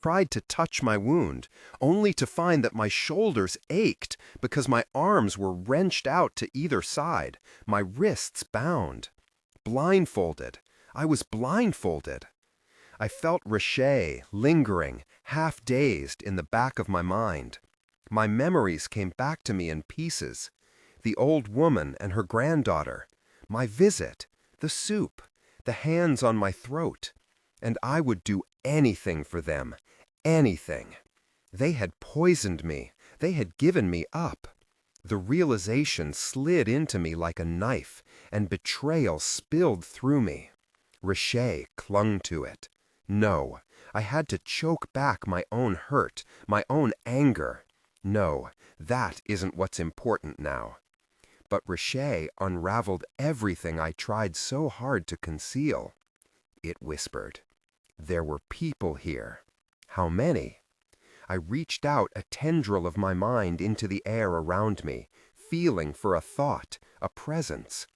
tried to touch my wound, only to find that my shoulders ached because my arms were wrenched out to either side, my wrists bound. Blindfolded. I was blindfolded. I felt Reshaye lingering, half-dazed, in the back of my mind. My memories came back to me in pieces. The old woman and her granddaughter, my visit, the soup, the hands on my throat. And I would do anything for them, anything. They had poisoned me. They had given me up. The realization slid into me like a knife, and betrayal spilled through me. Reshaye clung to it. No, I had to choke back my own hurt, my own anger. No, that isn't what's important now. But Reshaye unraveled everything I tried so hard to conceal. It whispered. There were people here. How many? I reached out a tendril of my mind into the air around me, feeling for a thought, a presence.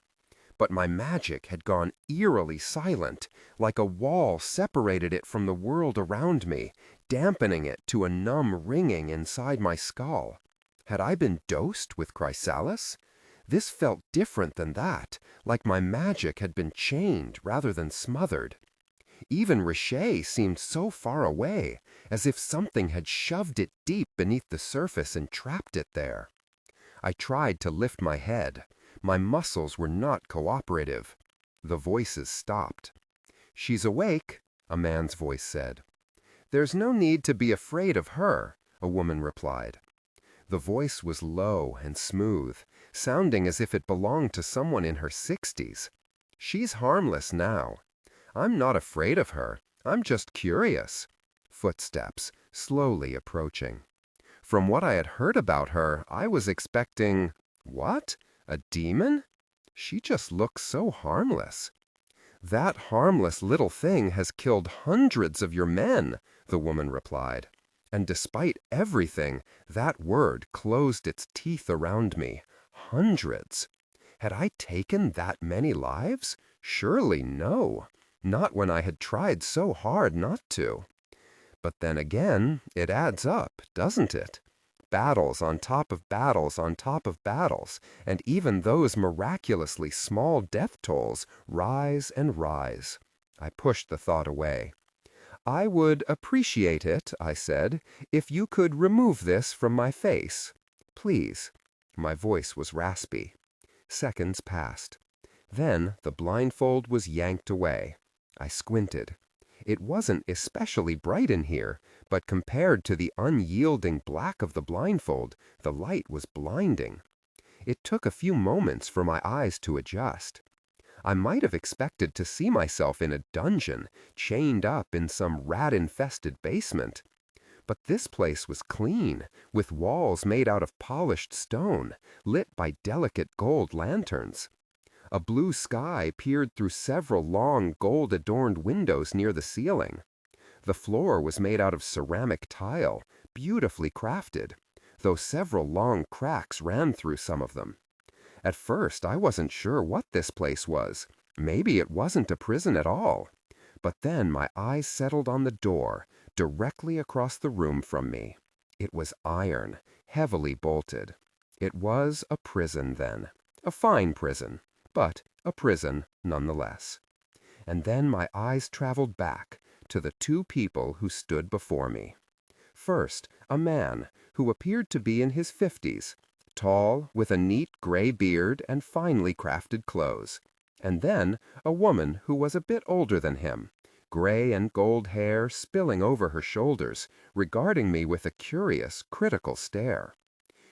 But my magic had gone eerily silent, like a wall separated it from the world around me, dampening it to a numb ringing inside my skull. Had I been dosed with chrysalis? This felt different than that, like my magic had been chained rather than smothered. Even Reshaye seemed so far away, as if something had shoved it deep beneath the surface and trapped it there. I tried to lift my head. My muscles were not cooperative. The voices stopped. "She's awake," a man's voice said. "There's no need to be afraid of her," a woman replied. The voice was low and smooth, sounding as if it belonged to someone in her 60s. "She's harmless now. I'm not afraid of her. I'm just curious." Footsteps, slowly approaching. From what I had heard about her, I was expecting... What? A demon? She just looks so harmless. "That harmless little thing has killed hundreds of your men," the woman replied. And despite everything, that word closed its teeth around me. Hundreds. Had I taken that many lives? Surely no. Not when I had tried so hard not to. But then again, it adds up, doesn't it? Battles on top of battles on top of battles, and even those miraculously small death tolls rise and rise. I pushed the thought away. "I would appreciate it," I said, "if you could remove this from my face. Please." My voice was raspy. Seconds passed. Then the blindfold was yanked away. I squinted. It wasn't especially bright in here, but compared to the unyielding black of the blindfold, the light was blinding. It took a few moments for my eyes to adjust. I might have expected to see myself in a dungeon, chained up in some rat-infested basement. But this place was clean, with walls made out of polished stone, lit by delicate gold lanterns. A blue sky peered through several long gold-adorned windows near the ceiling. The floor was made out of ceramic tile, beautifully crafted, though several long cracks ran through some of them. At first, I wasn't sure what this place was. Maybe it wasn't a prison at all. But then my eyes settled on the door, directly across the room from me. It was iron, heavily bolted. It was a prison then. A fine prison, but a prison nonetheless. And then my eyes traveled back to the two people who stood before me. First, a man who appeared to be in his 50s, tall, with a neat gray beard and finely crafted clothes. And then a woman who was a bit older than him, gray and gold hair spilling over her shoulders, regarding me with a curious, critical stare.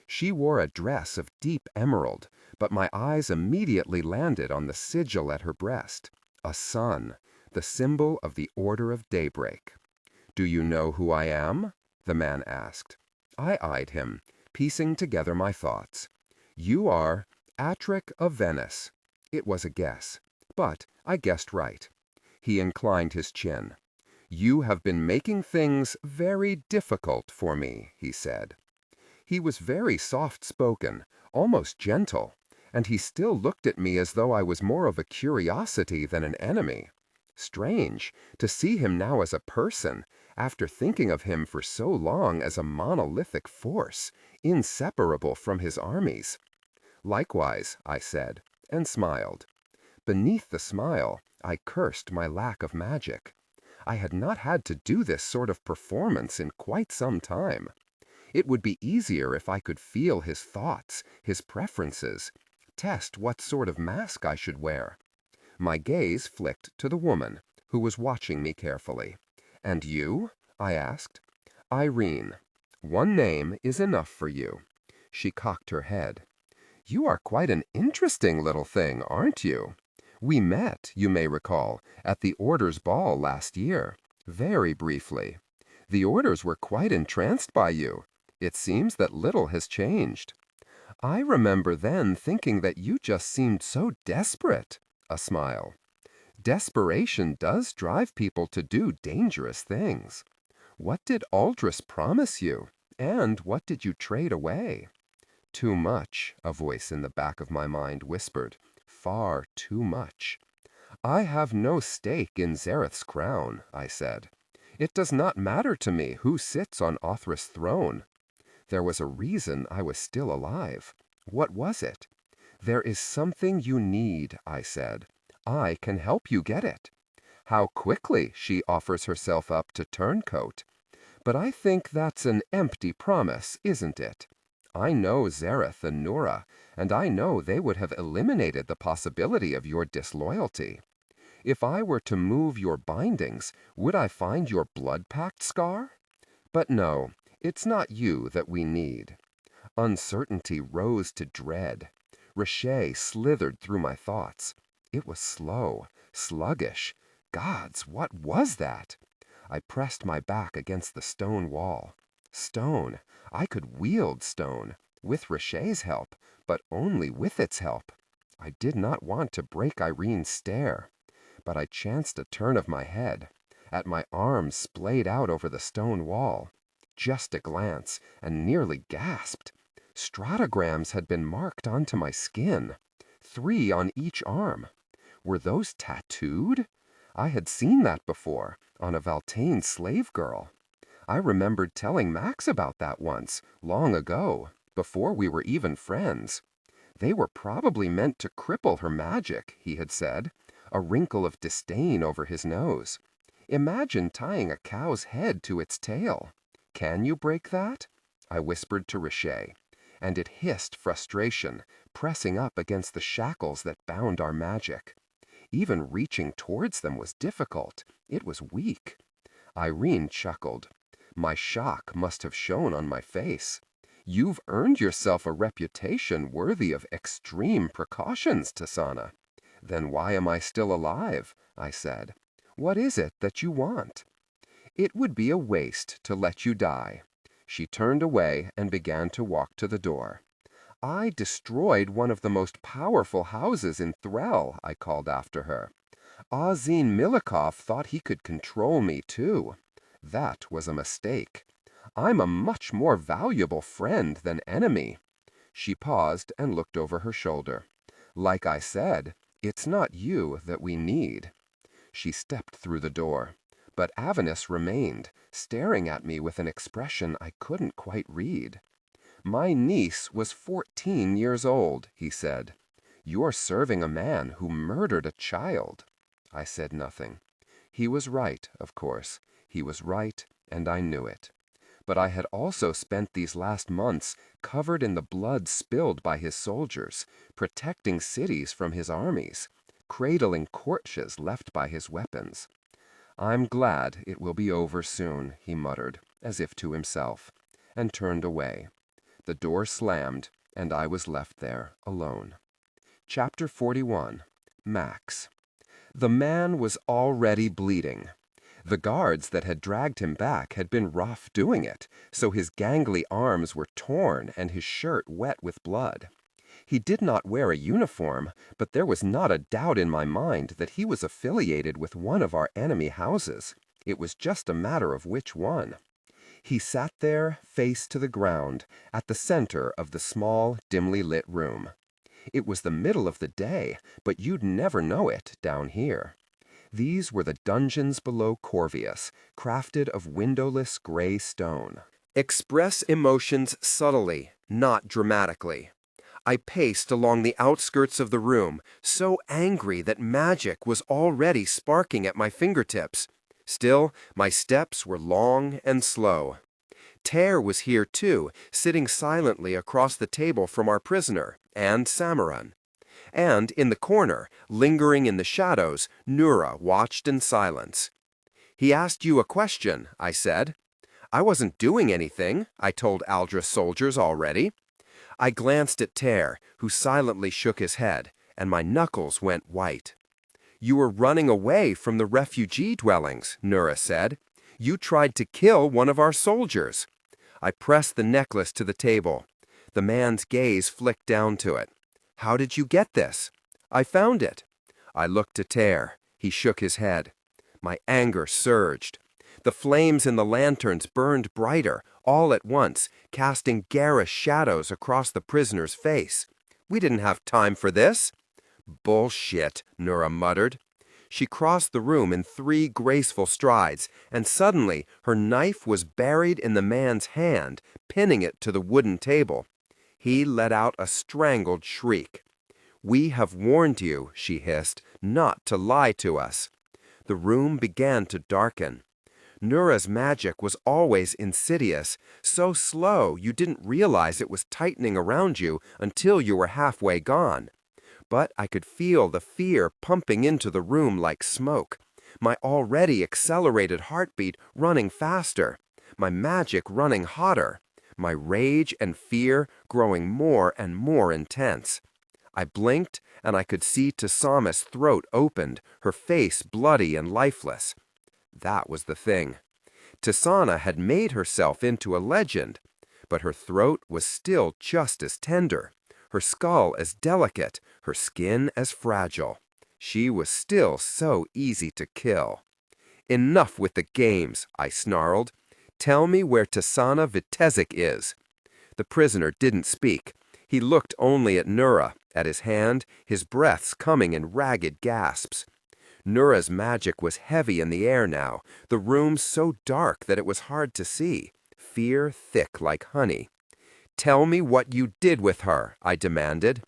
She wore a dress of deep emerald, but my eyes immediately landed on the sigil at her breast, a sun, the symbol of the Order of Daybreak. "Do you know who I am?" the man asked. I eyed him, piecing together my thoughts. "You are Atric of Venice." It was a guess, but I guessed right. He inclined his chin. "You have been making things very difficult for me," he said. He was very soft-spoken, almost gentle, and he still looked at me as though I was more of a curiosity than an enemy. Strange to see him now as a person, after thinking of him for so long as a monolithic force, inseparable from his armies. Likewise, I said, and smiled. Beneath the smile, I cursed my lack of magic. I had not had to do this sort of performance in quite some time. It would be easier if I could feel his thoughts, his preferences, test what sort of mask I should wear. My gaze flicked to the woman, who was watching me carefully. "And you?" I asked. "Irene. One name is enough for you." She cocked her head. "You are quite an interesting little thing, aren't you? We met, you may recall, at the Orders Ball last year, very briefly. The Orders were quite entranced by you. It seems that little has changed. I remember then thinking that you just seemed so desperate." A smile. "Desperation does drive people to do dangerous things. What did Aldris promise you, and what did you trade away?" "Too much," a voice in the back of my mind whispered. "Far too much." "I have no stake in Zareth's crown," I said. "It does not matter to me who sits on Othrys' throne." There was a reason I was still alive. What was it? "There is something you need," I said. "I can help you get it." How quickly she offers herself up to turncoat. But I think that's an empty promise, isn't it? I know Zareth and Nura, and I know they would have eliminated the possibility of your disloyalty. If I were to move your bindings, would I find your blood pact scar? But no, it's not you that we need." Uncertainty rose to dread. Reshaye slithered through my thoughts. It was slow, sluggish. Gods, what was that? I pressed my back against the stone wall. Stone. I could wield stone, with Reshaye's help, but only with its help. I did not want to break Irene's stare. But I chanced a turn of my head. At my arms splayed out over the stone wall. Just a glance, and nearly gasped. Stratograms had been marked onto my skin. 3 on each arm. Were those tattooed? I had seen that before, on a Valtane slave girl. I remembered telling Max about that once, long ago, before we were even friends. They were probably meant to cripple her magic, he had said, a wrinkle of disdain over his nose. Imagine tying a cow's head to its tail. Can you break that? I whispered to Reshaye, and it hissed frustration, pressing up against the shackles that bound our magic. Even reaching towards them was difficult. It was weak. Irene chuckled. My shock must have shown on my face. "You've earned yourself a reputation worthy of extreme precautions, Tisaanah." "Then why am I still alive?" I said. "What is it that you want?" "It would be a waste to let you die." She turned away and began to walk to the door. "I destroyed one of the most powerful houses in Threll," I called after her. "Ozine Milikov thought he could control me, too. That was a mistake. I'm a much more valuable friend than enemy." She paused and looked over her shoulder. "Like I said, it's not you that we need." She stepped through the door. But Avernus remained, staring at me with an expression I couldn't quite read. "My niece was 14 years old," he said. "You're serving a man who murdered a child." I said nothing. He was right, of course. He was right, and I knew it. But I had also spent these last months covered in the blood spilled by his soldiers, protecting cities from his armies, cradling corpses left by his weapons. "I'm glad it will be over soon," he muttered, as if to himself, and turned away. The door slammed, and I was left there alone. Chapter 41. Max. The man was already bleeding. The guards that had dragged him back had been rough doing it, so his gangly arms were torn and his shirt wet with blood. He did not wear a uniform, but there was not a doubt in my mind that he was affiliated with one of our enemy houses. It was just a matter of which one. He sat there, face to the ground, at the center of the small, dimly lit room. It was the middle of the day, but you'd never know it down here. These were the dungeons below Corvius, crafted of windowless gray stone. Express emotions subtly, not dramatically. I paced along the outskirts of the room, so angry that magic was already sparking at my fingertips. Still, my steps were long and slow. Ter was here too, sitting silently across the table from our prisoner, and Samaran. And in the corner, lingering in the shadows, Nura watched in silence. "He asked you a question," I said. "I wasn't doing anything," I told Aldra's soldiers already. I glanced at Ter, who silently shook his head, and my knuckles went white. "You were running away from the refugee dwellings," Nura said. "You tried to kill one of our soldiers." I pressed the necklace to the table. The man's gaze flicked down to it. "How did you get this?" "I found it." I looked to Ter. He shook his head. My anger surged. The flames in the lanterns burned brighter, all at once, casting garish shadows across the prisoner's face. "We didn't have time for this." "Bullshit," Nura muttered. She crossed the room in 3 graceful strides, and suddenly her knife was buried in the man's hand, pinning it to the wooden table. He let out a strangled shriek. "We have warned you," she hissed, "not to lie to us." The room began to darken. Nura's magic was always insidious, so slow you didn't realize it was tightening around you until you were halfway gone. But I could feel the fear pumping into the room like smoke, my already accelerated heartbeat running faster, my magic running hotter, my rage and fear growing more and more intense. I blinked, and I could see Tisaanah's throat opened, her face bloody and lifeless. That was the thing. Tisaanah had made herself into a legend, but her throat was still just as tender, her skull as delicate, her skin as fragile. She was still so easy to kill. "Enough with the games," I snarled. "Tell me where Tisaanah Vitezek is." The prisoner didn't speak. He looked only at Nura, at his hand, his breaths coming in ragged gasps. Nura's magic was heavy in the air now, the room so dark that it was hard to see, fear thick like honey. "Tell me what you did with her," I demanded.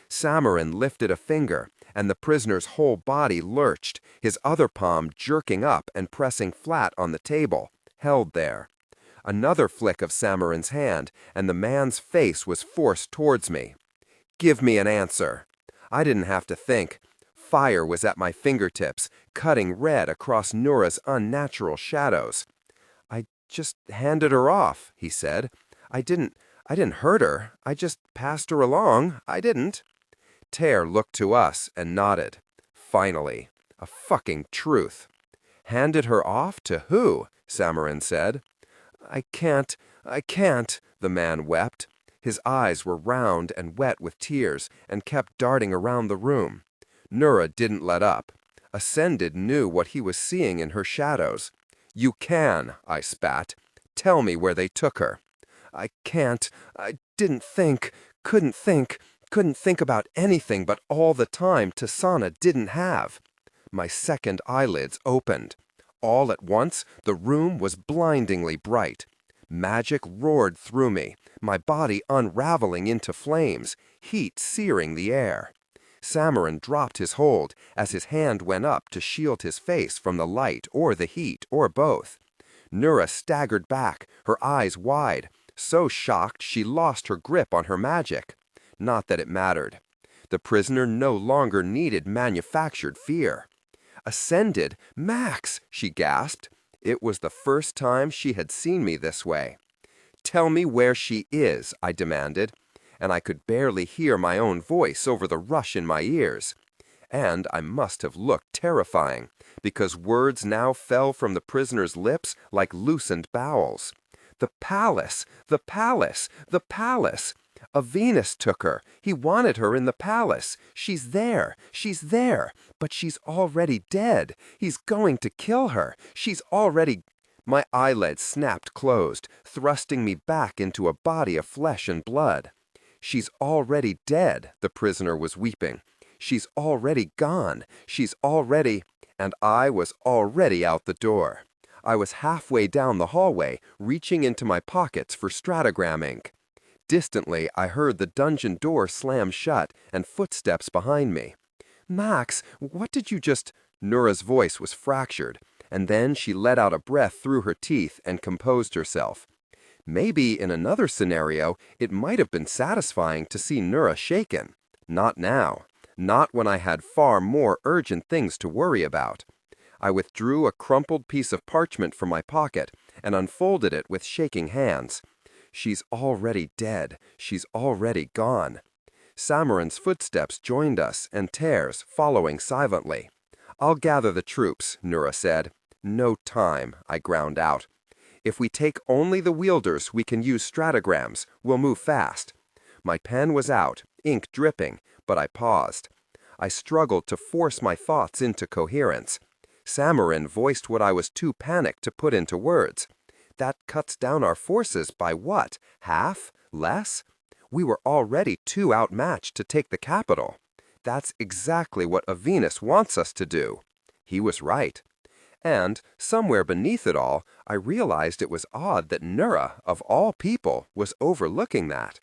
Samaran lifted a finger, and the prisoner's whole body lurched, his other palm jerking up and pressing flat on the table, held there. Another flick of Samaran's hand, and the man's face was forced towards me. "Give me an answer." I didn't have to think. Fire was at my fingertips, cutting red across Nura's unnatural shadows. "I just handed her off," he said. I didn't hurt her. I just passed her along. I didn't." Ter looked to us and nodded. Finally, a fucking truth. "Handed her off to who?" Samaran said. I can't," the man wept. His eyes were round and wet with tears and kept darting around the room. Nura didn't let up. Ascended knew what he was seeing in her shadows. "You can," I spat. "Tell me where they took her." "I can't. I didn't think. Couldn't think about anything but all the time Tisaanah didn't have." My second eyelids opened. All at once, the room was blindingly bright. Magic roared through me, my body unraveling into flames, heat searing the air. Samaran dropped his hold as his hand went up to shield his face from the light or the heat or both. Nura staggered back, her eyes wide, so shocked she lost her grip on her magic. Not that it mattered. The prisoner no longer needed manufactured fear. "Ascended? Max!" she gasped. It was the first time she had seen me this way. "Tell me where she is," I demanded, and I could barely hear my own voice over the rush in my ears. And I must have looked terrifying, because words now fell from the prisoner's lips like loosened bowels. "The palace! The palace! The palace! A Venus took her. He wanted her in the palace. She's there. She's there. But she's already dead. He's going to kill her. She's already—" My eyelids snapped closed, thrusting me back into a body of flesh and blood. "She's already dead," the prisoner was weeping. "She's already gone. She's already—" And I was already out the door. I was halfway down the hallway, reaching into my pockets for stratagram ink. Distantly, I heard the dungeon door slam shut and footsteps behind me. "Max, what did you just—" Noura's voice was fractured, and then she let out a breath through her teeth and composed herself. Maybe in another scenario, it might have been satisfying to see Noura shaken. Not now. Not when I had far more urgent things to worry about. I withdrew a crumpled piece of parchment from my pocket and unfolded it with shaking hands. She's already dead. She's already gone. Samaran's footsteps joined us, and Tears following silently. "I'll gather the troops," Noura said. "No time," I ground out. "If we take only the wielders, we can use stratagrams. We'll move fast." My pen was out, ink dripping, but I paused. I struggled to force my thoughts into coherence. Samaran voiced what I was too panicked to put into words. That cuts down our forces by what? Half? Less? We were already too outmatched to take the capital. That's exactly what Avenus wants us to do. He was right. And, somewhere beneath it all, I realized it was odd that Noura, of all people, was overlooking that.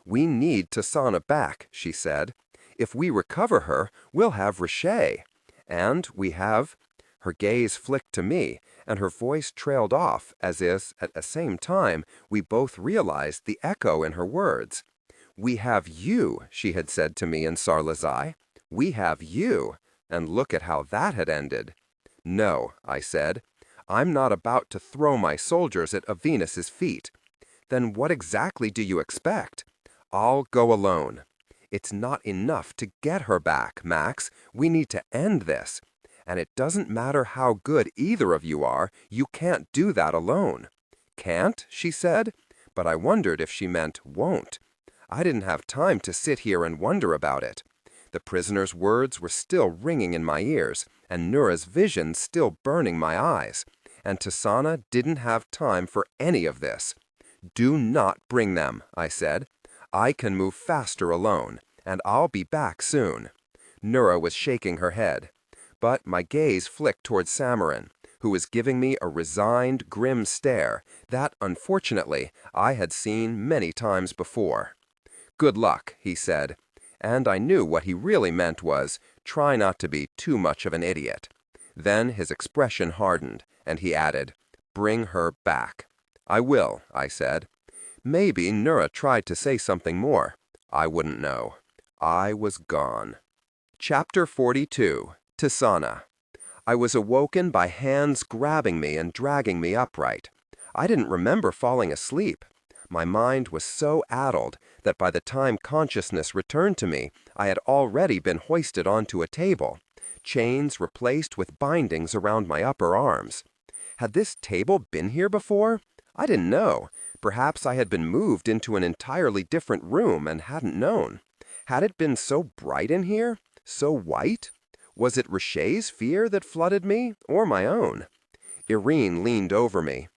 "We need Tisaanah back," she said. "If we recover her, we'll have Reshaye. And we have—" Her gaze flicked to me, and her voice trailed off as if, at the same time, we both realized the echo in her words. "We have you," she had said to me in Sarlazai. "We have you." And look at how that had ended. "No," I said. "I'm not about to throw my soldiers at Avenus's feet." "Then what exactly do you expect?" "I'll go alone." "It's not enough to get her back, Max. We need to end this. And it doesn't matter how good either of you are, you can't do that alone." "Can't?" she said, but I wondered if she meant won't. I didn't have time to sit here and wonder about it. The prisoner's words were still ringing in my ears, and Noura's vision still burning my eyes. And Tisaanah didn't have time for any of this. "Do not bring them," I said. "I can move faster alone, and I'll be back soon." Noura was shaking her head. But my gaze flicked toward Samaran, who was giving me a resigned, grim stare that, unfortunately, I had seen many times before. "Good luck," he said, and I knew what he really meant was, try not to be too much of an idiot. Then his expression hardened, and he added, "Bring her back." "I will," I said. Maybe Noura tried to say something more. I wouldn't know. I was gone. Chapter 42. Tisaanah. I was awoken by hands grabbing me and dragging me upright. I didn't remember falling asleep. My mind was so addled that by the time consciousness returned to me, I had already been hoisted onto a table, chains replaced with bindings around my upper arms. Had this table been here before? I didn't know. Perhaps I had been moved into an entirely different room and hadn't known. Had it been so bright in here? So white? Was it Reshaye's fear that flooded me, or my own? Irene leaned over me.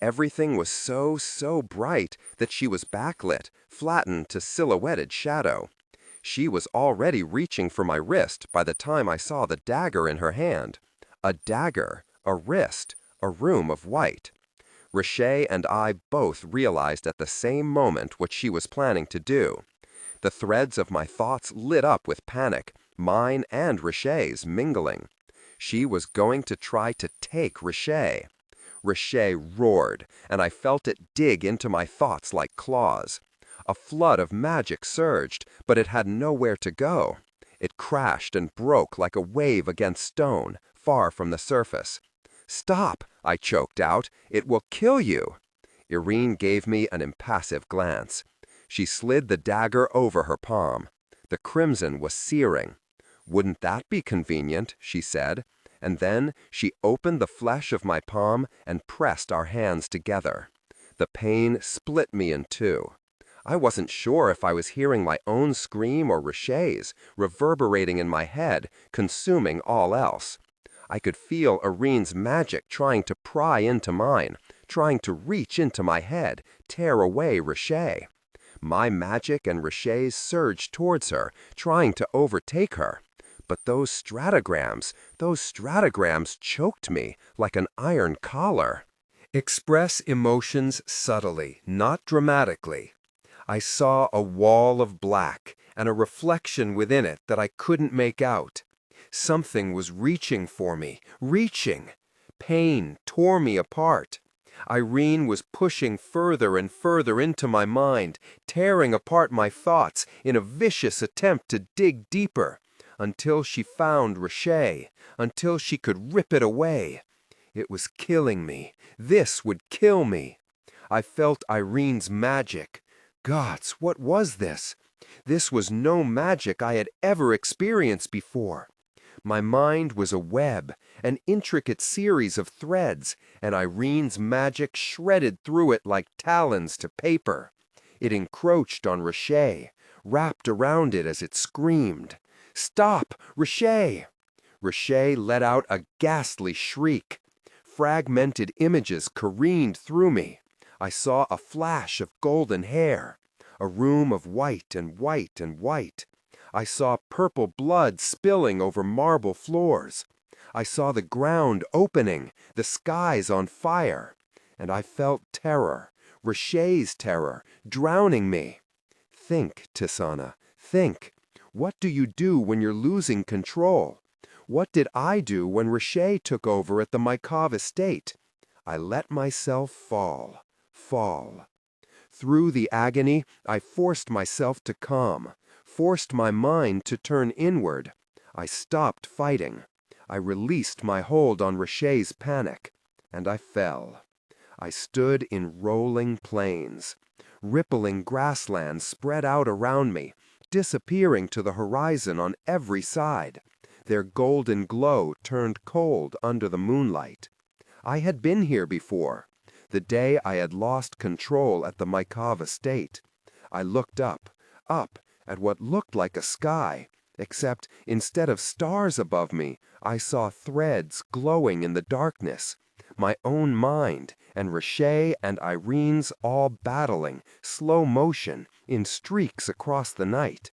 Everything was so bright that she was backlit, flattened to silhouetted shadow. She was already reaching for my wrist by the time I saw the dagger in her hand. A dagger, a wrist, a room of white. Reshaye and I both realized at the same moment what she was planning to do. The threads of my thoughts lit up with panic, mine and Reshaye's mingling. She was going to try to take Reshaye. Reshaye roared, and I felt it dig into my thoughts like claws. A flood of magic surged, but it had nowhere to go. It crashed and broke like a wave against stone, far from the surface. "Stop," I choked out. "It will kill you." Irene gave me an impassive glance. She slid the dagger over her palm. The crimson was searing. "Wouldn't that be convenient?" she said, and then she opened the flesh of my palm and pressed our hands together. The pain split me in two. I wasn't sure if I was hearing my own scream or Reshaye's, reverberating in my head, consuming all else. I could feel Irene's magic trying to pry into mine, trying to reach into my head, tear away Reshaye. My magic and Reshaye's surged towards her, trying to overtake her. But those stratagrams choked me like an iron collar. Express emotions subtly, not dramatically. I saw a wall of black and a reflection within it that I couldn't make out. Something was reaching for me, reaching. Pain tore me apart. Irene was pushing further and further into my mind, tearing apart my thoughts in a vicious attempt to dig deeper, until she found Reshaye, until she could rip it away. It was killing me. This would kill me. I felt Irene's magic. Gods, what was this? This was no magic I had ever experienced before. My mind was a web, an intricate series of threads, and Irene's magic shredded through it like talons to paper. It encroached on Reshaye, wrapped around it as it screamed. "Stop, Reshaye!" Reshaye let out a ghastly shriek. Fragmented images careened through me. I saw a flash of golden hair, a room of white and white and white. I saw purple blood spilling over marble floors. I saw the ground opening, the skies on fire. And I felt terror, Reshaye's terror, drowning me. Think, Tisaanah, think. What do you do when you're losing control? What did I do when Reshaye took over at the Maikov estate? I let myself fall. Through the agony, I forced myself to calm, forced my mind to turn inward. I stopped fighting. I released my hold on Reshaye's panic, and I fell. I stood in rolling plains. Rippling grasslands spread out around me, disappearing to the horizon on every side. Their golden glow turned cold under the moonlight. I had been here before, the day I had lost control at the Maikov estate. I looked up at what looked like a sky, except instead of stars above me, I saw threads glowing in the darkness. My own mind and Reshaye and Irene's all battling, slow motion, in streaks across the night.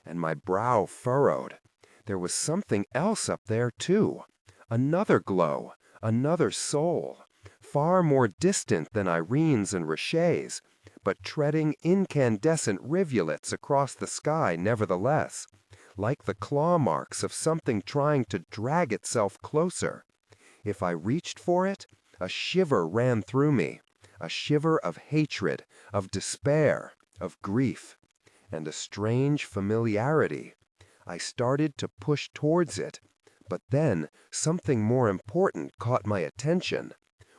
And my brow furrowed. There was something else up there, too. Another glow, another soul. Far more distant than Irene's and Reshaye's, but treading incandescent rivulets across the sky nevertheless, like the claw marks of something trying to drag itself closer. If I reached for it, a shiver ran through me, a shiver of hatred, of despair, of grief, and a strange familiarity. I started to push towards it, but then something more important caught my attention.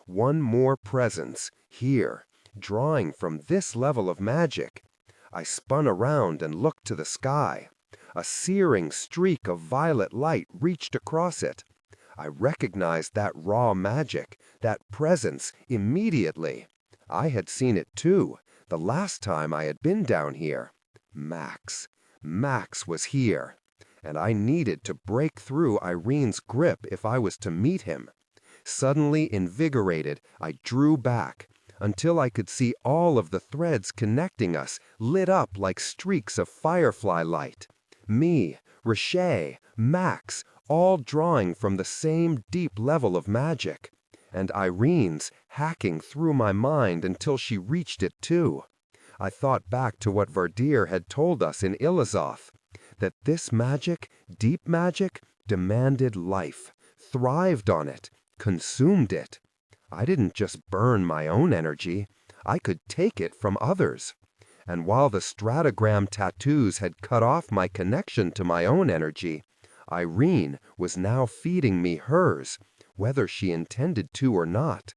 One more presence, here, drawing from this level of magic. I spun around and looked to the sky. A searing streak of violet light reached across it. I recognized that raw magic, that presence, immediately. I had seen it too, the last time I had been down here. Max was here, and I needed to break through Irene's grip if I was to meet him. Suddenly invigorated, I drew back, until I could see all of the threads connecting us lit up like streaks of firefly light. Me, Reshaye, Max, all drawing from the same deep level of magic. And Irene's hacking through my mind until she reached it too. I thought back to what Verdir had told us in Ilizoth, that this magic, deep magic, demanded life, thrived on it, consumed it. I didn't just burn my own energy, I could take it from others. And while the stratagram tattoos had cut off my connection to my own energy, Irene was now feeding me hers, whether she intended to or not.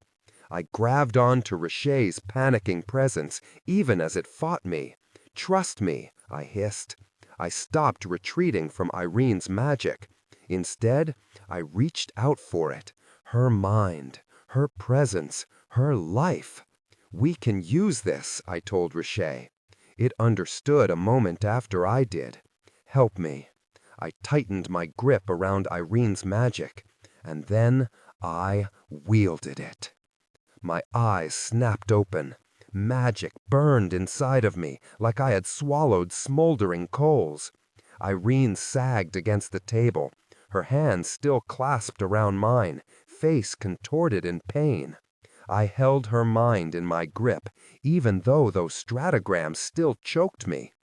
I grabbed on to Reshaye's panicking presence, even as it fought me. "Trust me," I hissed. I stopped retreating from Irene's magic. Instead, I reached out for it. Her mind, her presence, her life. "We can use this," I told Reshaye. It understood a moment after I did. "Help me." I tightened my grip around Irene's magic, and then I wielded it. My eyes snapped open. Magic burned inside of me like I had swallowed smoldering coals. Irene sagged against the table, her hands still clasped around mine, face contorted in pain. I held her mind in my grip, even though those stratagramms still choked me.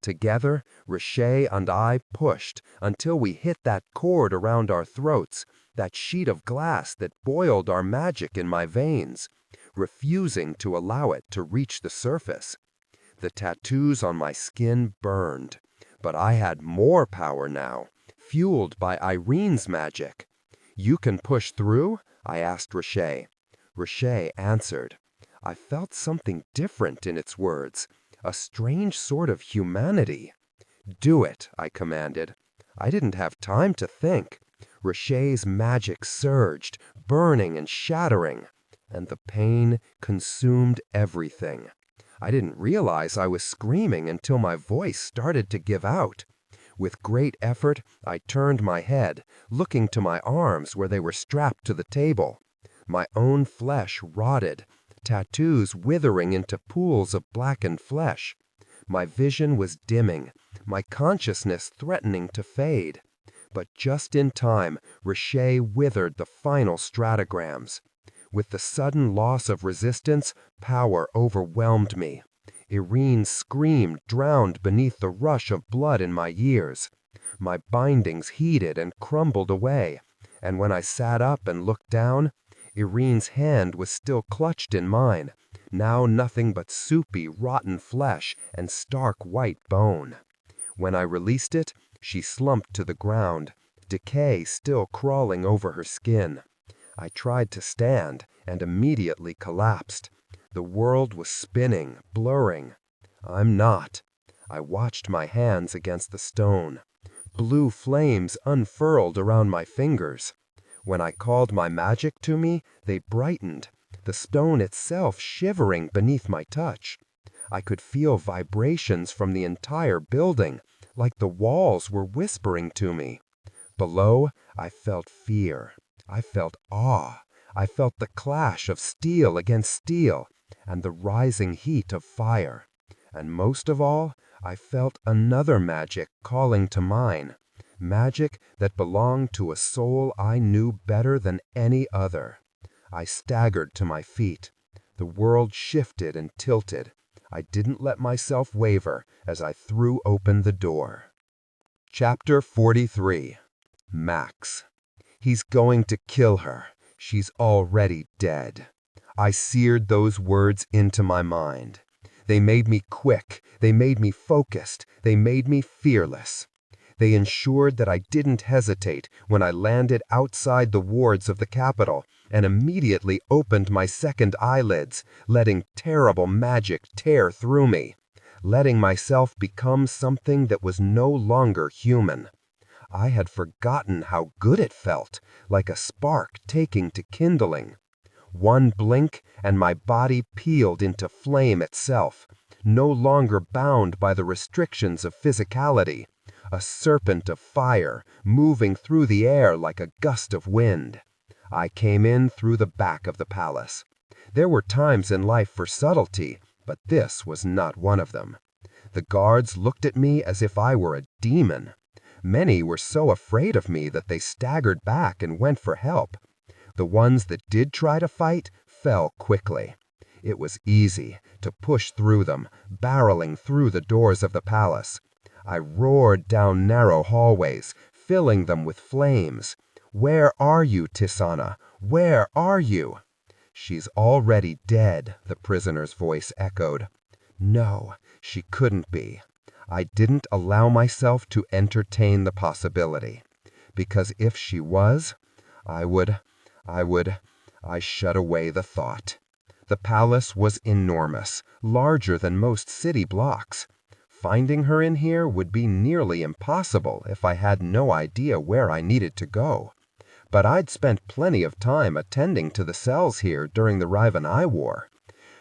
Together, Reshaye and I pushed until we hit that cord around our throats, that sheet of glass that boiled our magic in my veins, refusing to allow it to reach the surface. The tattoos on my skin burned, but I had more power now, fueled by Irene's magic. "You can push through?" I asked Reshaye. Reshaye answered. I felt something different in its words, a strange sort of humanity. "Do it," I commanded. I didn't have time to think. Reshaye's magic surged, burning and shattering, and the pain consumed everything. I didn't realize I was screaming until my voice started to give out. With great effort, I turned my head, looking to my arms where they were strapped to the table. My own flesh rotted, tattoos withering into pools of blackened flesh. My vision was dimming, my consciousness threatening to fade. But just in time, Reshaye withered the final stratagramms. With the sudden loss of resistance, power overwhelmed me. Irene's scream drowned beneath the rush of blood in my ears. My bindings heated and crumbled away, and when I sat up and looked down, Irene's hand was still clutched in mine, now nothing but soupy, rotten flesh and stark white bone. When I released it, she slumped to the ground, decay still crawling over her skin. I tried to stand and immediately collapsed. The world was spinning, blurring. I'm not. I watched my hands against the stone. Blue flames unfurled around my fingers. When I called my magic to me, they brightened, the stone itself shivering beneath my touch. I could feel vibrations from the entire building, like the walls were whispering to me. Below, I felt fear. I felt awe. I felt the clash of steel against steel and the rising heat of fire. And most of all, I felt another magic calling to mine, magic that belonged to a soul I knew better than any other. I staggered to my feet. The world shifted and tilted. I didn't let myself waver as I threw open the door. Chapter 43. Max. He's going to kill her. She's already dead. I seared those words into my mind. They made me quick. They made me focused. They made me fearless. They ensured that I didn't hesitate when I landed outside the wards of the capital and immediately opened my second eyelids, letting terrible magic tear through me, letting myself become something that was no longer human. I had forgotten how good it felt, like a spark taking to kindling. One blink, and my body peeled into flame itself, no longer bound by the restrictions of physicality, a serpent of fire moving through the air like a gust of wind. I came in through the back of the palace. There were times in life for subtlety, but this was not one of them. The guards looked at me as if I were a demon. Many were so afraid of me that they staggered back and went for help. The ones that did try to fight fell quickly. It was easy to push through them, barreling through the doors of the palace. I roared down narrow hallways, filling them with flames. "Where are you, Tisaanah? Where are you?" "She's already dead," the prisoner's voice echoed. No, she couldn't be. I didn't allow myself to entertain the possibility, because if she was, I shut away the thought. The palace was enormous, larger than most city blocks. Finding her in here would be nearly impossible if I had no idea where I needed to go. But I'd spent plenty of time attending to the cells here during the Riven I War.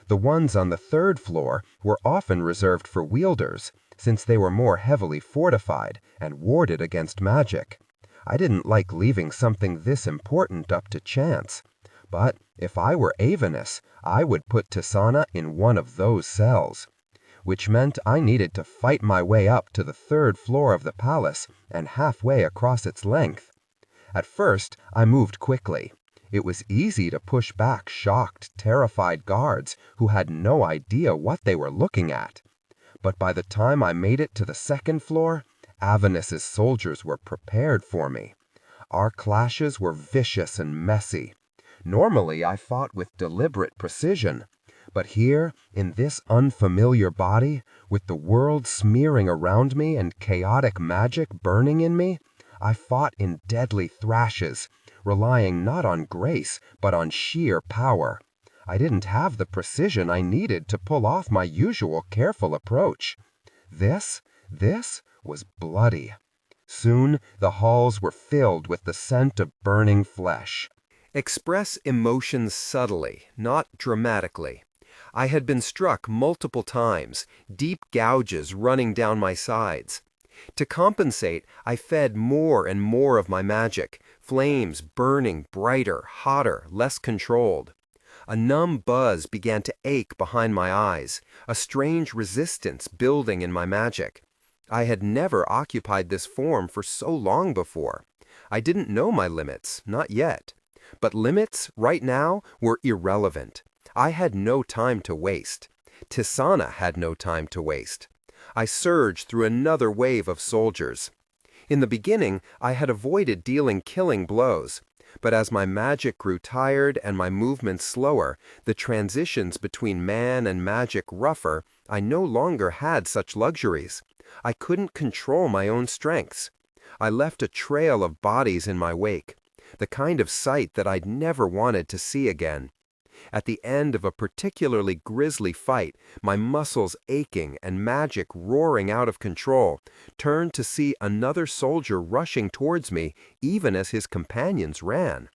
The ones on the third floor were often reserved for wielders, since they were more heavily fortified and warded against magic. I didn't like leaving something this important up to chance. But if I were Avenus, I would put Tisaanah in one of those cells. which meant I needed to fight my way up to the third floor of the palace and halfway across its length. At first, I moved quickly. It was easy to push back shocked, terrified guards who had no idea what they were looking at. But by the time I made it to the second floor, Avernus's soldiers were prepared for me. Our clashes were vicious and messy. Normally, I fought with deliberate precision. But here, in this unfamiliar body, with the world smearing around me and chaotic magic burning in me, I fought in deadly thrashes, relying not on grace, but on sheer power. I didn't have the precision I needed to pull off my usual careful approach. This was bloody. Soon the halls were filled with the scent of burning flesh. Express emotions subtly, not dramatically. I had been struck multiple times, deep gouges running down my sides. To compensate, I fed more and more of my magic, flames burning brighter, hotter, less controlled. A numb buzz began to ache behind my eyes, a strange resistance building in my magic. I had never occupied this form for so long before. I didn't know my limits, not yet. But limits, right now, were irrelevant. I had no time to waste. Tisaanah had no time to waste. I surged through another wave of soldiers. In the beginning, I had avoided dealing killing blows. But as my magic grew tired and my movements slower, the transitions between man and magic rougher, I no longer had such luxuries. I couldn't control my own strengths. I left a trail of bodies in my wake, the kind of sight that I'd never wanted to see again. At the end of a particularly grisly fight, my muscles aching and magic roaring out of control, turned to see another soldier rushing towards me even as his companions ran.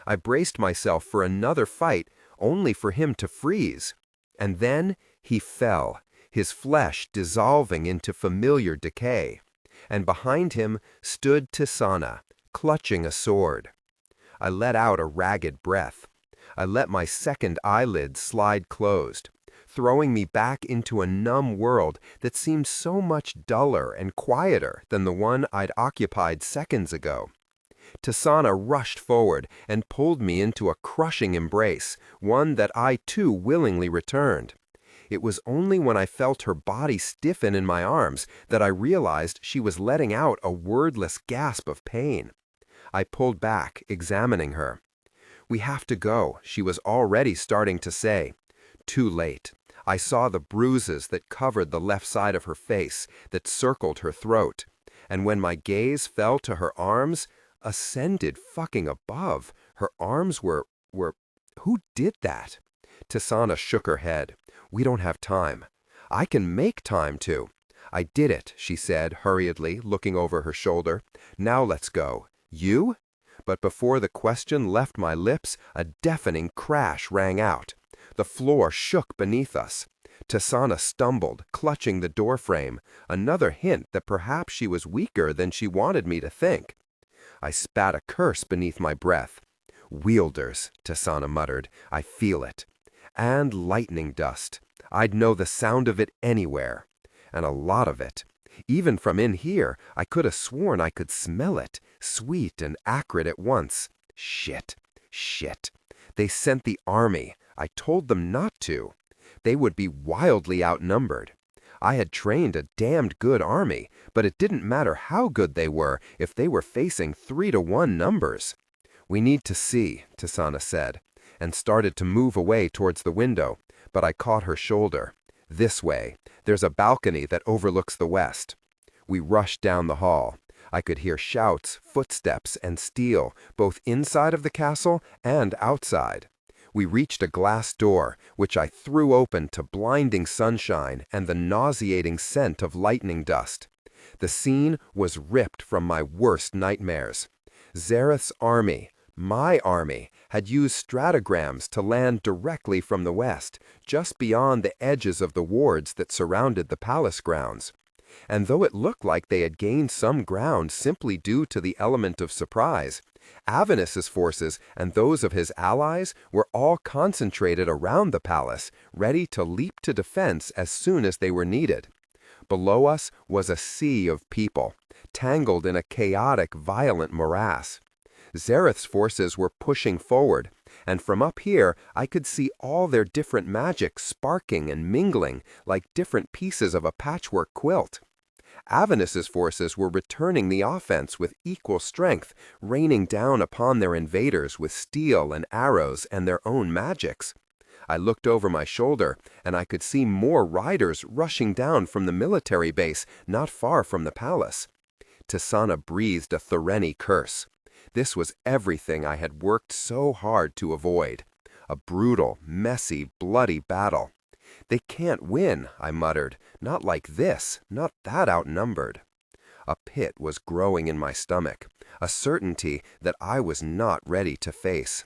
I braced myself for another fight, only for him to freeze. And then he fell, his flesh dissolving into familiar decay. And behind him stood Tisaanah, clutching a sword. I let out a ragged breath. I let my second eyelid slide closed, throwing me back into a numb world that seemed so much duller and quieter than the one I'd occupied seconds ago. Tisaanah rushed forward and pulled me into a crushing embrace, one that I too willingly returned. It was only when I felt her body stiffen in my arms that I realized she was letting out a wordless gasp of pain. I pulled back, examining her. "We have to go," she was already starting to say. Too late. I saw the bruises that covered the left side of her face, that circled her throat. And when my gaze fell to her arms, ascended fucking above, her arms were... Who did that? Tisaanah shook her head. "We don't have time." "I can make time to." "I did it," she said hurriedly, looking over her shoulder. "Now let's go." "You?" But before the question left my lips, a deafening crash rang out. The floor shook beneath us. Tisaanah stumbled, clutching the doorframe, another hint that perhaps she was weaker than she wanted me to think. I spat a curse beneath my breath. "Wielders," Tisaanah muttered. "I feel it. And lightning dust. I'd know the sound of it anywhere. And a lot of it. Even from in here, I could have sworn I could smell it, sweet and acrid at once. Shit. They sent the army. I told them not to. They would be wildly outnumbered. I had trained a damned good army, but it didn't matter how good they were if they were facing 3-to-1 numbers. "We need to see," Tisaanah said, and started to move away towards the window, but I caught her shoulder. "This way. There's a balcony that overlooks the west." We rushed down the hall. I could hear shouts, footsteps, and steel, both inside of the castle and outside. We reached a glass door, which I threw open to blinding sunshine and the nauseating scent of lightning dust. The scene was ripped from my worst nightmares. Zareth's army, my army, had used stratagramms to land directly from the west, just beyond the edges of the wards that surrounded the palace grounds. And though it looked like they had gained some ground simply due to the element of surprise, Avenus's forces and those of his allies were all concentrated around the palace, ready to leap to defense as soon as they were needed. Below us was a sea of people, tangled in a chaotic, violent morass. Zareth's forces were pushing forward, and from up here I could see all their different magic sparking and mingling like different pieces of a patchwork quilt. Avenus's forces were returning the offense with equal strength, raining down upon their invaders with steel and arrows and their own magics. I looked over my shoulder, and I could see more riders rushing down from the military base not far from the palace. Tisaanah breathed a Thoreni curse. This was everything I had worked so hard to avoid. A brutal, messy, bloody battle. "They can't win," I muttered. "Not like this, not that outnumbered." A pit was growing in my stomach, a certainty that I was not ready to face.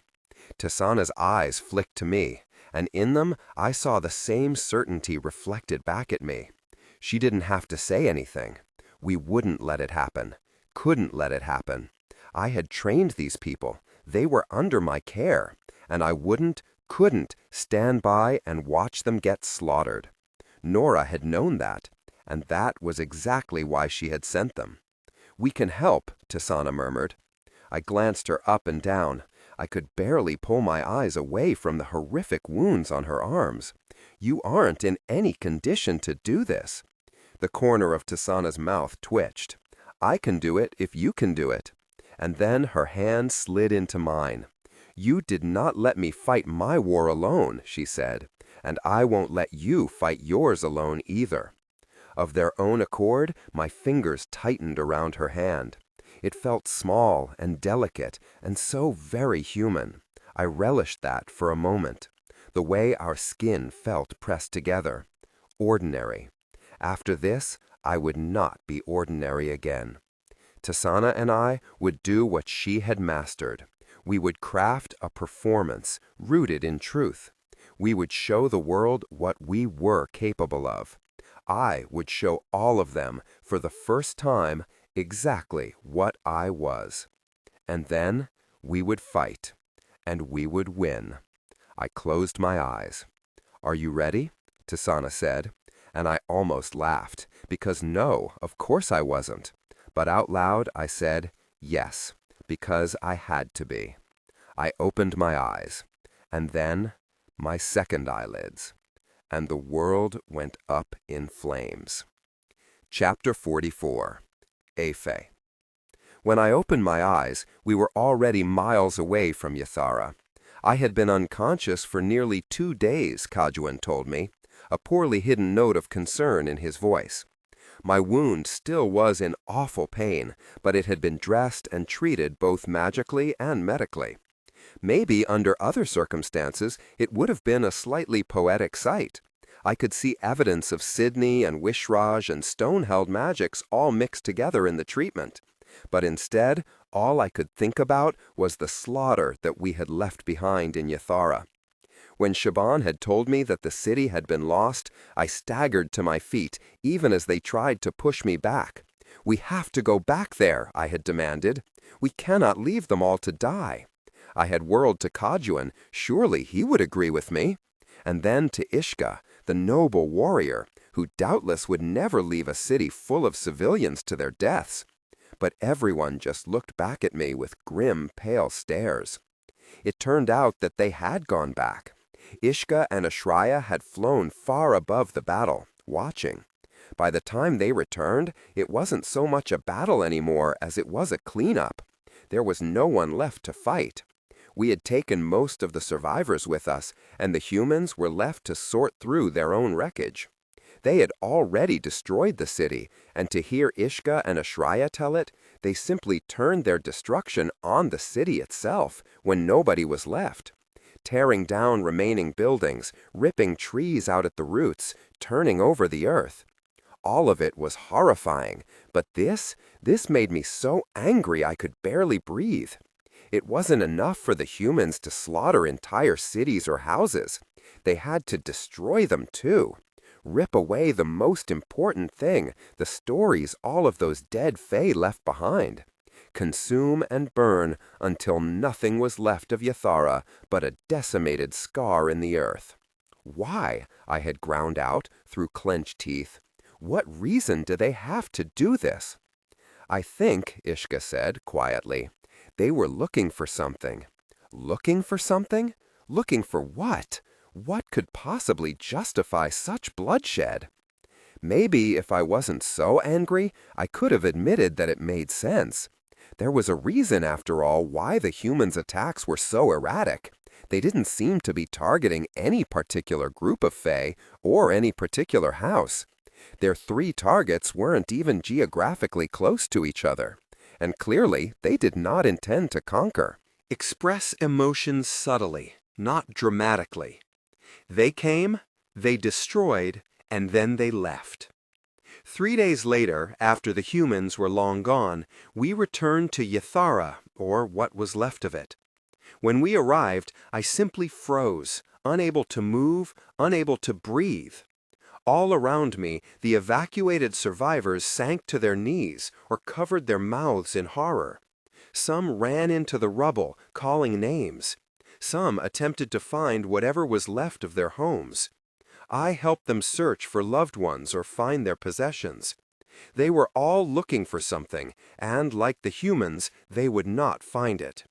Tisaanah's eyes flicked to me, and in them I saw the same certainty reflected back at me. She didn't have to say anything. We wouldn't let it happen, couldn't let it happen. I had trained these people. They were under my care, and I couldn't stand by and watch them get slaughtered. Nora had known that, and that was exactly why she had sent them. "We can help," Tisaanah murmured. I glanced her up and down. I could barely pull my eyes away from the horrific wounds on her arms. "You aren't in any condition to do this." The corner of Tisaanah's mouth twitched. "I can do it if you can do it." And then her hand slid into mine. "You did not let me fight my war alone," she said, "and I won't let you fight yours alone either." Of their own accord, my fingers tightened around her hand. It felt small and delicate and so very human. I relished that for a moment. The way our skin felt pressed together. Ordinary. After this, I would not be ordinary again. Tisaanah and I would do what she had mastered. We would craft a performance rooted in truth. We would show the world what we were capable of. I would show all of them, for the first time, exactly what I was. And then we would fight, and we would win. I closed my eyes. "Are you ready?" Tisaanah said, and I almost laughed, because no, of course I wasn't. But out loud I said, yes, because I had to be. I opened my eyes, and then my second eyelids, and the world went up in flames. Chapter 44. Aphe. When I opened my eyes, we were already miles away from Yathara. I had been unconscious for nearly 2 days, Kajuan told me, a poorly hidden note of concern in his voice. My wound still was in awful pain, but it had been dressed and treated both magically and medically. Maybe under other circumstances it would have been a slightly poetic sight. I could see evidence of Sydney and Wishraj and stone-held magics all mixed together in the treatment. But instead, all I could think about was the slaughter that we had left behind in Yathara. When Shaban had told me that the city had been lost, I staggered to my feet, even as they tried to push me back. "We have to go back there," I had demanded. "We cannot leave them all to die." I had whirled to Kajuan. Surely he would agree with me. And then to Ishka, the noble warrior, who doubtless would never leave a city full of civilians to their deaths. But everyone just looked back at me with grim, pale stares. It turned out that they had gone back. Ishka and Reshaye had flown far above the battle, watching. By the time they returned, it wasn't so much a battle anymore as it was a cleanup. There was no one left to fight. We had taken most of the survivors with us, and the humans were left to sort through their own wreckage. They had already destroyed the city, and to hear Ishka and Reshaye tell it, they simply turned their destruction on the city itself when nobody was left. Tearing down remaining buildings, ripping trees out at the roots, turning over the earth. All of it was horrifying, but this made me so angry I could barely breathe. It wasn't enough for the humans to slaughter entire cities or houses. They had to destroy them too. Rip away the most important thing, the stories all of those dead fae left behind. Consume and burn until nothing was left of Yathara but a decimated scar in the earth. Why? I had ground out through clenched teeth. What reason do they have to do this? I think, Ishka said quietly, they were looking for something. Looking for something? Looking for what? What could possibly justify such bloodshed? Maybe if I wasn't so angry, I could have admitted that it made sense. There was a reason, after all, why the humans' attacks were so erratic. They didn't seem to be targeting any particular group of fae or any particular house. Their 3 targets weren't even geographically close to each other, and clearly they did not intend to conquer. Express emotions subtly, not dramatically. They came, they destroyed, and then they left. 3 days later, after the humans were long gone, we returned to Yathara, or what was left of it. When we arrived, I simply froze, unable to move, unable to breathe. All around me, the evacuated survivors sank to their knees or covered their mouths in horror. Some ran into the rubble, calling names. Some attempted to find whatever was left of their homes. I helped them search for loved ones or find their possessions. They were all looking for something, and like the humans, they would not find it.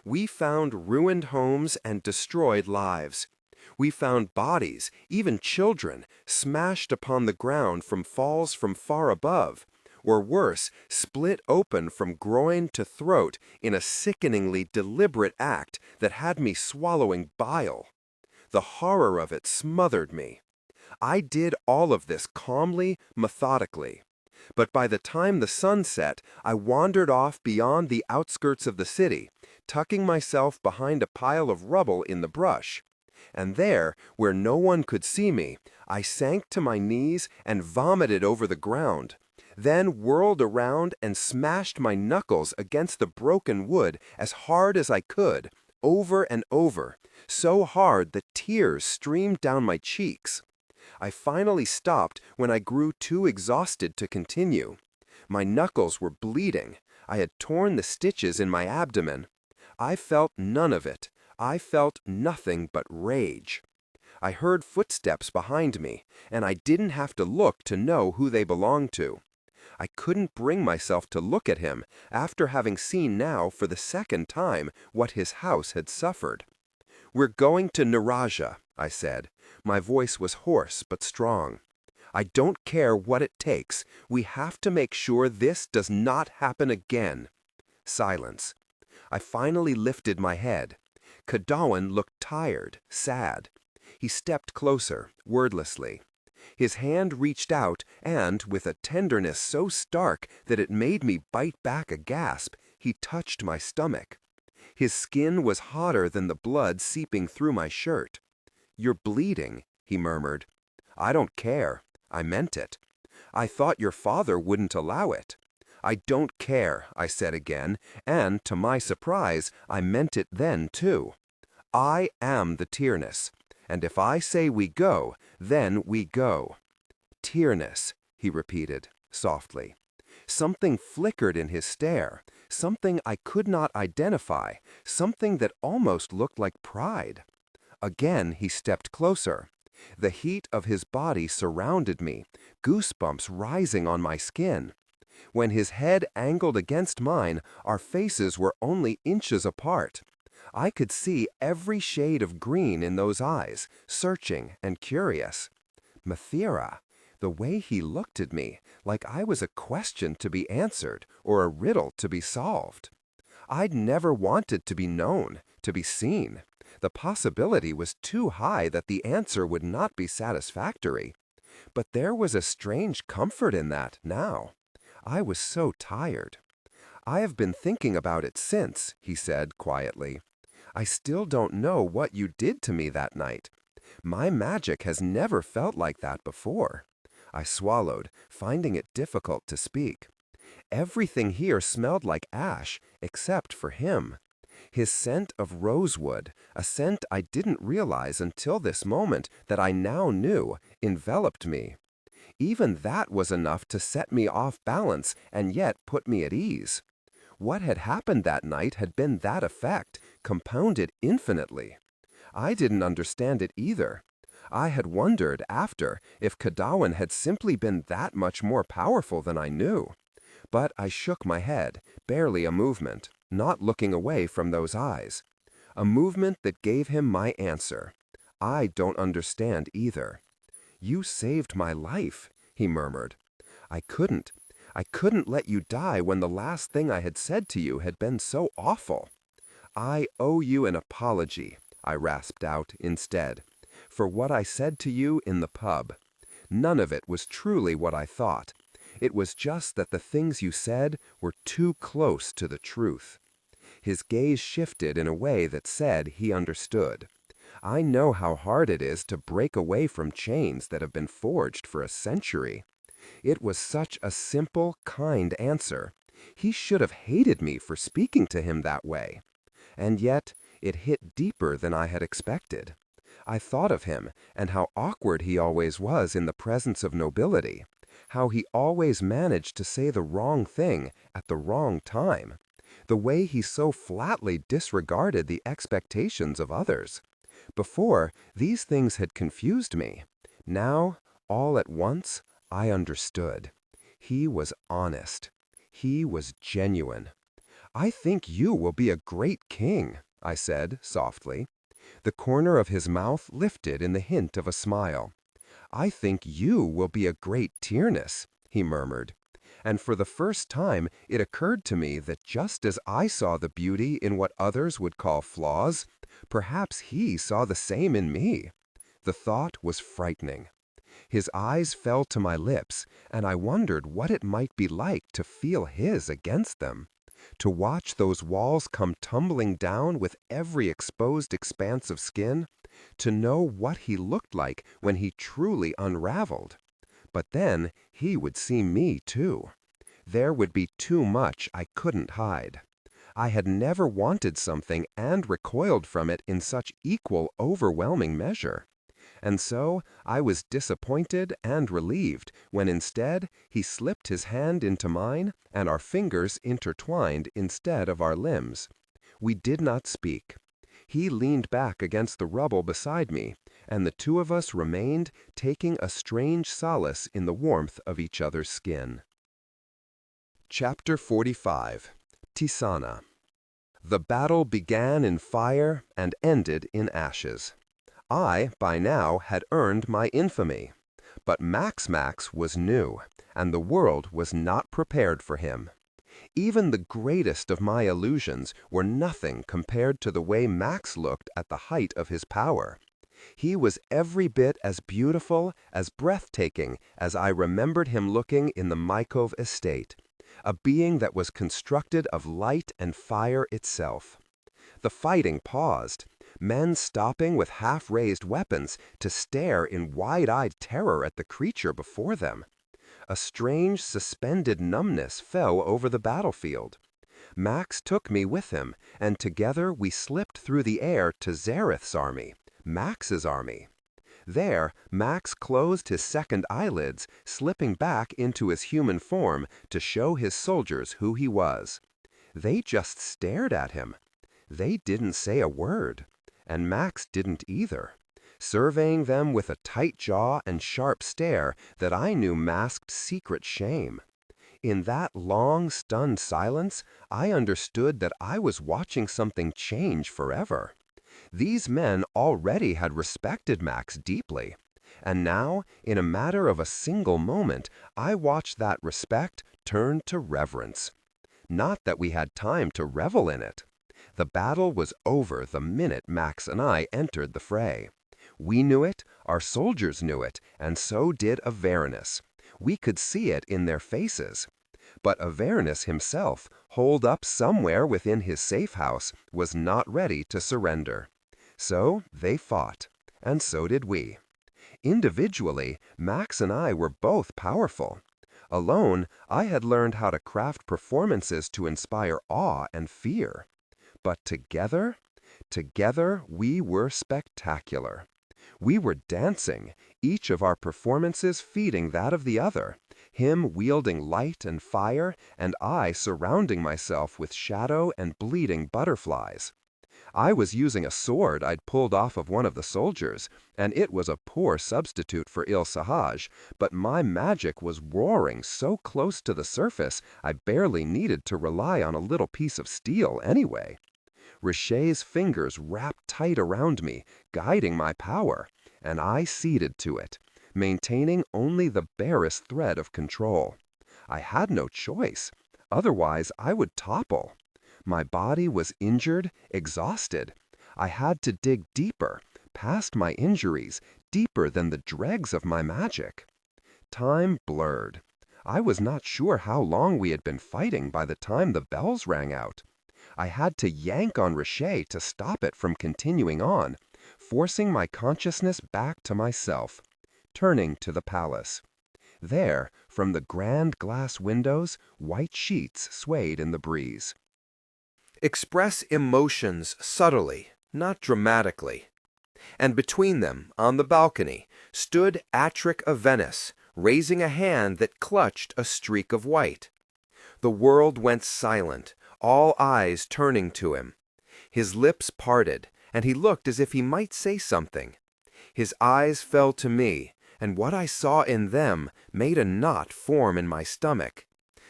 We found ruined homes and destroyed lives. We found bodies, even children, smashed upon the ground from falls from far above, or worse, split open from groin to throat in a sickeningly deliberate act that had me swallowing bile. The horror of it smothered me. I did all of this calmly, methodically. But by the time the sun set, I wandered off beyond the outskirts of the city, tucking myself behind a pile of rubble in the brush. And there, where no one could see me, I sank to my knees and vomited over the ground, then whirled around and smashed my knuckles against the broken wood as hard as I could, over and over, so hard that tears streamed down my cheeks. I finally stopped when I grew too exhausted to continue. My knuckles were bleeding. I had torn the stitches in my abdomen. I felt none of it. I felt nothing but rage. I heard footsteps behind me, and I didn't have to look to know who they belonged to. I couldn't bring myself to look at him after having seen now for the second time what his house had suffered. "We're going to Naraja," I said. My voice was hoarse but strong. "I don't care what it takes. We have to make sure this does not happen again." Silence. I finally lifted my head. Kadawan looked tired, sad. He stepped closer, wordlessly. His hand reached out and, with a tenderness so stark that it made me bite back a gasp, he touched my stomach. His skin was hotter than the blood seeping through my shirt. "You're bleeding," he murmured. "I don't care. I meant it. I thought your father wouldn't allow it." "I don't care," I said again, and, to my surprise, I meant it then, too. "I am the Tyrannus, and if I say we go, then we go." "Tyrannus," he repeated, softly. Something flickered in his stare, something I could not identify, something that almost looked like pride. Again he stepped closer. The heat of his body surrounded me, goosebumps rising on my skin. When his head angled against mine, our faces were only inches apart. I could see every shade of green in those eyes, searching and curious. Mathira, the way he looked at me, like I was a question to be answered or a riddle to be solved. I'd never wanted to be known, to be seen. The possibility was too high that the answer would not be satisfactory. But there was a strange comfort in that now. I was so tired. "I have been thinking about it since," he said quietly. "I still don't know what you did to me that night. My magic has never felt like that before." I swallowed, finding it difficult to speak. Everything here smelled like ash, except for him. His scent of rosewood, a scent I didn't realize until this moment that I now knew, enveloped me. Even that was enough to set me off balance and yet put me at ease. What had happened that night had been that effect, compounded infinitely. I didn't understand it either. I had wondered, after, if Kadawan had simply been that much more powerful than I knew. But I shook my head, barely a movement, not looking away from those eyes. A movement that gave him my answer. I don't understand either. "You saved my life," he murmured. I couldn't. I couldn't let you die when the last thing I had said to you had been so awful. "I owe you an apology," I rasped out instead, "for what I said to you in the pub. None of it was truly what I thought. It was just that the things you said were too close to the truth." His gaze shifted in a way that said he understood. I know how hard it is to break away from chains that have been forged for a century. It was such a simple, kind answer. He should have hated me for speaking to him that way. And yet, it hit deeper than I had expected. I thought of him and how awkward he always was in the presence of nobility, how he always managed to say the wrong thing at the wrong time, the way he so flatly disregarded the expectations of others. Before, these things had confused me. Now, all at once, I understood. He was honest. He was genuine. "I think you will be a great king," I said softly. The corner of his mouth lifted in the hint of a smile. "I think you will be a great Tyrannus," he murmured. And for the first time it occurred to me that just as I saw the beauty in what others would call flaws, perhaps he saw the same in me. The thought was frightening. His eyes fell to my lips, and I wondered what it might be like to feel his against them. To watch those walls come tumbling down with every exposed expanse of skin, to know what he looked like when he truly unraveled. But then he would see me too. There would be too much I couldn't hide. I had never wanted something and recoiled from it in such equal, overwhelming measure. And so I was disappointed and relieved when instead he slipped his hand into mine and our fingers intertwined instead of our limbs. We did not speak. He leaned back against the rubble beside me, and the two of us remained, taking a strange solace in the warmth of each other's skin. Chapter 45. Tisaanah. The battle began in fire and ended in ashes. I, by now, had earned my infamy. But Max was new, and the world was not prepared for him. Even the greatest of my illusions were nothing compared to the way Max looked at the height of his power. He was every bit as beautiful, as breathtaking, as I remembered him looking in the Mykov estate, a being that was constructed of light and fire itself. The fighting paused, men stopping with half-raised weapons to stare in wide-eyed terror at the creature before them. A strange, suspended numbness fell over the battlefield. Max took me with him, and together we slipped through the air to Zareth's army, Max's army. There, Max closed his second eyelids, slipping back into his human form to show his soldiers who he was. They just stared at him. They didn't say a word, and Max didn't either, surveying them with a tight jaw and sharp stare that I knew masked secret shame. In that long, stunned silence, I understood that I was watching something change forever. These men already had respected Max deeply, and now, in a matter of a single moment, I watched that respect turn to reverence. Not that we had time to revel in it. The battle was over the minute Max and I entered the fray. We knew it, our soldiers knew it, and so did Avernus. We could see it in their faces. But Avernus himself, holed up somewhere within his safe house, was not ready to surrender. So they fought, and so did we. Individually, Max and I were both powerful. Alone, I had learned how to craft performances to inspire awe and fear. But together we were spectacular. We were dancing, each of our performances feeding that of the other, him wielding light and fire, and I surrounding myself with shadow and bleeding butterflies. I was using a sword I'd pulled off of one of the soldiers, and it was a poor substitute for Il Sahaj, but my magic was roaring so close to the surface I barely needed to rely on a little piece of steel anyway. Reshaye's fingers wrapped tight around me, guiding my power, and I ceded to it, maintaining only the barest thread of control. I had no choice, otherwise I would topple. My body was injured, exhausted. I had to dig deeper, past my injuries, deeper than the dregs of my magic. Time blurred. I was not sure how long we had been fighting by the time the bells rang out. I had to yank on Reshaye to stop it from continuing on, forcing my consciousness back to myself, turning to the palace. There, from the grand glass windows, white sheets swayed in the breeze. Express emotions subtly, not dramatically. And between them, on the balcony, stood Attrick of Venice, raising a hand that clutched a streak of white. The world went silent, all eyes turning to him. His lips parted, and he looked as if he might say something. His eyes fell to me, and what I saw in them made a knot form in my stomach.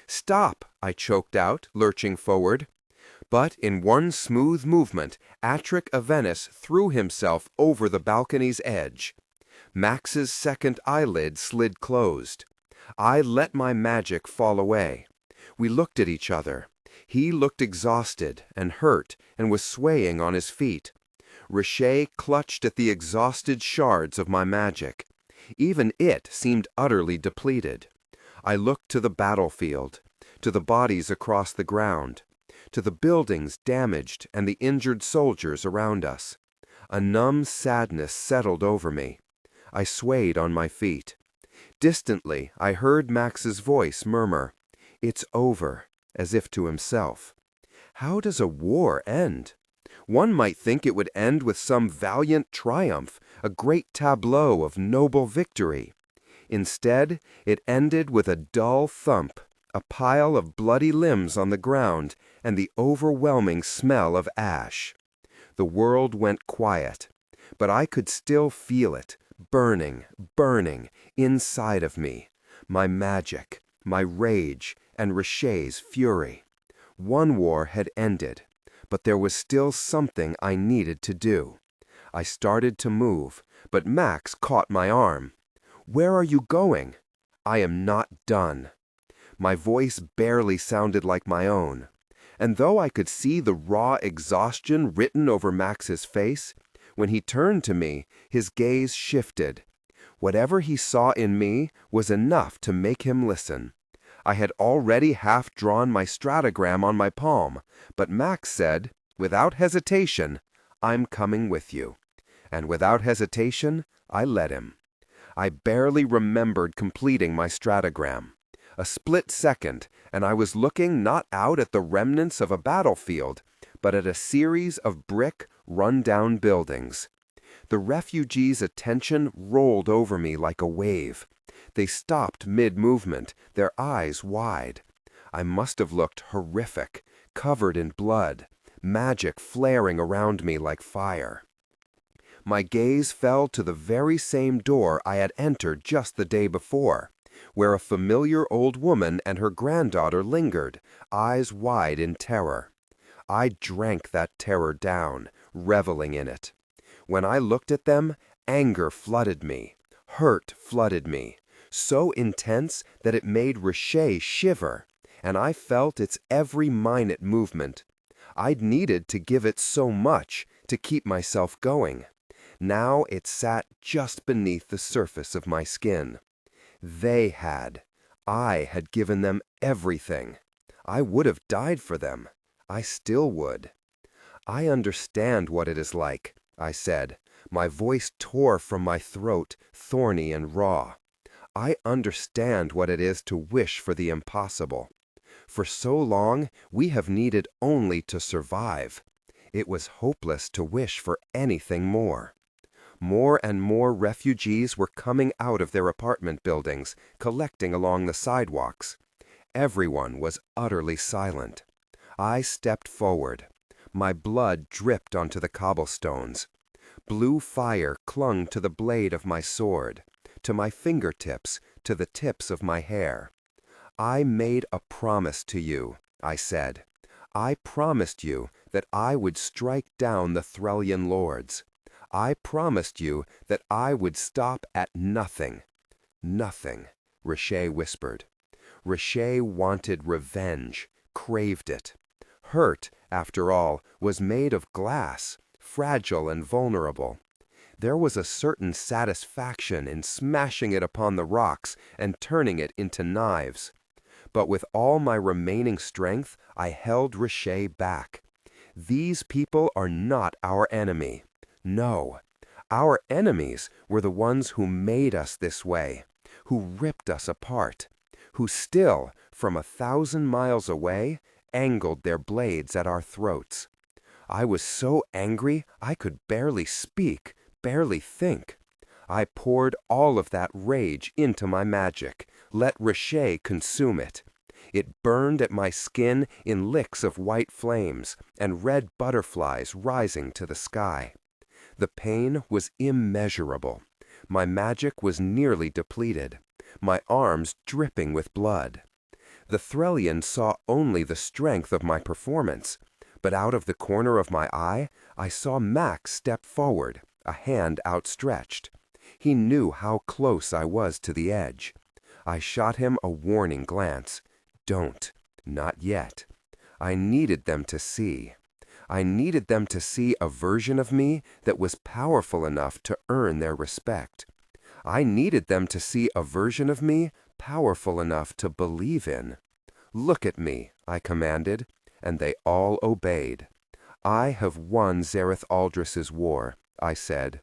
"Stop!" I choked out, lurching forward. But in one smooth movement, Attrick of Venice threw himself over the balcony's edge. Max's second eyelid slid closed. I let my magic fall away. We looked at each other. He looked exhausted and hurt and was swaying on his feet. Reshaye clutched at the exhausted shards of my magic. Even it seemed utterly depleted. I looked to the battlefield, to the bodies across the ground, to the buildings damaged and the injured soldiers around us. A numb sadness settled over me. I swayed on my feet. Distantly, I heard Max's voice murmur, "It's over," as if to himself. How does a war end? One might think it would end with some valiant triumph, a great tableau of noble victory. Instead, it ended with a dull thump, a pile of bloody limbs on the ground, and the overwhelming smell of ash. The world went quiet, but I could still feel it, burning, burning, inside of me. My magic, my rage, and Reshaye's fury. One war had ended, but there was still something I needed to do. I started to move, but Max caught my arm. "Where are you going?" "I am not done." My voice barely sounded like my own. And though I could see the raw exhaustion written over Max's face, when he turned to me, his gaze shifted. Whatever he saw in me was enough to make him listen. I had already half drawn my stratagram on my palm, but Max said, without hesitation, "I'm coming with you." And without hesitation, I let him. I barely remembered completing my stratagram. A split second, and I was looking not out at the remnants of a battlefield, but at a series of brick, run-down buildings. The refugees' attention rolled over me like a wave. They stopped mid-movement, their eyes wide. I must have looked horrific, covered in blood, magic flaring around me like fire. My gaze fell to the very same door I had entered just the day before, where a familiar old woman and her granddaughter lingered, eyes wide in terror. I drank that terror down, reveling in it. When I looked at them, anger flooded me, hurt flooded me, so intense that it made Reshaye shiver, and I felt its every minute movement. I'd needed to give it so much to keep myself going. Now it sat just beneath the surface of my skin. They had. I had given them everything. I would have died for them. I still would. "I understand what it is like," I said. My voice tore from my throat, thorny and raw. "I understand what it is to wish for the impossible. For so long, we have needed only to survive. It was hopeless to wish for anything more. More and more refugees were coming out of their apartment buildings, collecting along the sidewalks. Everyone was utterly silent. I stepped forward. My blood dripped onto the cobblestones. Blue fire clung to the blade of my sword, to my fingertips, to the tips of my hair. I made a promise to you, I said. I promised you that I would strike down the Threllian lords. I promised you that I would stop at nothing. Nothing, Reshaye whispered. Reshaye wanted revenge, craved it. Hurt, after all, was made of glass, fragile and vulnerable. There was a certain satisfaction in smashing it upon the rocks and turning it into knives. But with all my remaining strength, I held Reshaye back. These people are not our enemy. No, our enemies were the ones who made us this way, who ripped us apart, who still, from 1,000 miles away, angled their blades at our throats. I was so angry I could barely speak, barely think. I poured all of that rage into my magic, let Reshaye consume it. It burned at my skin in licks of white flames and red butterflies rising to the sky. The pain was immeasurable. My magic was nearly depleted, my arms dripping with blood. The Threllian saw only the strength of my performance, but out of the corner of my eye, I saw Max step forward, a hand outstretched. He knew how close I was to the edge. I shot him a warning glance. Don't. Not yet. I needed them to see. I needed them to see a version of me that was powerful enough to earn their respect. I needed them to see a version of me powerful enough to believe in. Look at me, I commanded, and they all obeyed. I have won Zareth Aldris's war, I said,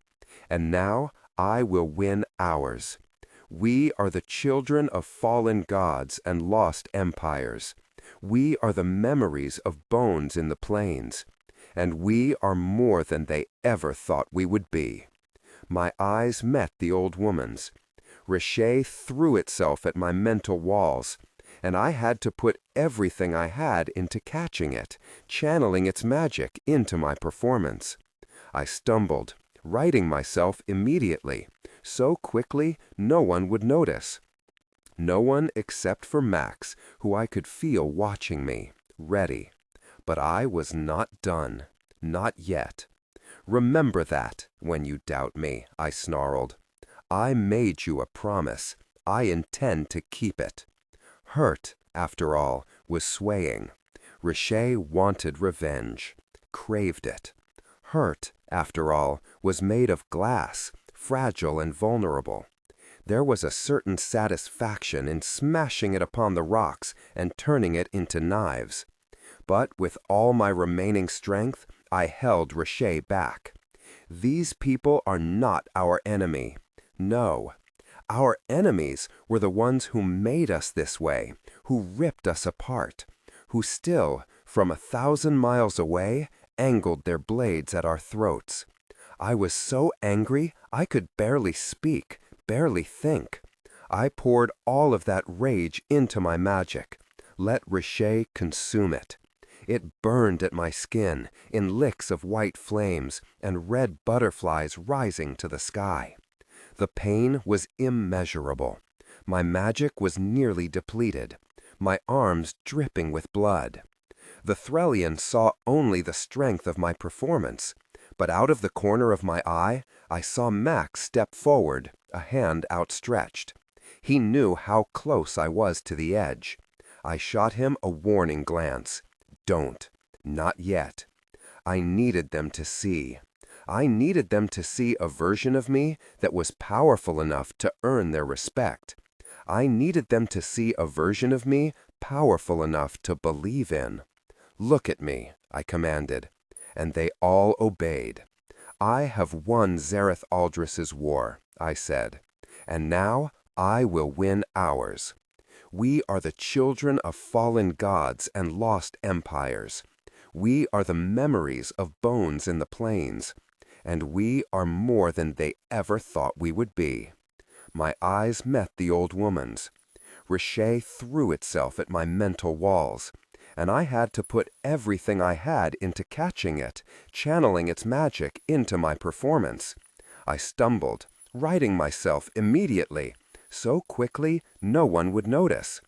and now I will win ours. We are the children of fallen gods and lost empires. We are the memories of bones in the plains, and we are more than they ever thought we would be. My eyes met the old woman's. Reshaye threw itself at my mental walls, and I had to put everything I had into catching it, channeling its magic into my performance. I stumbled, righting myself immediately, so quickly no one would notice. No one except for Max, who I could feel watching me, ready. But I was not done. Not yet. Remember that when you doubt me, I snarled. I made you a promise. I intend to keep it. Hurt, after all, was swaying. Reshaye wanted revenge, craved it. Hurt, after all, was made of glass, fragile and vulnerable. There was a certain satisfaction in smashing it upon the rocks and turning it into knives. But with all my remaining strength, I held Reshaye back. These people are not our enemy. No. Our enemies were the ones who made us this way, who ripped us apart, who still, from 1,000 miles away, angled their blades at our throats. I was so angry I could barely speak, barely think. I poured all of that rage into my magic, let Reshaye consume it. It burned at my skin in licks of white flames and red butterflies rising to the sky. The pain was immeasurable. My magic was nearly depleted, my arms dripping with blood. The Threllian saw only the strength of my performance, but out of the corner of my eye, I saw Max step forward, a hand outstretched. He knew how close I was to the edge. I shot him a warning glance. Don't. Not yet. I needed them to see. I needed them to see a version of me that was powerful enough to earn their respect. I needed them to see a version of me powerful enough to believe in. Look at me, I commanded, and they all obeyed. I have won Zareth Aldris's war, I said, and now I will win ours. We are the children of fallen gods and lost empires. We are the memories of bones in the plains, and we are more than they ever thought we would be. My eyes met the old woman's. Reshaye threw itself at my mental walls, and I had to put everything I had into catching it, channeling its magic into my performance. I stumbled, righting myself immediately, so quickly no one would notice.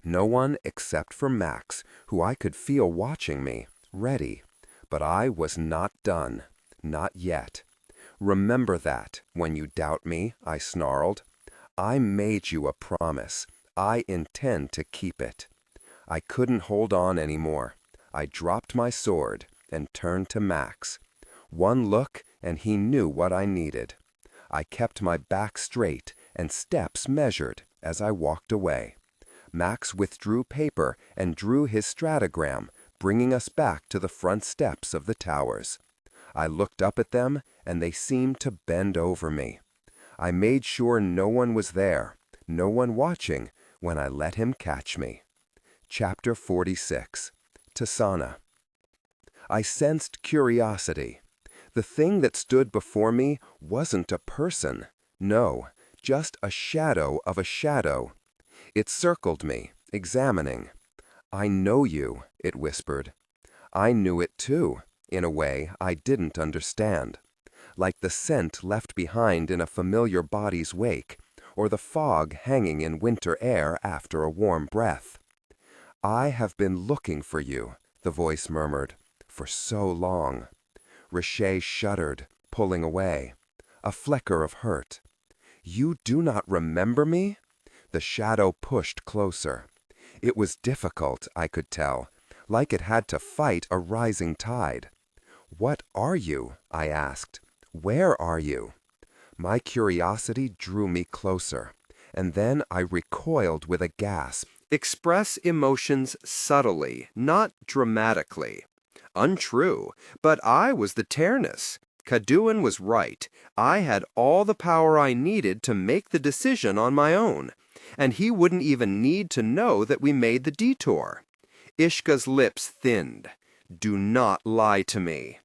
No one except for Max, who I could feel watching me, ready. But I was not done. Not yet. Remember that, when you doubt me, I snarled. I made you a promise. I intend to keep it. I couldn't hold on anymore. I dropped my sword and turned to Max. One look, and he knew what I needed. I kept my back straight and steps measured as I walked away. Max withdrew paper and drew his stratagram, bringing us back to the front steps of the towers. I looked up at them, and they seemed to bend over me. I made sure no one was there, no one watching, when I let him catch me. Chapter 46. Tisaanah. I sensed curiosity. The thing that stood before me wasn't a person. No, just a shadow of a shadow. It circled me, examining. "I know you," it whispered. I knew it too, in a way I didn't understand. Like the scent left behind in a familiar body's wake, or the fog hanging in winter air after a warm breath. "I have been looking for you," the voice murmured, "for so long." Reshaye shuddered, pulling away. A flicker of hurt. "You do not remember me?" The shadow pushed closer. It was difficult, I could tell, like it had to fight a rising tide. "What are you?" I asked. "Where are you?" My curiosity drew me closer, and then I recoiled with a gasp. Express emotions subtly, not dramatically. Untrue, but I was the Ternus. Cadouin was right. I had all the power I needed to make the decision on my own, and he wouldn't even need to know that we made the detour. Ishka's lips thinned. "Do not lie to me."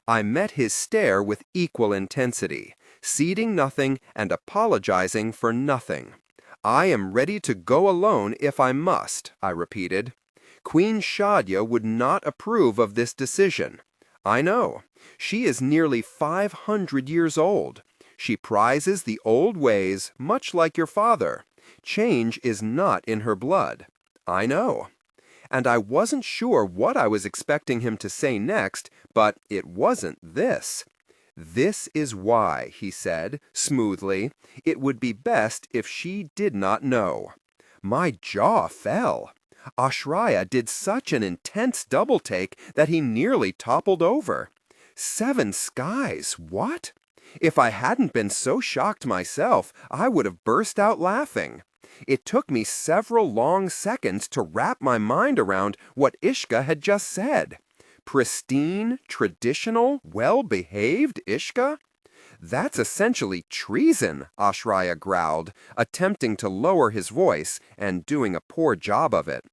I met his stare with equal intensity, ceding nothing and apologizing for nothing. "I am ready to go alone if I must," I repeated. "Queen Shadia would not approve of this decision. I know. She is nearly 500 years old. She prizes the old ways, much like your father. Change is not in her blood. I know." And I wasn't sure what I was expecting him to say next, but it wasn't this. "This is why," he said, smoothly, "it would be best if she did not know." My jaw fell. Ashraya did such an intense double-take that he nearly toppled over. 7 skies, what? If I hadn't been so shocked myself, I would have burst out laughing. It took me several long seconds to wrap my mind around what Ishka had just said. Pristine, traditional, well-behaved Ishka? "That's essentially treason," Ashraya growled, attempting to lower his voice and doing a poor job of it.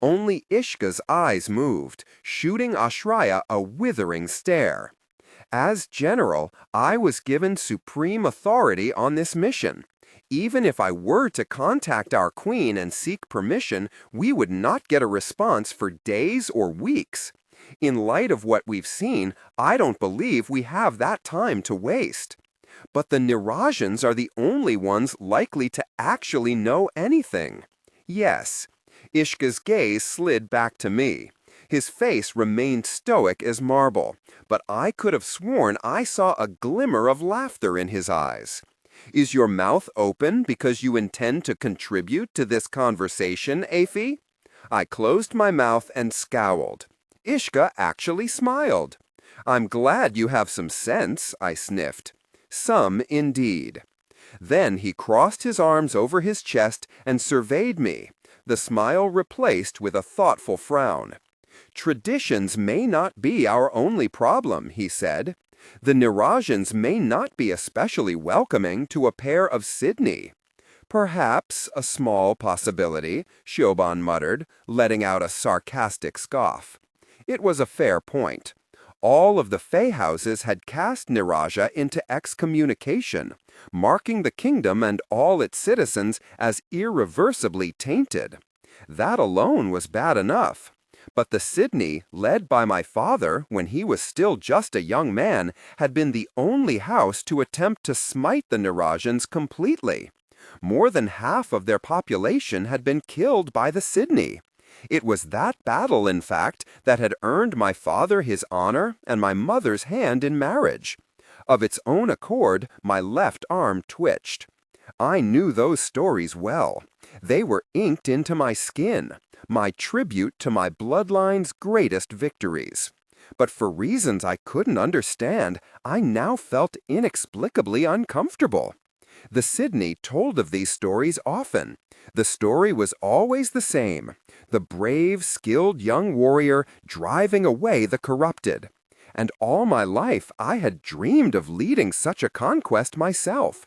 Only Ishka's eyes moved, shooting Ashraya a withering stare. As general, I was given supreme authority on this mission. Even if I were to contact our queen and seek permission, we would not get a response for days or weeks. In light of what we've seen, I don't believe we have that time to waste. But the Nirajans are the only ones likely to actually know anything. Yes. Ishka's gaze slid back to me. His face remained stoic as marble, but I could have sworn I saw a glimmer of laughter in his eyes. "Is your mouth open because you intend to contribute to this conversation, Afi?" I closed my mouth and scowled. Ishka actually smiled. "I'm glad you have some sense," I sniffed. "Some indeed." Then he crossed his arms over his chest and surveyed me, the smile replaced with a thoughtful frown. "Traditions may not be our only problem," he said. "The Nirajans may not be especially welcoming to a pair of Sydney." "Perhaps a small possibility," Shoban muttered, letting out a sarcastic scoff. It was a fair point. All of the Fey houses had cast Niraja into excommunication, marking the kingdom and all its citizens as irreversibly tainted. That alone was bad enough. But the Sydney, led by my father when he was still just a young man, had been the only house to attempt to smite the Nirajans completely. More than half of their population had been killed by the Sydney. It was that battle, in fact, that had earned my father his honor and my mother's hand in marriage. Of its own accord, my left arm twitched. I knew those stories well. They were inked into my skin, my tribute to my bloodline's greatest victories. But for reasons I couldn't understand, I now felt inexplicably uncomfortable. The Sydney told of these stories often. The story was always the same: the brave, skilled young warrior driving away the corrupted. And all my life I had dreamed of leading such a conquest myself.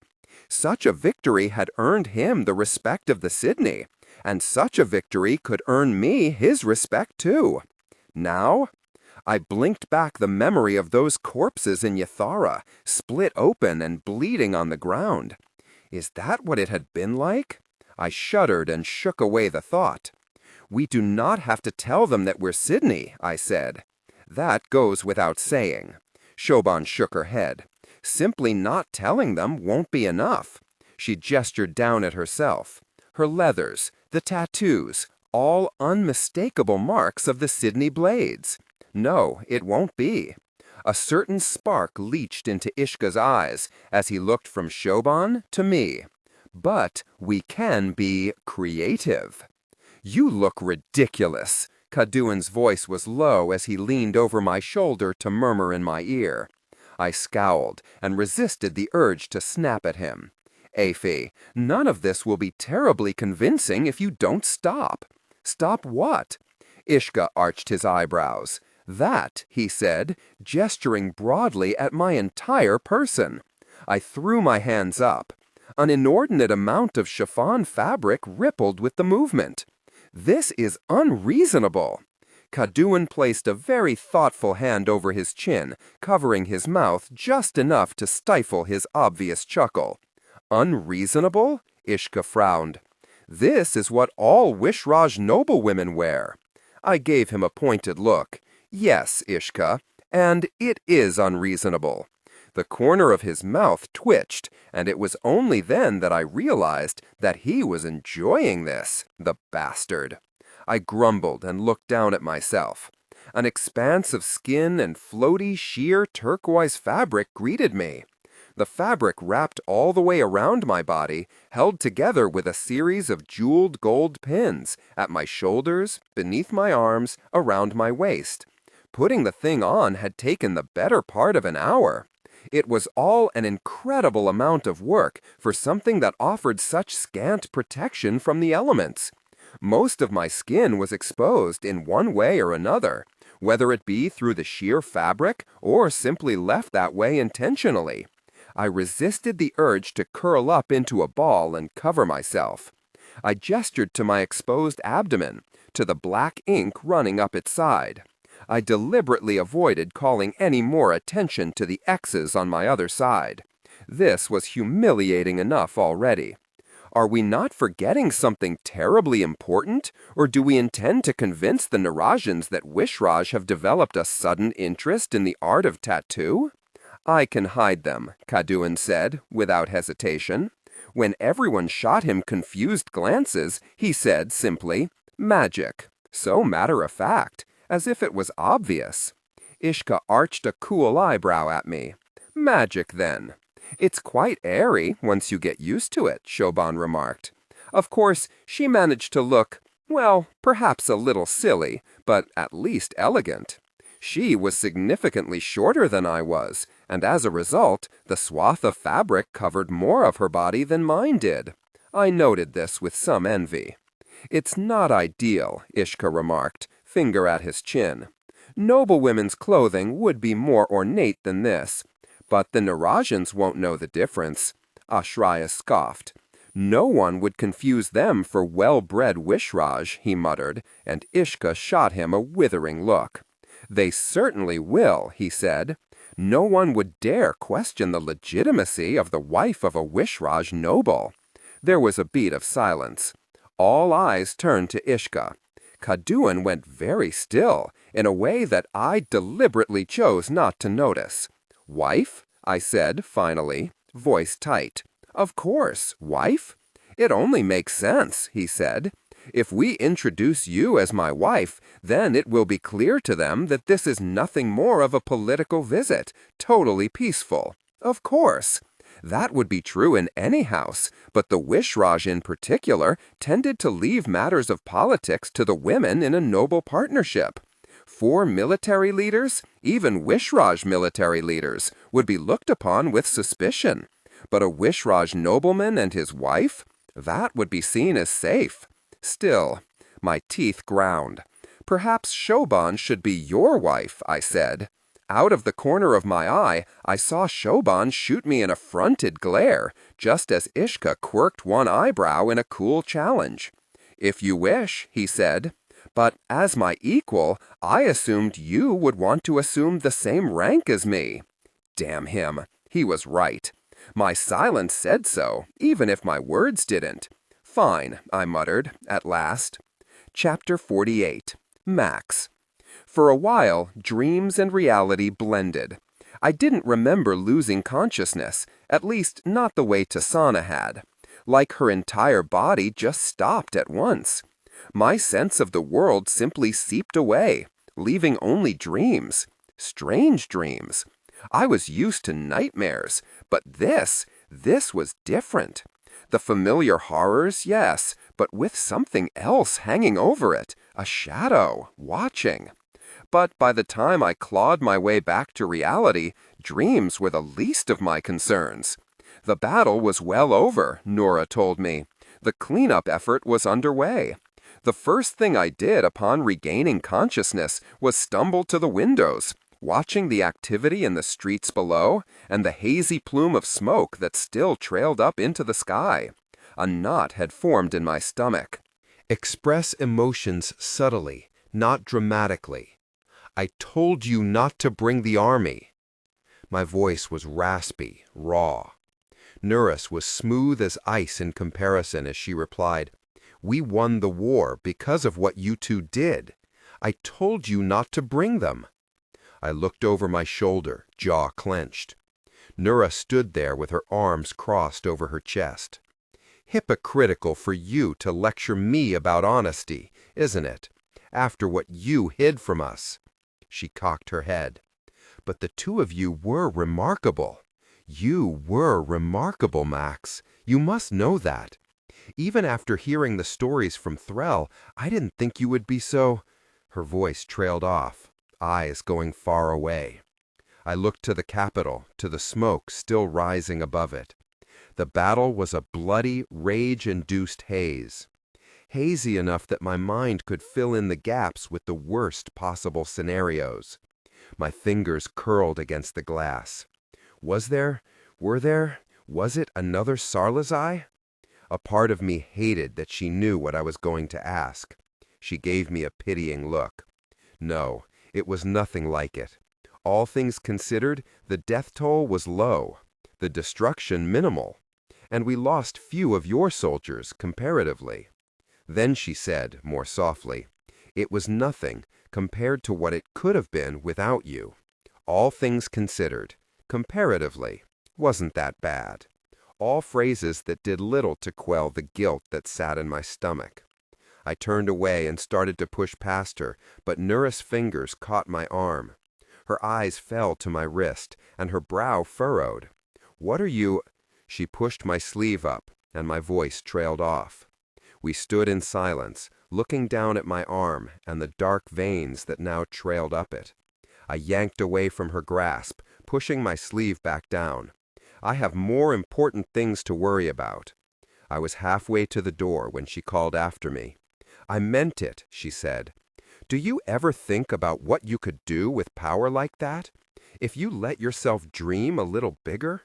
Such a victory had earned him the respect of the Sydney, and such a victory could earn me his respect too. Now, I blinked back the memory of those corpses in Yathara, split open and bleeding on the ground. Is that what it had been like? I shuddered and shook away the thought. We do not have to tell them that we're Sydney, I said. That goes without saying. Shoban shook her head. Simply not telling them won't be enough. She gestured down at herself. Her leathers, the tattoos, all unmistakable marks of the Sydney blades. No, it won't be. A certain spark leached into Ishka's eyes as he looked from Shoban to me. But we can be creative. You look ridiculous. Kaduan's voice was low as he leaned over my shoulder to murmur in my ear. I scowled and resisted the urge to snap at him. Afi, none of this will be terribly convincing if you don't stop. Stop what? Ishka arched his eyebrows. That, he said, gesturing broadly at my entire person. I threw my hands up. An inordinate amount of chiffon fabric rippled with the movement. This is unreasonable. Kaduan placed a very thoughtful hand over his chin, covering his mouth just enough to stifle his obvious chuckle. Unreasonable? Ishka frowned. This is what all Wishraj noblewomen wear. I gave him a pointed look. Yes, Ishka, and it is unreasonable. The corner of his mouth twitched, and it was only then that I realized that he was enjoying this, the bastard. I grumbled and looked down at myself. An expanse of skin and floaty, sheer turquoise fabric greeted me. The fabric wrapped all the way around my body, held together with a series of jeweled gold pins at my shoulders, beneath my arms, around my waist. Putting the thing on had taken the better part of an hour. It was all an incredible amount of work for something that offered such scant protection from the elements. Most of my skin was exposed in one way or another, whether it be through the sheer fabric or simply left that way intentionally. I resisted the urge to curl up into a ball and cover myself. I gestured to my exposed abdomen, to the black ink running up its side. I deliberately avoided calling any more attention to the X's on my other side. This was humiliating enough already. Are we not forgetting something terribly important, or do we intend to convince the Nirajans that Wishraj have developed a sudden interest in the art of tattoo? I can hide them, Kaduan said, without hesitation. When everyone shot him confused glances, he said simply, magic. So matter-of-fact, as if it was obvious. Ishka arched a cool eyebrow at me. Magic, then. It's quite airy once you get used to it, Shoban remarked. Of course, she managed to look, well, perhaps a little silly, but at least elegant. She was significantly shorter than I was, and as a result, the swath of fabric covered more of her body than mine did. I noted this with some envy. It's not ideal, Ishka remarked, finger at his chin. Noblewomen's clothing would be more ornate than this, but the Nirajans won't know the difference. Ashraya scoffed. No one would confuse them for well-bred Wishraj, he muttered, and Ishka shot him a withering look. "They certainly will," he said. "No one would dare question the legitimacy of the wife of a Wishraj noble." There was a beat of silence. All eyes turned to Ishka. Kaduan went very still, in a way that I deliberately chose not to notice. "Wife?" I said, finally, voice tight. "Of course, wife. It only makes sense," he said. "If we introduce you as my wife, then it will be clear to them that this is nothing more of a political visit, totally peaceful. Of course. That would be true in any house, but the Wishraj in particular tended to leave matters of politics to the women in a noble partnership. 4 military leaders, even Wishraj military leaders, would be looked upon with suspicion. But a Wishraj nobleman and his wife? That would be seen as safe. Still, my teeth ground. Perhaps Shoban should be your wife, I said. Out of the corner of my eye, I saw Shoban shoot me an affronted glare, just as Ishka quirked one eyebrow in a cool challenge. "If you wish," he said. "But as my equal, I assumed you would want to assume the same rank as me." Damn him, he was right. My silence said so, even if my words didn't. "Fine," I muttered, at last. Chapter 48. Max. For a while, dreams and reality blended. I didn't remember losing consciousness, at least not the way Tisaanah had. Like her entire body just stopped at once. My sense of the world simply seeped away, leaving only dreams. Strange dreams. I was used to nightmares, but this was different. The familiar horrors, yes, but with something else hanging over it, a shadow, watching. But by the time I clawed my way back to reality, dreams were the least of my concerns. The battle was well over, Nora told me. The cleanup effort was underway. The first thing I did upon regaining consciousness was stumble to the windows, watching the activity in the streets below and the hazy plume of smoke that still trailed up into the sky. A knot had formed in my stomach. Express emotions subtly, not dramatically. I told you not to bring the army. My voice was raspy, raw. Nuris was smooth as ice in comparison as she replied, "We won the war because of what you two did. I told you not to bring them." I looked over my shoulder, jaw clenched. Nura stood there with her arms crossed over her chest. Hypocritical for you to lecture me about honesty, isn't it? After what you hid from us. She cocked her head. But the two of you were remarkable. You were remarkable, Max. You must know that. Even after hearing the stories from Threll, I didn't think you would be so... Her voice trailed off, eyes going far away. I looked to the capital, to the smoke still rising above it. The battle was a bloody, rage-induced haze. Hazy enough that my mind could fill in the gaps with the worst possible scenarios. My fingers curled against the glass. Was it another Sarlazai? A part of me hated that she knew what I was going to ask. She gave me a pitying look. No, it was nothing like it. All things considered, the death toll was low, the destruction minimal, and we lost few of your soldiers comparatively. Then she said, more softly, "It was nothing compared to what it could have been without you. All things considered, comparatively, wasn't that bad." All phrases that did little to quell the guilt that sat in my stomach. I turned away and started to push past her, but Nura's fingers caught my arm. Her eyes fell to my wrist, and her brow furrowed. "What are you—" She pushed my sleeve up, and my voice trailed off. We stood in silence, looking down at my arm and the dark veins that now trailed up it. I yanked away from her grasp, pushing my sleeve back down. I have more important things to worry about. I was halfway to the door when she called after me. "I meant it," she said. "Do you ever think about what you could do with power like that? If you let yourself dream a little bigger?"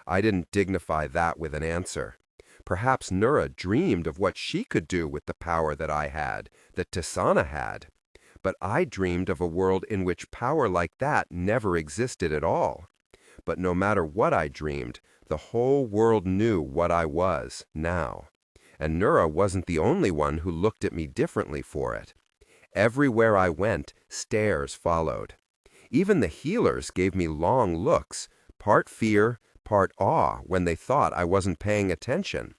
I didn't dignify that with an answer. Perhaps Nura dreamed of what she could do with the power that I had, that Tisaanah had. But I dreamed of a world in which power like that never existed at all. But no matter what I dreamed, the whole world knew what I was, now. And Nura wasn't the only one who looked at me differently for it. Everywhere I went, stares followed. Even the healers gave me long looks, part fear, part awe when they thought I wasn't paying attention.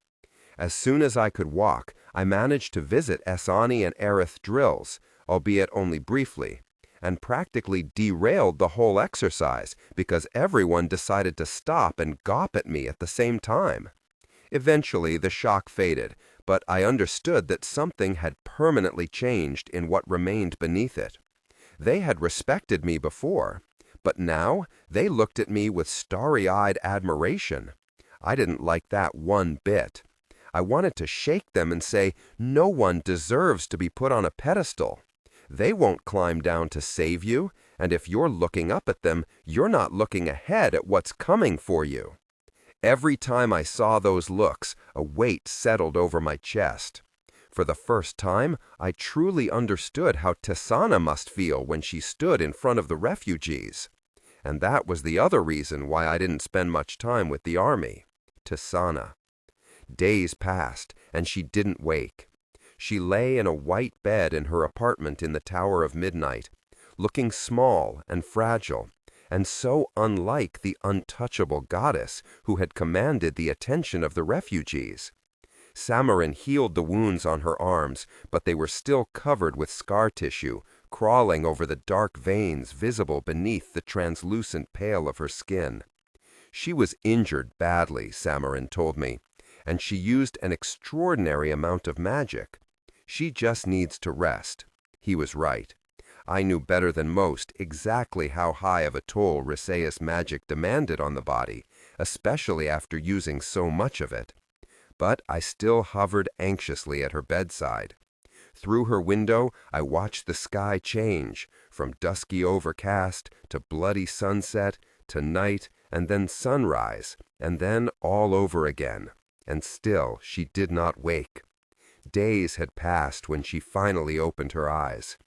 As soon as I could walk, I managed to visit Esani and Aerith drills, albeit only briefly, and practically derailed the whole exercise because everyone decided to stop and gawp at me at the same time. Eventually, the shock faded, but I understood that something had permanently changed in what remained beneath it. They had respected me before, but now they looked at me with starry-eyed admiration. I didn't like that one bit. I wanted to shake them and say, no one deserves to be put on a pedestal. They won't climb down to save you, and if you're looking up at them, you're not looking ahead at what's coming for you. Every time I saw those looks, a weight settled over my chest. For the first time, I truly understood how Tisaanah must feel when she stood in front of the refugees. And that was the other reason why I didn't spend much time with the army. Tisaanah. Days passed, and she didn't wake. She lay in a white bed in her apartment in the Tower of Midnight, looking small and fragile, and so unlike the untouchable goddess who had commanded the attention of the refugees. Samarin healed the wounds on her arms, but they were still covered with scar tissue, crawling over the dark veins visible beneath the translucent pale of her skin. She was injured badly, Samarin told me, and she used an extraordinary amount of magic. She just needs to rest. He was right. I knew better than most exactly how high of a toll Reshaye's magic demanded on the body, especially after using so much of it. But I still hovered anxiously at her bedside. Through her window, I watched the sky change, from dusky overcast to bloody sunset to night and then sunrise, and then all over again. And still she did not wake. Days had passed when she finally opened her eyes.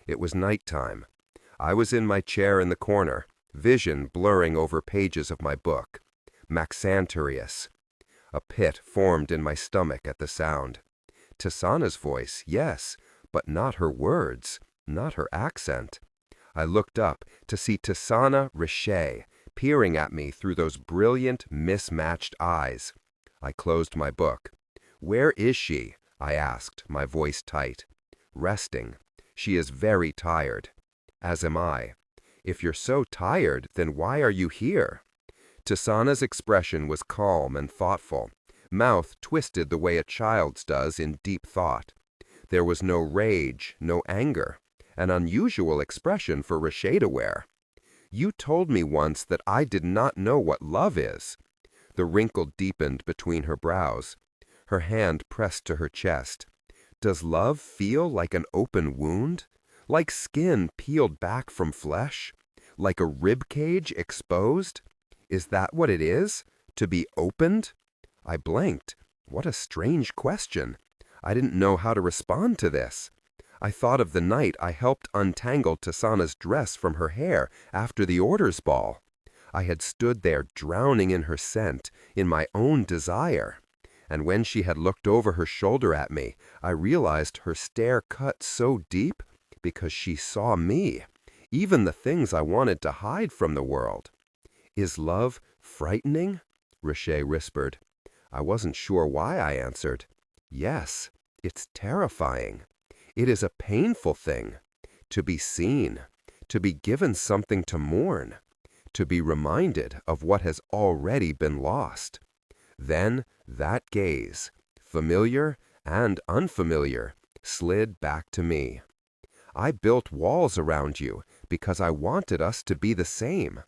It was nighttime. I was in my chair in the corner, vision blurring over pages of my book. Maxanterius. A pit formed in my stomach at the sound. Tisaanah's voice, yes, but not her words, not her accent. I looked up to see Tisaanah Reshaye peering at me through those brilliant, mismatched eyes. I closed my book. Where is she? I asked, my voice tight. Resting. She is very tired. As am I. If you're so tired, then why are you here? Tisaanah's expression was calm and thoughtful, mouth twisted the way a child's does in deep thought. There was no rage, no anger, an unusual expression for Reshaye to wear. You told me once that I did not know what love is. The wrinkle deepened between her brows. Her hand pressed to her chest. Does love feel like an open wound? Like skin peeled back from flesh? Like a rib cage exposed? Is that what it is? To be opened? I blinked. What a strange question. I didn't know how to respond to this. I thought of the night I helped untangle Tisaanah's dress from her hair after the orders ball. I had stood there drowning in her scent, in my own desire. And when she had looked over her shoulder at me, I realized her stare cut so deep because she saw me, even the things I wanted to hide from the world. Is love frightening? Reshaye whispered. I wasn't sure why I answered. Yes, it's terrifying. It is a painful thing. To be seen, to be given something to mourn, to be reminded of what has already been lost. Then that gaze, familiar and unfamiliar, slid back to me. I built walls around you because I wanted us to be the same.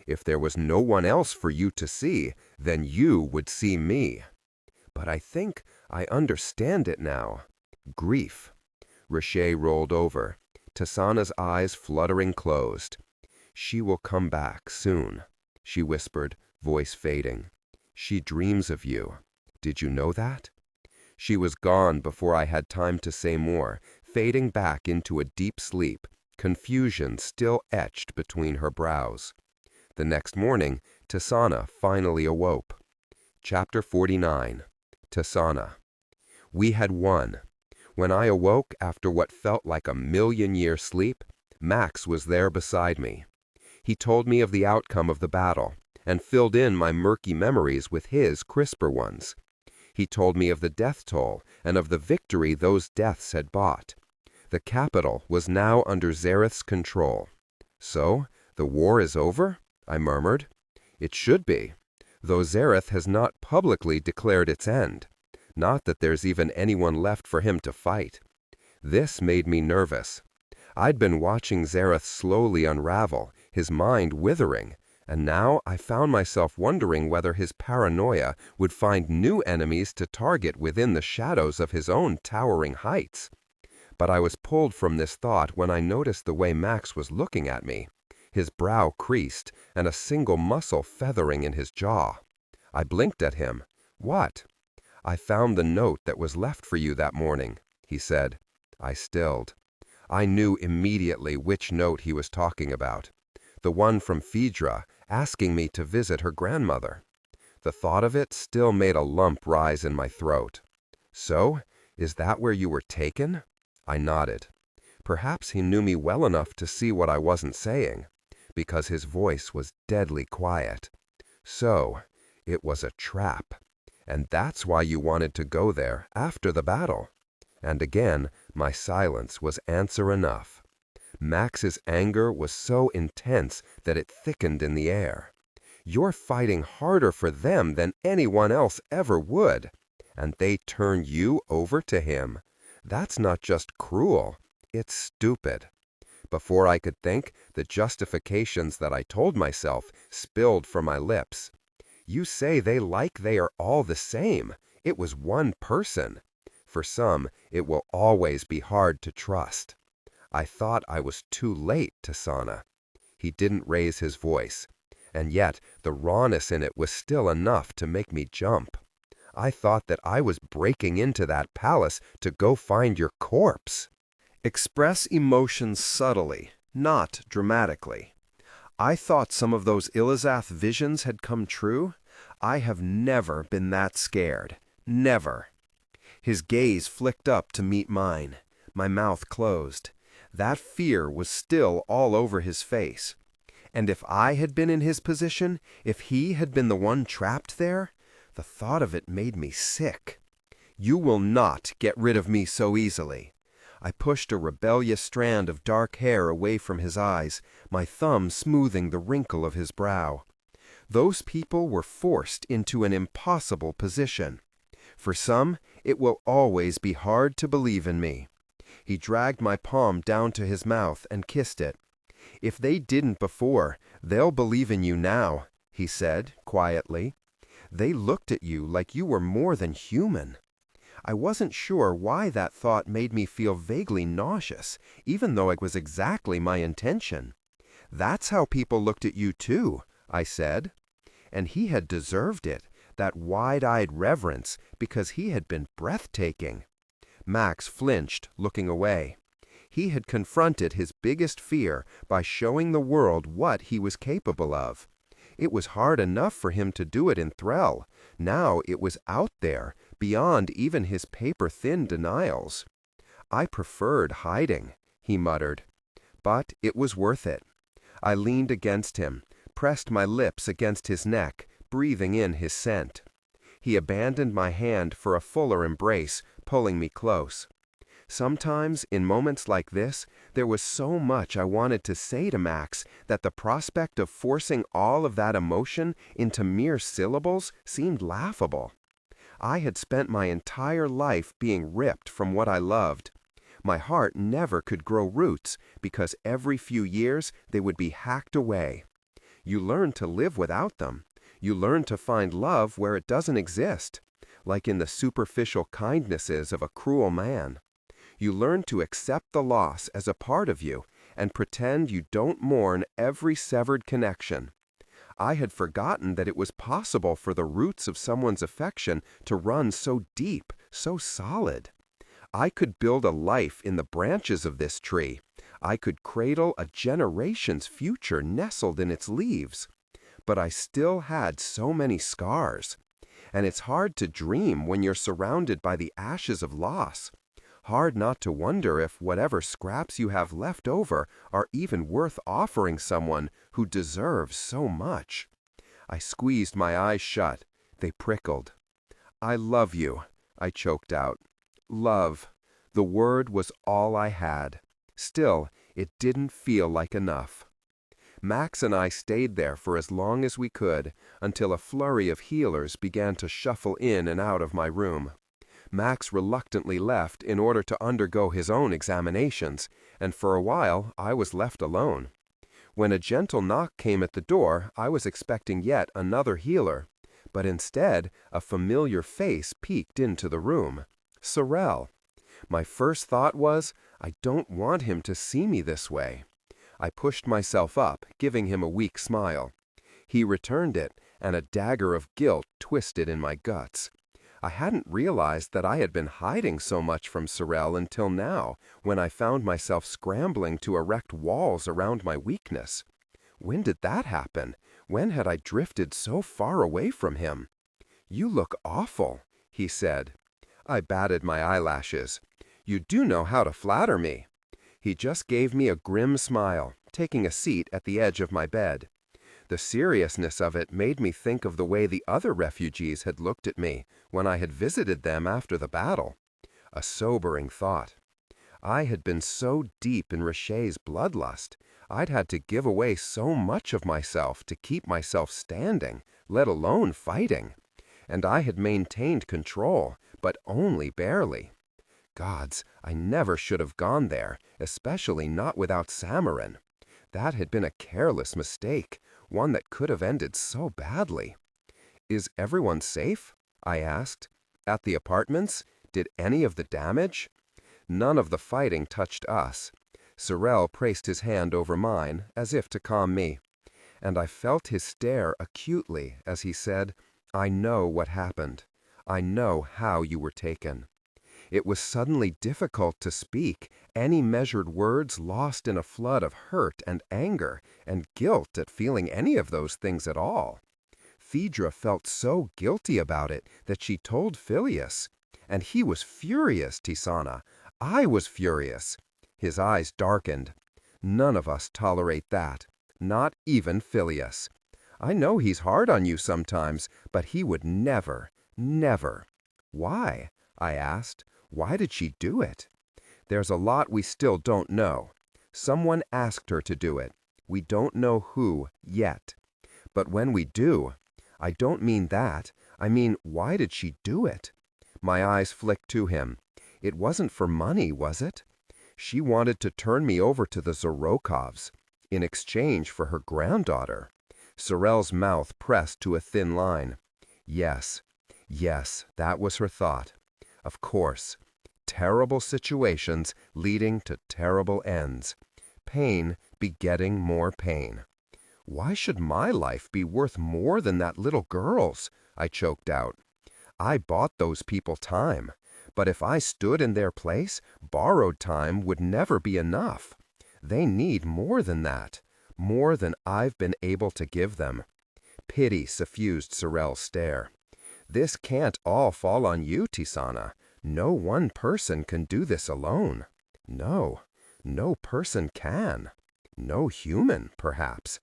If there was no one else for you to see, then you would see me. But I think I understand it now. Grief. Reshaye rolled over, Tisaanah's eyes fluttering closed. She will come back soon, she whispered, voice fading. She dreams of you. Did you know that? She was gone before I had time to say more, fading back into a deep sleep, confusion still etched between her brows. The next morning, Tisaanah finally awoke. Chapter 49. Tisaanah. We had won. When I awoke after what felt like a million-year sleep, Max was there beside me. He told me of the outcome of the battle, and filled in my murky memories with his crisper ones. He told me of the death toll and of the victory those deaths had bought. The capital was now under Zareth's control. So, the war is over? I murmured. It should be, though Zareth has not publicly declared its end. Not that there's even anyone left for him to fight. This made me nervous. I'd been watching Zareth slowly unravel, his mind withering, and now I found myself wondering whether his paranoia would find new enemies to target within the shadows of his own towering heights. But I was pulled from this thought when I noticed the way Max was looking at me, his brow creased and a single muscle feathering in his jaw. I blinked at him. What? I found the note that was left for you that morning, he said. I stilled. I knew immediately which note he was talking about. The one from Phaedra, asking me to visit her grandmother. The thought of it still made a lump rise in my throat. So, is that where you were taken? I nodded. Perhaps he knew me well enough to see what I wasn't saying, because his voice was deadly quiet. So, it was a trap. And that's why you wanted to go there after the battle. And again, my silence was answer enough. Max's anger was so intense that it thickened in the air. You're fighting harder for them than anyone else ever would, and they turn you over to him. That's not just cruel, it's stupid. Before I could think, the justifications that I told myself spilled from my lips. You say they are all the same. It was one person. For some, it will always be hard to trust. I thought I was too late, Tisaanah. He didn't raise his voice, and yet the rawness in it was still enough to make me jump. I thought that I was breaking into that palace to go find your corpse. Express emotions subtly, not dramatically. I thought some of those Ilizath visions had come true. I have never been that scared. Never. His gaze flicked up to meet mine. My mouth closed. That fear was still all over his face. And if I had been in his position, if he had been the one trapped there, the thought of it made me sick. You will not get rid of me so easily. I pushed a rebellious strand of dark hair away from his eyes, my thumb smoothing the wrinkle of his brow. Those people were forced into an impossible position. For some, it will always be hard to believe in me. He dragged my palm down to his mouth and kissed it. If they didn't before, they'll believe in you now, he said quietly. They looked at you like you were more than human. I wasn't sure why that thought made me feel vaguely nauseous, even though it was exactly my intention. That's how people looked at you too, I said. And he had deserved it, that wide-eyed reverence, because he had been breathtaking. Max flinched, looking away. He had confronted his biggest fear by showing the world what he was capable of. It was hard enough for him to do it in Threll. Now it was out there, beyond even his paper-thin denials. I preferred hiding, he muttered. But it was worth it. I leaned against him, pressed my lips against his neck, breathing in his scent. He abandoned my hand for a fuller embrace, pulling me close. Sometimes, in moments like this, there was so much I wanted to say to Max that the prospect of forcing all of that emotion into mere syllables seemed laughable. I had spent my entire life being ripped from what I loved. My heart never could grow roots because every few years they would be hacked away. You learn to live without them. You learn to find love where it doesn't exist, like in the superficial kindnesses of a cruel man. You learn to accept the loss as a part of you and pretend you don't mourn every severed connection. I had forgotten that it was possible for the roots of someone's affection to run so deep, so solid. I could build a life in the branches of this tree. I could cradle a generation's future nestled in its leaves. But I still had so many scars. And it's hard to dream when you're surrounded by the ashes of loss. Hard not to wonder if whatever scraps you have left over are even worth offering someone who deserves so much. I squeezed my eyes shut. They prickled. "I love you," I choked out. Love. The word was all I had. Still, it didn't feel like enough. Max and I stayed there for as long as we could, until a flurry of healers began to shuffle in and out of my room. Max reluctantly left in order to undergo his own examinations, and for a while I was left alone. When a gentle knock came at the door, I was expecting yet another healer, but instead a familiar face peeked into the room. Sorel. My first thought was, I don't want him to see me this way. I pushed myself up, giving him a weak smile. He returned it, and a dagger of guilt twisted in my guts. I hadn't realized that I had been hiding so much from Sorel until now, when I found myself scrambling to erect walls around my weakness. When did that happen? When had I drifted so far away from him? "You look awful," he said. I batted my eyelashes. "You do know how to flatter me." He just gave me a grim smile, taking a seat at the edge of my bed. The seriousness of it made me think of the way the other refugees had looked at me when I had visited them after the battle. A sobering thought. I had been so deep in Reshaye's bloodlust. I'd had to give away so much of myself to keep myself standing, let alone fighting. And I had maintained control, but only barely. Gods, I never should have gone there, especially not without Samarin. That had been a careless mistake, one that could have ended so badly. "Is everyone safe?" I asked. "At the apartments? Did any of the damage?" None of the fighting touched us. Sorel placed his hand over mine, as if to calm me. And I felt his stare acutely as he said, "I know what happened. I know how you were taken." It was suddenly difficult to speak, any measured words lost in a flood of hurt and anger and guilt at feeling any of those things at all. Phaedra felt so guilty about it that she told Phileas. And he was furious, Tisaanah. I was furious. His eyes darkened. None of us tolerate that. Not even Phileas. I know he's hard on you sometimes, but he would never, never. "Why?" I asked. "Why did she do it?" "There's a lot we still don't know. Someone asked her to do it. We don't know who yet. But when we do, I don't mean that. I mean, why did she do it?" My eyes flicked to him. "It wasn't for money, was it? She wanted to turn me over to the Zorokovs in exchange for her granddaughter." Sorel's mouth pressed to a thin line. Yes, that was her thought. Of course. Terrible situations leading to terrible ends. Pain begetting more pain. "Why should my life be worth more than that little girl's?" I choked out. "I bought those people time. But if I stood in their place, borrowed time would never be enough. They need more than that. More than I've been able to give them." Pity suffused Sorel's stare. "This can't all fall on you, Tisaanah. No one person can do this alone. No person can. No human, perhaps.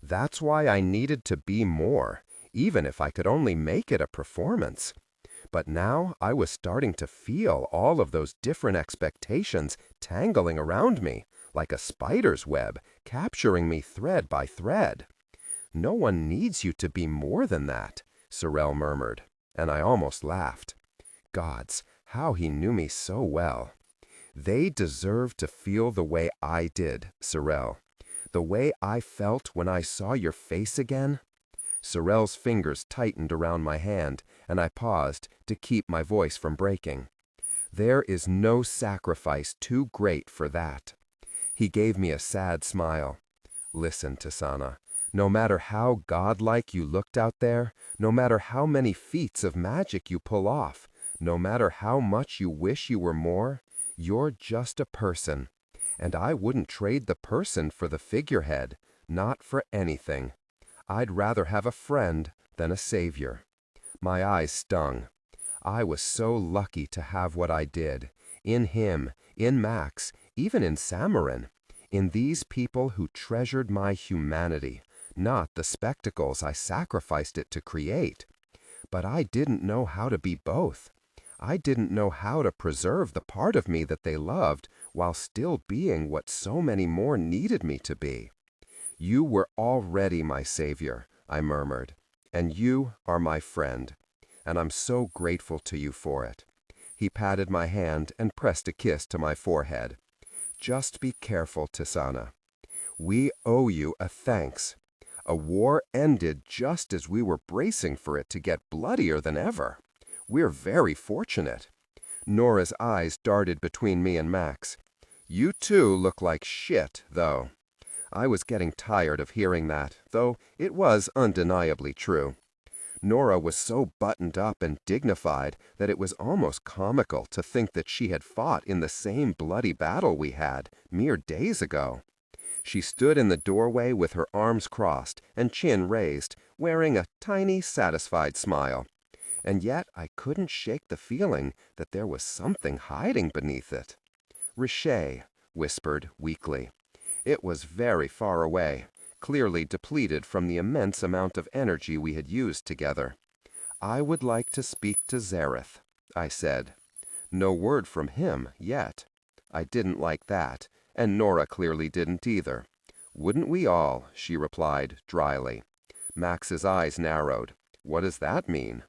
That's why I needed to be more, even if I could only make it a performance. But now I was starting to feel all of those different expectations tangling around me, like a spider's web, capturing me thread by thread. "No one needs you to be more than that," Sorel murmured, and I almost laughed. Gods, how he knew me so well. "They deserve to feel the way I did, Sorel. The way I felt when I saw your face again." Sorel's fingers tightened around my hand, and I paused to keep my voice from breaking. "There is no sacrifice too great for that." He gave me a sad smile. "Listen, Tisaanah, no matter how godlike you looked out there, no matter how many feats of magic you pull off, No matter how much you wish you were more, you're just a person. And I wouldn't trade the person for the figurehead, not for anything. I'd rather have a friend than a savior. My eyes stung. I was so lucky to have what I did. In him, in Max, even in Samarin. In these people who treasured my humanity, not the spectacles I sacrificed it to create. But I didn't know how to be both. I didn't know how to preserve the part of me that they loved while still being what so many more needed me to be. You were already my savior, I murmured, and you are my friend, and I'm so grateful to you for it. He patted my hand and pressed a kiss to my forehead. Just be careful, Tisaanah. We owe you a thanks. A war ended just as we were bracing for it to get bloodier than ever. We're very fortunate. Nora's eyes darted between me and Max. You two look like shit, though. I was getting tired of hearing that, though it was undeniably true. Nora was so buttoned up and dignified that it was almost comical to think that she had fought in the same bloody battle we had mere days ago. She stood in the doorway with her arms crossed and chin raised, wearing a tiny, satisfied smile. And yet I couldn't shake the feeling that there was something hiding beneath it. Reshaye whispered weakly. It was very far away, clearly depleted from the immense amount of energy we had used together. I would like to speak to Zareth, I said. No word from him yet. I didn't like that, and Nora clearly didn't either. Wouldn't we all? She replied dryly. Max's eyes narrowed. What does that mean?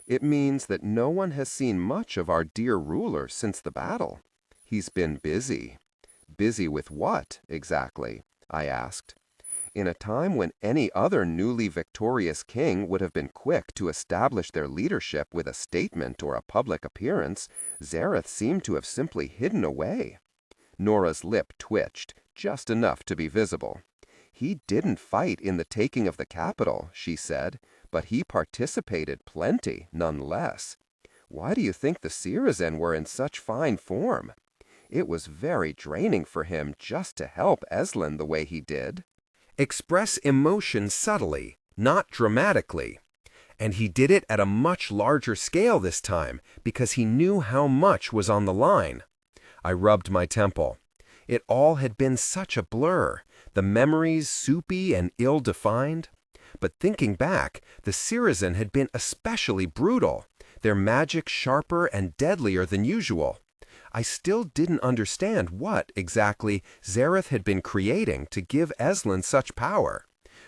It means that no one has seen much of our dear ruler since the battle. He's been busy. Busy with what, exactly? I asked. In a time when any other newly victorious king would have been quick to establish their leadership with a statement or a public appearance, Zareth seemed to have simply hidden away. Nora's lip twitched, just enough to be visible. He didn't fight in the taking of the capital, she said, but he participated plenty, nonetheless. Why do you think the Sirizen were in such fine form? It was very draining for him just to help Eslin the way he did. Express emotion subtly, not dramatically. And he did it at a much larger scale this time because he knew how much was on the line. I rubbed my temple. It all had been such a blur, the memories soupy and ill-defined. But thinking back, the Sirizen had been especially brutal, their magic sharper and deadlier than usual. I still didn't understand what, exactly, Zareth had been creating to give Eslin such power.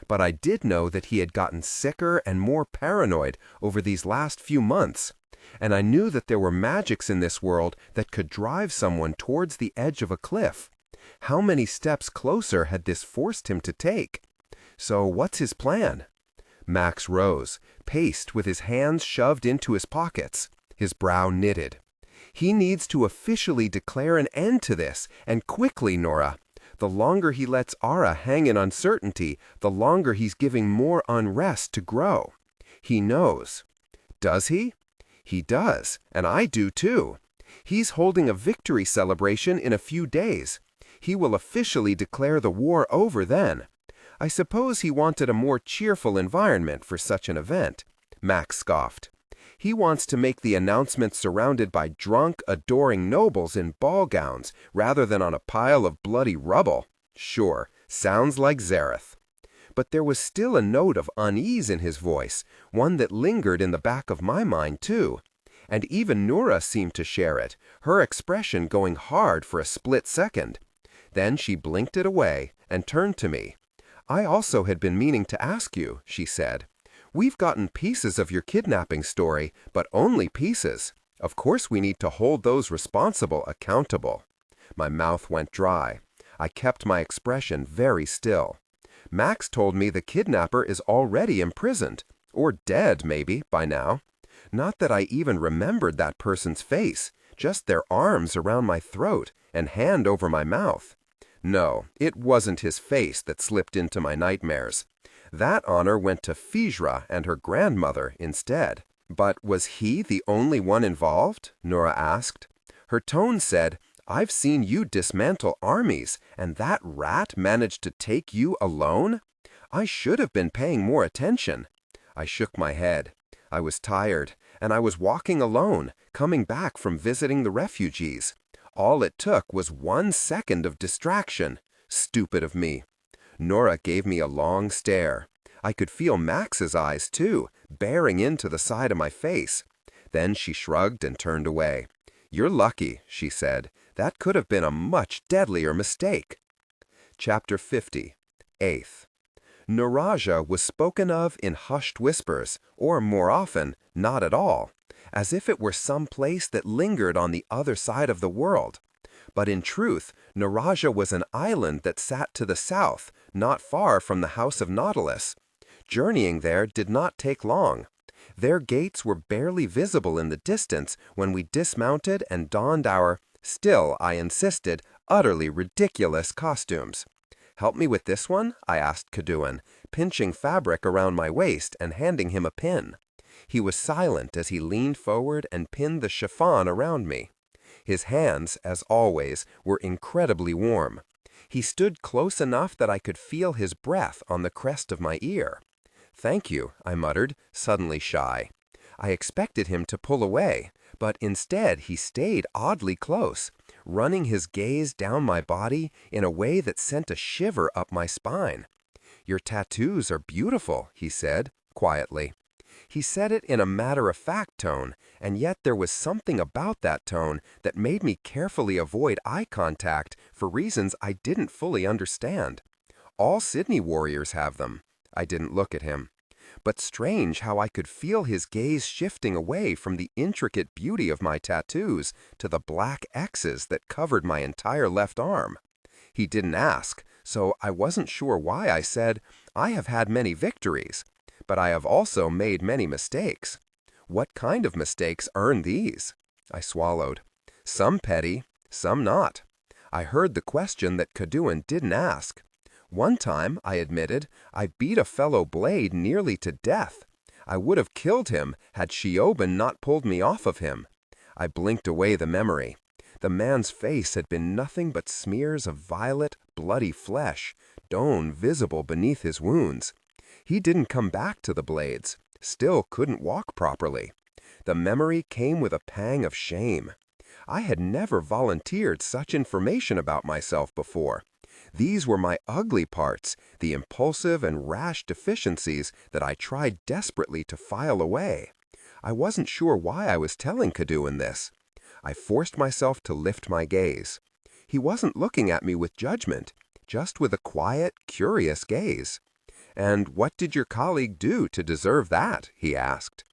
But I did know that he had gotten sicker and more paranoid over these last few months. And I knew that there were magics in this world that could drive someone towards the edge of a cliff. How many steps closer had this forced him to take? So what's his plan? Max rose, paced with his hands shoved into his pockets, his brow knitted. He needs to officially declare an end to this, and quickly, Nora. The longer he lets Ara hang in uncertainty, the longer he's giving more unrest to grow. He knows. Does he? He does, and I do too. He's holding a victory celebration in a few days. He will officially declare the war over then. I suppose he wanted a more cheerful environment for such an event. Max scoffed. He wants to make the announcement surrounded by drunk, adoring nobles in ball gowns rather than on a pile of bloody rubble. Sure, sounds like Zareth. But there was still a note of unease in his voice, one that lingered in the back of my mind too. And even Nora seemed to share it, her expression going hard for a split second. Then she blinked it away and turned to me. I also had been meaning to ask you, she said. We've gotten pieces of your kidnapping story, but only pieces. Of course we need to hold those responsible accountable. My mouth went dry. I kept my expression very still. Max told me the kidnapper is already imprisoned, or dead maybe, by now. Not that I even remembered that person's face, just their arms around my throat and hand over my mouth. No, it wasn't his face that slipped into my nightmares. That honor went to Fijra and her grandmother instead. But was he the only one involved? Nora asked. Her tone said, I've seen you dismantle armies, and that rat managed to take you alone? I should have been paying more attention. I shook my head. I was tired, and I was walking alone, coming back from visiting the refugees. All it took was 1 second of distraction. Stupid of me. Nora gave me a long stare. I could feel Max's eyes, too, bearing into the side of my face. Then she shrugged and turned away. You're lucky, she said. That could have been a much deadlier mistake. Chapter 50. 8th. Naraja was spoken of in hushed whispers, or more often, not at all, as if it were some place that lingered on the other side of the world. But in truth, Naraja was an island that sat to the south, not far from the House of Nautilus. Journeying there did not take long. Their gates were barely visible in the distance when we dismounted and donned our, still, I insisted, utterly ridiculous costumes. Help me with this one? I asked Cadouin, pinching fabric around my waist and handing him a pin. He was silent as he leaned forward and pinned the chiffon around me. His hands, as always, were incredibly warm. He stood close enough that I could feel his breath on the crest of my ear. Thank you, I muttered, suddenly shy. I expected him to pull away, but instead he stayed oddly close, running his gaze down my body in a way that sent a shiver up my spine. Your tattoos are beautiful, he said, quietly. He said it in a matter-of-fact tone, and yet there was something about that tone that made me carefully avoid eye contact for reasons I didn't fully understand. All Sydney warriors have them. I didn't look at him. But strange how I could feel his gaze shifting away from the intricate beauty of my tattoos to the black X's that covered my entire left arm. He didn't ask, so I wasn't sure why I said, I have had many victories, but I have also made many mistakes. What kind of mistakes earn these? I swallowed. Some petty, some not. I heard the question that Cadouin didn't ask. One time, I admitted, I beat a fellow blade nearly to death. I would have killed him had Sheoban not pulled me off of him. I blinked away the memory. The man's face had been nothing but smears of violet, bloody flesh, bone visible beneath his wounds. He didn't come back to the blades, still couldn't walk properly. The memory came with a pang of shame. I had never volunteered such information about myself before. These were my ugly parts, the impulsive and rash deficiencies that I tried desperately to file away. I wasn't sure why I was telling Cadouin this. I forced myself to lift my gaze. He wasn't looking at me with judgment, just with a quiet, curious gaze. And what did your colleague do to deserve that? He asked.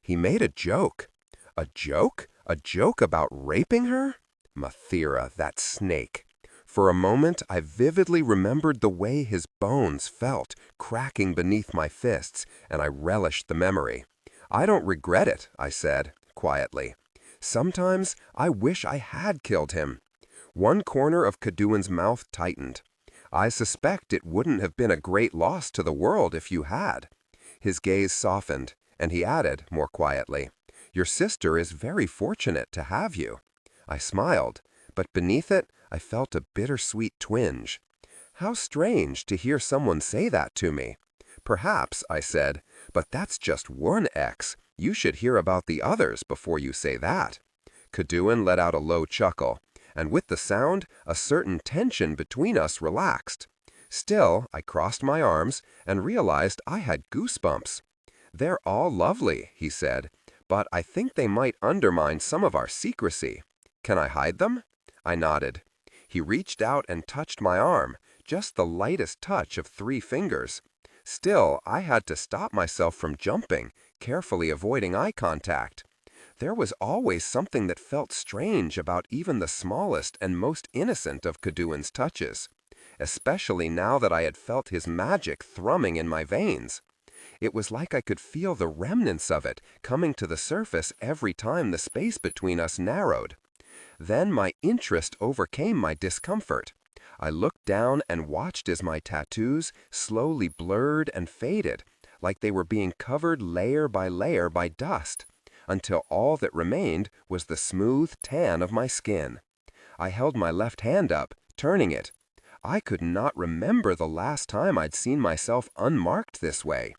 He made a joke. A joke? A joke about raping her? Mathira, that snake. For a moment, I vividly remembered the way his bones felt, cracking beneath my fists, and I relished the memory. I don't regret it, I said, quietly. Sometimes I wish I had killed him. One corner of Cadouin's mouth tightened. I suspect it wouldn't have been a great loss to the world if you had. His gaze softened, and he added, more quietly, Your sister is very fortunate to have you. I smiled, but beneath it, I felt a bittersweet twinge. How strange to hear someone say that to me. Perhaps, I said, but that's just one X. You should hear about the others before you say that. Cadouin let out a low chuckle, and with the sound, a certain tension between us relaxed. Still, I crossed my arms and realized I had goosebumps. They're all lovely, he said, but I think they might undermine some of our secrecy. Can I hide them? I nodded. He reached out and touched my arm, just the lightest touch of 3 fingers. Still, I had to stop myself from jumping, carefully avoiding eye contact. There was always something that felt strange about even the smallest and most innocent of Cadouin's touches, especially now that I had felt his magic thrumming in my veins. It was like I could feel the remnants of it coming to the surface every time the space between us narrowed. Then my interest overcame my discomfort. I looked down and watched as my tattoos slowly blurred and faded, like they were being covered layer by layer by dust, until all that remained was the smooth tan of my skin. I held my left hand up, turning it. I could not remember the last time I'd seen myself unmarked this way.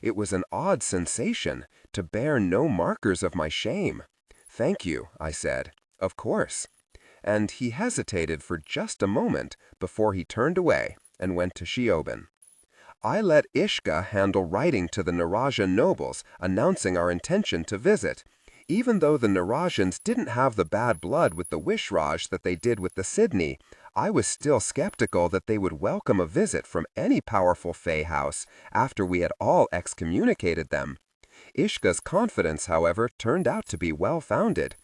It was an odd sensation to bear no markers of my shame. "Thank you," I said. "Of course." And he hesitated for just a moment before he turned away and went to Sheoban. I let Ishka handle writing to the Naraja nobles announcing our intention to visit, even though the Narajans didn't have the bad blood with the Wishraj that they did with the Sydney. I was still skeptical that they would welcome a visit from any powerful Fey house after we had all excommunicated them. Ishka's confidence, however, turned out to be well-founded.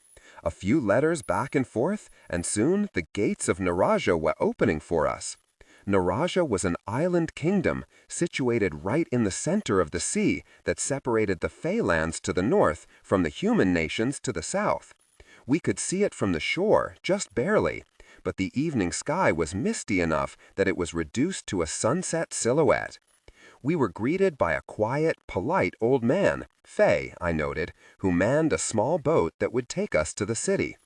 A few letters back and forth, and soon the gates of Naraja were opening for us. Naraja was an island kingdom situated right in the center of the sea that separated the Fey lands to the north from the human nations to the south. We could see it from the shore, just barely, but the evening sky was misty enough that it was reduced to a sunset silhouette. We were greeted by a quiet, polite old man, Fey, I noted, who manned a small boat that would take us to the city.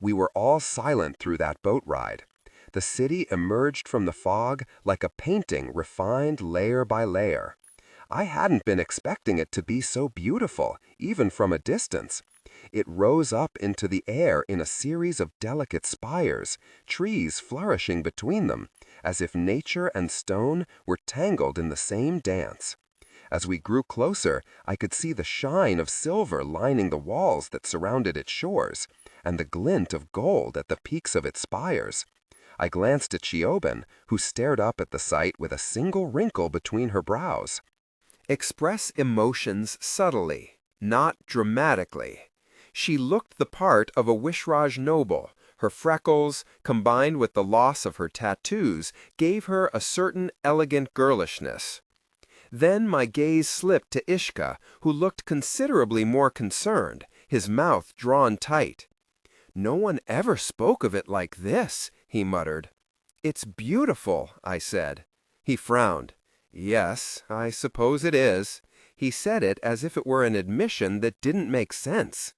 We were all silent through that boat ride. The city emerged from the fog like a painting refined layer by layer. I hadn't been expecting it to be so beautiful, even from a distance. It rose up into the air in a series of delicate spires, trees flourishing between them, as if nature and stone were tangled in the same dance. As we grew closer, I could see the shine of silver lining the walls that surrounded its shores, and the glint of gold at the peaks of its spires. I glanced at Sheoban, who stared up at the sight with a single wrinkle between her brows. Express emotions subtly, not dramatically. She looked the part of a Wishraj noble. Her freckles, combined with the loss of her tattoos, gave her a certain elegant girlishness. Then my gaze slipped to Ishka, who looked considerably more concerned, his mouth drawn tight. "No one ever spoke of it like this," he muttered. "It's beautiful," I said. He frowned. "Yes, I suppose it is." He said it as if it were an admission that didn't make sense.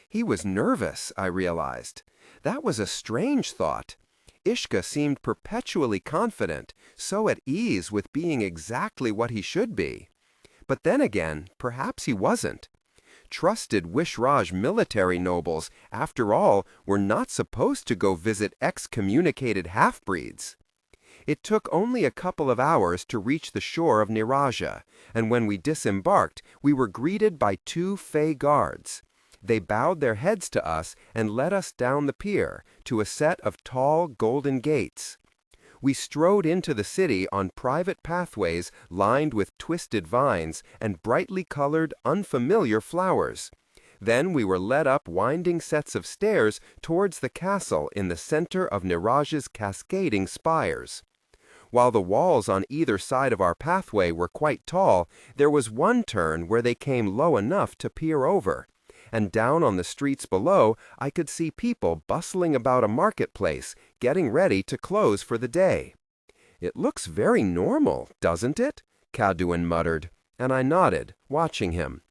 He was nervous, I realized. That was a strange thought. Ishka seemed perpetually confident, so at ease with being exactly what he should be. But then again, perhaps he wasn't. Trusted Wishraj military nobles, after all, were not supposed to go visit excommunicated half-breeds. It took only a couple of hours to reach the shore of Naraja, and when we disembarked, we were greeted by two Fey guards. They bowed their heads to us and led us down the pier to a set of tall golden gates. We strode into the city on private pathways lined with twisted vines and brightly colored, unfamiliar flowers. Then we were led up winding sets of stairs towards the castle in the center of Naraja's cascading spires. While the walls on either side of our pathway were quite tall, there was one turn where they came low enough to peer over. And down on the streets below, I could see people bustling about a marketplace, getting ready to close for the day. "It looks very normal, doesn't it?" Cadwin muttered, and I nodded, watching him.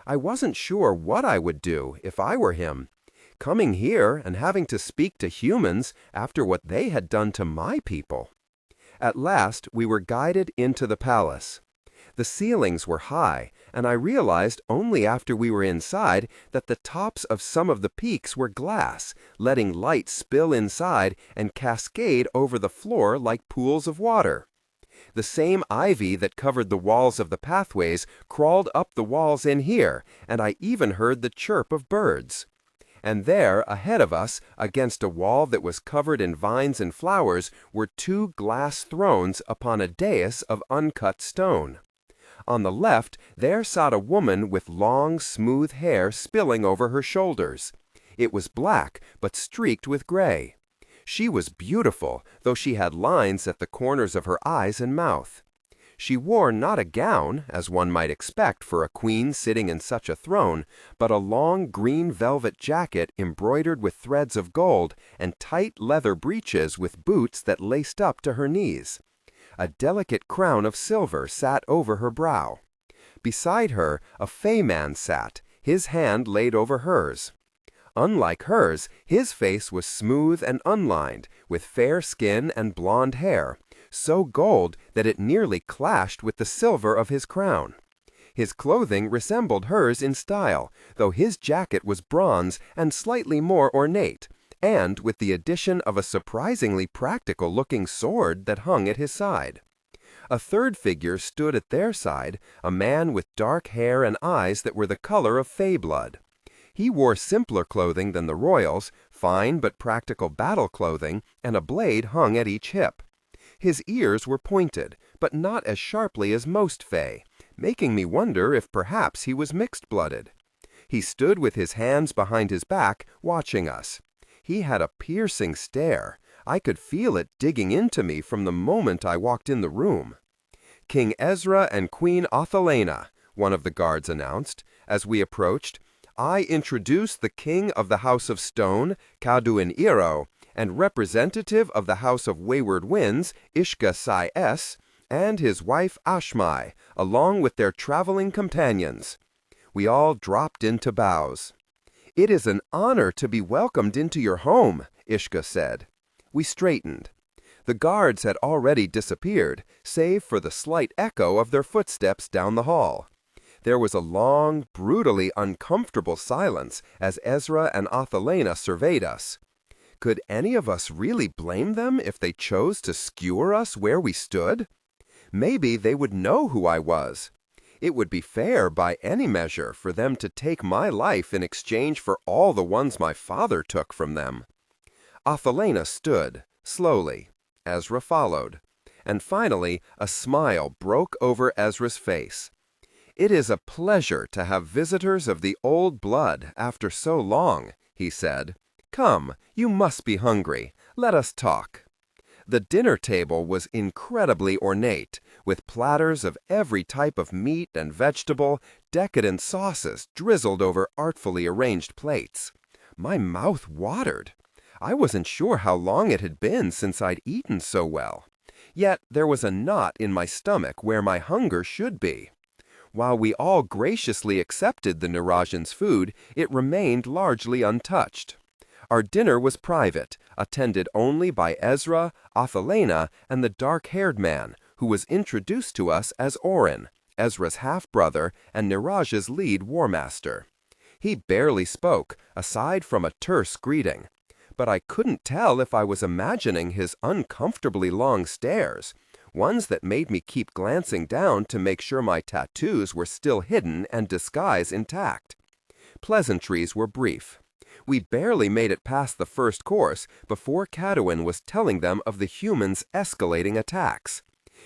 I wasn't sure what I would do if I were him. Coming here and having to speak to humans after what they had done to my people. At last, we were guided into the palace. The ceilings were high, and I realized only after we were inside that the tops of some of the peaks were glass, letting light spill inside and cascade over the floor like pools of water. The same ivy that covered the walls of the pathways crawled up the walls in here, and I even heard the chirp of birds. And there, ahead of us, against a wall that was covered in vines and flowers, were two glass thrones upon a dais of uncut stone. On the left, there sat a woman with long, smooth hair spilling over her shoulders. It was black, but streaked with gray. She was beautiful, though she had lines at the corners of her eyes and mouth. She wore not a gown, as one might expect for a queen sitting in such a throne, but a long green velvet jacket embroidered with threads of gold and tight leather breeches with boots that laced up to her knees. A delicate crown of silver sat over her brow. Beside her, a Fey man sat, his hand laid over hers. Unlike hers, his face was smooth and unlined, with fair skin and blonde hair, so gold that it nearly clashed with the silver of his crown. His clothing resembled hers in style, though his jacket was bronze and slightly more ornate, and with the addition of a surprisingly practical-looking sword that hung at his side. A third figure stood at their side, a man with dark hair and eyes that were the color of Fey blood. He wore simpler clothing than the royals, fine but practical battle clothing, and a blade hung at each hip. His ears were pointed, but not as sharply as most Fey, making me wonder if perhaps he was mixed-blooded. He stood with his hands behind his back, watching us. He had a piercing stare. I could feel it digging into me from the moment I walked in the room. "King Ezra and Queen Athelena," one of the guards announced. As we approached, "I introduce the king of the House of Stone, Cadwyn Iro, and representative of the House of Wayward Winds, Ishka Sai-S, and his wife Ashmai, along with their traveling companions." We all dropped into bows. "It is an honor to be welcomed into your home," Ishka said. We straightened. The guards had already disappeared, save for the slight echo of their footsteps down the hall. There was a long, brutally uncomfortable silence as Ezra and Athelena surveyed us. Could any of us really blame them if they chose to skewer us where we stood? Maybe they would know who I was. It would be fair by any measure for them to take my life in exchange for all the ones my father took from them. Athelena stood, slowly. Ezra followed. And finally, a smile broke over Ezra's face. "It is a pleasure to have visitors of the old blood after so long," he said. "Come, you must be hungry. Let us talk." The dinner table was incredibly ornate, with platters of every type of meat and vegetable, decadent sauces drizzled over artfully arranged plates. My mouth watered. I wasn't sure how long it had been since I'd eaten so well. Yet there was a knot in my stomach where my hunger should be. While we all graciously accepted the Narajan's food, it remained largely untouched. Our dinner was private, attended only by Ezra, Athelena, and the dark-haired man, who was introduced to us as Orin, Ezra's half-brother and Niraj's lead war master. He barely spoke, aside from a terse greeting. But I couldn't tell if I was imagining his uncomfortably long stares, ones that made me keep glancing down to make sure my tattoos were still hidden and disguise intact. Pleasantries were brief. We barely made it past the first course before Cadwyn was telling them of the humans' escalating attacks.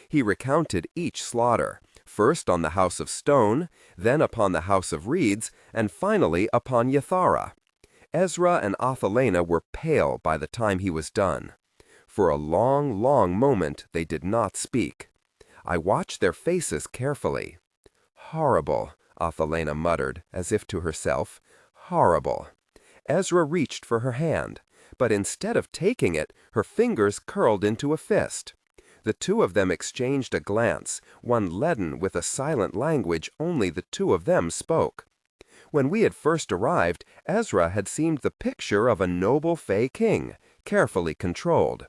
He recounted each slaughter, first on the House of Stone, then upon the House of Reeds, and finally upon Yathara. Ezra and Athelena were pale by the time he was done. For a long, long moment they did not speak. I watched their faces carefully. "Horrible," Athelena muttered, as if to herself. "Horrible." Ezra reached for her hand, but instead of taking it, her fingers curled into a fist. The two of them exchanged a glance, one leaden with a silent language only the two of them spoke. When we had first arrived, Ezra had seemed the picture of a noble Fey king, carefully controlled.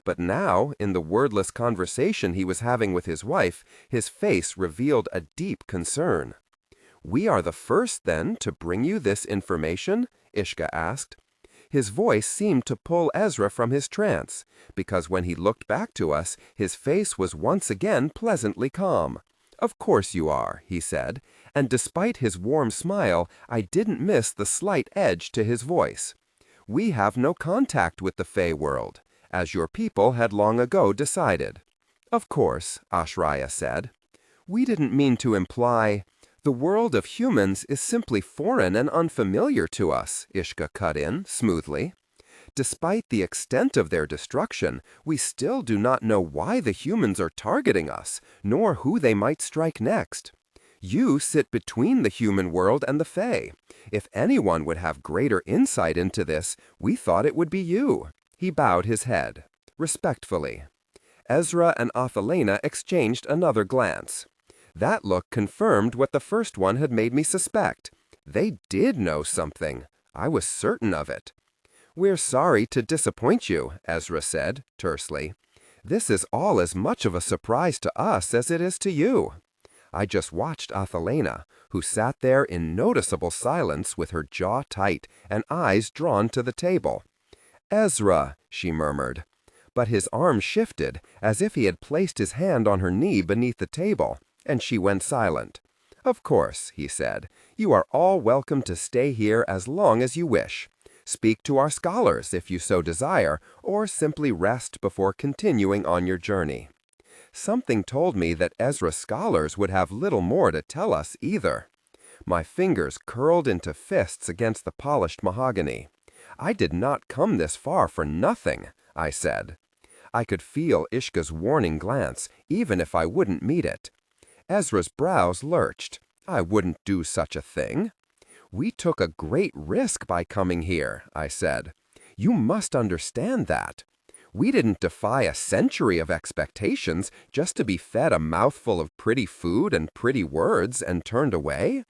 But now, in the wordless conversation he was having with his wife, his face revealed a deep concern. "We are the first, then, to bring you this information?" Ishka asked. His voice seemed to pull Ezra from his trance, because when he looked back to us, his face was once again pleasantly calm. "Of course you are," he said, and despite his warm smile, I didn't miss the slight edge to his voice. "We have no contact with the Fey world, as your people had long ago decided." "Of course," Ashraya said. "We didn't mean to imply—" "The world of humans is simply foreign and unfamiliar to us," Ishka cut in, smoothly. "Despite the extent of their destruction, we still do not know why the humans are targeting us, nor who they might strike next. You sit between the human world and the Fey. If anyone would have greater insight into this, we thought it would be you." He bowed his head, respectfully. Ezra and Athelena exchanged another glance. That look confirmed what the first one had made me suspect. They did know something. I was certain of it. "We're sorry to disappoint you," Ezra said, tersely. "This is all as much of a surprise to us as it is to you." I just watched Athelena, who sat there in noticeable silence with her jaw tight and eyes drawn to the table. "Ezra," she murmured. But his arm shifted, as if he had placed his hand on her knee beneath the table, and she went silent. "Of course," he said, "you are all welcome to stay here as long as you wish. Speak to our scholars if you so desire, or simply rest before continuing on your journey." Something told me that Ezra's scholars would have little more to tell us either. My fingers curled into fists against the polished mahogany. "I did not come this far for nothing," I said. I could feel Ishka's warning glance, even if I wouldn't meet it. Ezra's brows lurched. I wouldn't do such a thing. "We took a great risk by coming here," I said. "You must understand that. We didn't defy a century of expectations just to be fed a mouthful of pretty food and pretty words and turned away."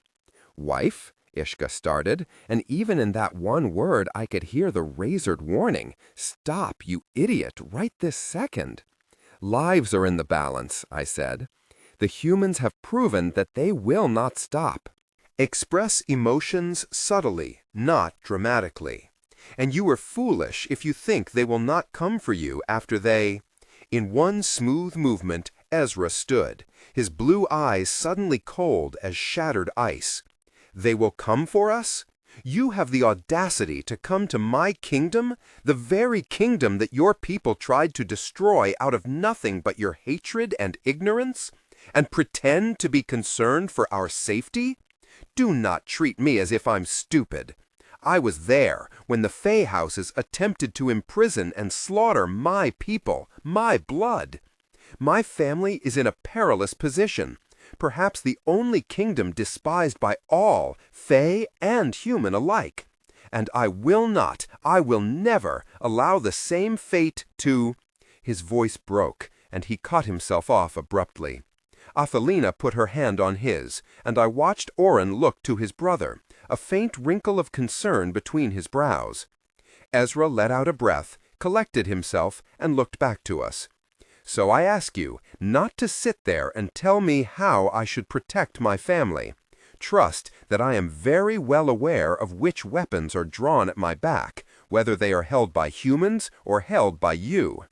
"Wife," Ishka started, and even in that one word I could hear the razored warning. "Stop, you idiot, right this second." "Lives are in the balance," I said. "The humans have proven that they will not stop." Express emotions subtly, not dramatically. And you are foolish if you think they will not come for you after they... In one smooth movement, Ezra stood, his blue eyes suddenly cold as shattered ice. "They will come for us? You have the audacity to come to my kingdom, the very kingdom that your people tried to destroy out of nothing but your hatred and ignorance, and pretend to be concerned for our safety? Do not treat me as if I'm stupid. I was there when the Fey houses attempted to imprison and slaughter my people, my blood. My family is in a perilous position, perhaps the only kingdom despised by all, Fey and human alike. And I will never allow the same fate to—" His voice broke, and he cut himself off abruptly. Athelena put her hand on his, and I watched Oren look to his brother, a faint wrinkle of concern between his brows. Ezra let out a breath, collected himself, and looked back to us. "So I ask you not to sit there and tell me how I should protect my family. Trust that I am very well aware of which weapons are drawn at my back, whether they are held by humans or held by you."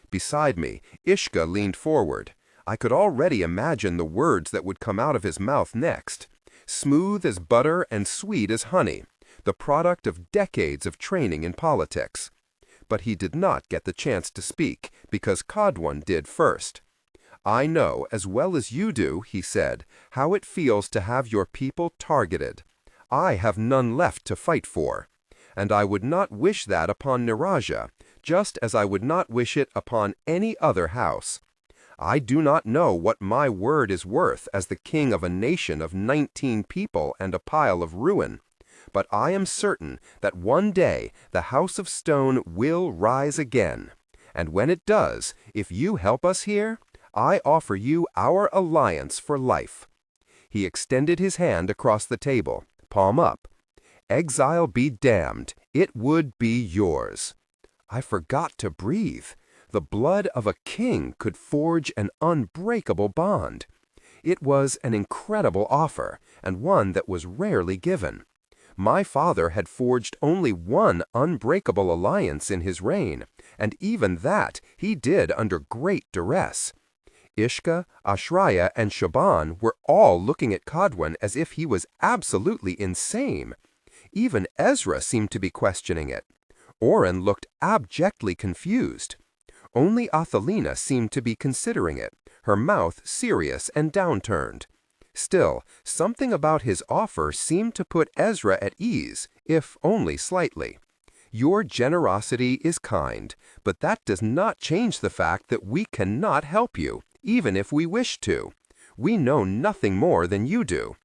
Beside me, Ishka leaned forward. I could already imagine the words that would come out of his mouth next. Smooth as butter and sweet as honey, the product of decades of training in politics. But he did not get the chance to speak, because Kadwan did first. "I know as well as you do," he said, "how it feels to have your people targeted. I have none left to fight for. And I would not wish that upon Niraja, just as I would not wish it upon any other house. I do not know what my word is worth as the king of a nation of 19 people and a pile of ruin, but I am certain that one day the House of Stone will rise again. And when it does, if you help us here, I offer you our alliance for life." He extended his hand across the table, palm up. "Exile be damned, it would be yours." I forgot to breathe. The blood of a king could forge an unbreakable bond. It was an incredible offer, and one that was rarely given. My father had forged only one unbreakable alliance in his reign, and even that he did under great duress. Ishka, Ashraya, and Shaban were all looking at Kadwan as if he was absolutely insane. Even Ezra seemed to be questioning it. Oren looked abjectly confused. Only Athelena seemed to be considering it, her mouth serious and downturned. Still, something about his offer seemed to put Ezra at ease, if only slightly. "Your generosity is kind, but that does not change the fact that we cannot help you, even if we wished to. We know nothing more than you do."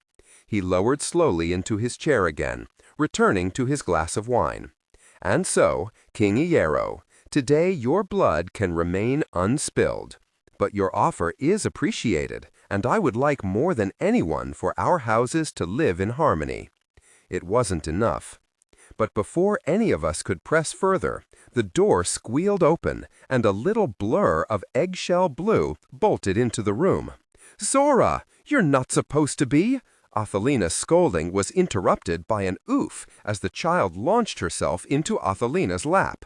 He lowered slowly into his chair again, returning to his glass of wine. "And so, King Iero, today your blood can remain unspilled. But your offer is appreciated, and I would like more than anyone for our houses to live in harmony. It wasn't enough. But before any of us could press further, the door squealed open, and a little blur of eggshell blue bolted into the room. "Zora, you're not supposed to be!" Athelina's scolding was interrupted by an oof as the child launched herself into Athelina's lap.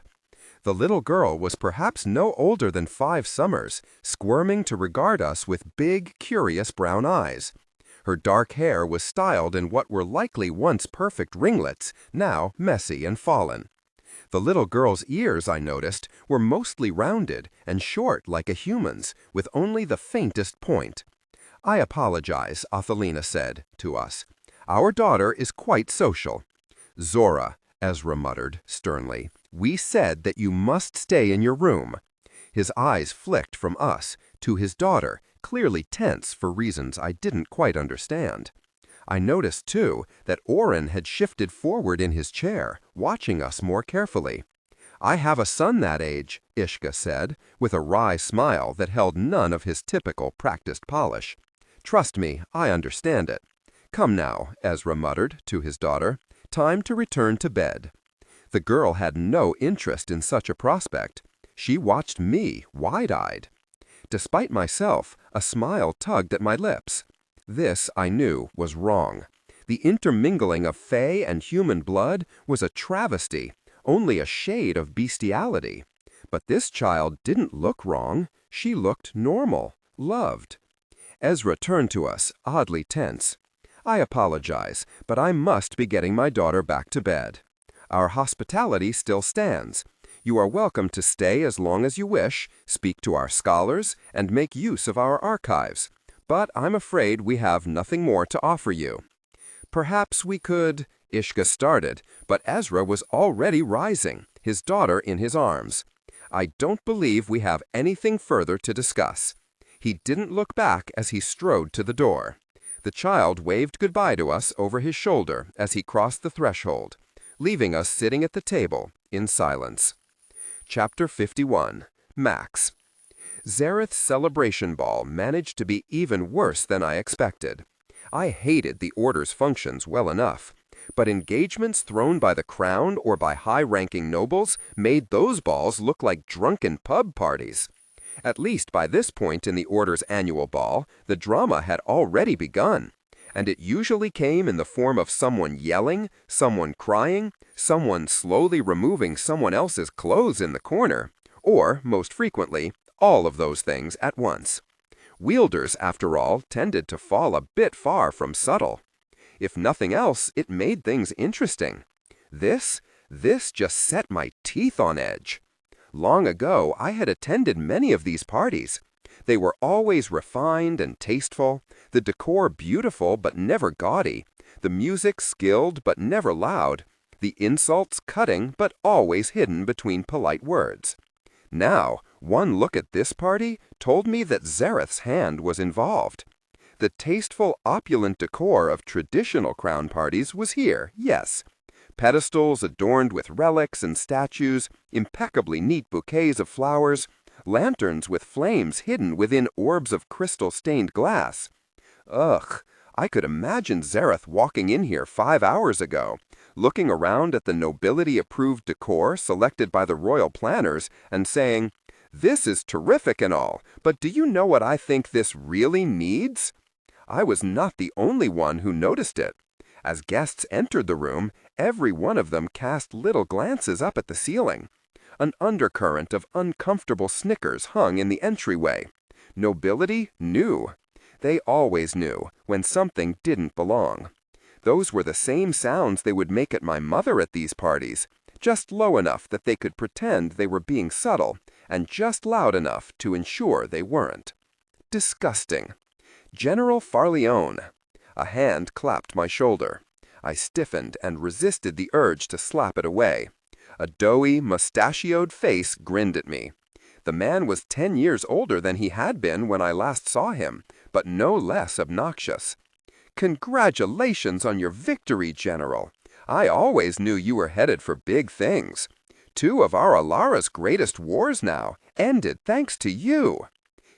The little girl was perhaps no older than 5 summers, squirming to regard us with big, curious brown eyes. Her dark hair was styled in what were likely once perfect ringlets, now messy and fallen. The little girl's ears, I noticed, were mostly rounded and short like a human's, with only the faintest point. "I apologize," Athelina said to us. "Our daughter is quite social." "Zora," Ezra muttered sternly, "we said that you must stay in your room." His eyes flicked from us to his daughter, clearly tense for reasons I didn't quite understand. I noticed, too, that Oren had shifted forward in his chair, watching us more carefully. "I have a son that age," Ishka said, with a wry smile that held none of his typical practiced polish. "Trust me, I understand it. Come now," Ezra muttered to his daughter, "time to return to bed." The girl had no interest in such a prospect. She watched me, wide-eyed. Despite myself, a smile tugged at my lips. This, I knew, was wrong. The intermingling of fey and human blood was a travesty, only a shade of bestiality. But this child didn't look wrong. She looked normal, loved. Ezra turned to us, oddly tense. "I apologize, but I must be getting my daughter back to bed. Our hospitality still stands. You are welcome to stay as long as you wish, speak to our scholars, and make use of our archives. But I'm afraid we have nothing more to offer you." "Perhaps we could—" Ishka started, but Ezra was already rising, his daughter in his arms. "I don't believe we have anything further to discuss." He didn't look back as he strode to the door. The child waved goodbye to us over his shoulder as he crossed the threshold, leaving us sitting at the table in silence. Chapter 51. Max. Zareth's celebration ball managed to be even worse than I expected. I hated the order's functions well enough, but engagements thrown by the crown or by high-ranking nobles made those balls look like drunken pub parties. At least by this point in the order's annual ball, the drama had already begun, and it usually came in the form of someone yelling, someone crying, someone slowly removing someone else's clothes in the corner, or, most frequently, all of those things at once. Wielders, after all, tended to fall a bit far from subtle. If nothing else, it made things interesting. This just set my teeth on edge. Long ago, I had attended many of these parties. They were always refined and tasteful, the decor beautiful but never gaudy, the music skilled but never loud, the insults cutting but always hidden between polite words. Now, one look at this party told me that Zareth's hand was involved. The tasteful, opulent decor of traditional crown parties was here, yes. Pedestals adorned with relics and statues, impeccably neat bouquets of flowers, lanterns with flames hidden within orbs of crystal-stained glass. Ugh, I could imagine Zareth walking in here 5 hours ago, looking around at the nobility-approved decor selected by the royal planners and saying, "This is terrific and all, but do you know what I think this really needs?" I was not the only one who noticed it. As guests entered the room, every one of them cast little glances up at the ceiling. An undercurrent of uncomfortable snickers hung in the entryway. Nobility knew. They always knew when something didn't belong. Those were the same sounds they would make at my mother at these parties, just low enough that they could pretend they were being subtle, and just loud enough to ensure they weren't. Disgusting. General Farleone. A hand clapped my shoulder. I stiffened and resisted the urge to slap it away. A doughy, mustachioed face grinned at me. The man was 10 years older than he had been when I last saw him, but no less obnoxious. "Congratulations on your victory, General. I always knew you were headed for big things. 2 of our Alara's greatest wars now ended thanks to you."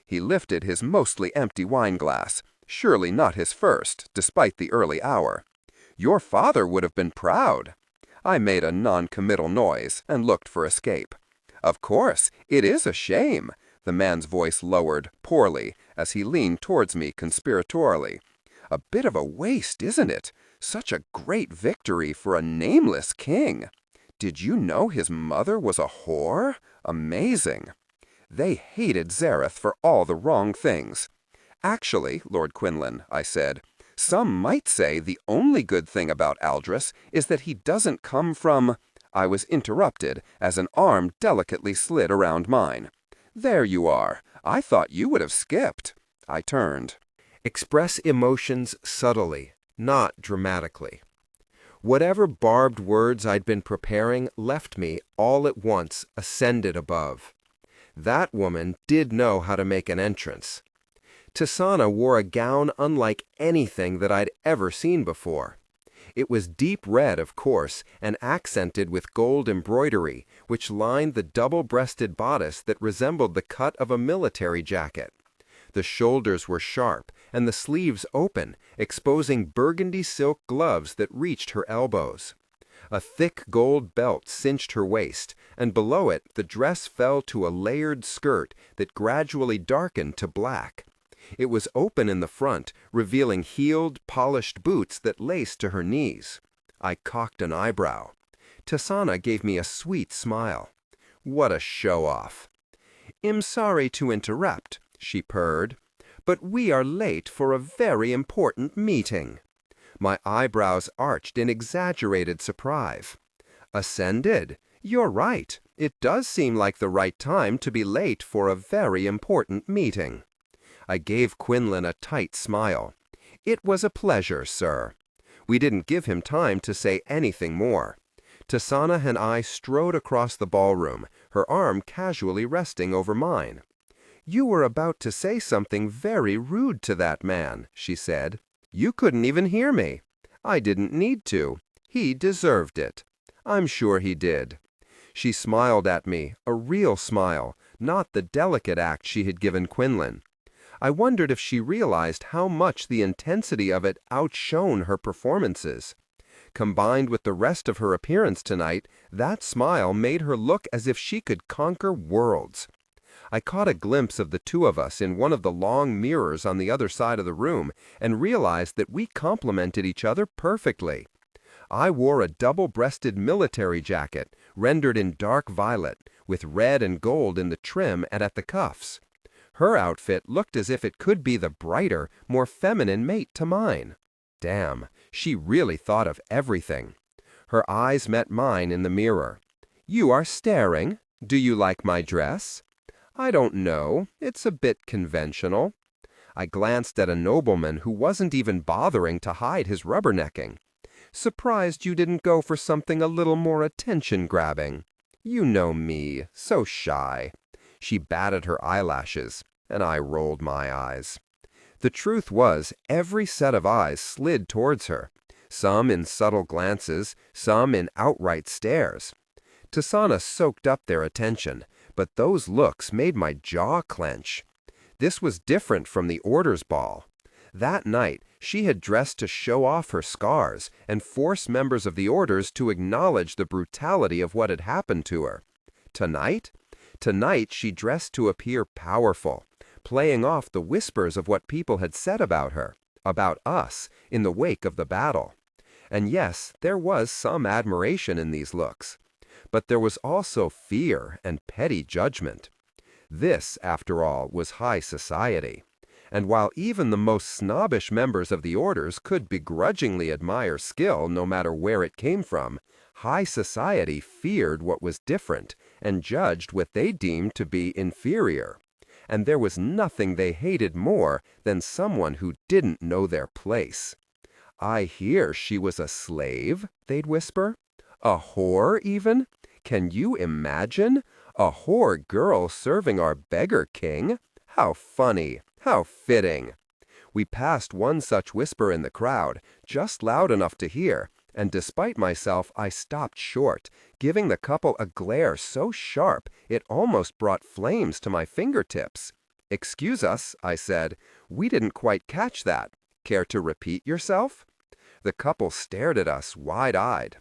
He lifted his mostly empty wine-glass, surely not his first, despite the early hour. "Your father would have been proud." I made a non-committal noise and looked for escape. "Of course, it is a shame." The man's voice lowered, poorly, as he leaned towards me conspiratorially. "A bit of a waste, isn't it? Such a great victory for a nameless king. Did you know his mother was a whore? Amazing." They hated Zareth for all the wrong things. "Actually, Lord Quinlan," I said, "some might say the only good thing about Aldris is that he doesn't come from—" I was interrupted as an arm delicately slid around mine. "There you are. I thought you would have skipped." I turned. Express emotions subtly, not dramatically. Whatever barbed words I'd been preparing left me all at once ascended above. That woman did know how to make an entrance. Tisaanah wore a gown unlike anything that I'd ever seen before. It was deep red, of course, and accented with gold embroidery, which lined the double-breasted bodice that resembled the cut of a military jacket. The shoulders were sharp, and the sleeves open, exposing burgundy silk gloves that reached her elbows. A thick gold belt cinched her waist, and below it the dress fell to a layered skirt that gradually darkened to black. It was open in the front, revealing heeled, polished boots that laced to her knees. I cocked an eyebrow. Tisaanah gave me a sweet smile. What a show-off. "I'm sorry to interrupt," she purred, "but we are late for a very important meeting." My eyebrows arched in exaggerated surprise. "Ascended? You're right. It does seem like the right time to be late for a very important meeting." I gave Quinlan a tight smile. "It was a pleasure, sir." We didn't give him time to say anything more. Tisaanah and I strode across the ballroom, her arm casually resting over mine. "You were about to say something very rude to that man," she said. "You couldn't even hear me." "I didn't need to. He deserved it." "I'm sure he did." She smiled at me, a real smile, not the delicate act she had given Quinlan. I wondered if she realized how much the intensity of it outshone her performances. Combined with the rest of her appearance tonight, that smile made her look as if she could conquer worlds. I caught a glimpse of the two of us in one of the long mirrors on the other side of the room and realized that we complemented each other perfectly. I wore a double-breasted military jacket, rendered in dark violet, with red and gold in the trim and at the cuffs. Her outfit looked as if it could be the brighter, more feminine mate to mine. Damn, she really thought of everything. Her eyes met mine in the mirror. "You are staring. Do you like my dress?" "I don't know. It's a bit conventional." I glanced at a nobleman who wasn't even bothering to hide his rubbernecking. "Surprised you didn't go for something a little more attention-grabbing. You know me, so shy." She batted her eyelashes, and I rolled my eyes. The truth was, every set of eyes slid towards her, some in subtle glances, some in outright stares. Tisaanah soaked up their attention, but those looks made my jaw clench. This was different from the orders ball. That night, she had dressed to show off her scars and force members of the orders to acknowledge the brutality of what had happened to her. Tonight? Tonight she dressed to appear powerful, playing off the whispers of what people had said about her, about us, in the wake of the battle. And yes, there was some admiration in these looks. But there was also fear and petty judgment. This, after all, was high society. And while even the most snobbish members of the orders could begrudgingly admire skill no matter where it came from, high society feared what was different and judged what they deemed to be inferior. And there was nothing they hated more than someone who didn't know their place. "I hear she was a slave," they'd whisper. "A whore, even? Can you imagine? A whore girl serving our beggar king? How funny! How fitting!" We passed one such whisper in the crowd, just loud enough to hear, and despite myself I stopped short, giving the couple a glare so sharp it almost brought flames to my fingertips. "Excuse us," I said. "We didn't quite catch that. Care to repeat yourself?" The couple stared at us, wide-eyed.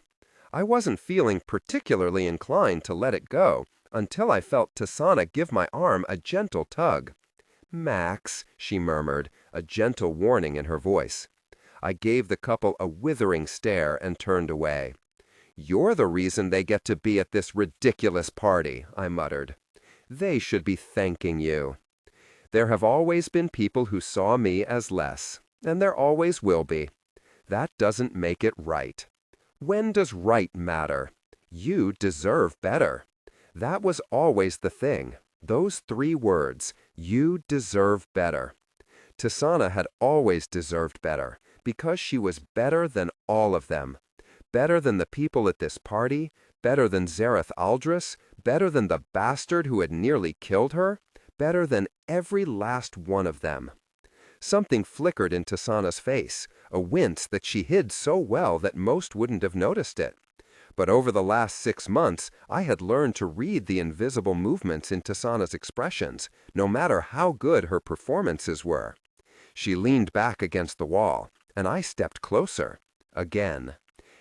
I wasn't feeling particularly inclined to let it go until I felt Tisaanah give my arm a gentle tug. "Max," she murmured, a gentle warning in her voice. I gave the couple a withering stare and turned away. "You're the reason they get to be at this ridiculous party," I muttered. "They should be thanking you." There have always been people who saw me as less, and there always will be. That doesn't make it right. When does right matter? You deserve better. That was always the thing. Those 3 words, you deserve better. Tisaanah had always deserved better, because she was better than all of them. Better than the people at this party, better than Zareth Aldris, better than the bastard who had nearly killed her, better than every last one of them. Something flickered in Tisaanah's face, a wince that she hid so well that most wouldn't have noticed it. But over the last 6 months, I had learned to read the invisible movements in Tisaanah's expressions, no matter how good her performances were. She leaned back against the wall, and I stepped closer. Again.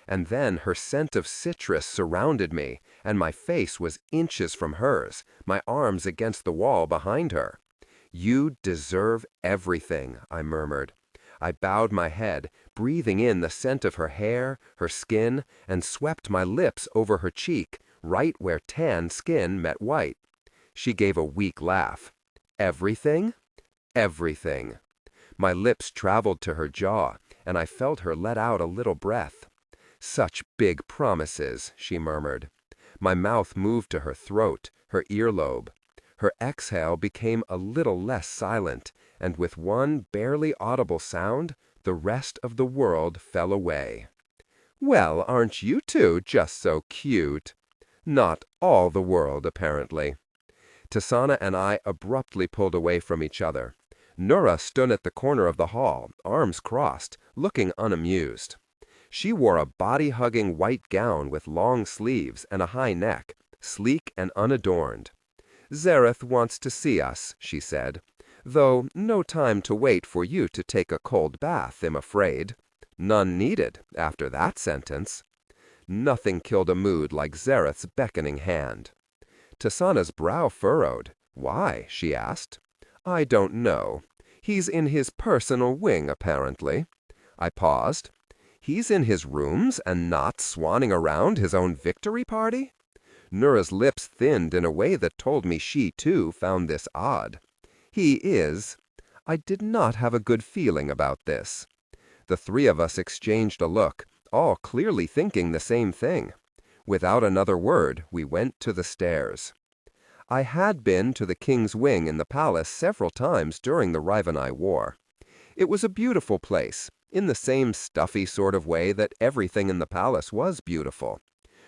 And then her scent of citrus surrounded me, and my face was inches from hers, my arms against the wall behind her. "You deserve everything," I murmured. I bowed my head, breathing in the scent of her hair, her skin, and swept my lips over her cheek, right where tan skin met white. She gave a weak laugh. "Everything?" "Everything." My lips traveled to her jaw, and I felt her let out a little breath. "Such big promises," she murmured. My mouth moved to her throat, her earlobe. Her exhale became a little less silent, and with one barely audible sound, the rest of the world fell away. "Well, aren't you two just so cute?" Not all the world, apparently. Tisaanah and I abruptly pulled away from each other. Nura stood at the corner of the hall, arms crossed, looking unamused. She wore a body-hugging white gown with long sleeves and a high neck, sleek and unadorned. "Zareth wants to see us," she said, "though no time to wait for you to take a cold bath, I'm afraid. None needed, after that sentence." Nothing killed a mood like Zareth's beckoning hand. Tisaanah's brow furrowed. "Why?" she asked. "I don't know. He's in his personal wing, apparently." I paused. "He's in his rooms and not swanning around his own victory party?" Nura's lips thinned in a way that told me she, too, found this odd. "He is." I did not have a good feeling about this. The 3 of us exchanged a look, all clearly thinking the same thing. Without another word, we went to the stairs. I had been to the king's wing in the palace several times during the Rivenai War. It was a beautiful place, in the same stuffy sort of way that everything in the palace was beautiful.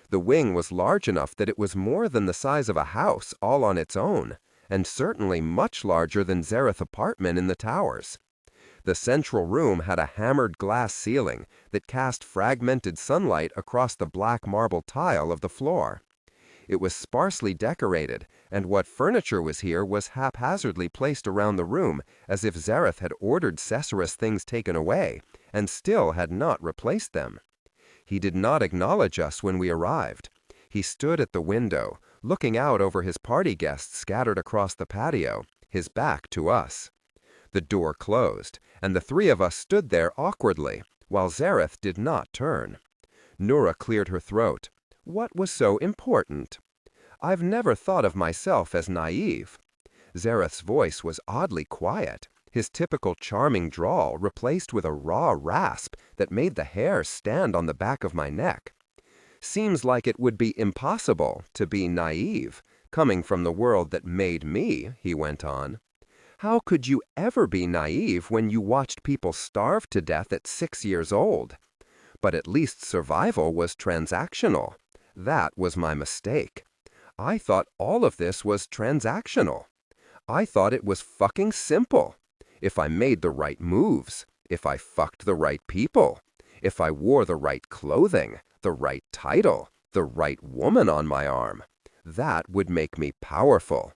The wing was large enough that it was more than the size of a house all on its own, and certainly much larger than Zareth's apartment in the towers. The central room had a hammered glass ceiling that cast fragmented sunlight across the black marble tile of the floor. It was sparsely decorated, and what furniture was here was haphazardly placed around the room, as if Zareth had ordered Cesarus things taken away, and still had not replaced them. He did not acknowledge us when we arrived. He stood at the window, looking out over his party guests scattered across the patio, his back to us. The door closed, and the 3 of us stood there awkwardly, while Zareth did not turn. Nura cleared her throat. What was so important? "I've never thought of myself as naive." Zareth's voice was oddly quiet, his typical charming drawl replaced with a raw rasp that made the hair stand on the back of my neck. "Seems like it would be impossible to be naive, coming from the world that made me," he went on. "How could you ever be naive when you watched people starve to death at 6 years old? But at least survival was transactional. That was my mistake. I thought all of this was transactional. I thought it was fucking simple. If I made the right moves, if I fucked the right people, if I wore the right clothing, the right title, the right woman on my arm, that would make me powerful.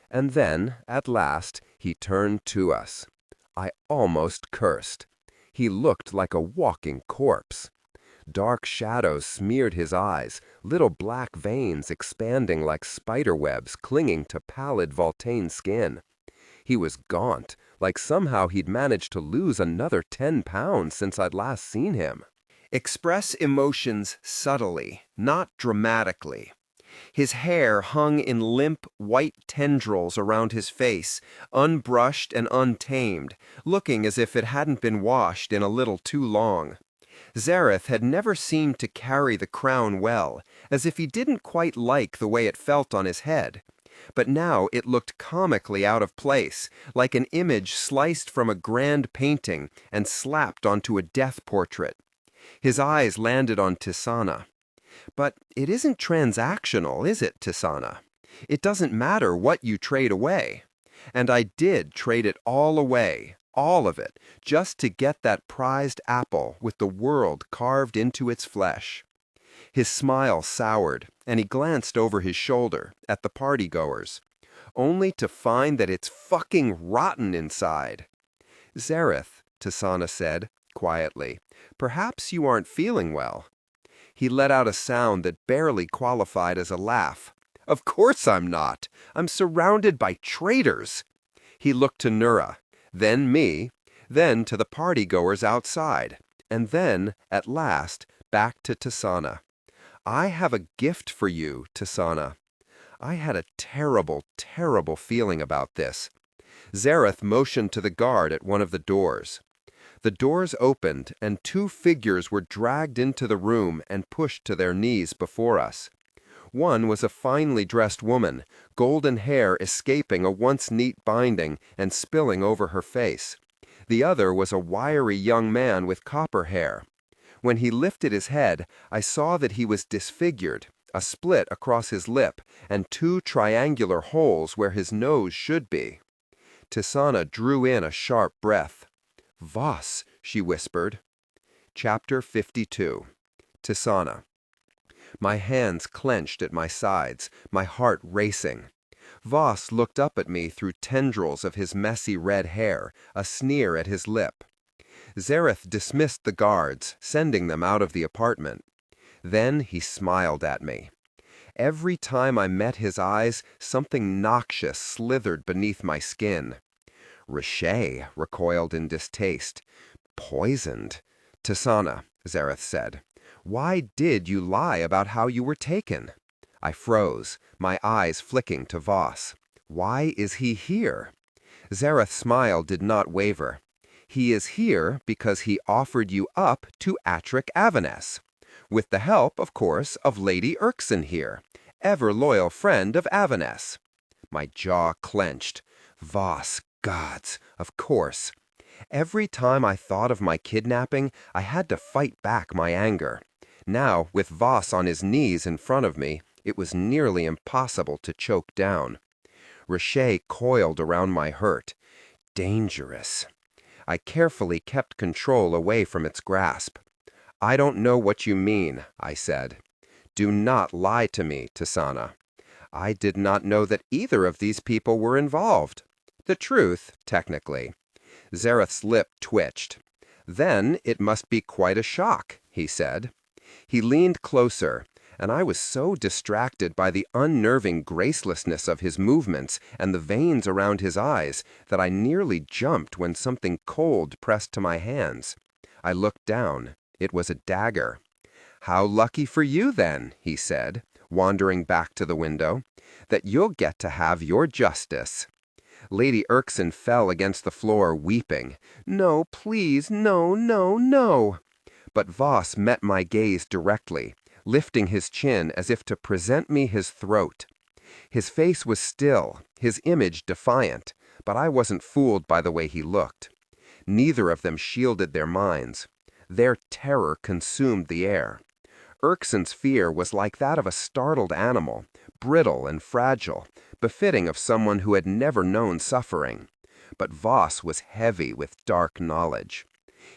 And then, at last, He turned to us. I almost cursed. He looked like a walking corpse. Dark shadows smeared his eyes, little black veins expanding like spiderwebs clinging to pallid Voltaigne skin. He was gaunt, like somehow he'd managed to lose another 10 pounds since I'd last seen him. Express emotions subtly, not dramatically. His hair hung in limp, white tendrils around his face, unbrushed and untamed, looking as if it hadn't been washed in a little too long. Zareth had never seemed to carry the crown well, as if he didn't quite like the way it felt on his head. But now it looked comically out of place, like an image sliced from a grand painting and slapped onto a death portrait. His eyes landed on Tisaanah. But it isn't transactional, is it, Tisaanah? It doesn't matter what you trade away. And I did trade it all away, all of it, just to get that prized apple with the world carved into its flesh. His smile soured, and he glanced over his shoulder at the partygoers, only to find that it's fucking rotten inside. Zareth, Tisaanah said, quietly, perhaps you aren't feeling well. He let out a sound that barely qualified as a laugh. Of course I'm not. I'm surrounded by traitors. He looked to Nura, then me, then to the partygoers outside, and then, at last, back to Tisaanah. I have a gift for you, Tisaanah. I had a terrible, terrible feeling about this. Zareth motioned to the guard at one of the doors. The doors opened, and two figures were dragged into the room and pushed to their knees before us. One was a finely dressed woman, golden hair escaping a once neat binding and spilling over her face. The other was a wiry young man with copper hair. When he lifted his head, I saw that he was disfigured, a split across his lip, and two triangular holes where his nose should be. Tisaanah drew in a sharp breath. Voss, she whispered. Chapter 52. Tisaanah. My hands clenched at my sides, my heart racing. Voss looked up at me through tendrils of his messy red hair, a sneer at his lip. Zareth dismissed the guards, sending them out of the apartment. Then he smiled at me. Every time I met his eyes, something noxious slithered beneath my skin. Reshaye recoiled in distaste. Poisoned. Tisaanah, Zareth said. Why did you lie about how you were taken? I froze, my eyes flicking to Voss. Why is he here? Zareth's smile did not waver. He is here because he offered you up to Atric Avaness. With the help, of course, of Lady Erkson here, ever-loyal friend of Avaness. My jaw clenched. Voss, gods, of course. Every time I thought of my kidnapping, I had to fight back my anger. Now, with Voss on his knees in front of me, it was nearly impossible to choke down. Reshaye coiled around my hurt. Dangerous. I carefully kept control away from its grasp. I don't know what you mean, I said. Do not lie to me, Tisaanah. I did not know that either of these people were involved. The truth, technically. Zareth's lip twitched. Then it must be quite a shock, he said. He leaned closer, and I was so distracted by the unnerving gracelessness of his movements and the veins around his eyes that I nearly jumped when something cold pressed to my hands. I looked down. It was a dagger. How lucky for you, then, he said, wandering back to the window, that you'll get to have your justice. Lady Erkson fell against the floor, weeping. No, please, no, no, no. But Voss met my gaze directly, lifting his chin as if to present me his throat. His face was still, his image defiant, but I wasn't fooled by the way he looked. Neither of them shielded their minds. Their terror consumed the air. Erkson's fear was like that of a startled animal, brittle and fragile, befitting of someone who had never known suffering. But Voss was heavy with dark knowledge.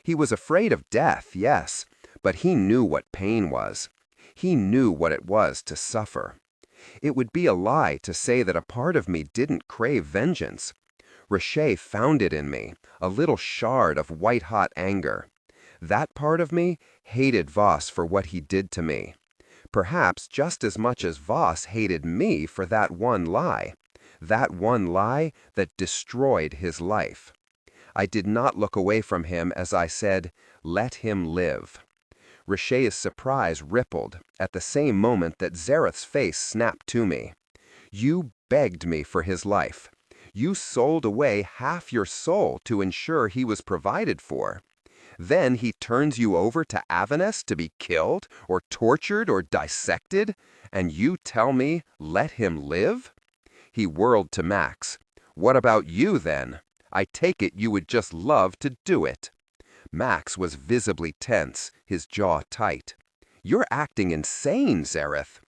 He was afraid of death, yes, but he knew what pain was. He knew what it was to suffer. It would be a lie to say that a part of me didn't crave vengeance. Reshaye found it in me, a little shard of white-hot anger. That part of me hated Voss for what he did to me. Perhaps just as much as Voss hated me for that one lie that destroyed his life. I did not look away from him as I said, "Let him live." Reshaye's surprise rippled at the same moment that Zareth's face snapped to me. "You begged me for his life. You sold away half your soul to ensure he was provided for. Then he turns you over to Avernus to be killed or tortured or dissected, and you tell me, 'Let him live'?" He whirled to Max. "What about you, then? I take it you would just love to do it." Max was visibly tense, his jaw tight. "You're acting insane, Zareth."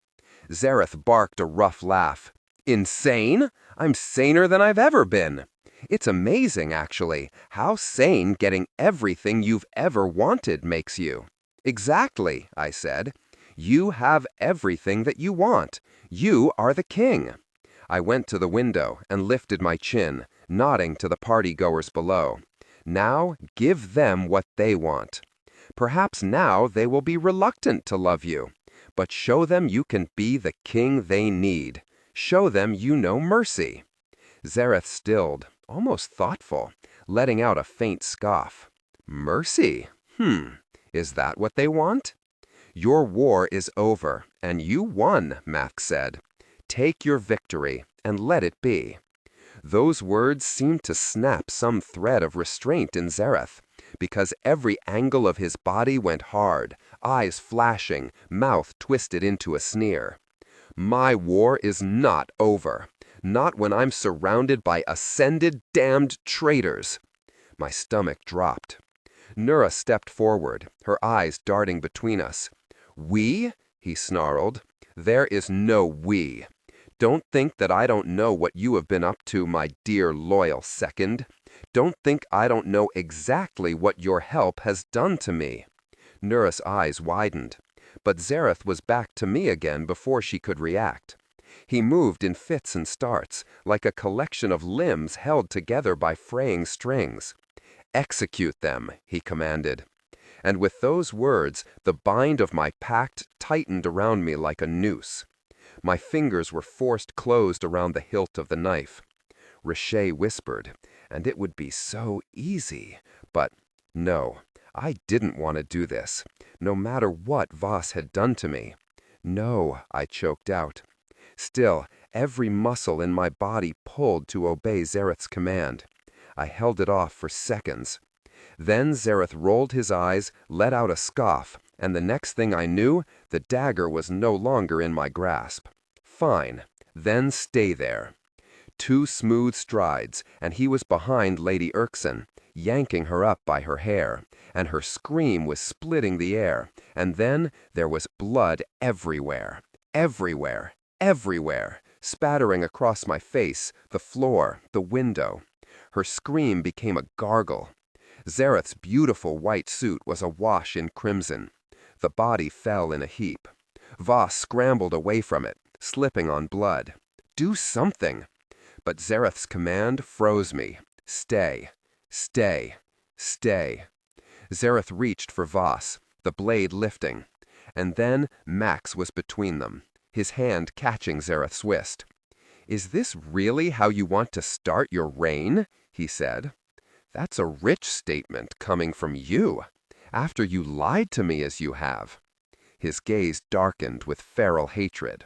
Zareth barked a rough laugh. "Insane? I'm saner than I've ever been. It's amazing, actually, how sane getting everything you've ever wanted makes you." "Exactly," I said. "You have everything that you want. You are the king." I went to the window and lifted my chin, nodding to the party-goers below. Now give them what they want. Perhaps now they will be reluctant to love you, but show them you can be the king they need. Show them you know mercy. Zareth stilled, almost thoughtful, letting out a faint scoff. Mercy? Is that what they want? Your war is over, and you won, Max said. Take your victory, and let it be. Those words seemed to snap some thread of restraint in Zareth, because every angle of his body went hard, eyes flashing, mouth twisted into a sneer. My war is not over. Not when I'm surrounded by ascended damned traitors. My stomach dropped. Nura stepped forward, her eyes darting between us. We? He snarled. There is no we. Don't think that I don't know what you have been up to, my dear loyal second. Don't think I don't know exactly what your help has done to me. Nura's eyes widened, but Zareth was back to me again before she could react. He moved in fits and starts, like a collection of limbs held together by fraying strings. Execute them, he commanded. And with those words, the bind of my pact tightened around me like a noose. My fingers were forced closed around the hilt of the knife. Reshaye whispered, and it would be so easy. But no, I didn't want to do this, no matter what Voss had done to me. No, I choked out. Still, every muscle in my body pulled to obey Zareth's command. I held it off for seconds. Then Zareth rolled his eyes, let out a scoff, and the next thing I knew, the dagger was no longer in my grasp. Fine, then stay there. 2 smooth strides, and he was behind Lady Erkson, yanking her up by her hair, and her scream was splitting the air, and then there was blood everywhere, everywhere, everywhere, spattering across my face, the floor, the window. Her scream became a gargle. Zareth's beautiful white suit was awash in crimson. The body fell in a heap. Voss scrambled away from it, slipping on blood. Do something! But Zareth's command froze me. Stay, stay, stay. Zareth reached for Voss, the blade lifting. And then Max was between them, his hand catching Zareth's wrist. Is this really how you want to start your reign? He said. That's a rich statement coming from you, after you lied to me as you have. His gaze darkened with feral hatred.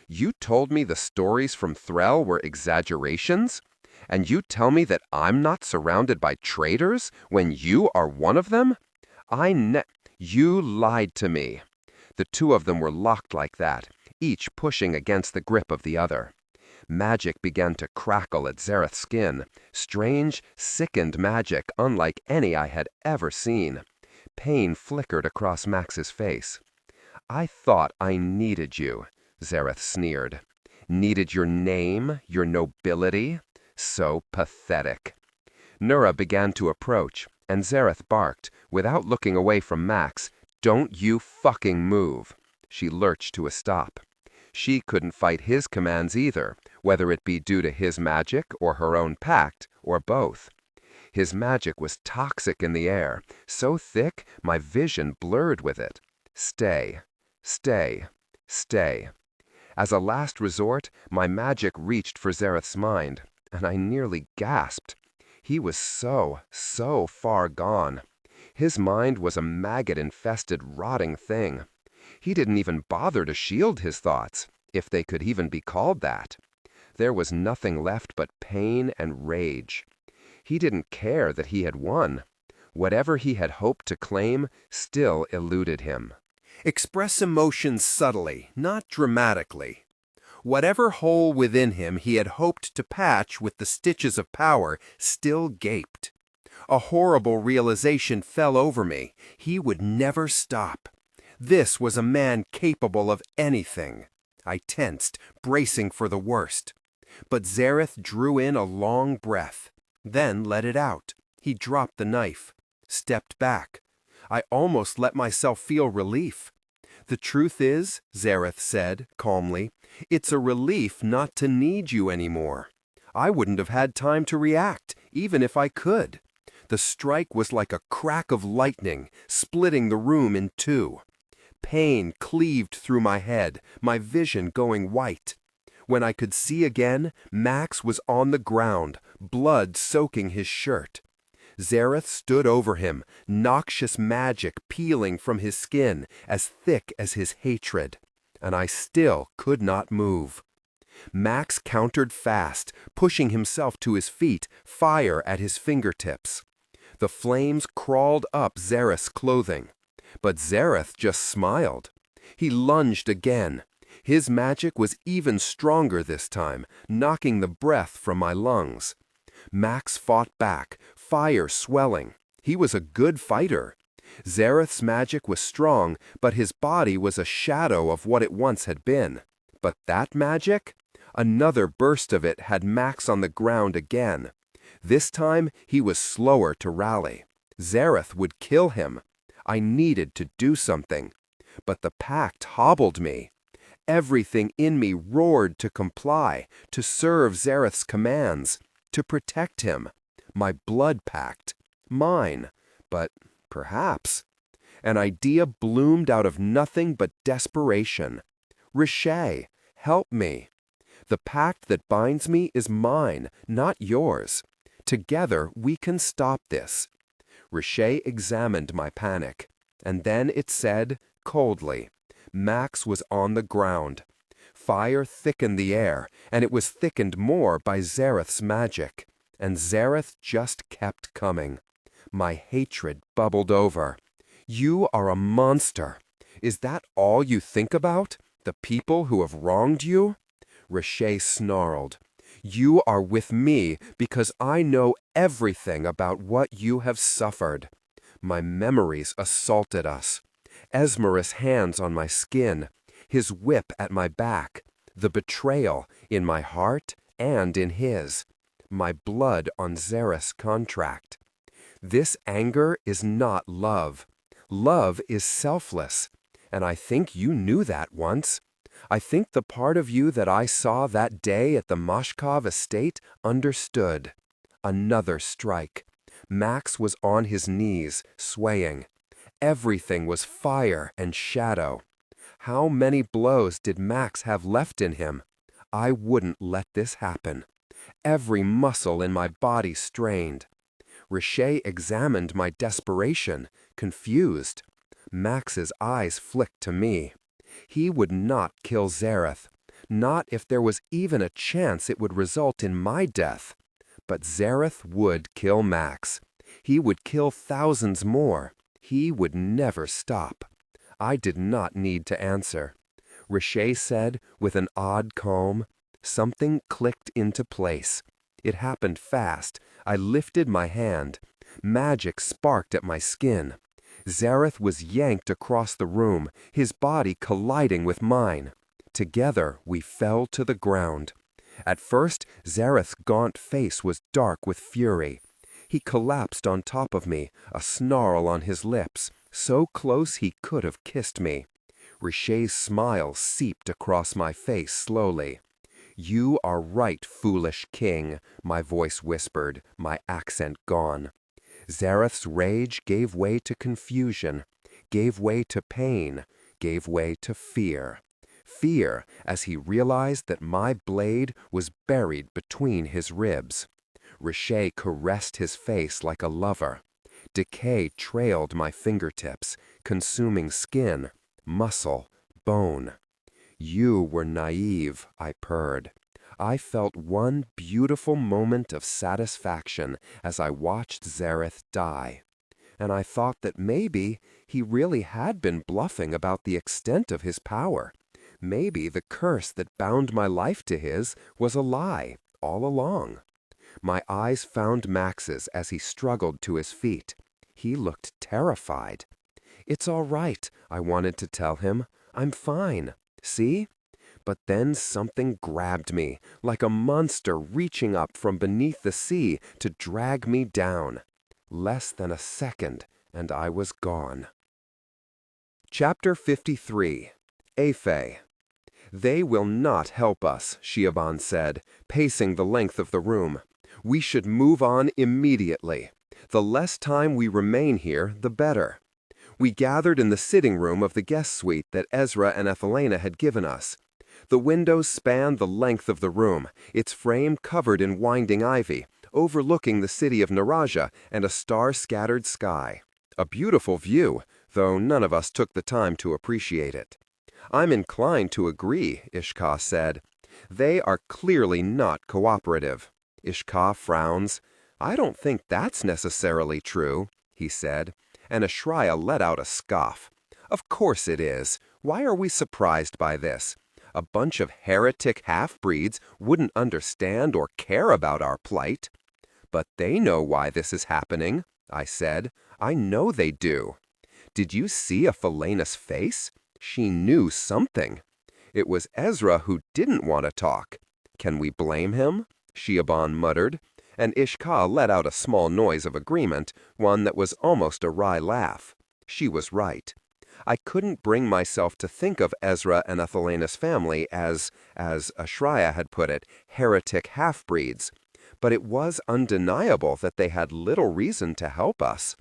You told me the stories from Threll were exaggerations? And you tell me that I'm not surrounded by traitors when you are one of them? You lied to me. The 2 of them were locked like that, each pushing against the grip of the other. Magic began to crackle at Zareth's skin, strange, sickened magic unlike any I had ever seen. Pain flickered across Max's face. I thought I needed you, Zareth sneered. Needed your name, your nobility? So pathetic. Nura began to approach, and Zareth barked, without looking away from Max, Don't you fucking move. She lurched to a stop. She couldn't fight his commands either, whether it be due to his magic or her own pact, or both. His magic was toxic in the air, so thick my vision blurred with it. Stay, stay, stay. As a last resort, my magic reached for Zareth's mind, and I nearly gasped. He was so far gone. His mind was a maggot-infested, rotting thing. He didn't even bother to shield his thoughts, if they could even be called that. There was nothing left but pain and rage. He didn't care that he had won. Whatever he had hoped to claim still eluded him. Express emotions subtly, not dramatically. Whatever hole within him he had hoped to patch with the stitches of power still gaped. A horrible realization fell over me. He would never stop. This was a man capable of anything. I tensed, bracing for the worst. But Zareth drew in a long breath, then let it out. He dropped the knife, stepped back. I almost let myself feel relief. The truth is, Zareth said calmly, it's a relief not to need you anymore. I wouldn't have had time to react, even if I could. The strike was like a crack of lightning, splitting the room in two. Pain cleaved through my head, my vision going white. When I could see again, Max was on the ground, blood soaking his shirt. Zareth stood over him, noxious magic peeling from his skin, as thick as his hatred, and I still could not move. Max countered fast, pushing himself to his feet, fire at his fingertips. The flames crawled up Zareth's clothing, but Zareth just smiled. He lunged again. His magic was even stronger this time, knocking the breath from my lungs. Max fought back, fire swelling. He was a good fighter. Zareth's magic was strong, but his body was a shadow of what it once had been. But that magic? Another burst of it had Max on the ground again. This time he was slower to rally. Zareth would kill him. I needed to do something. But the pact hobbled me. Everything in me roared to comply, to serve Zareth's commands, to protect him. My blood pact. Mine. But perhaps. An idea bloomed out of nothing but desperation. Reshaye, help me. The pact that binds me is mine, not yours. Together we can stop this. Reshaye examined my panic, and then it said, coldly, Max was on the ground. Fire thickened the air, and it was thickened more by Zareth's magic, and Zareth just kept coming. My hatred bubbled over. You are a monster. Is that all you think about? The people who have wronged you? Reshaye snarled. You are with me because I know everything about what you have suffered. My memories assaulted us. Esmerus' hands on my skin, his whip at my back, the betrayal in my heart and in his, my blood on Zareth's contract. This anger is not love. Love is selfless, and I think you knew that once. I think the part of you that I saw that day at the Mashkov estate understood. Another strike. Max was on his knees, swaying. Everything was fire and shadow. How many blows did Max have left in him? I wouldn't let this happen. Every muscle in my body strained. Reshaye examined my desperation, confused. Max's eyes flicked to me. He would not kill Zareth, not if there was even a chance it would result in my death. But Zareth would kill Max. He would kill thousands more. He would never stop. I did not need to answer. Reshaye said, with an odd calm, something clicked into place. It happened fast. I lifted my hand. Magic sparked at my skin. Zareth was yanked across the room, his body colliding with mine. Together we fell to the ground. At first, Zareth's gaunt face was dark with fury. He collapsed on top of me, a snarl on his lips, so close he could have kissed me. Reshaye's smile seeped across my face slowly. "You are right, foolish king," my voice whispered, my accent gone. Zareth's rage gave way to confusion, gave way to pain, gave way to fear. Fear as he realized that my blade was buried between his ribs. Reshaye caressed his face like a lover. Decay trailed my fingertips, consuming skin, muscle, bone. "You were naive," I purred. I felt one beautiful moment of satisfaction as I watched Zareth die. And I thought that maybe he really had been bluffing about the extent of his power. Maybe the curse that bound my life to his was a lie all along. My eyes found Max's as he struggled to his feet. He looked terrified. "It's all right," I wanted to tell him. "I'm fine. See?" But then something grabbed me, like a monster reaching up from beneath the sea to drag me down. Less than a second, and I was gone. Chapter 53. Afe. "They will not help us," Siobhan said, pacing the length of the room. "We should move on immediately. The less time we remain here, the better." We gathered in the sitting room of the guest suite that Ezra and Ethelena had given us. The windows spanned the length of the room, its frame covered in winding ivy, overlooking the city of Naraja and a star-scattered sky. A beautiful view, though none of us took the time to appreciate it. "I'm inclined to agree," Ishka said. "They are clearly not cooperative." Ishka frowns. "I don't think that's necessarily true," he said, and Ashraya let out a scoff. "Of course it is. Why are we surprised by this? A bunch of heretic half-breeds wouldn't understand or care about our plight." "But they know why this is happening," I said. "I know they do." "Did you see Aphelena's face? She knew something." "It was Ezra who didn't want to talk." "Can we blame him?" Siobhan muttered, and Ishka let out a small noise of agreement, one that was almost a wry laugh. She was right. I couldn't bring myself to think of Ezra and Athelena's family as Ashraya had put it, heretic half-breeds. But it was undeniable that they had little reason to help us.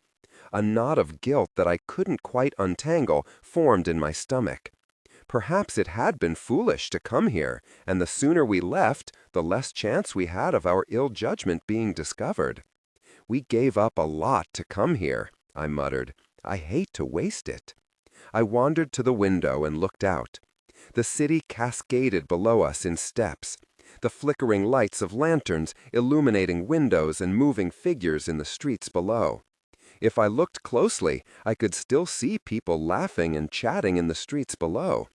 A knot of guilt that I couldn't quite untangle formed in my stomach. Perhaps it had been foolish to come here, and the sooner we left, the less chance we had of our ill judgment being discovered. "We gave up a lot to come here," I muttered. "I hate to waste it." I wandered to the window and looked out. The city cascaded below us in steps, the flickering lights of lanterns illuminating windows and moving figures in the streets below. If I looked closely, I could still see people laughing and chatting in the streets below.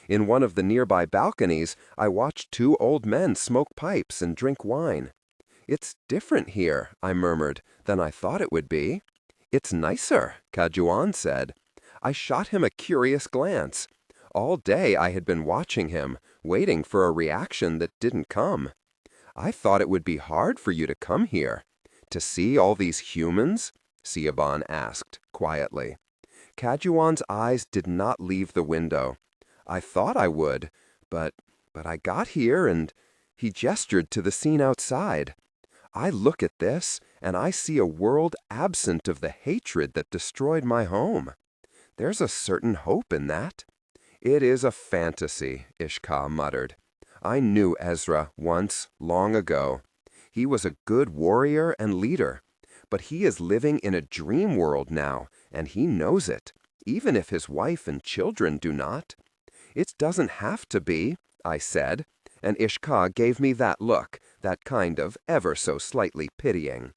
In one of the nearby balconies, I watched two old men smoke pipes and drink wine. "It's different here," I murmured, "than I thought it would be." "It's nicer," Kajuan said. I shot him a curious glance. All day I had been watching him, waiting for a reaction that didn't come. "I thought it would be hard for you to come here. To see all these humans?" Siobhan asked, quietly. Kajuan's eyes did not leave the window. "I thought I would, but I got here and—" He gestured to the scene outside. "I look at this, and I see a world absent of the hatred that destroyed my home. There's a certain hope in that." "It is a fantasy," Ishka muttered. "I knew Ezra once, long ago. He was a good warrior and leader. But he is living in a dream world now, and he knows it, even if his wife and children do not." "It doesn't have to be," I said, and Ishka gave me that look, that kind of ever so slightly pitying.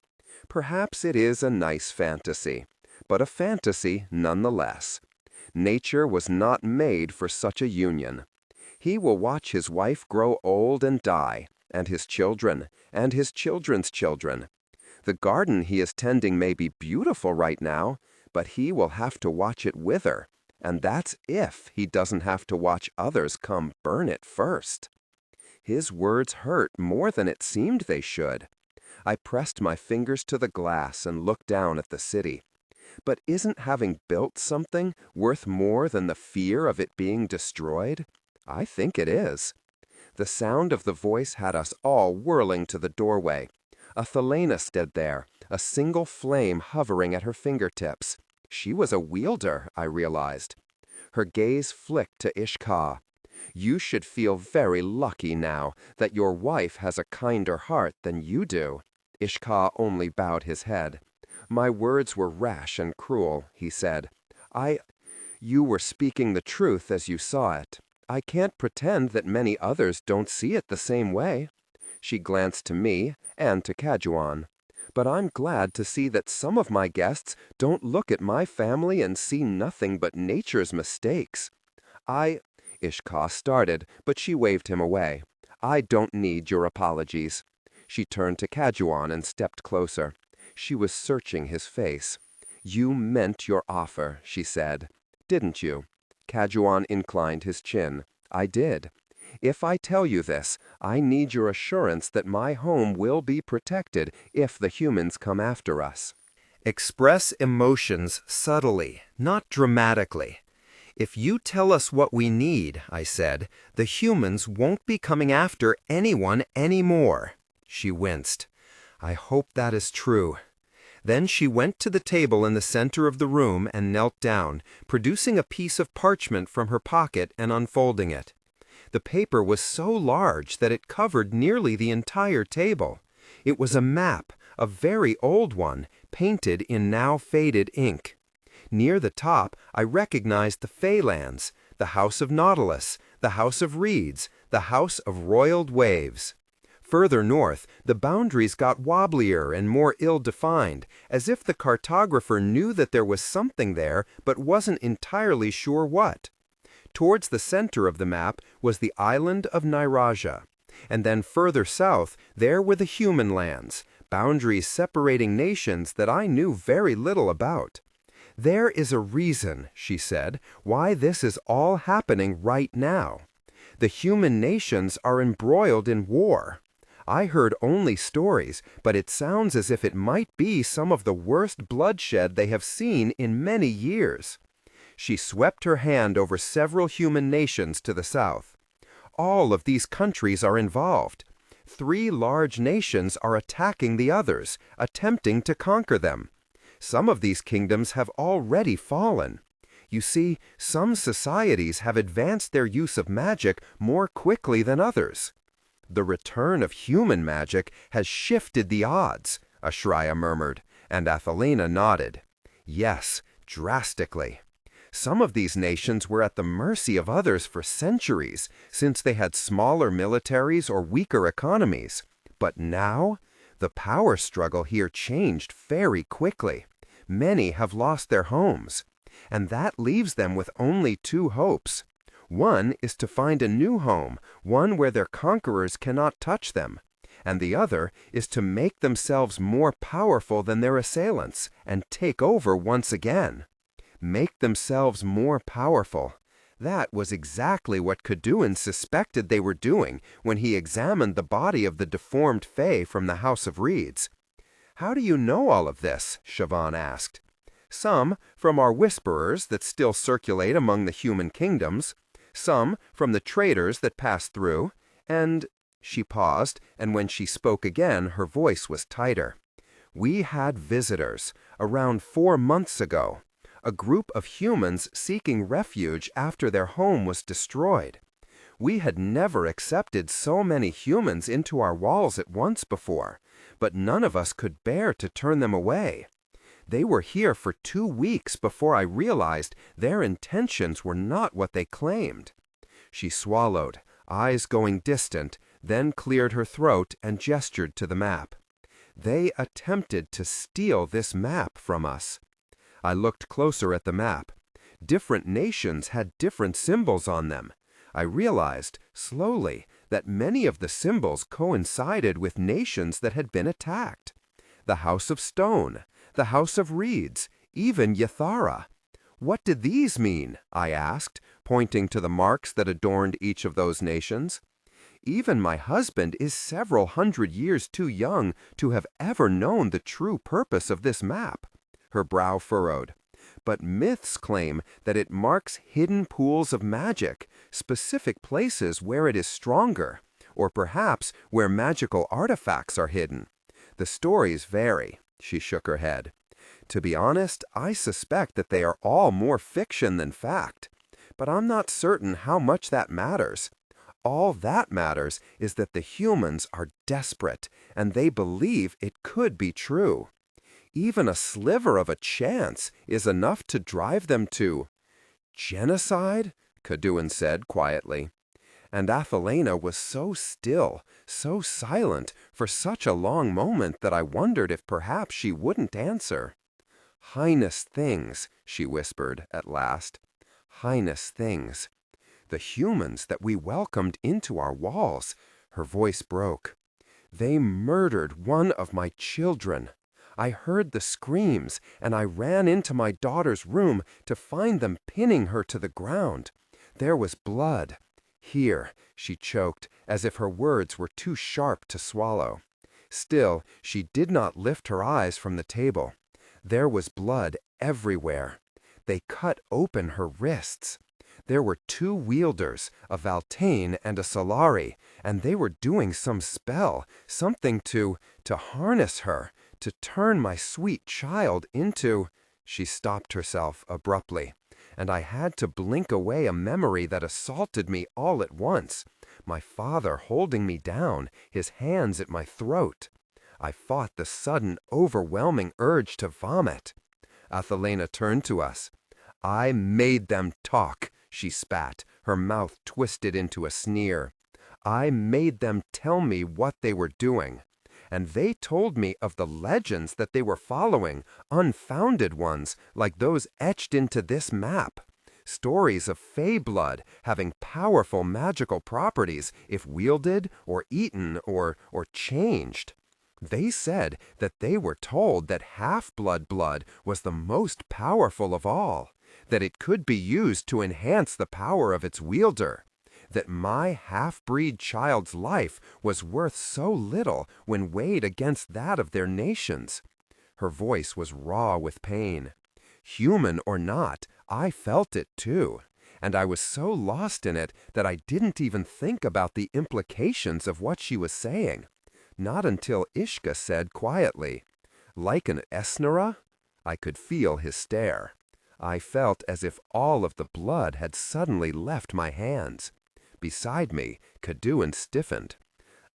"Perhaps it is a nice fantasy, but a fantasy nonetheless. Nature was not made for such a union. He will watch his wife grow old and die, and his children, and his children's children. The garden he is tending may be beautiful right now, but he will have to watch it wither, and that's if he doesn't have to watch others come burn it first." His words hurt more than it seemed they should. I pressed my fingers to the glass and looked down at the city. But isn't having built something worth more than the fear of it being destroyed? I think it is. The sound of the voice had us all whirling to the doorway. Athelena stood there, a single flame hovering at her fingertips. She was a wielder, I realized. Her gaze flicked to Ishka. You should feel very lucky now that your wife has a kinder heart than you do. Ishka only bowed his head. My words were rash and cruel, he said. You were speaking the truth as you saw it. I can't pretend that many others don't see it the same way. She glanced to me and to Kajuan. But I'm glad to see that some of my guests don't look at my family and see nothing but nature's mistakes. Ishka started, but she waved him away. I don't need your apologies. She turned to Kajuan and stepped closer. She was searching his face. You meant your offer, she said. Didn't you? Kajuan inclined his chin. I did. If I tell you this, I need your assurance that my home will be protected if the humans come after us. Express emotions subtly, not dramatically. If you tell us what we need, I said, the humans won't be coming after anyone anymore. She winced. I hope that is true. Then she went to the table in the center of the room and knelt down, producing a piece of parchment from her pocket and unfolding it. The paper was so large that it covered nearly the entire table. It was a map, a very old one, painted in now faded ink. Near the top, I recognized the Feylands, the House of Nautilus, the House of Reeds, the House of Roiled Waves. Further north, the boundaries got wobblier and more ill-defined, as if the cartographer knew that there was something there but wasn't entirely sure what. Towards the center of the map was the island of Nyraja, and then further south there were the human lands, boundaries separating nations that I knew very little about. There is a reason, she said, why this is all happening right now. The human nations are embroiled in war. I heard only stories, but it sounds as if it might be some of the worst bloodshed they have seen in many years. She swept her hand over several human nations to the south. All of these countries are involved. 3 large nations are attacking the others, attempting to conquer them. Some of these kingdoms have already fallen. You see, some societies have advanced their use of magic more quickly than others. The return of human magic has shifted the odds, Reshaye murmured, and Athelena nodded. Yes, drastically. Some of these nations were at the mercy of others for centuries, since they had smaller militaries or weaker economies. But now, the power struggle here changed very quickly. Many have lost their homes, and that leaves them with only 2 hopes. One is to find a new home, one where their conquerors cannot touch them, and the other is to make themselves more powerful than their assailants and take over once again. Make themselves more powerful. That was exactly what Kaduin suspected they were doing when he examined the body of the deformed Fae from the House of Reeds. How do you know all of this? Siobhan asked. Some from our whisperers that still circulate among the human kingdoms, some from the traders that pass through, and she paused, and when she spoke again, her voice was tighter. We had visitors around 4 months ago, a group of humans seeking refuge after their home was destroyed. We had never accepted so many humans into our walls at once before, but none of us could bear to turn them away. They were here for 2 weeks before I realized their intentions were not what they claimed. She swallowed, eyes going distant, then cleared her throat and gestured to the map. They attempted to steal this map from us. I looked closer at the map. Different nations had different symbols on them. I realized, slowly, that many of the symbols coincided with nations that had been attacked. The House of Stone, the House of Reeds, even Yathara. What did these mean? I asked, pointing to the marks that adorned each of those nations. Even my husband is several hundred years too young to have ever known the true purpose of this map. her brow furrowed. But myths claim that it marks hidden pools of magic, specific places where it is stronger, or perhaps where magical artifacts are hidden. The stories vary, she shook her head. To be honest, I suspect that they are all more fiction than fact. But I'm not certain how much that matters. All that matters is that the humans are desperate, and they believe it could be true. Even a sliver of a chance is enough to drive them to genocide, Cadouin said quietly. And Athelstan was so still, so silent, for such a long moment that I wondered if perhaps she wouldn't answer. Heinous things, she whispered at last. Heinous things. The humans that we welcomed into our walls, her voice broke. They murdered one of my children. I heard the screams, and I ran into my daughter's room to find them pinning her to the ground. There was blood. Here, she choked, as if her words were too sharp to swallow. Still, she did not lift her eyes from the table. There was blood everywhere. They cut open her wrists. There were 2 wielders, a Valtane and a Solari, and they were doing some spell, something to harness her, to turn my sweet child into— She stopped herself abruptly, and I had to blink away a memory that assaulted me all at once. My father holding me down, his hands at my throat. I fought the sudden, overwhelming urge to vomit. Athelstan turned to us. I made them talk, she spat, her mouth twisted into a sneer. I made them tell me what they were doing. And they told me of the legends that they were following, unfounded ones, like those etched into this map. Stories of fey blood having powerful magical properties if wielded or eaten or changed. They said that they were told that half-blood blood was the most powerful of all, that it could be used to enhance the power of its wielder, that my half-breed child's life was worth so little when weighed against that of their nations. Her voice was raw with pain. Human or not, I felt it too, and I was so lost in it that I didn't even think about the implications of what she was saying. Not until Ishka said quietly, "Like an ensnare?" I could feel his stare. I felt as if all of the blood had suddenly left my hands. Beside me, Cadouin stiffened.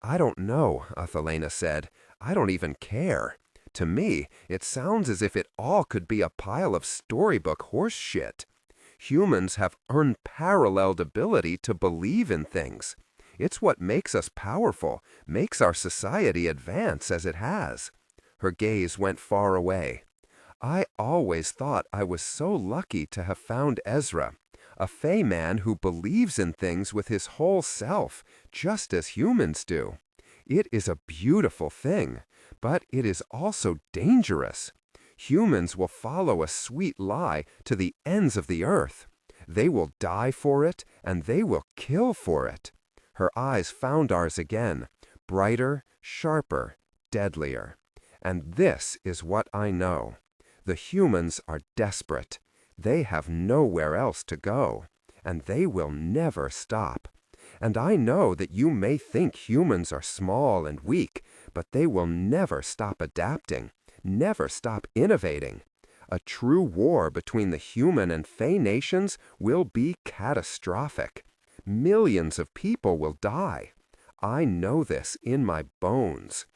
"I don't know," Athelstan said. "I don't even care. To me, it sounds as if it all could be a pile of storybook horse shit. Humans have unparalleled ability to believe in things. It's what makes us powerful, makes our society advance as it has." Her gaze went far away. "I always thought I was so lucky to have found Ezra, a fey man who believes in things with his whole self, just as humans do. It is a beautiful thing, but it is also dangerous. Humans will follow a sweet lie to the ends of the earth. They will die for it, and they will kill for it." Her eyes found ours again, brighter, sharper, deadlier. "And this is what I know. The humans are desperate. They have nowhere else to go, and they will never stop. And I know that you may think humans are small and weak, but they will never stop adapting, never stop innovating. A true war between the human and fey nations will be catastrophic. Millions of people will die. I know this in my bones.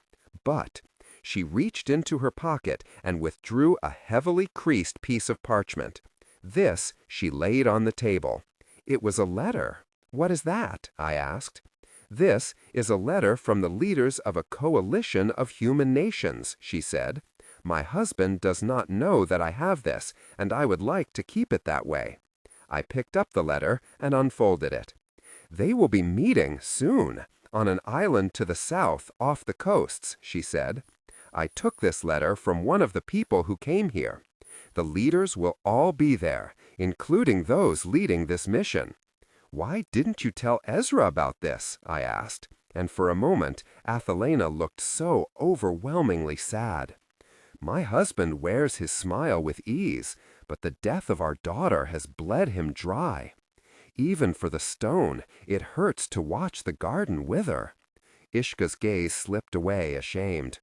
But—" She reached into her pocket and withdrew a heavily creased piece of parchment. This she laid on the table. It was a letter. "What is that?" I asked. "This is a letter from the leaders of a coalition of human nations," she said. "My husband does not know that I have this, and I would like to keep it that way." I picked up the letter and unfolded it. "They will be meeting soon, on an island to the south off the coasts," she said. "I took this letter from one of the people who came here. The leaders will all be there, including those leading this mission." "Why didn't you tell Ezra about this?" I asked, and for a moment Athelstan looked so overwhelmingly sad. My husband wears his smile with ease, but the death of our daughter has bled him dry. Even for the stone, it hurts to watch the garden wither." Ishka's gaze slipped away, ashamed.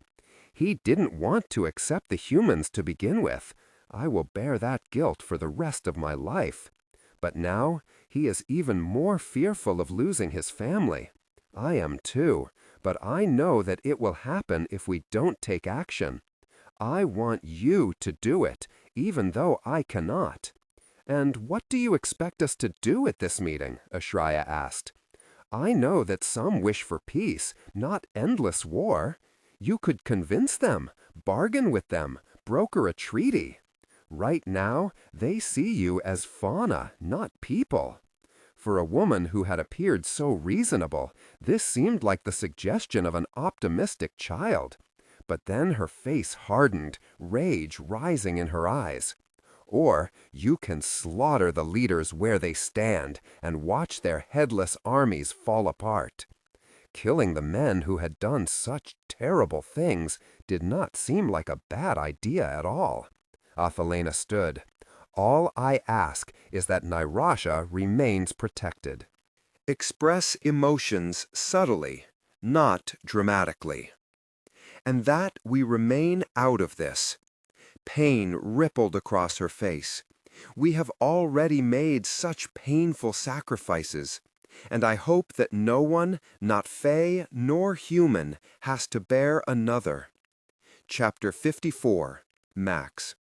"He didn't want to accept the humans to begin with. I will bear that guilt for the rest of my life. But now he is even more fearful of losing his family. I am too, but I know that it will happen if we don't take action. I want you to do it, even though I cannot." "And what do you expect us to do at this meeting?" Reshaye asked. "I know that some wish for peace, not endless war. You could convince them, bargain with them, broker a treaty. Right now, they see you as fauna, not people." For a woman who had appeared so reasonable, this seemed like the suggestion of an optimistic child. But then her face hardened, rage rising in her eyes. "Or you can slaughter the leaders where they stand and watch their headless armies fall apart." Killing the men who had done such terrible things did not seem like a bad idea at all. Athelena stood. "All I ask is that Nyrasha remains protected." Express emotions subtly, not dramatically. And that we remain out of this. Pain rippled across her face. We have already made such painful sacrifices, and I hope that no one, not Fae nor human, has to bear another. Chapter 54, Max.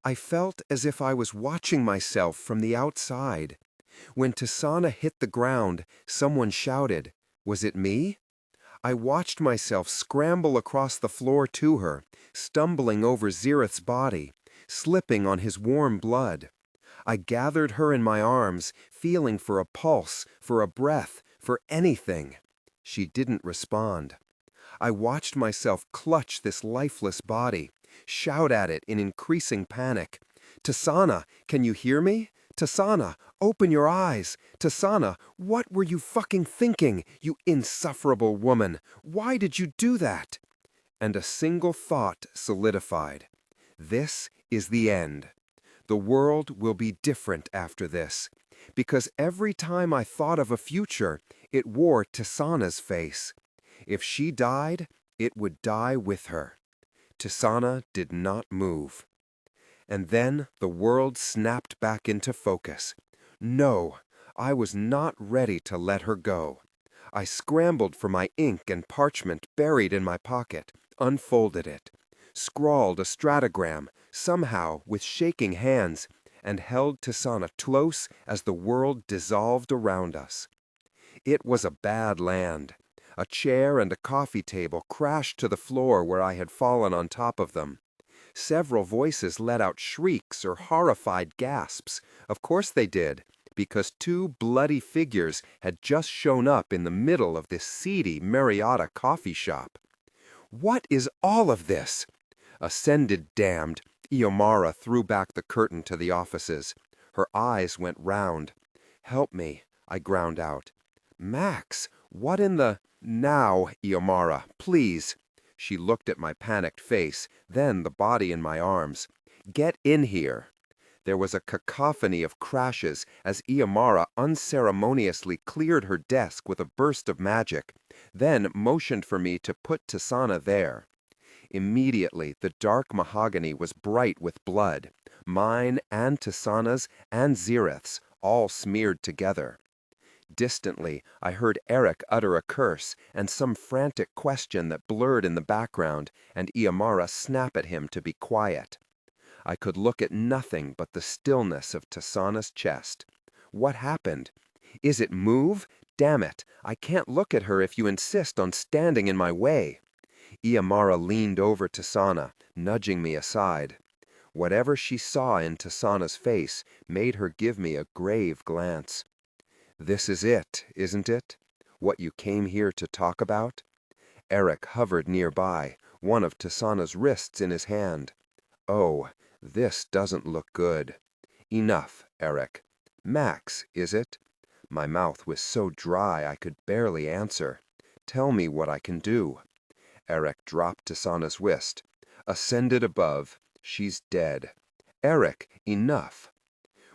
I felt as if I was watching myself from the outside. When Tisaanah hit the ground, someone shouted, "Was it me?" I watched myself scramble across the floor to her, stumbling over Zirith's body, slipping on his warm blood. I gathered her in my arms, feeling for a pulse, for a breath, for anything. She didn't respond. I watched myself clutch this lifeless body, shout at it in increasing panic. "Tisaanah, can you hear me? Tisaanah, open your eyes! Tisaanah, what were you fucking thinking, you insufferable woman? Why did you do that?" And a single thought solidified. This is the end. The world will be different after this, because every time I thought of a future, it wore Tisaanah's face. If she died, it would die with her. Tisaanah did not move. And then the world snapped back into focus. No, I was not ready to let her go. I scrambled for my ink and parchment buried in my pocket, unfolded it, scrawled a stratogram, somehow with shaking hands, and held Tisaanah close as the world dissolved around us. It was a bad land. A chair and a coffee table crashed to the floor where I had fallen on top of them. Several voices let out shrieks or horrified gasps. Of course they did, because two bloody figures had just shown up in the middle of this seedy Marietta coffee shop. "What is all of this?" Ascended damned, Iomara threw back the curtain to the offices. Her eyes went round. "Help me," I ground out. "Max, what in the—" "Now, Iomara, please." She looked at my panicked face, then the body in my arms. "Get in here." There was a cacophony of crashes as Iomara unceremoniously cleared her desk with a burst of magic, then motioned for me to put Tisaanah there. Immediately, the dark mahogany was bright with blood, mine and Tisaanah's and Zirith's, all smeared together. Distantly, I heard Eric utter a curse and some frantic question that blurred in the background, and Iomara snap at him to be quiet. I could look at nothing but the stillness of Tisaanah's chest. What happened? Is it move? Damn it, I can't look at her if you insist on standing in my way. Iomara leaned over Tisaanah, nudging me aside. Whatever she saw in Tisaanah's face made her give me a grave glance. "This is it, isn't it? What you came here to talk about?" Eric hovered nearby, one of Tisaanah's wrists in his hand. "Oh, this doesn't look good." "Enough, Eric." "Max, is it?" My mouth was so dry I could barely answer. "Tell me what I can do." Eric dropped Tisaanah's wrist. ascended above. She's dead. Eric, enough.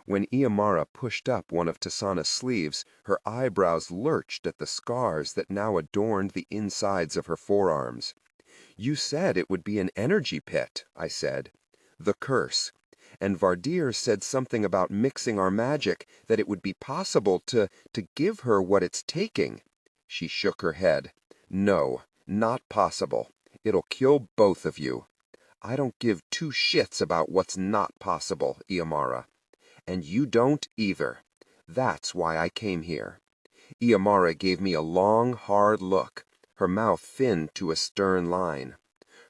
When Iamara pushed up one of Tisaanah's sleeves, her eyebrows lurched at the scars that now adorned the insides of her forearms. You said it would be an energy pit, I said. The curse. And Vardir said something about mixing our magic, that it would be possible to give her what it's taking. She shook her head. No, not possible. It'll kill both of you. I don't give two shits about what's not possible, Iamara. And you don't either. That's why I came here. Iamara gave me a long, hard look, her mouth thinned to a stern line.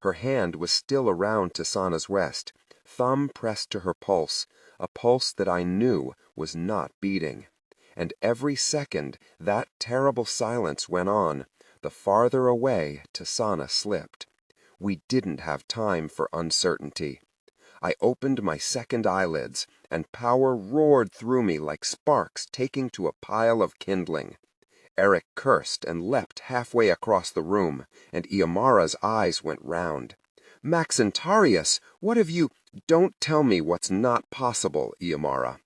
Her hand was still around Tisaanah's wrist, thumb pressed to her pulse, a pulse that I knew was not beating. And every second that terrible silence went on, the farther away Tisaanah slipped. We didn't have time for uncertainty. I opened my second eyelids, and power roared through me like sparks taking to a pile of kindling. Eric cursed and leapt halfway across the room, and Iamara's eyes went round. Maxentarius, what have you— Don't tell me what's not possible, Iamara.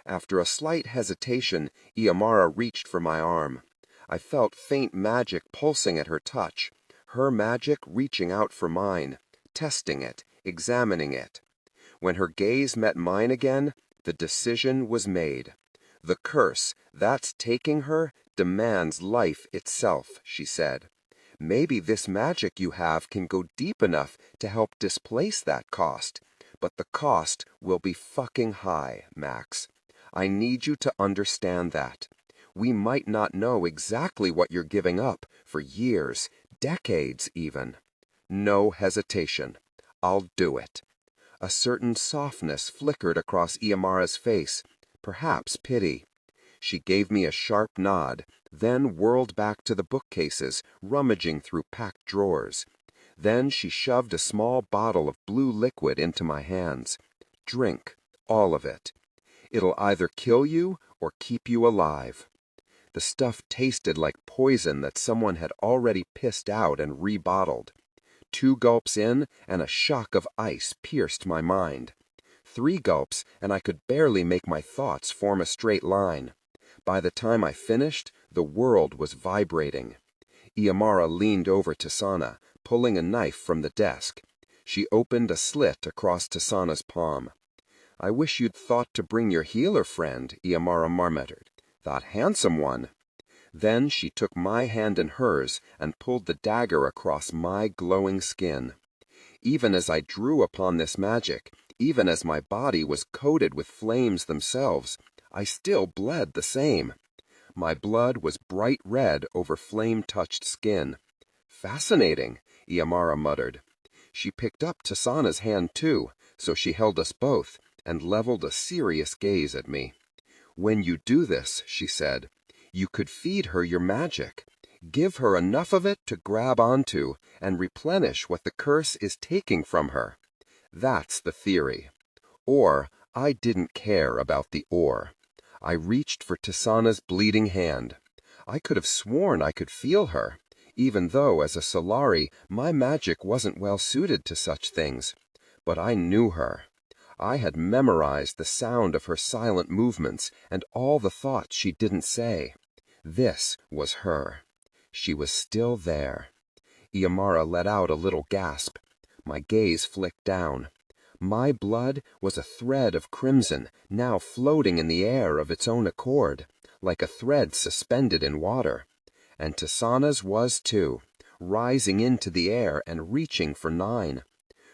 After a slight hesitation, Iamara reached for my arm. I felt faint magic pulsing at her touch, her magic reaching out for mine, testing it, examining it. When her gaze met mine again, the decision was made. The curse that's taking her demands life itself, she said. Maybe this magic you have can go deep enough to help displace that cost, but the cost will be fucking high, Max. I need you to understand that. We might not know exactly what you're giving up for years, decades even. No hesitation. I'll do it. A certain softness flickered across Iamara's face, perhaps pity. She gave me a sharp nod, then whirled back to the bookcases, rummaging through packed drawers. Then she shoved a small bottle of blue liquid into my hands. Drink, all of it. It'll either kill you or keep you alive. The stuff tasted like poison that someone had already pissed out and rebottled. 2 gulps in, and a shock of ice pierced my mind. 3 gulps, and I could barely make my thoughts form a straight line. By the time I finished, the world was vibrating. Iamara leaned over Tisaanah, pulling a knife from the desk. She opened a slit across Tisaanah's palm. I wish you'd thought to bring your healer friend, Iamara murmured. That handsome one. Then she took my hand in hers and pulled the dagger across my glowing skin. Even as I drew upon this magic, even as my body was coated with flames themselves, I still bled the same. My blood was bright red over flame-touched skin. Fascinating, Iamara muttered. She picked up Tisaanah's hand too, so she held us both, and leveled a serious gaze at me. When you do this, she said, you could feed her your magic. Give her enough of it to grab onto and replenish what the curse is taking from her. That's the theory. Or, I didn't care about the or. I reached for Tisaanah's bleeding hand. I could have sworn I could feel her, even though as a Solari my magic wasn't well suited to such things. But I knew her. I had memorized the sound of her silent movements and all the thoughts she didn't say. This was her. She was still there. Iamara let out a little gasp. My gaze flicked down. My blood was a thread of crimson, now floating in the air of its own accord, like a thread suspended in water. And Tisaanah's was too, rising into the air and reaching for 9.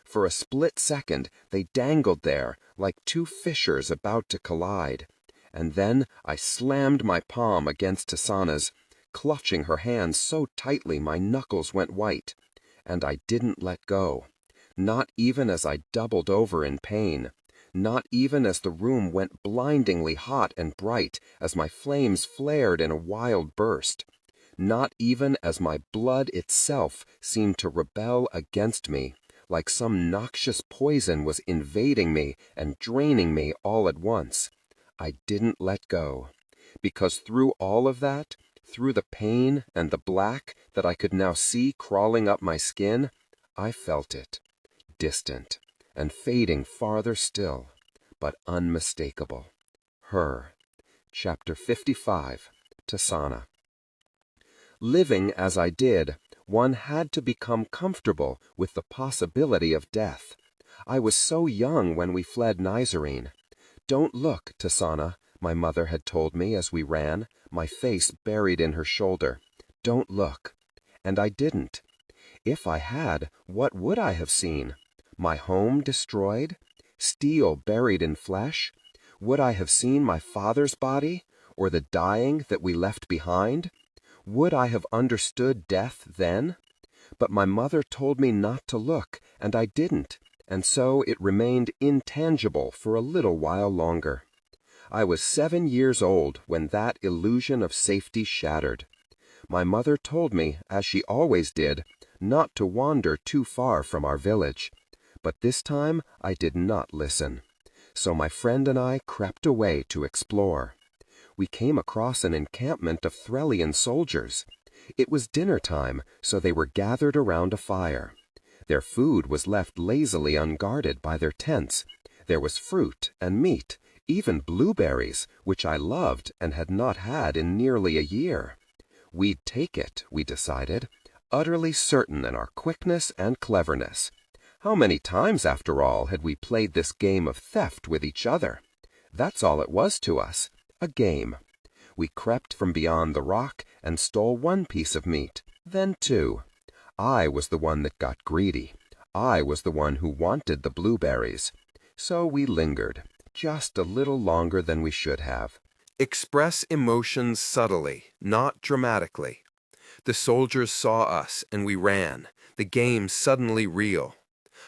For a split second they dangled there like 2 fissures about to collide. And then I slammed my palm against Tisaanah's, clutching her hand so tightly my knuckles went white. And I didn't let go. Not even as I doubled over in pain. Not even as the room went blindingly hot and bright as my flames flared in a wild burst. Not even as my blood itself seemed to rebel against me, like some noxious poison was invading me and draining me all at once. I didn't let go, because through all of that, through the pain and the black that I could now see crawling up my skin, I felt it. distant, and fading farther still, but unmistakable. Her. Chapter 55. Tisaanah. Living as I did, one had to become comfortable with the possibility of death. I was so young when we fled Nizarene. "Don't look, Tisaanah," my mother had told me as we ran, my face buried in her shoulder. "Don't look." And I didn't. If I had, what would I have seen? My home destroyed? Steel buried in flesh? Would I have seen my father's body, or the dying that we left behind? Would I have understood death then? But my mother told me not to look, and I didn't, and so it remained intangible for a little while longer. I was 7 years old when that illusion of safety shattered. My mother told me, as she always did, not to wander too far from our village. But this time I did not listen. So my friend and I crept away to explore. We came across an encampment of Threllian soldiers. It was dinner time, so they were gathered around a fire. Their food was left lazily unguarded by their tents. There was fruit and meat, even blueberries, which I loved and had not had in nearly a year. We'd take it, we decided, utterly certain in our quickness and cleverness. How many times, after all, had we played this game of theft with each other? That's all it was to us. A game. We crept from beyond the rock and stole one piece of meat, then two. I was the one that got greedy. I was the one who wanted the blueberries. So we lingered, just a little longer than we should have. Express emotions subtly, not dramatically. The soldiers saw us and we ran, the game suddenly real.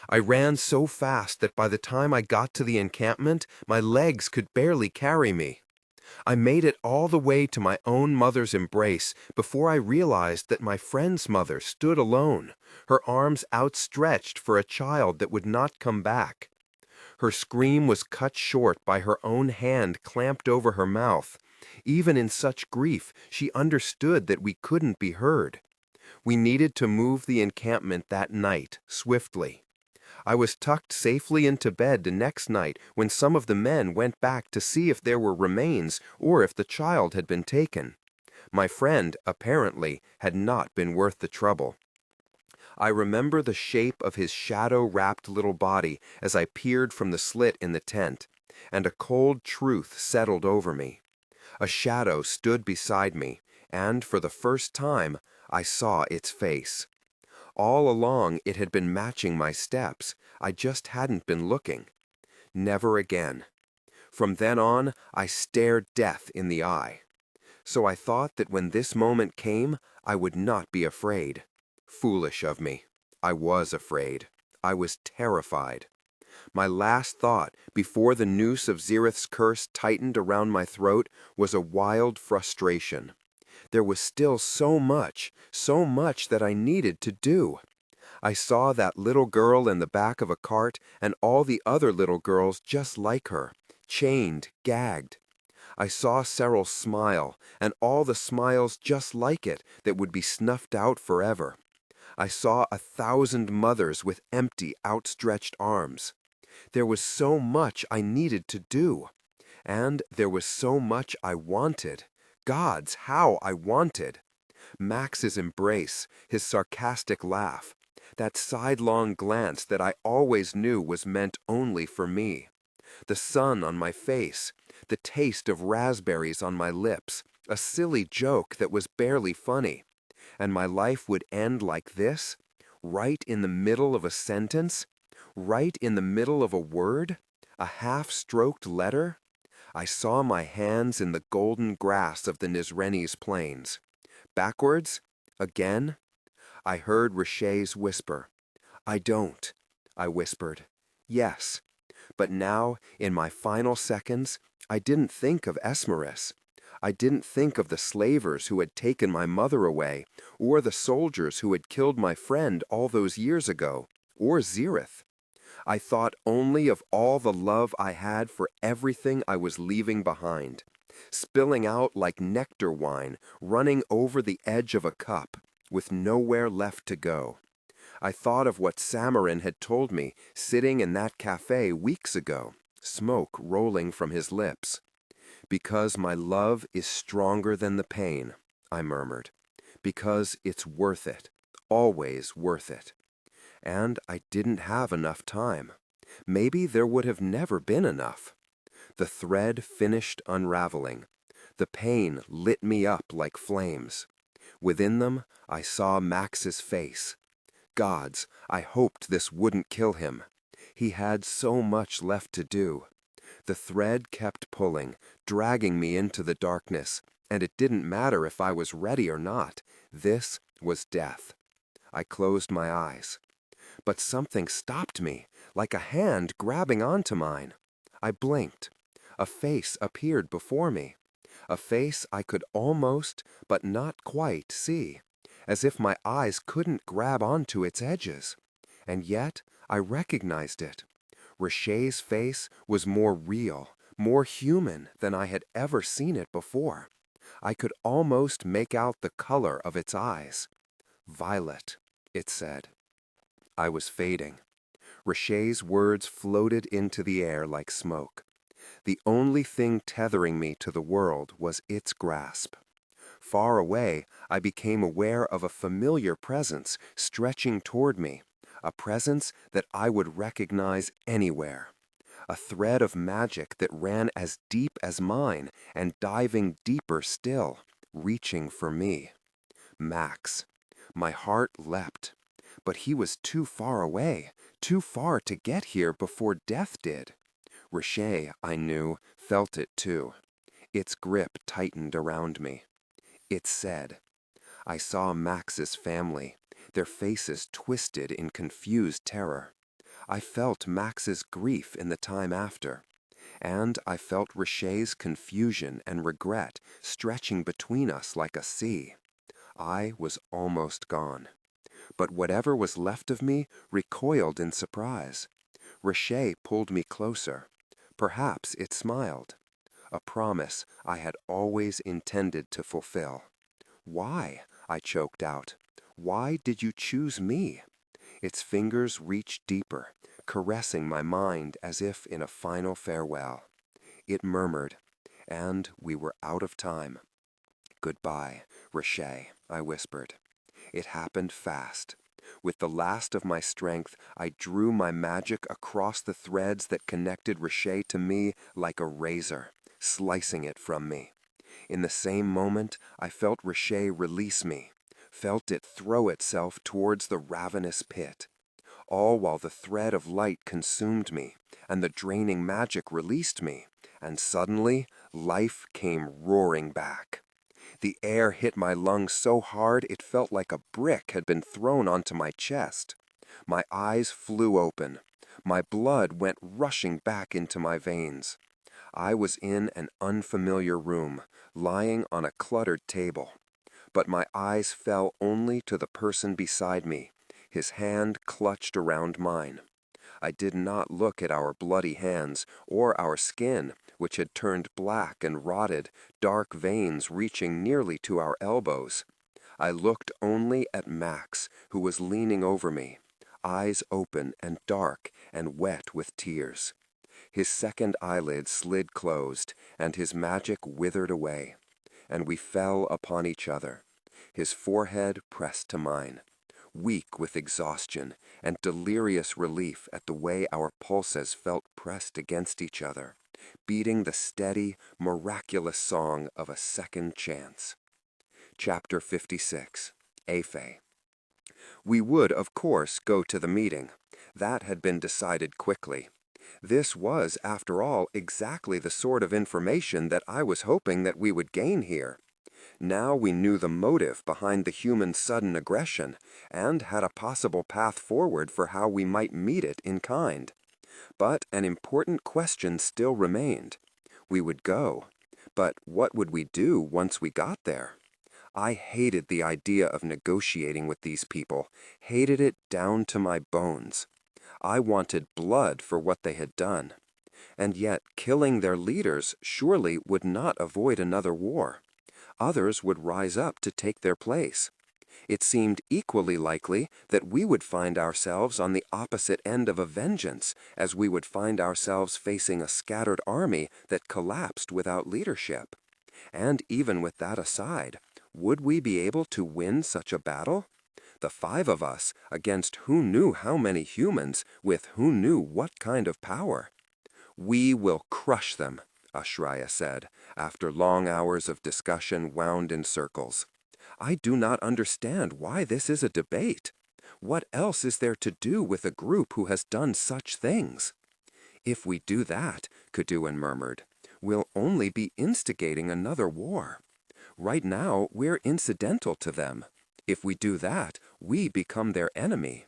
I ran so fast that by the time I got to the encampment, my legs could barely carry me. I made it all the way to my own mother's embrace before I realized that my friend's mother stood alone, her arms outstretched for a child that would not come back. Her scream was cut short by her own hand clamped over her mouth. Even in such grief, she understood that we couldn't be heard. We needed to move the encampment that night, swiftly. I was tucked safely into bed the next night when some of the men went back to see if there were remains or if the child had been taken. My friend, apparently, had not been worth the trouble. I remember the shape of his shadow-wrapped little body as I peered from the slit in the tent, and a cold truth settled over me. A shadow stood beside me, and for the first time, I saw its face. All along it had been matching my steps. I just hadn't been looking. Never again. From then on, I stared death in the eye. So I thought that when this moment came, I would not be afraid. Foolish of me. I was afraid. I was terrified. My last thought, before the noose of Zirith's curse tightened around my throat, was a wild frustration. There was still so much that I needed to do. I saw that little girl in the back of a cart and all the other little girls just like her, chained, gagged. I saw Cyril smile and all the smiles just like it that would be snuffed out forever. I saw 1,000 mothers with empty, outstretched arms. There was so much I needed to do. And there was so much I wanted. Gods, how I wanted! Max's embrace, his sarcastic laugh, that sidelong glance that I always knew was meant only for me, the sun on my face, the taste of raspberries on my lips, a silly joke that was barely funny, and my life would end like this, right in the middle of a sentence, right in the middle of a word, a half-stroked letter. I saw my hands in the golden grass of the Nizreni's plains. Backwards, again, I heard Reshaye's whisper. "I don't," I whispered. "Yes." But now, in my final seconds, I didn't think of Esmerus. I didn't think of the slavers who had taken my mother away, or the soldiers who had killed my friend all those years ago, or Zirith. I thought only of all the love I had for everything I was leaving behind, spilling out like nectar wine, running over the edge of a cup, with nowhere left to go. I thought of what Samarin had told me sitting in that cafe weeks ago, smoke rolling from his lips. "Because my love is stronger than the pain," I murmured. "Because it's worth it, always worth it." And I didn't have enough time. Maybe there would have never been enough. The thread finished unraveling. The pain lit me up like flames. Within them, I saw Max's face. Gods, I hoped this wouldn't kill him. He had so much left to do. The thread kept pulling, dragging me into the darkness, and it didn't matter if I was ready or not. This was death. I closed my eyes. But something stopped me, like a hand grabbing onto mine. I blinked. A face appeared before me. A face I could almost, but not quite, see, as if my eyes couldn't grab onto its edges. And yet I recognized it. Reshaye's face was more real, more human than I had ever seen it before. I could almost make out the color of its eyes. "Violet," it said. I was fading. Reshaye's words floated into the air like smoke. The only thing tethering me to the world was its grasp. Far away, I became aware of a familiar presence stretching toward me, a presence that I would recognize anywhere. A thread of magic that ran as deep as mine and diving deeper still, reaching for me. Max. My heart leapt. But he was too far away, too far to get here before death did. Reshaye, I knew, felt it too. Its grip tightened around me. It said. I saw Max's family, their faces twisted in confused terror. I felt Max's grief in the time after, and I felt Reshaye's confusion and regret stretching between us like a sea. I was almost gone. But whatever was left of me recoiled in surprise. Reshaye pulled me closer. Perhaps it smiled. A promise I had always intended to fulfill. "Why?" I choked out. "Why did you choose me?" Its fingers reached deeper, caressing my mind as if in a final farewell. It murmured, and we were out of time. "Goodbye, Reshaye," I whispered. It happened fast. With the last of my strength, I drew my magic across the threads that connected Reshaye to me like a razor, slicing it from me. In the same moment, I felt Reshaye release me, felt it throw itself towards the ravenous pit. All while the thread of light consumed me, and the draining magic released me, and suddenly, life came roaring back. The air hit my lungs so hard it felt like a brick had been thrown onto my chest. My eyes flew open. My blood went rushing back into my veins. I was in an unfamiliar room, lying on a cluttered table. But my eyes fell only to the person beside me, his hand clutched around mine. I did not look at our bloody hands or our skin, which had turned black and rotted, dark veins reaching nearly to our elbows. I looked only at Max, who was leaning over me, eyes open and dark and wet with tears. His second eyelid slid closed, and his magic withered away, and we fell upon each other. His forehead pressed to mine, weak with exhaustion and delirious relief at the way our pulses felt pressed against each other, beating the steady, miraculous song of a second chance. Chapter 56. Aphe. We would, of course, go to the meeting. That had been decided quickly. This was, after all, exactly the sort of information that I was hoping that we would gain here. Now we knew the motive behind the human sudden aggression, and had a possible path forward for how we might meet it in kind. But an important question still remained. We would go, but what would we do once we got there? I hated the idea of negotiating with these people, hated it down to my bones. I wanted blood for what they had done. And yet killing their leaders surely would not avoid another war. Others would rise up to take their place. It seemed equally likely that we would find ourselves on the opposite end of a vengeance, as we would find ourselves facing a scattered army that collapsed without leadership. And even with that aside, would we be able to win such a battle? The 5 of us against who knew how many humans with who knew what kind of power. "We will crush them," Reshaye said, after long hours of discussion wound in circles. "I do not understand why this is a debate. What else is there to do with a group who has done such things?" "If we do that," Cadouin murmured, "we'll only be instigating another war. Right now, we're incidental to them. If we do that, we become their enemy."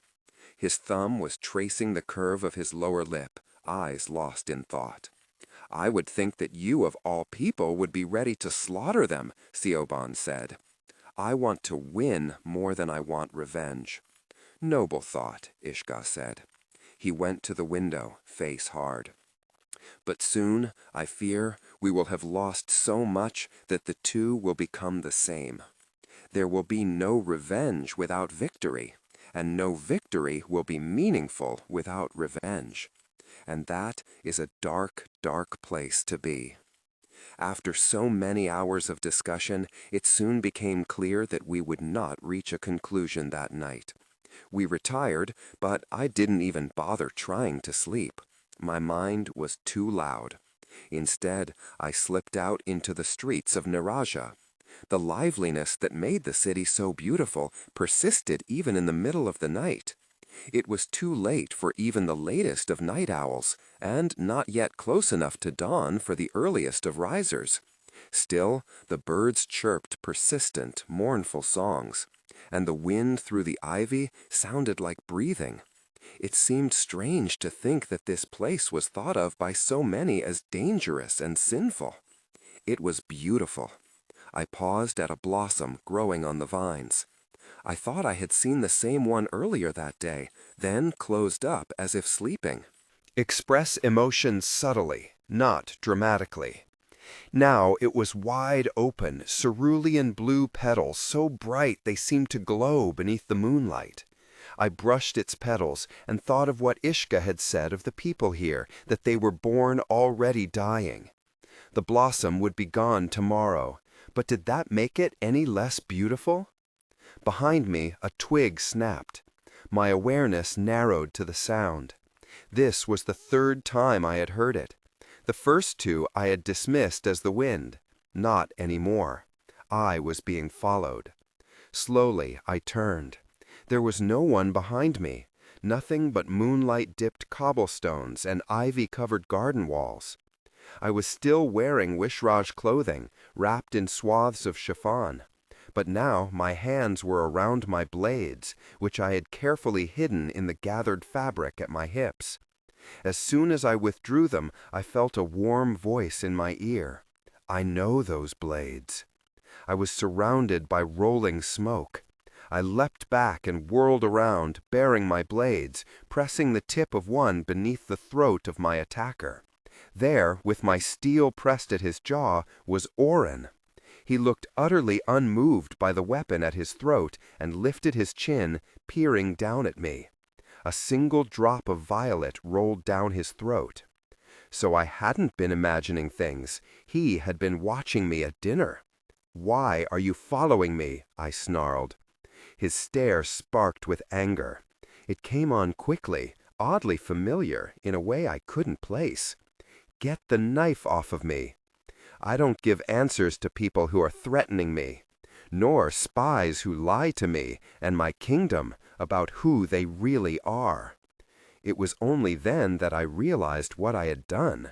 His thumb was tracing the curve of his lower lip, eyes lost in thought. "I would think that you of all people would be ready to slaughter them," Siobhan said. "I want to win more than I want revenge." "Noble thought," Ishka said. He went to the window, face hard. "But soon, I fear, we will have lost so much that the two will become the same. There will be no revenge without victory, and no victory will be meaningful without revenge. And that is a dark, dark place to be." After so many hours of discussion, it soon became clear that we would not reach a conclusion that night. We retired, but I didn't even bother trying to sleep. My mind was too loud. Instead, I slipped out into the streets of Naraja. The liveliness that made the city so beautiful persisted even in the middle of the night. It was too late for even the latest of night owls, and not yet close enough to dawn for the earliest of risers. Still, the birds chirped persistent, mournful songs, and the wind through the ivy sounded like breathing. It seemed strange to think that this place was thought of by so many as dangerous and sinful. It was beautiful. I paused at a blossom growing on the vines. I thought I had seen the same one earlier that day, then closed up as if sleeping. Express emotion subtly, not dramatically. Now it was wide open, cerulean blue petals so bright they seemed to glow beneath the moonlight. I brushed its petals and thought of what Ishka had said of the people here, that they were born already dying. The blossom would be gone tomorrow, but did that make it any less beautiful? Behind me, a twig snapped. My awareness narrowed to the sound. This was the 3rd time I had heard it. The first 2 I had dismissed as the wind. Not anymore. I was being followed. Slowly, I turned. There was no one behind me. Nothing but moonlight-dipped cobblestones and ivy-covered garden walls. I was still wearing Wishraj clothing, wrapped in swaths of chiffon. But now my hands were around my blades, which I had carefully hidden in the gathered fabric at my hips. As soon as I withdrew them, I felt a warm voice in my ear. "I know those blades." I was surrounded by rolling smoke. I leapt back and whirled around, bearing my blades, pressing the tip of one beneath the throat of my attacker. There, with my steel pressed at his jaw, was Oren. He looked utterly unmoved by the weapon at his throat and lifted his chin, peering down at me. A single drop of violet rolled down his throat. So I hadn't been imagining things. He had been watching me at dinner. "Why are you following me?" I snarled. His stare sparked with anger. It came on quickly, oddly familiar, in a way I couldn't place. "Get the knife off of me." I don't give answers to people who are threatening me, nor spies who lie to me and my kingdom about who they really are. It was only then that I realized what I had done.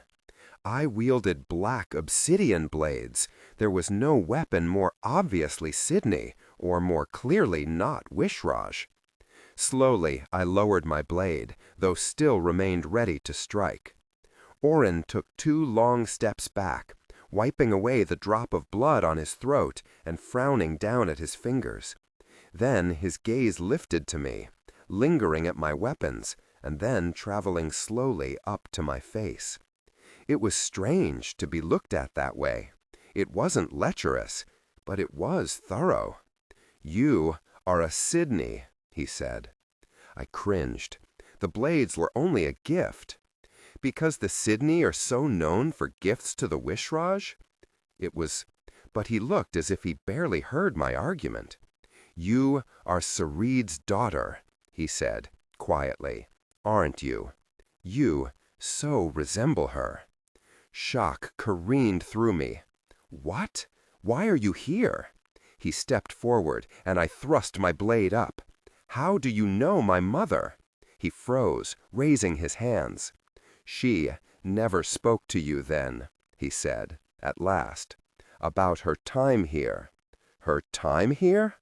I wielded black obsidian blades. There was no weapon more obviously Sydney, or more clearly not Wishraj. Slowly I lowered my blade, though still remained ready to strike. Oren took 2 long steps back, wiping away the drop of blood on his throat and frowning down at his fingers. Then his gaze lifted to me, lingering at my weapons, and then traveling slowly up to my face. It was strange to be looked at that way. It wasn't lecherous, but it was thorough. "You are a Sydney, he said. I cringed. The blades were only a gift. Because the Sydney are so known for gifts to the Wishraj? But he looked as if he barely heard my argument. You are Sareed's daughter, he said, quietly, aren't you? You so resemble her. Shock careened through me. What? Why are you here? He stepped forward, and I thrust my blade up. How do you know my mother? He froze, raising his hands. She never spoke to you then, he said, at last, about her time here. Her time here?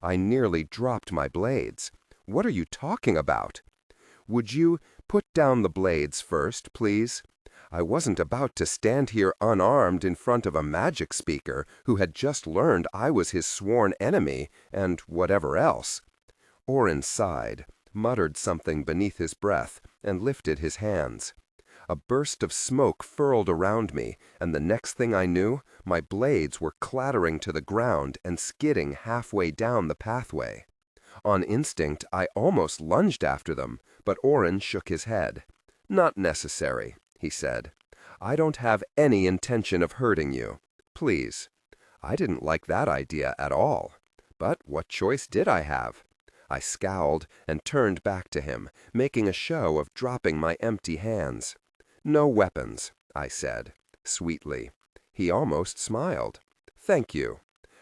I nearly dropped my blades. What are you talking about? Would you put down the blades first, please? I wasn't about to stand here unarmed in front of a magic speaker who had just learned I was his sworn enemy and whatever else. Orin sighed, muttered something beneath his breath, and lifted his hands. A burst of smoke furled around me, and the next thing I knew, my blades were clattering to the ground and skidding halfway down the pathway. On instinct, I almost lunged after them, but Orin shook his head. Not necessary, he said. I don't have any intention of hurting you. Please. I didn't like that idea at all. But what choice did I have? I scowled and turned back to him, making a show of dropping my empty hands. No weapons, I said, sweetly. He almost smiled. Thank you.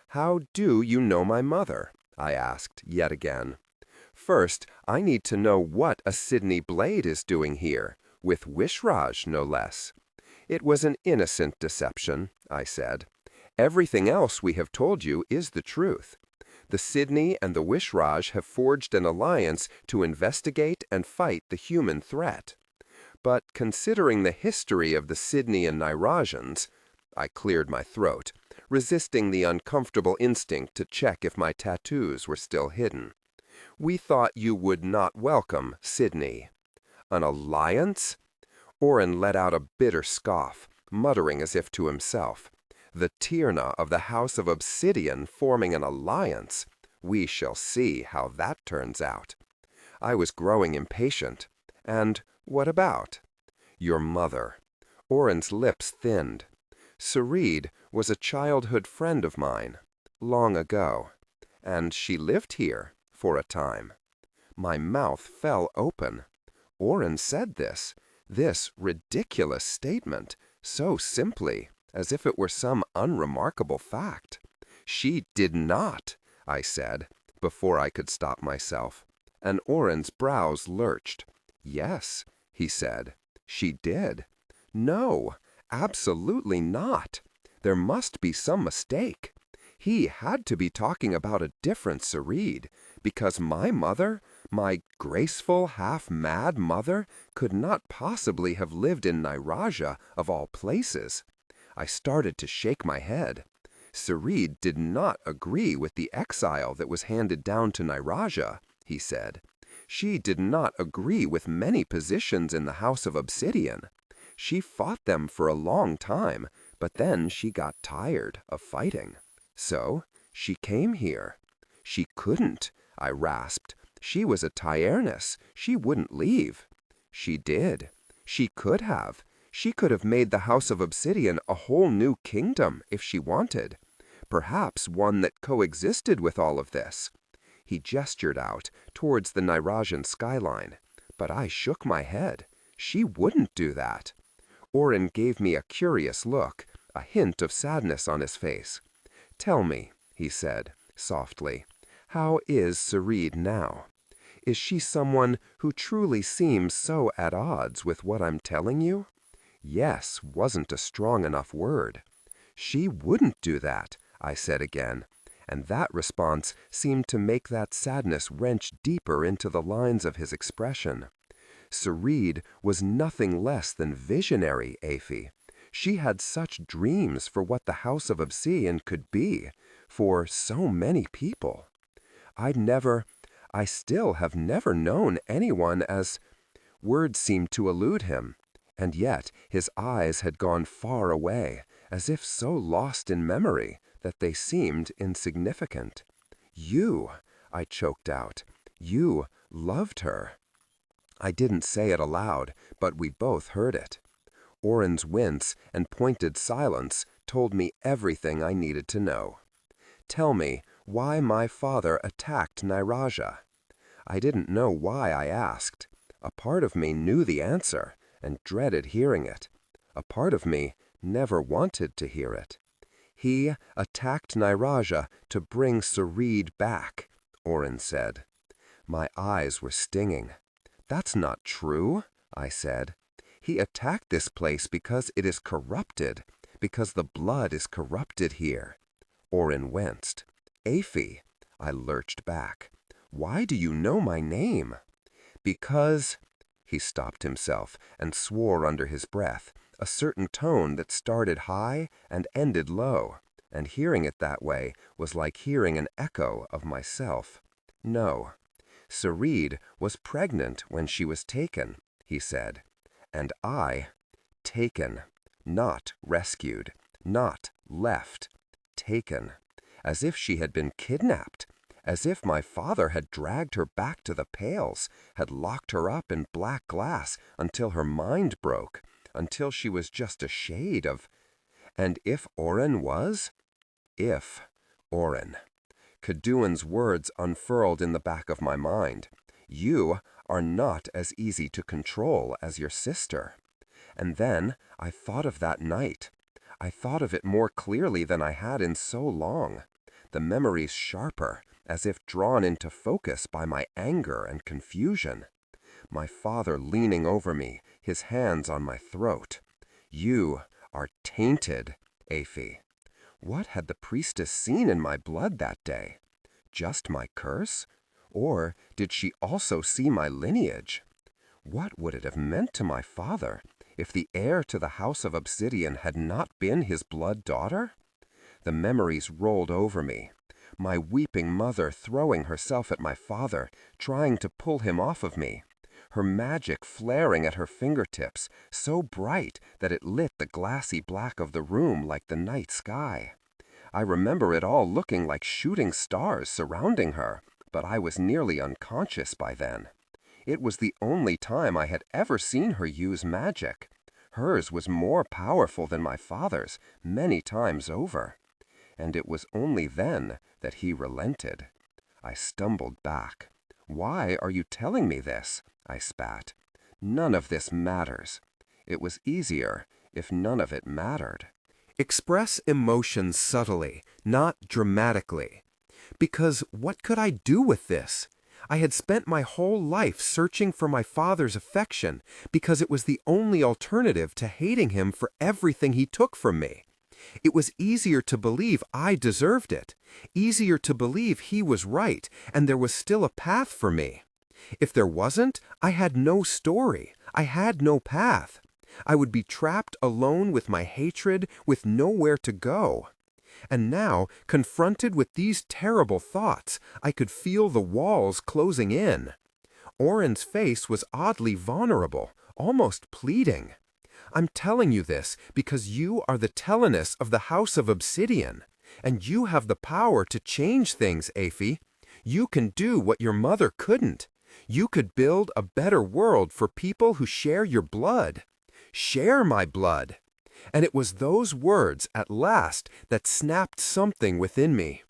How do you know my mother? I asked yet again. First, I need to know what a Sydney blade is doing here, with Wishraj no less. It was an innocent deception, I said. Everything else we have told you is the truth. The Sydney and the Wishraj have forged an alliance to investigate and fight the human threat. But considering the history of the Sydney and Nairajans, I cleared my throat, resisting the uncomfortable instinct to check if my tattoos were still hidden. We thought you would not welcome Sydney. An alliance? Orin let out a bitter scoff, muttering as if to himself. The Tisaanah of the House of Obsidian forming an alliance. We shall see how that turns out. I was growing impatient. And what about? Your mother. Orin's lips thinned. Sareed was a childhood friend of mine, long ago, and she lived here for a time. My mouth fell open. Orin said this ridiculous statement, so simply, as if it were some unremarkable fact. She did not, I said, before I could stop myself, and Orin's brows lurched. Yes, he said, she did. No, absolutely not. There must be some mistake. He had to be talking about a different Sareed, because my mother, my graceful, half-mad mother, could not possibly have lived in Nairaja, of all places. I started to shake my head. Sareed did not agree with the exile that was handed down to Nairaja, he said. She did not agree with many positions in the House of Obsidian. She fought them for a long time, but then she got tired of fighting. So she came here. She couldn't, I rasped. She was a Tierness. She wouldn't leave. She did. She could have. She could have made the House of Obsidian a whole new kingdom if she wanted. Perhaps one that coexisted with all of this. He gestured out towards the Nairajan skyline, but I shook my head. She wouldn't do that. Orin gave me a curious look, a hint of sadness on his face. Tell me, he said, softly, how is Sareed now? Is she someone who truly seems so at odds with what I'm telling you? Yes wasn't a strong enough word. She wouldn't do that, I said again, and that response seemed to make that sadness wrench deeper into the lines of his expression. Sareed was nothing less than visionary, Aphie. She had such dreams for what the House of Obsidian could be, for so many people. I still have never known anyone as... Words seemed to elude him, and yet his eyes had gone far away, as if so lost in memory that they seemed insignificant. You, I choked out. You loved her. I didn't say it aloud, but we both heard it. Oren's wince and pointed silence told me everything I needed to know. Tell me why my father attacked Nairaja. I didn't know why I asked. A part of me knew the answer and dreaded hearing it. A part of me never wanted to hear it. He attacked Nairaja to bring Sarid back, Oren said. My eyes were stinging. That's not true, I said. He attacked this place because it is corrupted, because the blood is corrupted here. Oren winced. Afi, I lurched back. Why do you know my name? Because... He stopped himself and swore under his breath, a certain tone that started high and ended low, and hearing it that way was like hearing an echo of myself. No. Sarid was pregnant when she was taken, he said. And I, taken, not rescued, not left, taken, as if she had been kidnapped, as if my father had dragged her back to the Pales, had locked her up in black glass until her mind broke, until she was just a shade of... And if Oren was? If Oren. Caduan's words unfurled in the back of my mind. You are not as easy to control as your sister. And then I thought of that night. I thought of it more clearly than I had in so long. The memories sharper, as if drawn into focus by my anger and confusion. My father leaning over me, his hands on my throat. You are tainted, Afi. What had the priestess seen in my blood that day? Just my curse? Or did she also see my lineage? What would it have meant to my father if the heir to the House of Obsidian had not been his blood daughter? The memories rolled over me. My weeping mother throwing herself at my father, trying to pull him off of me. Her magic flaring at her fingertips, so bright that it lit the glassy black of the room like the night sky. I remember it all looking like shooting stars surrounding her, but I was nearly unconscious by then. It was the only time I had ever seen her use magic. Hers was more powerful than my father's, many times over. And it was only then that he relented. I stumbled back. Why are you telling me this? I spat. None of this matters. It was easier if none of it mattered. Express emotions subtly, not dramatically. Because what could I do with this? I had spent my whole life searching for my father's affection because it was the only alternative to hating him for everything he took from me. It was easier to believe I deserved it, easier to believe he was right, and there was still a path for me. If there wasn't, I had no story, I had no path. I would be trapped alone with my hatred, with nowhere to go. And now, confronted with these terrible thoughts, I could feel the walls closing in. Oren's face was oddly vulnerable, almost pleading. I'm telling you this because you are the Telenus of the House of Obsidian, and you have the power to change things, Afi. You can do what your mother couldn't. You could build a better world for people who share your blood. Share my blood. And it was those words, at last, that snapped something within me.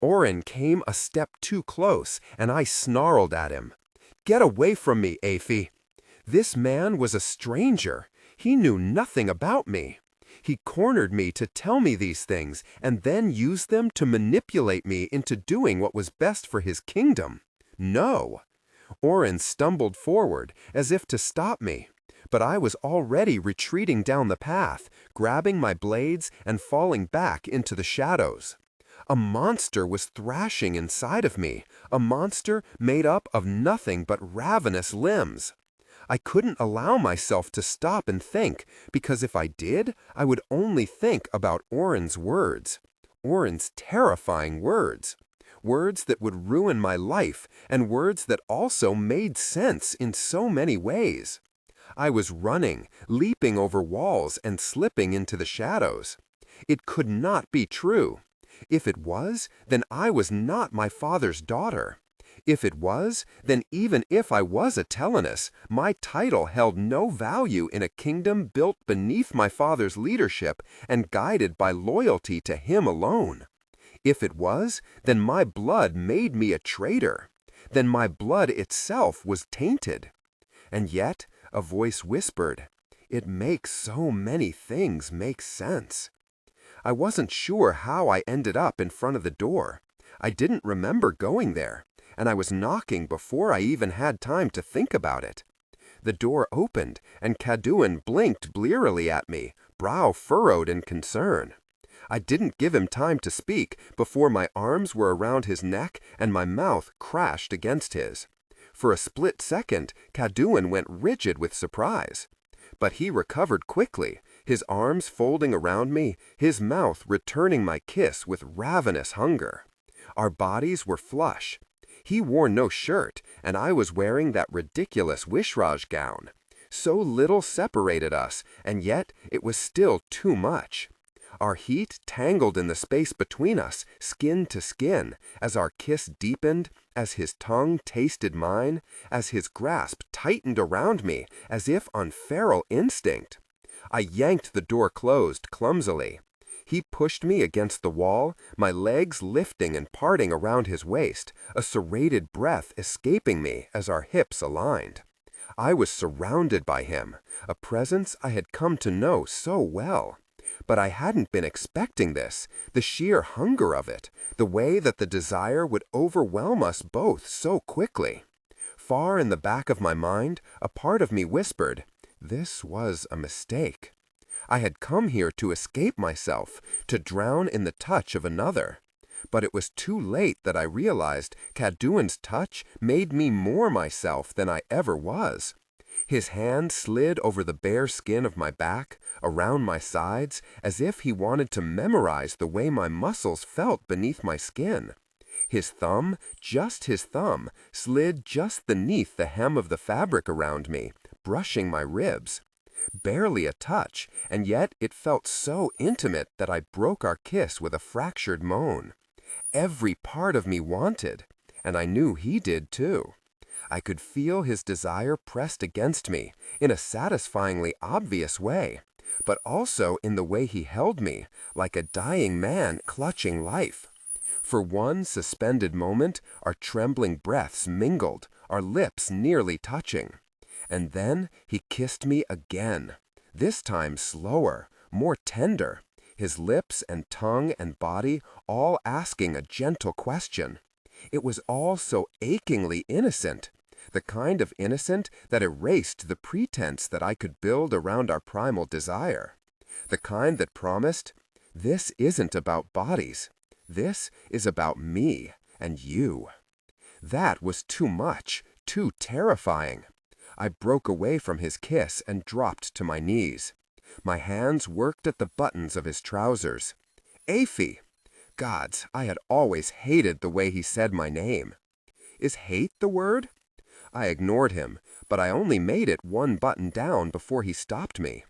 Oren came a step too close, and I snarled at him. Get away from me, Afi. This man was a stranger. He knew nothing about me. He cornered me to tell me these things, and then used them to manipulate me into doing what was best for his kingdom. No. Oren stumbled forward, as if to stop me. But I was already retreating down the path, grabbing my blades and falling back into the shadows. A monster was thrashing inside of me, a monster made up of nothing but ravenous limbs. I couldn't allow myself to stop and think, because if I did, I would only think about Oren's words. Oren's terrifying words. Words that would ruin my life, and words that also made sense in so many ways. I was running, leaping over walls and slipping into the shadows. It could not be true. If it was, then I was not my father's daughter. If it was, then even if I was a Telenus, my title held no value in a kingdom built beneath my father's leadership and guided by loyalty to him alone. If it was, then my blood made me a traitor. Then my blood itself was tainted. And yet, a voice whispered, "It makes so many things make sense." I wasn't sure how I ended up in front of the door. I didn't remember going there, and I was knocking before I even had time to think about it. The door opened, and Cadouin blinked blearily at me, brow furrowed in concern. I didn't give him time to speak before my arms were around his neck and my mouth crashed against his. For a split second, Cadouin went rigid with surprise. But he recovered quickly, his arms folding around me, his mouth returning my kiss with ravenous hunger. Our bodies were flush. He wore no shirt, and I was wearing that ridiculous Wishraj gown. So little separated us, and yet it was still too much. Our heat tangled in the space between us, skin to skin, as our kiss deepened, as his tongue tasted mine, as his grasp tightened around me, as if on feral instinct. I yanked the door closed clumsily. He pushed me against the wall, my legs lifting and parting around his waist, a serrated breath escaping me as our hips aligned. I was surrounded by him, a presence I had come to know so well. But I hadn't been expecting this, the sheer hunger of it, the way that the desire would overwhelm us both so quickly. Far in the back of my mind, a part of me whispered, this was a mistake. I had come here to escape myself, to drown in the touch of another. But it was too late that I realized Cadouin's touch made me more myself than I ever was. His hand slid over the bare skin of my back, around my sides, as if he wanted to memorize the way my muscles felt beneath my skin. His thumb, just his thumb, slid just beneath the hem of the fabric around me, brushing my ribs. Barely a touch, and yet it felt so intimate that I broke our kiss with a fractured moan. Every part of me wanted, and I knew he did too. I could feel his desire pressed against me in a satisfyingly obvious way, but also in the way he held me, like a dying man clutching life. For one suspended moment, our trembling breaths mingled, our lips nearly touching. And then he kissed me again, this time slower, more tender, his lips and tongue and body all asking a gentle question. It was all so achingly innocent, the kind of innocent that erased the pretense that I could build around our primal desire, the kind that promised, this isn't about bodies, this is about me and you. That was too much, too terrifying. I broke away from his kiss and dropped to my knees. My hands worked at the buttons of his trousers. Aphie! Gods, I had always hated the way he said my name. Is hate the word? I ignored him, but I only made it one button down before he stopped me.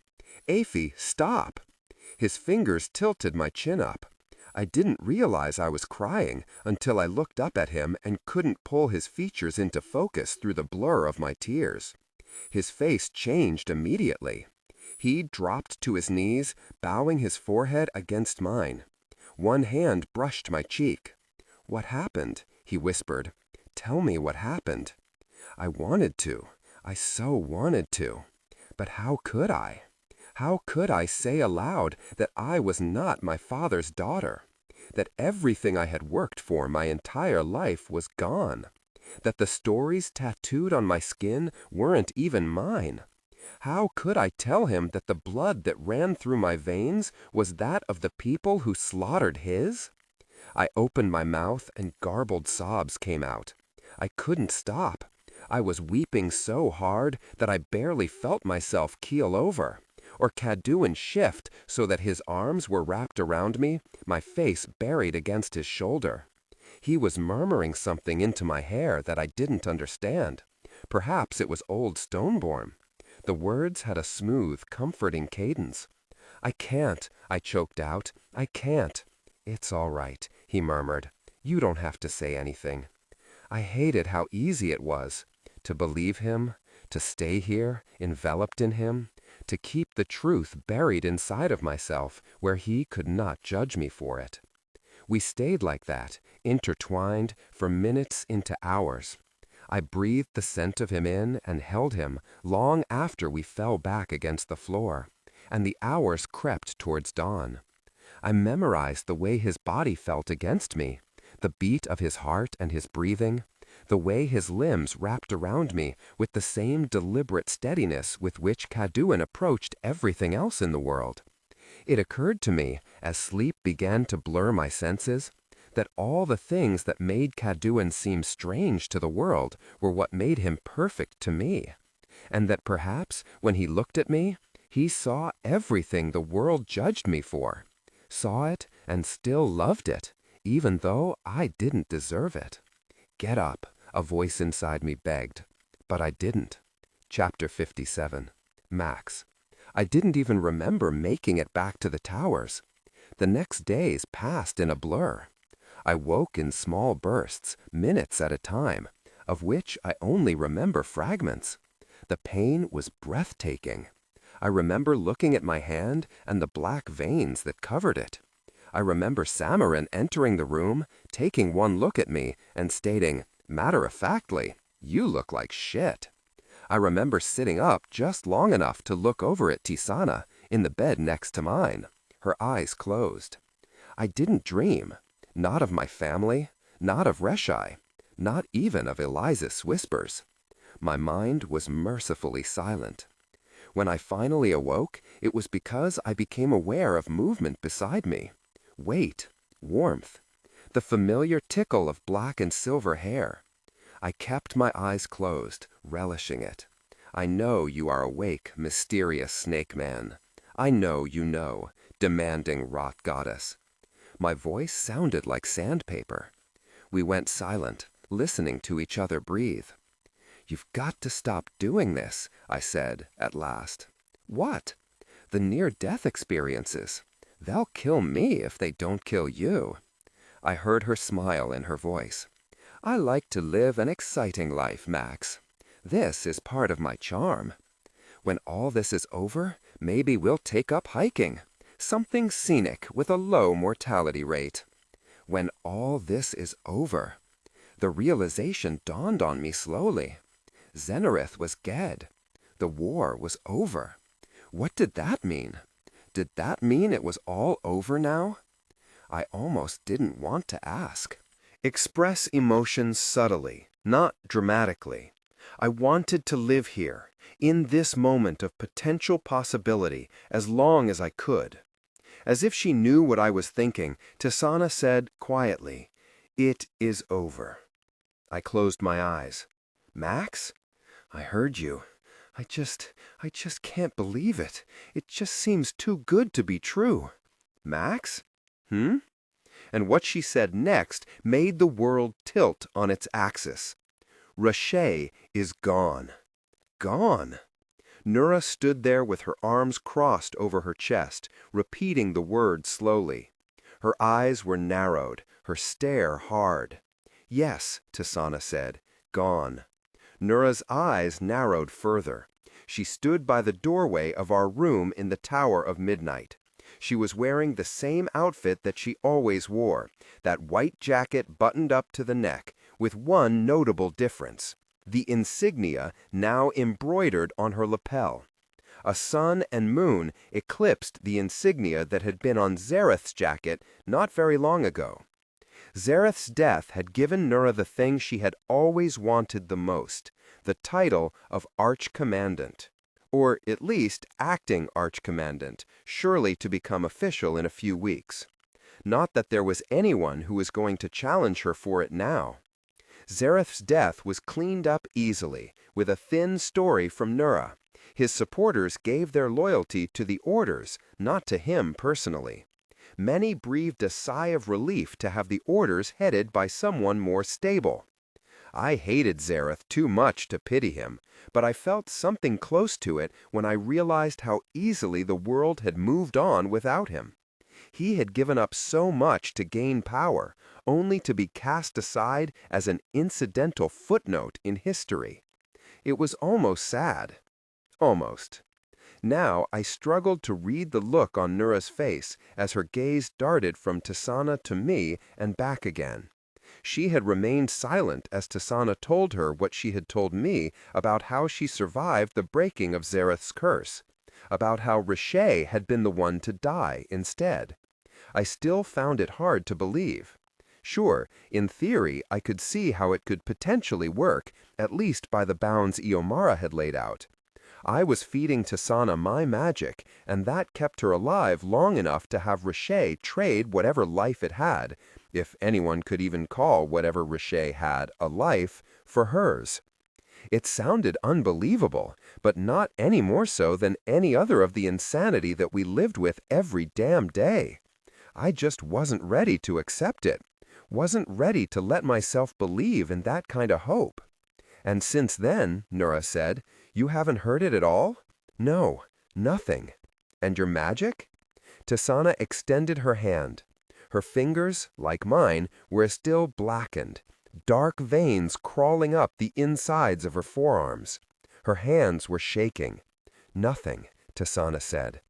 Aphie, stop! His fingers tilted my chin up. I didn't realize I was crying until I looked up at him and couldn't pull his features into focus through the blur of my tears. His face changed immediately. He dropped to his knees, bowing his forehead against mine. One hand brushed my cheek. "What happened?" he whispered. "Tell me what happened." I wanted to. I so wanted to. But how could I? How could I say aloud that I was not my father's daughter? That everything I had worked for my entire life was gone? That the stories tattooed on my skin weren't even mine? How could I tell him that the blood that ran through my veins was that of the people who slaughtered his? I opened my mouth and garbled sobs came out. I couldn't stop. I was weeping so hard that I barely felt myself keel over, or Cadouin shift so that his arms were wrapped around me, my face buried against his shoulder. He was murmuring something into my hair that I didn't understand. Perhaps it was old Stoneborn. The words had a smooth, comforting cadence. "I can't," I choked out. "I can't." "It's all right," he murmured. "You don't have to say anything." I hated how easy it was to believe him, to stay here, enveloped in him, to keep the truth buried inside of myself where he could not judge me for it. We stayed like that, intertwined, for minutes into hours. I breathed the scent of him in and held him long after we fell back against the floor, and the hours crept towards dawn. I memorized the way his body felt against me, the beat of his heart and his breathing, the way his limbs wrapped around me with the same deliberate steadiness with which Cadouin approached everything else in the world. It occurred to me, as sleep began to blur my senses, that all the things that made Cadouin seem strange to the world were what made him perfect to me, and that perhaps when he looked at me, he saw everything the world judged me for, saw it and still loved it, even though I didn't deserve it. "Get up," a voice inside me begged, but I didn't. Chapter 57. Max. I didn't even remember making it back to the towers. The next days passed in a blur. I woke in small bursts, minutes at a time, of which I only remember fragments. The pain was breathtaking. I remember looking at my hand and the black veins that covered it. I remember Samarin entering the room, taking one look at me, and stating, matter-of-factly, "You look like shit." I remember sitting up just long enough to look over at Tisaanah, in the bed next to mine, her eyes closed. I didn't dream, not of my family, not of Reshaye, not even of Eliza's whispers. My mind was mercifully silent. When I finally awoke, it was because I became aware of movement beside me. Weight, warmth, the familiar tickle of black and silver hair. I kept my eyes closed, relishing it. I know you are awake, mysterious snake man. I know you know, demanding rot goddess. My voice sounded like sandpaper. We went silent, listening to each other breathe. "You've got to stop doing this," I said, at last. "What?" "The near-death experiences. They'll kill me if they don't kill you." I heard her smile in her voice. "I like to live an exciting life, Max. This is part of my charm. When all this is over, maybe we'll take up hiking. Something scenic with a low mortality rate. When all this is over." The realization dawned on me slowly. Zenareth was dead. The war was over. What did that mean? Did that mean it was all over now? I almost didn't want to ask. Express emotions subtly, not dramatically. I wanted to live here, in this moment of potential possibility, as long as I could. As if she knew what I was thinking, Tisaanah said quietly, "It is over." I closed my eyes. "Max? I heard you. I just can't believe it. It just seems too good to be true. Max? Hmm?" And what she said next made the world tilt on its axis. Reshaye is gone. Gone. Nura stood there with her arms crossed over her chest, repeating the word slowly. Her eyes were narrowed, her stare hard. "Yes," Tisaanah said, "gone." Nura's eyes narrowed further. She stood by the doorway of our room in the Tower of Midnight. She was wearing the same outfit that she always wore, that white jacket buttoned up to the neck, with one notable difference: the insignia now embroidered on her lapel. A sun and moon eclipsed the insignia that had been on Zareth's jacket not very long ago. Zareth's death had given Nura the thing she had always wanted the most, the title of Archcommandant. Or at least acting Archcommandant, surely to become official in a few weeks. Not that there was anyone who was going to challenge her for it now. Zareth's death was cleaned up easily, with a thin story from Nura. His supporters gave their loyalty to the orders, not to him personally. Many breathed a sigh of relief to have the orders headed by someone more stable. I hated Zareth too much to pity him, but I felt something close to it when I realized how easily the world had moved on without him. He had given up so much to gain power, only to be cast aside as an incidental footnote in history. It was almost sad. Almost. Now I struggled to read the look on Nura's face as her gaze darted from Tisaanah to me and back again. She had remained silent as Tisaanah told her what she had told me about how she survived the breaking of Zareth's curse, about how Reshaye had been the one to die instead. I still found it hard to believe. Sure, in theory, I could see how it could potentially work, at least by the bounds Iomara had laid out. I was feeding Tisaanah my magic, and that kept her alive long enough to have Reshaye trade whatever life it had, if anyone could even call whatever Reshaye had a life, for hers. It sounded unbelievable, but not any more so than any other of the insanity that we lived with every damn day. I just wasn't ready to accept it, wasn't ready to let myself believe in that kind of hope. And since then, Nura said, you haven't heard it at all? No, nothing. And your magic? Tisaanah extended her hand. Her fingers, like mine, were still blackened, dark veins crawling up the insides of her forearms. Her hands were shaking. Nothing, Tisaanah said.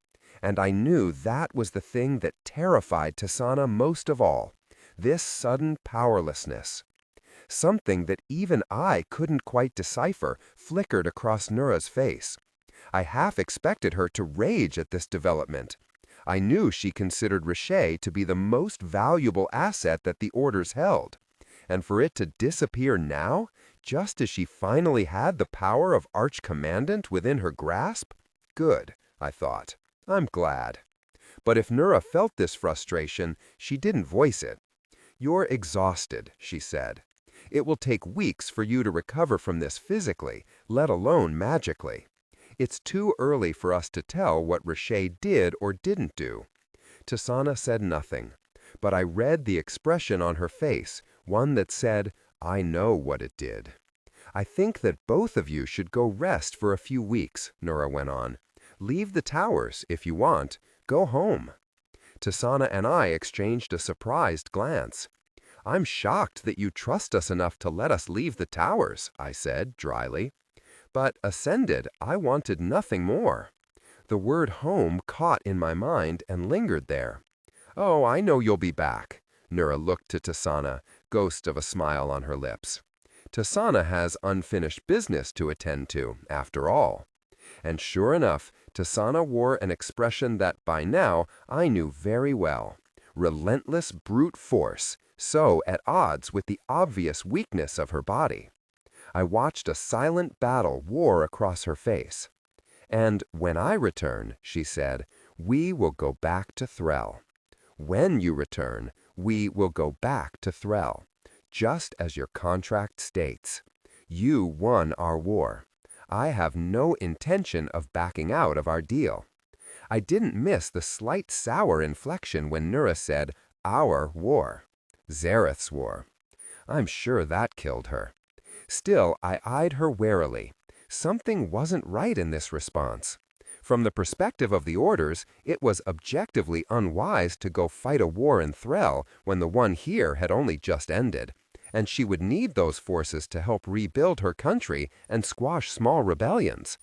And I knew that was the thing that terrified Tisaanah most of all, this sudden powerlessness. Something that even I couldn't quite decipher flickered across Nura's face. I half expected her to rage at this development. I knew she considered Reshaye to be the most valuable asset that the Orders held. And for it to disappear now, just as she finally had the power of Arch-Commandant within her grasp? Good, I thought. I'm glad. But if Nura felt this frustration, she didn't voice it. You're exhausted, she said. It will take weeks for you to recover from this physically, let alone magically. It's too early for us to tell what Reshaye did or didn't do. Tisaanah said nothing, but I read the expression on her face, one that said, I know what it did. I think that both of you should go rest for a few weeks, Nura went on. Leave the towers if you want. Go home. Tisaanah and I exchanged a surprised glance. I'm shocked that you trust us enough to let us leave the towers, I said dryly. But Ascended, I wanted nothing more. The word home caught in my mind and lingered there. Oh, I know you'll be back. Nura looked to Tisaanah, ghost of a smile on her lips. Tisaanah has unfinished business to attend to, after all. And sure enough, Tisaanah wore an expression that by now I knew very well. Relentless brute force, so at odds with the obvious weakness of her body. I watched a silent battle war across her face. And when I return, she said, we will go back to Threll. When you return, we will go back to Threll, just as your contract states. You won our war. I have no intention of backing out of our deal. I didn't miss the slight sour inflection when Nura said, our war. Zareth's war. I'm sure that killed her. Still, I eyed her warily. Something wasn't right in this response. From the perspective of the Orders, it was objectively unwise to go fight a war in Threll when the one here had only just ended, and she would need those forces to help rebuild her country and squash small rebellions.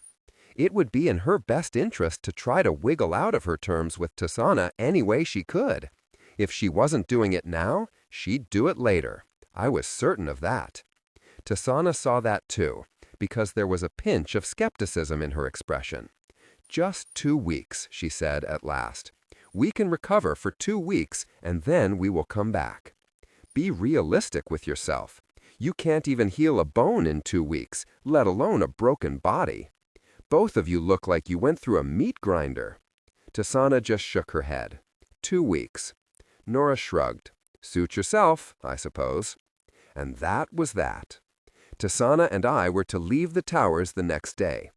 It would be in her best interest to try to wiggle out of her terms with Tisaanah any way she could. If she wasn't doing it now, she'd do it later. I was certain of that. Tisaanah saw that too, because there was a pinch of skepticism in her expression. Just 2 weeks, she said at last. We can recover for 2 weeks, and then we will come back. Be realistic with yourself. You can't even heal a bone in 2 weeks, let alone a broken body. Both of you look like you went through a meat grinder. Tisaanah just shook her head. 2 weeks. Nura shrugged. Suit yourself, I suppose. And that was that. Tisaanah and I were to leave the towers the next day.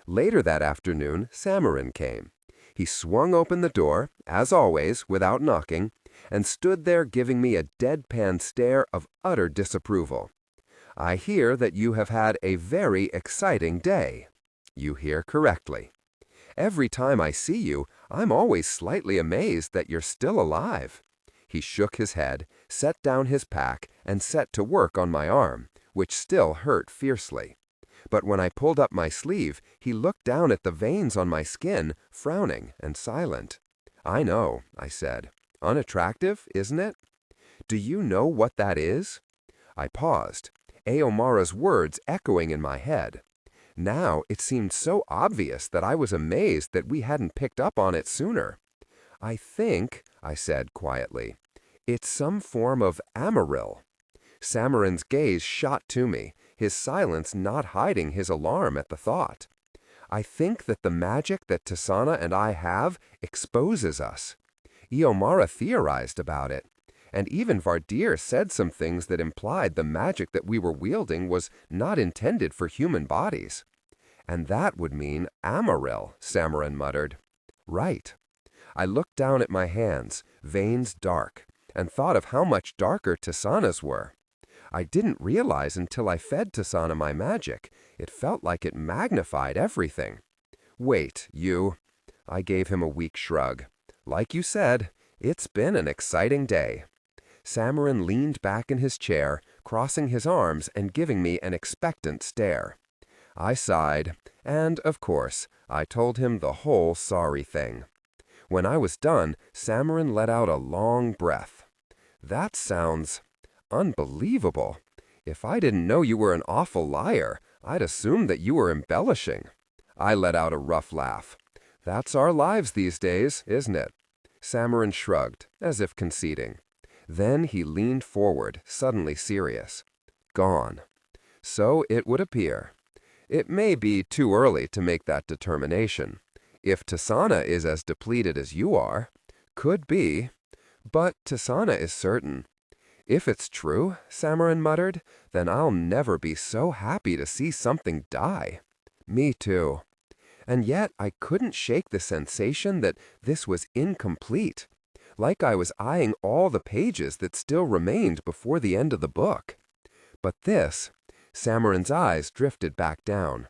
Later that afternoon, Samarin came. He swung open the door, as always, without knocking, and stood there giving me a deadpan stare of utter disapproval. I hear that you have had a very exciting day. You hear correctly. Every time I see you, I'm always slightly amazed that you're still alive." He shook his head, set down his pack, and set to work on my arm, which still hurt fiercely. But when I pulled up my sleeve, he looked down at the veins on my skin, frowning and silent. "I know," I said. "Unattractive, isn't it? Do you know what that is?" I paused, Aomara's words echoing in my head. Now it seemed so obvious that I was amazed that we hadn't picked up on it sooner. "I think," I said quietly, "it's some form of amaril." Samaran's gaze shot to me, his silence not hiding his alarm at the thought. "I think that the magic that Tisaanah and I have exposes us. Aomara theorized about it, and even Vardir said some things that implied the magic that we were wielding was not intended for human bodies." "And that would mean amaril," Samaran muttered. "Right." I looked down at my hands, veins dark, and thought of how much darker Tisaanah's were. I didn't realize until I fed Tisaanah my magic. It felt like it magnified everything. "Wait, you." I gave him a weak shrug. "Like you said, it's been an exciting day." Samaran leaned back in his chair, crossing his arms and giving me an expectant stare. I sighed, and, of course, I told him the whole sorry thing. When I was done, Samaran let out a long breath. "That sounds unbelievable. If I didn't know you were an awful liar, I'd assume that you were embellishing." I let out a rough laugh. "That's our lives these days, isn't it?" Samaran shrugged, as if conceding. Then he leaned forward, suddenly serious. "Gone. So it would appear. It may be too early to make that determination. If Tisaanah is as depleted as you are, could be. But Tisaanah is certain." "If it's true," Samaran muttered, "then I'll never be so happy to see something die." "Me too." And yet I couldn't shake the sensation that this was incomplete, like I was eyeing all the pages that still remained before the end of the book. But this, Samaran's eyes drifted back down.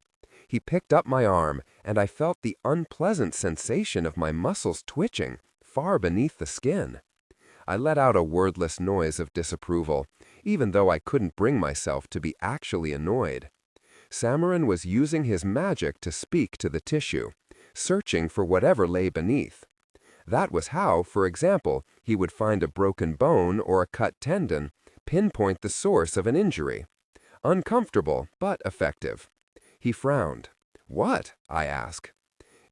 He picked up my arm, and I felt the unpleasant sensation of my muscles twitching, far beneath the skin. I let out a wordless noise of disapproval, even though I couldn't bring myself to be actually annoyed. Samaran was using his magic to speak to the tissue, searching for whatever lay beneath. That was how, for example, he would find a broken bone or a cut tendon, pinpoint the source of an injury. Uncomfortable, but effective. He frowned. "What?" I asked.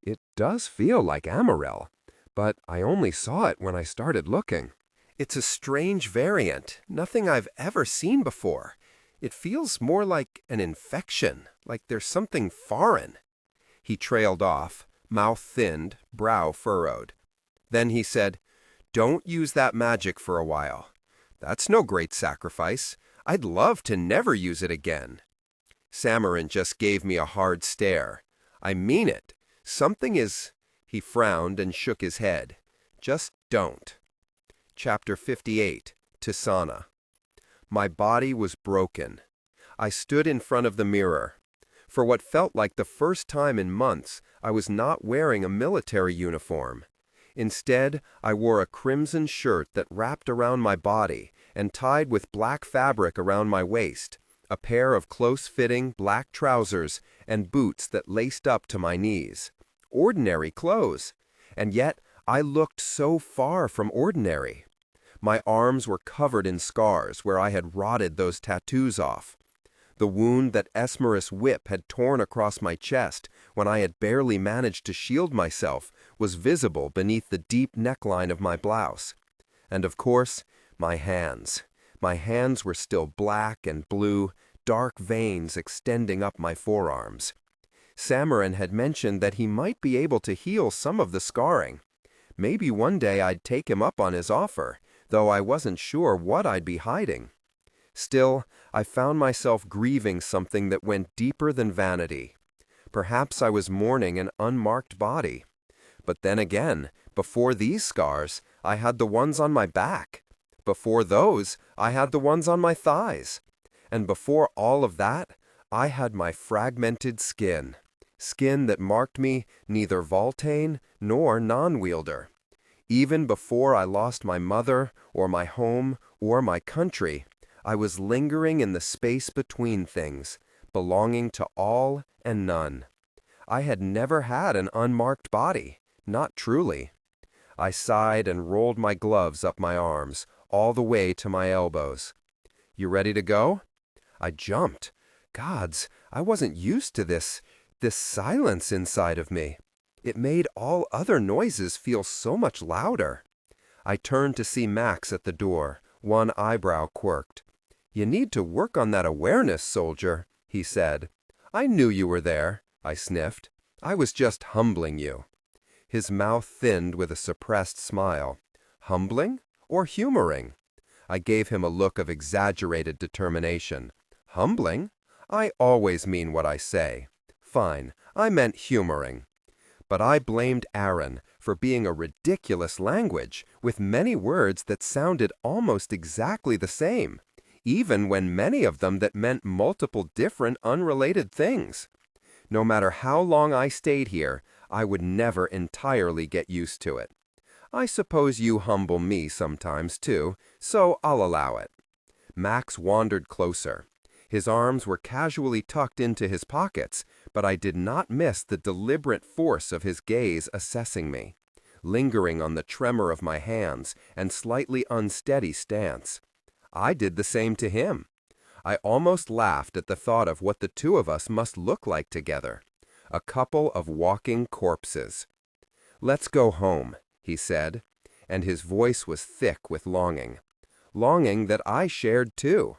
"It does feel like amaril, but I only saw it when I started looking." It's a strange variant, nothing I've ever seen before. It feels more like an infection, like there's something foreign." He trailed off, mouth thinned, brow furrowed. Then he said, "Don't use that magic for a while. That's no great sacrifice. I'd love to never use it again." Samaran just gave me a hard stare. "I mean it. Something is—" He frowned and shook his head. "Just don't." Chapter 58, Tisaanah. My body was broken. I stood in front of the mirror. For what felt like the first time in months, I was not wearing a military uniform. Instead, I wore a crimson shirt that wrapped around my body and tied with black fabric around my waist, a pair of close-fitting black trousers, and boots that laced up to my knees. Ordinary clothes. And yet, I looked so far from ordinary. My arms were covered in scars where I had rotted those tattoos off. The wound that Esmer's whip had torn across my chest when I had barely managed to shield myself was visible beneath the deep neckline of my blouse. And of course, my hands. My hands were still black and blue, dark veins extending up my forearms. Samaran had mentioned that he might be able to heal some of the scarring. Maybe one day I'd take him up on his offer, though I wasn't sure what I'd be hiding. Still, I found myself grieving something that went deeper than vanity. Perhaps I was mourning an unmarked body. But then again, before these scars, I had the ones on my back. Before those, I had the ones on my thighs. And before all of that, I had my fragmented skin. Skin that marked me neither Voltane nor non-wielder. Even before I lost my mother, or my home, or my country, I was lingering in the space between things, belonging to all and none. I had never had an unmarked body, not truly. I sighed and rolled my gloves up my arms, all the way to my elbows. You ready to go? I jumped. Gods, I wasn't used to this silence inside of me. It made all other noises feel so much louder. I turned to see Max at the door, one eyebrow quirked. You need to work on that awareness, soldier, he said. I knew you were there, I sniffed. I was just humbling you. His mouth thinned with a suppressed smile. Humbling or humoring? I gave him a look of exaggerated determination. Humbling? I always mean what I say. Fine, I meant humoring. But I blamed Aaron for being a ridiculous language with many words that sounded almost exactly the same, even when many of them that meant multiple different unrelated things. No matter how long I stayed here, I would never entirely get used to it. I suppose you humble me sometimes too, so I'll allow it. Max wandered closer. His arms were casually tucked into his pockets, but I did not miss the deliberate force of his gaze assessing me, lingering on the tremor of my hands and slightly unsteady stance. I did the same to him. I almost laughed at the thought of what the two of us must look like together, a couple of walking corpses. Let's go home, he said, and his voice was thick with longing. Longing that I shared too.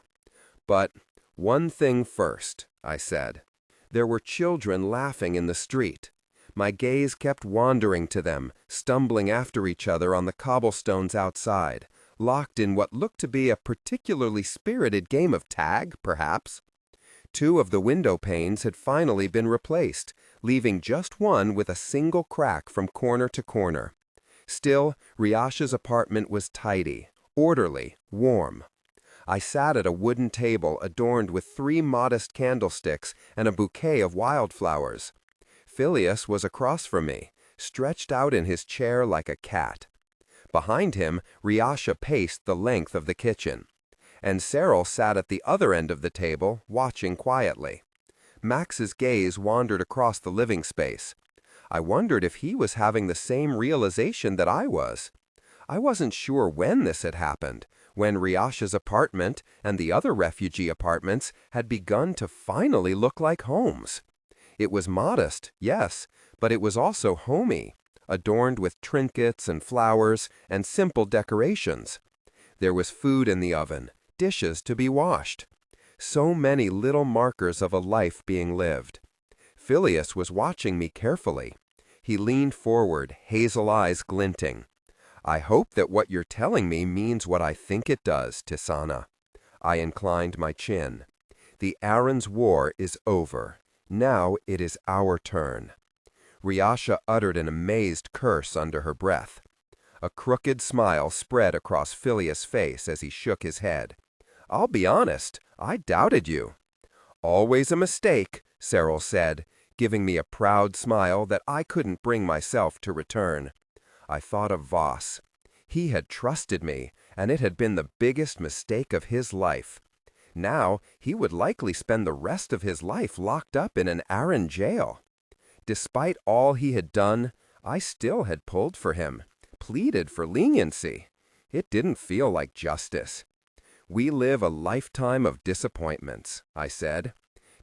But one thing first, I said. There were children laughing in the street. My gaze kept wandering to them, stumbling after each other on the cobblestones outside, locked in what looked to be a particularly spirited game of tag, perhaps. 2 of the window panes had finally been replaced, leaving just one with a single crack from corner to corner. Still, Reshaye's apartment was tidy, orderly, warm. I sat at a wooden table adorned with 3 modest candlesticks and a bouquet of wildflowers. Phileas was across from me, stretched out in his chair like a cat. Behind him, Reshaye paced the length of the kitchen, and Cyril sat at the other end of the table, watching quietly. Max's gaze wandered across the living space. I wondered if he was having the same realization that I was. I wasn't sure when this had happened, when Reshaye's apartment and the other refugee apartments had begun to finally look like homes. It was modest, yes, but it was also homey, adorned with trinkets and flowers and simple decorations. There was food in the oven, dishes to be washed. So many little markers of a life being lived. Phileas was watching me carefully. He leaned forward, hazel eyes glinting. I hope that what you're telling me means what I think it does, Tisaanah. I inclined my chin. The Aaron's war is over. Now it is our turn. Reshaye uttered an amazed curse under her breath. A crooked smile spread across Phileas' face as he shook his head. I'll be honest, I doubted you. Always a mistake, Cyril said, giving me a proud smile that I couldn't bring myself to return. I thought of Voss. He had trusted me, and it had been the biggest mistake of his life. Now he would likely spend the rest of his life locked up in an Aaron jail. Despite all he had done, I still had pulled for him, pleaded for leniency. It didn't feel like justice. We live a lifetime of disappointments, I said.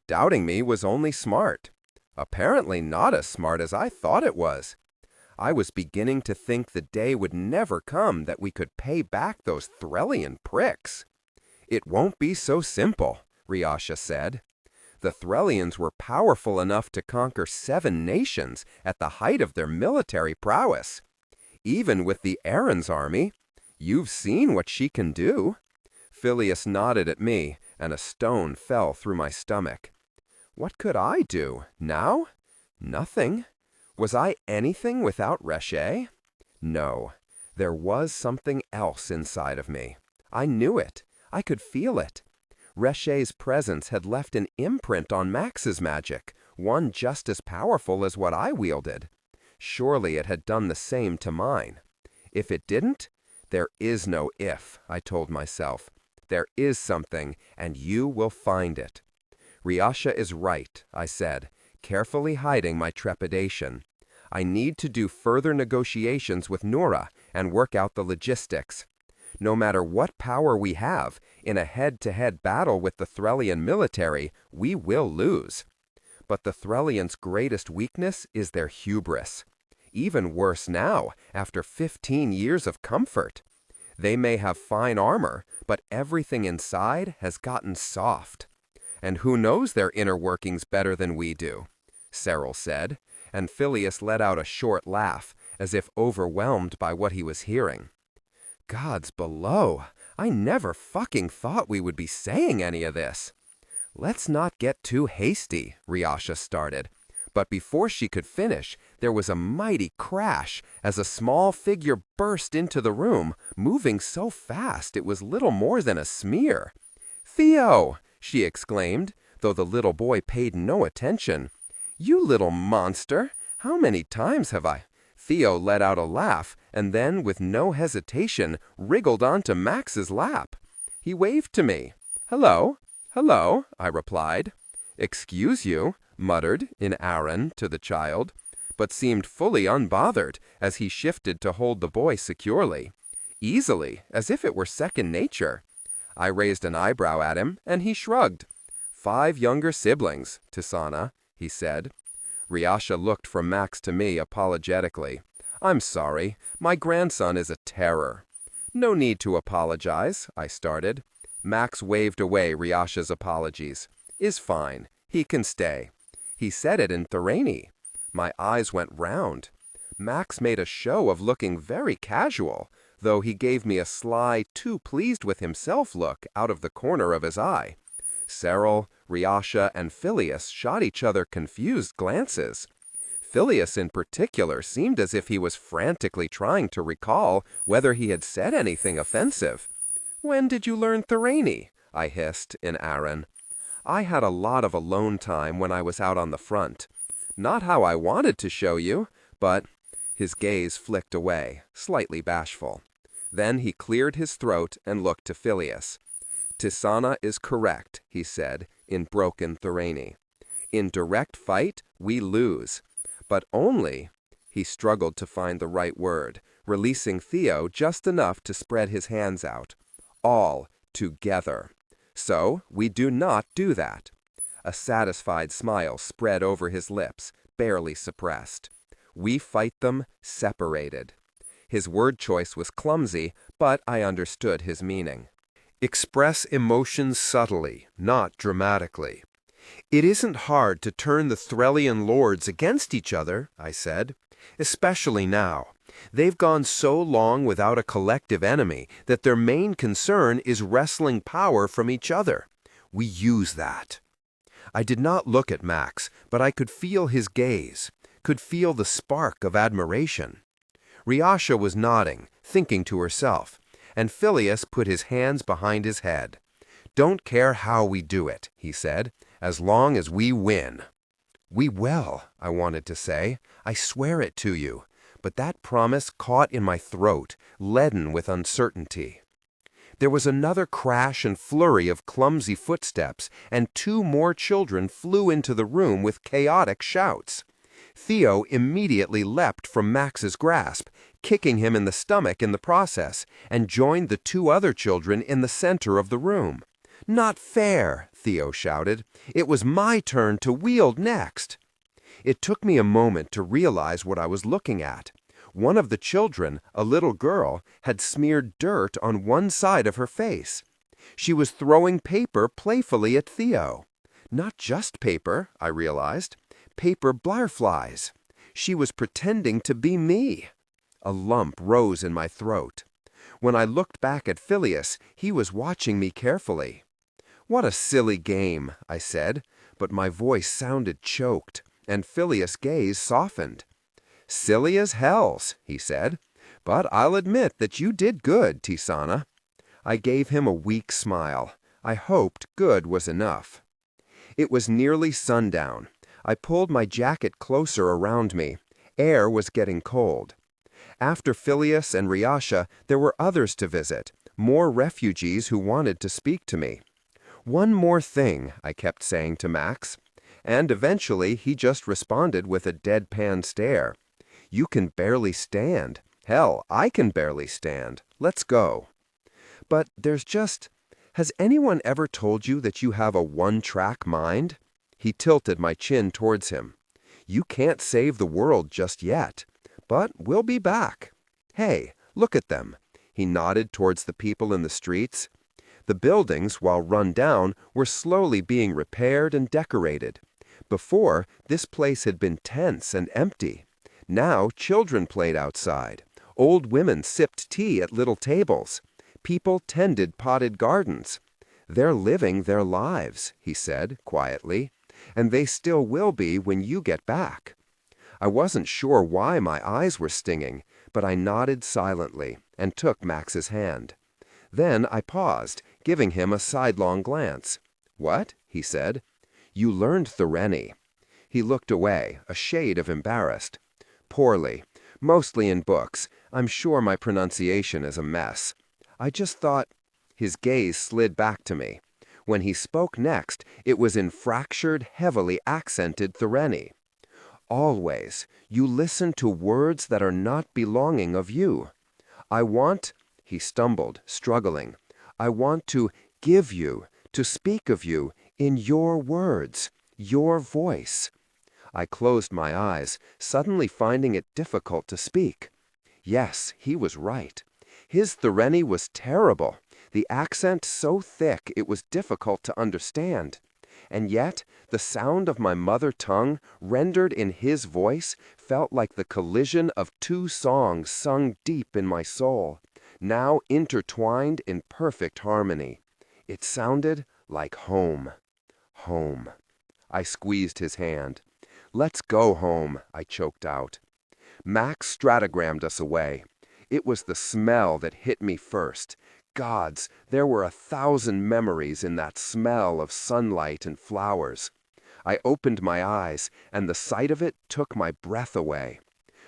Doubting me was only smart. Apparently not as smart as I thought it was. I was beginning to think the day would never come that we could pay back those Threllian pricks. It won't be so simple, Reshaye said. The Threllians were powerful enough to conquer 7 nations at the height of their military prowess. Even with the Aaron's army, you've seen what she can do. Phileas nodded at me, and a stone fell through my stomach. What could I do, now? Nothing. Was I anything without Reshaye? No. There was something else inside of me. I knew it. I could feel it. Reshaye's presence had left an imprint on Max's magic, one just as powerful as what I wielded. Surely it had done the same to mine. If it didn't, there is no if, I told myself. There is something, and you will find it. Reshaye is right, I said, carefully hiding my trepidation. I need to do further negotiations with Noura and work out the logistics. No matter what power we have, in a head-to-head battle with the Threllian military, we will lose. But the Threllians' greatest weakness is their hubris. Even worse now, after 15 years of comfort. They may have fine armor, but everything inside has gotten soft. And who knows their inner workings better than we do? Cyril said, and Phileas let out a short laugh, as if overwhelmed by what he was hearing. Gods below, I never fucking thought we would be saying any of this. Let's not get too hasty, Reshaye started. But before she could finish, there was a mighty crash as a small figure burst into the room, moving so fast it was little more than a smear. "Theo!" she exclaimed, though the little boy paid no attention. "You little monster! How many times have I—" Theo let out a laugh and then, with no hesitation, wriggled onto Max's lap. He waved to me. "Hello, hello," I replied. "Excuse you," muttered in Aaron to the child, but seemed fully unbothered as he shifted to hold the boy securely. Easily, as if it were second nature. I raised an eyebrow at him, and he shrugged. "5 younger siblings, Tisaanah," he said. Reshaye looked from Max to me apologetically. "I'm sorry, my grandson is a terror." "No need to apologize," I started. Max waved away Reshaye's apologies. "Is fine. He can stay." He said it in Thorani. My eyes went round. Max made a show of looking very casual, though he gave me a sly, too pleased with himself look out of the corner of his eye. Cyril, Reshaye, and Phileas shot each other confused glances. Phileas in particular seemed as if he was frantically trying to recall whether he had said anything offensive. "When did you learn Thorani?" I hissed in Aaron. "I had a lot of alone time when I was out on the front. Not how I wanted to show you, but—" His gaze flicked away, slightly bashful. Then he cleared his throat and looked to Phileas. "Tisaanah is correct," he said, in broken Thorani. "In direct fight, we lose. But only—" He struggled to find the right word, releasing Theo just enough to spread his hands out. "All together. So we do not do that." A satisfied smile spread over his lips, barely suppressed. "We fight them separated." His word choice was clumsy, but I understood his meaning. Express emotions subtly, not dramatically. It isn't hard to turn the Threllian lords against each other, I said, especially now. They've gone so long without a collective enemy that their main concern is wresting power from each other. We use that. I did not look at Max, but I could feel his gaze, could feel the spark of admiration. Reshaye was nodding, thinking to herself, and Phileas put his hands behind his head. "Don't care how we do it," he said, "as long as we win." "We will," I wanted to say. "I swear it to you." But that promise caught in my throat, leaden with uncertainty. There was another crash and flurry of clumsy footsteps, and 2 more children flew into the room with chaotic shouts. Theo immediately leapt from Max's grasp, kicking him in the stomach in the process, and joined the 2 other children in the center of the room. "Not fair," Theo shouted. "It was my turn to wield next." It took me a moment to realize what I was looking at. One of the children, a little girl, had smeared dirt on one side of her face. She was throwing paper playfully at Theo. Not just paper, I realized. Paper blarflies. She was pretending to be me. A lump rose in my throat. When I looked back at Phileas, he was watching me carefully. "What a silly game," I said, but my voice sounded choked, and Phileas' gaze softened. "Silly as hells," he said, "but I'll admit that you did good, Tisaanah." I gave him a weak smile. I hoped good was enough. It was nearly sundown. I pulled my jacket closer around me. Air was getting cold. After Phileas and Reshaye, there were others to visit, more refugees who wanted to speak to me. "One more thing," I kept saying to Max. And eventually he just responded with a deadpan stare. "You can barely stand. Hell, I can barely stand. Let's go." But has anyone ever told you that you have a one-track mind? He tilted my chin towards him. "You can't save the world just yet. But we'll be back. Hey, look at them." He nodded towards the people in the streets. The buildings, while run down, were slowly being repaired and decorated. Before, this place had been tense and empty. Now children played outside. Old women sipped tea at little tables. People tended potted gardens. "They're living their lives," he said quietly, "and they still will be when you get back." I wasn't sure why my eyes were stinging, but I nodded silently and took Max's hand. Then I paused, giving him a sidelong glance. "What?" he said. "You learned Threnny." He looked away, a shade of embarrassed. "Poorly. Mostly in books. I'm sure my pronunciation is a mess. I just thought—" His gaze slid back to me. When he spoke next, it was in fractured, heavily accented Threnny. "Always, you listen to words that are not belonging of you. I want—" he stumbled, struggling. "I want to give you, to speak of you, in your words, your voice." I closed my eyes, suddenly finding it difficult to speak. Yes, he was right. His Threnny was terrible, the accent so thick it was difficult to understand. And yet, the sound of my mother tongue, rendered in his voice, felt like the collision of two songs sung deep in my soul, now intertwined in perfect harmony. It sounded like home. Home. I squeezed his hand. "Let's go home," I choked out. Max stratagrammed us away. It was the smell that hit me first. Gods, there were 1,000 memories in that smell of sunlight and flowers. I opened my eyes, and the sight of it took my breath away.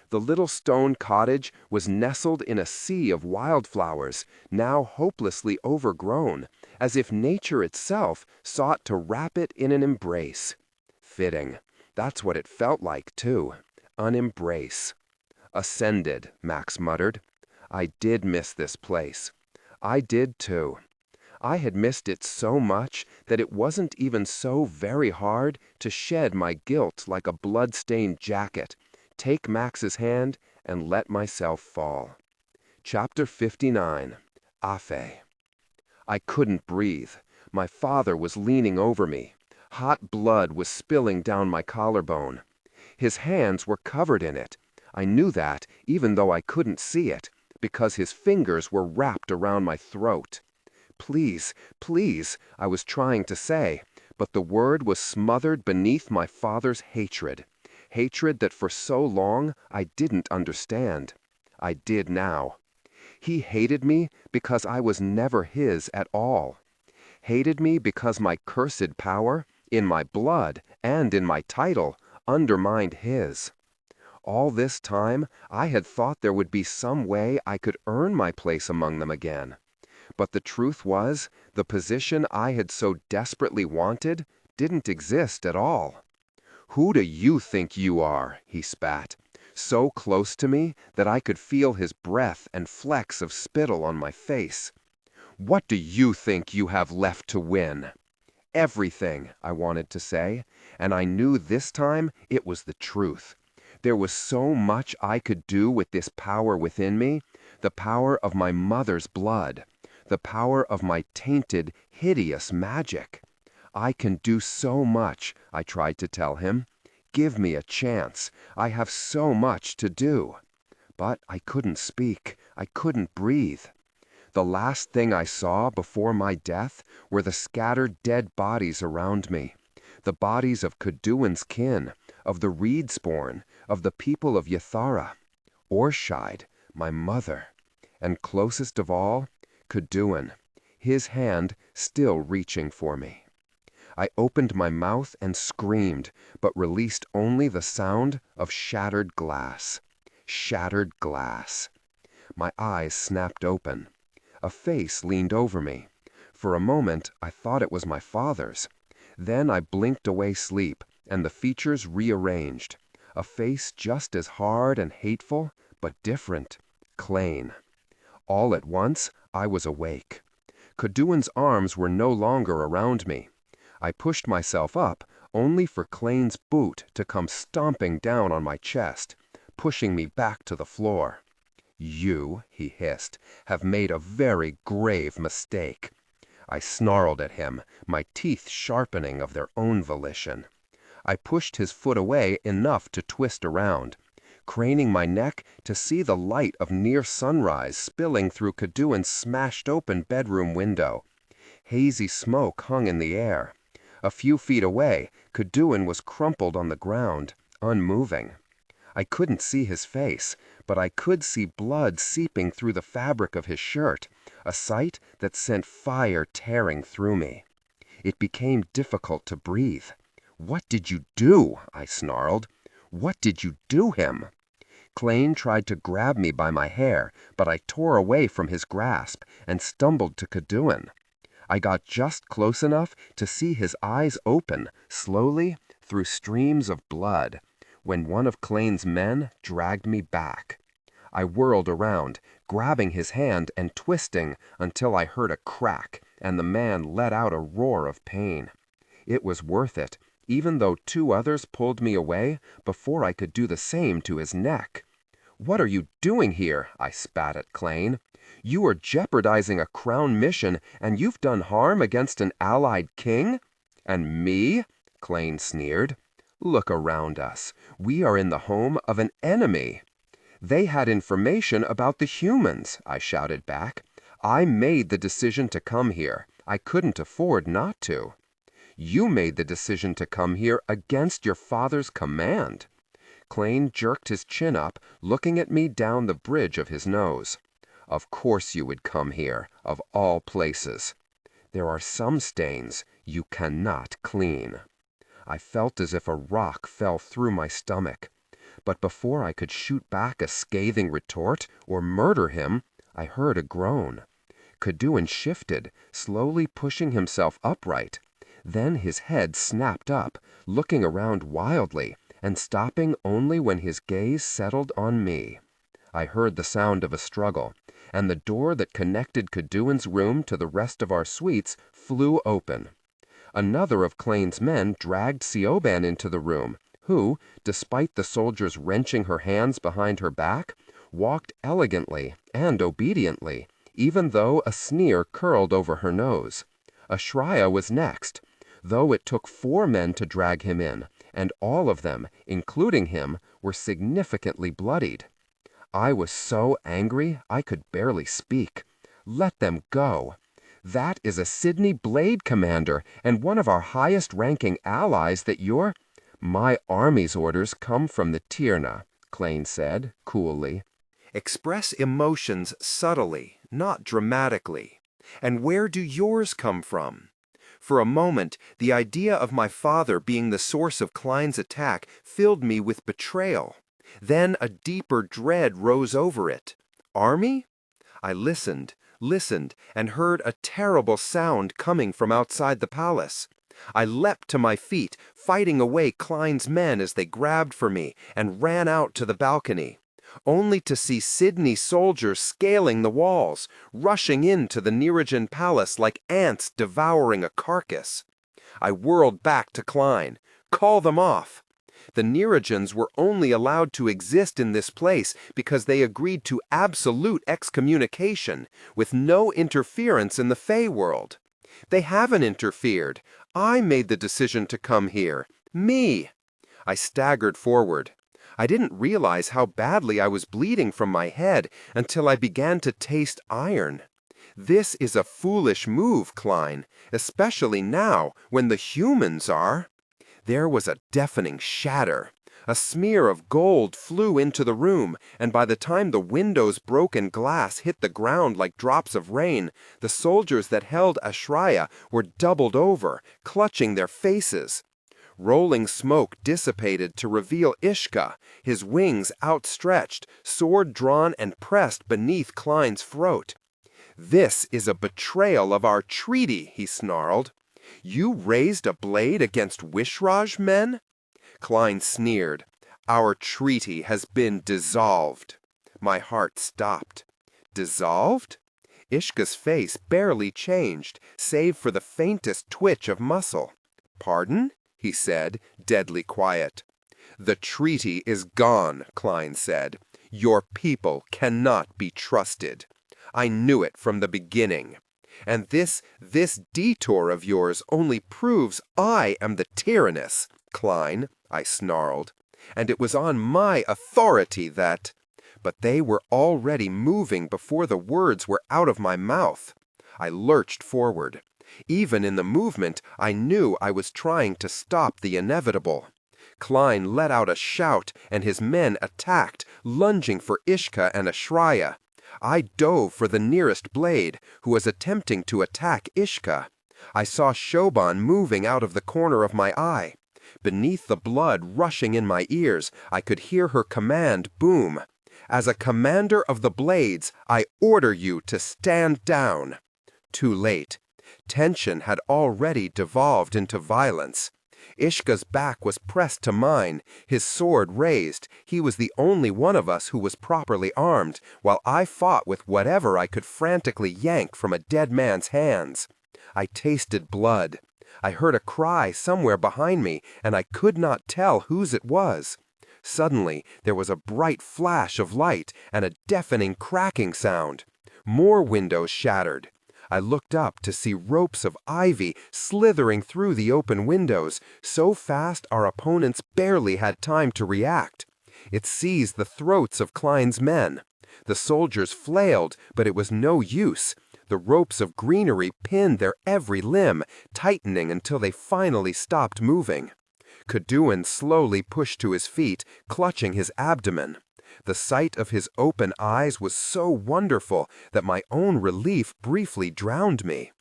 The little stone cottage was nestled in a sea of wildflowers, now hopelessly overgrown, as if nature itself sought to wrap it in an embrace. Fitting. That's what it felt like, too. An embrace. "Ascended," Max muttered. "I did miss this place. I did, too. I had missed it so much that it wasn't even so very hard to shed my guilt like a blood-stained jacket, take Max's hand, and let myself fall." Chapter 59. Afe. I couldn't breathe. My father was leaning over me. Hot blood was spilling down my collarbone. His hands were covered in it. I knew that, even though I couldn't see it, because his fingers were wrapped around my throat. "Please, please," I was trying to say, but the word was smothered beneath my father's hatred. Hatred that for so long I didn't understand. I did now. He hated me because I was never his at all. Hated me because my cursed power, in my blood and in my title, undermined his. All this time, I had thought there would be some way I could earn my place among them again. But the truth was, the position I had so desperately wanted didn't exist at all. "Who do you think you are?" he spat, so close to me that I could feel his breath and flecks of spittle on my face. "What do you think you have left to win?" "Everything," I wanted to say, and I knew this time it was the truth. There was so much I could do with this power within me, the power of my mother's blood, the power of my tainted, hideous magic. "I can do so much," I tried to tell him. "Give me a chance. I have so much to do." But I couldn't speak. I couldn't breathe. The last thing I saw before my death were the scattered dead bodies around me. The bodies of Cadouin's kin, of the Reedsborn, of the people of Yathara. Orshide, my mother. And closest of all, Cadouin, his hand still reaching for me. I opened my mouth and screamed, but released only the sound of shattered glass. Shattered glass. My eyes snapped open. A face leaned over me. For a moment, I thought it was my father's. Then I blinked away sleep, and the features rearranged. A face just as hard and hateful, but different. Clain. All at once, I was awake. Cadouin's arms were no longer around me. I pushed myself up, only for Clain's boot to come stomping down on my chest, pushing me back to the floor. "You," he hissed, "have made a very grave mistake." I snarled at him, my teeth sharpening of their own volition. I pushed his foot away enough to twist around, craning my neck to see the light of near sunrise spilling through Cadouin's smashed-open bedroom window. Hazy smoke hung in the air. A few feet away, Cadouin was crumpled on the ground, unmoving. I couldn't see his face, but I could see blood seeping through the fabric of his shirt, a sight that sent fire tearing through me. It became difficult to breathe. "What did you do?" I snarled. "What did you do him?" Clain tried to grab me by my hair, but I tore away from his grasp and stumbled to Cadouin. I got just close enough to see his eyes open, slowly, through streams of blood, when one of Clain's men dragged me back. I whirled around, grabbing his hand and twisting until I heard a crack, and the man let out a roar of pain. It was worth it, even though two others pulled me away before I could do the same to his neck. "What are you doing here?" I spat at Clain. "You are jeopardizing a crown mission, and you've done harm against an allied king?" "And me?" Clain sneered. "Look around us. We are in the home of an enemy." "They had information about the humans," I shouted back. "I made the decision to come here. I couldn't afford not to." "You made the decision to come here against your father's command." Clain jerked his chin up, looking at me down the bridge of his nose. "Of course you would come here, of all places. There are some stains you cannot clean." I felt as if a rock fell through my stomach. But before I could shoot back a scathing retort or murder him, I heard a groan. Cadouin shifted, slowly pushing himself upright. Then his head snapped up, looking around wildly, and stopping only when his gaze settled on me. I heard the sound of a struggle, and the door that connected Cadouin's room to the rest of our suites flew open. Another of Clain's men dragged Siobhan into the room, who, despite the soldiers wrenching her hands behind her back, walked elegantly and obediently, even though a sneer curled over her nose. Reshaye was next, though it took 4 men to drag him in, and all of them, including him, were significantly bloodied. I was so angry I could barely speak. Let them go. That is a Sydney Blade commander and one of our highest-ranking allies that you're— "My army's orders come from the Tisaanah," Clain said, coolly. Express emotions subtly, not dramatically. And where do yours come from? For a moment, the idea of my father being the source of Klein's attack filled me with betrayal. Then a deeper dread rose over it. Army? I listened, and heard a terrible sound coming from outside the palace. I leapt to my feet, fighting away Klein's men as they grabbed for me, and ran out to the balcony, only to see Sydney soldiers scaling the walls, rushing into the Nerogen palace like ants devouring a carcass. I whirled back to Klein. "Call them off!" The Nerogens were only allowed to exist in this place because they agreed to absolute excommunication, with no interference in the Fey world. They haven't interfered. I made the decision to come here. Me! I staggered forward. I didn't realize how badly I was bleeding from my head until I began to taste iron. This is a foolish move, Klein, especially now when the humans are. There was a deafening shatter. A smear of gold flew into the room, and by the time the window's broken glass hit the ground like drops of rain, the soldiers that held Reshaye were doubled over, clutching their faces. Rolling smoke dissipated to reveal Ishka, his wings outstretched, sword drawn and pressed beneath Klein's throat. "This is a betrayal of our treaty," he snarled. "You raised a blade against Wishraj men?" Klein sneered. "Our treaty has been dissolved." My heart stopped. Dissolved? Ishka's face barely changed, save for the faintest twitch of muscle. "Pardon?" he said, deadly quiet. "The treaty is gone," Klein said. "Your people cannot be trusted. I knew it from the beginning. And this detour of yours only proves I am the tyrannous, Klein," I snarled. "And it was on my authority that—" But they were already moving before the words were out of my mouth. I lurched forward. Even in the movement, I knew I was trying to stop the inevitable. Klein let out a shout, and his men attacked, lunging for Ishka and Reshaye. I dove for the nearest blade, who was attempting to attack Ishka. I saw Shoban moving out of the corner of my eye. Beneath the blood rushing in my ears, I could hear her command boom. "As a commander of the blades, I order you to stand down." Too late. Tension had already devolved into violence. Ishka's back was pressed to mine, his sword raised. He was the only one of us who was properly armed, while I fought with whatever I could frantically yank from a dead man's hands. I tasted blood. I heard a cry somewhere behind me, and I could not tell whose it was. Suddenly, there was a bright flash of light and a deafening cracking sound. More windows shattered. I looked up to see ropes of ivy slithering through the open windows, so fast our opponents barely had time to react. It seized the throats of Klein's men. The soldiers flailed, but it was no use. The ropes of greenery pinned their every limb, tightening until they finally stopped moving. Cadouin slowly pushed to his feet, clutching his abdomen. The sight of his open eyes was so wonderful that my own relief briefly drowned me.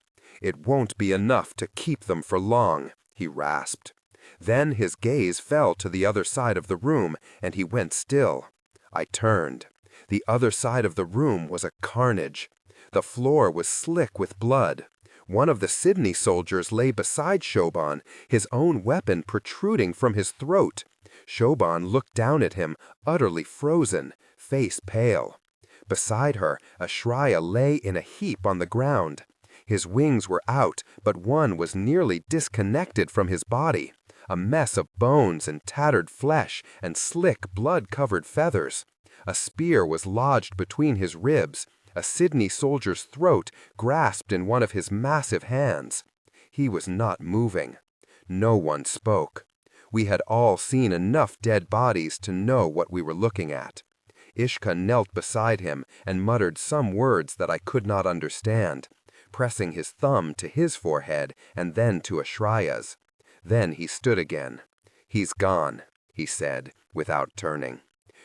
"It won't be enough to keep them for long," he rasped. Then his gaze fell to the other side of the room, and he went still. I turned. The other side of the room was a carnage. The floor was slick with blood. One of the Sydney soldiers lay beside Shoban, his own weapon protruding from his throat. Shoban looked down at him, utterly frozen, face pale. Beside her, Reshaye lay in a heap on the ground. His wings were out, but one was nearly disconnected from his body, a mess of bones and tattered flesh and slick blood-covered feathers. A spear was lodged between his ribs, a Sydney soldier's throat grasped in one of his massive hands. He was not moving. No one spoke. We had all seen enough dead bodies to know what we were looking at. Ishka knelt beside him and muttered some words that I could not understand, pressing his thumb to his forehead and then to Reshaye's. Then he stood again. "He's gone," he said, without turning.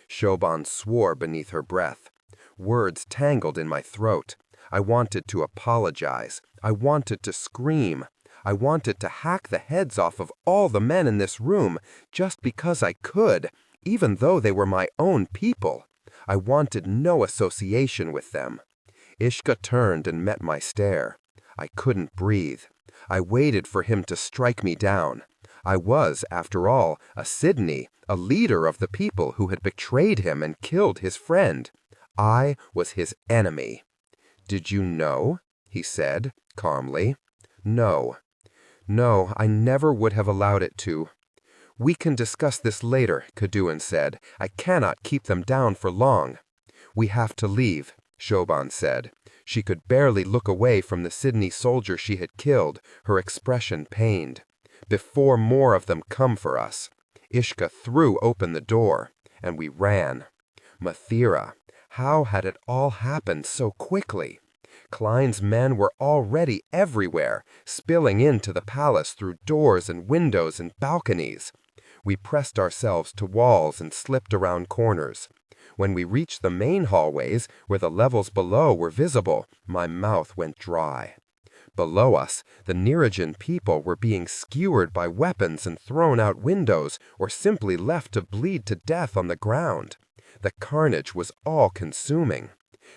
Shoban swore beneath her breath. Words tangled in my throat. I wanted to apologize. I wanted to scream. I wanted to hack the heads off of all the men in this room, just because I could, even though they were my own people. I wanted no association with them. Ishka turned and met my stare. I couldn't breathe. I waited for him to strike me down. I was, after all, a Sydney, a leader of the people who had betrayed him and killed his friend. I was his enemy. "Did you know?" he said, calmly. "No. No, I never would have allowed it to." "We can discuss this later," Cadouin said. "I cannot keep them down for long." "We have to leave," Shoban said. She could barely look away from the Sydney soldier she had killed, her expression pained. "Before more of them come for us." Ishka threw open the door, and we ran. Mathira, how had it all happened so quickly? Klein's men were already everywhere, spilling into the palace through doors and windows and balconies. We pressed ourselves to walls and slipped around corners. When we reached the main hallways, where the levels below were visible, my mouth went dry. Below us, the Neregian people were being skewered by weapons and thrown out windows, or simply left to bleed to death on the ground. The carnage was all-consuming.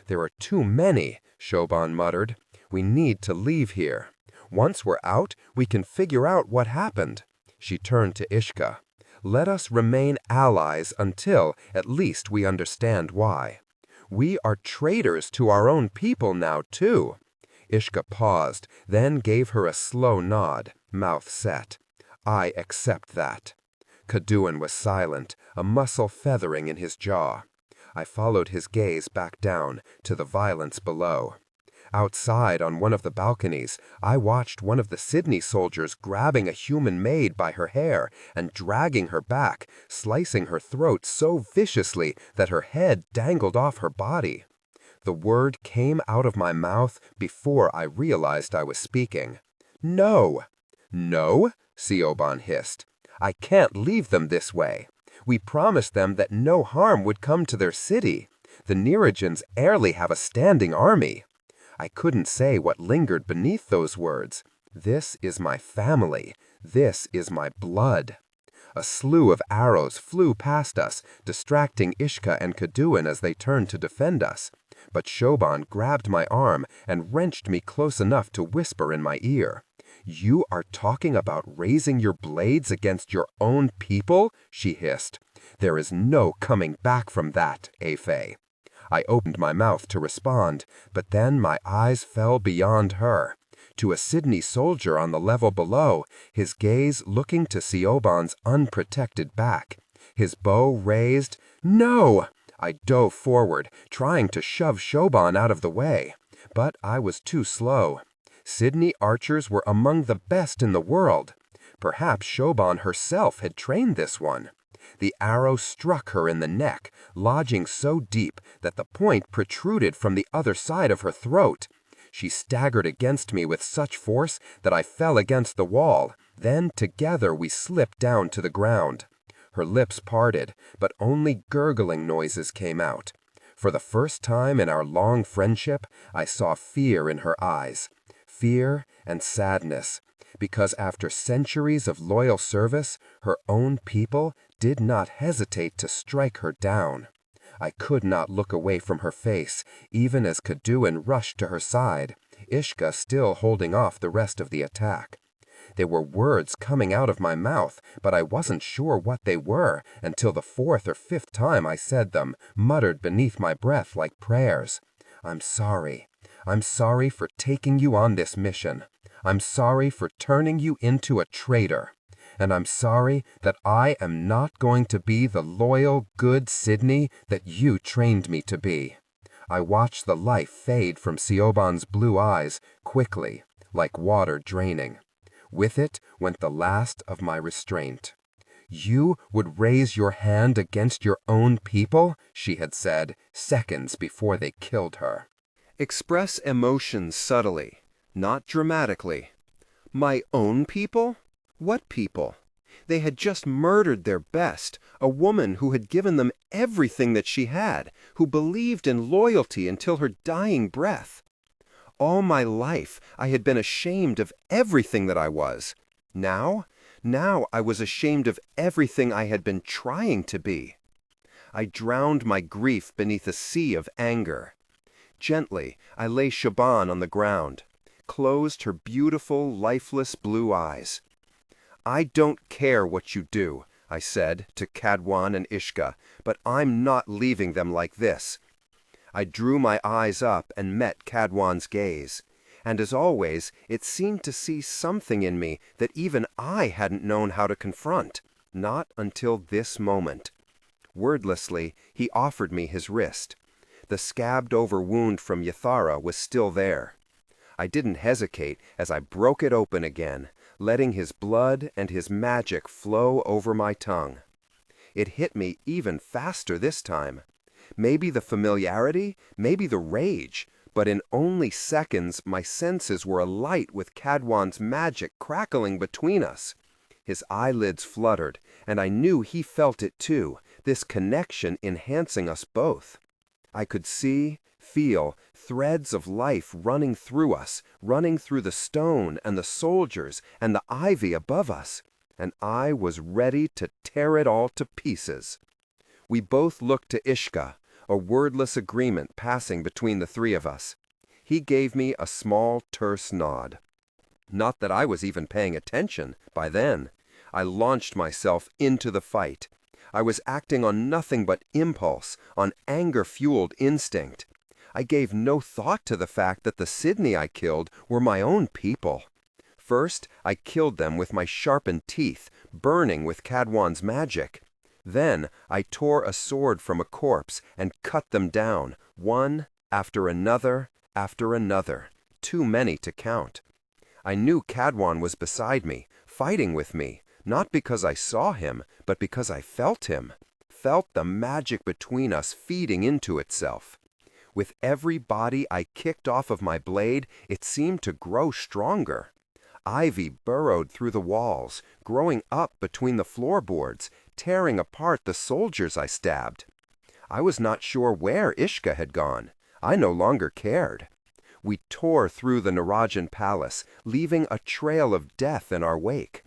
"There are too many," Shoban muttered. "We need to leave here. Once we're out, we can figure out what happened." She turned to Ishka. "Let us remain allies until, at least, we understand why. We are traitors to our own people now, too." Ishka paused, then gave her a slow nod, mouth set. "I accept that." Cadouin was silent, a muscle feathering in his jaw. I followed his gaze back down, to the violence below. Outside, on one of the balconies, I watched one of the Sydney soldiers grabbing a human maid by her hair and dragging her back, slicing her throat so viciously that her head dangled off her body. The word came out of my mouth before I realized I was speaking. "No!" "No?" Siobhan hissed. "I can't leave them this way. We promised them that no harm would come to their city. The Neregians barely have a standing army." I couldn't say what lingered beneath those words. This is my family. This is my blood. A slew of arrows flew past us, distracting Ishka and Cadouin as they turned to defend us. But Shoban grabbed my arm and wrenched me close enough to whisper in my ear. "You are talking about raising your blades against your own people?" she hissed. "There is no coming back from that, Afe." I opened my mouth to respond, but then my eyes fell beyond her. To a Sydney soldier on the level below, his gaze looking to Siobhan's unprotected back. His bow raised. "No!" I dove forward, trying to shove Shoban out of the way. But I was too slow. Sydney archers were among the best in the world. Perhaps Shoban herself had trained this one. The arrow struck her in the neck, lodging so deep that the point protruded from the other side of her throat. She staggered against me with such force that I fell against the wall. Then together we slipped down to the ground. Her lips parted, but only gurgling noises came out. For the first time in our long friendship, I saw fear in her eyes. Fear and sadness, because after centuries of loyal service, her own people did not hesitate to strike her down. I could not look away from her face, even as Cadouin rushed to her side, Ishka still holding off the rest of the attack. There were words coming out of my mouth, but I wasn't sure what they were until the fourth or fifth time I said them, muttered beneath my breath like prayers. "I'm sorry. I'm sorry for taking you on this mission. I'm sorry for turning you into a traitor. And I'm sorry that I am not going to be the loyal, good Sydney that you trained me to be." I watched the life fade from Siobhan's blue eyes quickly, like water draining. With it went the last of my restraint. "You would raise your hand against your own people?" she had said, seconds before they killed her. Express emotions subtly, not dramatically. My own people? What people? They had just murdered their best, a woman who had given them everything that she had, who believed in loyalty until her dying breath. All my life I had been ashamed of everything that I was. Now I was ashamed of everything I had been trying to be. I drowned my grief beneath a sea of anger. Gently, I lay Shaban on the ground, closed her beautiful, lifeless blue eyes. "I don't care what you do," I said to Cadouin and Ishka, "but I'm not leaving them like this." I drew my eyes up and met Cadouin's gaze, and as always, it seemed to see something in me that even I hadn't known how to confront, not until this moment. Wordlessly, he offered me his wrist. The scabbed-over wound from Yathara was still there. I didn't hesitate as I broke it open again, letting his blood and his magic flow over my tongue. It hit me even faster this time. Maybe the familiarity, maybe the rage, but in only seconds my senses were alight with Cadouin's magic crackling between us. His eyelids fluttered, and I knew he felt it too, this connection enhancing us both. I could see, feel, threads of life running through us, running through the stone and the soldiers and the ivy above us, and I was ready to tear it all to pieces. We both looked to Ishka, a wordless agreement passing between the three of us. He gave me a small, terse nod. Not that I was even paying attention by then. I launched myself into the fight. I was acting on nothing but impulse, on anger-fueled instinct. I gave no thought to the fact that the Sydney I killed were my own people. First, I killed them with my sharpened teeth, burning with Cadwan's magic. Then, I tore a sword from a corpse and cut them down, one after another, too many to count. I knew Cadwan was beside me, fighting with me, not because I saw him, but because I felt him, felt the magic between us feeding into itself. With every body I kicked off of my blade, it seemed to grow stronger. Ivy burrowed through the walls, growing up between the floorboards, tearing apart the soldiers I stabbed. I was not sure where Ishka had gone. I no longer cared. We tore through the Narajan palace, leaving a trail of death in our wake.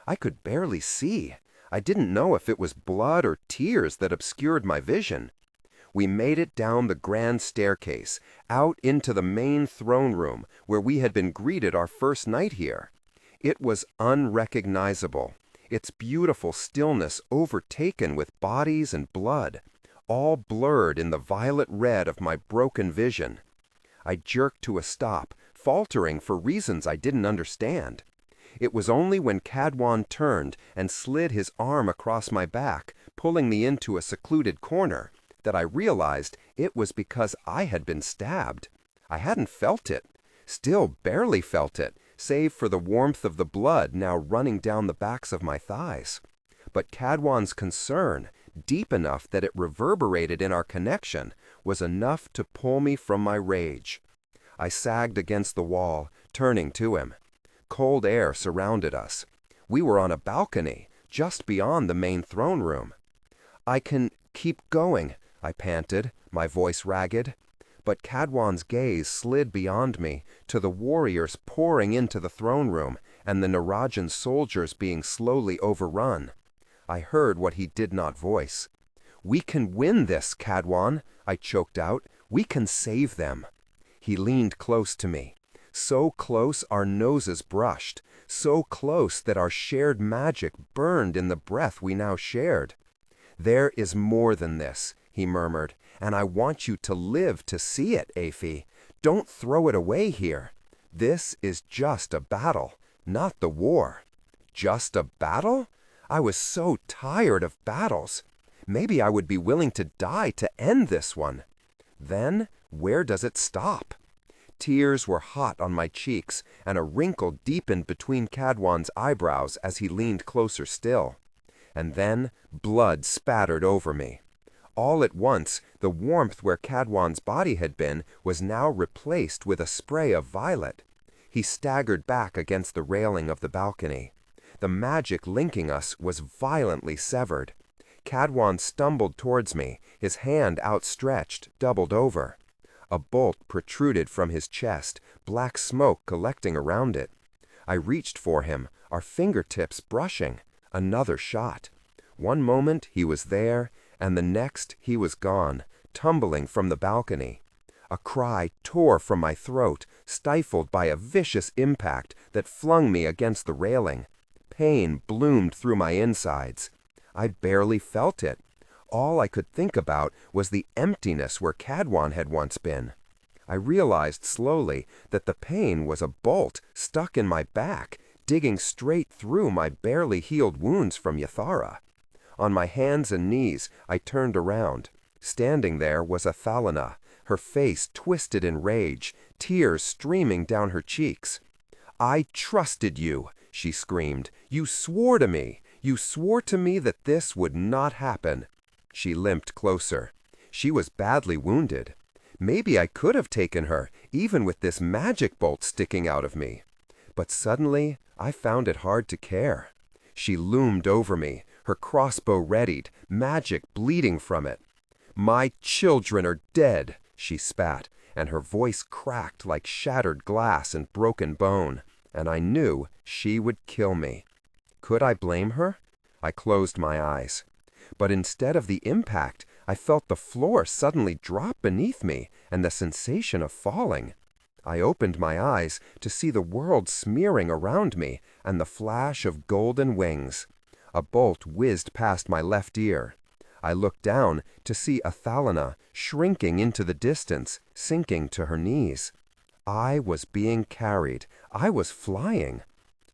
I could barely see. I didn't know if it was blood or tears that obscured my vision. We made it down the grand staircase, out into the main throne room, where we had been greeted our first night here. It was unrecognizable, its beautiful stillness overtaken with bodies and blood, all blurred in the violet red of my broken vision. I jerked to a stop, faltering for reasons I didn't understand. It was only when Cadwan turned and slid his arm across my back, pulling me into a secluded corner, that I realized it was because I had been stabbed. I hadn't felt it, still barely felt it, save for the warmth of the blood now running down the backs of my thighs. But Cadwan's concern, deep enough that it reverberated in our connection, was enough to pull me from my rage. I sagged against the wall, turning to him. Cold air surrounded us. We were on a balcony, just beyond the main throne room. "I can keep going," I panted, my voice ragged. But Cadwan's gaze slid beyond me, to the warriors pouring into the throne room, and the Narajan soldiers being slowly overrun. I heard what he did not voice. "We can win this, Cadwan," I choked out. "We can save them." He leaned close to me. So close our noses brushed, so close that our shared magic burned in the breath we now shared. "There is more than this," he murmured, "and I want you to live to see it, Afi. Don't throw it away here. This is just a battle, not the war." Just a battle? I was so tired of battles. Maybe I would be willing to die to end this one. Then, where does it stop? Tears were hot on my cheeks, and a wrinkle deepened between Cadwan's eyebrows as he leaned closer still. And then blood spattered over me. All at once, the warmth where Cadwan's body had been was now replaced with a spray of violet. He staggered back against the railing of the balcony. The magic linking us was violently severed. Cadwan stumbled towards me, his hand outstretched, doubled over. A bolt protruded from his chest, black smoke collecting around it. I reached for him, our fingertips brushing. Another shot. One moment he was there, and the next he was gone, tumbling from the balcony. A cry tore from my throat, stifled by a vicious impact that flung me against the railing. Pain bloomed through my insides. I barely felt it. All I could think about was the emptiness where Cadwan had once been. I realized slowly that the pain was a bolt stuck in my back, digging straight through my barely healed wounds from Yathara. On my hands and knees, I turned around. Standing there was Athalana, her face twisted in rage, tears streaming down her cheeks. "I trusted you," she screamed. "You swore to me. You swore to me that this would not happen." She limped closer. She was badly wounded. Maybe I could have taken her, even with this magic bolt sticking out of me. But suddenly, I found it hard to care. She loomed over me, her crossbow readied, magic bleeding from it. "My children are dead," she spat, and her voice cracked like shattered glass and broken bone, and I knew she would kill me. Could I blame her? I closed my eyes. But instead of the impact, I felt the floor suddenly drop beneath me and the sensation of falling. I opened my eyes to see the world smearing around me and the flash of golden wings. A bolt whizzed past my left ear. I looked down to see Athalana shrinking into the distance, sinking to her knees. I was being carried. I was flying.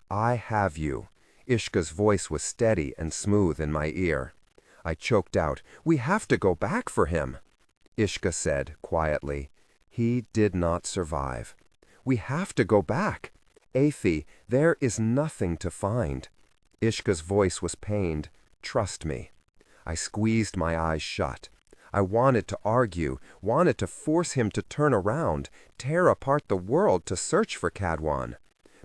"I have you." Ishka's voice was steady and smooth in my ear. I choked out, "We have to go back for him." Ishka said quietly, "He did not survive. We have to go back. Athi, there is nothing to find." Ishka's voice was pained. "Trust me." I squeezed my eyes shut. I wanted to argue, wanted to force him to turn around, tear apart the world to search for Kadwan.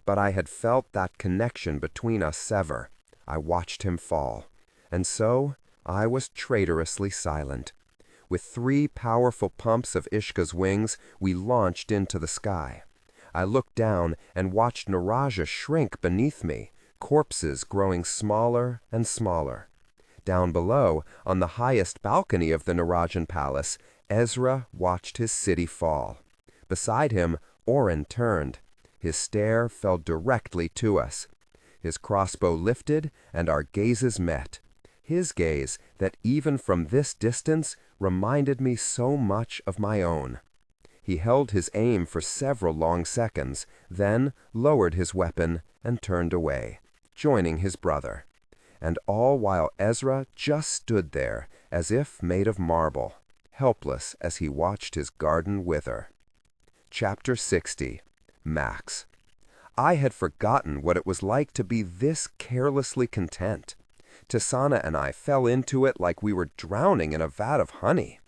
But I had felt that connection between us sever. I watched him fall. And so I was traitorously silent. With 3 powerful pumps of Ishka's wings, we launched into the sky. I looked down and watched Naraja shrink beneath me, corpses growing smaller and smaller. Down below, on the highest balcony of the Narajan palace, Ezra watched his city fall. Beside him, Oren turned. His stare fell directly to us. His crossbow lifted, and our gazes met. His gaze, that even from this distance reminded me so much of my own. He held his aim for several long seconds, then lowered his weapon and turned away, joining his brother. And all while Ezra just stood there, as if made of marble, helpless as he watched his garden wither. Chapter 60. Max. I had forgotten what it was like to be this carelessly content. Tisaanah and I fell into it like we were drowning in a vat of honey.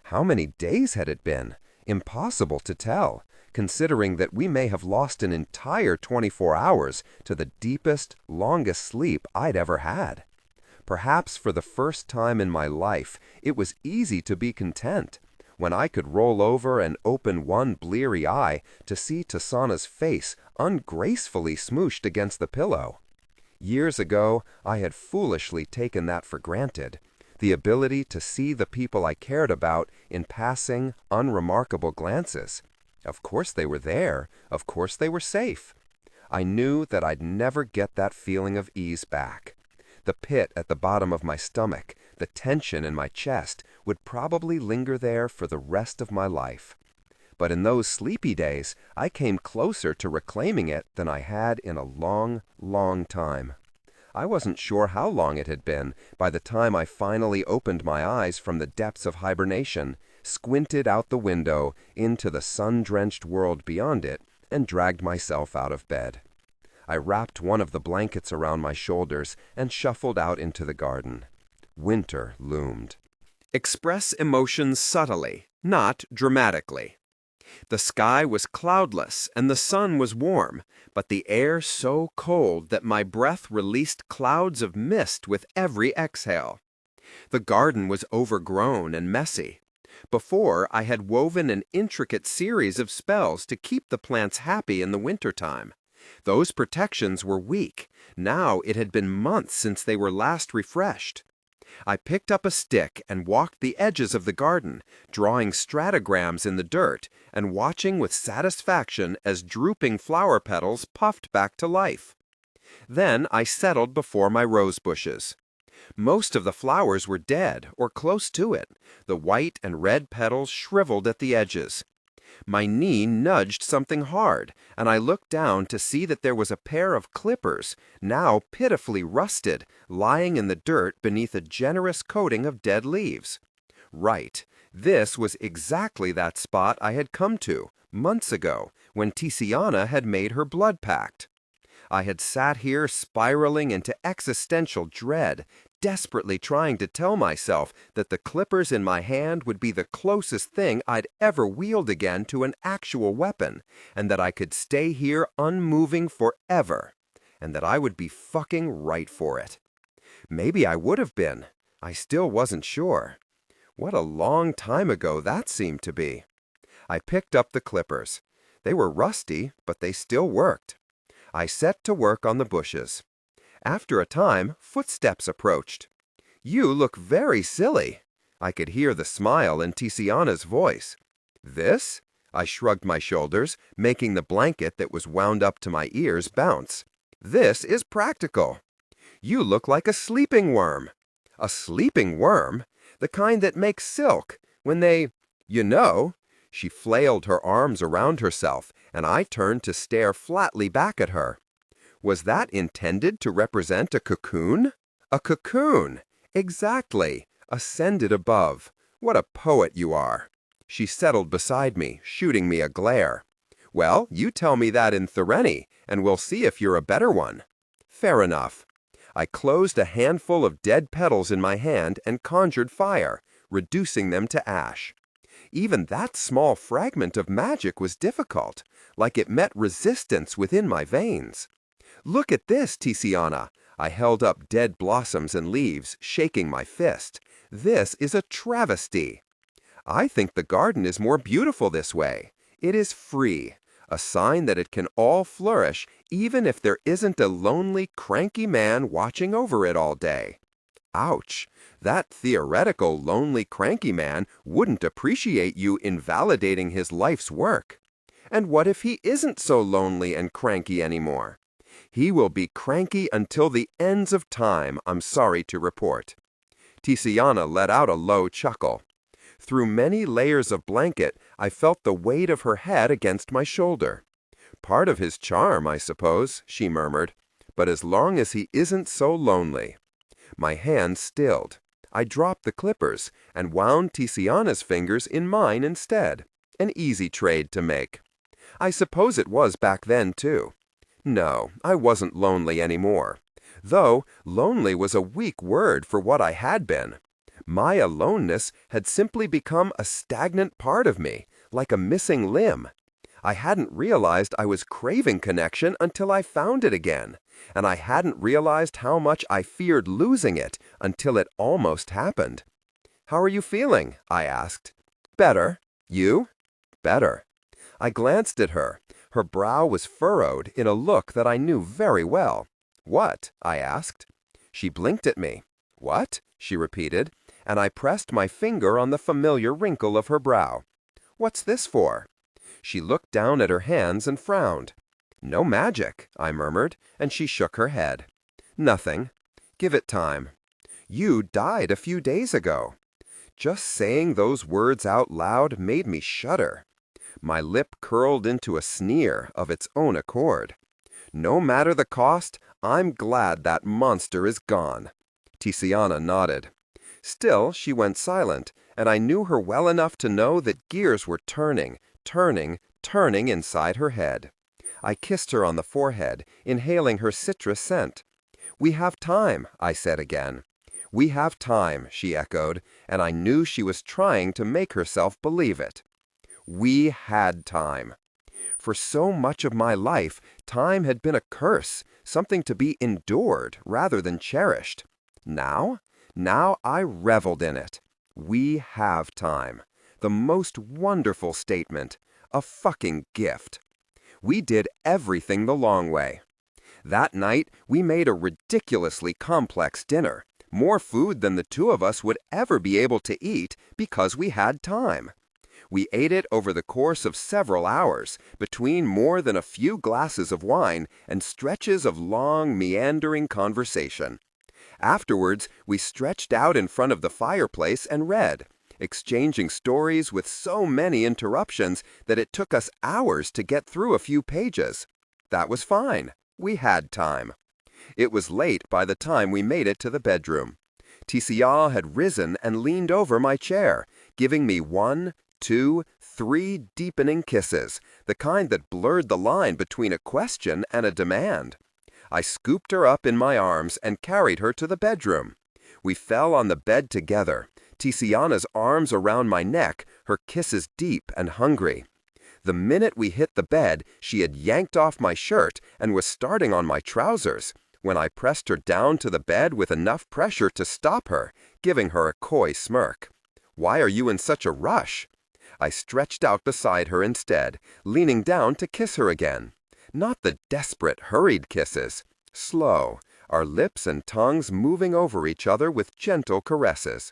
How many days had it been? Impossible to tell, considering that we may have lost an entire 24 hours to the deepest, longest sleep I'd ever had. Perhaps for the first time in my life, it was easy to be content, when I could roll over and open one bleary eye to see Tisaanah's face ungracefully smooshed against the pillow. Years ago, I had foolishly taken that for granted, the ability to see the people I cared about in passing, unremarkable glances. Of course they were there. Of course they were safe. I knew that I'd never get that feeling of ease back. The pit at the bottom of my stomach, the tension in my chest, would probably linger there for the rest of my life. But in those sleepy days, I came closer to reclaiming it than I had in a long, long time. I wasn't sure how long it had been by the time I finally opened my eyes from the depths of hibernation, squinted out the window into the sun-drenched world beyond it, and dragged myself out of bed. I wrapped one of the blankets around my shoulders and shuffled out into the garden. Winter loomed. Express emotions subtly, not dramatically. The sky was cloudless and the sun was warm, but the air so cold that my breath released clouds of mist with every exhale. The garden was overgrown and messy. Before, I had woven an intricate series of spells to keep the plants happy in the wintertime. Those protections were weak. Now it had been months since they were last refreshed. I picked up a stick and walked the edges of the garden, drawing stratograms in the dirt and watching with satisfaction as drooping flower petals puffed back to life. Then I settled before my rose bushes. Most of the flowers were dead or close to it, the white and red petals shriveled at the edges. My knee nudged something hard, and I looked down to see that there was a pair of clippers, now pitifully rusted, lying in the dirt beneath a generous coating of dead leaves. Right, this was exactly that spot I had come to, months ago, when Tisaanah had made her blood pact. I had sat here spiraling into existential dread, desperately trying to tell myself that the clippers in my hand would be the closest thing I'd ever wield again to an actual weapon, and that I could stay here unmoving forever. and that I would be fucking right for it. Maybe I would have been. I still wasn't sure. What a long time ago that seemed to be. I picked up the clippers. They were rusty, but they still worked. I set to work on the bushes. After a time, footsteps approached. "You look very silly." I could hear the smile in Tisaanah's voice. "This?" I shrugged my shoulders, making the blanket that was wound up to my ears bounce. "This is practical. You look like a sleeping worm." "A sleeping worm? The kind that makes silk, when they— You know." She flailed her arms around herself, and I turned to stare flatly back at her. Was that intended to represent a cocoon? A cocoon! Exactly. Ascended above. What a poet you are. She settled beside me, shooting me a glare. "Well, you tell me that in Thereni, and we'll see if you're a better one." Fair enough. I closed a handful of dead petals in my hand and conjured fire, reducing them to ash. Even that small fragment of magic was difficult, like it met resistance within my veins. "Look at this, Tisaanah." I held up dead blossoms and leaves, shaking my fist. "This is a travesty." "I think the garden is more beautiful this way. It is free, a sign that it can all flourish even if there isn't a lonely, cranky man watching over it all day." Ouch! That theoretical, lonely, cranky man wouldn't appreciate you invalidating his life's work. And what if he isn't so lonely and cranky anymore? He will be cranky until the ends of time, I'm sorry to report. Tisaanah let out a low chuckle. Through many layers of blanket, I felt the weight of her head against my shoulder. "Part of his charm, I suppose," she murmured, "but as long as he isn't so lonely." My hand stilled. I dropped the clippers and wound Tisaanah's fingers in mine instead. An easy trade to make. I suppose it was back then, too. No, I wasn't lonely anymore. Though lonely was a weak word for what I had been. My aloneness had simply become a stagnant part of me, like a missing limb. I hadn't realized I was craving connection until I found it again, and I hadn't realized how much I feared losing it until it almost happened. "How are you feeling?" I asked. "Better. You?" "Better." I glanced at her. Her brow was furrowed in a look that I knew very well. "What?" I asked. She blinked at me. "What?" she repeated, and I pressed my finger on the familiar wrinkle of her brow. "What's this for?" She looked down at her hands and frowned. "No magic," I murmured, and she shook her head. "Nothing. Give it time. You died a few days ago." Just saying those words out loud made me shudder. My lip curled into a sneer of its own accord. "No matter the cost, I'm glad that monster is gone." Tisaanah nodded. Still, she went silent, and I knew her well enough to know that gears were turning inside her head. I kissed her on the forehead, inhaling her citrus scent. "We have time," I said again. "We have time," she echoed, and I knew she was trying to make herself believe it. We had time. For so much of my life, time had been a curse, something to be endured rather than cherished. Now I reveled in it. We have time. The most wonderful statement. A fucking gift. We did everything the long way. That night, we made a ridiculously complex dinner, more food than the two of us would ever be able to eat because we had time. We ate it over the course of several hours, between more than a few glasses of wine and stretches of long, meandering conversation. Afterwards, we stretched out in front of the fireplace and read, exchanging stories with so many interruptions that it took us hours to get through a few pages. That was fine. We had time. It was late by the time we made it to the bedroom. Tisaanah had risen and leaned over my chair, giving me 1, 2, 3 deepening kisses, the kind that blurred the line between a question and a demand. I scooped her up in my arms and carried her to the bedroom. We fell on the bed together, Tisaanah's arms around my neck, her kisses deep and hungry. The minute we hit the bed, she had yanked off my shirt and was starting on my trousers, when I pressed her down to the bed with enough pressure to stop her, giving her a coy smirk. "Why are you in such a rush?" I stretched out beside her instead, leaning down to kiss her again. Not the desperate, hurried kisses. Slow, our lips and tongues moving over each other with gentle caresses.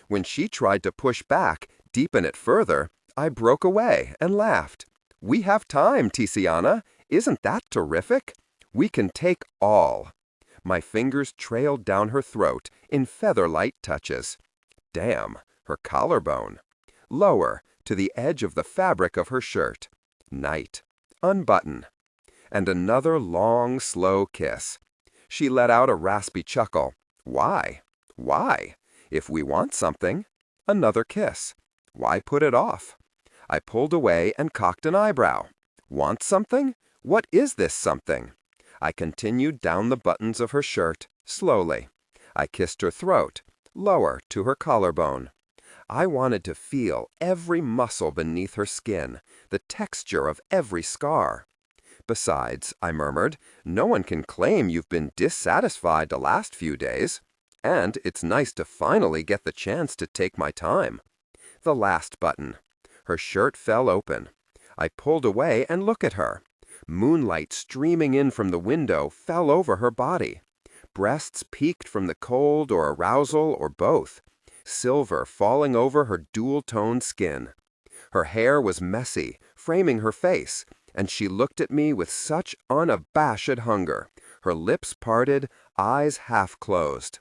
When she tried to push back, deepen it further, I broke away and laughed. "We have time, Tisaanah. Isn't that terrific? We can take all." My fingers trailed down her throat in feather-light touches. Damn, her collarbone. Lower, to the edge of the fabric of her shirt. Night. Unbutton. And another long, slow kiss. She let out a raspy chuckle. Why? Why? If we want something. Another kiss. Why put it off? I pulled away and cocked an eyebrow. Want something? What is this something? I continued down the buttons of her shirt, slowly. I kissed her throat, lower to her collarbone. I wanted to feel every muscle beneath her skin, the texture of every scar. "Besides," I murmured, "no one can claim you've been dissatisfied the last few days. And it's nice to finally get the chance to take my time." The last button. Her shirt fell open. I pulled away and looked at her. Moonlight streaming in from the window fell over her body. Breasts peaked from the cold or arousal or both. Silver falling over her dual-toned skin. Her hair was messy, framing her face, and she looked at me with such unabashed hunger, her lips parted, eyes half closed.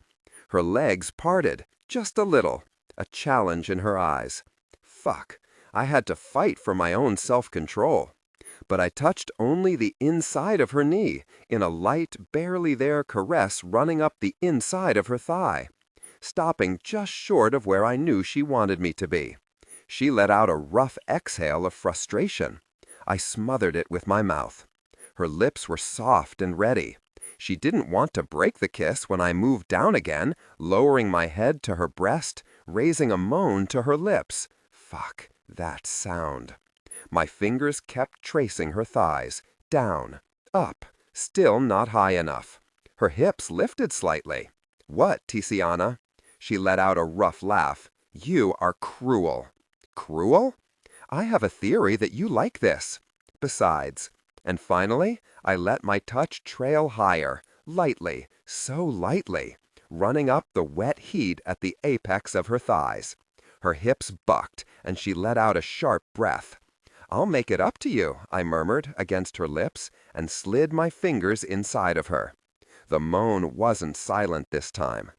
Her legs parted, just a little, a challenge in her eyes. Fuck, I had to fight for my own self-control. But I touched only the inside of her knee, in a light, barely there caress running up the inside of her thigh, stopping just short of where I knew she wanted me to be. She let out a rough exhale of frustration. I smothered it with my mouth. Her lips were soft and ready. She didn't want to break the kiss when I moved down again, lowering my head to her breast, raising a moan to her lips. Fuck, that sound. My fingers kept tracing her thighs, down, up, still not high enough. Her hips lifted slightly. "What, Tisaanah?" She let out a rough laugh. "You are cruel." "Cruel? I have a theory that you like this. Besides." And finally, I let my touch trail higher, lightly, so lightly, running up the wet heat at the apex of her thighs. Her hips bucked, and she let out a sharp breath. "I'll make it up to you," I murmured against her lips, and slid my fingers inside of her. The moan wasn't silent this time.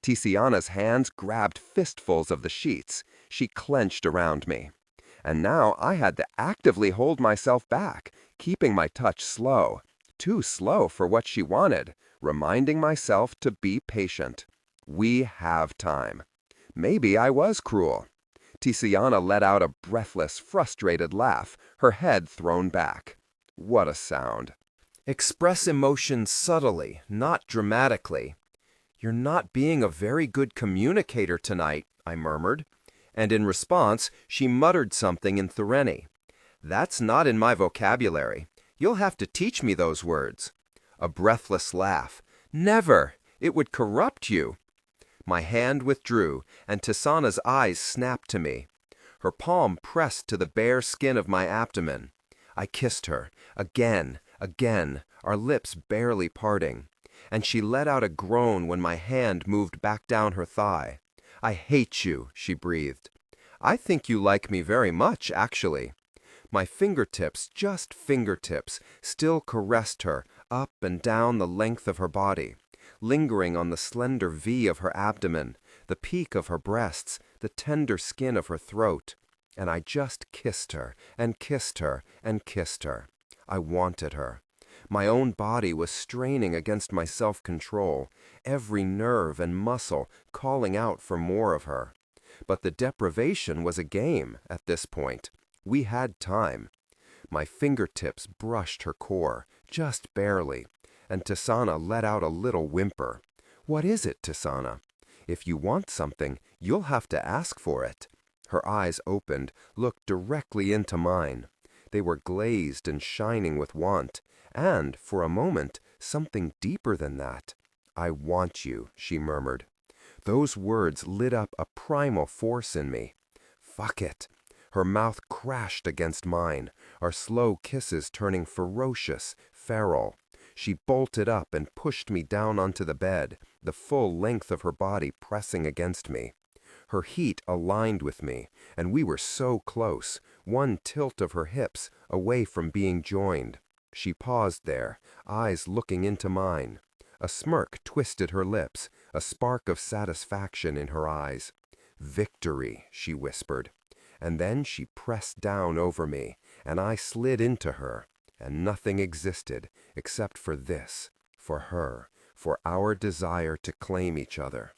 Tisaanah's hands grabbed fistfuls of the sheets. She clenched around me. And now I had to actively hold myself back, keeping my touch slow, too slow for what she wanted, reminding myself to be patient. We have time. Maybe I was cruel. Tisaanah let out a breathless, frustrated laugh, her head thrown back. What a sound. "Express emotion subtly, not dramatically." "You're not being a very good communicator tonight," I murmured. And in response, she muttered something in Thureni. "That's not in my vocabulary. You'll have to teach me those words." A breathless laugh. "Never! It would corrupt you." My hand withdrew, and Tisaanah's eyes snapped to me. Her palm pressed to the bare skin of my abdomen. I kissed her, again, again, our lips barely parting. And she let out a groan when my hand moved back down her thigh. "I hate you," she breathed. "I think you like me very much, actually." My fingertips, just fingertips, still caressed her up and down the length of her body, lingering on the slender V of her abdomen, the peak of her breasts, the tender skin of her throat. And I just kissed her and kissed her and kissed her. I wanted her. My own body was straining against my self-control, every nerve and muscle calling out for more of her. But the deprivation was a game at this point. We had time. My fingertips brushed her core, just barely, and Tisaanah let out a little whimper. "What is it, Tisaanah? If you want something, you'll have to ask for it." Her eyes opened, looked directly into mine. They were glazed and shining with want, and, for a moment, something deeper than that. "I want you," she murmured. Those words lit up a primal force in me. Fuck it. Her mouth crashed against mine, our slow kisses turning ferocious, feral. She bolted up and pushed me down onto the bed, the full length of her body pressing against me. Her heat aligned with me, and we were so close, one tilt of her hips away from being joined. She paused there, eyes looking into mine. A smirk twisted her lips, a spark of satisfaction in her eyes. "Victory," she whispered. And then she pressed down over me, and I slid into her, and nothing existed except for this, for her, for our desire to claim each other.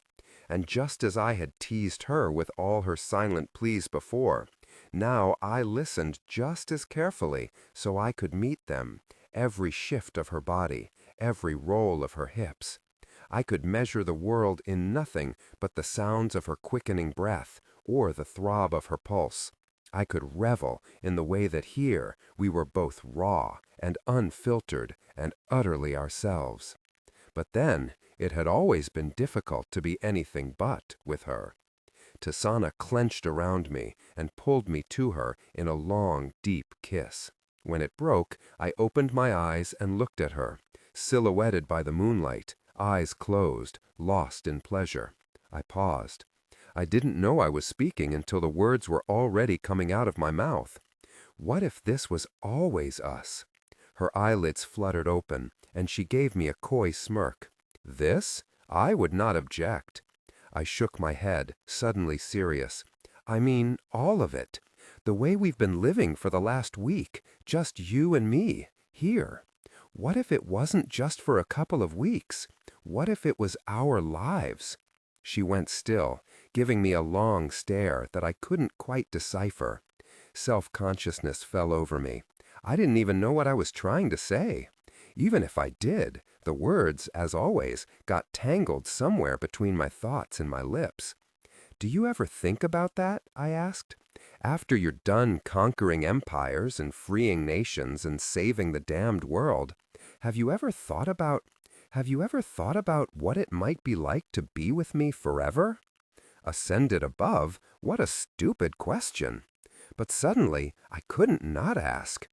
And just as I had teased her with all her silent pleas before, now I listened just as carefully so I could meet them, every shift of her body, every roll of her hips. I could measure the world in nothing but the sounds of her quickening breath or the throb of her pulse. I could revel in the way that here we were both raw and unfiltered and utterly ourselves. But then it had always been difficult to be anything but with her. Tisaanah clenched around me and pulled me to her in a long, deep kiss. When it broke, I opened my eyes and looked at her, silhouetted by the moonlight, eyes closed, lost in pleasure. I paused. I didn't know I was speaking until the words were already coming out of my mouth. What if this was always us? Her eyelids fluttered open, and she gave me a coy smirk. This? I would not object. I shook my head, suddenly serious. I mean, all of it. The way we've been living for the last week, just you and me, here. What if it wasn't just for a couple of weeks? What if it was our lives? She went still, giving me a long stare that I couldn't quite decipher. Self-consciousness fell over me. I didn't even know what I was trying to say. Even if I did, the words, as always, got tangled somewhere between my thoughts and my lips. "Do you ever think about that?" I asked. "After you're done conquering empires and freeing nations and saving the damned world, have you ever thought about what it might be like to be with me forever?" Ascended above? What a stupid question. But suddenly, I couldn't not ask.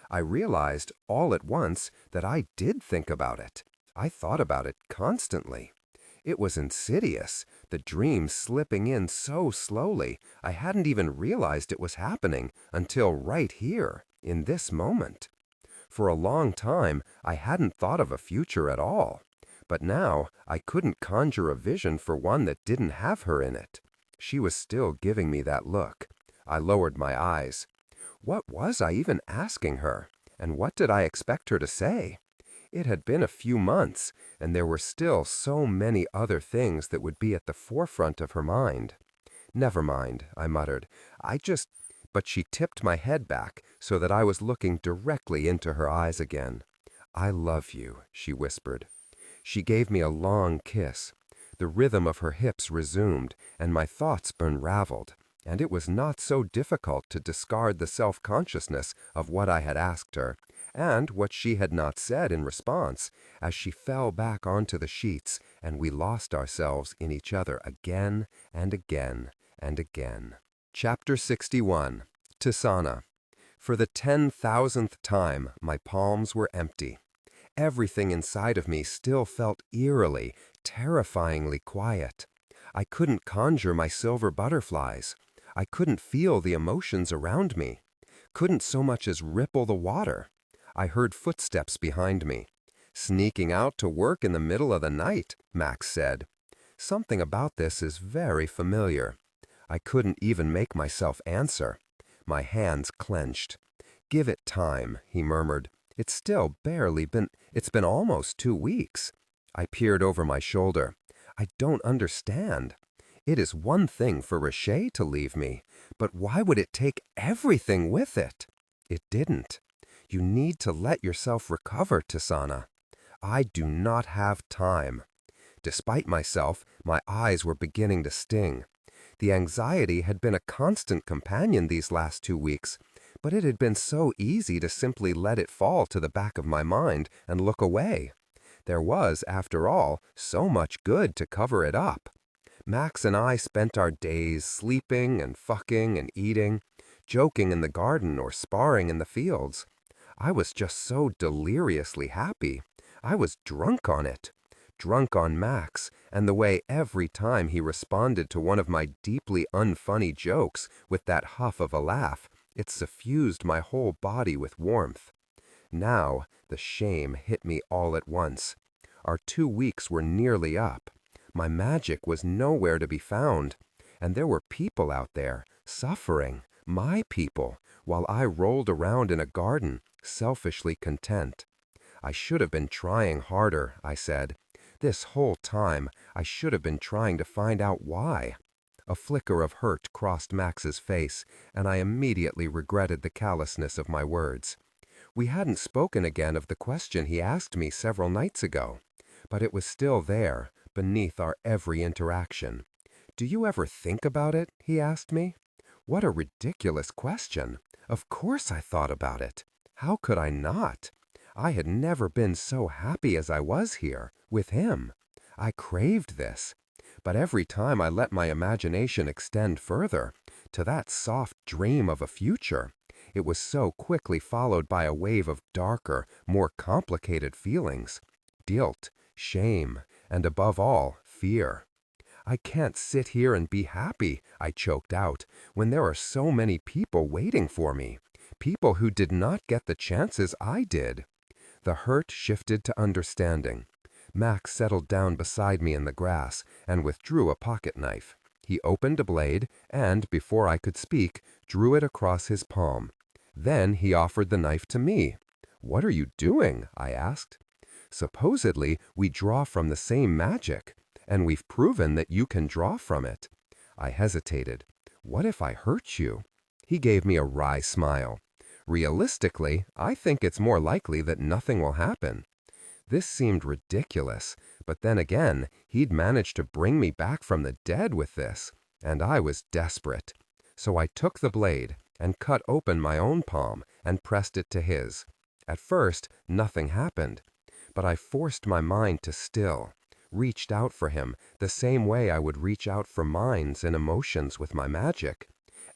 I realized all at once that I did think about it. I thought about it constantly. It was insidious, the dream slipping in so slowly, I hadn't even realized it was happening until right here, in this moment. For a long time, I hadn't thought of a future at all. But now, I couldn't conjure a vision for one that didn't have her in it. She was still giving me that look. I lowered my eyes. What was I even asking her? And what did I expect her to say? It had been a few months, and there were still so many other things that would be at the forefront of her mind. "Never mind," I muttered. But she tipped my head back so that I was looking directly into her eyes again. "I love you," she whispered. She gave me a long kiss. The rhythm of her hips resumed, and my thoughts unraveled, and it was not so difficult to discard the self-consciousness of what I had asked her, and what she had not said in response, as she fell back onto the sheets, and we lost ourselves in each other again and again and again. Chapter 61. Tisaanah. For the 10,000th time, my palms were empty. Everything inside of me still felt eerily, terrifyingly quiet. I couldn't conjure my silver butterflies. I couldn't feel the emotions around me. Couldn't so much as ripple the water. I heard footsteps behind me. "Sneaking out to work in the middle of the night," Max said. Something about this is very familiar. I couldn't even make myself answer. My hands clenched. "Give it time," he murmured. It's been almost 2 weeks." I peered over my shoulder. "I don't understand. It is one thing for Reshaye to leave me, but why would it take everything with it?" It didn't. "You need to let yourself recover, Tisaanah." "I do not have time." Despite myself, my eyes were beginning to sting. The anxiety had been a constant companion these last 2 weeks, But it had been so easy to simply let it fall to the back of my mind and look away. There was, after all, so much good to cover it up. Max and I spent our days sleeping and fucking and eating, joking in the garden or sparring in the fields. I was just so deliriously happy. I was drunk on it. Drunk on Max and the way every time he responded to one of my deeply unfunny jokes with that huff of a laugh, it suffused my whole body with warmth. Now the shame hit me all at once. Our 2 weeks were nearly up. My magic was nowhere to be found, and there were people out there, suffering, my people, while I rolled around in a garden, selfishly content. I should have been trying harder, I said. This whole time, I should have been trying to find out why. A flicker of hurt crossed Max's face, and I immediately regretted the callousness of my words. We hadn't spoken again of the question he asked me several nights ago, but it was still there, beneath our every interaction. "Do you ever think about it?" he asked me. What a ridiculous question. Of course I thought about it. How could I not? I had never been so happy as I was here, with him. I craved this. But every time I let my imagination extend further, to that soft dream of a future, it was so quickly followed by a wave of darker, more complicated feelings. Guilt, shame, and above all, fear. "I can't sit here and be happy," I choked out, "when there are so many people waiting for me, people who did not get the chances I did." The hurt shifted to understanding. Max settled down beside me in the grass and withdrew a pocket knife. He opened a blade and, before I could speak, drew it across his palm. Then he offered the knife to me. "What are you doing?" I asked. "Supposedly, we draw from the same magic, and we've proven that you can draw from it." I hesitated. "What if I hurt you?" He gave me a wry smile. "Realistically, I think it's more likely that nothing will happen." This seemed ridiculous, but then again, he'd managed to bring me back from the dead with this, and I was desperate. So I took the blade and cut open my own palm and pressed it to his. At first, nothing happened, but I forced my mind to still, reached out for him the same way I would reach out for minds and emotions with my magic.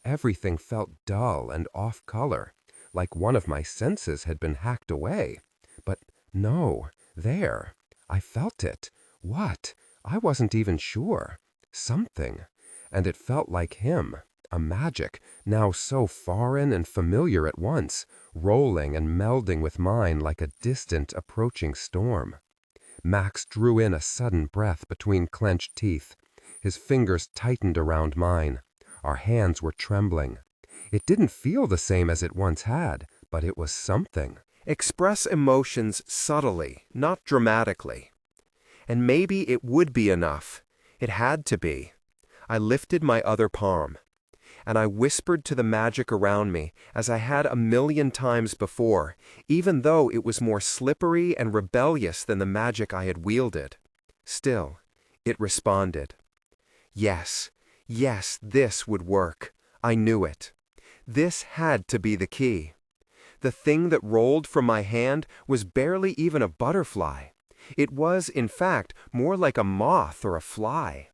Everything felt dull and off color, like one of my senses had been hacked away. But no, there. I felt it. What? I wasn't even sure. Something. And it felt like him. A magic, now so foreign and familiar at once, rolling and melding with mine like a distant, approaching storm. Max drew in a sudden breath between clenched teeth. His fingers tightened around mine. Our hands were trembling. It didn't feel the same as it once had, but it was something. Express emotions subtly, not dramatically. And maybe it would be enough. It had to be. I lifted my other palm, and I whispered to the magic around me, as I had a million times before, even though it was more slippery and rebellious than the magic I had wielded. Still, it responded. Yes, yes, this would work. I knew it. This had to be the key. The thing that rolled from my hand was barely even a butterfly. It was, in fact, more like a moth or a fly.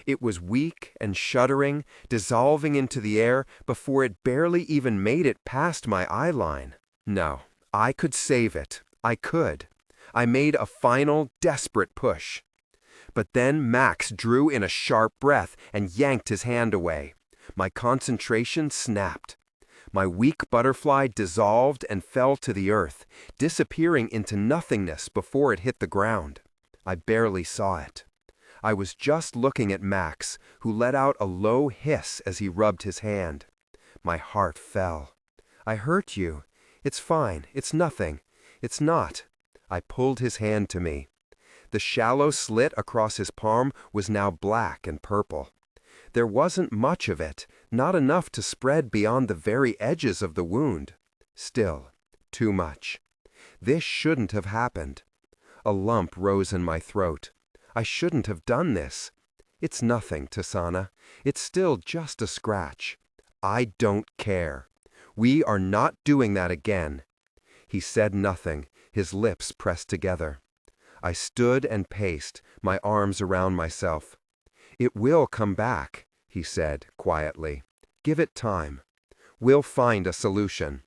It was weak and shuddering, dissolving into the air before it barely even made it past my eye line. No, I could save it. I could. I made a final, desperate push. But then Max drew in a sharp breath and yanked his hand away. My concentration snapped. My weak butterfly dissolved and fell to the earth, disappearing into nothingness before it hit the ground. I barely saw it. I was just looking at Max, who let out a low hiss as he rubbed his hand. My heart fell. "I hurt you. It's fine. It's nothing. It's not." I pulled his hand to me. The shallow slit across his palm was now black and purple. There wasn't much of it, not enough to spread beyond the very edges of the wound. Still, too much. This shouldn't have happened. A lump rose in my throat. I shouldn't have done this. "It's nothing, Tisaanah. It's still just a scratch." "I don't care. We are not doing that again." He said nothing, his lips pressed together. I stood and paced, my arms around myself. "It will come back," he said quietly. "Give it time. We'll find a solution.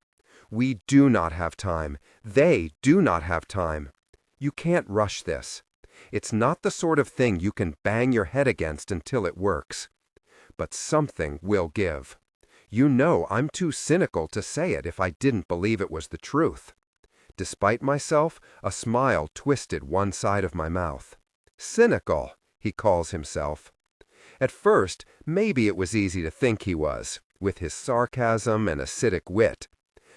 We do not have time. They do not have time. You can't rush this. It's not the sort of thing you can bang your head against until it works. But something will give. You know I'm too cynical to say it if I didn't believe it was the truth." Despite myself, a smile twisted one side of my mouth. Cynical, he calls himself. At first, maybe it was easy to think he was, with his sarcasm and acidic wit.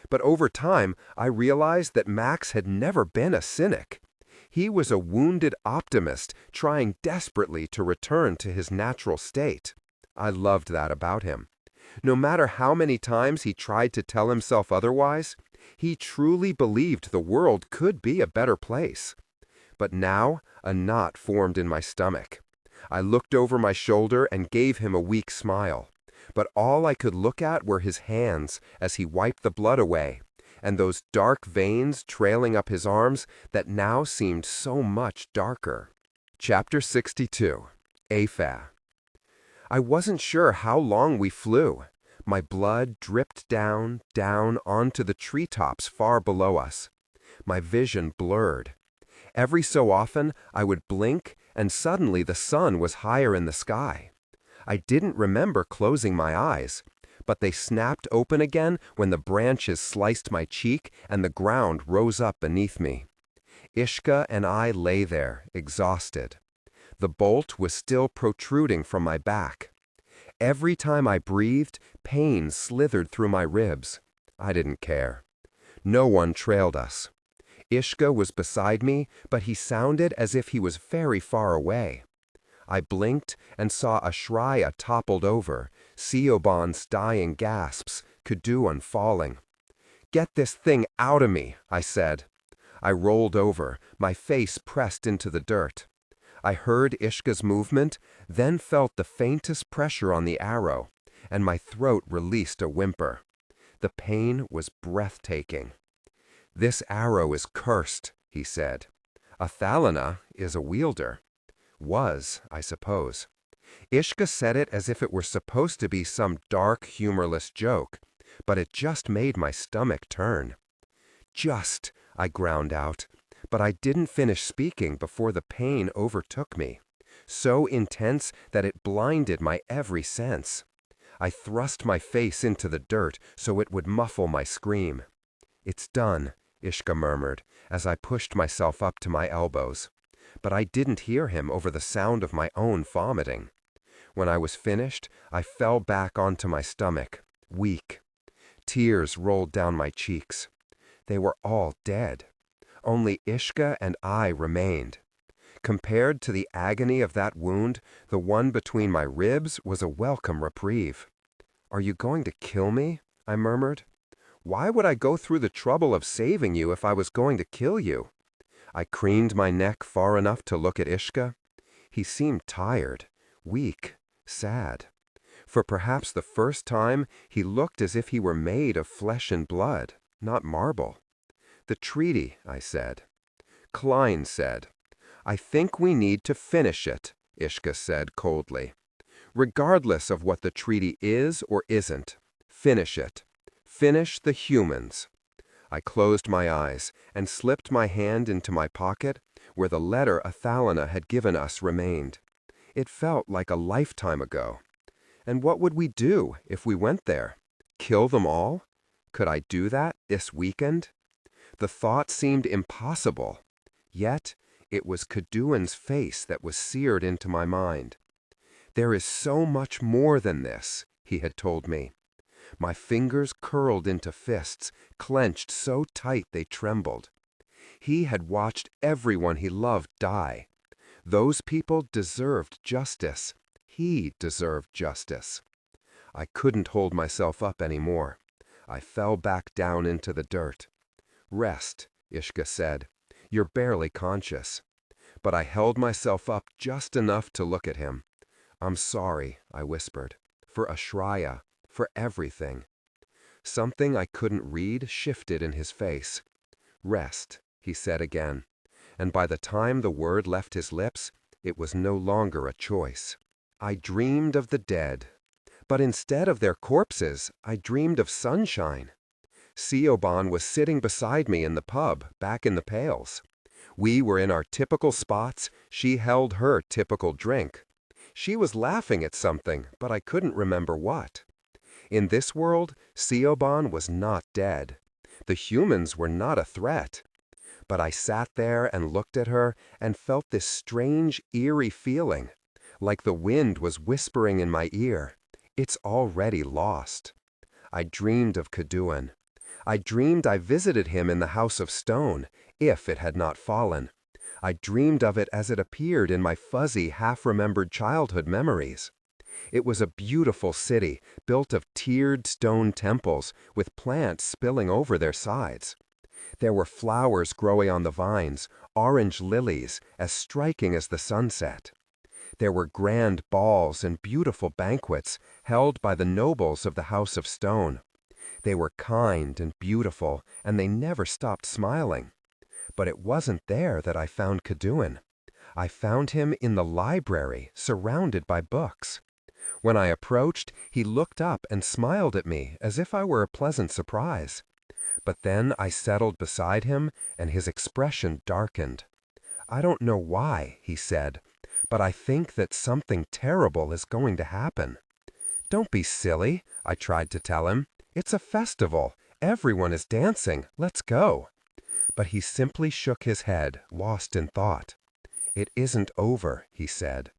But over time, I realized that Max had never been a cynic. He was a wounded optimist trying desperately to return to his natural state. I loved that about him. No matter how many times he tried to tell himself otherwise, he truly believed the world could be a better place. But now, a knot formed in my stomach. I looked over my shoulder and gave him a weak smile. But all I could look at were his hands as he wiped the blood away, and those dark veins trailing up his arms that now seemed so much darker. Chapter 62. Apha. I wasn't sure how long we flew. My blood dripped down onto the treetops far below us. My vision blurred. Every so often, I would blink, and suddenly the sun was higher in the sky. I didn't remember closing my eyes, but they snapped open again when the branches sliced my cheek and the ground rose up beneath me. Ishka and I lay there, exhausted. The bolt was still protruding from my back. Every time I breathed, pain slithered through my ribs. I didn't care. No one trailed us. Ishka was beside me, but he sounded as if he was very far away. I blinked and saw Reshaye toppled over, Siobhan's dying gasps, Kuduan falling. "Get this thing out of me," I said. I rolled over, my face pressed into the dirt. I heard Ishka's movement, then felt the faintest pressure on the arrow, and my throat released a whimper. The pain was breathtaking. "This arrow is cursed," he said. "Tisaanah is a wielder." Was, I suppose. Ishka said it as if it were supposed to be some dark, humorless joke, but it just made my stomach turn. "Just," I ground out, but I didn't finish speaking before the pain overtook me, so intense that it blinded my every sense. I thrust my face into the dirt so it would muffle my scream. "It's done," Ishka murmured, as I pushed myself up to my elbows. But I didn't hear him over the sound of my own vomiting. When I was finished, I fell back onto my stomach, weak. Tears rolled down my cheeks. They were all dead. Only Ishka and I remained. Compared to the agony of that wound, the one between my ribs was a welcome reprieve. "Are you going to kill me?" I murmured. "Why would I go through the trouble of saving you if I was going to kill you?" I craned my neck far enough to look at Ishka. He seemed tired, weak, sad. For perhaps the first time, he looked as if he were made of flesh and blood, not marble. "The treaty," I said. Klein said. "I think we need to finish it," Ishka said coldly. "Regardless of what the treaty is or isn't, finish it. Finish the humans." I closed my eyes and slipped my hand into my pocket where the letter Tisaanah had given us remained. It felt like a lifetime ago. And what would we do if we went there? Kill them all? Could I do that this weekend? The thought seemed impossible. Yet, it was Kuduan's face that was seared into my mind. "There is so much more than this," he had told me. My fingers curled into fists, clenched so tight they trembled. He had watched everyone he loved die. Those people deserved justice. He deserved justice. I couldn't hold myself up anymore. I fell back down into the dirt. "Rest," Ishka said. "You're barely conscious." But I held myself up just enough to look at him. "I'm sorry," I whispered. "For Reshaye, for everything." Something I couldn't read shifted in his face. "Rest," he said again, and by the time the word left his lips, it was no longer a choice. I dreamed of the dead, but instead of their corpses, I dreamed of sunshine. Siobhan was sitting beside me in the pub, back in the pails. We were in our typical spots, she held her typical drink. She was laughing at something, but I couldn't remember what. In this world, Siobhan was not dead. The humans were not a threat. But I sat there and looked at her and felt this strange, eerie feeling, like the wind was whispering in my ear, "It's already lost." I dreamed of Cadouin. I dreamed I visited him in the House of Stone, if it had not fallen. I dreamed of it as it appeared in my fuzzy, half-remembered childhood memories. It was a beautiful city, built of tiered stone temples, with plants spilling over their sides. There were flowers growing on the vines, orange lilies, as striking as the sunset. There were grand balls and beautiful banquets held by the nobles of the House of Stone. They were kind and beautiful, and they never stopped smiling. But it wasn't there that I found Cadouin. I found him in the library, surrounded by books. When I approached, he looked up and smiled at me as if I were a pleasant surprise. But then I settled beside him, and his expression darkened. "I don't know why," he said, "but I think that something terrible is going to happen." "Don't be silly," I tried to tell him. "It's a festival. Everyone is dancing. Let's go." But he simply shook his head, lost in thought. "It isn't over," he said.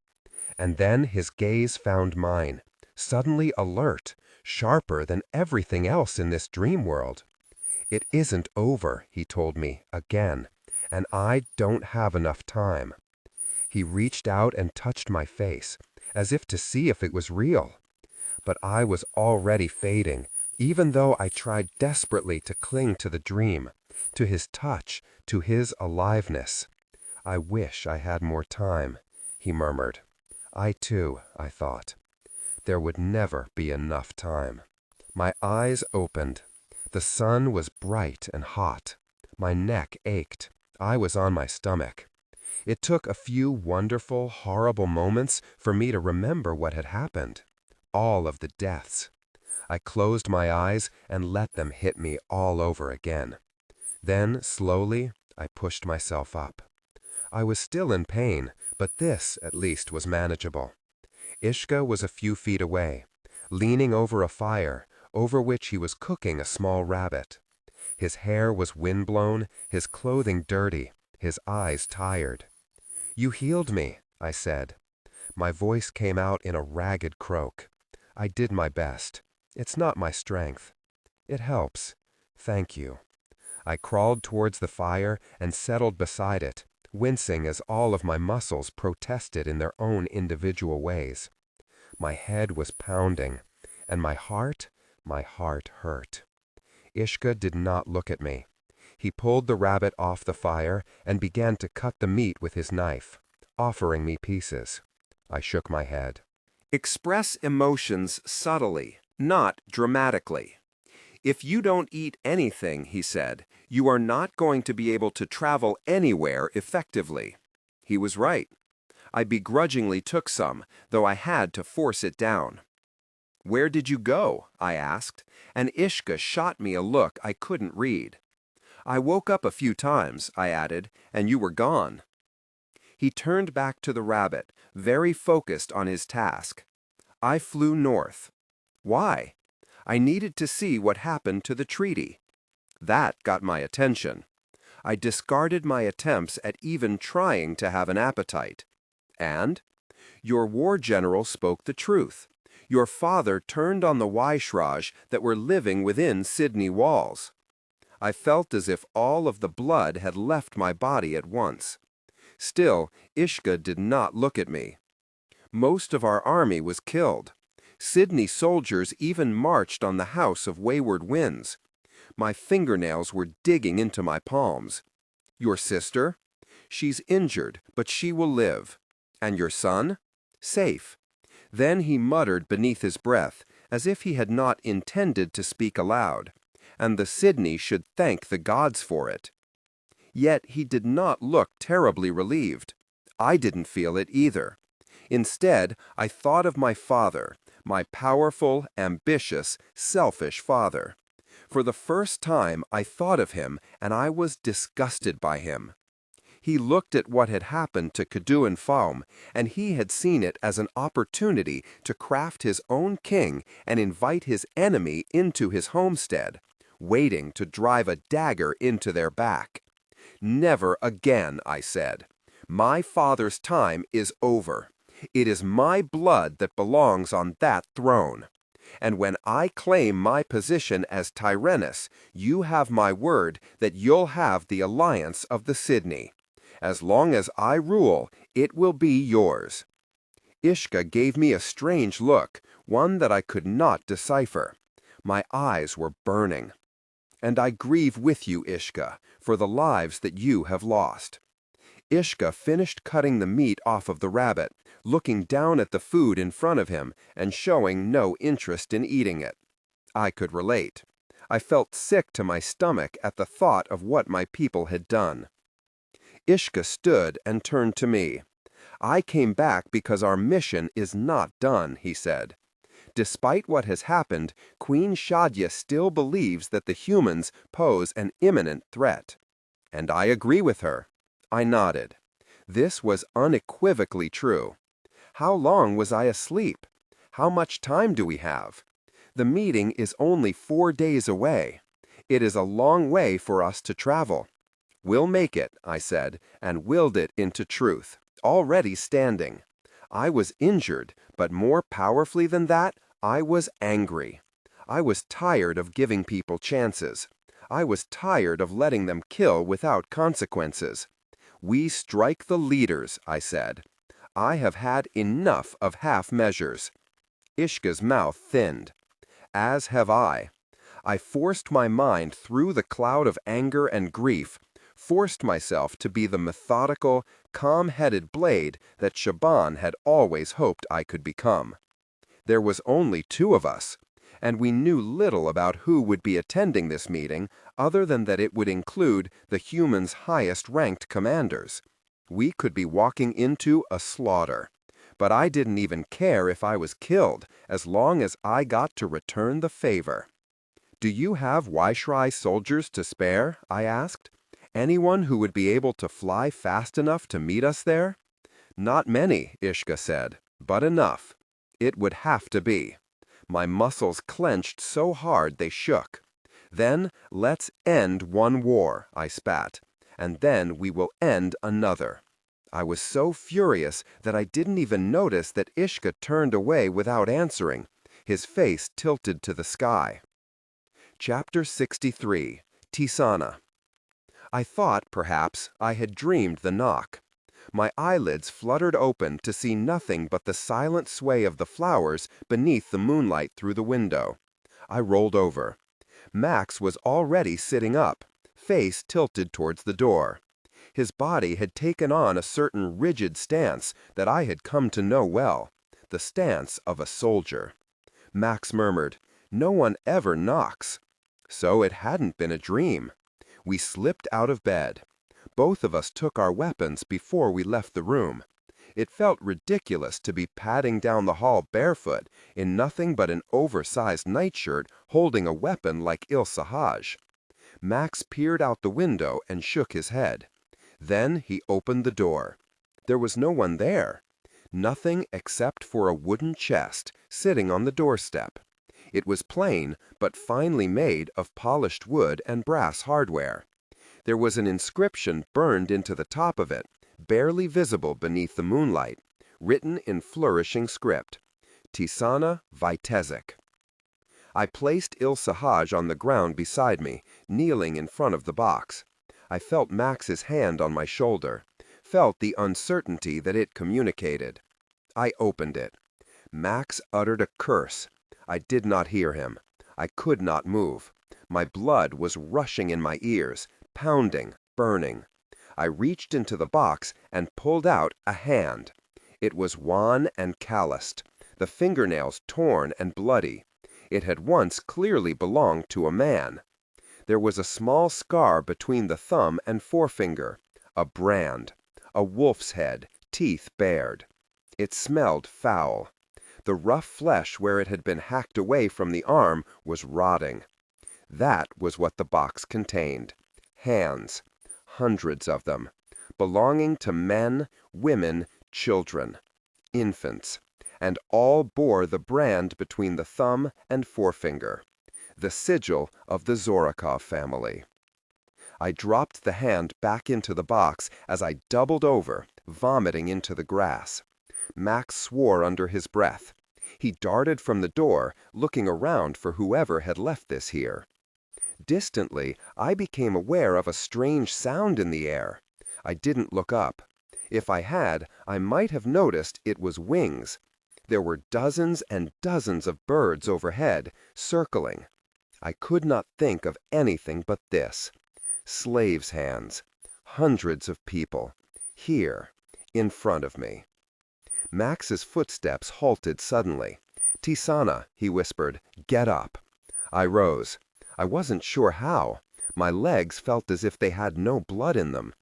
And then his gaze found mine, suddenly alert, sharper than everything else in this dream world. "It isn't over," he told me again, "and I don't have enough time." He reached out and touched my face, as if to see if it was real. But I was already fading, even though I tried desperately to cling to the dream, to his touch, to his aliveness. "I wish I had more time," he murmured. I too, I thought. There would never be enough time. My eyes opened. The sun was bright and hot. My neck ached. I was on my stomach. It took a few wonderful, horrible moments for me to remember what had happened. All of the deaths. I closed my eyes and let them hit me all over again. Then, slowly, I pushed myself up. I was still in pain, but this, at least, was manageable. Ishka was a few feet away, leaning over a fire, over which he was cooking a small rabbit. His hair was windblown, his clothing dirty, his eyes tired. "You healed me," I said. My voice came out in a ragged croak. I did my best. It's not my strength. It helps. Thank you. I crawled towards the fire and settled beside it, wincing as all of my muscles protested in their own individual ways. My head was pounding, and my heart hurt. Ishka did not look at me. He pulled the rabbit off the fire and began to cut the meat with his knife, offering me pieces. I shook my head. Express emotions subtly, not dramatically. If you don't eat anything, he said, you are not going to be able to travel anywhere effectively. He was right. I begrudgingly took some, though I had to force it down. "Where did you go?" I asked, and Ishka shot me a look I couldn't read. "I woke up a few times," I added, "and you were gone." He turned back to the rabbit, very focused on his task. "I flew north." "Why?" "I needed to see what happened to the treaty." That got my attention. I discarded my attempts at even trying to have an appetite. "And?" "Your war general spoke the truth. Your father turned on the Waishraj that were living within Sydney walls." I felt as if all of the blood had left my body at once. Still, Ishka did not look at me. "Most of our army was killed. Sydney soldiers even marched on the House of Wayward Winds. My fingernails were digging into my palms. "Your sister?" "She's injured, but she will live." "And your son?" "Safe." Then he muttered beneath his breath, as if he had not intended to speak aloud, and the Sydney should thank the gods for it. Yet he did not look terribly relieved. I didn't feel it either. Instead, I thought of my father, my powerful, ambitious, selfish father. For the first time, I thought of him, and I was disgusted by him. He looked at what had happened to Cadwyn Faum, and he had seen it as an opportunity to craft his own king and invite his enemy into his homestead, waiting to drive a dagger into their back. Never again, I said. My father's time is over. It is my blood that belongs on that throne. And when I claim my position as Tyrannus, you have my word that you'll have the alliance of the Sydney. As long as I rule, it will be yours. Ishka gave me a strange look, one that I could not decipher. My eyes were burning. And I grieve with you, Ishka, for the lives that you have lost. Ishka finished cutting the meat off of the rabbit, looking down at the food in front of him and showing no interest in eating it. I could relate. I felt sick to my stomach at the thought of what my people had done. Ishka stood and turned to me. I came back because our mission is not done, he said. Despite what has happened, Queen Shadya still believes that the humans pose an imminent threat. And I agree with her. I nodded. This was unequivocally true. How long was I asleep? How much time do we have? The meeting is only 4 days away. It is a long way for us to travel. We'll make it, I said, and willed it into truth, already standing. I was injured, but more powerfully than that, I was angry. I was tired of giving people chances. I was tired of letting them kill without consequences. We strike the leaders, I said. I have had enough of half measures. Ishka's mouth thinned. As have I. I forced my mind through the cloud of anger and grief, forced myself to be the methodical, calm-headed blade that Shaban had always hoped I could become. There was only 2 of us, and we knew little about who would be attending this meeting other than that it would include the humans' highest-ranked commanders. We could be walking into a slaughter, but I didn't even care if I was killed as long as I got to return the favor. Do you have Reshaye soldiers to spare? I asked. Anyone who would be able to fly fast enough to meet us there? Not many, Ishka said, but enough. It would have to be. My muscles clenched so hard they shook. Then let's end one war, I spat, and then we will end another. I was so furious that I didn't even notice that Ishka turned away without answering, his face tilted to the sky. Chapter 63. Tisaanah. I thought, perhaps, I had dreamed the knock. My eyelids fluttered open to see nothing but the silent sway of the flowers beneath the moonlight through the window. I rolled over. Max was already sitting up, face tilted towards the door. His body had taken on a certain rigid stance that I had come to know well, the stance of a soldier. Max murmured, "No one ever knocks." So it hadn't been a dream. We slipped out of bed. Both of us took our weapons before we left the room. It felt ridiculous to be padding down the hall barefoot in nothing but an oversized nightshirt holding a weapon like Il Sahaj. Max peered out the window and shook his head. Then he opened the door. There was no one there. Nothing except for a wooden chest sitting on the doorstep. It was plain, but finely made of polished wood and brass hardware. There was an inscription burned into the top of it, barely visible beneath the moonlight, written in flourishing script, Tisaanah Vitezek. I placed Il Sahaj on the ground beside me, kneeling in front of the box. I felt Max's hand on my shoulder, felt the uncertainty that it communicated. I opened it. Max uttered a curse. I did not hear him. I could not move. My blood was rushing in my ears, pounding, burning. I reached into the box and pulled out a hand. It was wan and calloused, the fingernails torn and bloody. It had once clearly belonged to a man. There was a small scar between the thumb and forefinger, a brand, a wolf's head, teeth bared. It smelled foul. The rough flesh where it had been hacked away from the arm was rotting. That was what the box contained. Hands, hundreds of them, belonging to men, women, children, infants, and all bore the brand between the thumb and forefinger, the sigil of the Zorokov family. I dropped the hand back into the box as I doubled over, vomiting into the grass. Max swore under his breath. He darted from the door, looking around for whoever had left this here. Distantly, I became aware of a strange sound in the air. I didn't look up. If I had, I might have noticed it was wings. There were dozens and dozens of birds overhead, circling. I could not think of anything but this. Slaves' hands. Hundreds of people. Here, in front of me. Max's footsteps halted suddenly. "Tisaanah," he whispered, "get up." I rose. I wasn't sure how. My legs felt as if they had no blood in them.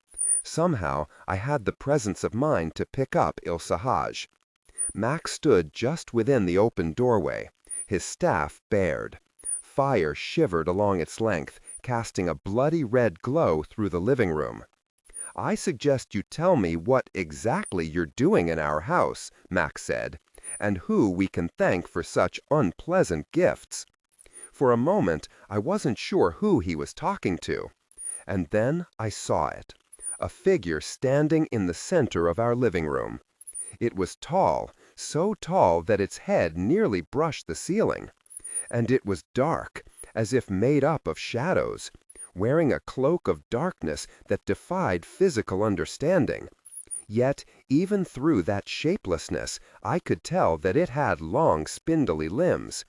Somehow, I had the presence of mind to pick up Ilsahaj. Max stood just within the open doorway, his staff bared. Fire shivered along its length, casting a bloody red glow through the living room. "I suggest you tell me what exactly you're doing in our house," Max said, "and who we can thank for such unpleasant gifts." For a moment, I wasn't sure who he was talking to. And then I saw it. A figure standing in the center of our living room. It was tall, so tall that its head nearly brushed the ceiling. And it was dark, as if made up of shadows, wearing a cloak of darkness that defied physical understanding. Yet, even through that shapelessness, I could tell that it had long, spindly limbs.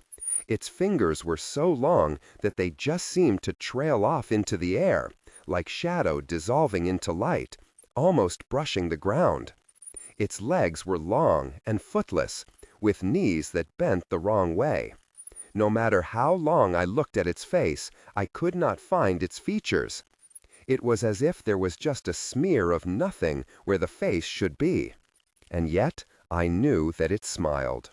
Its fingers were so long that they just seemed to trail off into the air, like shadow dissolving into light, almost brushing the ground. Its legs were long and footless, with knees that bent the wrong way. No matter how long I looked at its face, I could not find its features. It was as if there was just a smear of nothing where the face should be. And yet I knew that it smiled.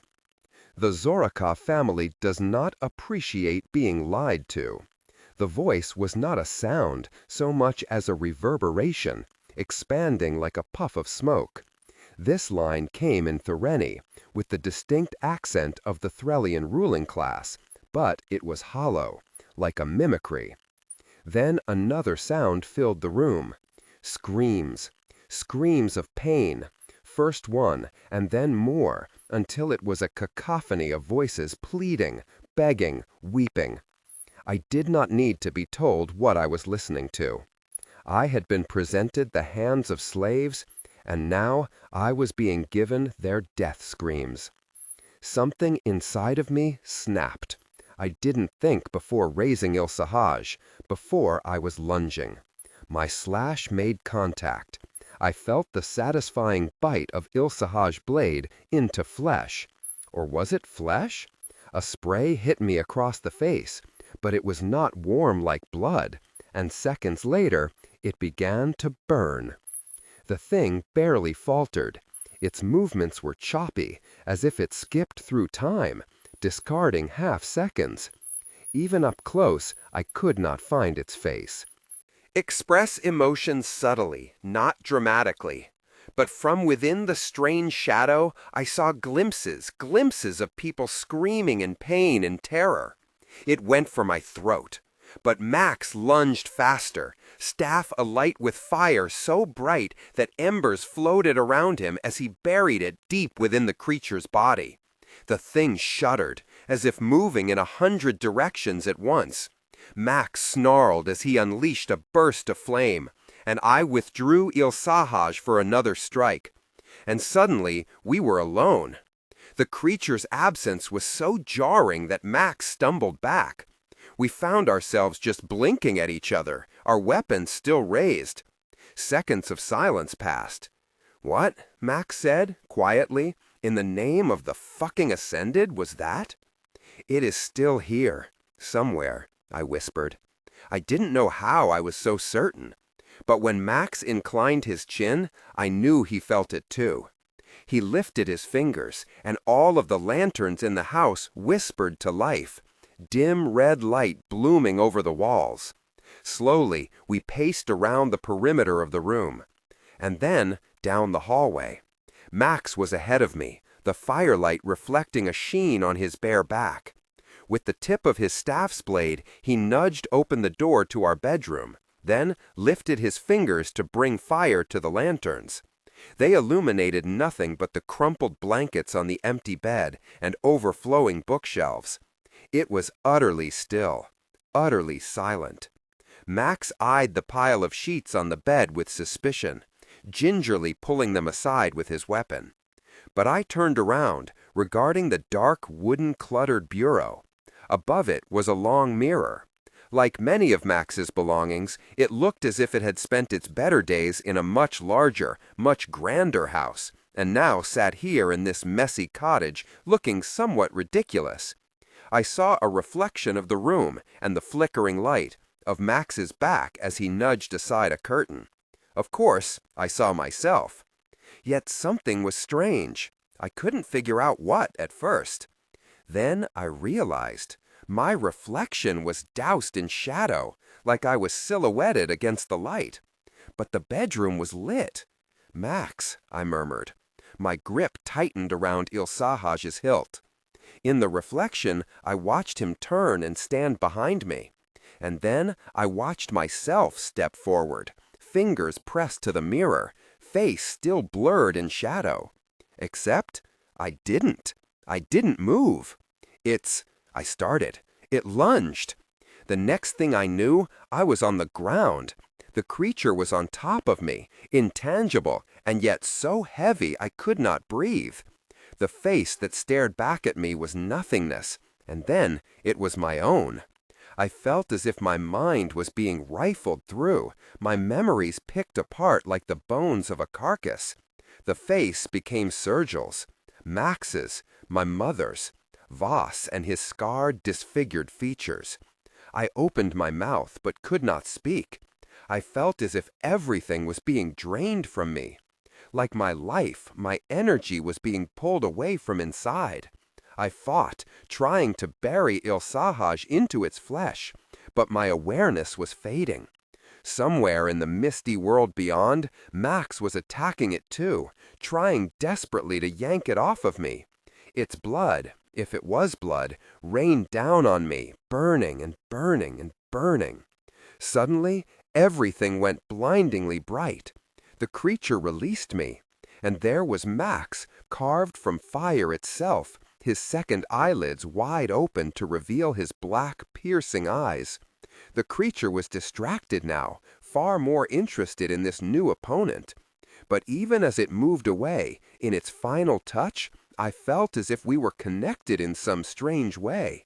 The Zorokov family does not appreciate being lied to. The voice was not a sound so much as a reverberation, expanding like a puff of smoke. This line came in Thereni, with the distinct accent of the Threlian ruling class, but it was hollow, like a mimicry. Then another sound filled the room. Screams. Screams of pain. First one, and then more, until it was a cacophony of voices pleading, begging, weeping. I did not need to be told what I was listening to. I had been presented the hands of slaves, and now I was being given their death screams. Something inside of me snapped. I didn't think before raising Ilsahaj, before I was lunging. My slash made contact. I felt the satisfying bite of Ilsahaj's blade into flesh. Or was it flesh? A spray hit me across the face, but it was not warm like blood, and seconds later it began to burn. The thing barely faltered. Its movements were choppy, as if it skipped through time, discarding half-seconds. Even up close, I could not find its face. Express emotions subtly, not dramatically. But from within the strange shadow, I saw glimpses of people screaming in pain and terror. It went for my throat. But Max lunged faster, staff alight with fire so bright that embers floated around him as he buried it deep within the creature's body. The thing shuddered, as if moving in 100 directions at once. Max snarled as he unleashed a burst of flame, and I withdrew Ilsahaj for another strike. And suddenly we were alone. The creature's absence was so jarring that Max stumbled back. We found ourselves just blinking at each other, our weapons still raised. Seconds of silence passed. "What?" Max said, quietly. "In the name of the fucking Ascended, was that?" "It is still here, somewhere," I whispered. I didn't know how I was so certain. But when Max inclined his chin, I knew he felt it too. He lifted his fingers, and all of the lanterns in the house whispered to life, dim red light blooming over the walls. Slowly, we paced around the perimeter of the room, and then down the hallway. Max was ahead of me, the firelight reflecting a sheen on his bare back. With the tip of his staff's blade, he nudged open the door to our bedroom, then lifted his fingers to bring fire to the lanterns. They illuminated nothing but the crumpled blankets on the empty bed and overflowing bookshelves. It was utterly still, utterly silent. Max eyed the pile of sheets on the bed with suspicion, gingerly pulling them aside with his weapon. But I turned around, regarding the dark, wooden, cluttered bureau. Above it was a long mirror. Like many of Max's belongings, it looked as if it had spent its better days in a much larger, much grander house, and now sat here in this messy cottage, looking somewhat ridiculous. I saw a reflection of the room and the flickering light, of Max's back as he nudged aside a curtain. Of course, I saw myself. Yet something was strange. I couldn't figure out what at first. Then I realized my reflection was doused in shadow, like I was silhouetted against the light. But the bedroom was lit. "Max," I murmured. My grip tightened around Ilsahaj's hilt. In the reflection, I watched him turn and stand behind me. And then I watched myself step forward, fingers pressed to the mirror, face still blurred in shadow. Except I didn't move. I started. It lunged. The next thing I knew, I was on the ground. The creature was on top of me, intangible, and yet so heavy I could not breathe. The face that stared back at me was nothingness, and then it was my own. I felt as if my mind was being rifled through, my memories picked apart like the bones of a carcass. The face became Sergil's, Max's, my mother's, Voss and his scarred, disfigured features. I opened my mouth but could not speak. I felt as if everything was being drained from me. Like my life, my energy was being pulled away from inside. I fought, trying to bury Ilsahaj into its flesh, but my awareness was fading. Somewhere in the misty world beyond, Max was attacking it too, trying desperately to yank it off of me. Its blood, if it was blood, rained down on me, burning and burning and burning. Suddenly, everything went blindingly bright. The creature released me, and there was Max, carved from fire itself, his second eyelids wide open to reveal his black, piercing eyes. The creature was distracted now, far more interested in this new opponent. But even as it moved away, in its final touch, I felt as if we were connected in some strange way.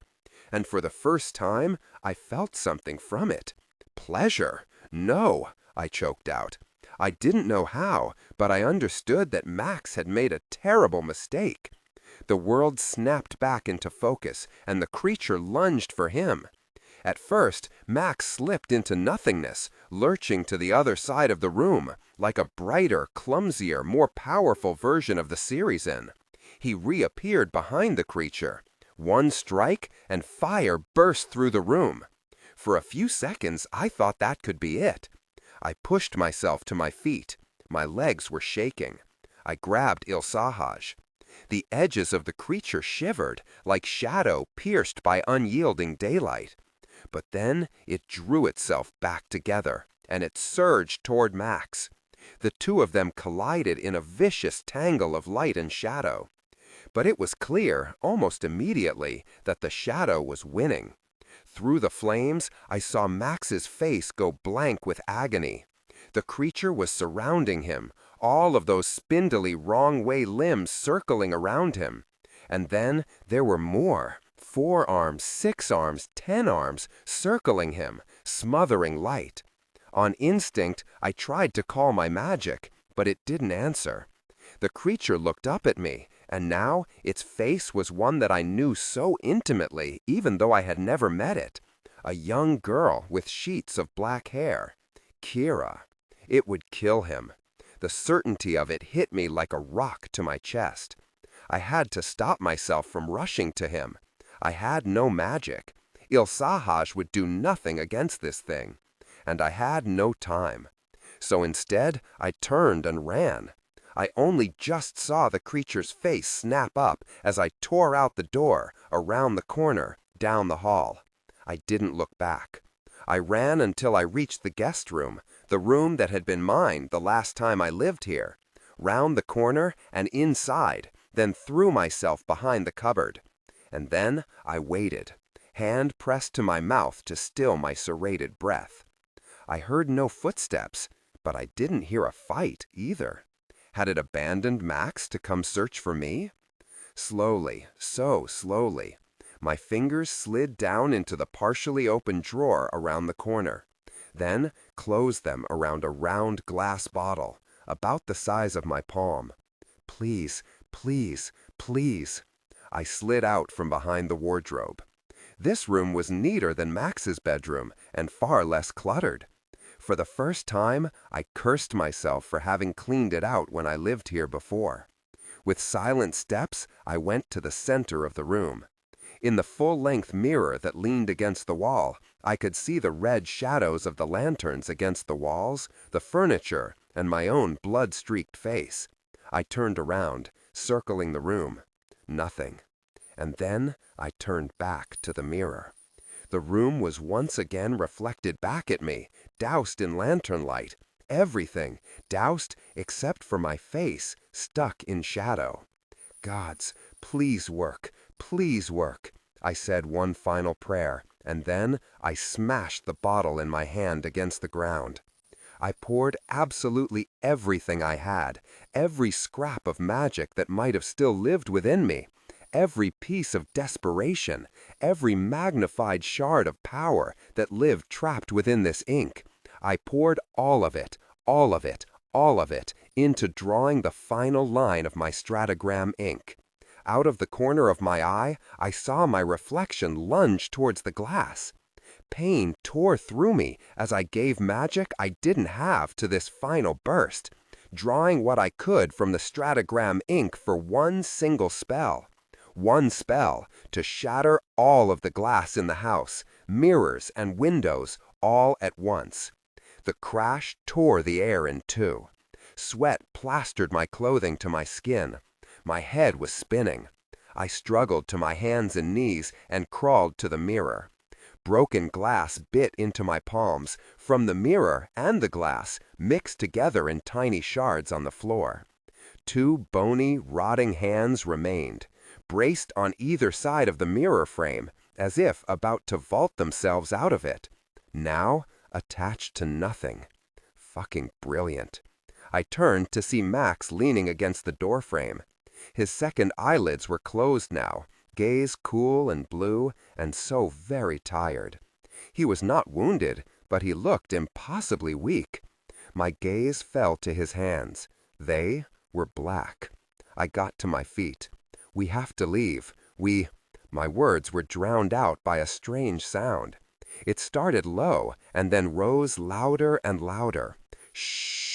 And for the first time, I felt something from it. Pleasure? No, I choked out. I didn't know how, but I understood that Max had made a terrible mistake. The world snapped back into focus, and the creature lunged for him. At first, Max slipped into nothingness, lurching to the other side of the room, like a brighter, clumsier, more powerful version of the Syrian. He reappeared behind the creature. One strike, and fire burst through the room. For a few seconds, I thought that could be it. I pushed myself to my feet. My legs were shaking. I grabbed Ilsahaj. The edges of the creature shivered, like shadow pierced by unyielding daylight. But then it drew itself back together, and it surged toward Max. The two of them collided in a vicious tangle of light and shadow. But it was clear, almost immediately, that the shadow was winning. Through the flames, I saw Max's face go blank with agony. The creature was surrounding him, all of those spindly wrong-way limbs circling around him. And then there were more. 4 arms, 6 arms, 10 arms, circling him, smothering light. On instinct, I tried to call my magic, but it didn't answer. The creature looked up at me, And now its face was one that I knew so intimately, even though I had never met it. A young girl with sheets of black hair. Kira. It would kill him. The certainty of it hit me like a rock to my chest. I had to stop myself from rushing to him. I had no magic. Il Sahaj would do nothing against this thing. And I had no time. So instead, I turned and ran. I only just saw the creature's face snap up as I tore out the door, around the corner, down the hall. I didn't look back. I ran until I reached the guest room, the room that had been mine the last time I lived here. Round the corner and inside, then threw myself behind the cupboard. And then I waited, hand pressed to my mouth to still my serrated breath. I heard no footsteps, but I didn't hear a fight either. Had it abandoned Max to come search for me? Slowly, so slowly, my fingers slid down into the partially open drawer around the corner, then closed them around a round glass bottle, about the size of my palm. Please, please, please. I slid out from behind the wardrobe. This room was neater than Max's bedroom and far less cluttered. For the first time, I cursed myself for having cleaned it out when I lived here before. With silent steps, I went to the center of the room. In the full-length mirror that leaned against the wall, I could see the red shadows of the lanterns against the walls, the furniture, and my own blood-streaked face. I turned around, circling the room. Nothing. And then I turned back to the mirror. The room was once again reflected back at me, doused in lantern light. Everything, doused except for my face, stuck in shadow. Gods, please work, please work. I said one final prayer, and then I smashed the bottle in my hand against the ground. I poured absolutely everything I had, every scrap of magic that might have still lived within me, every piece of desperation, every magnified shard of power that lived trapped within this ink. I poured all of it, all of it, all of it, into drawing the final line of my stratogram ink. Out of the corner of my eye, I saw my reflection lunge towards the glass. Pain tore through me as I gave magic I didn't have to this final burst, drawing what I could from the stratogram ink for one single spell. One spell to shatter all of the glass in the house, mirrors and windows, all at once. The crash tore the air in two. Sweat plastered my clothing to my skin. My head was spinning. I struggled to my hands and knees and crawled to the mirror. Broken glass bit into my palms, from the mirror and the glass mixed together in tiny shards on the floor. Two bony, rotting hands remained, braced on either side of the mirror frame, as if about to vault themselves out of it. Now, attached to nothing. Fucking brilliant. I turned to see Max leaning against the doorframe. His second eyelids were closed now, gaze cool and blue, and so very tired. He was not wounded, but he looked impossibly weak. My gaze fell to his hands. They were black. I got to my feet. We have to leave. My words were drowned out by a strange sound. It started low and then rose louder and louder. Shh.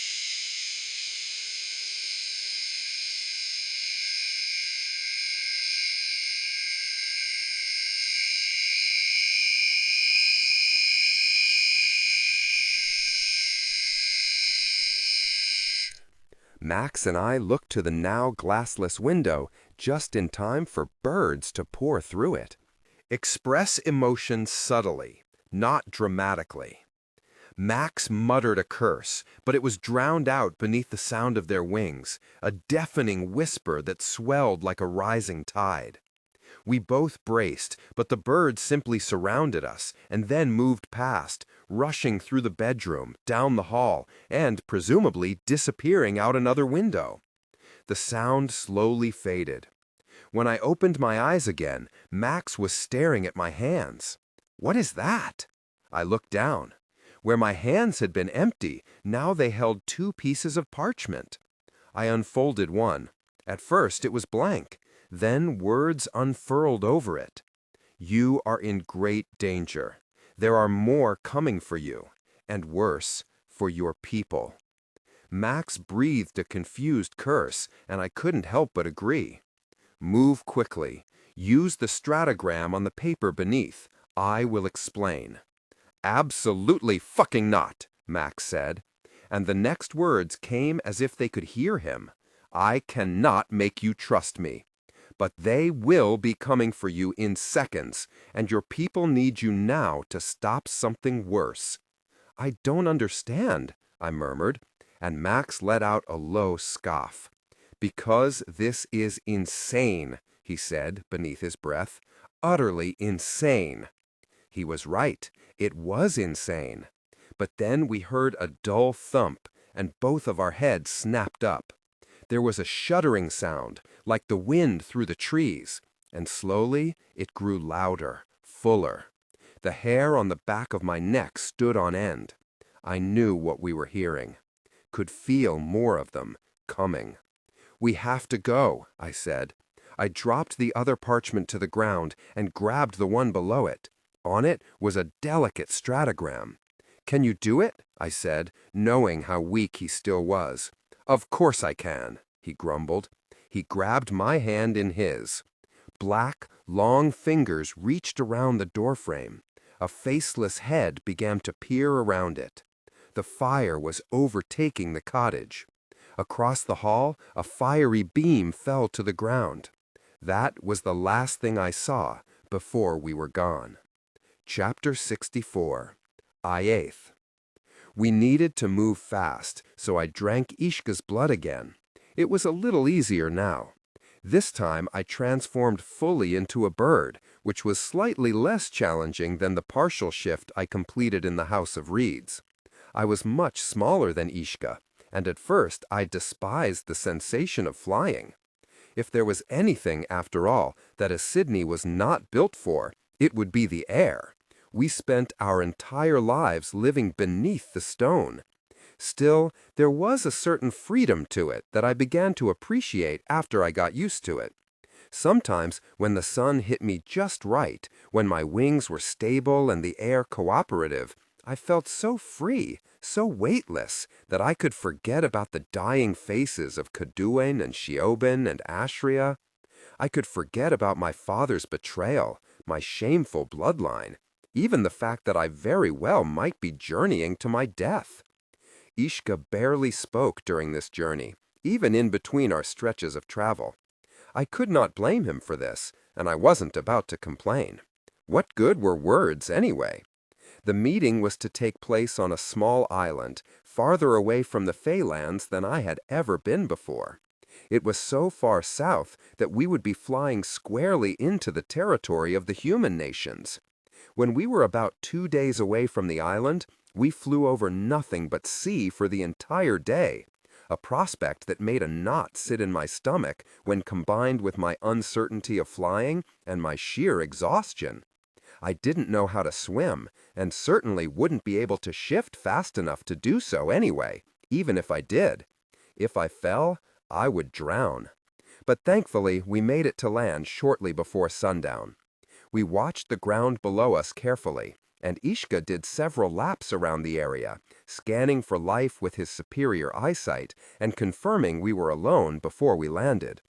Max and I looked to the now glassless window just in time for birds to pour through it. Express emotion subtly, not dramatically. Max muttered a curse, but it was drowned out beneath the sound of their wings, a deafening whisper that swelled like a rising tide. We both braced, but the birds simply surrounded us and then moved past, rushing through the bedroom, down the hall, and presumably disappearing out another window. The sound slowly faded. When I opened my eyes again, Max was staring at my hands. "What is that?" I looked down. Where my hands had been empty, now they held two pieces of parchment. I unfolded one. At first it was blank, then words unfurled over it. You are in great danger. There are more coming for you, and worse, for your people. Max breathed a confused curse, and I couldn't help but agree. Move quickly. Use the stratagram on the paper beneath. I will explain. Absolutely fucking not, Max said, and the next words came as if they could hear him. I cannot make you trust me. But they will be coming for you in seconds, and your people need you now to stop something worse. I don't understand, I murmured, and Max let out a low scoff. Because this is insane, he said beneath his breath. Utterly insane. He was right. It was insane. But then we heard a dull thump, and both of our heads snapped up. There was a shuddering sound, like the wind through the trees, and slowly it grew louder, fuller. The hair on the back of my neck stood on end. I knew what we were hearing, could feel more of them coming. We have to go, I said. I dropped the other parchment to the ground and grabbed the one below it. On it was a delicate stratagram. Can you do it? I said, knowing how weak he still was. Of course I can, he grumbled. He grabbed my hand in his. Black, long fingers reached around the doorframe. A faceless head began to peer around it. The fire was overtaking the cottage. Across the hall, a fiery beam fell to the ground. That was the last thing I saw before we were gone. Chapter 64. Iaith. We needed to move fast, so I drank Ishka's blood again. It was a little easier now. This time I transformed fully into a bird, which was slightly less challenging than the partial shift I completed in the House of Reeds. I was much smaller than Ishka, and at first I despised the sensation of flying. If there was anything, after all, that a Sydney was not built for, it would be the air. We spent our entire lives living beneath the stone. Still, there was a certain freedom to it that I began to appreciate after I got used to it. Sometimes, when the sun hit me just right, when my wings were stable and the air cooperative, I felt so free, so weightless, that I could forget about the dying faces of Cadwyn and Sheoben and Ashria. I could forget about my father's betrayal, my shameful bloodline, even the fact that I very well might be journeying to my death. Ishka barely spoke during this journey, even in between our stretches of travel. I could not blame him for this, and I wasn't about to complain. What good were words, anyway? The meeting was to take place on a small island, farther away from the Feylands than I had ever been before. It was so far south that we would be flying squarely into the territory of the human nations. When we were about 2 days away from the island, we flew over nothing but sea for the entire day, a prospect that made a knot sit in my stomach when combined with my uncertainty of flying and my sheer exhaustion. I didn't know how to swim, and certainly wouldn't be able to shift fast enough to do so anyway, even if I did. If I fell, I would drown. But thankfully, we made it to land shortly before sundown. We watched the ground below us carefully, and Ishka did several laps around the area, scanning for life with his superior eyesight and confirming we were alone before we landed.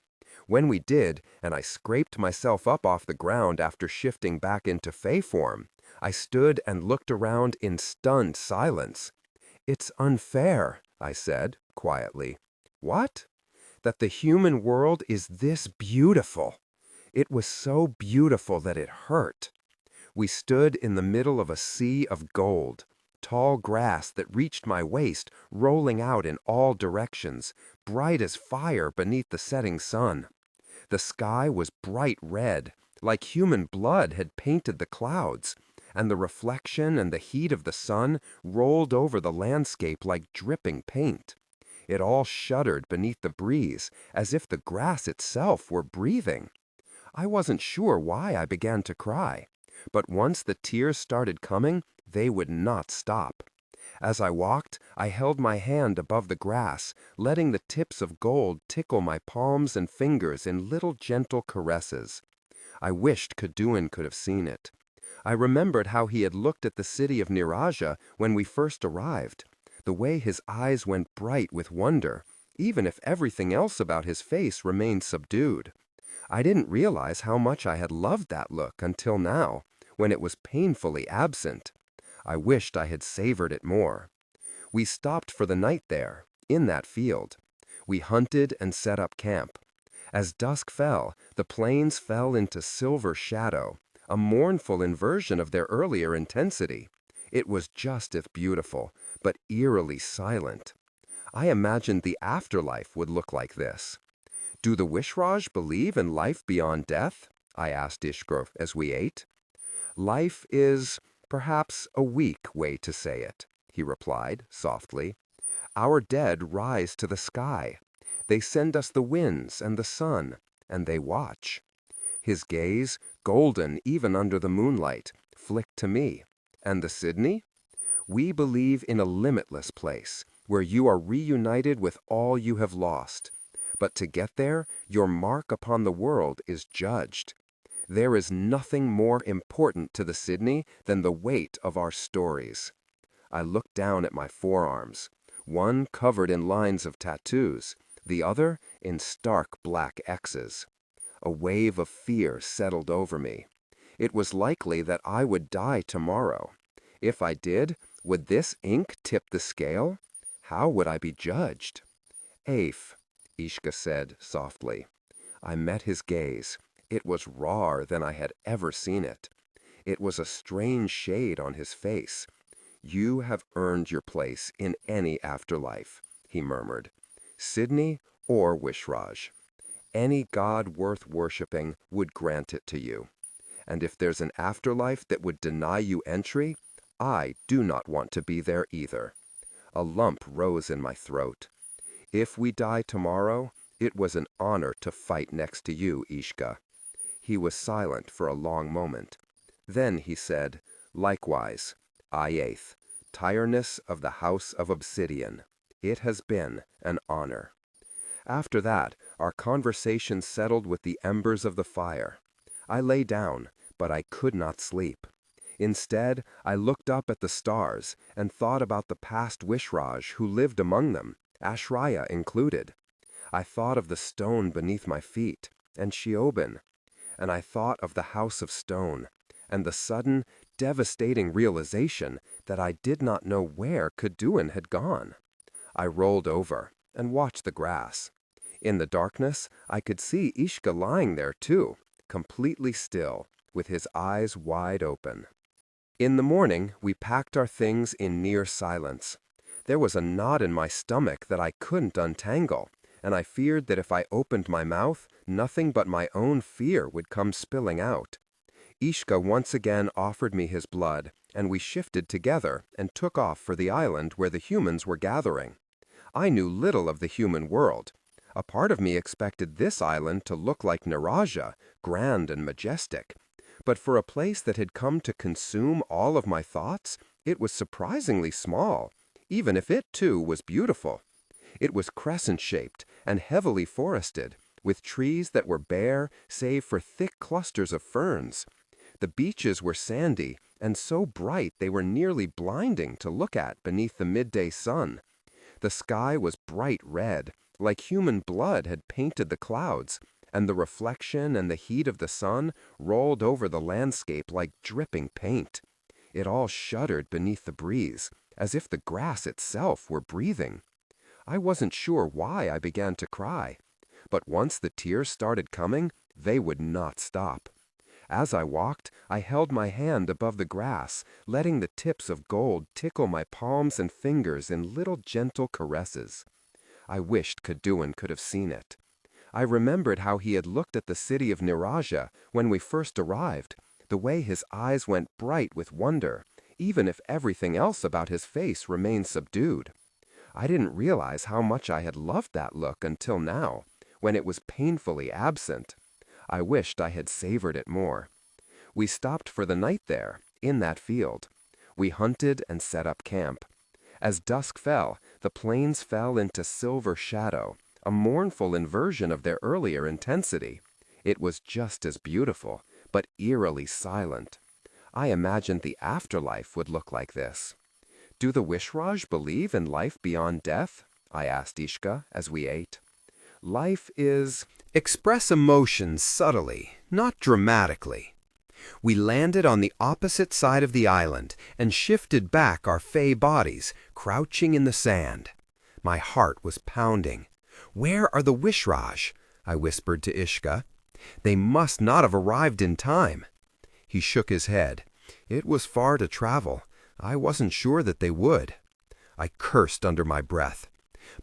When we did, and I scraped myself up off the ground after shifting back into Fey form, I stood and looked around in stunned silence. "It's unfair," I said, quietly. "What?" "That the human world is this beautiful." It was so beautiful that it hurt. We stood in the middle of a sea of gold, tall grass that reached my waist, rolling out in all directions, bright as fire beneath the setting sun. The sky was bright red, like human blood had painted the clouds, and the reflection and the heat of the sun rolled over the landscape like dripping paint. It all shuddered beneath the breeze, as if the grass itself were breathing. I wasn't sure why I began to cry, but once the tears started coming, they would not stop. As I walked, I held my hand above the grass, letting the tips of gold tickle my palms and fingers in little gentle caresses. I wished Kaduin could have seen it. I remembered how he had looked at the city of Niraja when we first arrived, the way his eyes went bright with wonder, even if everything else about his face remained subdued. I didn't realize how much I had loved that look until now, when it was painfully absent. I wished I had savored it more. We stopped for the night there, in that field. We hunted and set up camp. As dusk fell, the plains fell into silver shadow, a mournful inversion of their earlier intensity. It was just as beautiful, but eerily silent. I imagined the afterlife would look like this. "Do the Wishraj believe in life beyond death?" I asked Ishgrove as we ate. "Life is, perhaps, a weak way to say it," he replied softly. "Our dead rise to the sky. They send us the winds and the sun, and they watch." His gaze, golden even under the moonlight, flicked to me. "And the Sydney? We believe in a limitless place, where you are reunited with all you have lost. But to get there, your mark upon the world is judged. There is nothing more important to the Sydney than the weight of our stories." I looked down at my forearms, one covered in lines of tattoos, the other in stark black X's. A wave of fear settled over me. It was likely that I would die tomorrow. If I did, would this ink tip the scale? How would I be judged? "Afe," Ishka said softly. I met his gaze. It was rawer than I had ever seen it. It was a strange shade on his face. "You have earned your place in any afterlife," he murmured. "Sydney or Wishraj. Any god worth worshipping would grant it to you. And if there's an afterlife that would deny you entry, I do not want to be there either." A lump rose in my throat. "If we die tomorrow, it was an honor to fight next to you, Ishka." He was silent for a long moment. Then he said, "Likewise, Ayath, Tyranness of the House of Obsidian. It has been an honor." After that, our conversation settled with the embers of the fire. I lay down, but I could not sleep. Instead, I looked up at the stars and thought about the past Wishraj who lived among them, Ashraya included. I thought of the stone beneath my feet, and Sheobin. And I thought of the House of Stone, and the sudden, devastating realization that I did not know where Kaduin had gone. I rolled over and watched the grass. In the darkness, I could see Ishka lying there too, completely still, with his eyes wide open. In the morning, we packed our things in near silence. There was a knot in my stomach that I couldn't untangle, and I feared that if I opened my mouth, nothing but my own fear would come spilling out. Ishka once again offered me his blood, and we shifted together and took off for the island where the humans were gathering. I knew little of the human world. A part of me expected this island to look like Niraja, grand and majestic. But for a place that had come to consume all of my thoughts, it was surprisingly small, even if it too was beautiful. It was crescent-shaped and heavily forested, with trees that were bare save for thick clusters of ferns. The beaches were sandy and so bright they were nearly blinding to look at beneath the midday sun. The sky was bright red, like human blood had painted the clouds, and the reflection and the heat of the sun rolled over the landscape like dripping paint. It all shuddered beneath the breeze, as if the grass itself were breathing. I wasn't sure why I began to cry, but once the tears started coming, they would not stop. As I walked, I held my hand above the grass, letting the tips of gold tickle my palms and fingers in little gentle caresses. I wished Kaduin could have seen it. I remembered how he had looked at the city of Niraja when we first arrived, the way his eyes went bright with wonder, even if everything else about his face remained subdued. I didn't realize how much I had loved that look until now, when it was painfully absent. I wished I had savored it more. We stopped for the night there, in that field. We hunted and set up camp. As dusk fell, the plains fell into silver shadow, a mournful inversion of their earlier intensity. It was just as beautiful, but eerily silent. I imagined the afterlife would look like this. "Do the Wishraj believe in life beyond death?" I asked Ishka as we ate. "Life is—" Express emotions subtly, not dramatically. We landed on the opposite side of the island and shifted back our fey bodies, crouching in the sand. My heart was pounding. "Where are the Wishraj?" I whispered to Ishka. "They must not have arrived in time." He shook his head. It was far to travel. I wasn't sure that they would. I cursed under my breath.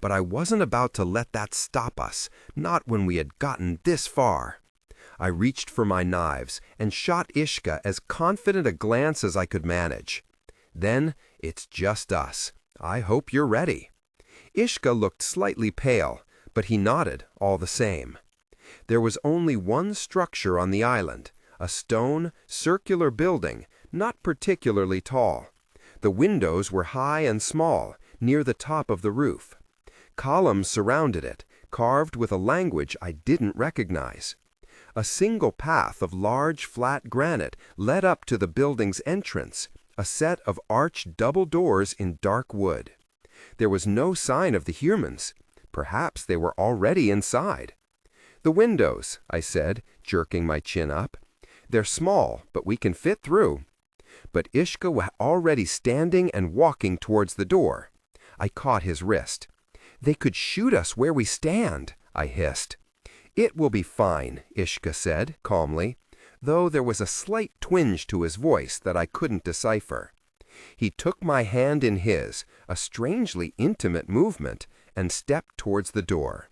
But I wasn't about to let that stop us, not when we had gotten this far. I reached for my knives and shot Ishka as confident a glance as I could manage. Then, "It's just us. I hope you're ready." Ishka looked slightly pale, but he nodded all the same. There was only one structure on the island, a stone, circular building, not particularly tall. The windows were high and small, near the top of the roof. Columns surrounded it, carved with a language I didn't recognize. A single path of large, flat granite led up to the building's entrance, a set of arched double doors in dark wood. There was no sign of the humans. Perhaps they were already inside. "The windows," I said, jerking my chin up. "They're small, but we can fit through." But Ishka was already standing and walking towards the door. I caught his wrist. "They could shoot us where we stand," I hissed. "It will be fine," Ishka said calmly, though there was a slight twinge to his voice that I couldn't decipher. He took my hand in his, a strangely intimate movement, and stepped towards the door.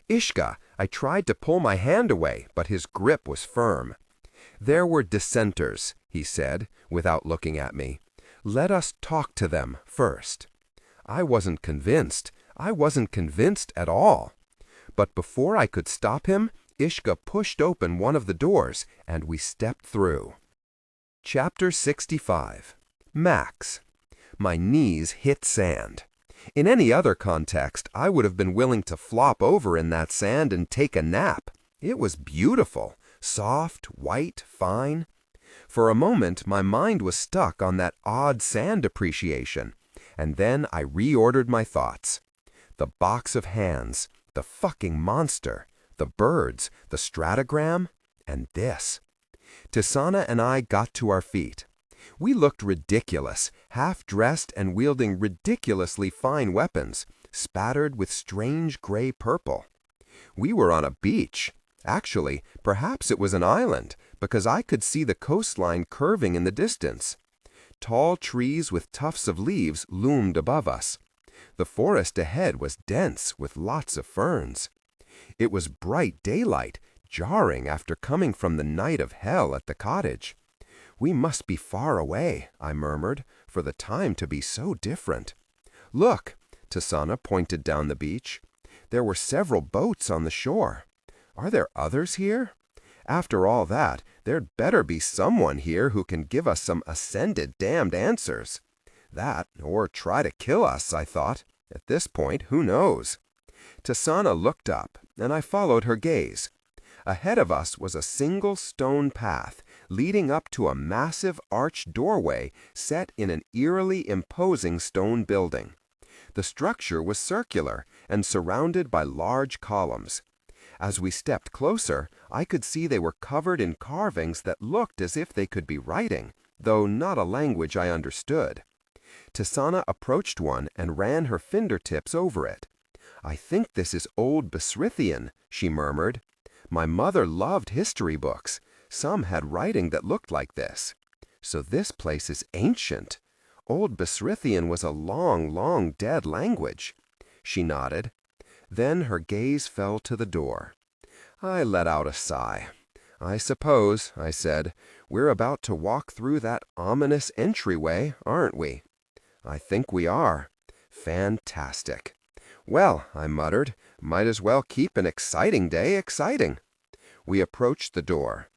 "Ishka," I tried to pull my hand away, but his grip was firm. "There were dissenters," he said, without looking at me. "Let us talk to them first." I wasn't convinced. I wasn't convinced at all. But before I could stop him, Ishka pushed open one of the doors, and we stepped through. Chapter 65. Max. My knees hit sand. In any other context, I would have been willing to flop over in that sand and take a nap. It was beautiful, soft, white, fine. For a moment, my mind was stuck on that odd sand appreciation, and then I reordered my thoughts. The box of hands, the fucking monster, the birds, the stratogram, and this. Tisaanah and I got to our feet. We looked ridiculous, half-dressed and wielding ridiculously fine weapons, spattered with strange gray purple. We were on a beach. Actually, perhaps it was an island, because I could see the coastline curving in the distance. Tall trees with tufts of leaves loomed above us. The forest ahead was dense with lots of ferns. It was bright daylight, jarring after coming from the night of hell at the cottage. "We must be far away," I murmured, for the time to be so different. "Look," Tisaanah pointed down the beach. There were several boats on the shore. Are there others here? After all that, there'd better be someone here who can give us some ascended damned answers. That, or try to kill us, I thought. At this point, who knows? Tisaanah looked up, and I followed her gaze. Ahead of us was a single stone path leading up to a massive arched doorway set in an eerily imposing stone building. The structure was circular and surrounded by large columns. As we stepped closer, I could see they were covered in carvings that looked as if they could be writing, though not a language I understood. Tisaanah approached one and ran her fingertips over it. "I think this is Old Besrithian," she murmured. "My mother loved history books. Some had writing that looked like this. So this place is ancient. Old Besrithian was a long, long dead language." She nodded. Then her gaze fell to the door. I let out a sigh. "I suppose," I said, "we're about to walk through that ominous entryway, aren't we?" "I think we are." "Fantastic." "Well," I muttered, "might as well keep an exciting day exciting." We approached the door.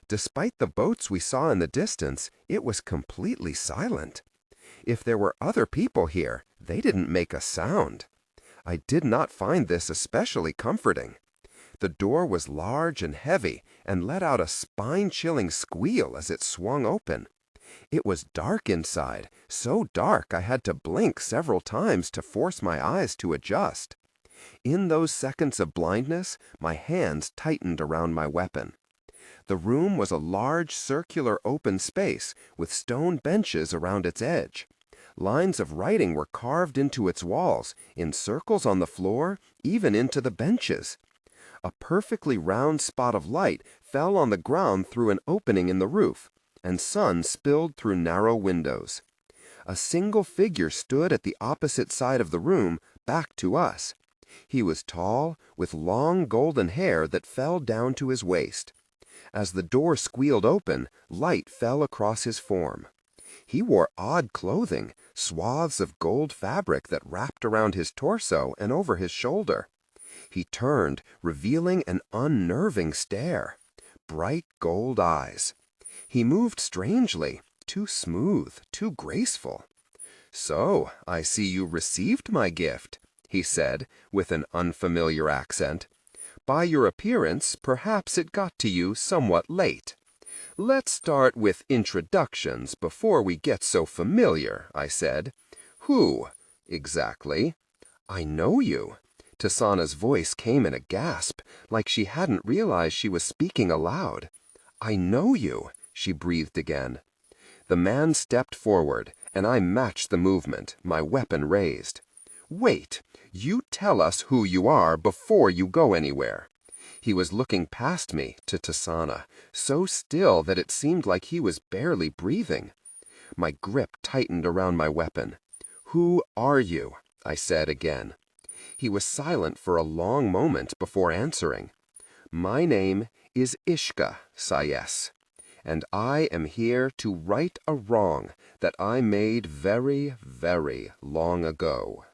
Despite the boats we saw in the distance, it was completely silent. If there were other people here, they didn't make a sound. I did not find this especially comforting. The door was large and heavy and let out a spine-chilling squeal as it swung open. It was dark inside, so dark I had to blink several times to force my eyes to adjust. In those seconds of blindness, my hands tightened around my weapon. The room was a large circular open space with stone benches around its edge. Lines of writing were carved into its walls, in circles on the floor, even into the benches. A perfectly round spot of light fell on the ground through an opening in the roof, and sun spilled through narrow windows. A single figure stood at the opposite side of the room, back to us. He was tall, with long golden hair that fell down to his waist. As the door squealed open, light fell across his form. He wore odd clothing, swaths of gold fabric that wrapped around his torso and over his shoulder. He turned, revealing an unnerving stare. Bright gold eyes. He moved strangely, too smooth, too graceful. "So, I see you received my gift," he said, with an unfamiliar accent. "By your appearance, perhaps it got to you somewhat late. Let's start with introductions before we get so familiar," I said. "Who, exactly?" "I know you." Tisaanah's voice came in a gasp, like she hadn't realized she was speaking aloud. "I know you," she breathed again. The man stepped forward, and I matched the movement, my weapon raised. "Wait, you tell us who you are before you go anywhere." He was looking past me to Tisaanah, so still that it seemed like he was barely breathing. My grip tightened around my weapon. "Who are you?" I said again. He was silent for a long moment before answering. "My name is Ishka, Sayes, and I am here to right a wrong that I made very, very long ago."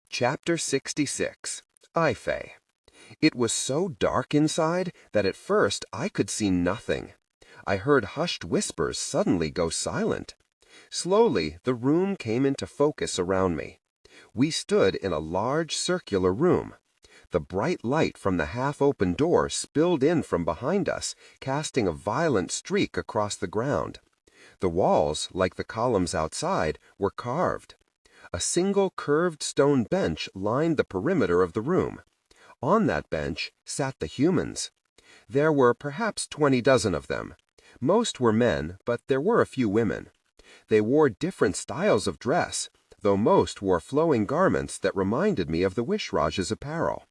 Chapter 66. Ife. It was so dark inside that at first I could see nothing. I heard hushed whispers suddenly go silent. Slowly, the room came into focus around me. We stood in a large circular room. The bright light from the half-open door spilled in from behind us, casting a violent streak across the ground. The walls, like the columns outside, were carved. A single curved stone bench lined the perimeter of the room. On that bench sat the humans. There were perhaps 20 dozen of them. Most were men, but there were a few women. They wore different styles of dress, though most wore flowing garments that reminded me of the Wishraj's apparel.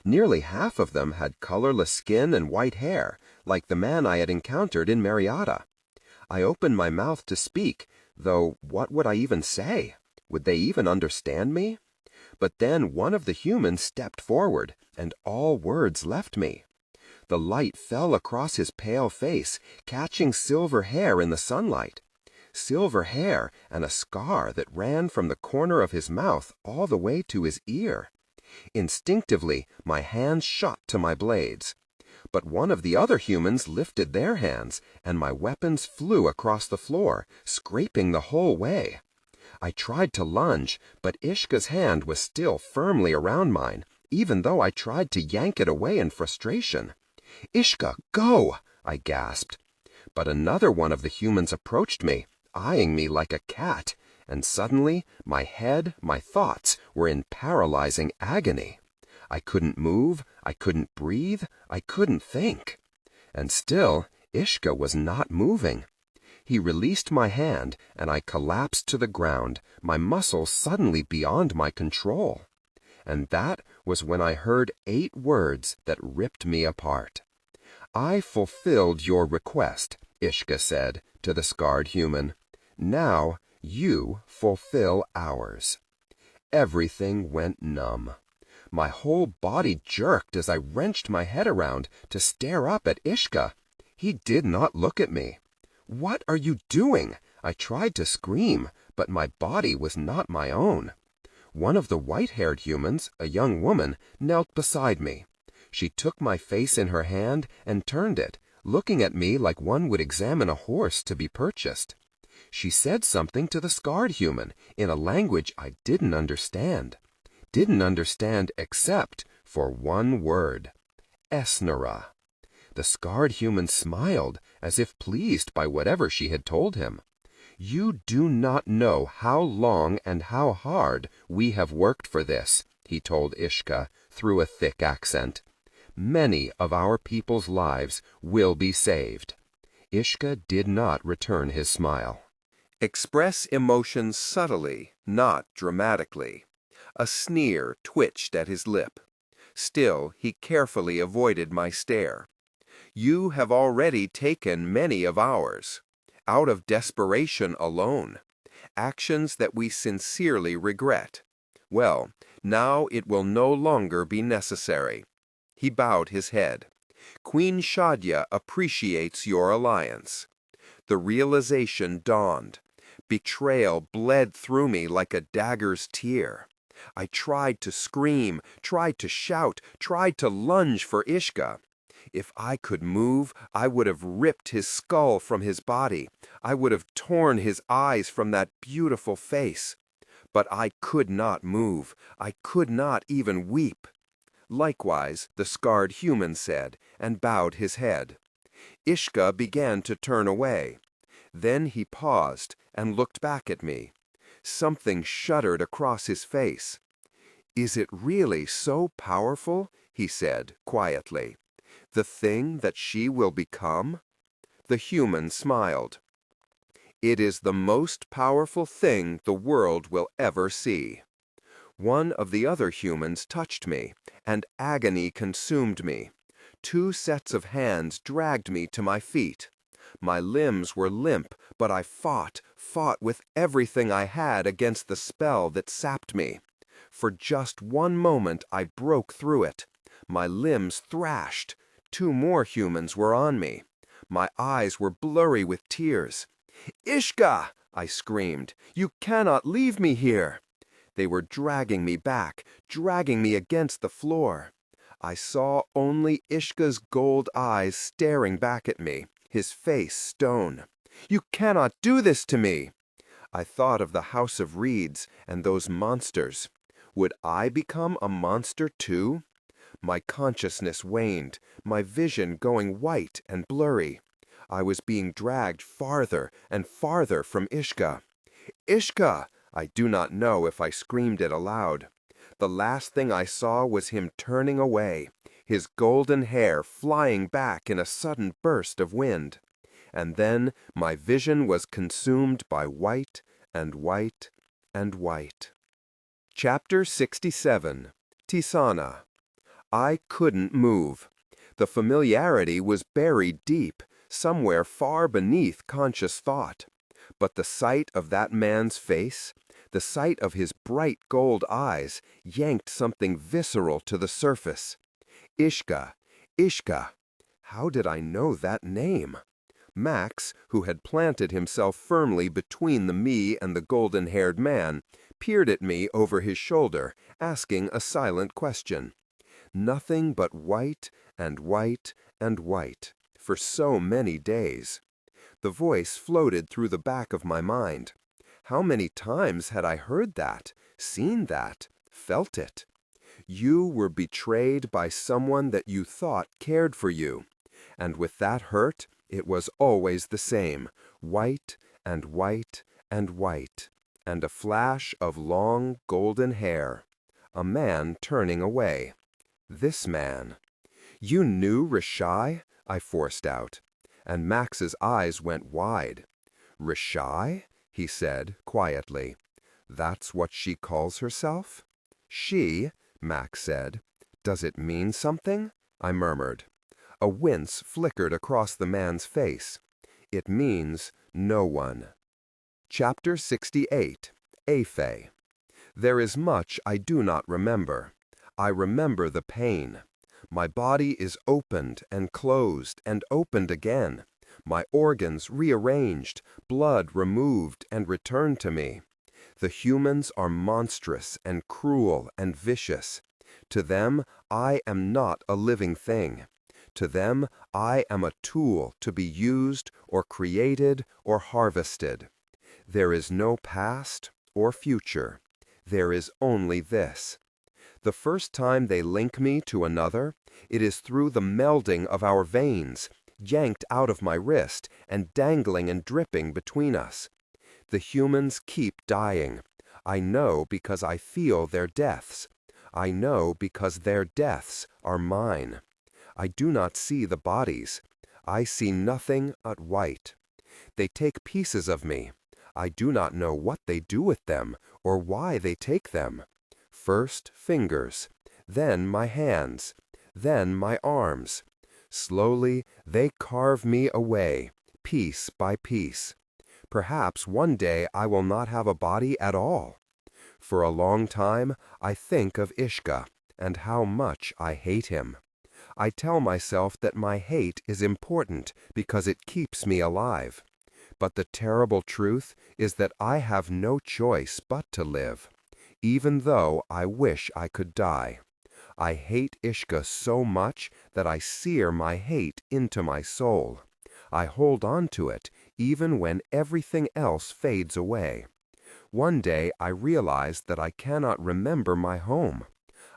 Nearly half of them had colorless skin and white hair, like the man I had encountered in Marietta. I opened my mouth to speak, though what would I even say? Would they even understand me? But then one of the humans stepped forward, and all words left me. The light fell across his pale face, catching silver hair in the sunlight. Silver hair and a scar that ran from the corner of his mouth all the way to his ear. Instinctively, my hands shot to my blades. But one of the other humans lifted their hands, and my weapons flew across the floor, scraping the whole way. I tried to lunge, but Ishka's hand was still firmly around mine, even though I tried to yank it away in frustration. "Ishka, go!" I gasped. But another one of the humans approached me, eyeing me like a cat, and suddenly my head, my thoughts were in paralyzing agony. I couldn't move, I couldn't breathe, I couldn't think. And still, Ishka was not moving. He released my hand, and I collapsed to the ground, my muscles suddenly beyond my control. And that was when I heard 8 words that ripped me apart. "I fulfilled your request," Ishka said to the scarred human. "Now you fulfill ours." Everything went numb. My whole body jerked as I wrenched my head around to stare up at Ishka. He did not look at me. "What are you doing?" I tried to scream, but my body was not my own. One of the white-haired humans, a young woman, knelt beside me. She took my face in her hand and turned it, looking at me like one would examine a horse to be purchased. She said something to the scarred human in a language I didn't understand. Didn't understand except for one word. Ensnare. The scarred human smiled as if pleased by whatever she had told him. You do not know how long and how hard we have worked for this, he told Ishka through a thick accent. Many of our people's lives will be saved. Ishka did not return his smile. Express emotions subtly, not dramatically. A sneer twitched at his lip. Still, he carefully avoided my stare. You have already taken many of ours, out of desperation alone, actions that we sincerely regret. Well, now it will no longer be necessary. He bowed his head. Queen Shadya appreciates your alliance. The realization dawned. Betrayal bled through me like a dagger's tear. I tried to scream, tried to shout, tried to lunge for Ishka. If I could move, I would have ripped his skull from his body. I would have torn his eyes from that beautiful face. But I could not move. I could not even weep. Likewise, the scarred human said, and bowed his head. Ishka began to turn away. Then he paused and looked back at me. Something shuddered across his face. Is it really so powerful? He said quietly. The thing that she will become? The human smiled. It is the most powerful thing the world will ever see. One of the other humans touched me, and agony consumed me. 2 sets of hands dragged me to my feet. My limbs were limp, but I fought with everything I had against the spell that sapped me. For just one moment I broke through it. My limbs thrashed. 2 more humans were on me. My eyes were blurry with tears. "Ishka!" I screamed. "You cannot leave me here!" They were dragging me back, dragging me against the floor. I saw only Ishka's gold eyes staring back at me, his face stone. "You cannot do this to me!" I thought of the House of Reeds and those monsters. Would I become a monster too? My consciousness waned, my vision going white and blurry. I was being dragged farther and farther from Ishka. "Ishka!" I do not know if I screamed it aloud. The last thing I saw was him turning away, his golden hair flying back in a sudden burst of wind. And then my vision was consumed by white and white and white. Chapter 67. Tisaanah. I couldn't move. The familiarity was buried deep, somewhere far beneath conscious thought. But the sight of that man's face, the sight of his bright gold eyes, yanked something visceral to the surface. Ishka, Ishka. How did I know that name? Max, who had planted himself firmly between me and the golden-haired man, peered at me over his shoulder, asking a silent question. Nothing but white and white and white, for so many days. The voice floated through the back of my mind. How many times had I heard that, seen that, felt it? You were betrayed by someone that you thought cared for you. And with that hurt, it was always the same, white and white and white, and a flash of long golden hair. A man turning away. This man. "You knew Reshaye?" I forced out, and Max's eyes went wide. "Reshaye?" he said quietly. "That's what she calls herself?" "She?" Max said. "Does it mean something?" I murmured. A wince flickered across the man's face. "It means no one." Chapter 68. Aphe. There is much I do not remember. I remember the pain. My body is opened and closed and opened again. My organs rearranged, blood removed and returned to me. The humans are monstrous and cruel and vicious. To them, I am not a living thing. To them, I am a tool to be used or created or harvested. There is no past or future. There is only this. The first time they link me to another, it is through the melding of our veins, yanked out of my wrist and dangling and dripping between us. The humans keep dying. I know because I feel their deaths. I know because their deaths are mine. I do not see the bodies. I see nothing but white. They take pieces of me. I do not know what they do with them or why they take them. First fingers, then my hands, then my arms. Slowly they carve me away, piece by piece. Perhaps one day I will not have a body at all. For a long time I think of Ishka and how much I hate him. I tell myself that my hate is important because it keeps me alive. But the terrible truth is that I have no choice but to live, even though I wish I could die. I hate Ishka so much that I sear my hate into my soul. I hold on to it even when everything else fades away. One day I realized that I cannot remember my home.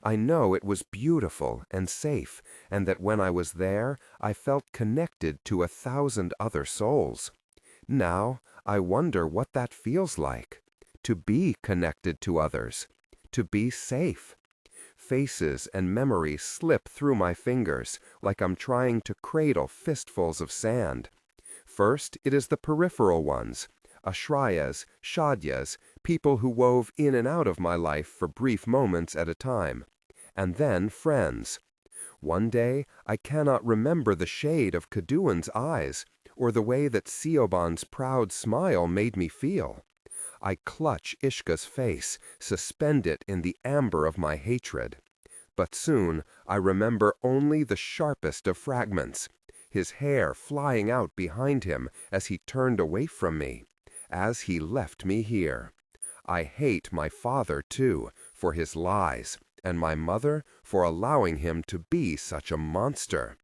I know it was beautiful and safe, and that when I was there, I felt connected to 1,000 other souls. Now I wonder what that feels like, to be connected to others, to be safe. Faces and memories slip through my fingers like I'm trying to cradle fistfuls of sand. First, it is the peripheral ones, Ashrayas, Shadyas, people who wove in and out of my life for brief moments at a time. And then friends. One day, I cannot remember the shade of Kaduan's eyes, or the way that Siobhan's proud smile made me feel. I clutch Ishka's face, suspend it in the amber of my hatred. But soon I remember only the sharpest of fragments, his hair flying out behind him as he turned away from me, as he left me here. I hate my father, too, for his lies, and my mother for allowing him to be such a monster.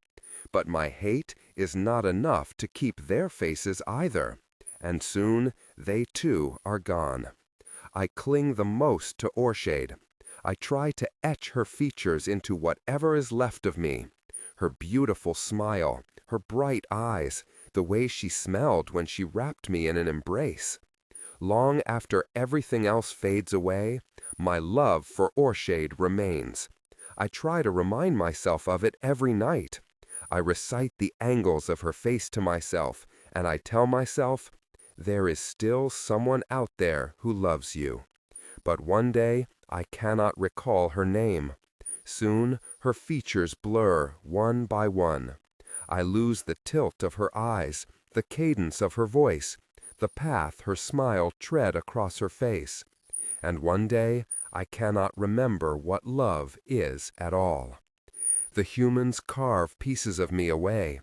But my hate is not enough to keep their faces either, and soon they too are gone. I cling the most to Reshaye. I try to etch her features into whatever is left of me. Her beautiful smile, her bright eyes, the way she smelled when she wrapped me in an embrace. Long after everything else fades away, my love for Reshaye remains. I try to remind myself of it every night. I recite the angles of her face to myself, and I tell myself, there is still someone out there who loves you. But one day I cannot recall her name. Soon her features blur one by one. I lose the tilt of her eyes, the cadence of her voice, the path her smile tread across her face. And one day I cannot remember what love is at all. The humans carve pieces of me away.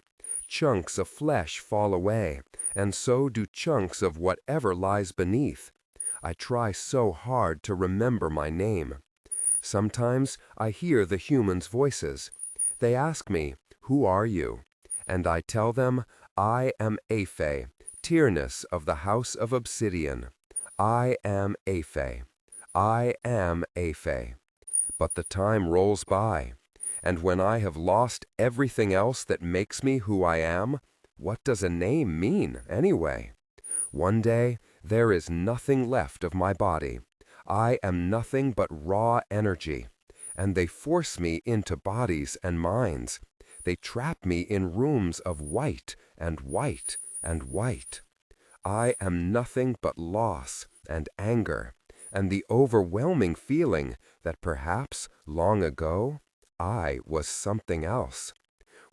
Chunks of flesh fall away, and so do chunks of whatever lies beneath. I try so hard to remember my name. Sometimes I hear the humans' voices. They ask me, "Who are you?" And I tell them, "I am Aphe, Tyrannus of the House of Obsidian. I am Aphe. I am Aphe." But the time rolls by, and when I have lost everything else that makes me who I am, what does a name mean anyway? One day, there is nothing left of my body. I am nothing but raw energy, and they force me into bodies and minds. They trap me in rooms of white and white and white. I am nothing but loss and anger, and the overwhelming feeling that perhaps long ago I was something else.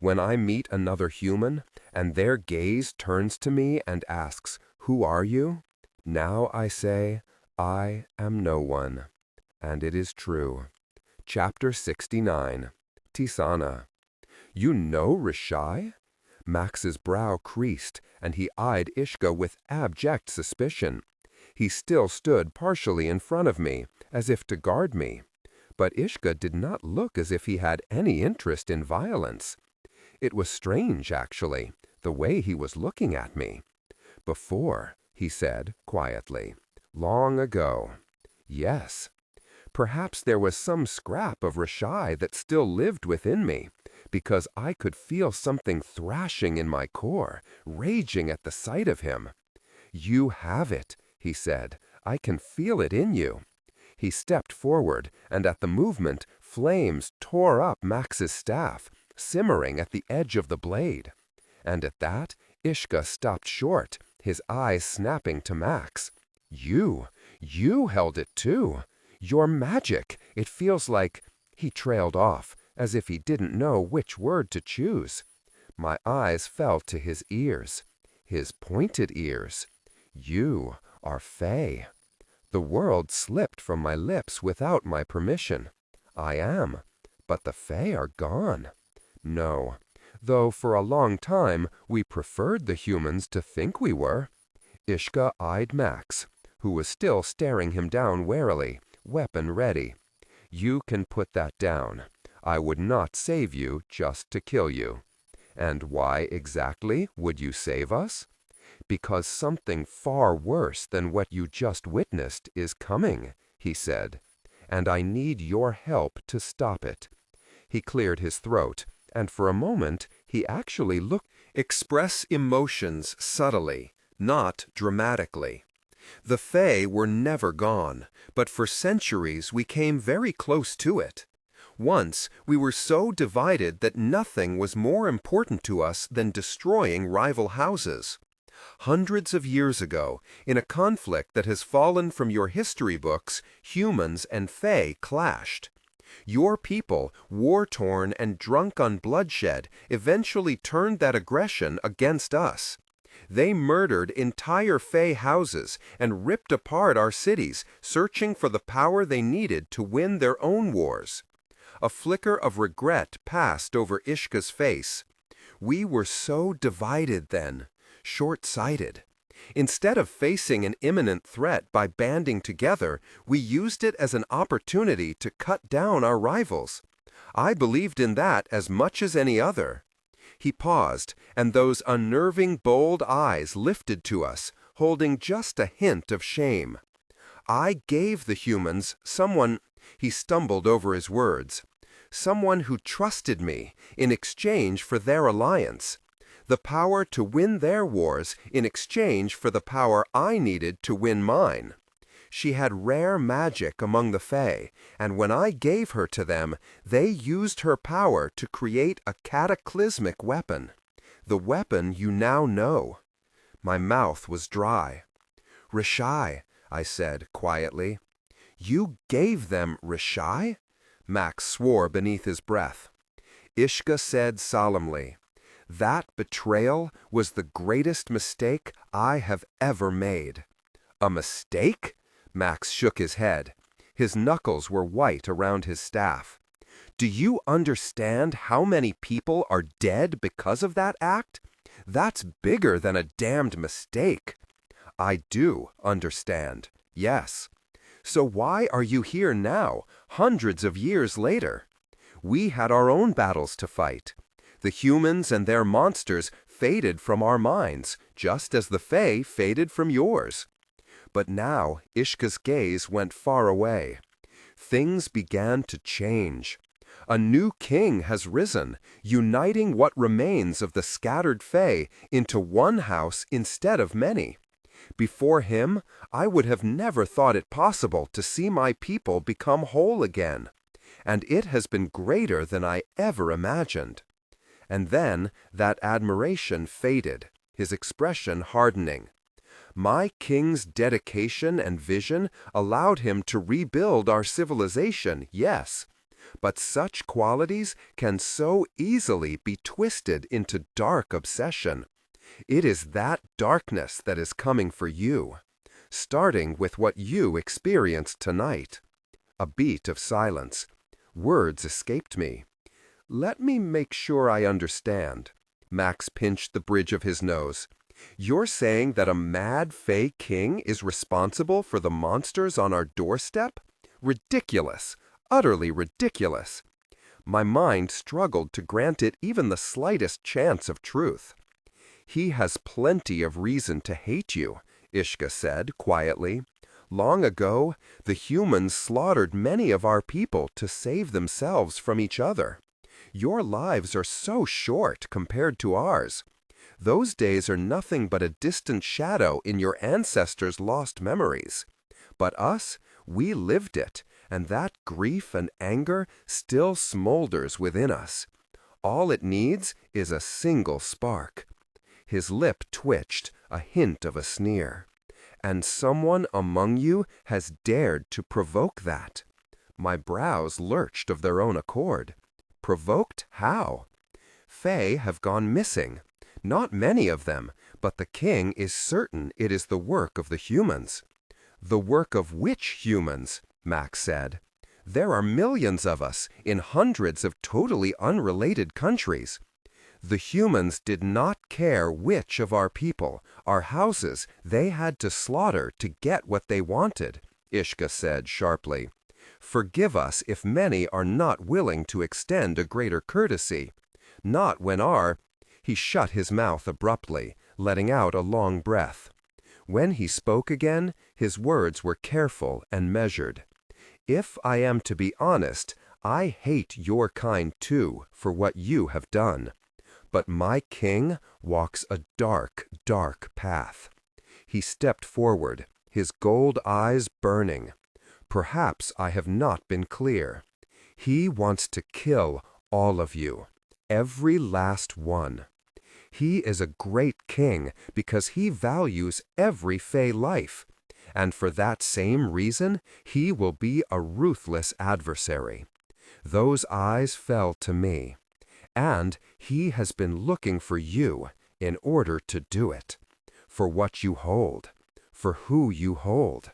When I meet another human, and their gaze turns to me and asks, "Who are you?" Now I say, I am no one. And it is true. Chapter 69. Tisaanah. You know Reshaye? Max's brow creased, and he eyed Ishka with abject suspicion. He still stood partially in front of me, as if to guard me. But Ishka did not look as if he had any interest in violence. It was strange, actually, the way he was looking at me. Before, he said quietly. Long ago. Yes. Perhaps there was some scrap of Reshaye that still lived within me, because I could feel something thrashing in my core, raging at the sight of him. You have it, he said. I can feel it in you. He stepped forward, and at the movement, flames tore up Max's staff, simmering at the edge of the blade. And at that, Ishka stopped short, his eyes snapping to Max. You held it too. Your magic, it feels like... He trailed off, as if he didn't know which word to choose. My eyes fell to his ears, his pointed ears. You are Fae. The world slipped from my lips without my permission. I am, but the Fae are gone. No, though for a long time we preferred the humans to think we were. Ishka eyed Max, who was still staring him down warily, weapon ready. You can put that down. I would not save you just to kill you. And why exactly would you save us? Because something far worse than what you just witnessed is coming, he said, and I need your help to stop it. He cleared his throat, and for a moment he actually looked. Express emotions subtly, not dramatically. The Fae were never gone, but for centuries we came very close to it. Once we were so divided that nothing was more important to us than destroying rival houses. Hundreds of years ago, in a conflict that has fallen from your history books, humans and Fae clashed. Your people, war-torn and drunk on bloodshed, eventually turned that aggression against us. They murdered entire Fae houses and ripped apart our cities, searching for the power they needed to win their own wars. A flicker of regret passed over Ishka's face. We were so divided then, short-sighted. Instead of facing an imminent threat by banding together, we used it as an opportunity to cut down our rivals. I believed in that as much as any other. He paused, and those unnerving, bold eyes lifted to us, holding just a hint of shame. I gave the humans someone, he stumbled over his words, someone who trusted me in exchange for their alliance. The power to win their wars in exchange for the power I needed to win mine. She had rare magic among the Fae, and when I gave her to them, they used her power to create a cataclysmic weapon. The weapon you now know. My mouth was dry. Reshaye, I said quietly. You gave them Reshaye? Max swore beneath his breath. Ishka said solemnly, that betrayal was the greatest mistake I have ever made. A mistake? Max shook his head. His knuckles were white around his staff. Do you understand how many people are dead because of that act? That's bigger than a damned mistake. I do understand, yes. So why are you here now, hundreds of years later? We had our own battles to fight. The humans and their monsters faded from our minds, just as the Fae faded from yours. But now Ishka's gaze went far away. Things began to change. A new king has risen, uniting what remains of the scattered Fae into one house instead of many. Before him, I would have never thought it possible to see my people become whole again. And it has been greater than I ever imagined. And then that admiration faded, his expression hardening. My king's dedication and vision allowed him to rebuild our civilization, yes, but such qualities can so easily be twisted into dark obsession. It is that darkness that is coming for you, starting with what you experienced tonight. A beat of silence. Words escaped me. Let me make sure I understand. Max pinched the bridge of his nose. You're saying that a mad Fae king is responsible for the monsters on our doorstep? Ridiculous. Utterly ridiculous. My mind struggled to grant it even the slightest chance of truth. He has plenty of reason to hate you, Ishka said quietly. Long ago, the humans slaughtered many of our people to save themselves from each other. Your lives are so short compared to ours. Those days are nothing but a distant shadow in your ancestors' lost memories. But us, we lived it, and that grief and anger still smolders within us. All it needs is a single spark. His lip twitched, a hint of a sneer. And someone among you has dared to provoke that. My brows lurched of their own accord. Provoked how? Fae have gone missing. Not many of them, but the king is certain it is the work of the humans. The work of which humans? Max said. There are millions of us in hundreds of totally unrelated countries. The humans did not care which of our people, our houses, they had to slaughter to get what they wanted, Ishka said sharply. Forgive us if many are not willing to extend a greater courtesy. Not when our... He shut his mouth abruptly, letting out a long breath. When he spoke again, his words were careful and measured. If I am to be honest, I hate your kind too for what you have done. But my king walks a dark, dark path. He stepped forward, his gold eyes burning. Perhaps I have not been clear. He wants to kill all of you, every last one. He is a great king because he values every Fae life, and for that same reason, he will be a ruthless adversary. Those eyes fell to me. And he has been looking for you in order to do it, for what you hold, for who you hold.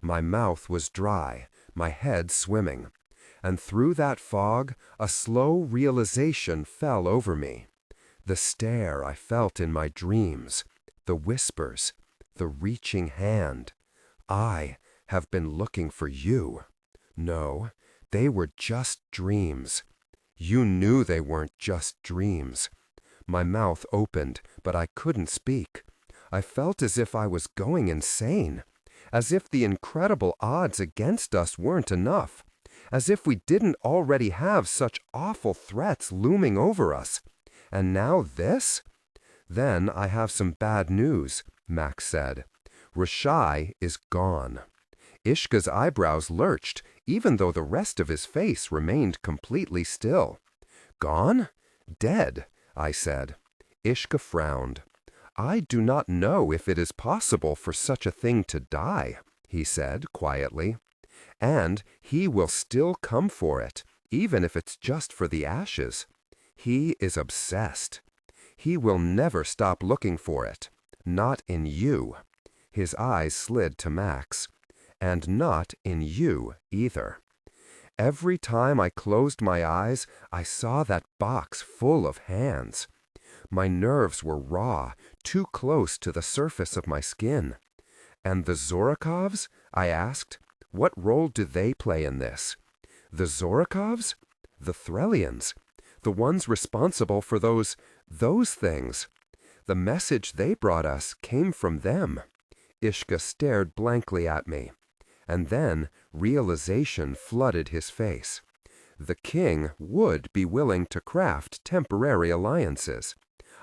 My mouth was dry, my head swimming, and through that fog a slow realization fell over me. The stare I felt in my dreams, the whispers, the reaching hand. I have been looking for you. No, they were just dreams. You knew they weren't just dreams. My mouth opened, but I couldn't speak. I felt as if I was going insane, as if the incredible odds against us weren't enough, as if we didn't already have such awful threats looming over us. And now this? Then I have some bad news, Max said. Reshaye is gone. Ishka's eyebrows lurched, even though the rest of his face remained completely still. Gone? Dead, I said. Ishka frowned. I do not know if it is possible for such a thing to die, he said quietly. And he will still come for it, even if it's just for the ashes. He is obsessed. He will never stop looking for it. Not in you. His eyes slid to Max. And not in you either. Every time I closed my eyes, I saw that box full of hands. My nerves were raw, too close to the surface of my skin. And the Zorakovs? I asked. What role do they play in this? The Zorakovs? The Threllians? The ones responsible for those things. The message they brought us came from them. Ishka stared blankly at me. And then realization flooded his face. The king would be willing to craft temporary alliances.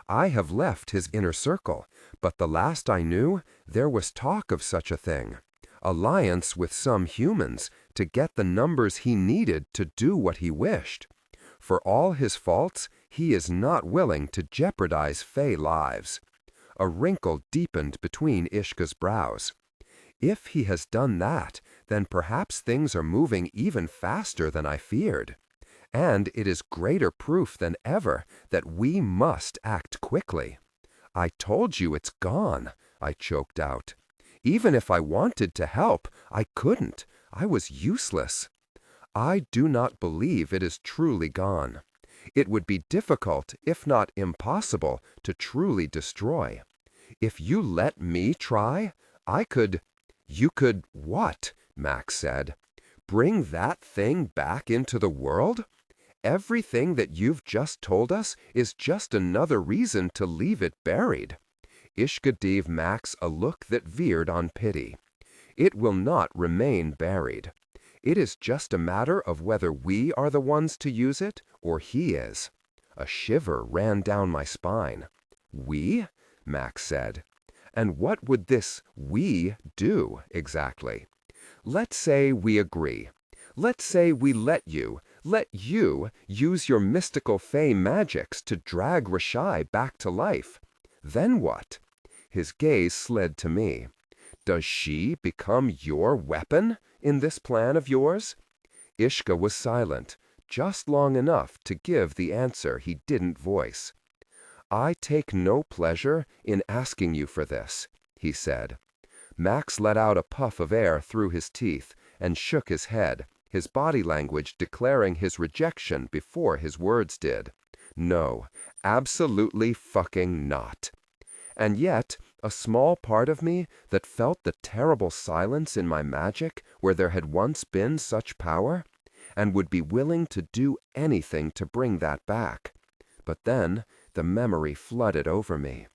I have left his inner circle, but the last I knew, there was talk of such a thing. Alliance with some humans to get the numbers he needed to do what he wished. For all his faults, he is not willing to jeopardize Fae lives. A wrinkle deepened between Ishka's brows. If he has done that, then perhaps things are moving even faster than I feared. And it is greater proof than ever that we must act quickly. I told you it's gone, I choked out. Even if I wanted to help, I couldn't. I was useless. I do not believe it is truly gone. It would be difficult, if not impossible, to truly destroy. If you let me try, I could... You could what? Max said. Bring that thing back into the world? Everything that you've just told us is just another reason to leave it buried. Ishka gave Max a look that veered on pity. It will not remain buried. It is just a matter of whether we are the ones to use it or he is. A shiver ran down my spine. We? Max said. And what would this we do exactly? Let's say we agree. Let's say we let you use your mystical fey magics to drag Reshaye back to life. Then what? His gaze slid to me. Does she become your weapon in this plan of yours? Ishka was silent, just long enough to give the answer he didn't voice. I take no pleasure in asking you for this, he said. Max let out a puff of air through his teeth and shook his head, his body language declaring his rejection before his words did. No, absolutely fucking not. And yet, a small part of me that felt the terrible silence in my magic where there had once been such power, and would be willing to do anything to bring that back. But then the memory flooded over me.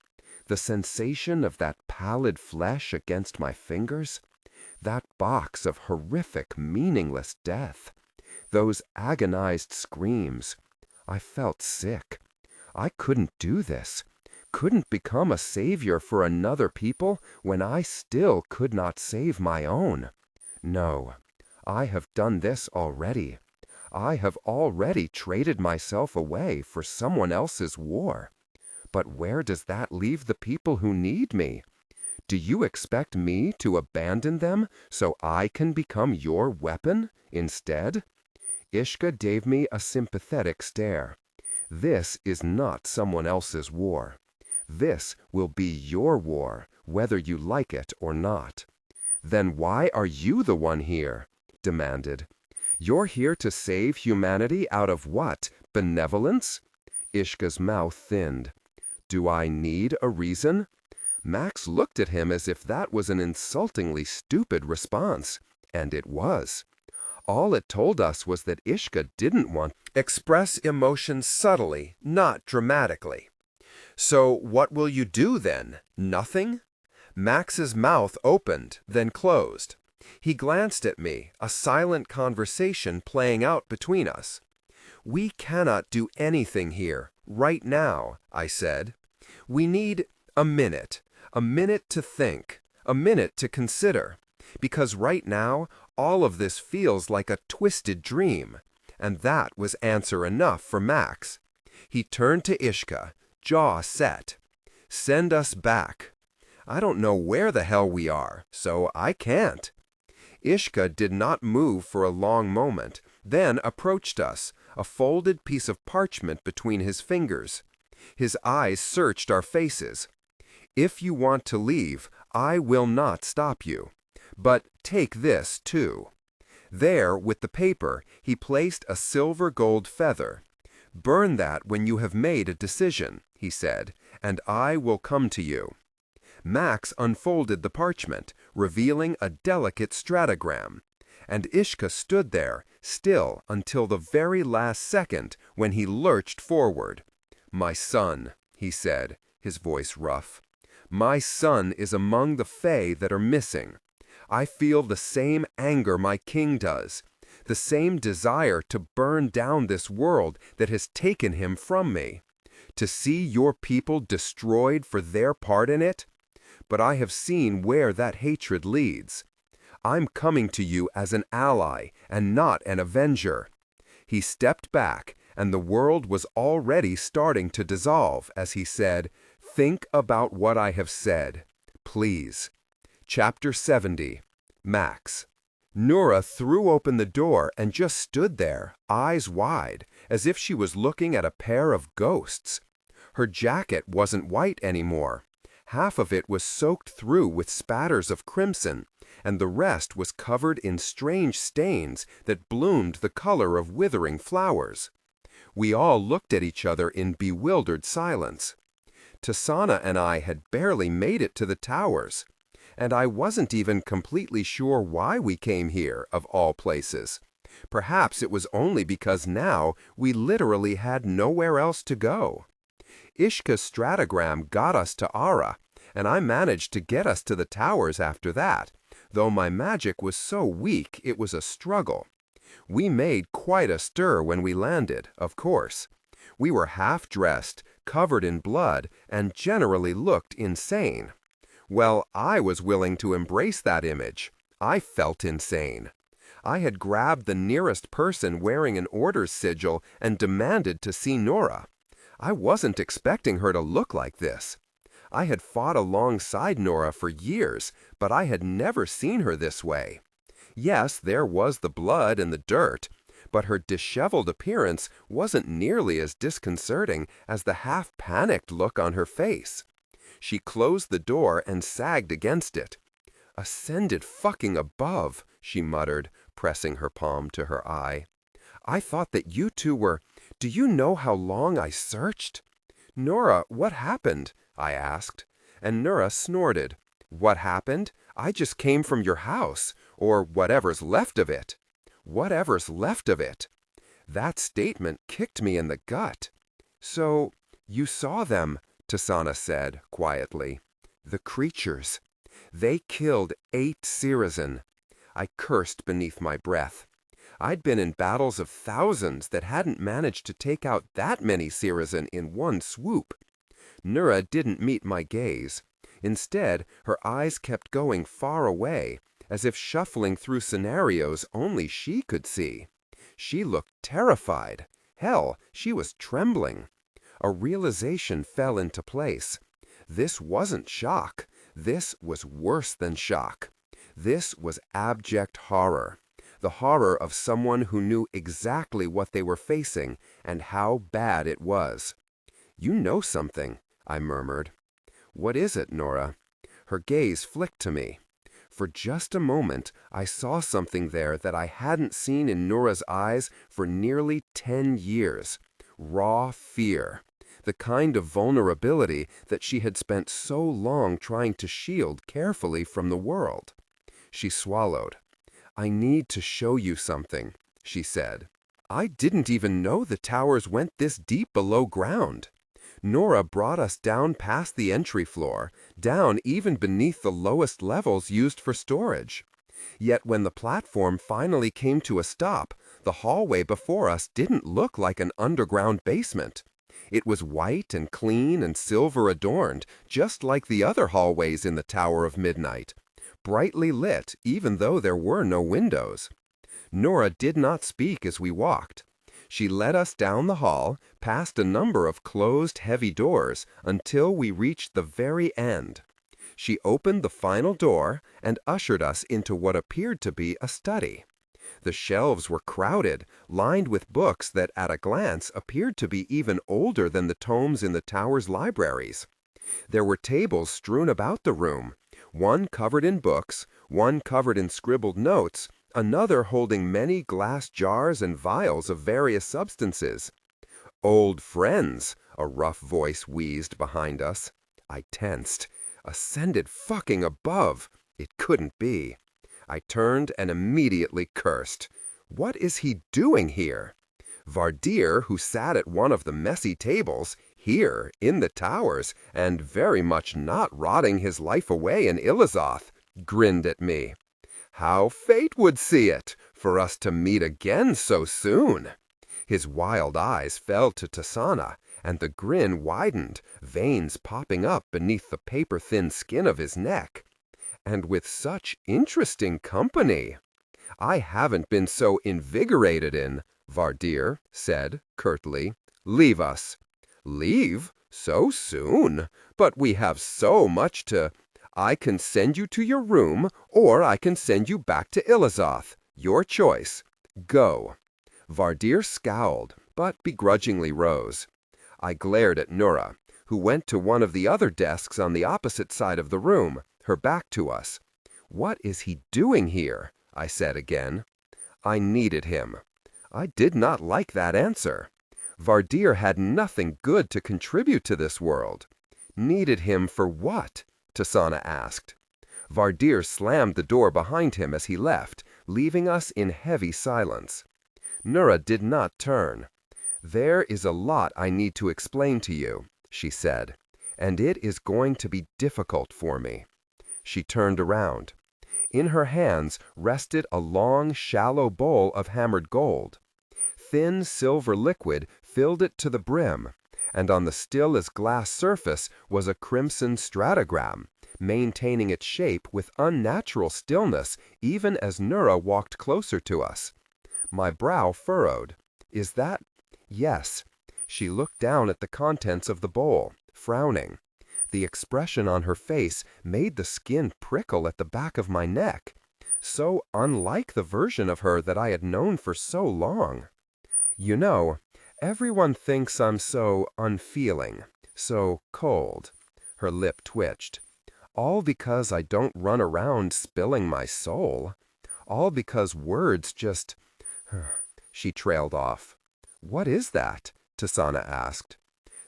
The sensation of that pallid flesh against my fingers, that box of horrific, meaningless death, those agonized screams. I felt sick. I couldn't do this. Couldn't become a savior for another people when I still could not save my own. No, I have done this already. I have already traded myself away for someone else's war. But where does that leave the people who need me? Do you expect me to abandon them so I can become your weapon instead? Ishka gave me a sympathetic stare. This is not someone else's war. This will be your war, whether you like it or not. Then why are you the one here? Demanded. You're here to save humanity out of what? Benevolence? Ishka's mouth thinned. Do I need a reason? Max looked at him as if that was an insultingly stupid response, and it was. All it told us was that Ishka didn't want to express emotions subtly, not dramatically. So what will you do then? Nothing? Max's mouth opened, then closed. He glanced at me, a silent conversation playing out between us. We cannot do anything here, right now, I said. We need a minute to think, a minute to consider, because right now all of this feels like a twisted dream, and that was answer enough for Max. He turned to Ishka, jaw set. Send us back. I don't know where the hell we are, so I can't. Ishka did not move for a long moment, then approached us, a folded piece of parchment between his fingers. His eyes searched our faces. If you want to leave, I will not stop you. But take this, too. There, with the paper, he placed a silver gold feather. Burn that when you have made a decision, he said, and I will come to you. Max unfolded the parchment, revealing a delicate stratogram, and Ishka stood there, still until the very last second when he lurched forward. My son, he said, his voice rough. My son is among the Fae that are missing. I feel the same anger my king does, the same desire to burn down this world that has taken him from me, to see your people destroyed for their part in it. But I have seen where that hatred leads. I'm coming to you as an ally and not an avenger. He stepped back, and the world was already starting to dissolve as he said, Think about what I have said, please. Chapter 70. Max. Nura threw open the door and just stood there, eyes wide, as if she was looking at a pair of ghosts. Her jacket wasn't white anymore. Half of it was soaked through with spatters of crimson, and the rest was covered in strange stains that bloomed the color of withering flowers. We all looked at each other in bewildered silence. Tisaanah and I had barely made it to the towers, and I wasn't even completely sure why we came here, of all places. Perhaps it was only because now we literally had nowhere else to go. Ishka's stratogram got us to Ara, and I managed to get us to the towers after that, though my magic was so weak it was a struggle. We made quite a stir when we landed, of course. We were half-dressed, covered in blood, and generally looked insane. Well, I was willing to embrace that image. I felt insane. I had grabbed the nearest person wearing an orders sigil and demanded to see Nora. I wasn't expecting her to look like this. I had fought alongside Nora for years, but I had never seen her this way. Yes, there was the blood and the dirt, but her disheveled appearance wasn't nearly as disconcerting as the half-panicked look on her face. She closed the door and sagged against it. "Ascended fucking above," she muttered, pressing her palm to her eye. "I thought that you two were... Do you know how long I searched?" "Nora, what happened?" I asked, and Nora snorted. "What happened? I just came from your house, or whatever's left of it." Whatever's left of it. That statement kicked me in the gut. "So, you saw them," Tisaanah said quietly. "The creatures. They killed 8 Sirezin." I cursed beneath my breath. I'd been in battles of thousands that hadn't managed to take out that many Sirezin in one swoop. Nura didn't meet my gaze. Instead, her eyes kept going far away, as if shuffling through scenarios only she could see. She looked terrified. Hell, she was trembling. A realization fell into place. This wasn't shock. This was worse than shock. This was abject horror. The horror of someone who knew exactly what they were facing and how bad it was. "You know something," I murmured. "What is it, Nora?" Her gaze flicked to me. For just a moment, I saw something there that I hadn't seen in Nora's eyes for nearly 10 years. Raw fear. The kind of vulnerability that she had spent so long trying to shield carefully from the world. She swallowed. "I need to show you something," she said. "I didn't even know the towers went this deep below ground." Nora brought us down past the entry floor, down even beneath the lowest levels used for storage. Yet when the platform finally came to a stop, the hallway before us didn't look like an underground basement. It was white and clean and silver adorned, just like the other hallways in the Tower of Midnight. Brightly lit, even though there were no windows. Nora did not speak as we walked. She led us down the hall, past a number of closed, heavy doors, until we reached the very end. She opened the final door and ushered us into what appeared to be a study. The shelves were crowded, lined with books that at a glance appeared to be even older than the tomes in the tower's libraries. There were tables strewn about the room, one covered in books, one covered in scribbled notes, another holding many glass jars and vials of various substances. "Old friends," a rough voice wheezed behind us. I tensed. Ascended fucking above. It couldn't be. I turned and immediately cursed. What is he doing here? Vardir, who sat at one of the messy tables, here, in the towers, and very much not rotting his life away in Ilizoth, grinned at me. How fate would see it, for us to meet again so soon. His wild eyes fell to Tisaanah, and the grin widened, veins popping up beneath the paper-thin skin of his neck. And with such interesting company. "I haven't been so invigorated in," Vardir said curtly. "Leave us." "Leave? So soon? But we have so much to—" "I can send you to your room, or I can send you back to Ilizoth. Your choice. Go." Vardir scowled, but begrudgingly rose. I glared at Nura, who went to one of the other desks on the opposite side of the room, her back to us. "What is he doing here?" I said again. I needed him. I did not like that answer. Vardir had nothing good to contribute to this world. Needed him for what? Tisaanah asked. Vardir slammed the door behind him as he left, leaving us in heavy silence. Nura did not turn. "There is a lot I need to explain to you," she said, and it is going to be difficult for me." She turned around. In her hands rested a long, shallow bowl of hammered gold. Thin silver liquid filled it to the brim, and on the still-as-glass surface was a crimson stratogram, maintaining its shape with unnatural stillness even as Nura walked closer to us. My brow furrowed. Is that? Yes. She looked down at the contents of the bowl, frowning. The expression on her face made the skin prickle at the back of my neck, so unlike the version of her that I had known for so long. "You know, everyone thinks I'm so unfeeling, so cold." Her lip twitched. "All because I don't run around spilling my soul. All because words just—" She trailed off. "What is that?" Tisaanah asked.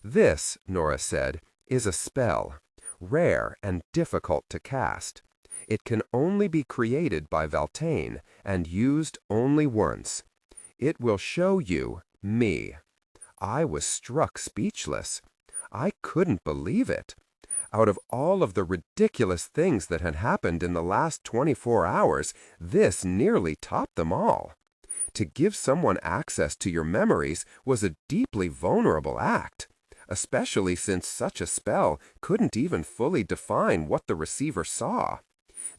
"This," Nora said, "is a spell, rare and difficult to cast. It can only be created by Valtane and used only once. It will show you me." I was struck speechless. I couldn't believe it. Out of all of the ridiculous things that had happened in the last 24 hours, this nearly topped them all. To give someone access to your memories was a deeply vulnerable act, especially since such a spell couldn't even fully define what the receiver saw.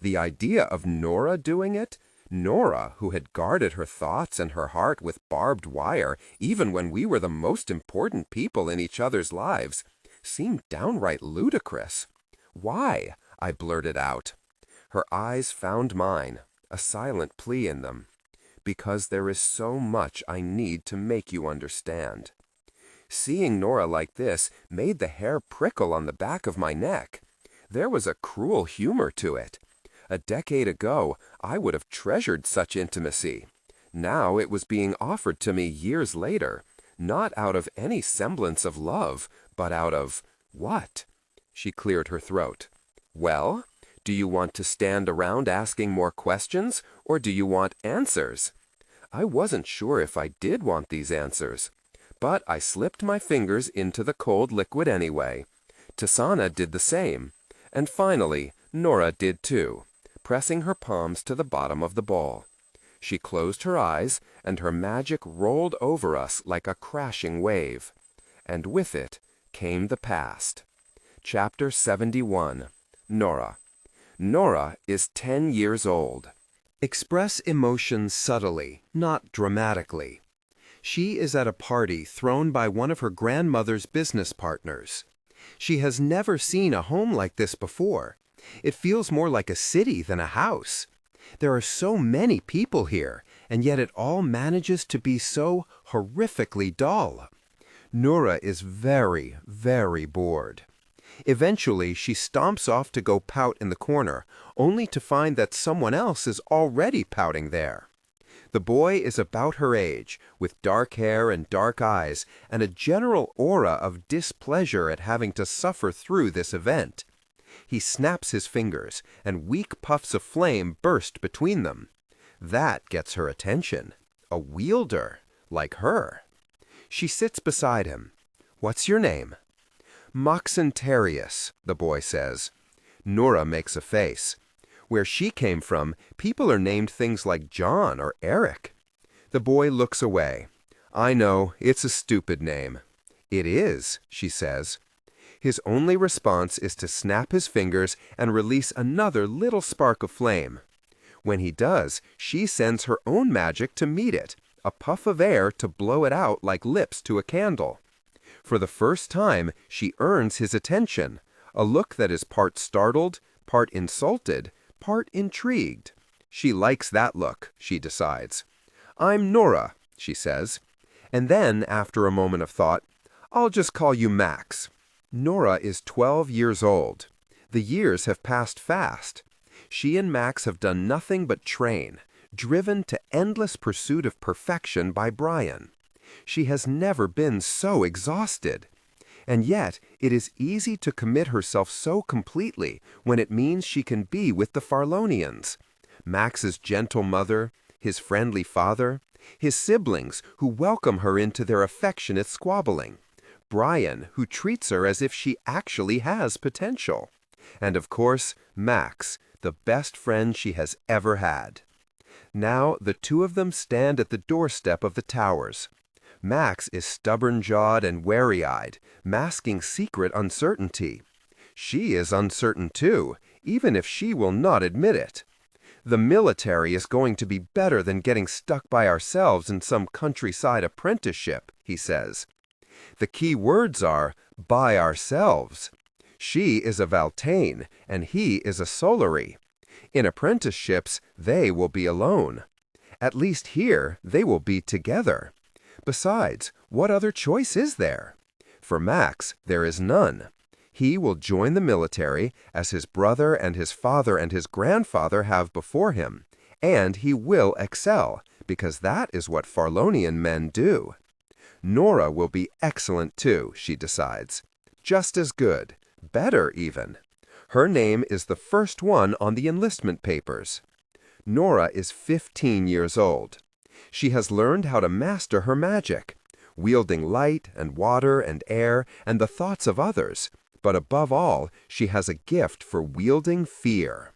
The idea of Nora doing it, Nora, who had guarded her thoughts and her heart with barbed wire even when we were the most important people in each other's lives, seemed downright ludicrous. "Why?" I blurted out. Her eyes found mine, a silent plea in them. "Because there is so much I need to make you understand." Seeing Nora like this made the hair prickle on the back of my neck. There was a cruel humor to it. A decade ago, I would have treasured such intimacy. Now it was being offered to me years later, not out of any semblance of love, but out of what? She cleared her throat. "Well, do you want to stand around asking more questions, or do you want answers?" I wasn't sure if I did want these answers, but I slipped my fingers into the cold liquid anyway. Tisaanah did the same, and finally Nora did too, pressing her palms to the bottom of the bowl. She closed her eyes, and her magic rolled over us like a crashing wave. And with it came the past. Chapter 71. Nora. Nora is 10 years old. Express emotions subtly, not dramatically. She is at a party thrown by one of her grandmother's business partners. She has never seen a home like this before. It feels more like a city than a house. There are so many people here, and yet it all manages to be so horrifically dull. Nora is very, very bored. Eventually, she stomps off to go pout in the corner, only to find that someone else is already pouting there. The boy is about her age, with dark hair and dark eyes, and a general aura of displeasure at having to suffer through this event. He snaps his fingers, and weak puffs of flame burst between them. That gets her attention. A wielder, like her. She sits beside him. "What's your name?" "Moxentarius," the boy says. Nora makes a face. Where she came from, people are named things like John or Eric. The boy looks away. "I know, it's a stupid name." "It is," she says. His only response is to snap his fingers and release another little spark of flame. When he does, she sends her own magic to meet it, a puff of air to blow it out like lips to a candle. For the first time, she earns his attention, a look that is part startled, part insulted, part intrigued. She likes that look, she decides. "I'm Nora," she says. And then, after a moment of thought, "I'll just call you Max." Nora is 12 years old. The years have passed fast. She and Max have done nothing but train, driven to endless pursuit of perfection by Brian. She has never been so exhausted. And yet, it is easy to commit herself so completely when it means she can be with the Farlonians. Max's gentle mother, his friendly father, his siblings who welcome her into their affectionate squabbling, Brian, who treats her as if she actually has potential. And of course, Max, the best friend she has ever had. Now the two of them stand at the doorstep of the towers. Max is stubborn-jawed and wary-eyed, masking secret uncertainty. She is uncertain too, even if she will not admit it. The military is going to be better than getting stuck by ourselves in some countryside apprenticeship, he says. The key words are, by ourselves. She is a Valtane, and he is a Solari. In apprenticeships, they will be alone. At least here, they will be together. Besides, what other choice is there? For Max, there is none. He will join the military, as his brother and his father and his grandfather have before him, and he will excel, because that is what Farlonian men do. Nora will be excellent too, she decides. Just as good. Better, even. Her name is the first one on the enlistment papers. Nora is 15 years old. She has learned how to master her magic, wielding light and water and air and the thoughts of others, but above all, she has a gift for wielding fear.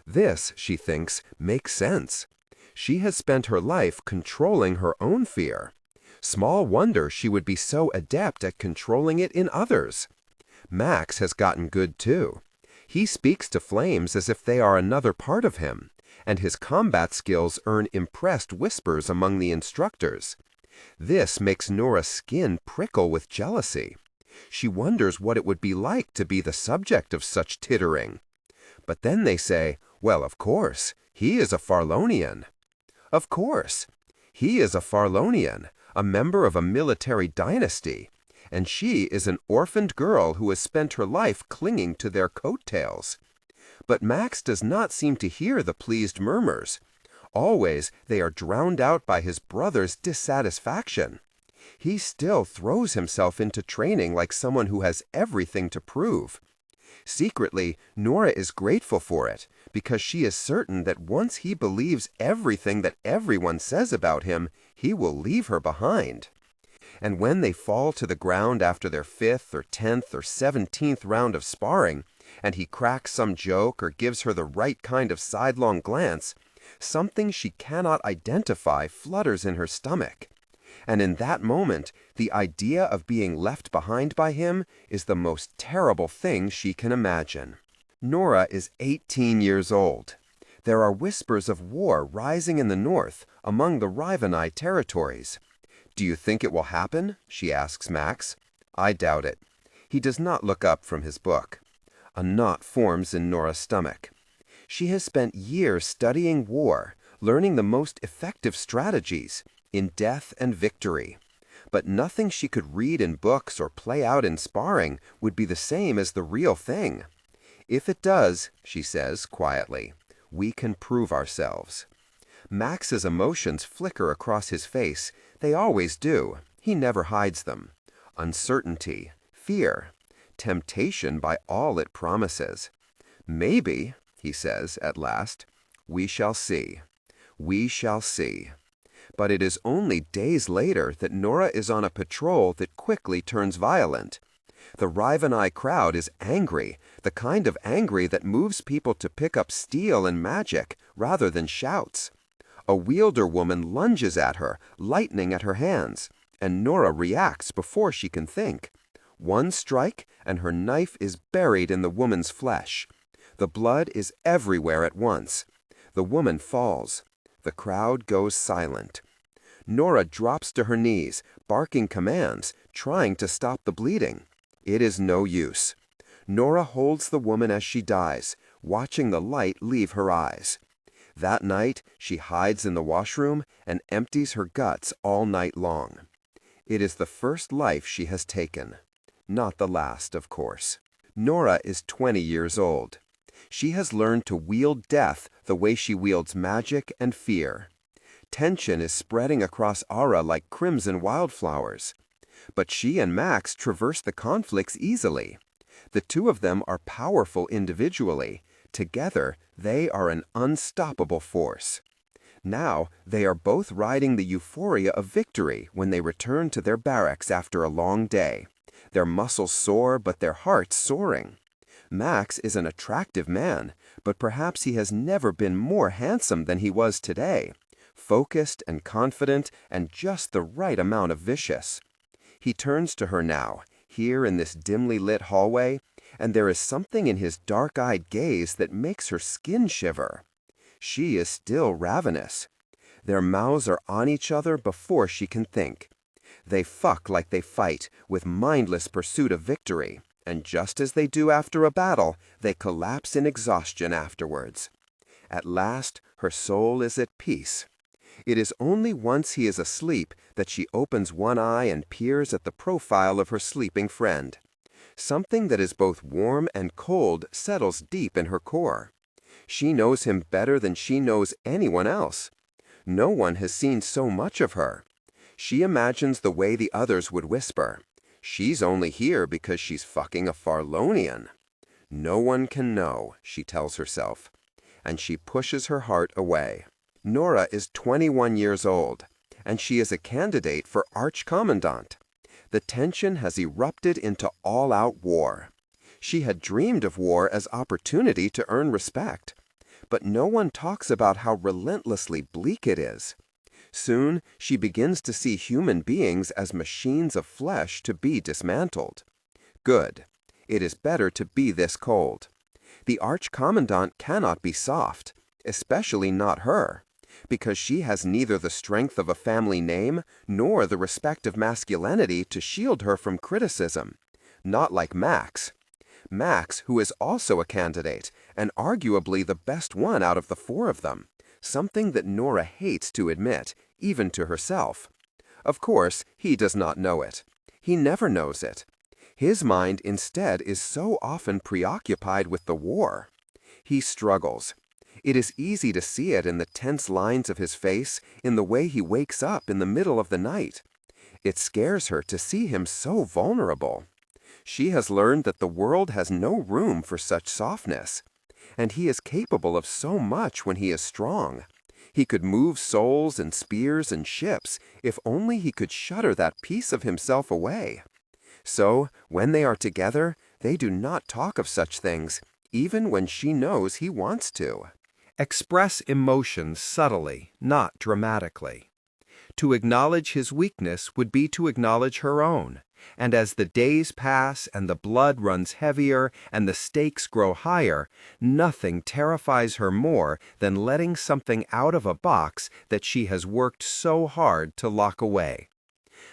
This, she thinks, makes sense. She has spent her life controlling her own fear. Small wonder she would be so adept at controlling it in others. Max has gotten good too. He speaks to flames as if they are another part of him, and his combat skills earn impressed whispers among the instructors. This makes Nora's skin prickle with jealousy. She wonders what it would be like to be the subject of such tittering. But then they say, well, of course, he is a Farlonian. Of course. He is a Farlonian, a member of a military dynasty, and she is an orphaned girl who has spent her life clinging to their coattails. But Max does not seem to hear the pleased murmurs. Always they are drowned out by his brother's dissatisfaction. He still throws himself into training like someone who has everything to prove. Secretly, Nora is grateful for it, because she is certain that once he believes everything that everyone says about him, he will leave her behind. And when they fall to the ground after their 5th or 10th or 17th round of sparring, and he cracks some joke or gives her the right kind of sidelong glance, something she cannot identify flutters in her stomach. And in that moment, the idea of being left behind by him is the most terrible thing she can imagine. Nora is 18 years old. There are whispers of war rising in the north among the Rivenai territories. Do you think it will happen? She asks Max. I doubt it. He does not look up from his book. A knot forms in Nora's stomach. She has spent years studying war, learning the most effective strategies in death and victory. But nothing she could read in books or play out in sparring would be the same as the real thing. If it does, she says quietly, we can prove ourselves. Max's emotions flicker across his face. They always do. He never hides them. Uncertainty, fear, temptation by all it promises. Maybe, he says at last, we shall see. We shall see. But it is only days later that Nora is on a patrol that quickly turns violent. The Rivenai crowd is angry, the kind of angry that moves people to pick up steel and magic rather than shouts. A wielder woman lunges at her, lightning at her hands, and Nora reacts before she can think. One strike, and her knife is buried in the woman's flesh. The blood is everywhere at once. The woman falls. The crowd goes silent. Nora drops to her knees, barking commands, trying to stop the bleeding. It is no use. Nora holds the woman as she dies, watching the light leave her eyes. That night, she hides in the washroom and empties her guts all night long. It is the first life she has taken. Not the last, of course. Nora is 20 years old. She has learned to wield death the way she wields magic and fear. Tension is spreading across Ara like crimson wildflowers. But she and Max traverse the conflicts easily. The two of them are powerful individually. Together, they are an unstoppable force. Now, they are both riding the euphoria of victory when they return to their barracks after a long day. their muscles sore but their hearts soaring. Max is an attractive man, but perhaps he has never been more handsome than he was today, focused and confident and just the right amount of vicious. He turns to her now, here in this dimly lit hallway, and there is something in his dark-eyed gaze that makes her skin shiver. She is still ravenous. Their mouths are on each other before she can think. They fuck like they fight, with mindless pursuit of victory, and just as they do after a battle, they collapse in exhaustion afterwards. At last, her soul is at peace. It is only once he is asleep that she opens one eye and peers at the profile of her sleeping friend. Something that is both warm and cold settles deep in her core. She knows him better than she knows anyone else. No one has seen so much of her. She imagines the way the others would whisper, "She's only here because she's fucking a Farlonian." No one can know, she tells herself, and she pushes her heart away. Nora is 21 years old, and she is a candidate for Archcommandant. The tension has erupted into all-out war. She had dreamed of war as opportunity to earn respect, but no one talks about how relentlessly bleak it is. Soon, she begins to see human beings as machines of flesh to be dismantled. Good. It is better to be this cold. The Archcommandant cannot be soft, especially not her, because she has neither the strength of a family name nor the respect of masculinity to shield her from criticism. Not like Max. Max, who is also a candidate, and arguably the best one out of the four of them. Something that Nora hates to admit, even to herself. Of course, he does not know it. He never knows it. His mind instead is so often preoccupied with the war. He struggles. It is easy to see it in the tense lines of his face, in the way he wakes up in the middle of the night. It scares her to see him so vulnerable. She has learned that the world has no room for such softness. And he is capable of so much when he is strong. He could move souls and spears and ships if only he could shudder that piece of himself away. So, when they are together, they do not talk of such things, even when she knows he wants to. Express emotions subtly, not dramatically. To acknowledge his weakness would be to acknowledge her own. And as the days pass and the blood runs heavier and the stakes grow higher, nothing terrifies her more than letting something out of a box that she has worked so hard to lock away.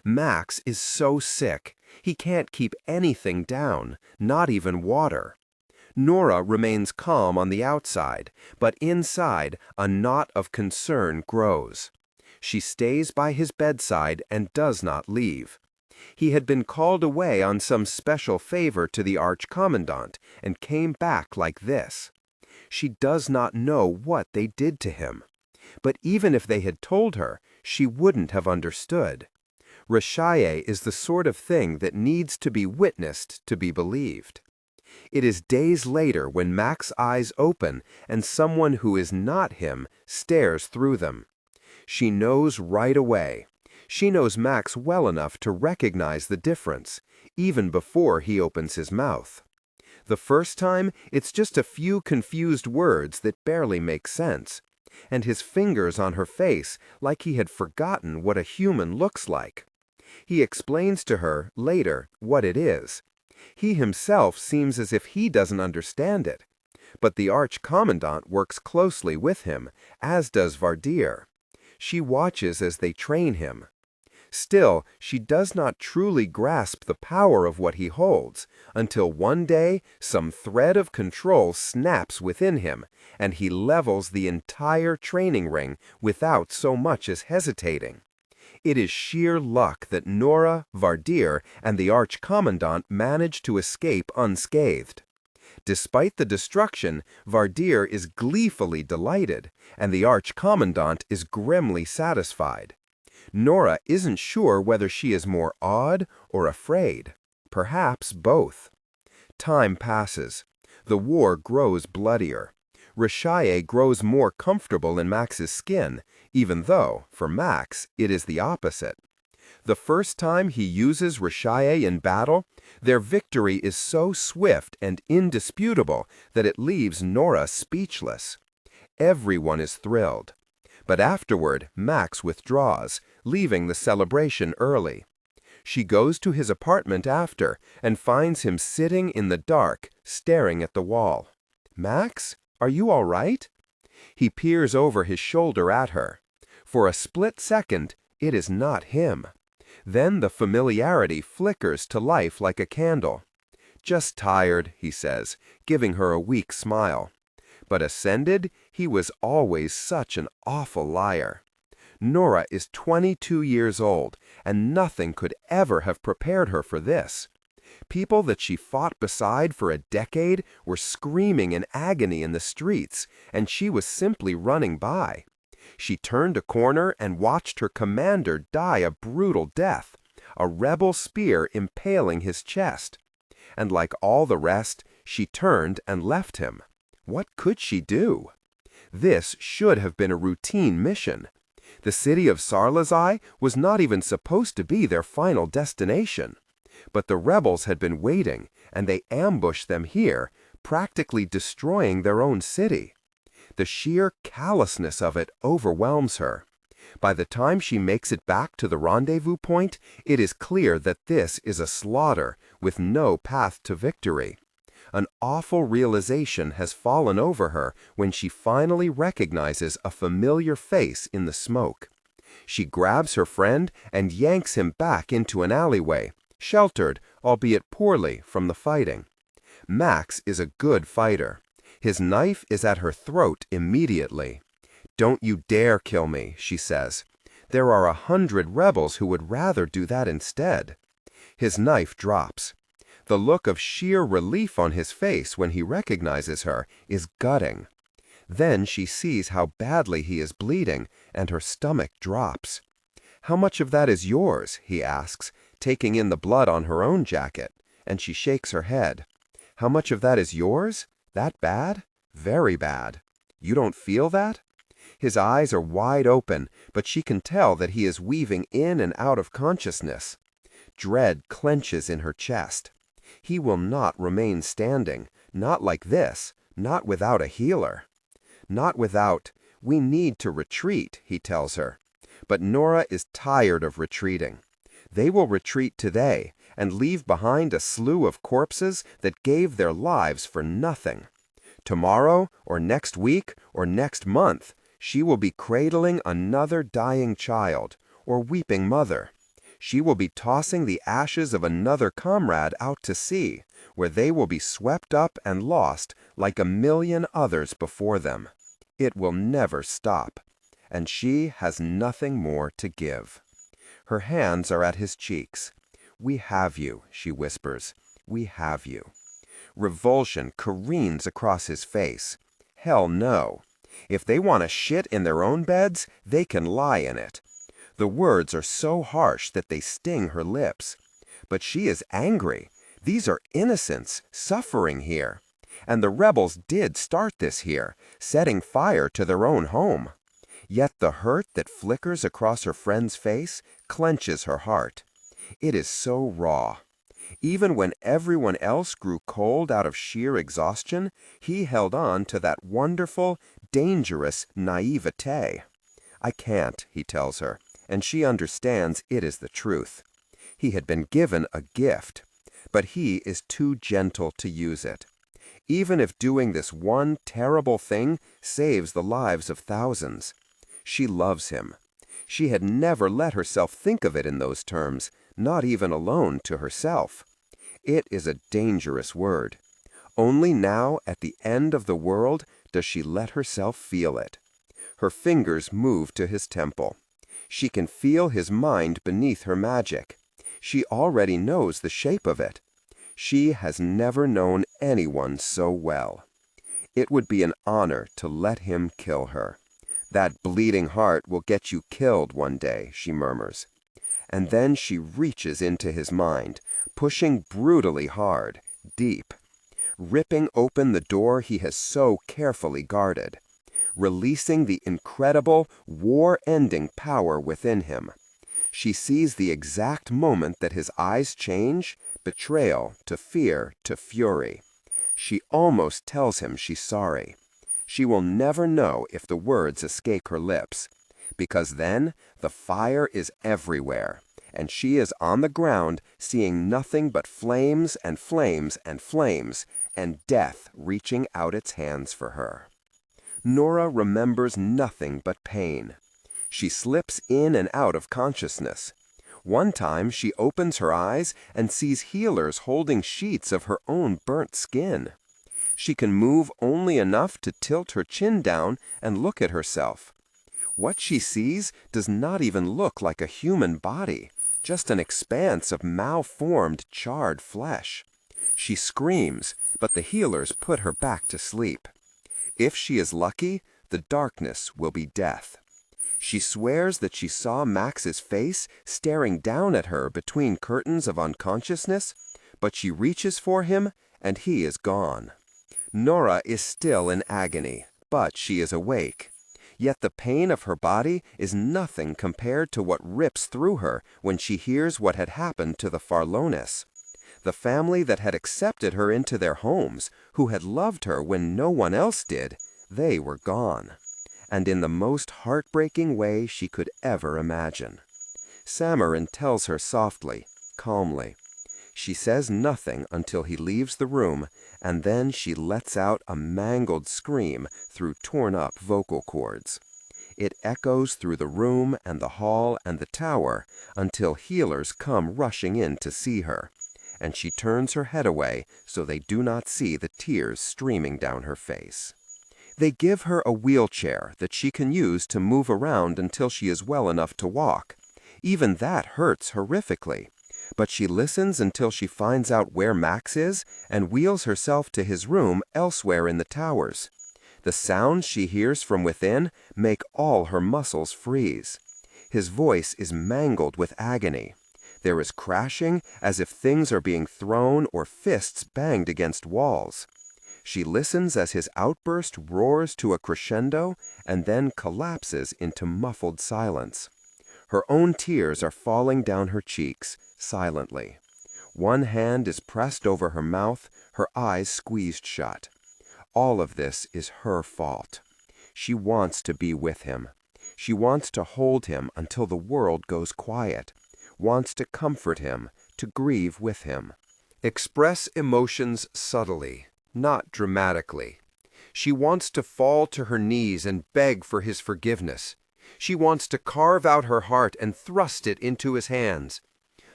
Max is so sick, he can't keep anything down, not even water. Nora remains calm on the outside, but inside a knot of concern grows. She stays by his bedside and does not leave. He had been called away on some special favor to the Archcommandant and came back like this. She does not know what they did to him. But even if they had told her, she wouldn't have understood. Reshaye is the sort of thing that needs to be witnessed to be believed. It is days later when Max's eyes open and someone who is not him stares through them. She knows right away. She knows Max well enough to recognize the difference, even before he opens his mouth. The first time, it's just a few confused words that barely make sense, and his fingers on her face like he had forgotten what a human looks like. He explains to her, later, what it is. He himself seems as if he doesn't understand it, but the Archcommandant works closely with him, as does Vardir. She watches as they train him. Still, she does not truly grasp the power of what he holds, until one day some thread of control snaps within him, and he levels the entire training ring without so much as hesitating. It is sheer luck that Nora, Vardir, and the Archcommandant manage to escape unscathed. Despite the destruction, Vardir is gleefully delighted, and the Archcommandant is grimly satisfied. Nora isn't sure whether she is more awed or afraid. Perhaps both. Time passes. The war grows bloodier. Reshaye grows more comfortable in Max's skin, even though, for Max, it is the opposite. The first time he uses Reshaye in battle, their victory is so swift and indisputable that it leaves Nora speechless. Everyone is thrilled. But afterward, Max withdraws, leaving the celebration early. She goes to his apartment after and finds him sitting in the dark, staring at the wall. "Max, are you all right?" He peers over his shoulder at her. For a split second, it is not him. Then the familiarity flickers to life like a candle. "Just tired," he says, giving her a weak smile. But ascended, he was always such an awful liar. Nora is 22 years old, and nothing could ever have prepared her for this. People that she fought beside for a decade were screaming in agony in the streets, and she was simply running by. She turned a corner and watched her commander die a brutal death, a rebel spear impaling his chest. And like all the rest, she turned and left him. What could she do? This should have been a routine mission. The city of Sarlazai was not even supposed to be their final destination. But the rebels had been waiting, and they ambushed them here, practically destroying their own city. The sheer callousness of it overwhelms her. By the time she makes it back to the rendezvous point, it is clear that this is a slaughter with no path to victory. An awful realization has fallen over her when she finally recognizes a familiar face in the smoke. She grabs her friend and yanks him back into an alleyway, sheltered, albeit poorly, from the fighting. Max is a good fighter. His knife is at her throat immediately. "Don't you dare kill me," she says. "There are 100 rebels who would rather do that instead." His knife drops. The look of sheer relief on his face when he recognizes her is gutting. Then she sees how badly he is bleeding, and her stomach drops. "How much of that is yours?" he asks, taking in the blood on her own jacket, and she shakes her head. "How much of that is yours? That bad? Very bad. You don't feel that?" His eyes are wide open, but she can tell that he is weaving in and out of consciousness. Dread clenches in her chest. He will not remain standing, not like this, not without a healer. Not without, "We need to retreat," he tells her. But Nora is tired of retreating. They will retreat today and leave behind a slew of corpses that gave their lives for nothing. Tomorrow, or next week, or next month, she will be cradling another dying child, or weeping mother. She will be tossing the ashes of another comrade out to sea, where they will be swept up and lost like a million others before them. It will never stop, and she has nothing more to give. Her hands are at his cheeks. "We have you," she whispers. "We have you." Revulsion careens across his face. Hell no. If they want to shit in their own beds, they can lie in it. The words are so harsh that they sting her lips. But she is angry. These are innocents suffering here. And the rebels did start this here, setting fire to their own home. Yet the hurt that flickers across her friend's face clenches her heart. It is so raw. Even when everyone else grew cold out of sheer exhaustion, he held on to that wonderful, dangerous naivete. "I can't," he tells her, and she understands it is the truth. He had been given a gift, but he is too gentle to use it. Even if doing this one terrible thing saves the lives of thousands. She loves him. She had never let herself think of it in those terms, not even alone to herself. It is a dangerous word. Only now, at the end of the world, does she let herself feel it. Her fingers move to his temple. She can feel his mind beneath her magic. She already knows the shape of it. She has never known anyone so well. It would be an honor to let him kill her. "That bleeding heart will get you killed one day," she murmurs. And then she reaches into his mind, pushing brutally hard, deep, ripping open the door he has so carefully guarded, releasing the incredible, war-ending power within him. She sees the exact moment that his eyes change, betrayal to fear to fury. She almost tells him she's sorry. She will never know if the words escape her lips, because then the fire is everywhere, and she is on the ground seeing nothing but flames and flames and flames, and death reaching out its hands for her. Nora remembers nothing but pain. She slips in and out of consciousness. One time she opens her eyes and sees healers holding sheets of her own burnt skin. She can move only enough to tilt her chin down and look at herself. What she sees does not even look like a human body, just an expanse of malformed, charred flesh. She screams, but the healers put her back to sleep. If she is lucky, the darkness will be death. She swears that she saw Max's face staring down at her between curtains of unconsciousness, but she reaches for him, and he is gone. Nora is still in agony, but she is awake. Yet the pain of her body is nothing compared to what rips through her when she hears what had happened to the Farlonis. The family that had accepted her into their homes, who had loved her when no one else did, they were gone, and in the most heartbreaking way she could ever imagine. Samarin tells her softly, calmly. She says nothing until he leaves the room, and then she lets out a mangled scream through torn-up vocal cords. It echoes through the room and the hall and the tower until healers come rushing in to see her, and she turns her head away so they do not see the tears streaming down her face. They give her a wheelchair that she can use to move around until she is well enough to walk. Even that hurts horrifically, but she listens until she finds out where Max is and wheels herself to his room elsewhere in the towers. The sounds she hears from within make all her muscles freeze. His voice is mangled with agony. There is crashing as if things are being thrown or fists banged against walls. She listens as his outburst roars to a crescendo and then collapses into muffled silence. Her own tears are falling down her cheeks, silently. One hand is pressed over her mouth, her eyes squeezed shut. All of this is her fault. She wants to be with him. She wants to hold him until the world goes quiet, wants to comfort him, to grieve with him. Express emotions subtly, not dramatically. She wants to fall to her knees and beg for his forgiveness. She wants to carve out her heart and thrust it into his hands.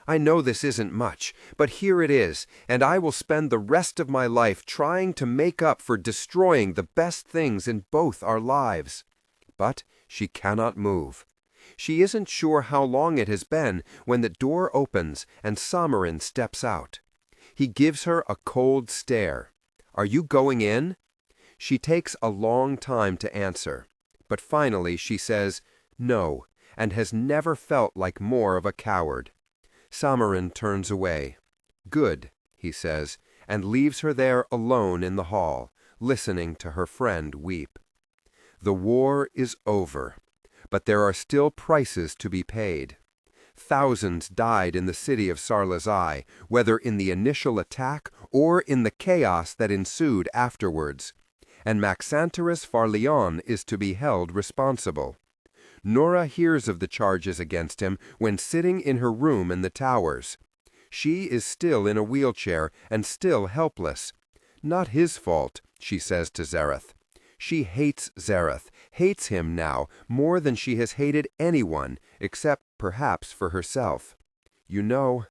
I know this isn't much, but here it is, and I will spend the rest of my life trying to make up for destroying the best things in both our lives. But she cannot move. She isn't sure how long it has been when the door opens and Samarin steps out. He gives her a cold stare. "Are you going in?" She takes a long time to answer, but finally she says no, and has never felt like more of a coward. Samarin turns away. "Good," he says, and leaves her there alone in the hall, listening to her friend weep. The war is over, but there are still prices to be paid. Thousands died in the city of Sarlazai, whether in the initial attack or in the chaos that ensued afterwards, and Maxanterus Farleon is to be held responsible. Nora hears of the charges against him when sitting in her room in the towers. She is still in a wheelchair and still helpless. Not his fault, she says to Zareth. She hates Zareth, hates him now more than she has hated anyone, except perhaps for herself. You know,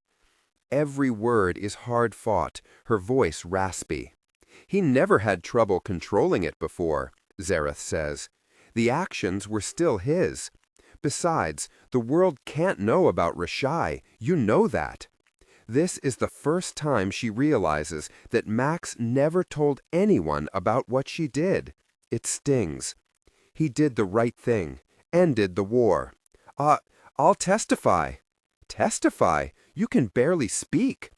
every word is hard-fought, her voice raspy. He never had trouble controlling it before, Zareth says. The actions were still his. Besides, the world can't know about Reshaye. You know that. This is the first time she realizes that Max never told anyone about what she did. It stings. He did the right thing, ended the war. I'll testify." "Testify? You can barely speak."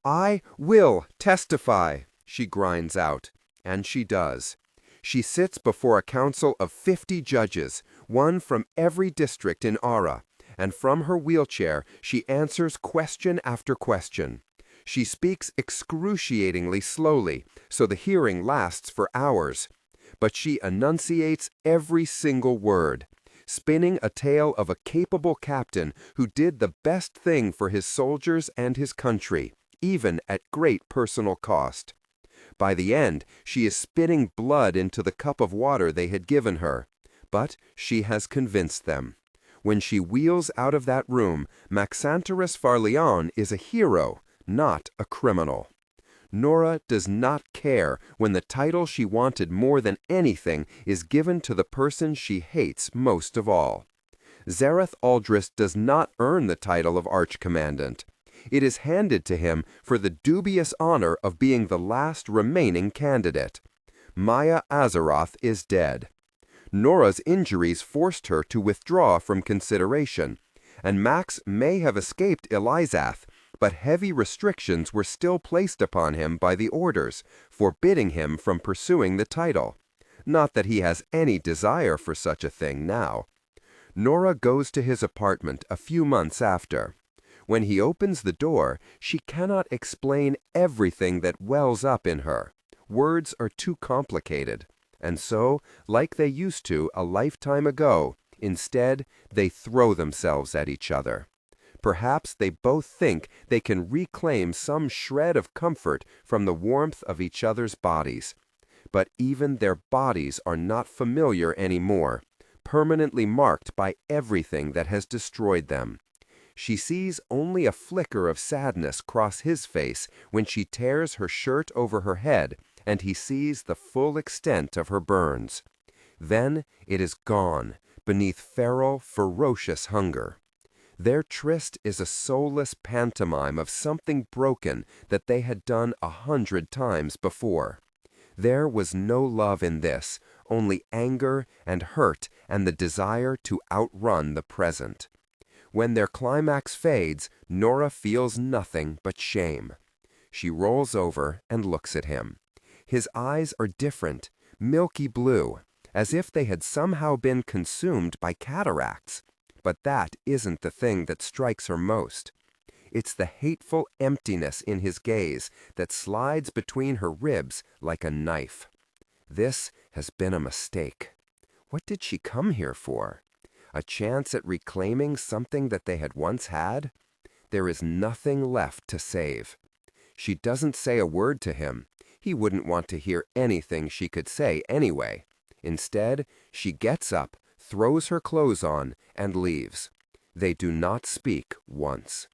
"I will testify," she grinds out, and she does. She sits before a council of 50 judges, one from every district in Ara, and from her wheelchair she answers question after question. She speaks excruciatingly slowly, so the hearing lasts for hours. But she enunciates every single word, spinning a tale of a capable captain who did the best thing for his soldiers and his country, even at great personal cost. By the end, she is spitting blood into the cup of water they had given her. But she has convinced them. When she wheels out of that room, Maxanterus Farleon is a hero, not a criminal. Nora does not care when the title she wanted more than anything is given to the person she hates most of all. Zareth Aldris does not earn the title of Archcommandant. It is handed to him for the dubious honor of being the last remaining candidate. Maya Azeroth is dead. Nora's injuries forced her to withdraw from consideration, and Max may have escaped Elizath, but heavy restrictions were still placed upon him by the orders, forbidding him from pursuing the title. Not that he has any desire for such a thing now. Nora goes to his apartment a few months after. When he opens the door, she cannot explain everything that wells up in her. Words are too complicated. And so, like they used to a lifetime ago, instead, they throw themselves at each other. Perhaps they both think they can reclaim some shred of comfort from the warmth of each other's bodies. But even their bodies are not familiar anymore, permanently marked by everything that has destroyed them. She sees only a flicker of sadness cross his face when she tears her shirt over her head and he sees the full extent of her burns. Then it is gone, beneath feral, ferocious hunger. Their tryst is a soulless pantomime of something broken that they had done 100 times before. There was no love in this, only anger and hurt and the desire to outrun the present. When their climax fades, Nora feels nothing but shame. She rolls over and looks at him. His eyes are different, milky blue, as if they had somehow been consumed by cataracts. But that isn't the thing that strikes her most. It's the hateful emptiness in his gaze that slides between her ribs like a knife. This has been a mistake. What did she come here for? A chance at reclaiming something that they had once had? There is nothing left to save. She doesn't say a word to him. He wouldn't want to hear anything she could say anyway. Instead, she gets up, throws her clothes on, and leaves. They do not speak once.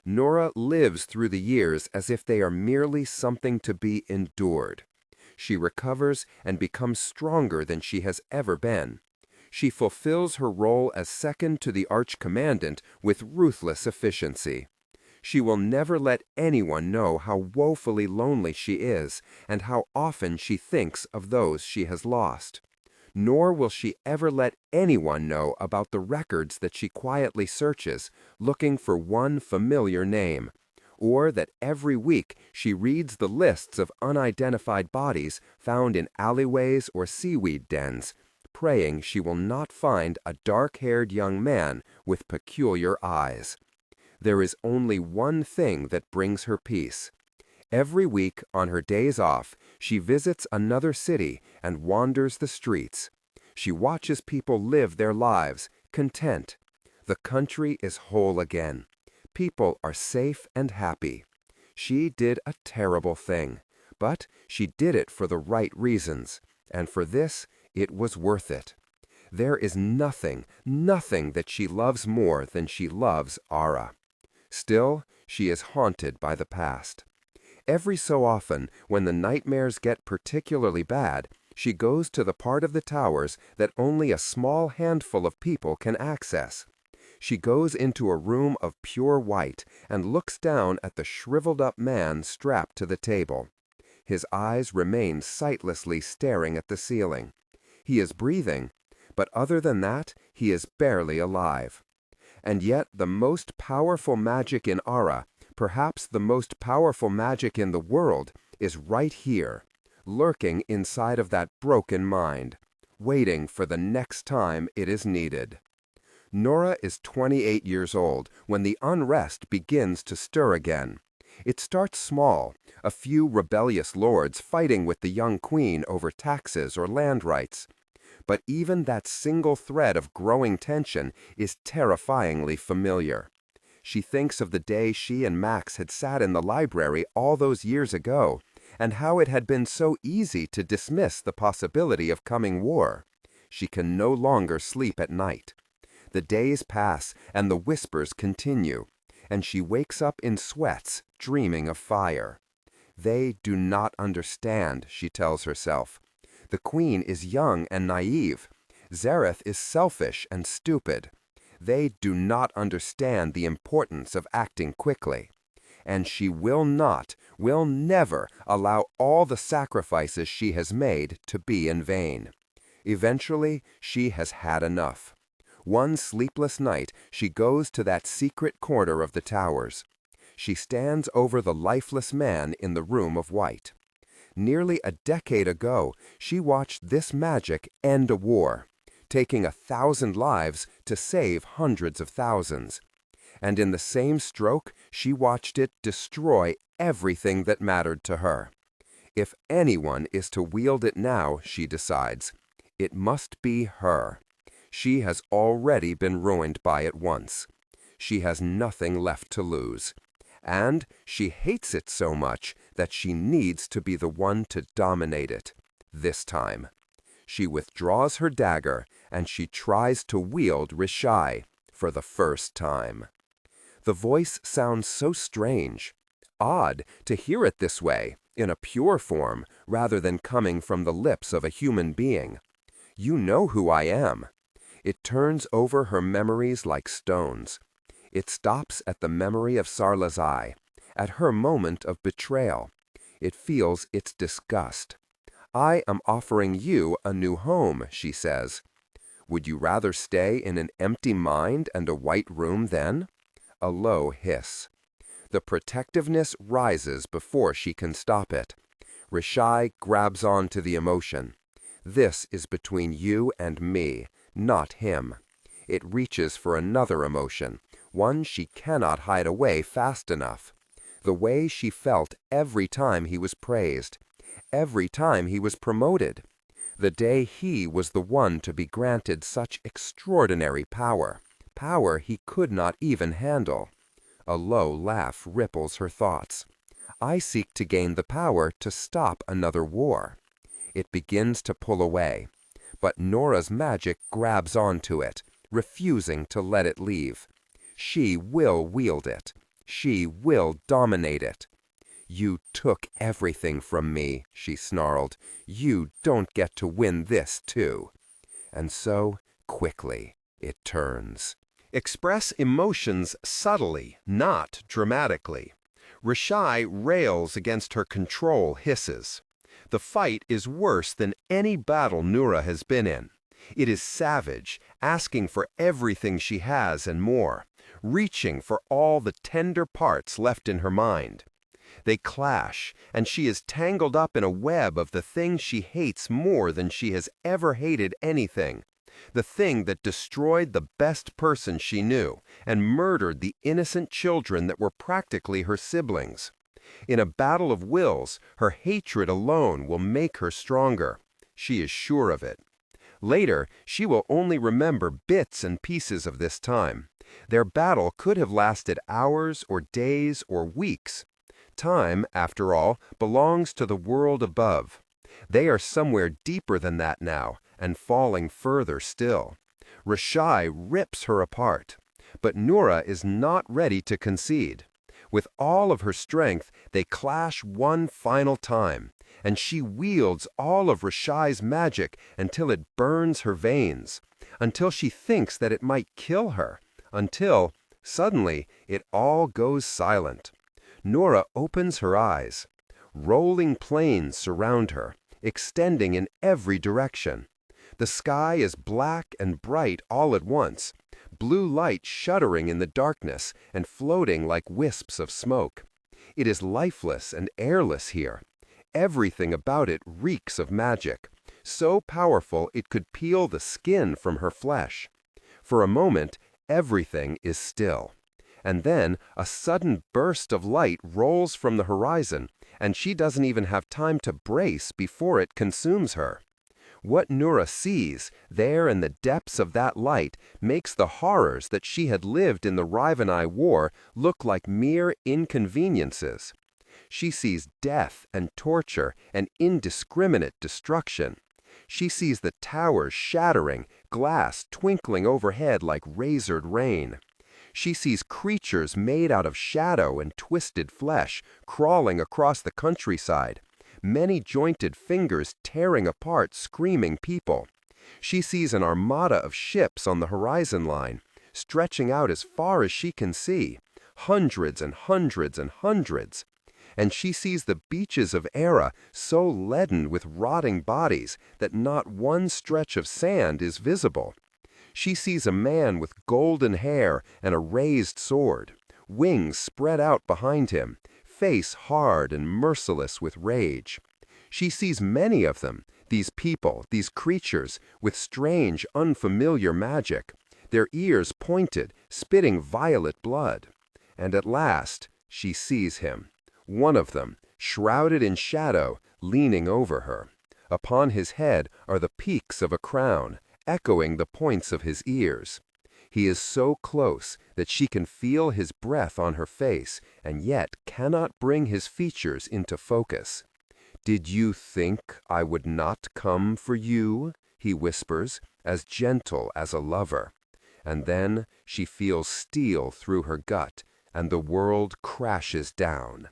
Nora lives through the years as if they are merely something to be endured. She recovers and becomes stronger than she has ever been. She fulfills her role as second to the Archcommandant with ruthless efficiency. She will never let anyone know how woefully lonely she is and how often she thinks of those she has lost. Nor will she ever let anyone know about the records that she quietly searches, looking for one familiar name, or that every week she reads the lists of unidentified bodies found in alleyways or seaweed dens, praying she will not find a dark-haired young man with peculiar eyes. There is only one thing that brings her peace. Every week, on her days off, she visits another city and wanders the streets. She watches people live their lives, content. The country is whole again. People are safe and happy. She did a terrible thing, but she did it for the right reasons, and for this, it was worth it. There is nothing that she loves more than she loves Ara. Still, she is haunted by the past. Every so often, when the nightmares get particularly bad, she goes to the part of the towers that only a small handful of people can access. She goes into a room of pure white and looks down at the shriveled-up man strapped to the table. His eyes remain sightlessly staring at the ceiling. He is breathing, but other than that, he is barely alive. And yet the most powerful magic in Ara, perhaps the most powerful magic in the world, is right here, lurking inside of that broken mind, waiting for the next time it is needed. Nora is 28 years old when the unrest begins to stir again. It starts small, a few rebellious lords fighting with the young queen over taxes or land rights. But even that single thread of growing tension is terrifyingly familiar. She thinks of the day she and Max had sat in the library all those years ago, and how it had been so easy to dismiss the possibility of coming war. She can no longer sleep at night. The days pass and the whispers continue, and she wakes up in sweats, dreaming of fire. They do not understand, she tells herself. The queen is young and naive. Zareth is selfish and stupid. They do not understand the importance of acting quickly. And she will never allow all the sacrifices she has made to be in vain. Eventually, she has had enough. One sleepless night, she goes to that secret corner of the towers. She stands over the lifeless man in the room of white. Nearly a decade ago, she watched this magic end a war, taking 1,000 lives to save hundreds of thousands. And in the same stroke, she watched it destroy everything that mattered to her. If anyone is to wield it now, she decides, it must be her. She has already been ruined by it once. She has nothing left to lose. And she hates it so much that she needs to be the one to dominate it, this time. She withdraws her dagger and she tries to wield Reshaye for the first time. The voice sounds so strange, odd to hear it this way, in a pure form, rather than coming from the lips of a human being. You know who I am. It turns over her memories like stones. It stops at the memory of Sarlazai, at her moment of betrayal. It feels its disgust. I am offering you a new home, she says. Would you rather stay in an empty mind and a white room then? A low hiss. The protectiveness rises before she can stop it. Reshaye grabs on to the emotion. This is between you and me, not him. It reaches for another emotion, one she cannot hide away fast enough. The way she felt every time he was praised, every time he was promoted. The day he was the one to be granted such extraordinary power, power he could not even handle. A low laugh ripples her thoughts. I seek to gain the power to stop another war. It begins to pull away, but Nora's magic grabs onto it, refusing to let it leave. She will wield it. She will dominate it. You took everything from me, she snarled. You don't get to win this, too. And so, quickly, it turns. Express emotions subtly, not dramatically. Reshaye rails against her control hisses. The fight is worse than any battle Nora has been in. It is savage, asking for everything she has and more, reaching for all the tender parts left in her mind. They clash, and she is tangled up in a web of the thing she hates more than she has ever hated anything, the thing that destroyed the best person she knew and murdered the innocent children that were practically her siblings. In a battle of wills, her hatred alone will make her stronger. She is sure of it. Later, she will only remember bits and pieces of this time. Their battle could have lasted hours or days or weeks. Time, after all, belongs to the world above. They are somewhere deeper than that now, and falling further still. Reshaye rips her apart. But Nora is not ready to concede. With all of her strength, they clash one final time, and she wields all of Reshaye's magic until it burns her veins, until she thinks that it might kill her, until, suddenly, it all goes silent. Nora opens her eyes. Rolling plains surround her, extending in every direction. The sky is black and bright all at once, blue light shuddering in the darkness and floating like wisps of smoke. It is lifeless and airless here. Everything about it reeks of magic, so powerful it could peel the skin from her flesh. For a moment, everything is still. And then a sudden burst of light rolls from the horizon, and she doesn't even have time to brace before it consumes her. What Noura sees, there in the depths of that light, makes the horrors that she had lived in the Rivenai War look like mere inconveniences. She sees death and torture and indiscriminate destruction. She sees the towers shattering, glass twinkling overhead like razored rain. She sees creatures made out of shadow and twisted flesh crawling across the countryside, many-jointed fingers tearing apart screaming people. She sees an armada of ships on the horizon line, stretching out as far as she can see, hundreds and hundreds and hundreds. And she sees the beaches of Era so leaden with rotting bodies that not one stretch of sand is visible. She sees a man with golden hair and a raised sword, wings spread out behind him, face hard and merciless with rage. She sees many of them, these people, these creatures, with strange, unfamiliar magic, their ears pointed, spitting violet blood. And at last, she sees him, one of them, shrouded in shadow, leaning over her. Upon his head are the peaks of a crown, echoing the points of his ears. He is so close that she can feel his breath on her face and yet cannot bring his features into focus. "Did you think I would not come for you?" he whispers, as gentle as a lover. And then she feels steel through her gut, and the world crashes down.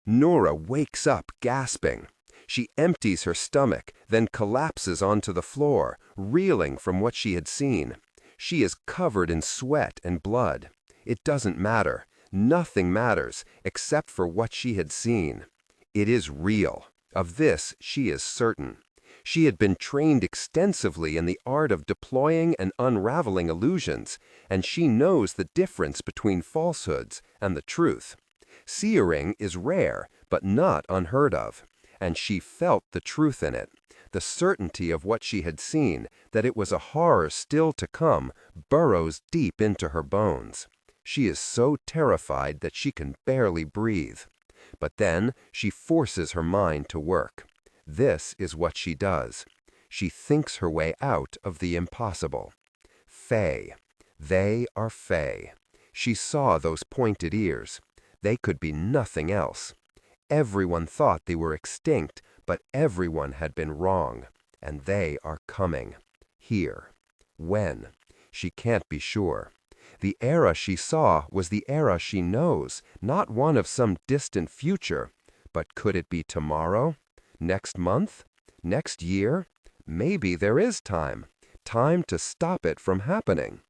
Noura wakes up gasping. She empties her stomach, then collapses onto the floor, reeling from what she had seen. She is covered in sweat and blood. It doesn't matter. Nothing matters, except for what she had seen. It is real. Of this she is certain. She had been trained extensively in the art of deploying and unraveling illusions, and she knows the difference between falsehoods and the truth. Seering is rare, but not unheard of, and she felt the truth in it. The certainty of what she had seen, that it was a horror still to come, burrows deep into her bones. She is so terrified that she can barely breathe. But then she forces her mind to work. This is what she does. She thinks her way out of the impossible. Fae. They are Fae. She saw those pointed ears. They could be nothing else. Everyone thought they were extinct, but everyone had been wrong. And they are coming. Here. When? She can't be sure. The Era she saw was the Era she knows, not one of some distant future. But could it be tomorrow? Next month? Next year? Maybe there is time. Time to stop it from happening.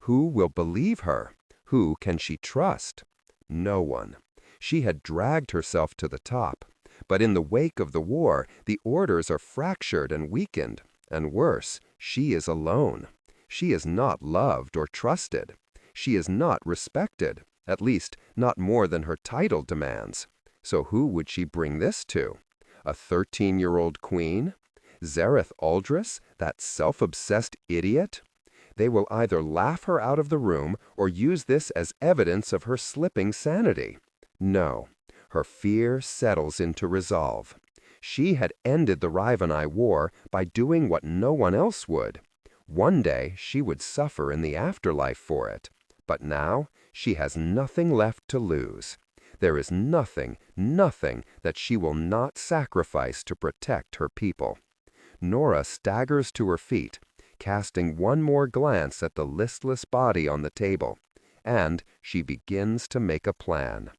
Who will believe her? Who can she trust? No one. She had dragged herself to the top. But in the wake of the war, the orders are fractured and weakened. And worse, she is alone. She is not loved or trusted. She is not respected, at least not more than her title demands. So who would she bring this to? A 13-year-old queen? Zareth Aldris, that self-obsessed idiot? They will either laugh her out of the room or use this as evidence of her slipping sanity. No, her fear settles into resolve. She had ended the Rivenai War by doing what no one else would. One day she would suffer in the afterlife for it. But now she has nothing left to lose. There is nothing, nothing that she will not sacrifice to protect her people. Noura staggers to her feet, casting one more glance at the listless body on the table, and she begins to make a plan.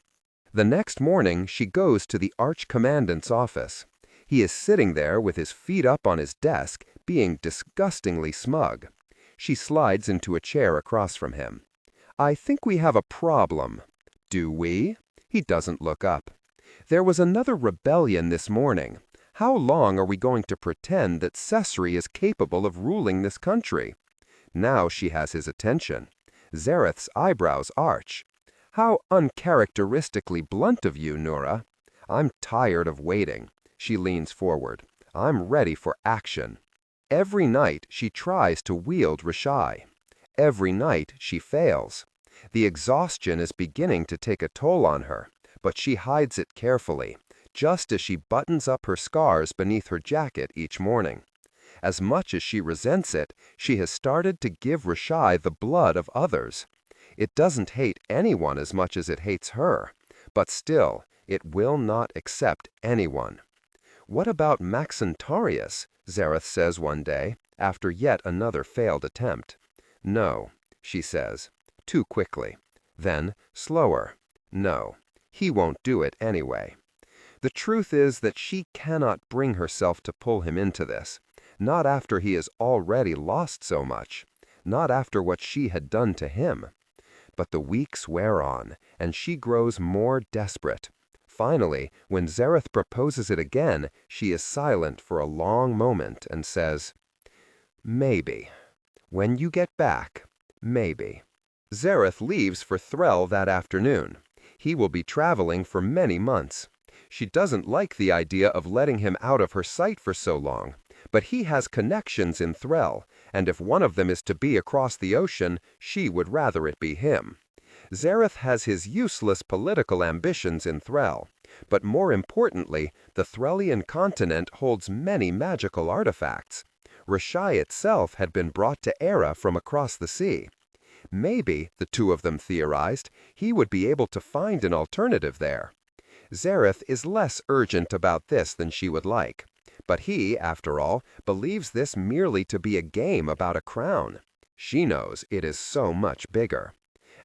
The next morning she goes to the Archcommandant's office. He is sitting there with his feet up on his desk, being disgustingly smug. She slides into a chair across from him. "I think we have a problem." "Do we?" He doesn't look up. "There was another rebellion this morning. How long are we going to pretend that Cessary is capable of ruling this country?" Now she has his attention. Zareth's eyebrows arch. "How uncharacteristically blunt of you, Noura." "I'm tired of waiting." She leans forward. "I'm ready for action." Every night she tries to wield Reshaye. Every night she fails. The exhaustion is beginning to take a toll on her, but she hides it carefully, just as she buttons up her scars beneath her jacket each morning. As much as she resents it, she has started to give Reshaye the blood of others. It doesn't hate anyone as much as it hates her, but still, it will not accept anyone. "What about Maxentarius?" Zareth says one day, after yet another failed attempt. "No," she says, too quickly. Then, slower. "No, he won't do it anyway." The truth is that she cannot bring herself to pull him into this, not after he has already lost so much, not after what she had done to him. But the weeks wear on, and she grows more desperate. Finally, when Zareth proposes it again, she is silent for a long moment and says, "Maybe. When you get back, maybe." Zareth leaves for Threl that afternoon. He will be traveling for many months. She doesn't like the idea of letting him out of her sight for so long, but he has connections in Threl, and if one of them is to be across the ocean, she would rather it be him. Zareth has his useless political ambitions in Threl, but more importantly, the Threlian continent holds many magical artifacts. Reshaye itself had been brought to Era from across the sea. Maybe, the two of them theorized, he would be able to find an alternative there. Zareth is less urgent about this than she would like, but he, after all, believes this merely to be a game about a crown. She knows it is so much bigger.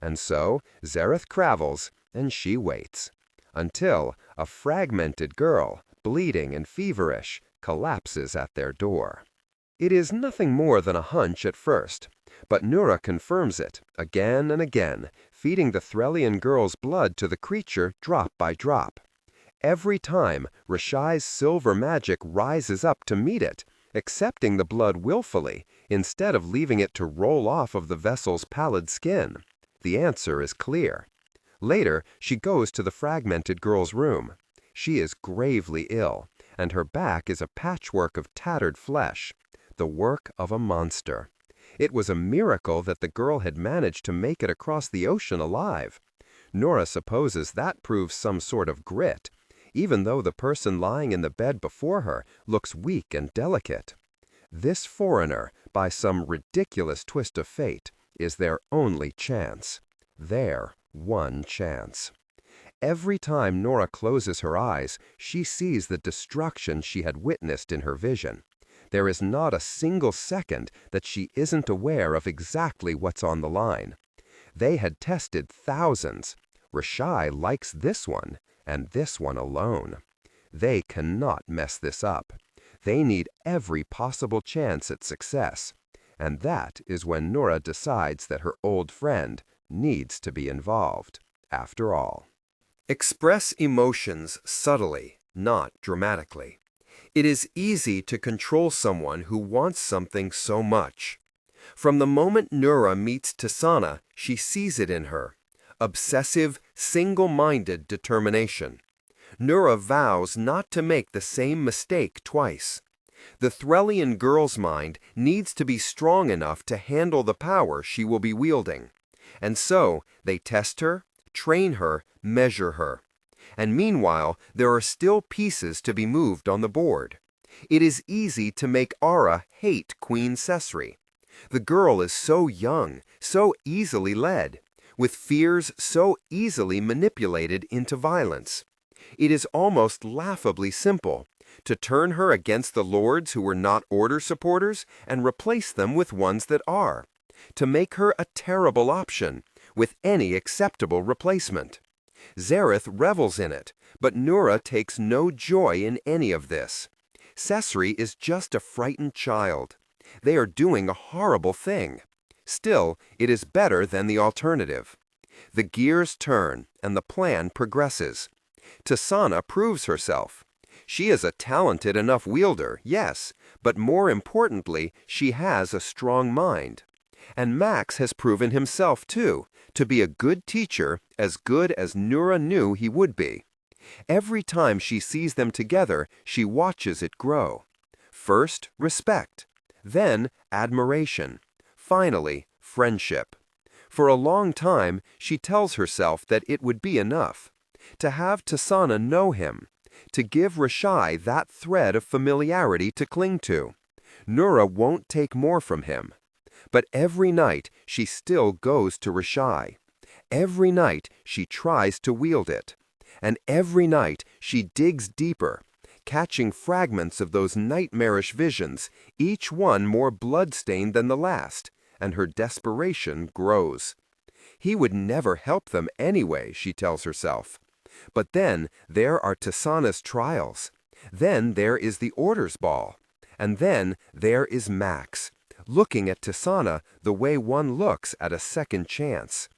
And so Zareth travels, and she waits, until a fragmented girl, bleeding and feverish, collapses at their door. It is nothing more than a hunch at first, but Nura confirms it, again and again, feeding the Threlian girl's blood to the creature drop by drop. Every time, Reshaye's silver magic rises up to meet it, accepting the blood willfully, instead of leaving it to roll off of the vessel's pallid skin. The answer is clear. Later, she goes to the fragmented girl's room. She is gravely ill, and her back is a patchwork of tattered flesh, the work of a monster. It was a miracle that the girl had managed to make it across the ocean alive. Nora supposes that proves some sort of grit, even though the person lying in the bed before her looks weak and delicate. This foreigner, by some ridiculous twist of fate, is their only chance. Their one chance. Every time Nora closes her eyes, she sees the destruction she had witnessed in her vision. There is not a single second that she isn't aware of exactly what's on the line. They had tested thousands. Reshaye likes this one, and this one alone. They cannot mess this up. They need every possible chance at success. And that is when Nora decides that her old friend needs to be involved, after all. Express emotions subtly, not dramatically. It is easy to control someone who wants something so much. From the moment Nura meets Tisaanah, she sees it in her. Obsessive, single-minded determination. Nura vows not to make the same mistake twice. The Threlian girl's mind needs to be strong enough to handle the power she will be wielding. And so, they test her, train her, measure her. And meanwhile, there are still pieces to be moved on the board. It is easy to make Ara hate Queen Sesri. The girl is so young, so easily led, with fears so easily manipulated into violence. It is almost laughably simple to turn her against the lords who were not order supporters and replace them with ones that are, to make her a terrible option with any acceptable replacement. Zareth revels in it, but Nura takes no joy in any of this. Sesri is just a frightened child. They are doing a horrible thing. Still, it is better than the alternative. The gears turn, and the plan progresses. Tisaanah proves herself. She is a talented enough wielder, yes, but more importantly, she has a strong mind. And Max has proven himself, too, to be a good teacher, as good as Nura knew he would be. Every time she sees them together, she watches it grow. First, respect. Then, admiration. Finally, friendship. For a long time, she tells herself that it would be enough. To have Tisaanah know him, to give Reshaye that thread of familiarity to cling to. Nura won't take more from him. But every night she still goes to Reshaye. Every night she tries to wield it. And every night she digs deeper, catching fragments of those nightmarish visions, each one more blood-stained than the last, and her desperation grows. He would never help them anyway, she tells herself. But then there are Tisaanah's trials. Then there is the orders ball. And then there is Max, looking at Tisaanah the way one looks at a second chance.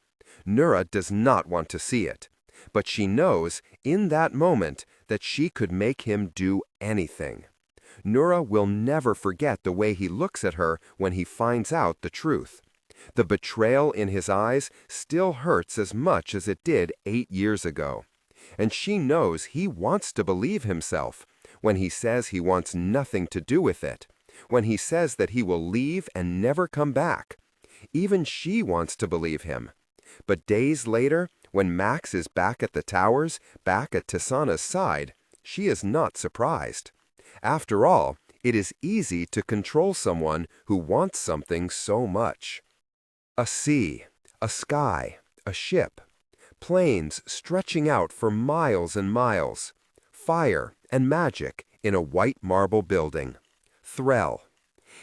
Nura does not want to see it, but she knows in that moment that she could make him do anything. Nura will never forget the way he looks at her when he finds out the truth. The betrayal in his eyes still hurts as much as it did 8 years ago. And she knows he wants to believe himself when he says he wants nothing to do with it, when he says that he will leave and never come back. Even she wants to believe him. But days later, when Max is back at the towers, back at Tisaanah's side, she is not surprised. After all, it is easy to control someone who wants something so much. A sea, a sky, a ship, plains stretching out for miles and miles, fire and magic in a white marble building. Threll.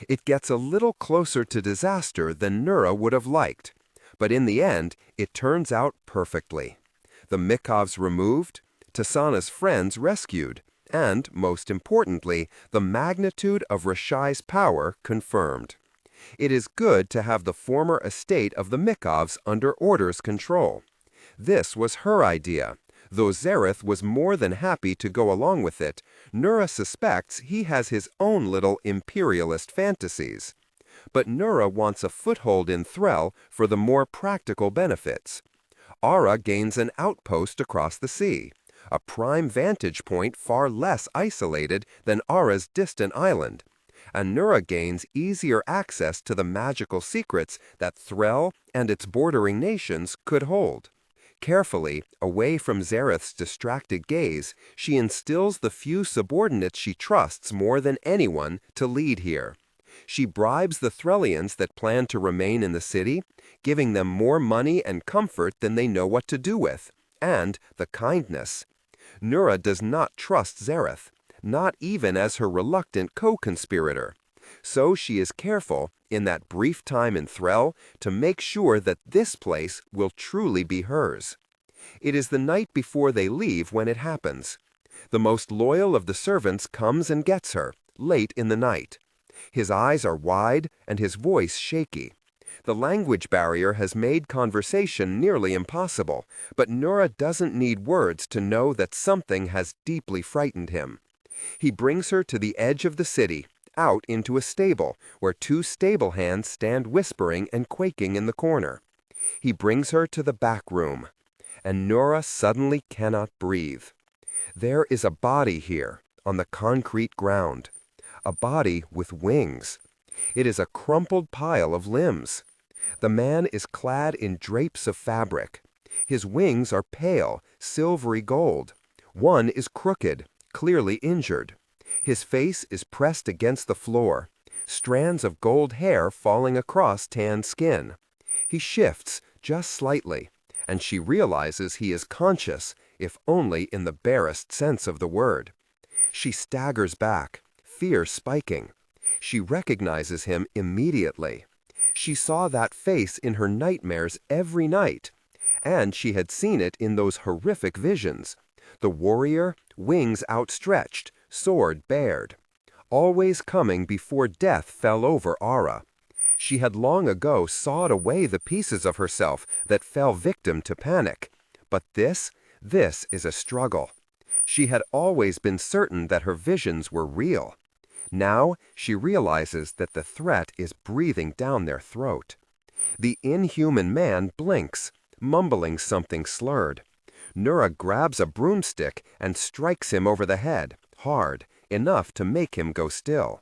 It gets a little closer to disaster than Nura would have liked, but in the end, it turns out perfectly. The Mikovs removed, Tisaanah's friends rescued, and, most importantly, the magnitude of Reshaye's power confirmed. It is good to have the former estate of the Mikovs under Order's control. This was her idea. Though Zareth was more than happy to go along with it, Nura suspects he has his own little imperialist fantasies. But Nura wants a foothold in Threll for the more practical benefits. Ara gains an outpost across the sea, a prime vantage point far less isolated than Ara's distant island, and Nura gains easier access to the magical secrets that Threll and its bordering nations could hold. Carefully, away from Zareth's distracted gaze, she instills the few subordinates she trusts more than anyone to lead here. She bribes the Threllians that plan to remain in the city, giving them more money and comfort than they know what to do with, and the kindness. Nura does not trust Zareth, not even as her reluctant co-conspirator. So she is careful, in that brief time in Threll, to make sure that this place will truly be hers. It is the night before they leave when it happens. The most loyal of the servants comes and gets her, late in the night. His eyes are wide and his voice shaky. The language barrier has made conversation nearly impossible, but Nura doesn't need words to know that something has deeply frightened him. He brings her to the edge of the city, out into a stable, where 2 stable hands stand whispering and quaking in the corner. He brings her to the back room, and Nura suddenly cannot breathe. There is a body here, on the concrete ground. A body with wings. It is a crumpled pile of limbs. The man is clad in drapes of fabric. His wings are pale, silvery gold. One is crooked, clearly injured. His face is pressed against the floor, strands of gold hair falling across tan skin. He shifts just slightly, and she realizes he is conscious, if only in the barest sense of the word. She staggers back, fear spiking. She recognizes him immediately. She saw that face in her nightmares every night, and she had seen it in those horrific visions. The warrior, wings outstretched, sword bared, always coming before death fell over Ara. She had long ago sawed away the pieces of herself that fell victim to panic. But this is a struggle. She had always been certain that her visions were real. Now she realizes that the threat is breathing down their throat. The inhuman man blinks, mumbling something slurred. Nura grabs a broomstick and strikes him over the head, hard, enough to make him go still.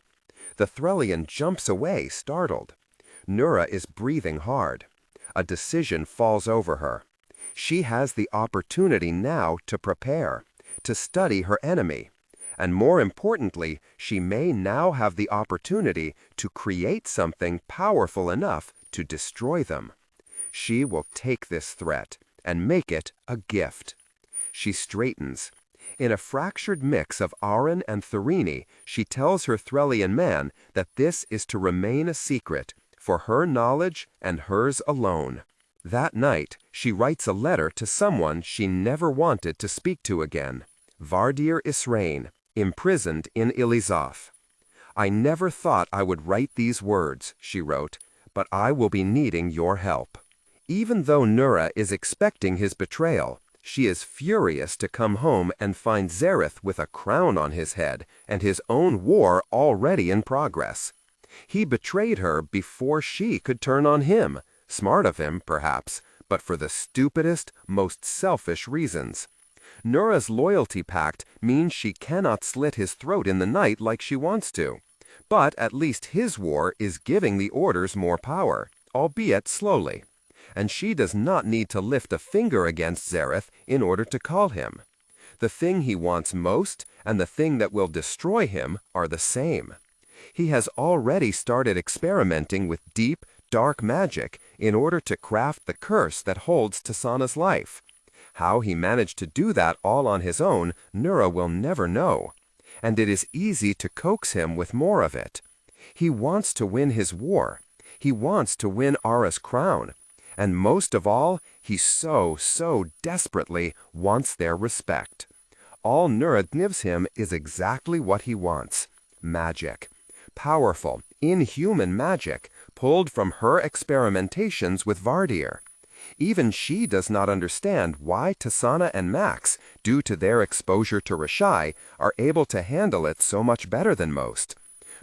The Threllian jumps away, startled. Nura is breathing hard. A decision falls over her. She has the opportunity now to prepare, to study her enemy, and more importantly, she may now have the opportunity to create something powerful enough to destroy them. She will take this threat and make it a gift. She straightens. In a fractured mix of Aaron and Tharini, she tells her Threllian man that this is to remain a secret, for her knowledge and hers alone. That night, she writes a letter to someone she never wanted to speak to again, Vardir Israin, imprisoned in Elizaf. I never thought I would write these words, she wrote, but I will be needing your help. Even though Nura is expecting his betrayal, she is furious to come home and find Zareth with a crown on his head and his own war already in progress. He betrayed her before she could turn on him. Smart of him, perhaps, but for the stupidest, most selfish reasons. Nura's loyalty pact means she cannot slit his throat in the night like she wants to. But at least his war is giving the orders more power, albeit slowly. And she does not need to lift a finger against Zareth in order to call him. The thing he wants most and the thing that will destroy him are the same. He has already started experimenting with deep, dark magic in order to craft the curse that holds Tisaanah's life. How he managed to do that all on his own, Nura will never know. And it is easy to coax him with more of it. He wants to win his war. He wants to win Ara's crown. And most of all, he so desperately wants their respect. All Nura gives him is exactly what he wants. Magic. Powerful, inhuman magic, pulled from her experimentations with Vardir. Even she does not understand why Tisaanah and Max, due to their exposure to Reshaye, are able to handle it so much better than most.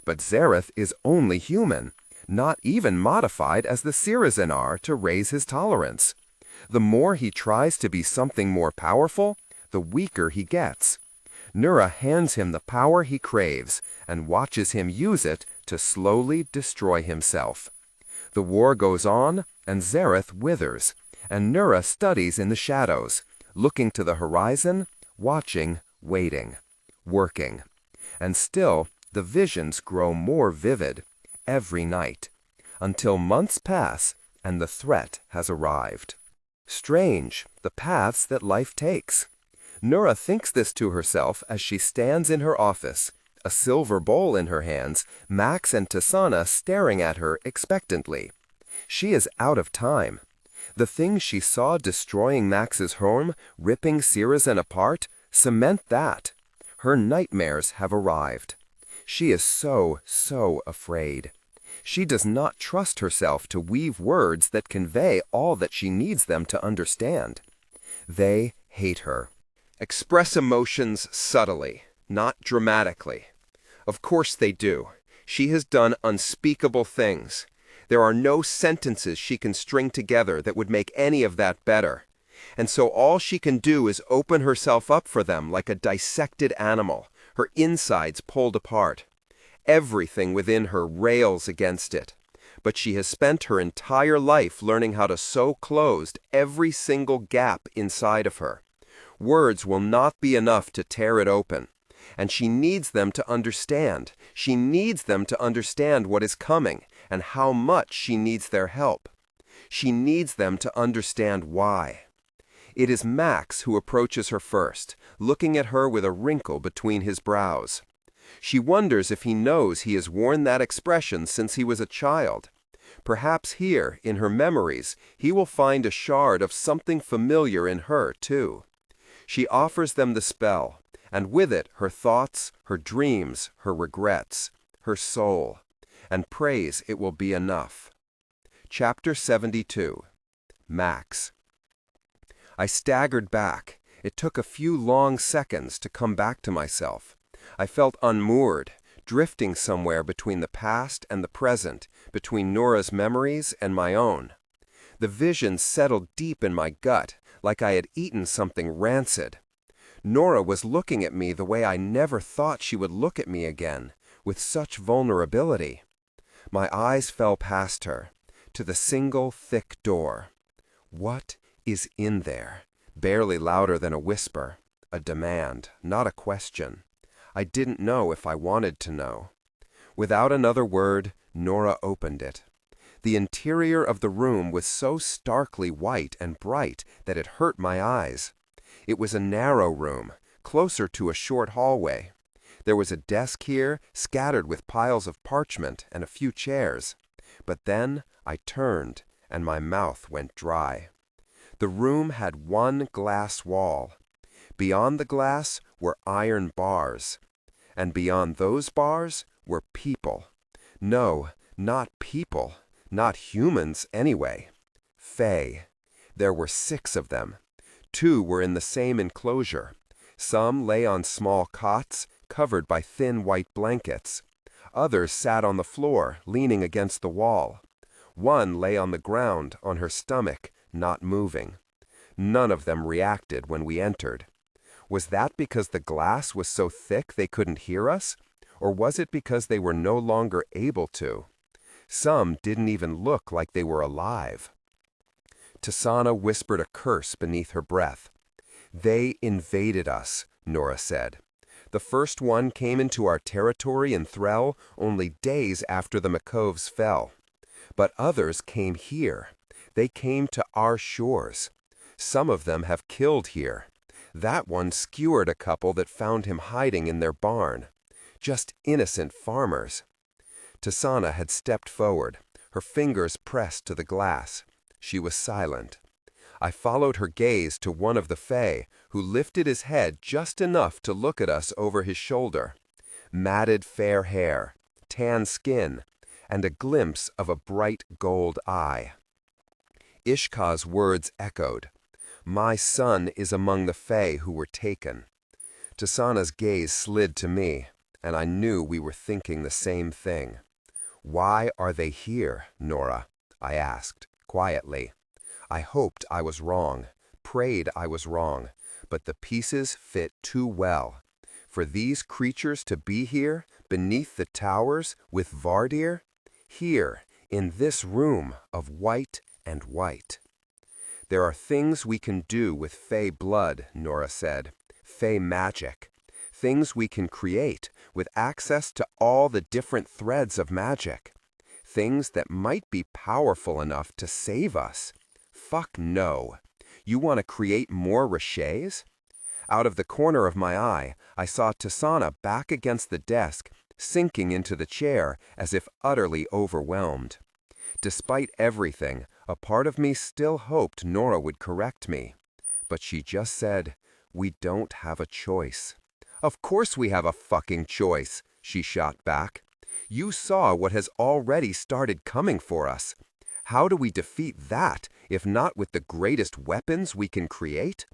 But Zareth is only human, not even modified as the Sirizen are to raise his tolerance. The more he tries to be something more powerful, the weaker he gets. Nura hands him the power he craves and watches him use it to slowly destroy himself. The war goes on, and Zareth withers, and Nura studies in the shadows, looking to the horizon, watching, waiting, working. And still, the visions grow more vivid every night, until months pass and the threat has arrived. Strange, the paths that life takes. Nura thinks this to herself as she stands in her office, a silver bowl in her hands, Max and Tisaanah staring at her expectantly. She is out of time. The things she saw destroying Max's home, ripping Sirizen apart, cement that. Her nightmares have arrived. She is so afraid. She does not trust herself to weave words that convey all that she needs them to understand. They hate her. Express emotions subtly, not dramatically. Of course they do. She has done unspeakable things. There are no sentences she can string together that would make any of that better. And so all she can do is open herself up for them like a dissected animal, her insides pulled apart. Everything within her rails against it. But she has spent her entire life learning how to sew closed every single gap inside of her. Words will not be enough to tear it open. And she needs them to understand. She needs them to understand what is coming and how much she needs their help. She needs them to understand why. It is Max who approaches her first, looking at her with a wrinkle between his brows. She wonders if he knows he has worn that expression since he was a child. Perhaps here, in her memories, he will find a shard of something familiar in her, too. She offers them the spell, and with it her thoughts, her dreams, her regrets, her soul, and prays it will be enough. Chapter 72. Max. I staggered back. It took a few long seconds to come back to myself. I felt unmoored, drifting somewhere between the past and the present, between Nora's memories and my own. The vision settled deep in my gut, like I had eaten something rancid. Nora was looking at me the way I never thought she would look at me again, with such vulnerability. My eyes fell past her. to the single thick door. What is in there? Barely louder than a whisper. A demand, not a question. I didn't know if I wanted to know. Without another word, Nora opened it. The interior of the room was so starkly white and bright that it hurt my eyes. It was a narrow room, closer to a short hallway. There was a desk here, scattered with piles of parchment and a few chairs. But then I turned, and my mouth went dry. The room had one glass wall. Beyond the glass were iron bars. And beyond those bars were people. No, not people. Not humans, anyway. Fae. There were 6 of them. 2 were in the same enclosure. Some lay on small cots, covered by thin white blankets. Others sat on the floor, leaning against the wall. One lay on the ground, on her stomach, not moving. None of them reacted when we entered. Was that because the glass was so thick they couldn't hear us? Or was it because they were no longer able to? Some didn't even look like they were alive. Tisaanah whispered a curse beneath her breath. "They invaded us," Nora said. "The first one came into our territory in Threll only days after the Makovs fell. But others came here. They came to our shores. Some of them have killed here. That one skewered a couple that found him hiding in their barn. Just innocent farmers." Tisaanah had stepped forward, her fingers pressed to the glass. She was silent. I followed her gaze to one of the Fae, who lifted his head just enough to look at us over his shoulder. Matted fair hair, tan skin, and a glimpse of a bright gold eye. Ishka's words echoed. "My son is among the Fae who were taken." Tisaanah's gaze slid to me, and I knew we were thinking the same thing. "Why are they here, Nora?" I asked, quietly. I hoped I was wrong, prayed I was wrong, but the pieces fit too well. For these creatures to be here, beneath the towers, with Vardir, here, in this room of white and white. "There are things we can do with Fae blood," Nora said. "Fae magic. Things we can create with access to all the different threads of magic. Things that might be powerful enough to save us. Fuck no. You want to create more Reshayes?" Out of the corner of my eye, I saw Tisaanah back against the desk, sinking into the chair as if utterly overwhelmed. Despite everything, a part of me still hoped Nora would correct me. But she just said, "We don't have a choice." "Of course we have a fucking choice," she shot back. "You saw what has already started coming for us. How do we defeat that, if not with the greatest weapons we can create?"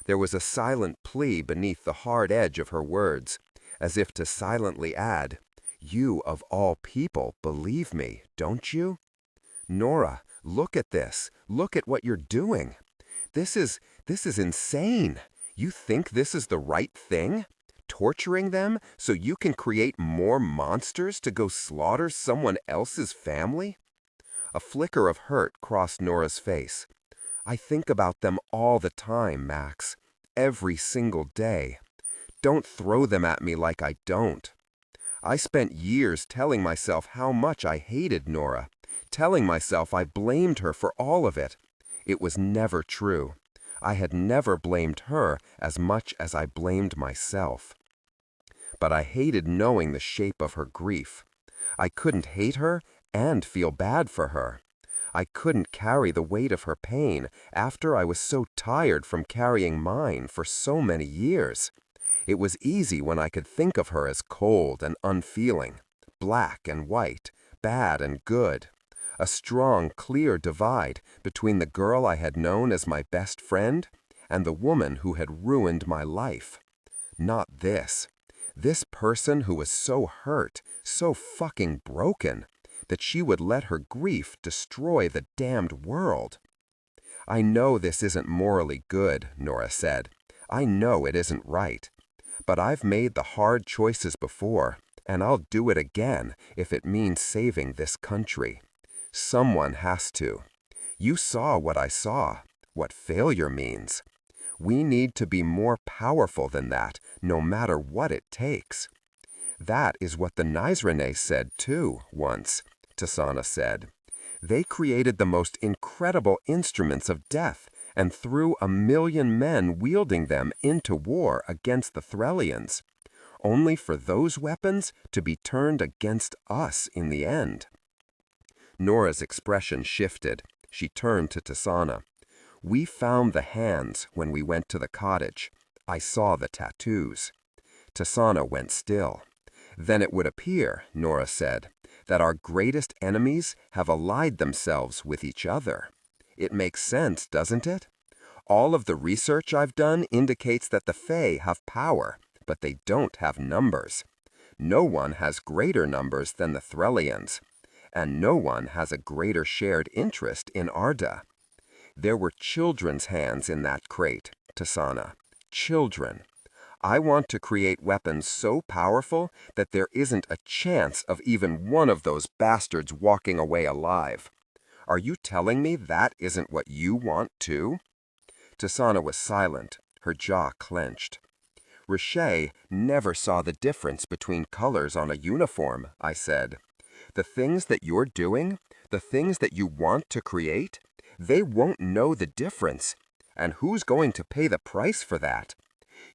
There was a silent plea beneath the hard edge of her words, as if to silently add, "You of all people believe me, don't you? Nora, look at this. Look at what you're doing. This is insane. You think this is the right thing? Torturing them so you can create more monsters to go slaughter someone else's family?" A flicker of hurt crossed Nora's face. "I think about them all the time, Max. Every single day. Don't throw them at me like I don't. I spent years telling myself how much I hated Nora, telling myself I blamed her for all of it. It was never true. I had never blamed her as much as I blamed myself. But I hated knowing the shape of her grief. I couldn't hate her and feel bad for her. I couldn't carry the weight of her pain after I was so tired from carrying mine for so many years. It was easy when I could think of her as cold and unfeeling, black and white, bad and good. A strong, clear divide between the girl I had known as my best friend and the woman who had ruined my life. Not this. This person who was so hurt, so fucking broken, that she would let her grief destroy the damned world. "I know this isn't morally good," Nora said. "I know it isn't right. But I've made the hard choices before, and I'll do it again if it means saving this country. Someone has to. You saw what I saw, what failure means. We need to be more powerful than that, no matter what it takes. That is what the Ensnare said too, once, Tisaanah said. They created the most incredible instruments of death and threw 1,000,000 men wielding them into war against the Threllians, only for those weapons to be turned against us in the end. Nora's expression shifted. She turned to Tisaanah. We found the hands when we went to the cottage. I saw the tattoos. Tisaanah went still. Then it would appear, Nora said, that our greatest enemies have allied themselves with each other. It makes sense, doesn't it? All of the research I've done indicates that the Fae have power, but they don't have numbers. No one has greater numbers than the Threllians, and no one has a greater shared interest in Arda. There were children's hands in that crate, Tisaanah. Children. I want to create weapons so powerful that there isn't a chance of even one of those bastards walking away alive. Are you telling me that isn't what you want too? Tisaanah was silent, her jaw clenched. Reshaye never saw the difference between colors on a uniform, I said. The things that you're doing, the things that you want to create, they won't know the difference. And who's going to pay the price for that?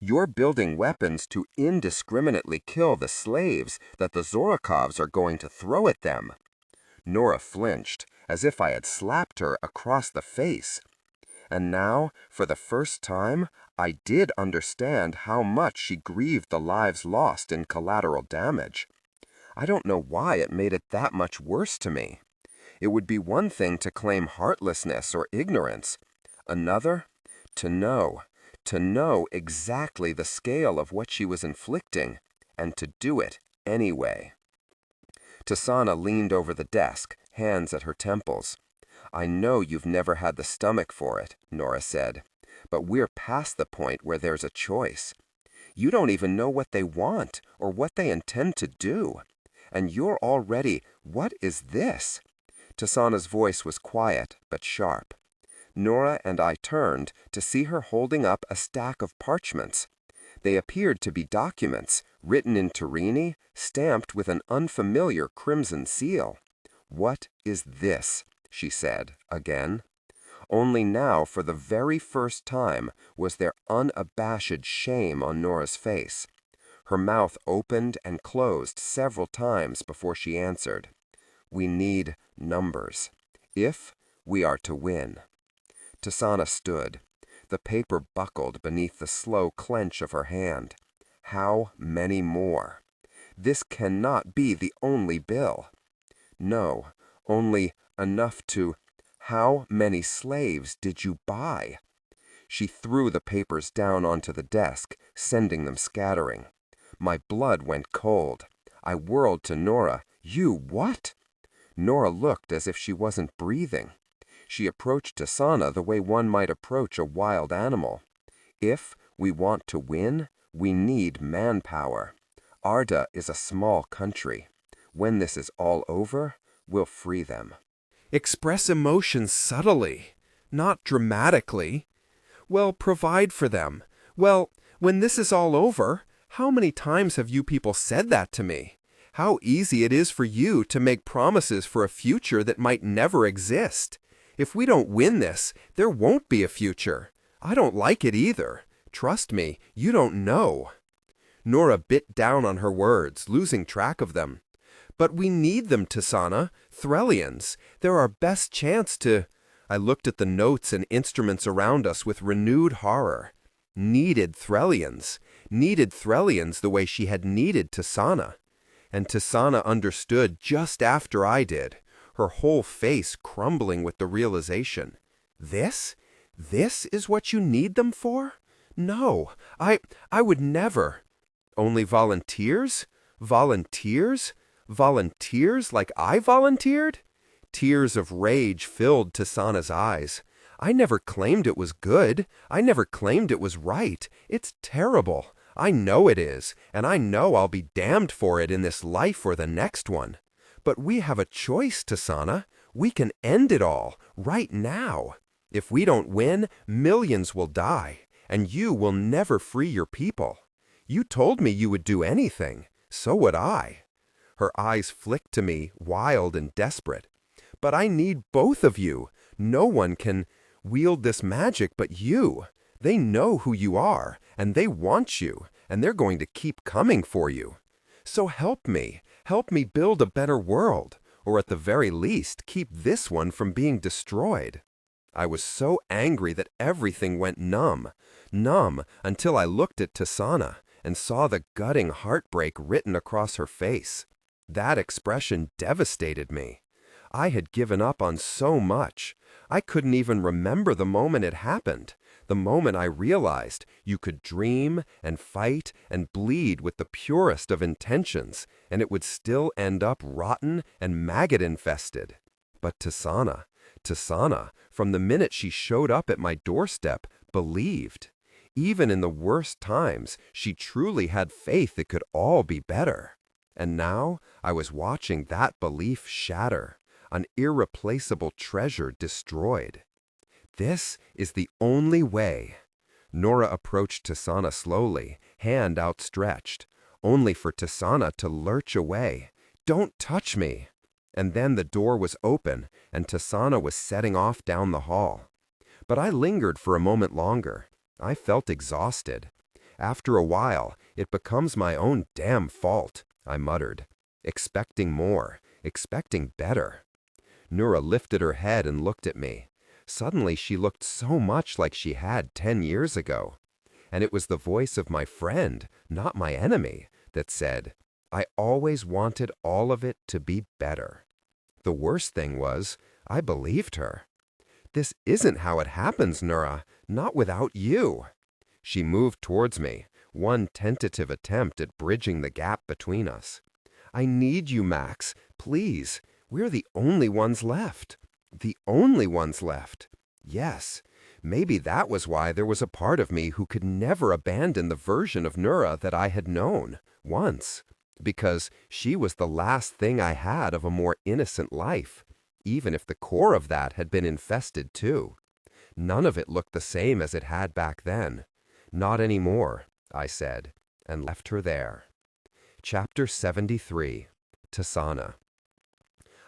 You're building weapons to indiscriminately kill the slaves that the Zorakovs are going to throw at them. Nora flinched, as if I had slapped her across the face. And now, for the first time, I did understand how much she grieved the lives lost in collateral damage. I don't know why it made it that much worse to me. It would be one thing to claim heartlessness or ignorance. Another, to know exactly the scale of what she was inflicting, and to do it anyway. Tisaanah leaned over the desk, hands at her temples. I know you've never had the stomach for it, Nora said, but we're past the point where there's a choice. You don't even know what they want or what they intend to do. And you're already, what is this? Tisaanah's voice was quiet but sharp. Nora and I turned to see her holding up a stack of parchments. They appeared to be documents, written in Tirini, stamped with an unfamiliar crimson seal. What is this? She said, again. Only now, for the very first time, was there unabashed shame on Nora's face. Her mouth opened and closed several times before she answered. We need numbers, if we are to win. Tisaanah stood. The paper buckled beneath the slow clench of her hand. How many more? This cannot be the only bill. No, only enough to... How many slaves did you buy? She threw the papers down onto the desk, sending them scattering. My blood went cold. I whirled to Nora. You what? Nora looked as if she wasn't breathing. She approached Tisaanah the way one might approach a wild animal. If we want to win, we need manpower. Arda is a small country. When this is all over, we'll free them. Express emotions subtly, not dramatically. Well, provide for them. Well, when this is all over, how many times have you people said that to me? How easy it is for you to make promises for a future that might never exist. If we don't win this, there won't be a future. I don't like it either. Trust me, you don't know. Nora bit down on her words, losing track of them. But we need them, Tisaanah. Threllians. They're our best chance to... I looked at the notes and instruments around us with renewed horror. Needed Threllians. Needed Threllians the way she had needed Tisaanah. And Tisaanah understood just after I did, her whole face crumbling with the realization. This? This is what you need them for? No, I would never. Only volunteers? Volunteers? Volunteers like I volunteered? Tears of rage filled Tisaanah's eyes. I never claimed it was good. I never claimed it was right. It's terrible. I know it is, and I know I'll be damned for it in this life or the next one. But we have a choice, Tisaanah. We can end it all, right now. If we don't win, millions will die, and you will never free your people. You told me you would do anything. So would I." Her eyes flicked to me, wild and desperate. "But I need both of you. No one can wield this magic but you. They know who you are, and they want you, and they're going to keep coming for you. So help me build a better world, or at the very least, keep this one from being destroyed." I was so angry that everything went numb until I looked at Tisaanah and saw the gutting heartbreak written across her face. That expression devastated me. I had given up on so much. I couldn't even remember the moment it happened, the moment I realized you could dream and fight and bleed with the purest of intentions, and it would still end up rotten and maggot-infested. But Tisaanah, from the minute she showed up at my doorstep, believed. Even in the worst times, she truly had faith it could all be better. And now I was watching that belief shatter, an irreplaceable treasure destroyed. This is the only way. Nora approached Tisaanah slowly, hand outstretched, only for Tisaanah to lurch away. "Don't touch me!" And then the door was open, and Tisaanah was setting off down the hall. But I lingered for a moment longer. I felt exhausted. After a while, "It becomes my own damn fault," I muttered, expecting more, expecting better. Nora lifted her head and looked at me. Suddenly she looked so much like she had 10 years ago. And it was the voice of my friend, not my enemy, that said, "I always wanted all of it to be better." The worst thing was, I believed her. "This isn't how it happens, Nora, not without you." She moved towards me, one tentative attempt at bridging the gap between us. "I need you, Max, please. We're the only ones left. The only ones left." Yes, maybe that was why there was a part of me who could never abandon the version of Nora that I had known, once. Because she was the last thing I had of a more innocent life, even if the core of that had been infested too. None of it looked the same as it had back then. "Not anymore," I said, and left her there. Chapter 73. Tisaanah.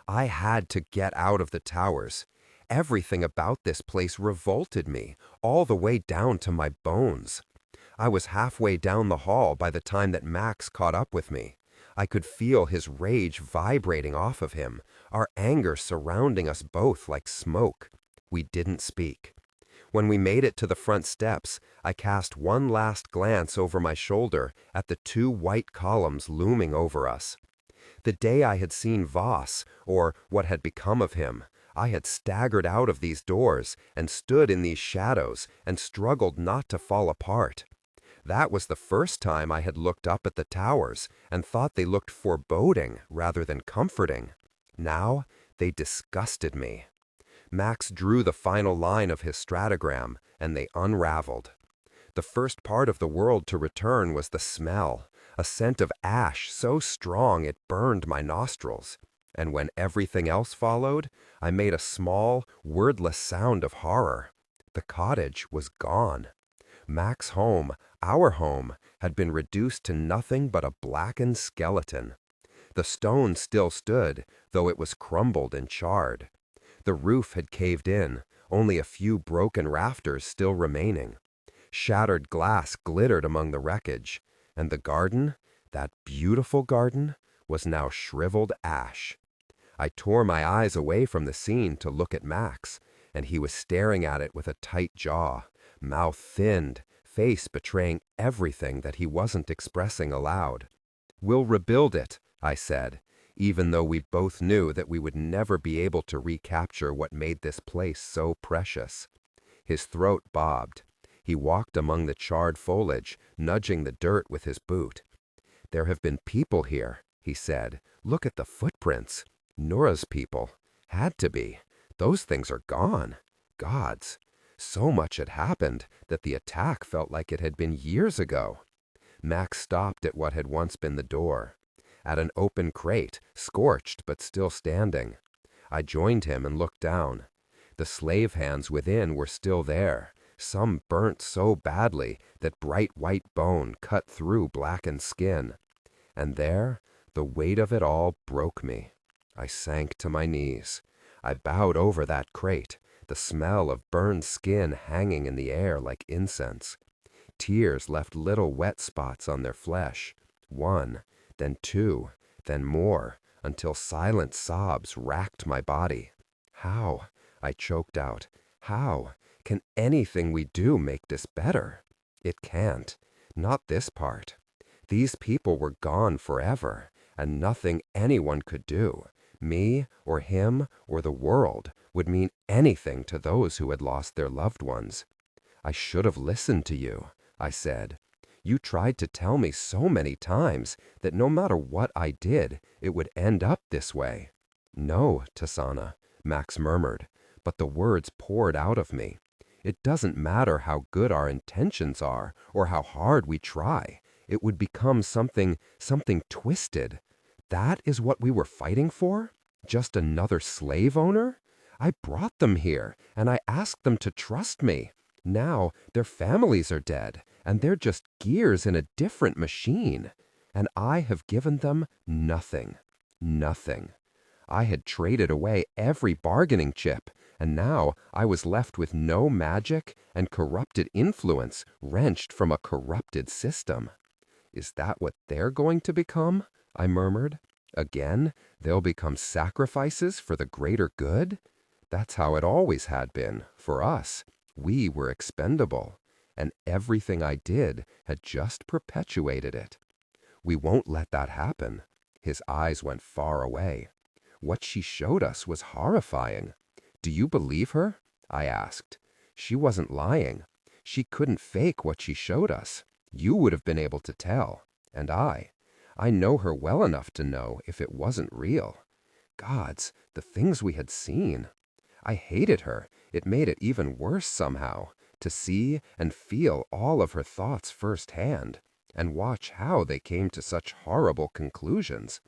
I had to get out of the towers. Everything about this place revolted me, all the way down to my bones. I was halfway down the hall by the time that Max caught up with me. I could feel his rage vibrating off of him, our anger surrounding us both like smoke. We didn't speak. When we made it to the front steps, I cast one last glance over my shoulder at the 2 white columns looming over us. The day I had seen Voss, or what had become of him, I had staggered out of these doors and stood in these shadows and struggled not to fall apart. That was the first time I had looked up at the towers and thought they looked foreboding rather than comforting. Now they disgusted me. Max drew the final line of his stratogram, and they unraveled. The first part of the world to return was the smell, a scent of ash so strong it burned my nostrils. And when everything else followed, I made a small, wordless sound of horror. The cottage was gone. Max's home, our home, had been reduced to nothing but a blackened skeleton. The stone still stood, though it was crumbled and charred. The roof had caved in, only a few broken rafters still remaining. Shattered glass glittered among the wreckage, and the garden, that beautiful garden, was now shriveled ash. I tore my eyes away from the scene to look at Max, and he was staring at it with a tight jaw, mouth thinned, face betraying everything that he wasn't expressing aloud. "We'll rebuild it," I said, even though we both knew that we would never be able to recapture what made this place so precious. His throat bobbed. He walked among the charred foliage, nudging the dirt with his boot. "There have been people here," he said. "Look at the footprints. Nora's people. Had to be. Those things are gone. Gods. So much had happened that the attack felt like it had been years ago." Max stopped at what had once been the door, at an open crate, scorched but still standing. I joined him and looked down. The slave hands within were still there, some burnt so badly that bright white bone cut through blackened skin. And there, the weight of it all broke me. I sank to my knees. I bowed over that crate, the smell of burned skin hanging in the air like incense. Tears left little wet spots on their flesh, one, then two, then more, until silent sobs racked my body. How, I choked out, how can anything we do make this better? It can't, not this part. These people were gone forever, and nothing anyone could do, me or him or the world, would mean anything to those who had lost their loved ones. I should have listened to you, I said. You tried to tell me so many times that no matter what I did, it would end up this way. No, Tisaanah, Max murmured, but the words poured out of me. It doesn't matter how good our intentions are or how hard we try. It would become something twisted. That is what we were fighting for? Just another slave owner? I brought them here, and I asked them to trust me. Now their families are dead, and they're just gears in a different machine. And I have given them nothing. Nothing. I had traded away every bargaining chip, and now I was left with no magic and corrupted influence wrenched from a corrupted system. Is that what they're going to become? I murmured. Again, they'll become sacrifices for the greater good? That's how it always had been, for us. We were expendable, and everything I did had just perpetuated it. We won't let that happen. His eyes went far away. What she showed us was horrifying. Do you believe her? I asked. She wasn't lying. She couldn't fake what she showed us. You would have been able to tell. And I know her well enough to know if it wasn't real. Gods, the things we had seen. I hated her. It made it even worse somehow, to see and feel all of her thoughts firsthand, and watch how they came to such horrible conclusions.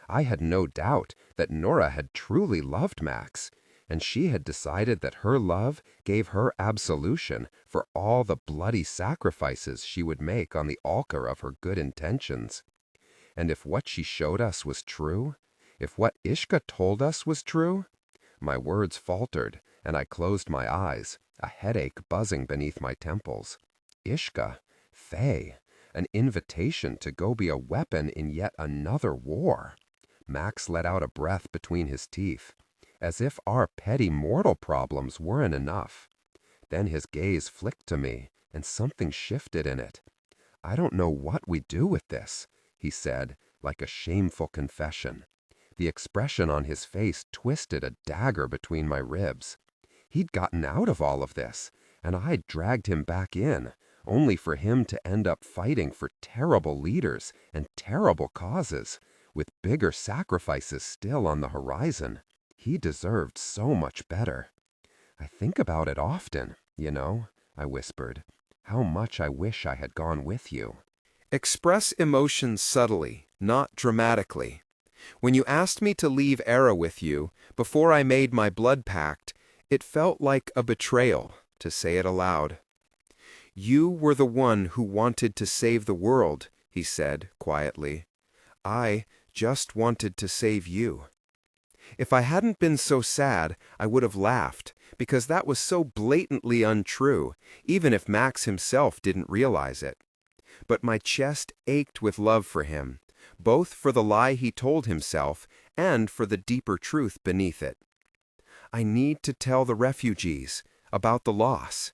I had no doubt that Nora had truly loved Max, and she had decided that her love gave her absolution for all the bloody sacrifices she would make on the altar of her good intentions. And if what she showed us was true, if what Ishka told us was true, my words faltered, and I closed my eyes, a headache buzzing beneath my temples. Ishka, Faye, an invitation to go be a weapon in yet another war. Max let out a breath between his teeth, as if our petty mortal problems weren't enough. Then his gaze flicked to me, and something shifted in it. I don't know what we do with this, he said, like a shameful confession. The expression on his face twisted a dagger between my ribs. He'd gotten out of all of this, and I'd dragged him back in, only for him to end up fighting for terrible leaders and terrible causes, with bigger sacrifices still on the horizon. He deserved so much better. I think about it often, you know, I whispered. How much I wish I had gone with you. Express emotions subtly, not dramatically. When you asked me to leave Era with you, before I made my blood pact, it felt like a betrayal, to say it aloud. You were the one who wanted to save the world, he said quietly. I just wanted to save you. If I hadn't been so sad, I would have laughed, because that was so blatantly untrue, even if Max himself didn't realize it. But my chest ached with love for him, both for the lie he told himself and for the deeper truth beneath it. I need to tell the refugees about the loss.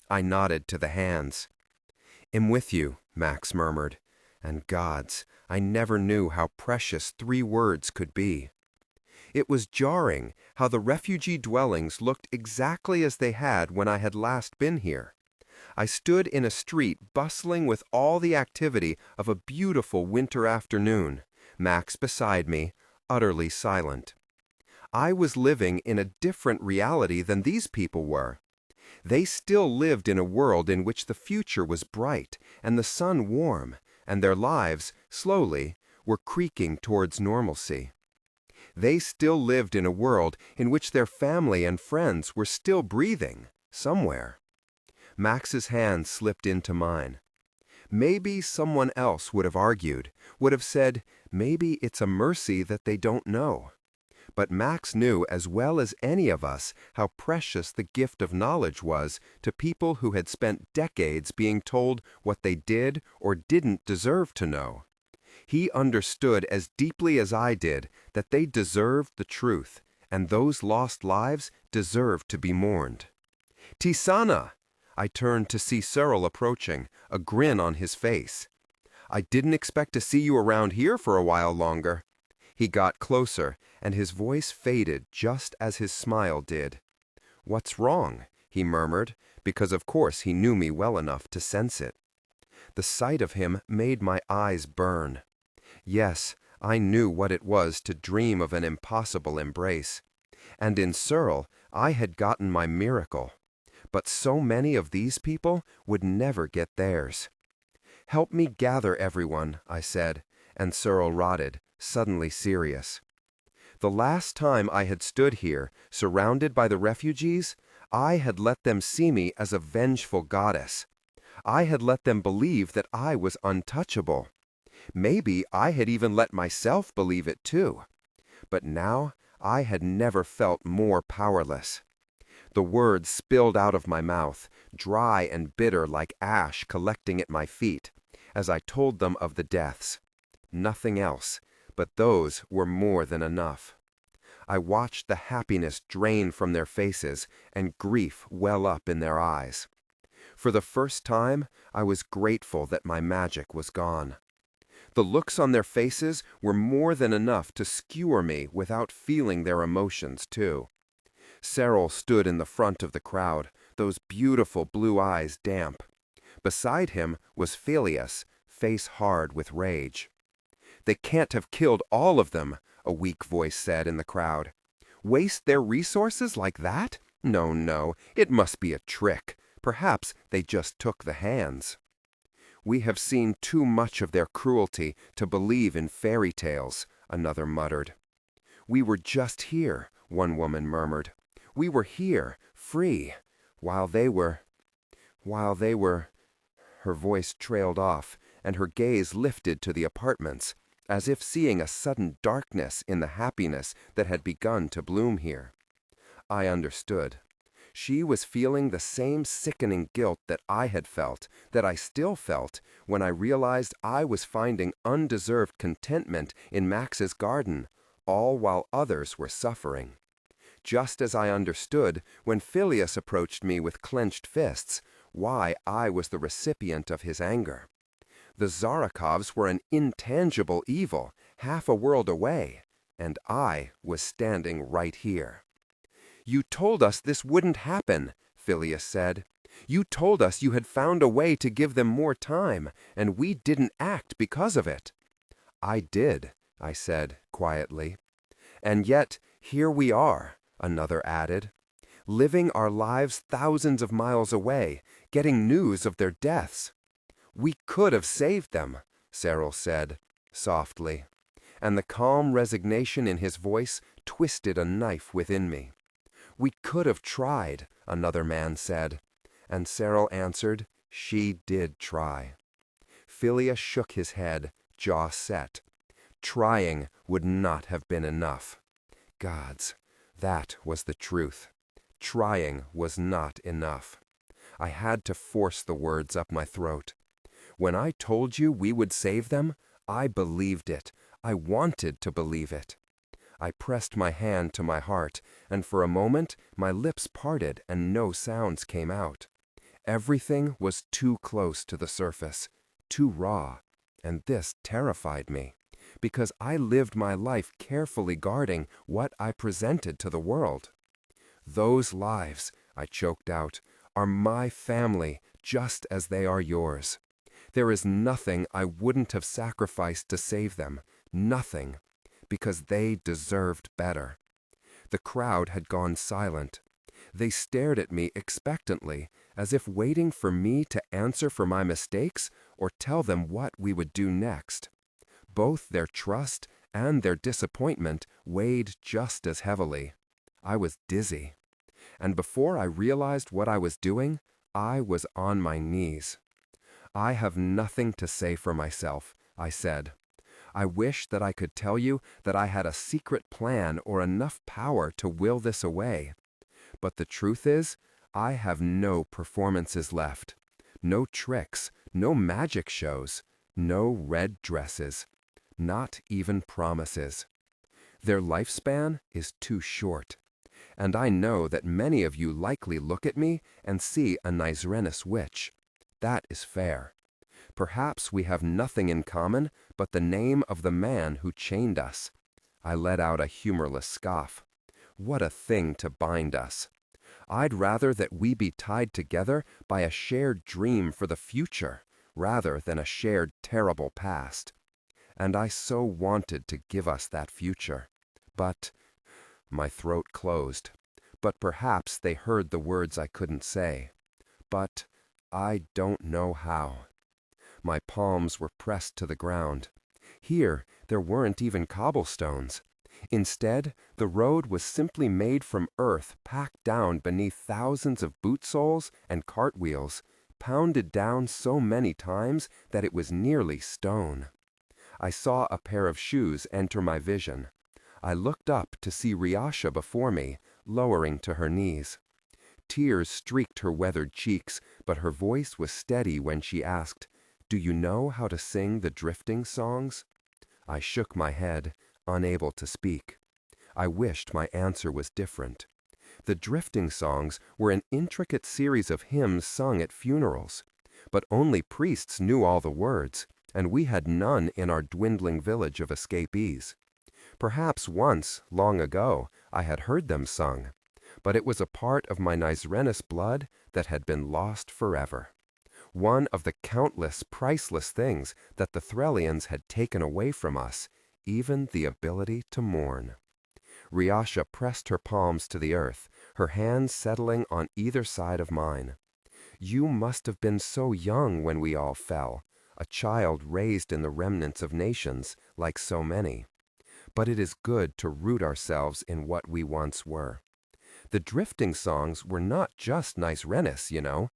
I nodded to the hands. I'm with you, Max murmured, and gods, I never knew how precious 3 words could be. It was jarring how the refugee dwellings looked exactly as they had when I had last been here. I stood in a street bustling with all the activity of a beautiful winter afternoon, Max beside me, utterly silent. I was living in a different reality than these people were. They still lived in a world in which the future was bright and the sun warm, and their lives, slowly, were creaking towards normalcy. They still lived in a world in which their family and friends were still breathing, somewhere. Max's hand slipped into mine. Maybe someone else would have argued, would have said, maybe it's a mercy that they don't know. But Max knew as well as any of us how precious the gift of knowledge was to people who had spent decades being told what they did or didn't deserve to know. He understood as deeply as I did that they deserved the truth, and those lost lives deserved to be mourned. Tisaanah! I turned to see Cyril approaching, a grin on his face. I didn't expect to see you around here for a while longer. He got closer, and his voice faded just as his smile did. What's wrong? He murmured, because of course he knew me well enough to sense it. The sight of him made my eyes burn. Yes, I knew what it was to dream of an impossible embrace. And in Cyril, I had gotten my miracle. But so many of these people would never get theirs. Help me gather everyone, I said, and Cyril nodded, suddenly serious. The last time I had stood here, surrounded by the refugees, I had let them see me as a vengeful goddess. I had let them believe that I was untouchable. Maybe I had even let myself believe it too. But now I had never felt more powerless. The words spilled out of my mouth, dry and bitter like ash collecting at my feet, as I told them of the deaths. Nothing else, but those were more than enough. I watched the happiness drain from their faces and grief well up in their eyes. For the first time, I was grateful that my magic was gone. The looks on their faces were more than enough to skewer me without feeling their emotions, too. Cyril stood in the front of the crowd, those beautiful blue eyes damp. Beside him was Phileas, face hard with rage. They can't have killed all of them, a weak voice said in the crowd. Waste their resources like that? No, no, it must be a trick. Perhaps they just took the hands. We have seen too much of their cruelty to believe in fairy tales, another muttered. We were just here, one woman murmured. We were here, free, while they were... Her voice trailed off, and her gaze lifted to the apartments, as if seeing a sudden darkness in the happiness that had begun to bloom here. I understood. She was feeling the same sickening guilt that I had felt, that I still felt, when I realized I was finding undeserved contentment in Max's garden, all while others were suffering. Just as I understood, when Phileas approached me with clenched fists, why I was the recipient of his anger. The Zarakovs were an intangible evil, half a world away, and I was standing right here. You told us this wouldn't happen, Phileas said. You told us you had found a way to give them more time, and we didn't act because of it. I did, I said quietly. And yet, here we are, another added, living our lives thousands of miles away, getting news of their deaths. We could have saved them, Cyril said, softly, and the calm resignation in his voice twisted a knife within me. We could have tried, another man said, and Cyril answered, she did try. Phileas shook his head, jaw set. Trying would not have been enough. Gods, that was the truth. Trying was not enough. I had to force the words up my throat. When I told you we would save them, I believed it. I wanted to believe it. I pressed my hand to my heart, and for a moment my lips parted and no sounds came out. Everything was too close to the surface, too raw, and this terrified me, because I lived my life carefully guarding what I presented to the world. Those lives, I choked out, are my family just as they are yours. There is nothing I wouldn't have sacrificed to save them, nothing, because they deserved better. The crowd had gone silent. They stared at me expectantly, as if waiting for me to answer for my mistakes or tell them what we would do next. Both their trust and their disappointment weighed just as heavily. I was dizzy, and before I realized what I was doing, I was on my knees. "I have nothing to say for myself," I said. "I wish that I could tell you that I had a secret plan or enough power to will this away. But the truth is, I have no performances left. No tricks, no magic shows, no red dresses, not even promises. Their lifespan is too short. And I know that many of you likely look at me and see a Nizrenus witch. That is fair. Perhaps we have nothing in common but the name of the man who chained us." I let out a humorless scoff. "What a thing to bind us! I'd rather that we be tied together by a shared dream for the future, rather than a shared terrible past. And I so wanted to give us that future. But—" My throat closed. But perhaps they heard the words I couldn't say. But I don't know how. My palms were pressed to the ground. Here, there weren't even cobblestones. Instead, the road was simply made from earth packed down beneath thousands of boot soles and cartwheels, pounded down so many times that it was nearly stone. I saw a pair of shoes enter my vision. I looked up to see Reshaye before me, lowering to her knees. Tears streaked her weathered cheeks, but her voice was steady when she asked, "Do you know how to sing the drifting songs?" I shook my head, unable to speak. I wished my answer was different. The drifting songs were an intricate series of hymns sung at funerals, but only priests knew all the words, and we had none in our dwindling village of escapees. Perhaps once, long ago, I had heard them sung, but it was a part of my Nizrenus blood that had been lost forever. One of the countless priceless things that the Threllians had taken away from us, even the ability to mourn. Reshaye pressed her palms to the earth, her hands settling on either side of mine. "You must have been so young when we all fell, a child raised in the remnants of nations, like so many. But it is good to root ourselves in what we once were. The drifting songs were not just Nizrenus, you know.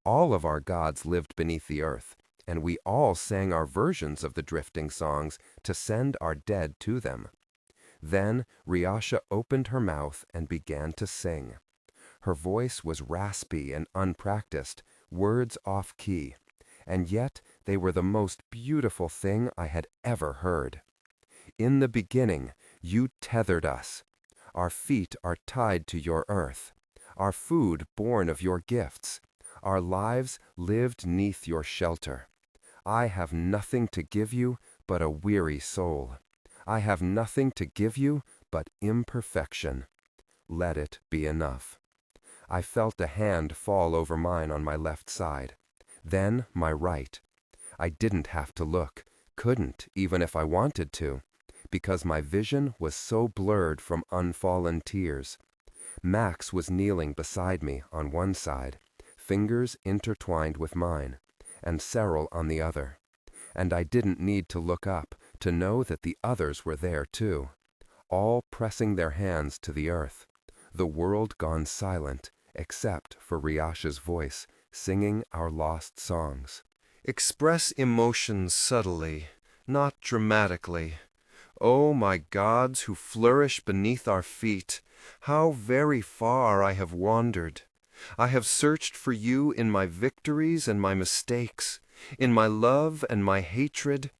All of our gods lived beneath the earth, and we all sang our versions of the drifting songs to send our dead to them." Then Reshaye opened her mouth and began to sing. Her voice was raspy and unpracticed, words off-key, and yet they were the most beautiful thing I had ever heard. "In the beginning, you tethered us. Our feet are tied to your earth, our food born of your gifts, our lives lived 'neath your shelter. I have nothing to give you but a weary soul. I have nothing to give you but imperfection. Let it be enough." I felt a hand fall over mine on my left side, then my right. I didn't have to look, couldn't even if I wanted to, because my vision was so blurred from unfallen tears. Max was kneeling beside me on one side, fingers intertwined with mine, and Cyril on the other. And I didn't need to look up to know that the others were there too, all pressing their hands to the earth, the world gone silent, except for Reshaye's voice, singing our lost songs. Express emotions subtly, not dramatically. O my gods who flourish beneath our feet, how very far I have wandered. I have searched for you in my victories and my mistakes, in my love and my hatred.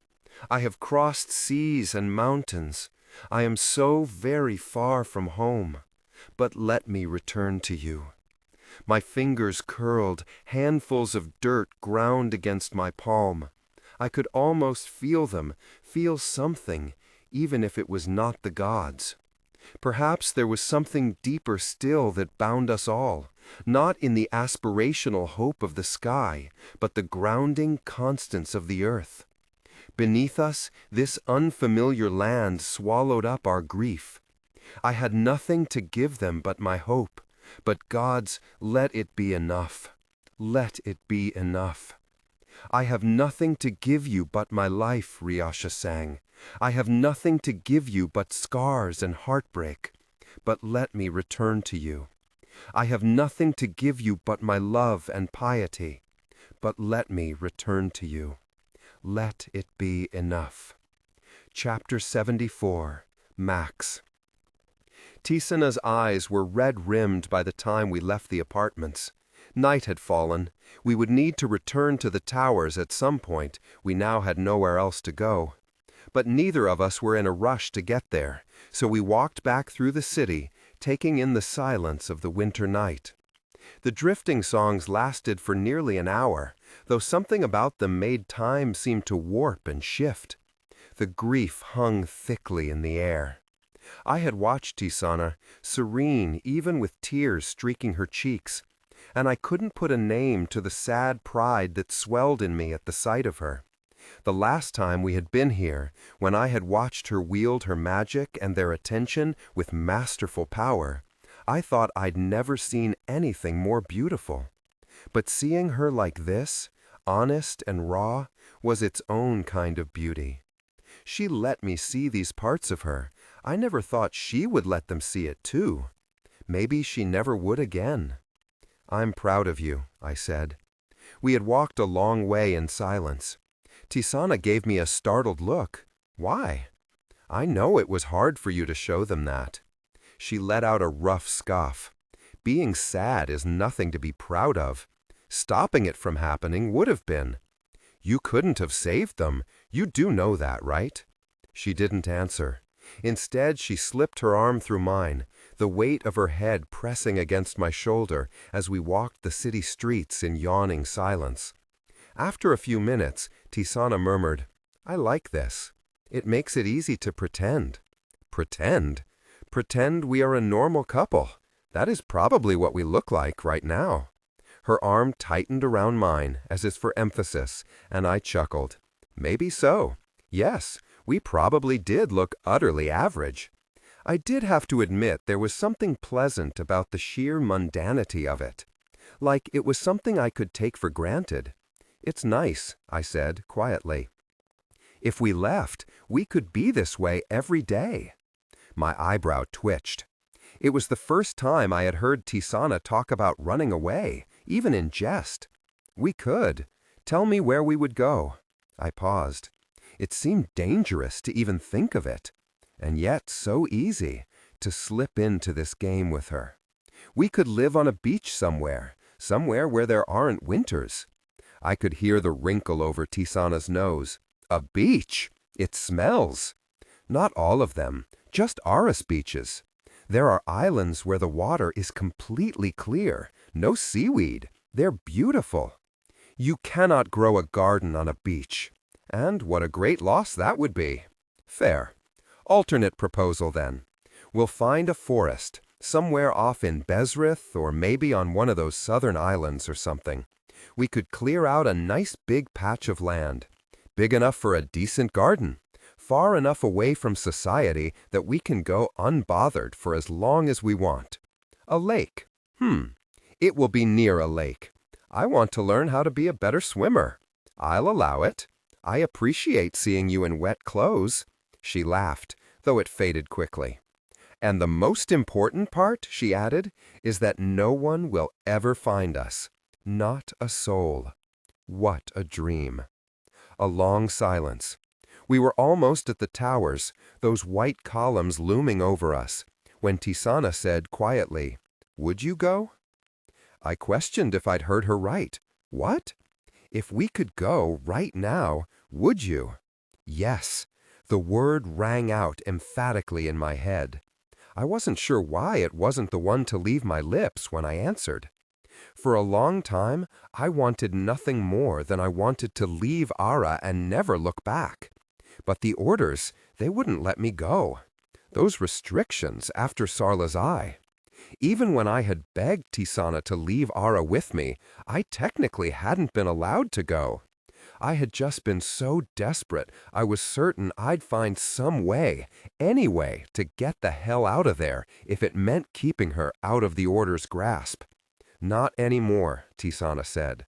I have crossed seas and mountains. I am so very far from home. But let me return to you. My fingers curled, handfuls of dirt ground against my palm. I could almost feel them, feel something, even if it was not the gods. Perhaps there was something deeper still that bound us all, not in the aspirational hope of the sky, but the grounding constants of the earth. Beneath us, this unfamiliar land swallowed up our grief. I had nothing to give them but my hope, but gods, let it be enough. Let it be enough. I have nothing to give you but my life, Reshaye sang. I have nothing to give you but scars and heartbreak. But let me return to you. I have nothing to give you but my love and piety. But let me return to you. Let it be enough. Chapter 74, Max. Tisaanah's eyes were red-rimmed by the time we left the apartments. Night had fallen. We would need to return to the towers at some point. We now had nowhere else to go. But neither of us were in a rush to get there, so we walked back through the city, taking in the silence of the winter night. The drifting songs lasted for nearly an hour, though something about them made time seem to warp and shift. The grief hung thickly in the air. I had watched Tisaanah, serene even with tears streaking her cheeks, and I couldn't put a name to the sad pride that swelled in me at the sight of her. The last time we had been here, when I had watched her wield her magic and their attention with masterful power, I thought I'd never seen anything more beautiful. But seeing her like this, honest and raw, was its own kind of beauty. She let me see these parts of her. I never thought she would let them see it too. Maybe she never would again. I'm proud of you, I said. We had walked a long way in silence. Tisaanah gave me a startled look. Why? I know it was hard for you to show them that. She let out a rough scoff. Being sad is nothing to be proud of. Stopping it from happening would have been. You couldn't have saved them. You do know that, right? She didn't answer. Instead, she slipped her arm through mine, the weight of her head pressing against my shoulder as we walked the city streets in yawning silence. After a few minutes, Tisaanah murmured, I like this. It makes it easy to pretend. Pretend? Pretend we are a normal couple. That is probably what we look like right now. Her arm tightened around mine, as if for emphasis, and I chuckled. Maybe so. Yes, we probably did look utterly average. I did have to admit there was something pleasant about the sheer mundanity of it. Like it was something I could take for granted. It's nice, I said quietly. If we left, we could be this way every day. My eyebrow twitched. It was the first time I had heard Tisaanah talk about running away, even in jest. We could. Tell me where we would go. I paused. It seemed dangerous to even think of it, and yet so easy to slip into this game with her. We could live on a beach somewhere where there aren't winters. I could hear the wrinkle over Tisaanah's nose. A beach! It smells. Not all of them, just Aras beaches. There are islands where the water is completely clear, no seaweed. They're beautiful. You cannot grow a garden on a beach. And what a great loss that would be. Fair. Alternate proposal then. We'll find a forest, somewhere off in Bezrith or maybe on one of those southern islands or something. We could clear out a nice big patch of land, big enough for a decent garden, far enough away from society that we can go unbothered for as long as we want. A lake. It will be near a lake. I want to learn how to be a better swimmer. I'll allow it. I appreciate seeing you in wet clothes. She laughed, though it faded quickly. And the most important part, she added, is that no one will ever find us. Not a soul. What a dream. A long silence. We were almost at the towers, those white columns looming over us, when Tisaanah said quietly, Would you go? I questioned if I'd heard her right. What? If we could go right now, would you? Yes. The word rang out emphatically in my head. I wasn't sure why it wasn't the one to leave my lips when I answered. For a long time, I wanted nothing more than I wanted to leave Ara and never look back. But the orders, they wouldn't let me go. Those restrictions after Sarla's eye. Even when I had begged Tisaanah to leave Ara with me, I technically hadn't been allowed to go. I had just been so desperate, I was certain I'd find some way, any way, to get the hell out of there if it meant keeping her out of the order's grasp. Not anymore, Tisaanah said.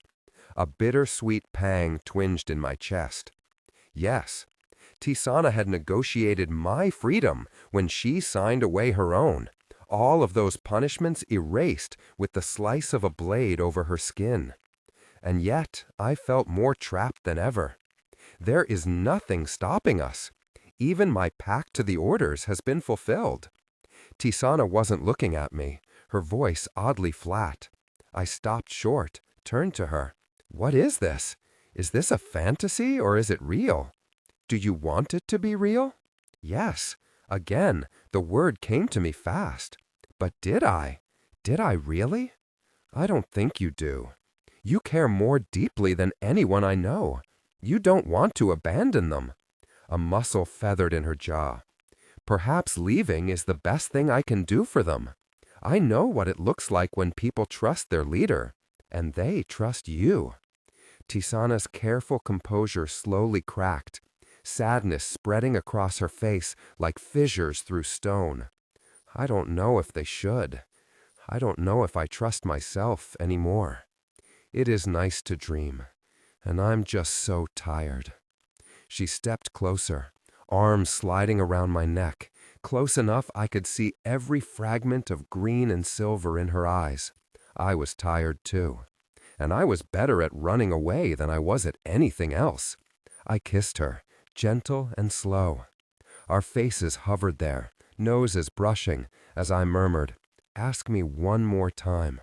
A bittersweet pang twinged in my chest. Yes, Tisaanah had negotiated my freedom when she signed away her own, all of those punishments erased with the slice of a blade over her skin. And yet I felt more trapped than ever. There is nothing stopping us. Even my pact to the orders has been fulfilled. Tisaanah wasn't looking at me, her voice oddly flat. I stopped short, turned to her. What is this? Is this a fantasy or is it real? Do you want it to be real? Yes. Again, the word came to me fast. But did I? Did I really? I don't think you do. You care more deeply than anyone I know. You don't want to abandon them. A muscle feathered in her jaw. Perhaps leaving is the best thing I can do for them. I know what it looks like when people trust their leader, and they trust you. Tisaanah's careful composure slowly cracked, sadness spreading across her face like fissures through stone. I don't know if they should. I don't know if I trust myself anymore. It is nice to dream, and I'm just so tired. She stepped closer, arms sliding around my neck, close enough I could see every fragment of green and silver in her eyes. I was tired too, and I was better at running away than I was at anything else. I kissed her, gentle and slow. Our faces hovered there, noses brushing, as I murmured, "Ask me one more time,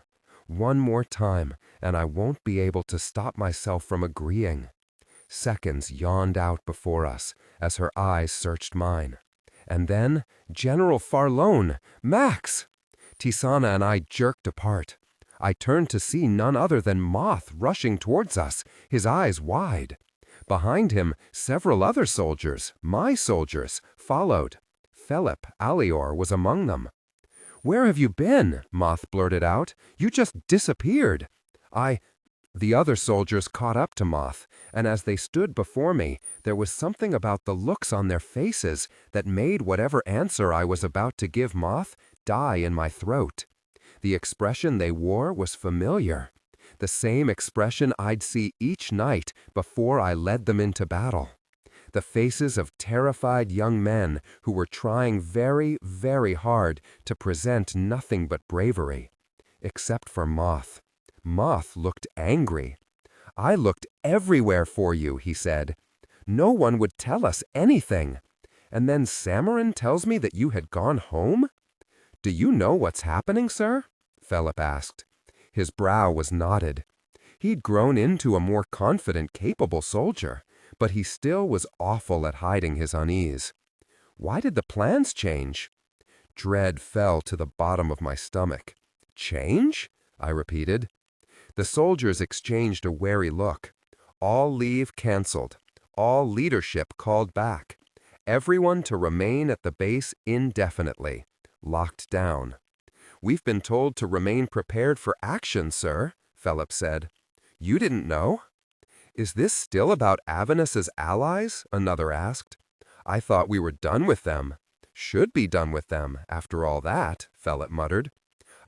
and I won't be able to stop myself from agreeing." Seconds yawned out before us as her eyes searched mine. And then, General Farlone, Max! Tisaanah and I jerked apart. I turned to see none other than Moth rushing towards us, his eyes wide. Behind him, several other soldiers, my soldiers, followed. Philip Alior was among them. "Where have you been?" Moth blurted out. "You just disappeared." The other soldiers caught up to Moth, and as they stood before me, there was something about the looks on their faces that made whatever answer I was about to give Moth die in my throat. The expression they wore was familiar, the same expression I'd see each night before I led them into battle. The faces of terrified young men who were trying very, very hard to present nothing but bravery. Except for Moth. Moth looked angry. "I looked everywhere for you," he said. "No one would tell us anything. And then Samarin tells me that you had gone home?" "Do you know what's happening, sir?" Philip asked. His brow was knotted. He'd grown into a more confident, capable soldier, but he still was awful at hiding his unease. "Why did the plans change?" Dread fell to the bottom of my stomach. "Change?" I repeated. The soldiers exchanged a wary look. All leave canceled. All leadership called back. Everyone to remain at the base indefinitely. Locked down. "We've been told to remain prepared for action, sir," Philip said. "You didn't know?" "Is this still about Avonus's allies?" another asked. "I thought we were done with them." "Should be done with them, after all that," Philip muttered.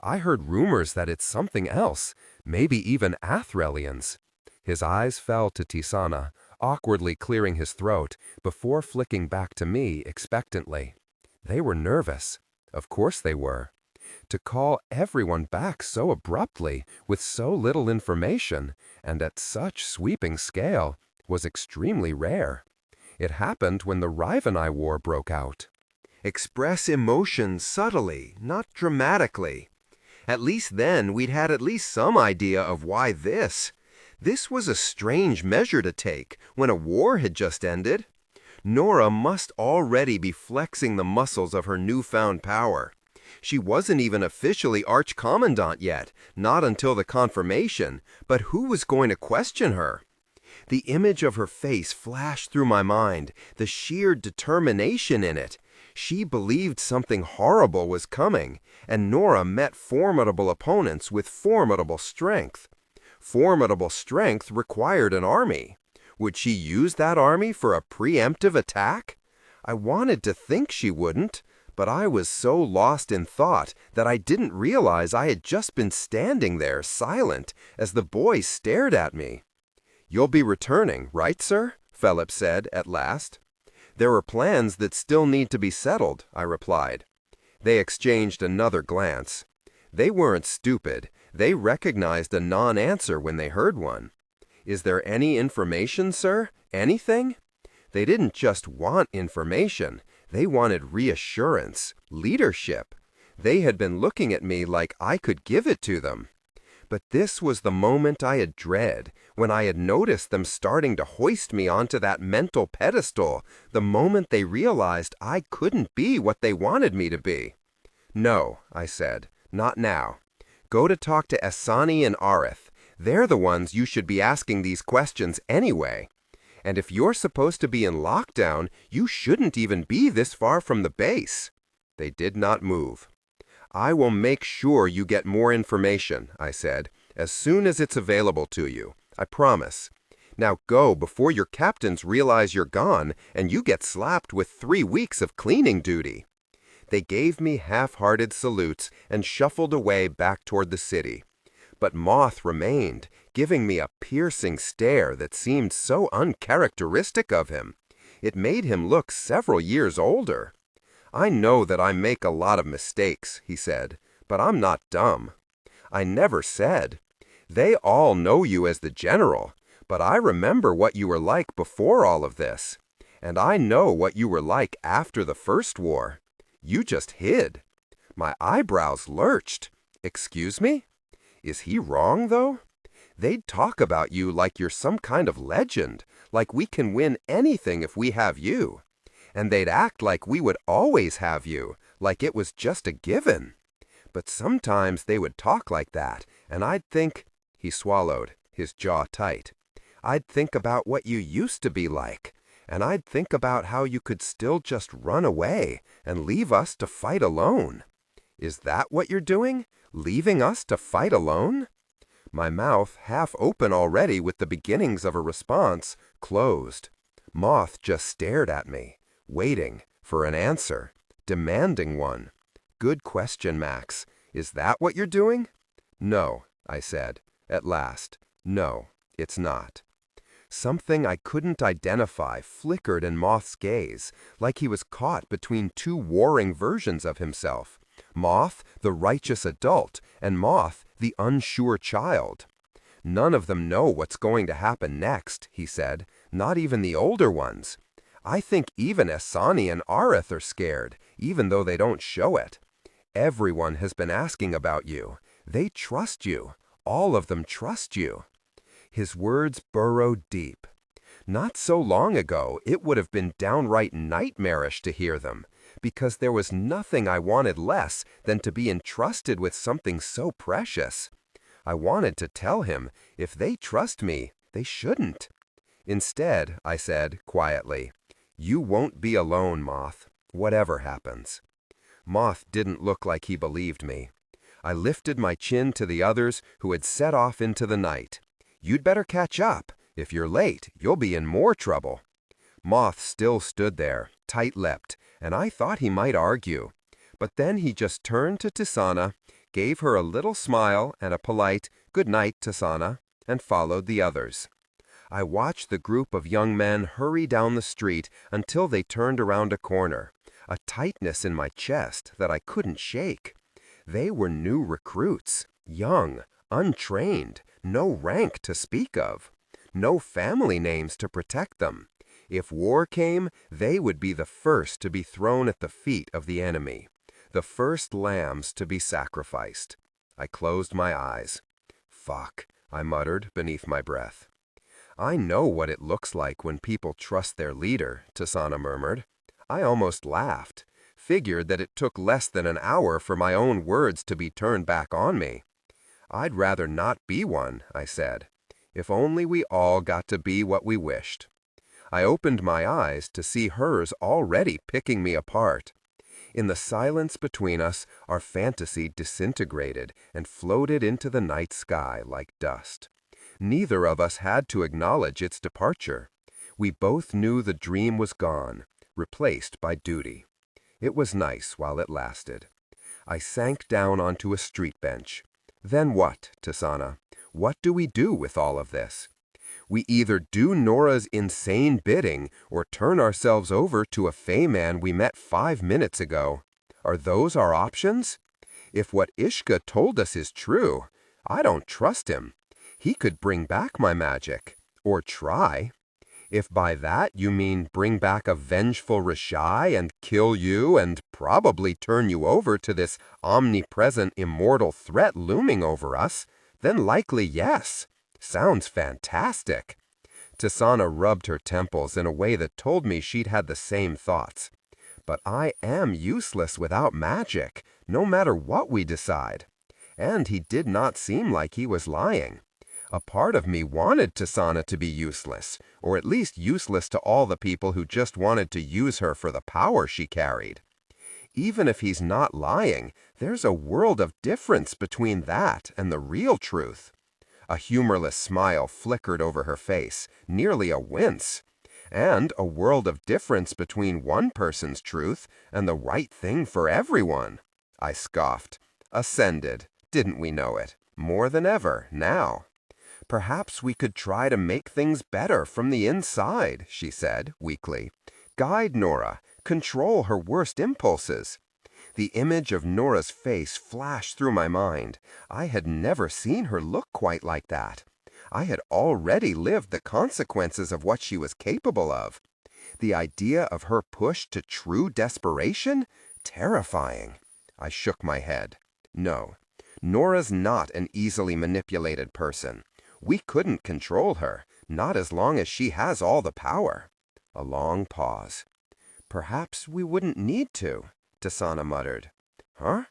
"I heard rumors that it's something else, maybe even Athrelians." His eyes fell to Tisaanah, awkwardly clearing his throat, before flicking back to me expectantly. They were nervous. Of course they were. To call everyone back so abruptly, with so little information, and at such sweeping scale, was extremely rare. It happened when the Rivenai War broke out. Express emotion subtly, not dramatically. At least then we'd had at least some idea of why this. This was a strange measure to take when a war had just ended. Nora must already be flexing the muscles of her newfound power. She wasn't even officially Archcommandant yet, not until the confirmation, but who was going to question her? The image of her face flashed through my mind, the sheer determination in it. She believed something horrible was coming, and Nora met formidable opponents with formidable strength. Formidable strength required an army. Would she use that army for a preemptive attack? I wanted to think she wouldn't, but I was so lost in thought that I didn't realize I had just been standing there silent as the boys stared at me. "You'll be returning, right, sir?" Philip said at last. "There are plans that still need to be settled," I replied. They exchanged another glance. They weren't stupid. They recognized a non-answer when they heard one. "Is there any information, sir? Anything?" They didn't just want information. They wanted reassurance, leadership. They had been looking at me like I could give it to them. But this was the moment I had dread, when I had noticed them starting to hoist me onto that mental pedestal, the moment they realized I couldn't be what they wanted me to be. "No," I said, "not now. Go to talk to Tisaanah and Max. They're the ones you should be asking these questions anyway. And if you're supposed to be in lockdown, you shouldn't even be this far from the base." They did not move. "I will make sure you get more information," I said, "as soon as it's available to you. I promise. Now go before your captains realize you're gone and you get slapped with 3 weeks of cleaning duty." They gave me half-hearted salutes and shuffled away back toward the city. But Moth remained, giving me a piercing stare that seemed so uncharacteristic of him. It made him look several years older. "I know that I make a lot of mistakes," he said, "but I'm not dumb. I never said. They all know you as the general, but I remember what you were like before all of this. And I know what you were like after the first war. You just hid." My eyebrows lurched. "Excuse me? Is he wrong, though? They'd talk about you like you're some kind of legend, like we can win anything if we have you. And they'd act like we would always have you, like it was just a given. But sometimes they would talk like that, and I'd think—" He swallowed, his jaw tight. "I'd think about what you used to be like, and I'd think about how you could still just run away and leave us to fight alone. Is that what you're doing? Leaving us to fight alone?" My mouth, half open already with the beginnings of a response, closed. Moth just stared at me, waiting for an answer, demanding one. "Good question, Max. Is that what you're doing?" "No," I said, at last. "No, it's not." Something I couldn't identify flickered in Moth's gaze, like he was caught between two warring versions of himself. Moth, the righteous adult, and Moth, the unsure child. "None of them know what's going to happen next," he said, "not even the older ones. I think even Tisaanah and Max are scared, even though they don't show it. Everyone has been asking about you. They trust you. All of them trust you." His words burrowed deep. Not so long ago, it would have been downright nightmarish to hear them, because there was nothing I wanted less than to be entrusted with something so precious. I wanted to tell him, if they trust me, they shouldn't. Instead, I said, quietly, "You won't be alone, Moth, whatever happens." Moth didn't look like he believed me. I lifted my chin to the others who had set off into the night. "You'd better catch up. If you're late, you'll be in more trouble." Moth still stood there, tight-lipped, and I thought he might argue. But then he just turned to Tisaanah, gave her a little smile and a polite "Good night, Tisaanah," and followed the others. I watched the group of young men hurry down the street until they turned around a corner, a tightness in my chest that I couldn't shake. They were new recruits, young, untrained, no rank to speak of, no family names to protect them. If war came, they would be the first to be thrown at the feet of the enemy, the first lambs to be sacrificed. I closed my eyes. "Fuck," I muttered beneath my breath. "I know what it looks like when people trust their leader," Tisaanah murmured. I almost laughed, figured that it took less than an hour for my own words to be turned back on me. "I'd rather not be one," I said. "If only we all got to be what we wished." I opened my eyes to see hers already picking me apart. In the silence between us, our fantasy disintegrated and floated into the night sky like dust. Neither of us had to acknowledge its departure. We both knew the dream was gone, replaced by duty. It was nice while it lasted. I sank down onto a street bench. Then what, Tisaanah? What do we do with all of this? We either do Nora's insane bidding or turn ourselves over to a Fey man we met 5 minutes ago. Are those our options? If what Ishka told us is true, I don't trust him. He could bring back my magic. Or try. If by that you mean bring back a vengeful Reshaye and kill you and probably turn you over to this omnipresent immortal threat looming over us, then likely yes. Sounds fantastic. Tisaanah rubbed her temples in a way that told me she'd had the same thoughts. But I am useless without magic, no matter what we decide. And he did not seem like he was lying. A part of me wanted Tisaanah to be useless, or at least useless to all the people who just wanted to use her for the power she carried. Even if he's not lying, there's a world of difference between that and the real truth. A humorless smile flickered over her face, nearly a wince. And a world of difference between one person's truth and the right thing for everyone. I scoffed. Ascended, didn't we know it? More than ever, now. Perhaps we could try to make things better from the inside, she said, weakly. Guide Nora, control her worst impulses. The image of Nora's face flashed through my mind. I had never seen her look quite like that. I had already lived the consequences of what she was capable of. The idea of her push to true desperation? Terrifying. I shook my head. No, Nora's not an easily manipulated person. We couldn't control her, not as long as she has all the power. A long pause. Perhaps we wouldn't need to, Tisaanah muttered. Huh?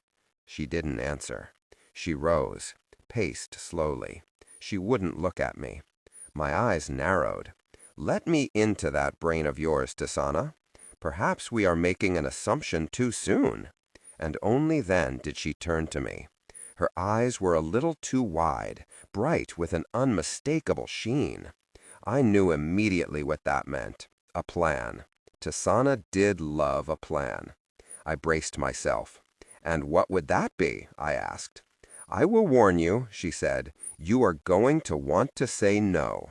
She didn't answer. She rose, paced slowly. She wouldn't look at me. My eyes narrowed. Let me into that brain of yours, Tisaanah. Perhaps we are making an assumption too soon. And only then did she turn to me. Her eyes were a little too wide, bright with an unmistakable sheen. I knew immediately what that meant. A plan. Tisaanah did love a plan. I braced myself. And what would that be? I asked. I will warn you, she said, you are going to want to say no.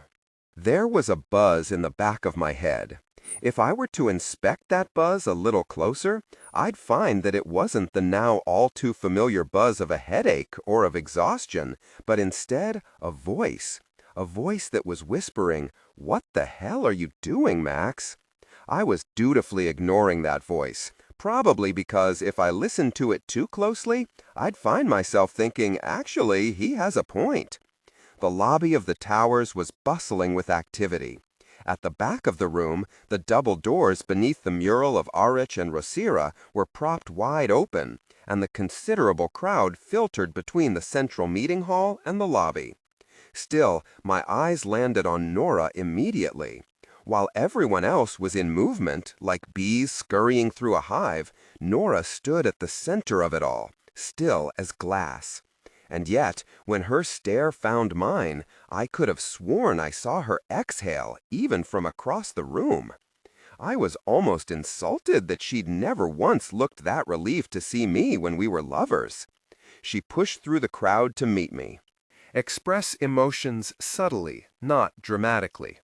There was a buzz in the back of my head. If I were to inspect that buzz a little closer, I'd find that it wasn't the now all too familiar buzz of a headache or of exhaustion, but instead a voice that was whispering, "What the hell are you doing, Max?" I was dutifully ignoring that voice, probably because if I listened to it too closely, I'd find myself thinking, actually, he has a point. The lobby of the towers was bustling with activity. At the back of the room, the double doors beneath the mural of Arich and Rosira were propped wide open, and the considerable crowd filtered between the central meeting hall and the lobby. Still, my eyes landed on Nora immediately. While everyone else was in movement, like bees scurrying through a hive, Nora stood at the center of it all, still as glass. And yet, when her stare found mine, I could have sworn I saw her exhale, even from across the room. I was almost insulted that she'd never once looked that relieved to see me when we were lovers. She pushed through the crowd to meet me. Express emotions subtly, not dramatically.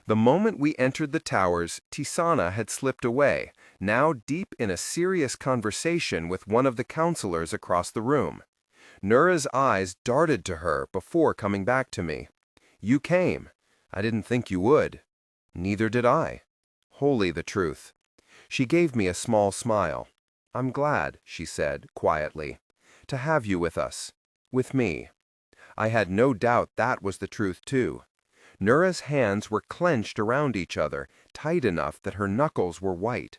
The moment we entered the towers, Tisaanah had slipped away, now deep in a serious conversation with one of the counselors across the room. Nora's eyes darted to her before coming back to me. You came. I didn't think you would. Neither did I. Wholly the truth. She gave me a small smile. I'm glad, she said, quietly, to have you with us. With me. I had no doubt that was the truth, too. Nora's hands were clenched around each other, tight enough that her knuckles were white.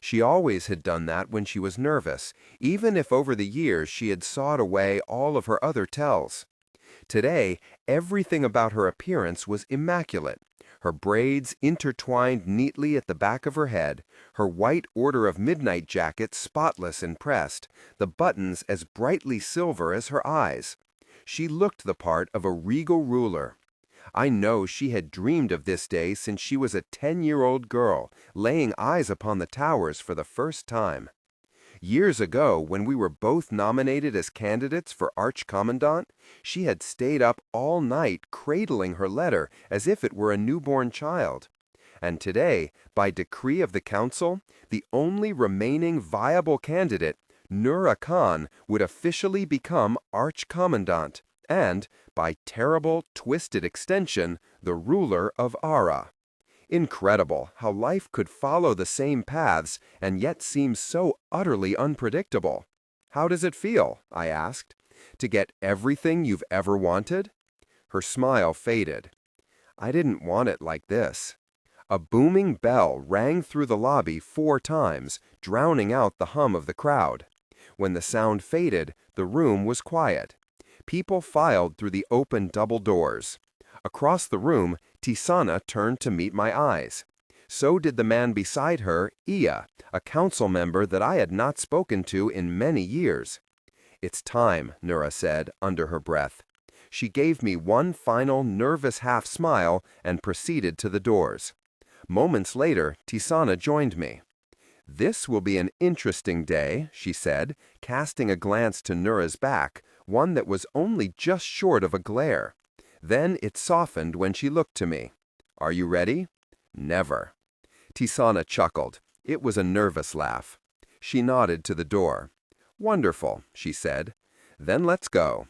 She always had done that when she was nervous, even if over the years she had sawed away all of her other tells. Today, everything about her appearance was immaculate. Her braids intertwined neatly at the back of her head, her white Order of Midnight jacket spotless and pressed, the buttons as brightly silver as her eyes. She looked the part of a regal ruler. I know she had dreamed of this day since she was a 10-year-old girl, laying eyes upon the towers for the first time. Years ago, when we were both nominated as candidates for Archcommandant, she had stayed up all night cradling her letter as if it were a newborn child. And today, by decree of the council, the only remaining viable candidate, Nura Khan, would officially become Archcommandant and, by terrible, twisted extension, the ruler of Ara. Incredible how life could follow the same paths and yet seem so utterly unpredictable. How does it feel, I asked, to get everything you've ever wanted? Her smile faded. I didn't want it like this. A booming bell rang through the lobby 4 times, drowning out the hum of the crowd. When the sound faded, the room was quiet. People filed through the open double doors. Across the room, Tisaanah turned to meet my eyes. So did the man beside her, Iya, a council member that I had not spoken to in many years. "It's time," Nura said, under her breath. She gave me one final nervous half-smile and proceeded to the doors. Moments later, Tisaanah joined me. "This will be an interesting day," she said, casting a glance to Nura's back, one that was only just short of a glare. Then it softened when she looked to me. "Are you ready?" "Never." Tisaanah chuckled. It was a nervous laugh. She nodded to the door. "Wonderful," she said. "Then let's go."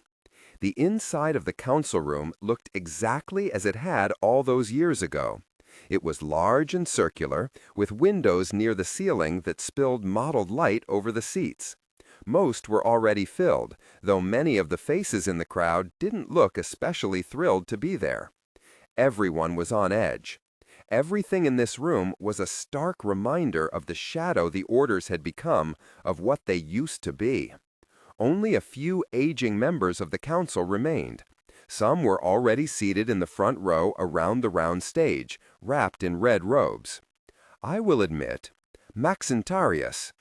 The inside of the council room looked exactly as it had all those years ago. It was large and circular, with windows near the ceiling that spilled mottled light over the seats. Most were already filled, though many of the faces in the crowd didn't look especially thrilled to be there. Everyone was on edge. Everything in this room was a stark reminder of the shadow the orders had become, of what they used to be. Only a few aging members of the council remained. Some were already seated in the front row around the round stage, wrapped in red robes. I will admit, Maxentarius.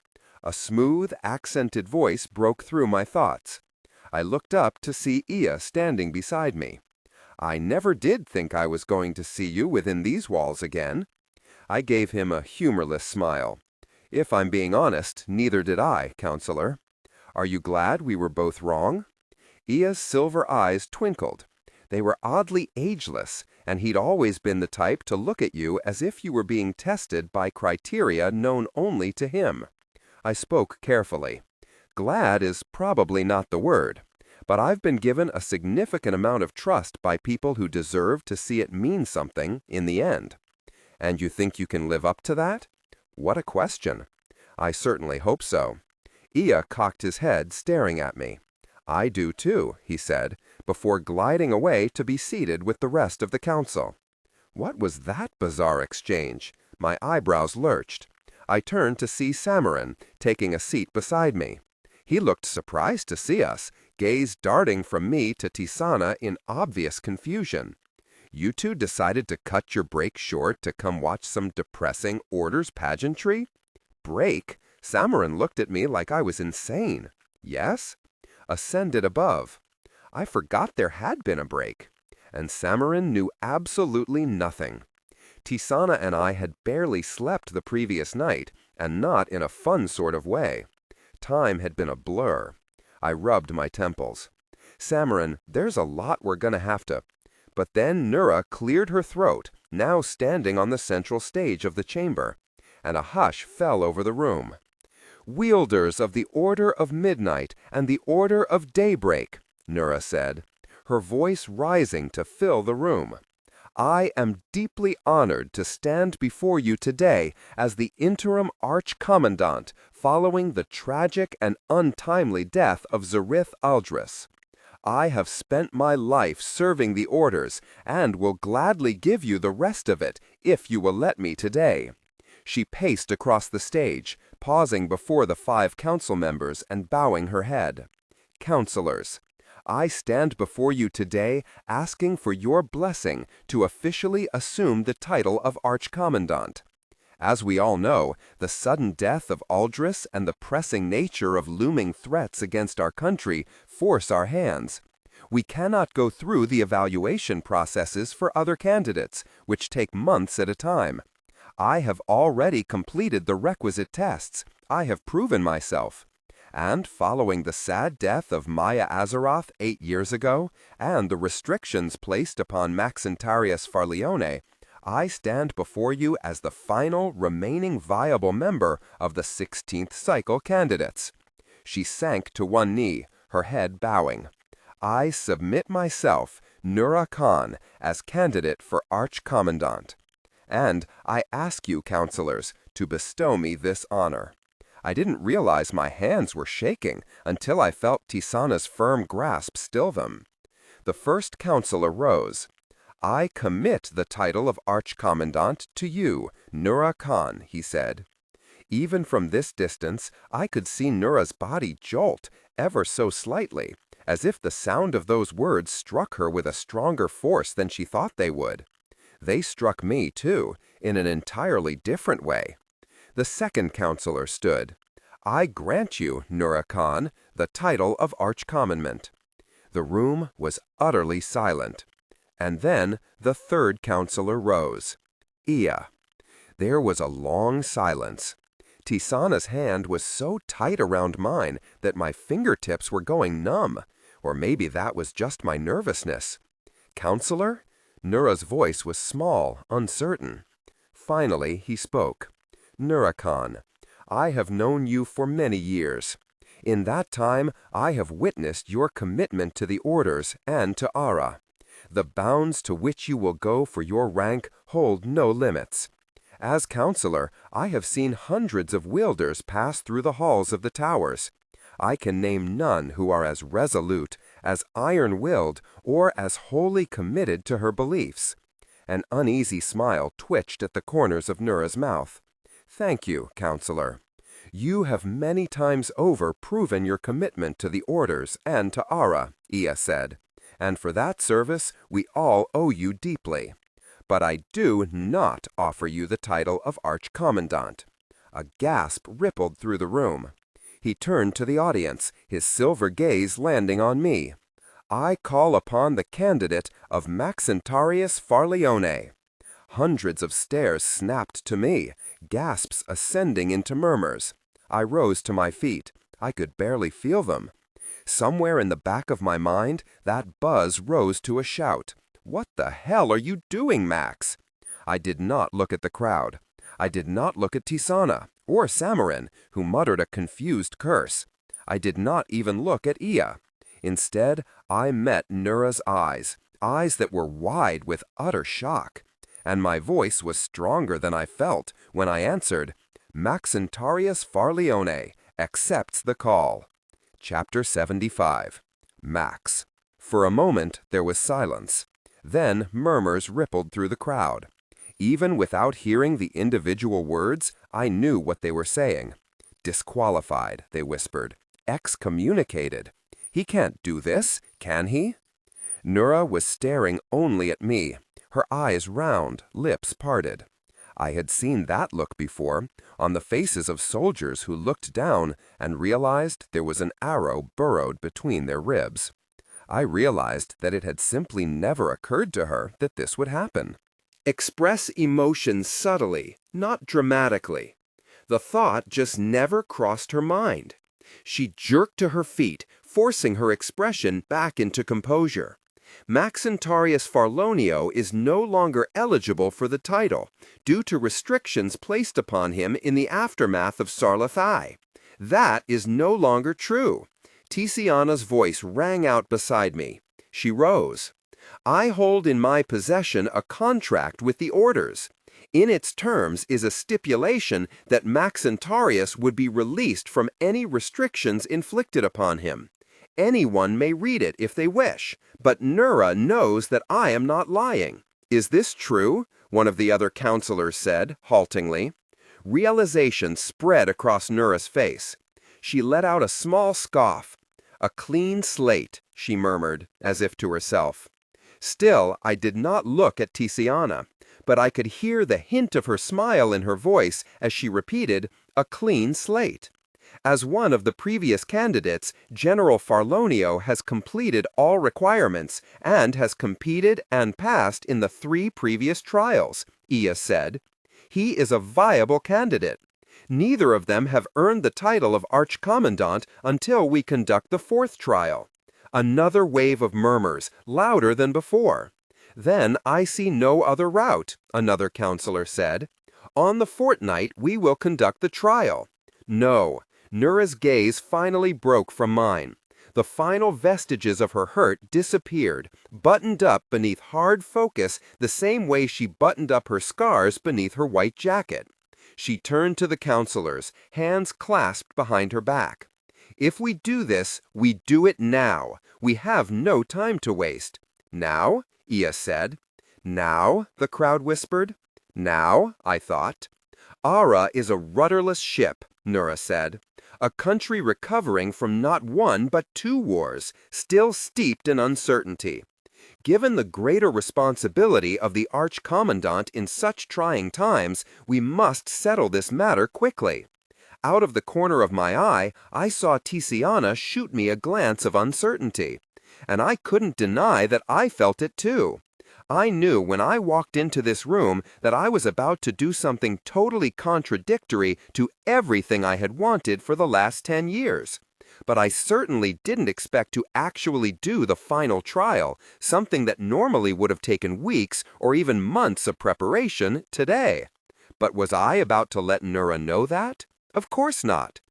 A smooth, accented voice broke through my thoughts. I looked up to see Iya standing beside me. "I never did think I was going to see you within these walls again." I gave him a humorless smile. "If I'm being honest, neither did I, Counselor." "Are you glad we were both wrong?" Iya's silver eyes twinkled. They were oddly ageless, and he'd always been the type to look at you as if you were being tested by criteria known only to him. I spoke carefully. "Glad is probably not the word, but I've been given a significant amount of trust by people who deserve to see it mean something in the end." "And you think you can live up to that?" "What a question." "I certainly hope so." Iya cocked his head, staring at me. "I do too," he said, before gliding away to be seated with the rest of the council. What was that bizarre exchange? My eyebrows lurched. I turned to see Samarin, taking a seat beside me. He looked surprised to see us, gaze darting from me to Tisaanah in obvious confusion. "You two decided to cut your break short to come watch some depressing orders pageantry?" "Break?" Samarin looked at me like I was insane. "Yes?" Ascended above. I forgot there had been a break. And Samarin knew absolutely nothing. Tisaanah and I had barely slept the previous night, and not in a fun sort of way. Time had been a blur. I rubbed my temples. "Samarin, there's a lot we're gonna have to—" But then Nura cleared her throat, now standing on the central stage of the chamber, and a hush fell over the room. "Wielders of the Order of Midnight and the Order of Daybreak," Nura said, her voice rising to fill the room. "I am deeply honored to stand before you today as the interim Archcommandant following the tragic and untimely death of Zarith Aldris. I have spent my life serving the orders and will gladly give you the rest of it if you will let me today." She paced across the stage, pausing before the 5 council members and bowing her head. "Counselors, I stand before you today asking for your blessing to officially assume the title of Archcommandant. As we all know, the sudden death of Aldris and the pressing nature of looming threats against our country force our hands. We cannot go through the evaluation processes for other candidates, which take months at a time. I have already completed the requisite tests, I have proven myself. And following the sad death of Maya Azaroth 8 years ago, and the restrictions placed upon Maxentarius Farlione, I stand before you as the final remaining viable member of the 16th cycle candidates. She sank to one knee, her head bowing. I submit myself, Nura Khan, as candidate for Arch-Commandant. And I ask you, counselors, to bestow me this honor. I didn't realize my hands were shaking until I felt Tisaanah's firm grasp still them. The first counselor rose. I commit the title of Arch-Commandant to you, Nura Khan, he said. Even from this distance, I could see Nura's body jolt, ever so slightly, as if the sound of those words struck her with a stronger force than she thought they would. They struck me, too, in an entirely different way. The second counselor stood. I grant you, Nura Khan, the title of Arch-Commandant. The room was utterly silent. And then the third counselor rose. Iya. There was a long silence. Tisaanah's hand was so tight around mine that my fingertips were going numb, or maybe that was just my nervousness. Counselor? Nura's voice was small, uncertain. Finally, he spoke. Nura Khan, I have known you for many years. In that time, I have witnessed your commitment to the orders and to Ara. The bounds to which you will go for your rank hold no limits. As counselor, I have seen hundreds of wielders pass through the halls of the towers. I can name none who are as resolute, as iron-willed, or as wholly committed to her beliefs. An uneasy smile twitched at the corners of Nura's mouth. Thank you, counselor. You have many times over proven your commitment to the orders and to Ara, Iya said, and for that service we all owe you deeply. But I do not offer you the title of Arch-Commandant. A gasp rippled through the room. He turned to the audience, his silver gaze landing on me. I call upon the candidate of Maxentarius Farlione. Hundreds of stares snapped to me, gasps ascending into murmurs. I rose to my feet. I could barely feel them. Somewhere in the back of my mind, that buzz rose to a shout. What the hell are you doing, Max? I did not look at the crowd. I did not look at Tisaanah, or Samarin, who muttered a confused curse. I did not even look at Iya. Instead, I met Nura's eyes, eyes that were wide with utter shock. And my voice was stronger than I felt when I answered, Maxentarius Farlione accepts the call. Chapter 75. Max. For a moment there was silence. Then murmurs rippled through the crowd. Even without hearing the individual words, I knew what they were saying. Disqualified, they whispered. Excommunicated. He can't do this, can he? Nura was staring only at me, her eyes round, lips parted. I had seen that look before, on the faces of soldiers who looked down and realized there was an arrow burrowed between their ribs. I realized that it had simply never occurred to her that this would happen. Express emotions subtly, not dramatically. The thought just never crossed her mind. She jerked to her feet, forcing her expression back into composure. Maxentarius Farlonio is no longer eligible for the title, due to restrictions placed upon him in the aftermath of Sarlathai. That is no longer true. Tisaanah's voice rang out beside me. She rose. I hold in my possession a contract with the orders. In its terms is a stipulation that Maxentarius would be released from any restrictions inflicted upon him. Anyone may read it if they wish, but Nura knows that I am not lying. Is this true? One of the other counselors said, haltingly. Realization spread across Nura's face. She let out a small scoff. A clean slate, she murmured, as if to herself. Still, I did not look at Tisaanah, but I could hear the hint of her smile in her voice as she repeated, a clean slate. As one of the previous candidates, General Farlonio has completed all requirements and has competed and passed in the 3 previous trials, Iya said. He is a viable candidate. Neither of them have earned the title of Archcommandant until we conduct the fourth trial. Another wave of murmurs, louder than before. Then I see no other route, another counselor said. On the fortnight we will conduct the trial. No, Nura's gaze finally broke from mine. The final vestiges of her hurt disappeared, buttoned up beneath hard focus the same way she buttoned up her scars beneath her white jacket. She turned to the counselors, hands clasped behind her back. If we do this, we do it now. We have no time to waste. Now? Ia said. Now? The crowd whispered. Now? I thought. Ara is a rudderless ship, Nura said. A country recovering from not one but two wars, still steeped in uncertainty. Given the greater responsibility of the Archcommandant in such trying times, we must settle this matter quickly. Out of the corner of my eye, I saw Tisaanah shoot me a glance of uncertainty. And I couldn't deny that I felt it too. I knew when I walked into this room that I was about to do something totally contradictory to everything I had wanted for the last 10 years. But I certainly didn't expect to actually do the final trial, something that normally would have taken weeks or even months of preparation, today. But was I about to let Nura know that? Of course not.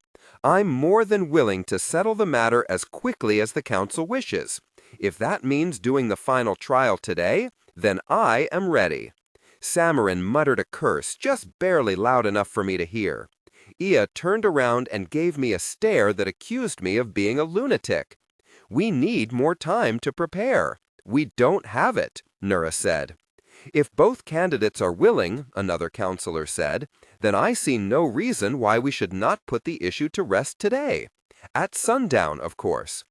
I'm more than willing to settle the matter as quickly as the council wishes. If that means doing the final trial today, then I am ready. Samarin muttered a curse just barely loud enough for me to hear. Ia turned around and gave me a stare that accused me of being a lunatic. We need more time to prepare. We don't have it, Nura said. If both candidates are willing, another counselor said, then I see no reason why we should not put the issue to rest today. At sundown, of course.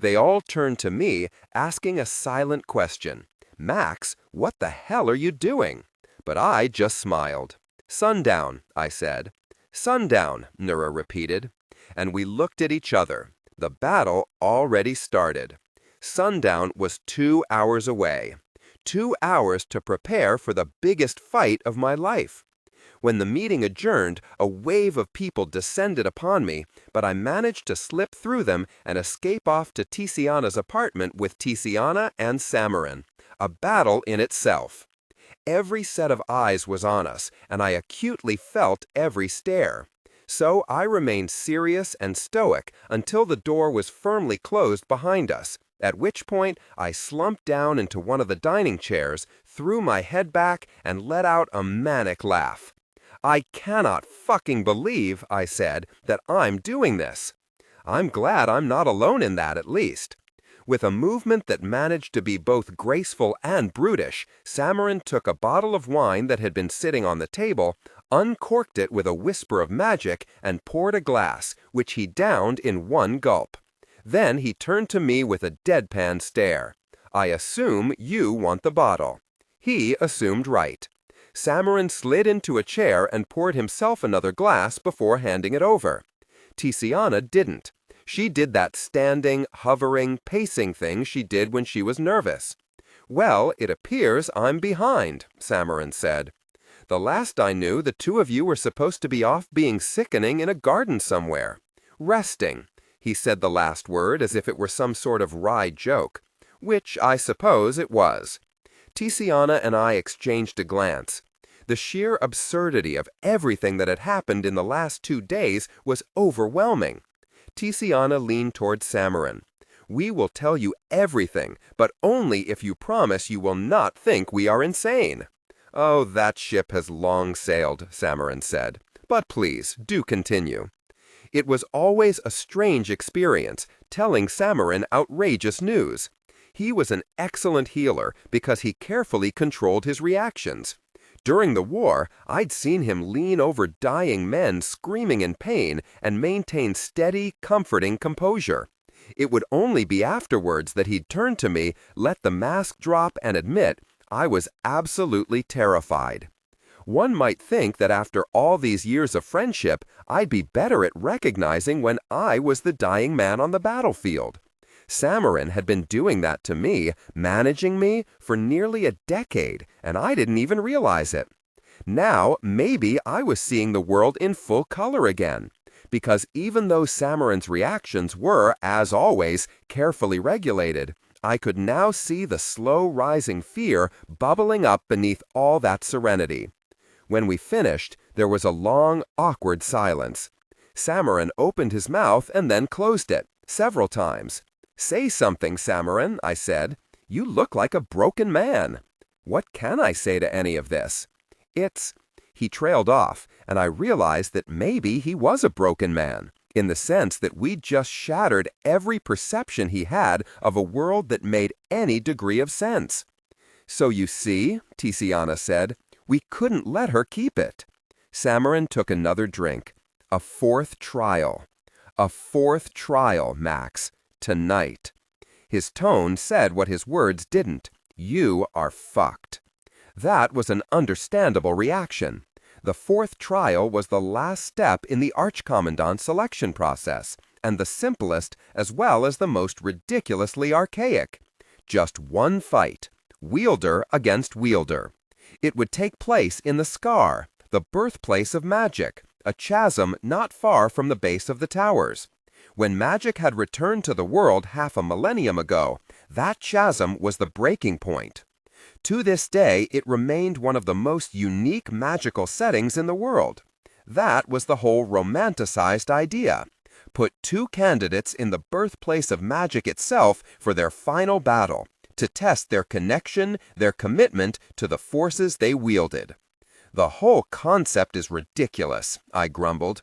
They all turned to me, asking a silent question. Max, what the hell are you doing? But I just smiled. Sundown, I said. Sundown, Nura repeated. And we looked at each other. The battle already started. Sundown was 2 hours away. 2 hours to prepare for the biggest fight of my life. When the meeting adjourned, a wave of people descended upon me, but I managed to slip through them and escape off to Tisaanah's apartment with Tisaanah and Samarin. A battle in itself. Every set of eyes was on us, and I acutely felt every stare. So I remained serious and stoic until the door was firmly closed behind us, at which point I slumped down into one of the dining chairs, threw my head back, and let out a manic laugh. I cannot fucking believe, I said, that I'm doing this. I'm glad I'm not alone in that, at least. With a movement that managed to be both graceful and brutish, Samarin took a bottle of wine that had been sitting on the table, uncorked it with a whisper of magic, and poured a glass, which he downed in one gulp. Then he turned to me with a deadpan stare. I assume you want the bottle. He assumed right. Samarin slid into a chair and poured himself another glass before handing it over. Tisaanah didn't. She did that standing, hovering, pacing thing she did when she was nervous. Well, it appears I'm behind, Samarin said. The last I knew, the two of you were supposed to be off being sickening in a garden somewhere. Resting. He said the last word as if it were some sort of wry joke, which I suppose it was. Tisaanah and I exchanged a glance. The sheer absurdity of everything that had happened in the last 2 days was overwhelming. Tisaanah leaned toward Samarin. We will tell you everything, but only if you promise you will not think we are insane. Oh, that ship has long sailed, Samarin said. But please, do continue. It was always a strange experience, telling Samarin outrageous news. He was an excellent healer because he carefully controlled his reactions. During the war, I'd seen him lean over dying men screaming in pain and maintain steady, comforting composure. It would only be afterwards that he'd turn to me, let the mask drop, and admit I was absolutely terrified. One might think that after all these years of friendship, I'd be better at recognizing when I was the dying man on the battlefield. Samarin had been doing that to me, managing me, for nearly a decade, and I didn't even realize it. Now, maybe I was seeing the world in full color again, because even though Samaran's reactions were, as always, carefully regulated, I could now see the slow rising fear bubbling up beneath all that serenity. When we finished, there was a long, awkward silence. Samaran opened his mouth and then closed it, several times. "Say something, Samaran," I said. "You look like a broken man." "What can I say to any of this?" He trailed off, and I realized that maybe he was a broken man, in the sense that we'd just shattered every perception he had of a world that made any degree of sense. "So you see," Tisaanah said, "we couldn't let her keep it." Samaran took another drink. "A fourth trial. A fourth trial, Max. Tonight." His tone said what his words didn't. "You are fucked." That was an understandable reaction. The fourth trial was the last step in the Archcommandant selection process, and the simplest as well as the most ridiculously archaic. Just one fight, wielder against wielder. It would take place in the Scar, the birthplace of magic, a chasm not far from the base of the towers. When magic had returned to the world half a millennium ago, that chasm was the breaking point. To this day, it remained one of the most unique magical settings in the world. That was the whole romanticized idea. Put two candidates in the birthplace of magic itself for their final battle, to test their connection, their commitment to the forces they wielded. "The whole concept is ridiculous," I grumbled.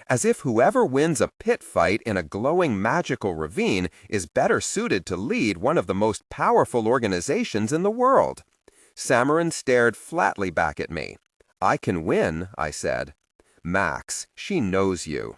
"As if whoever wins a pit fight in a glowing magical ravine is better suited to lead one of the most powerful organizations in the world." Samaran stared flatly back at me. "I can win," I said. "Max, she knows you."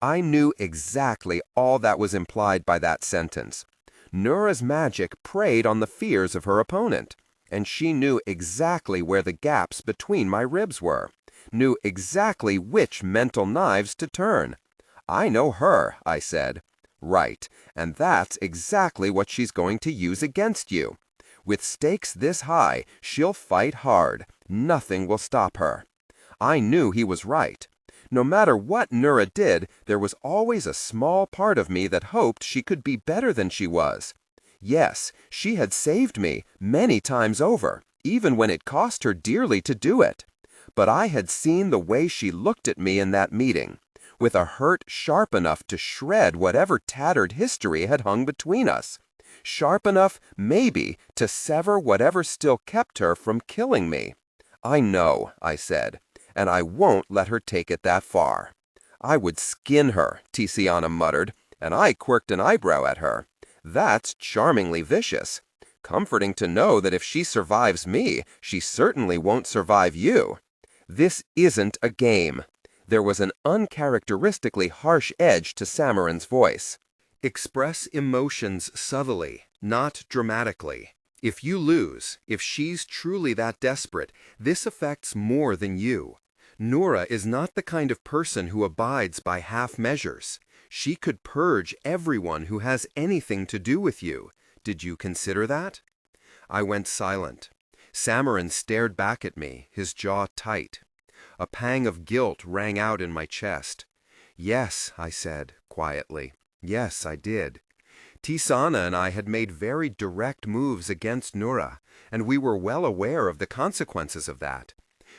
I knew exactly all that was implied by that sentence. Nura's magic preyed on the fears of her opponent, and she knew exactly where the gaps between my ribs were, knew exactly which mental knives to turn. "I know her," I said. "Right, and that's exactly what she's going to use against you. With stakes this high, she'll fight hard. Nothing will stop her." I knew he was right. No matter what Nura did, there was always a small part of me that hoped she could be better than she was. Yes, she had saved me many times over, even when it cost her dearly to do it. But I had seen the way she looked at me in that meeting, with a hurt sharp enough to shred whatever tattered history had hung between us. Sharp enough, maybe, to sever whatever still kept her from killing me. "I know," I said, "and I won't let her take it that far." "I would skin her," Tisaanah muttered, and I quirked an eyebrow at her. "That's charmingly vicious. Comforting to know that if she survives me, she certainly won't survive you. This isn't a game." There was an uncharacteristically harsh edge to Samaran's voice. "Express emotions subtly, not dramatically. If you lose, if she's truly that desperate, this affects more than you. Nura is not the kind of person who abides by half measures. She could purge everyone who has anything to do with you. Did you consider that?" I went silent. Samaran stared back at me, his jaw tight. A pang of guilt rang out in my chest. "Yes," I said, quietly. "Yes, I did. Tisaanah and I had made very direct moves against Nura, and we were well aware of the consequences of that.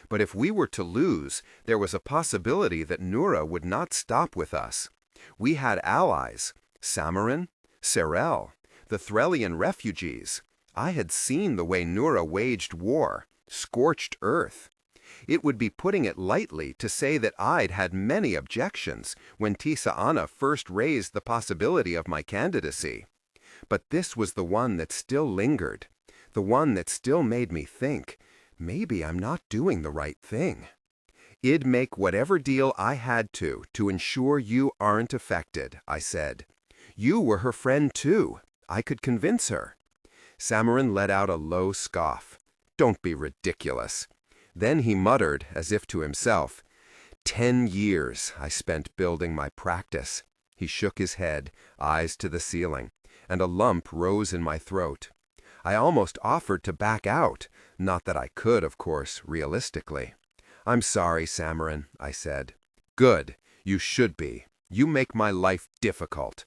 But if we were to lose, there was a possibility that Nura would not stop with us. We had allies, Samaran, Serel, the Threlian refugees. I had seen the way Nura waged war, scorched earth. It would be putting it lightly to say that I'd had many objections when Tisaanah first raised the possibility of my candidacy. But this was the one that still lingered, the one that still made me think, maybe I'm not doing the right thing. "I'd make whatever deal I had to ensure you aren't affected," I said. "You were her friend too. I could convince her." Samaran let out a low scoff. "Don't be ridiculous." Then he muttered, as if to himself, 10 years I spent building my practice." He shook his head, eyes to the ceiling, and a lump rose in my throat. I almost offered to back out, not that I could, of course, realistically. "I'm sorry, Samarin," I said. "Good. You should be. You make my life difficult."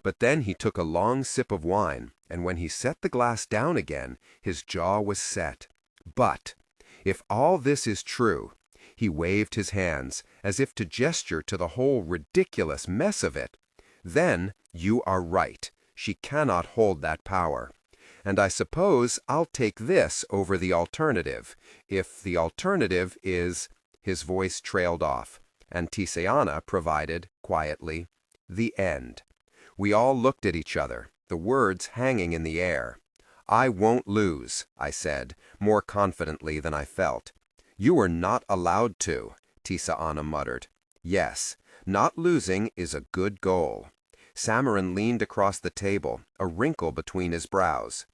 But then he took a long sip of wine, and when he set the glass down again, his jaw was set. But if all this is true, he waved his hands as if to gesture to the whole ridiculous mess of it, then you are right. She cannot hold that power. And I suppose I'll take this over the alternative, if the alternative is— His voice trailed off, and Tisaanah provided, quietly, the end. We all looked at each other, the words hanging in the air. "I won't lose," I said, more confidently than I felt. "You are not allowed to," Tisaanah muttered. "Yes, not losing is a good goal." Samarin leaned across the table, a wrinkle between his brows.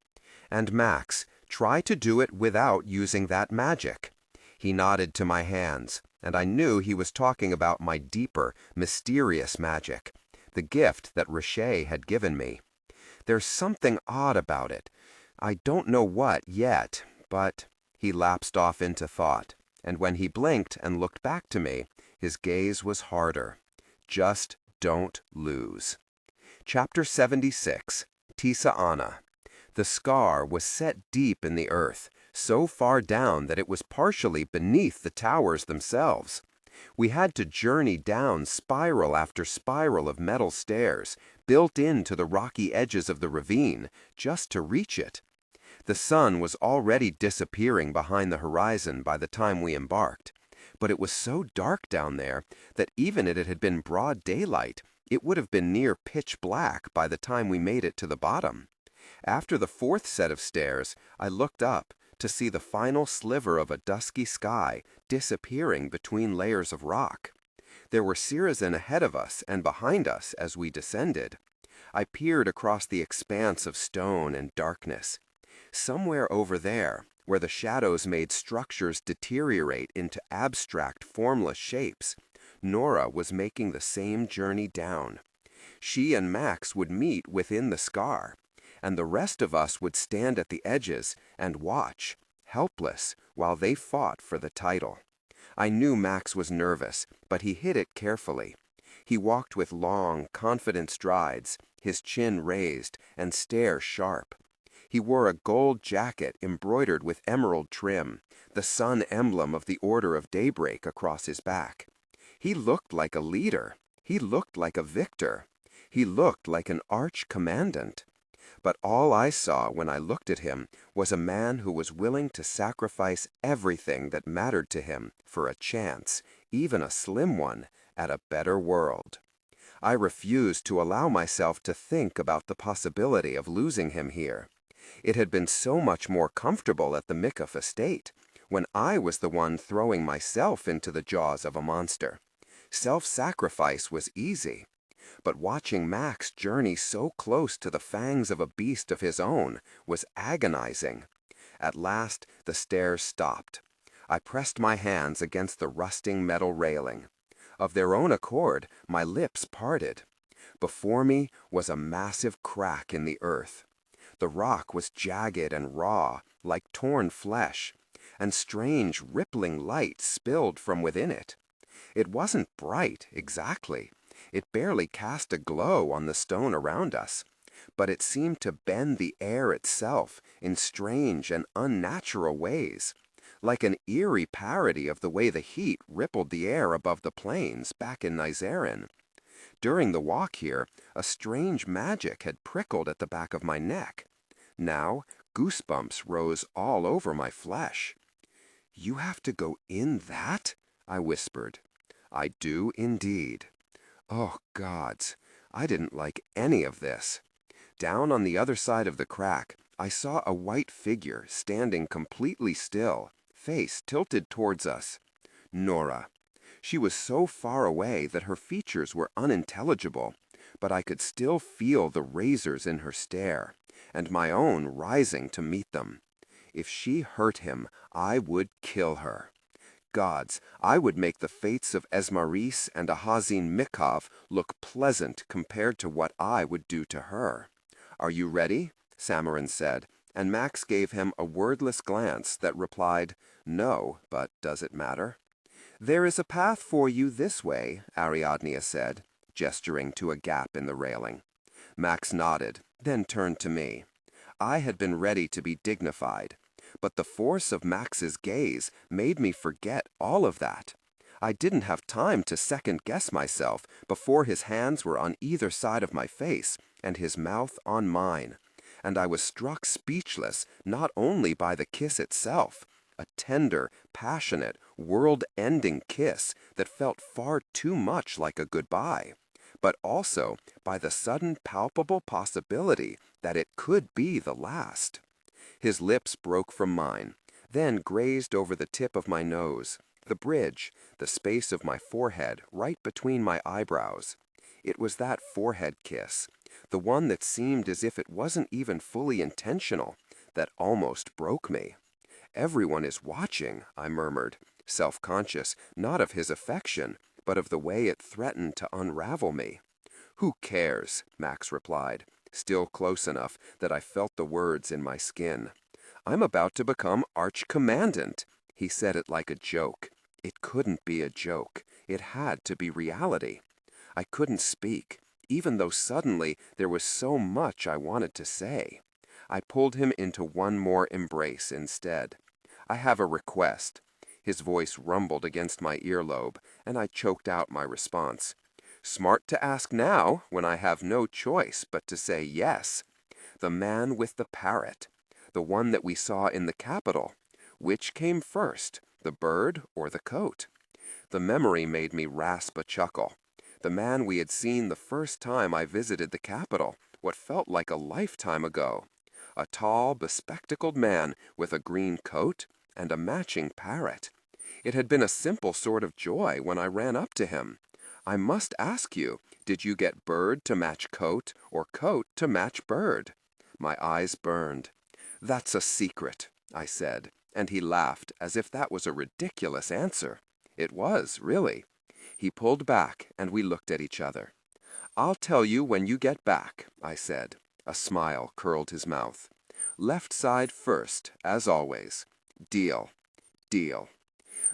"And Max, try to do it without using that magic." He nodded to my hands, and I knew he was talking about my deeper, mysterious magic, the gift that Reshaye had given me. "There's something odd about it. I don't know what yet, but—" He lapsed off into thought, and when he blinked and looked back to me, his gaze was harder. "Just don't lose." Chapter 76. Tisaanah. The scar was set deep in the earth, so far down that it was partially beneath the towers themselves. We had to journey down spiral after spiral of metal stairs, built into the rocky edges of the ravine, just to reach it. The sun was already disappearing behind the horizon by the time we embarked, but it was so dark down there that even if it had been broad daylight, it would have been near pitch black by the time we made it to the bottom. After the fourth set of stairs, I looked up to see the final sliver of a dusky sky disappearing between layers of rock. There were Sirazin ahead of us and behind us as we descended. I peered across the expanse of stone and darkness. Somewhere over there, where the shadows made structures deteriorate into abstract, formless shapes, Nora was making the same journey down. She and Max would meet within the scar, and the rest of us would stand at the edges and watch, helpless, while they fought for the title. I knew Max was nervous, but he hid it carefully. He walked with long, confident strides, his chin raised and stare sharp. He wore a gold jacket embroidered with emerald trim, the sun emblem of the Order of Daybreak across his back. He looked like a leader. He looked like a victor. He looked like an arch-commandant. But all I saw when I looked at him was a man who was willing to sacrifice everything that mattered to him for a chance, even a slim one, at a better world. I refused to allow myself to think about the possibility of losing him here. It had been so much more comfortable at the Mikhoff estate, when I was the one throwing myself into the jaws of a monster. Self-sacrifice was easy. But watching Max journey so close to the fangs of a beast of his own was agonizing. At last, the stairs stopped. I pressed my hands against the rusting metal railing. Of their own accord, my lips parted. Before me was a massive crack in the earth. The rock was jagged and raw, like torn flesh, and strange rippling light spilled from within it. It wasn't bright, exactly. It barely cast a glow on the stone around us, but it seemed to bend the air itself in strange and unnatural ways, like an eerie parody of the way the heat rippled the air above the plains back in Nizarin. During the walk here, a strange magic had prickled at the back of my neck. Now, goosebumps rose all over my flesh. "You have to go in that?" I whispered. "I do indeed." Oh, gods, I didn't like any of this. Down on the other side of the crack, I saw a white figure standing completely still, face tilted towards us. Nora. She was so far away that her features were unintelligible, but I could still feel the razors in her stare, and my own rising to meet them. If she hurt him, I would kill her. Gods, I would make the fates of Esmaris and Ahazin Mikhoff look pleasant compared to what I would do to her. "Are you ready?" Samarin said, and Max gave him a wordless glance that replied, "No, but does it matter?" "There is a path for you this way," Ariadne said, gesturing to a gap in the railing. Max nodded, then turned to me. I had been ready to be dignified, but the force of Max's gaze made me forget all of that. I didn't have time to second-guess myself before his hands were on either side of my face and his mouth on mine, and I was struck speechless not only by the kiss itself, a tender, passionate, world-ending kiss that felt far too much like a goodbye, but also by the sudden palpable possibility that it could be the last. His lips broke from mine, then grazed over the tip of my nose, the bridge, the space of my forehead right between my eyebrows. It was that forehead kiss, the one that seemed as if it wasn't even fully intentional, that almost broke me. "Everyone is watching," I murmured, self-conscious not of his affection, but of the way it threatened to unravel me. "Who cares?" Max replied, still close enough that I felt the words in my skin. "I'm about to become Arch-Commandant." He said it like a joke. It couldn't be a joke. It had to be reality. I couldn't speak, even though suddenly there was so much I wanted to say. I pulled him into one more embrace instead. "I have a request." His voice rumbled against my earlobe, and I choked out my response. Smart to ask now, when I have no choice but to say yes. "The man with the parrot. The one that we saw in the Capitol. Which came first, the bird or the coat?" The memory made me rasp a chuckle. The man we had seen the first time I visited the Capitol, what felt like a lifetime ago. A tall, bespectacled man with a green coat and a matching parrot. It had been a simple sort of joy when I ran up to him. "I must ask you, did you get bird to match coat or coat to match bird?" My eyes burned. "That's a secret," I said, and he laughed as if that was a ridiculous answer. It was, really. He pulled back, and we looked at each other. "I'll tell you when you get back," I said. A smile curled his mouth. "Left side first, as always. Deal. Deal."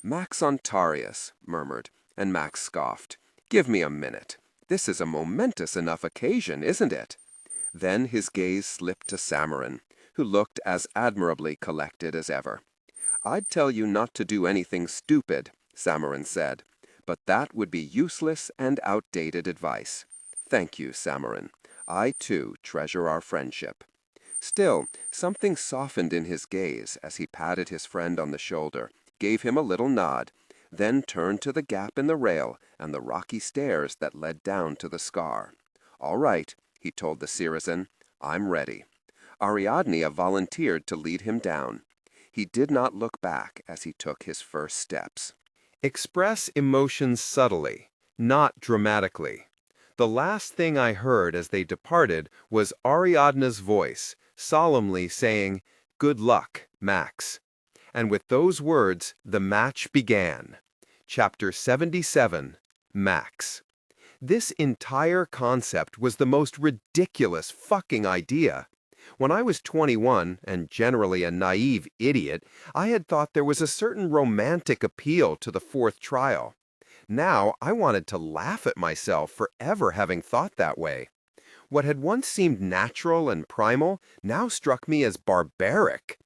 "Max Ontarius," murmured, and Max scoffed. "Give me a minute. This is a momentous enough occasion, isn't it?" Then his gaze slipped to Samarin, who looked as admirably collected as ever. "I'd tell you not to do anything stupid," Samarin said, "but that would be useless and outdated advice. Thank you, Samarin. I, too, treasure our friendship." Still, something softened in his gaze as he patted his friend on the shoulder, gave him a little nod, then turned to the gap in the rail and the rocky stairs that led down to the scar. "All right," he told the Syrazan, "I'm ready." Ariadne volunteered to lead him down. He did not look back as he took his first steps. Express emotions subtly, not dramatically. The last thing I heard as they departed was Ariadne's voice, solemnly saying, "Good luck, Max." And with those words, the match began. Chapter 77, Max. This entire concept was the most ridiculous fucking idea. When I was 21, and generally a naive idiot, I had thought there was a certain romantic appeal to the fourth trial. Now I wanted to laugh at myself for ever having thought that way. What had once seemed natural and primal now struck me as barbaric.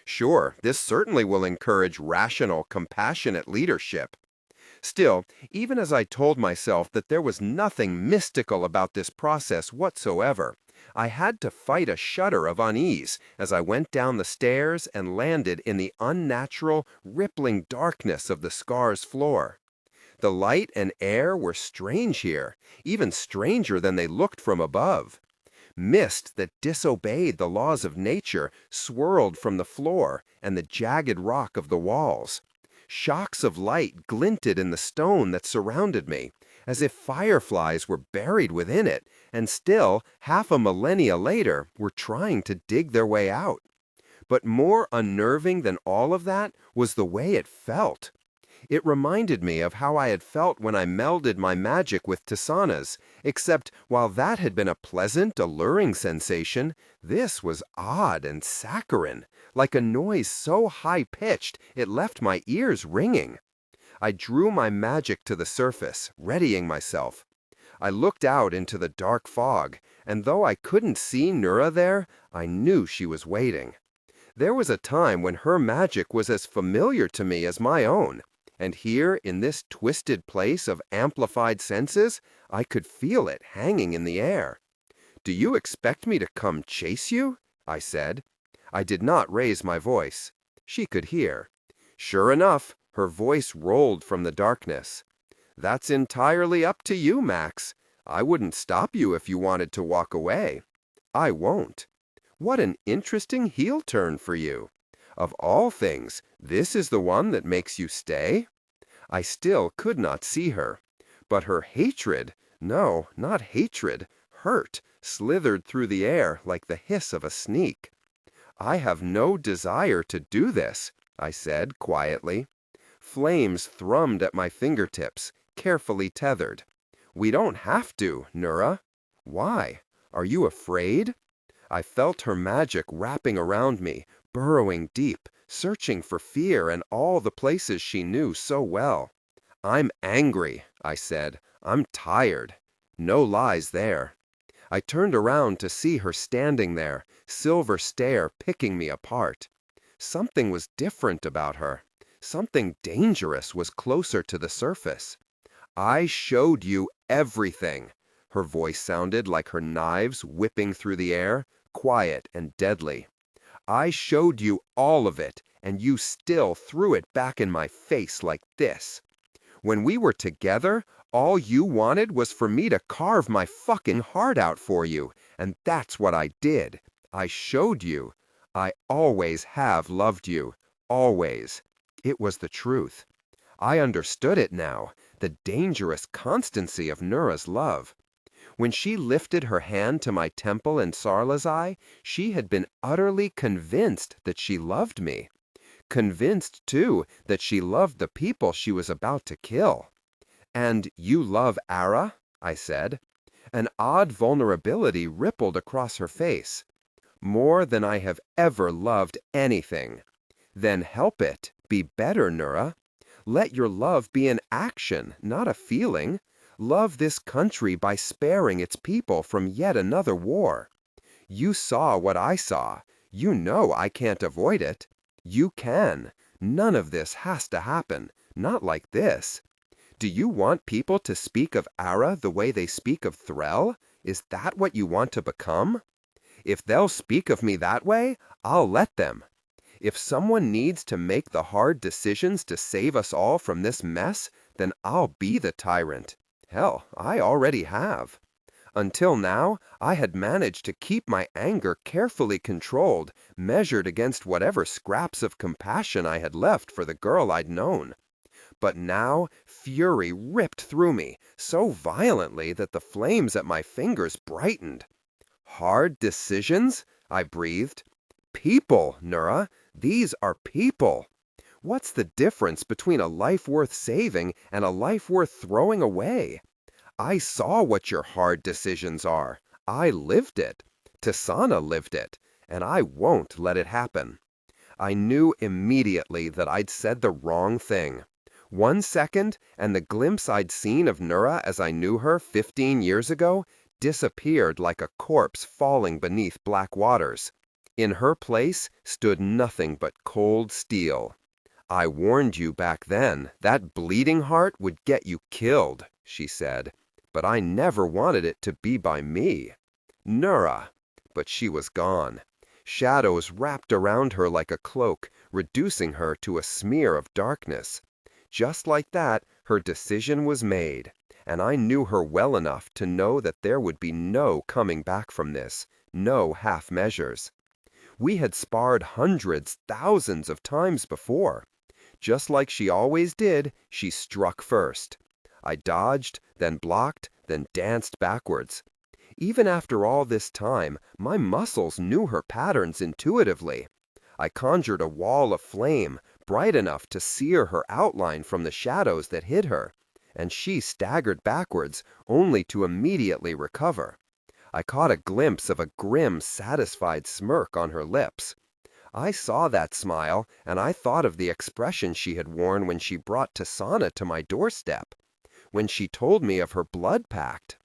Sure, this certainly will encourage rational, compassionate leadership. Still, even as I told myself that there was nothing mystical about this process whatsoever, I had to fight a shudder of unease as I went down the stairs and landed in the unnatural, rippling darkness of the scar's floor. The light and air were strange here, even stranger than they looked from above. Mist that disobeyed the laws of nature swirled from the floor and the jagged rock of the walls. Shocks of light glinted in the stone that surrounded me, as if fireflies were buried within it, and still, half a millennia later, were trying to dig their way out. But more unnerving than all of that was the way it felt. It reminded me of how I had felt when I melded my magic with Tisaanah's, except while that had been a pleasant, alluring sensation, this was odd and saccharine, like a noise so high-pitched it left my ears ringing. I drew my magic to the surface, readying myself. I looked out into the dark fog, and though I couldn't see Nura there, I knew she was waiting. There was a time when her magic was as familiar to me as my own, and here, in this twisted place of amplified senses, I could feel it hanging in the air. "Do you expect me to come chase you?" I said. I did not raise my voice. She could hear. Sure enough, her voice rolled from the darkness. "That's entirely up to you, Max. I wouldn't stop you if you wanted to walk away. I won't." What an interesting heel turn for you. Of all things, this is the one that makes you stay? I still could not see her, but her hatred, no, not hatred, hurt, slithered through the air like the hiss of a sneak. "I have no desire to do this," I said quietly. Flames thrummed at my fingertips, carefully tethered. "We don't have to, Nura." "Why? Are you afraid?" I felt her magic wrapping around me, burrowing deep, searching for fear in all the places she knew so well. "I'm angry," I said. "I'm tired." No lies there. I turned around to see her standing there, silver stare picking me apart. Something was different about her. Something dangerous was closer to the surface. "I showed you everything." Her voice sounded like her knives whipping through the air, quiet and deadly. "I showed you all of it, and you still threw it back in my face like this. When we were together, all you wanted was for me to carve my fucking heart out for you, and that's what I did. I showed you. I always have loved you. Always." It was the truth. I understood it now, the dangerous constancy of Nura's love. When she lifted her hand to my temple in Sarla's eye, she had been utterly convinced that she loved me. Convinced, too, that she loved the people she was about to kill. "And you love Ara?" I said. An odd vulnerability rippled across her face. "More than I have ever loved anything." "Then help it. Be better, Nura. Let your love be an action, not a feeling. Love this country by sparing its people from yet another war. You saw what I saw. You know I can't avoid it. You can. None of this has to happen. Not like this. Do you want people to speak of Ara the way they speak of Threll? Is that what you want to become? If they'll speak of me that way, I'll let them. If someone needs to make the hard decisions to save us all from this mess, then I'll be the tyrant. Hell, I already have. Until now, I had managed to keep my anger carefully controlled, measured against whatever scraps of compassion I had left for the girl I'd known. But now, fury ripped through me, so violently that the flames at my fingers brightened. "Hard decisions?" I breathed. "People, Nura. These are people. What's the difference between a life worth saving and a life worth throwing away? I saw what your hard decisions are. I lived it. Tisaanah lived it. And I won't let it happen." I knew immediately that I'd said the wrong thing. 1 second, and the glimpse I'd seen of Nura as I knew her 15 years ago disappeared like a corpse falling beneath black waters. In her place stood nothing but cold steel. "I warned you back then. That bleeding heart would get you killed," she said. "But I never wanted it to be by me. Nura." But she was gone. Shadows wrapped around her like a cloak, reducing her to a smear of darkness. Just like that, her decision was made, and I knew her well enough to know that there would be no coming back from this, no half measures. We had sparred hundreds, thousands of times before. Just like she always did, she struck first. I dodged, then blocked, then danced backwards. Even after all this time, my muscles knew her patterns intuitively. I conjured a wall of flame, bright enough to sear her outline from the shadows that hid her, and she staggered backwards, only to immediately recover. I caught a glimpse of a grim, satisfied smirk on her lips. I saw that smile, and I thought of the expression she had worn when she brought Tisaanah to my doorstep, when she told me of her blood pact.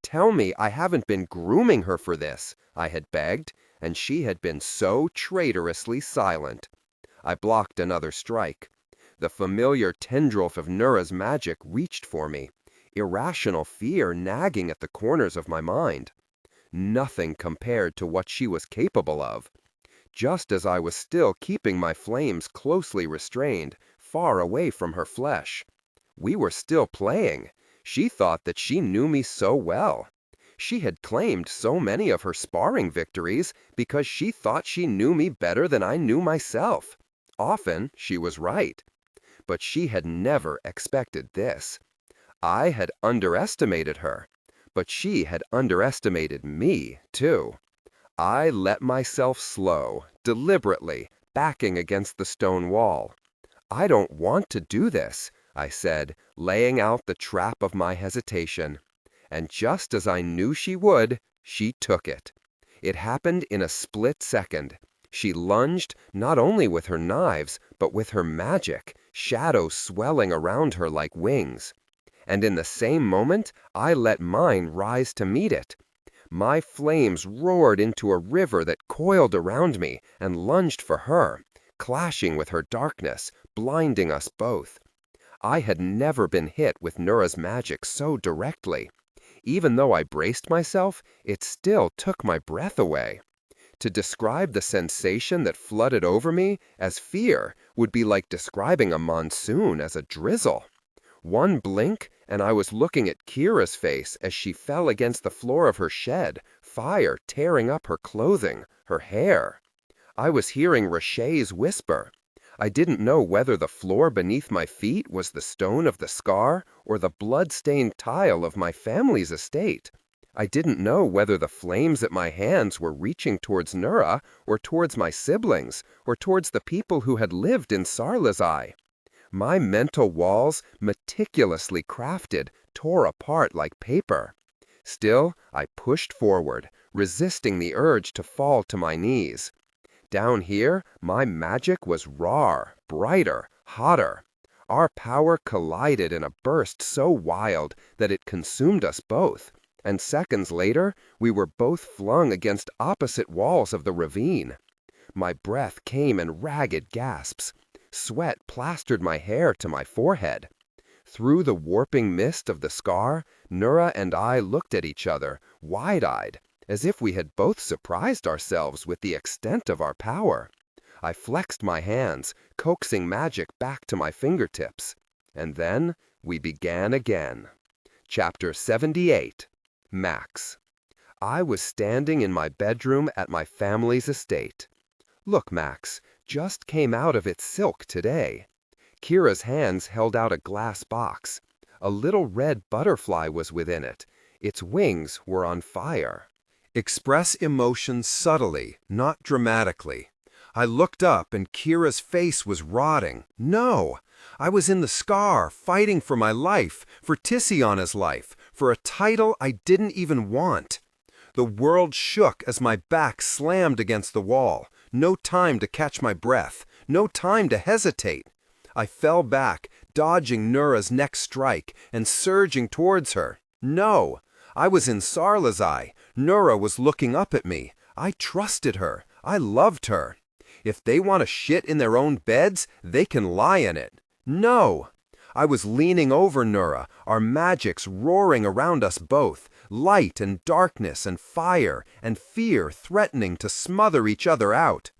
"Tell me I haven't been grooming her for this," I had begged, and she had been so traitorously silent. I blocked another strike. The familiar tendril of Nura's magic reached for me, irrational fear nagging at the corners of my mind. Nothing compared to what she was capable of. Just as I was still keeping my flames closely restrained, far away from her flesh. We were still playing. She thought that she knew me so well. She had claimed so many of her sparring victories because she thought she knew me better than I knew myself. Often she was right. But she had never expected this. I had underestimated her, but she had underestimated me, too. I let myself slow, deliberately, backing against the stone wall. "I don't want to do this," I said, laying out the trap of my hesitation. And just as I knew she would, she took it. It happened in a split second. She lunged, not only with her knives, but with her magic, shadows swelling around her like wings. And in the same moment, I let mine rise to meet it. My flames roared into a river that coiled around me and lunged for her, clashing with her darkness, blinding us both. I had never been hit with Nura's magic so directly. Even though I braced myself, it still took my breath away. To describe the sensation that flooded over me as fear would be like describing a monsoon as a drizzle. One blink, and I was looking at Kira's face as she fell against the floor of her shed, fire tearing up her clothing, her hair. I was hearing Reshaye's whisper. I didn't know whether the floor beneath my feet was the stone of the scar or the blood-stained tile of my family's estate. I didn't know whether the flames at my hands were reaching towards Nura or towards my siblings or towards the people who had lived in Sarlazai. My mental walls, meticulously crafted, tore apart like paper. Still, I pushed forward, resisting the urge to fall to my knees. Down here, my magic was raw, brighter, hotter. Our power collided in a burst so wild that it consumed us both, and seconds later, we were both flung against opposite walls of the ravine. My breath came in ragged gasps. Sweat plastered my hair to my forehead. Through the warping mist of the scar, Nura and I looked at each other, wide-eyed, as if we had both surprised ourselves with the extent of our power. I flexed my hands, coaxing magic back to my fingertips. And then we began again. Chapter 78. Max. I was standing in my bedroom at my family's estate. "Look, Max, just came out of its silk today." Kira's hands held out a glass box. A little red butterfly was within it. Its wings were on fire. Express emotions subtly, not dramatically. I looked up and Kira's face was rotting. No! I was in the scar, fighting for my life, for Tisaanah's life, for a title I didn't even want. The world shook as my back slammed against the wall. No time to catch my breath. No time to hesitate. I fell back, dodging Nura's next strike and surging towards her. No! I was in Sarlazai. Nura was looking up at me. I trusted her. I loved her. If they want to shit in their own beds, they can lie in it. No! I was leaning over Nura, our magics roaring around us both, light and darkness and fire and fear threatening to smother each other out.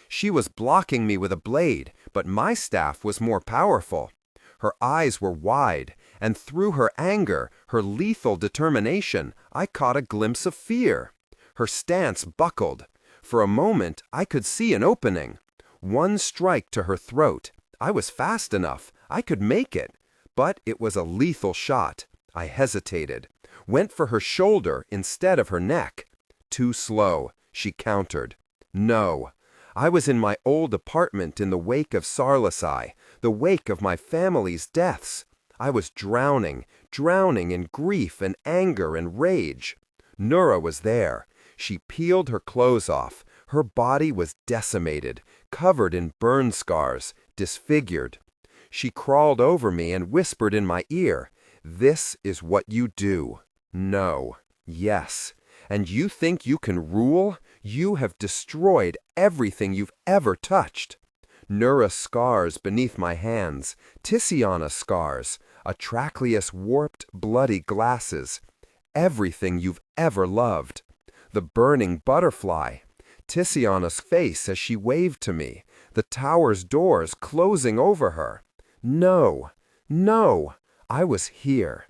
She was blocking me with a blade, but my staff was more powerful. Her eyes were wide, and through her anger, her lethal determination, I caught a glimpse of fear. Her stance buckled. For a moment, I could see an opening. One strike to her throat. I was fast enough. I could make it. But it was a lethal shot. I hesitated. Went for her shoulder instead of her neck. Too slow, she countered. No. I was in my old apartment in the wake of Sarlazai, the wake of my family's deaths. I was drowning in grief and anger and rage. Nura was there. She peeled her clothes off. Her body was decimated, covered in burn scars, disfigured. She crawled over me and whispered in my ear, "This is what you do. No. Yes. And you think you can rule? You have destroyed everything you've ever touched. Nura scars beneath my hands, Tisaanah scars, Atraclius warped, bloody glasses, everything you've ever loved. The burning butterfly, Tisaanah's face as she waved to me, the tower's doors closing over her. No, no, I was here,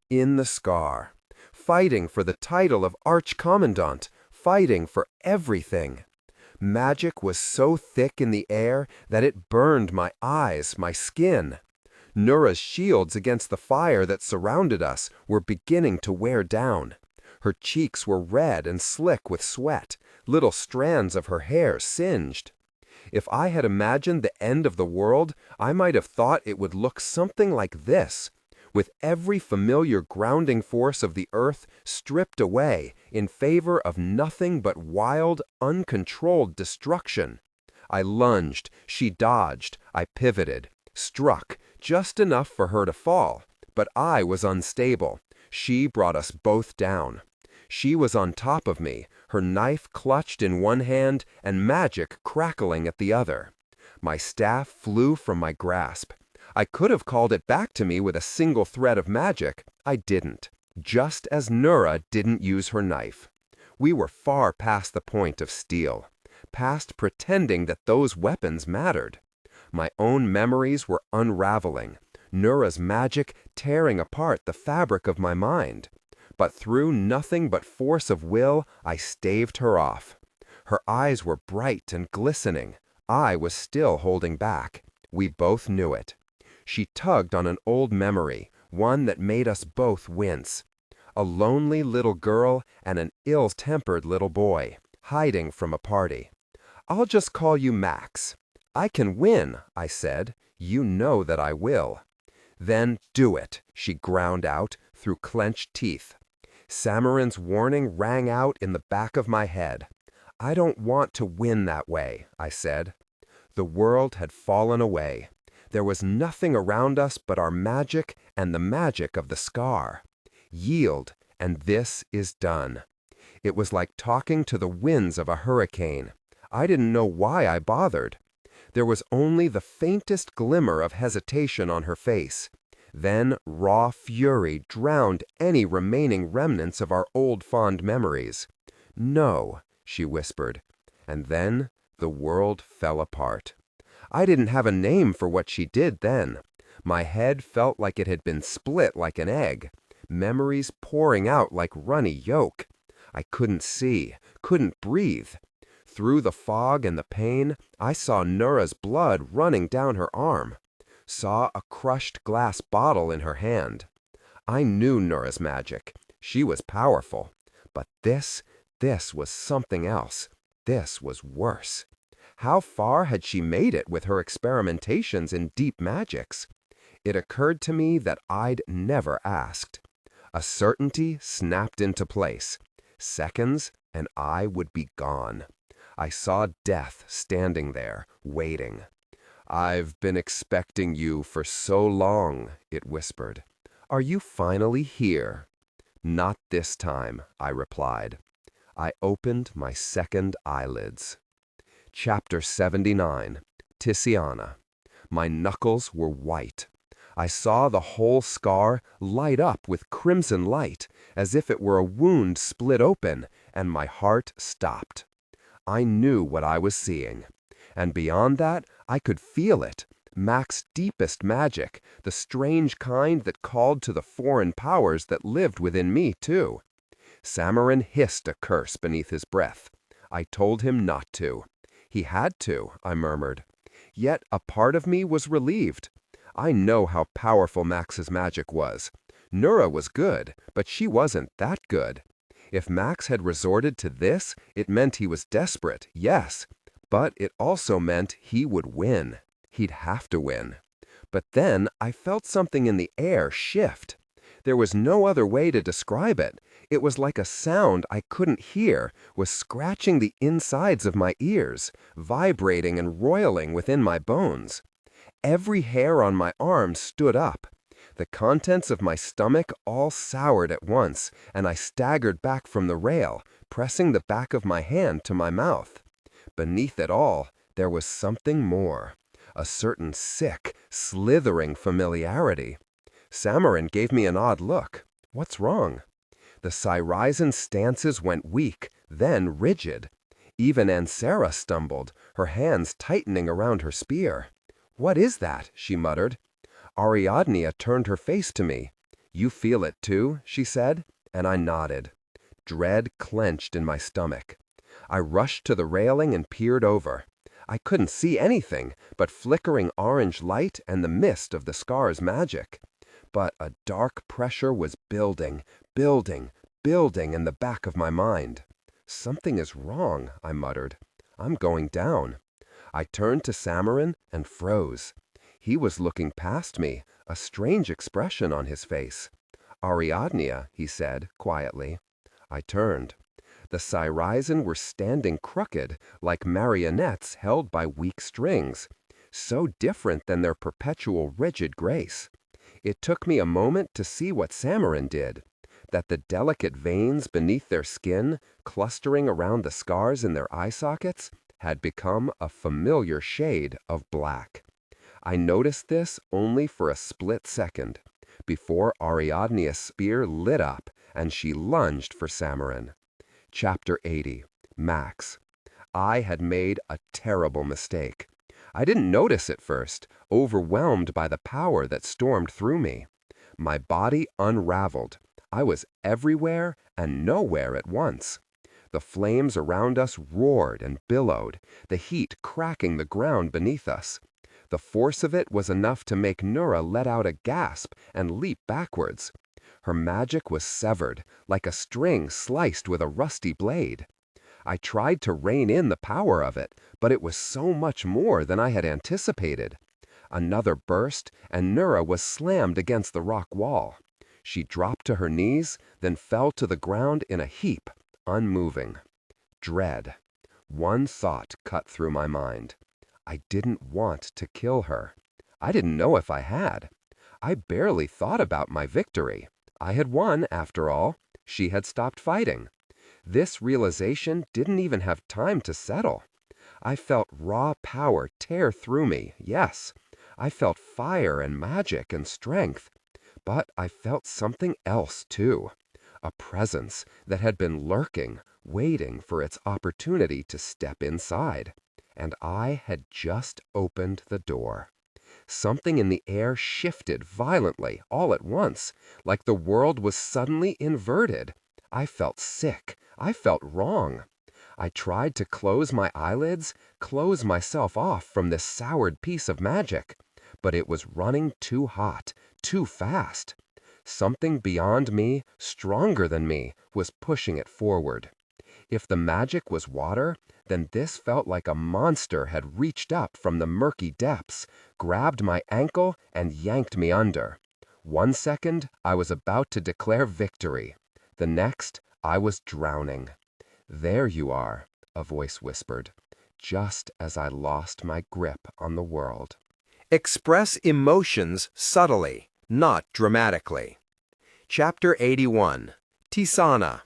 in the scar, fighting for the title of Archcommandant, fighting for everything. Magic was so thick in the air that it burned my eyes, my skin. Nura's shields against the fire that surrounded us were beginning to wear down. Her cheeks were red and slick with sweat, little strands of her hair singed. If I had imagined the end of the world, I might have thought it would look something like this, with every familiar grounding force of the earth stripped away in favor of nothing but wild, uncontrolled destruction. I lunged, she dodged, I pivoted, struck, just enough for her to fall, but I was unstable. She brought us both down. She was on top of me, her knife clutched in one hand and magic crackling at the other. My staff flew from my grasp. I could have called it back to me with a single thread of magic. I didn't, just as Nura didn't use her knife. We were far past the point of steel, past pretending that those weapons mattered. My own memories were unraveling, Nura's magic tearing apart the fabric of my mind. But through nothing but force of will, I staved her off. Her eyes were bright and glistening. I was still holding back. We both knew it. She tugged on an old memory, one that made us both wince. A lonely little girl and an ill-tempered little boy, hiding from a party. "I'll just call you Max." "I can win," I said. "You know that I will." "Then do it," she ground out through clenched teeth. Samarin's warning rang out in the back of my head. "I don't want to win that way," I said. The world had fallen away. There was nothing around us but our magic and the magic of the scar. Yield, and this is done. It was like talking to the winds of a hurricane. I didn't know why I bothered. There was only the faintest glimmer of hesitation on her face. Then raw fury drowned any remaining remnants of our old fond memories. "No," she whispered. And then the world fell apart. I didn't have a name for what she did then. My head felt like it had been split like an egg, memories pouring out like runny yolk. I couldn't see, couldn't breathe. Through the fog and the pain, I saw Nura's blood running down her arm, saw a crushed glass bottle in her hand. I knew Nura's magic. She was powerful. But this was something else. This was worse. How far had she made it with her experimentations in deep magics? It occurred to me that I'd never asked. A certainty snapped into place. Seconds, and I would be gone. I saw death standing there, waiting. "I've been expecting you for so long," it whispered. "Are you finally here?" "Not this time," I replied. I opened my second eyelids. Chapter 79. Tisaanah. My knuckles were white. I saw the whole scar light up with crimson light, as if it were a wound split open, and my heart stopped. I knew what I was seeing. And beyond that, I could feel it. Max's deepest magic, the strange kind that called to the foreign powers that lived within me, too. Samarin hissed a curse beneath his breath. I told him not to. He had to, I murmured. Yet a part of me was relieved. I know how powerful Max's magic was. Nura was good, but she wasn't that good. If Max had resorted to this, it meant he was desperate, yes, but it also meant he would win. He'd have to win. But then I felt something in the air shift. There was no other way to describe it. It was like a sound I couldn't hear was scratching the insides of my ears, vibrating and roiling within my bones. Every hair on my arm stood up. The contents of my stomach all soured at once, and I staggered back from the rail, pressing the back of my hand to my mouth. Beneath it all, there was something more, a certain sick, slithering familiarity. Samarin gave me an odd look. What's wrong? The Syrizen's stances went weak, then rigid. Even Ensnare stumbled, her hands tightening around her spear. "What is that?" she muttered. Ariadne turned her face to me. "You feel it too?" she said, and I nodded. Dread clenched in my stomach. I rushed to the railing and peered over. I couldn't see anything but flickering orange light and the mist of the scar's magic. But a dark pressure was building, building, building in the back of my mind. "Something is wrong," I muttered. "I'm going down." I turned to Samarin and froze. He was looking past me, a strange expression on his face. "Ariadne," he said quietly. I turned. The Syrizen were standing crooked, like marionettes held by weak strings, so different than their perpetual rigid grace. It took me a moment to see what Samarin did, that the delicate veins beneath their skin, clustering around the scars in their eye sockets, had become a familiar shade of black. I noticed this only for a split second, before Ariadne's spear lit up and she lunged for Samarin. Chapter 80. Max. I had made a terrible mistake. I didn't notice at first, overwhelmed by the power that stormed through me. My body unraveled. I was everywhere and nowhere at once. The flames around us roared and billowed, the heat cracking the ground beneath us. The force of it was enough to make Nura let out a gasp and leap backwards. Her magic was severed, like a string sliced with a rusty blade. I tried to rein in the power of it, but it was so much more than I had anticipated. Another burst, and Nura was slammed against the rock wall. She dropped to her knees, then fell to the ground in a heap, unmoving. Dread. One thought cut through my mind. I didn't want to kill her. I didn't know if I had. I barely thought about my victory. I had won, after all. She had stopped fighting. This realization didn't even have time to settle. I felt raw power tear through me, yes. I felt fire and magic and strength. But I felt something else, too. A presence that had been lurking, waiting for its opportunity to step inside. And I had just opened the door. Something in the air shifted violently all at once, like the world was suddenly inverted. I felt sick. I felt wrong. I tried to close my eyelids, close myself off from this soured piece of magic, but it was running too hot, too fast. Something beyond me, stronger than me, was pushing it forward. If the magic was water, then this felt like a monster had reached up from the murky depths, grabbed my ankle, and yanked me under. 1 second, I was about to declare victory. The next, I was drowning. "There you are," a voice whispered, just as I lost my grip on the world. Express emotions subtly, not dramatically. Chapter 81. Tisaanah.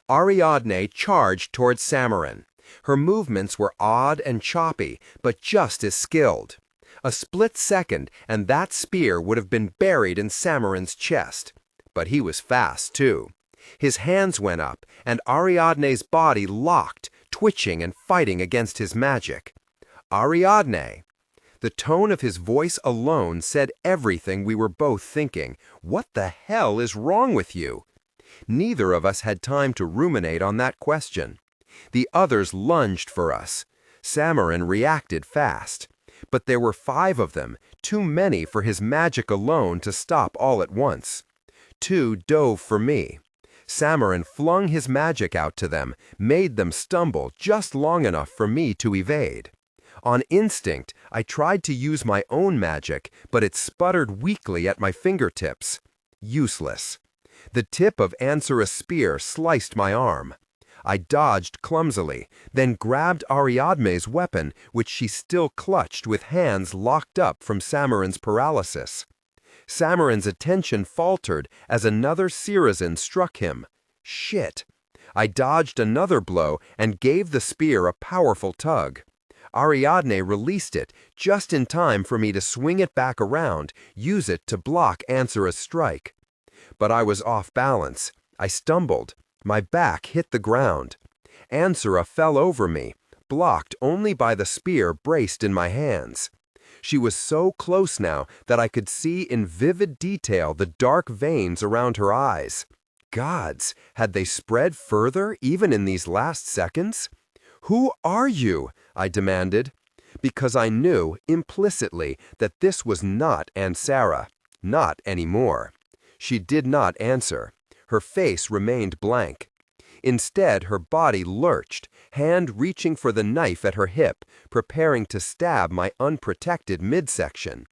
Ariadne charged towards Samarin. Her movements were odd and choppy, but just as skilled. A split second, and that spear would have been buried in Samarin's chest. But he was fast, too. His hands went up, and Ariadne's body locked, twitching and fighting against his magic. "Ariadne!" The tone of his voice alone said everything we were both thinking. What the hell is wrong with you? Neither of us had time to ruminate on that question. The others lunged for us. Samarin reacted fast. But there were 5 of them, too many for his magic alone to stop all at once. 2 dove for me. Samarin flung his magic out to them, made them stumble just long enough for me to evade. On instinct, I tried to use my own magic, but it sputtered weakly at my fingertips. Useless. The tip of Ansara's spear sliced my arm. I dodged clumsily, then grabbed Ariadne's weapon, which she still clutched with hands locked up from Samaran's paralysis. Samaran's attention faltered as another Sirazin struck him. Shit! I dodged another blow and gave the spear a powerful tug. Ariadne released it just in time for me to swing it back around, use it to block Ansara's strike. But I was off balance. I stumbled. My back hit the ground. Ansara fell over me, blocked only by the spear braced in my hands. She was so close now that I could see in vivid detail the dark veins around her eyes. Gods, had they spread further even in these last seconds? "Who are you?" I demanded, because I knew implicitly that this was not Ansara, not anymore. She did not answer. Her face remained blank. Instead, her body lurched, hand reaching for the knife at her hip, preparing to stab my unprotected midsection.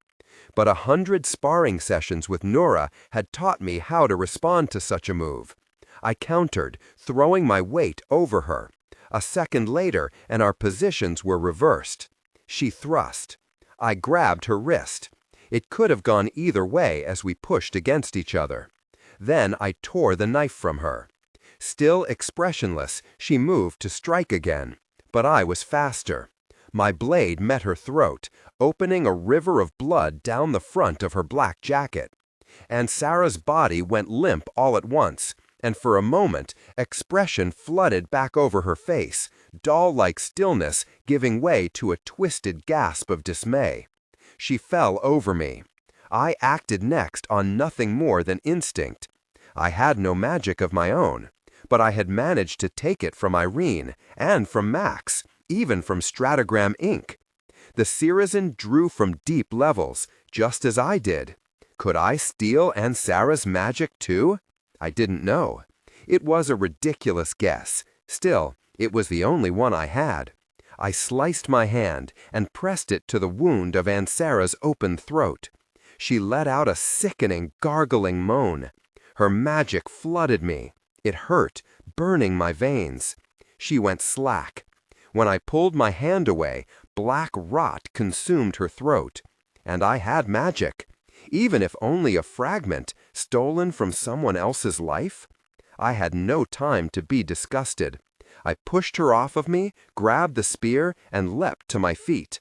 But 100 sparring sessions with Nora had taught me how to respond to such a move. I countered, throwing my weight over her. A second later, and our positions were reversed. She thrust. I grabbed her wrist. It could have gone either way as we pushed against each other. Then I tore the knife from her. Still expressionless, she moved to strike again, but I was faster. My blade met her throat, opening a river of blood down the front of her black jacket. Ansara's body went limp all at once, and for a moment, expression flooded back over her face, doll-like stillness giving way to a twisted gasp of dismay. She fell over me. I acted next on nothing more than instinct. I had no magic of my own, but I had managed to take it from Irene, and from Max, even from Stratogram Inc. The Sirazin drew from deep levels, just as I did. Could I steal Ansara's magic too? I didn't know. It was a ridiculous guess. Still, it was the only one I had. I sliced my hand and pressed it to the wound of Ansara's open throat. She let out a sickening, gargling moan. Her magic flooded me. It hurt, burning my veins. She went slack. When I pulled my hand away, black rot consumed her throat. And I had magic, even if only a fragment, stolen from someone else's life. I had no time to be disgusted. I pushed her off of me, grabbed the spear, and leapt to my feet.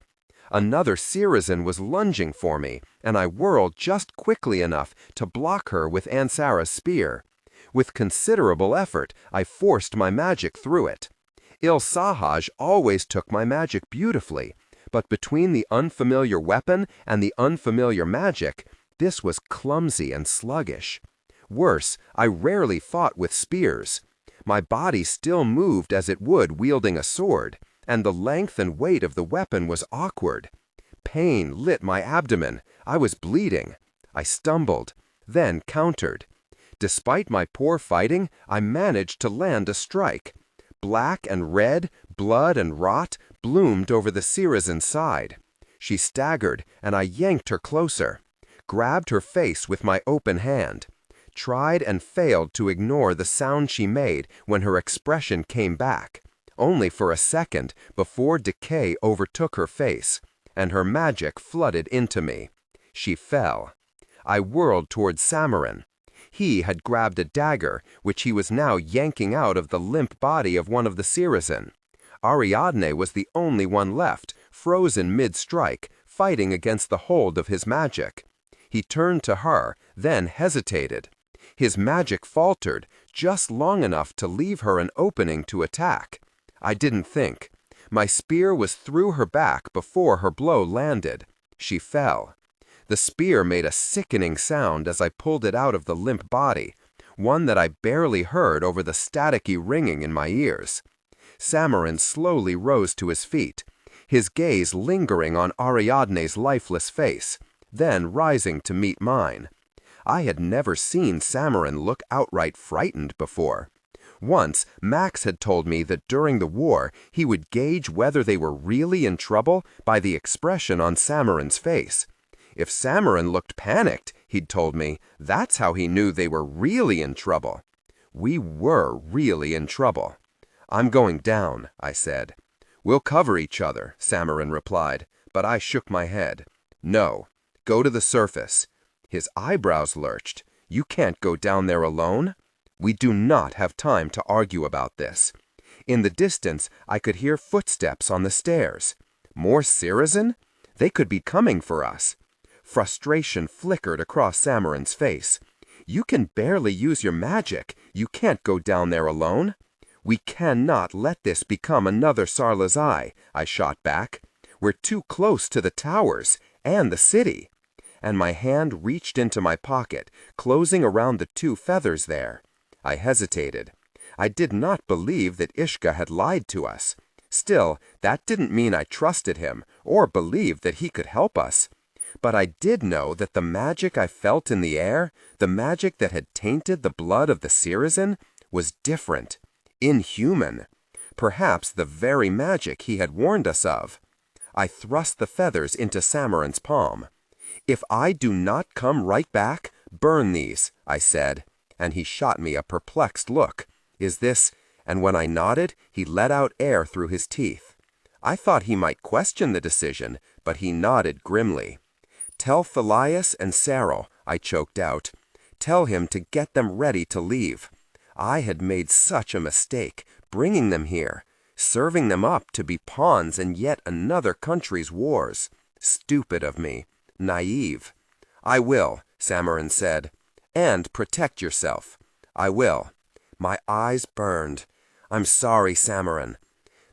Another Sirazin was lunging for me, and I whirled just quickly enough to block her with Ansara's spear. With considerable effort, I forced my magic through it. Il-Sahaj always took my magic beautifully, but between the unfamiliar weapon and the unfamiliar magic, this was clumsy and sluggish. Worse, I rarely fought with spears. My body still moved as it would wielding a sword, and the length and weight of the weapon was awkward. Pain lit my abdomen. I was bleeding. I stumbled, then countered. Despite my poor fighting, I managed to land a strike. Black and red, blood and rot bloomed over the Sirazin side. She staggered, and I yanked her closer, grabbed her face with my open hand, tried and failed to ignore the sound she made when her expression came back, only for a second before decay overtook her face, and her magic flooded into me. She fell. I whirled toward Samaran. He had grabbed a dagger, which he was now yanking out of the limp body of one of the Sirazin. Ariadne was the only one left, frozen mid-strike, fighting against the hold of his magic. He turned to her, then hesitated. His magic faltered, just long enough to leave her an opening to attack. I didn't think. My spear was through her back before her blow landed. She fell. The spear made a sickening sound as I pulled it out of the limp body, one that I barely heard over the staticky ringing in my ears. Samaran slowly rose to his feet, his gaze lingering on Ariadne's lifeless face, then rising to meet mine. I had never seen Samaran look outright frightened before. Once, Max had told me that during the war he would gauge whether they were really in trouble by the expression on Samaran's face. If Samaran looked panicked, He'd told me that's how he knew they were really in trouble. We were really in trouble. "I'm going down," I said. "We'll cover each other," Samarin replied, but I shook my head. "No, go to the surface." His eyebrows lurched. "You can't go down there alone?" We do not have time to argue about this. In the distance, I could hear footsteps on the stairs. More Sirizen? They could be coming for us. Frustration flickered across Samarin's face. "You can barely use your magic. You can't go down there alone." "We cannot let this become another Sarlazai," I shot back. "We're too close to the towers and the city." And my hand reached into my pocket, closing around the 2 feathers there. I hesitated. I did not believe that Ishka had lied to us. Still, that didn't mean I trusted him or believed that he could help us. But I did know that the magic I felt in the air, the magic that had tainted the blood of the Sirizen, was different, inhuman. Perhaps the very magic he had warned us of. I thrust the feathers into Samarin's palm. "If I do not come right back, burn these," I said, and he shot me a perplexed look. "Is this—" And when I nodded, he let out air through his teeth. I thought he might question the decision, but he nodded grimly. "Tell Thalias and Saril," I choked out. "Tell him to get them ready to leave. I had made such a mistake, bringing them here, serving them up to be pawns in yet another country's wars. Stupid of me. Naive." "I will," Samarin said. "And protect yourself." "I will." My eyes burned. "I'm sorry, Samarin."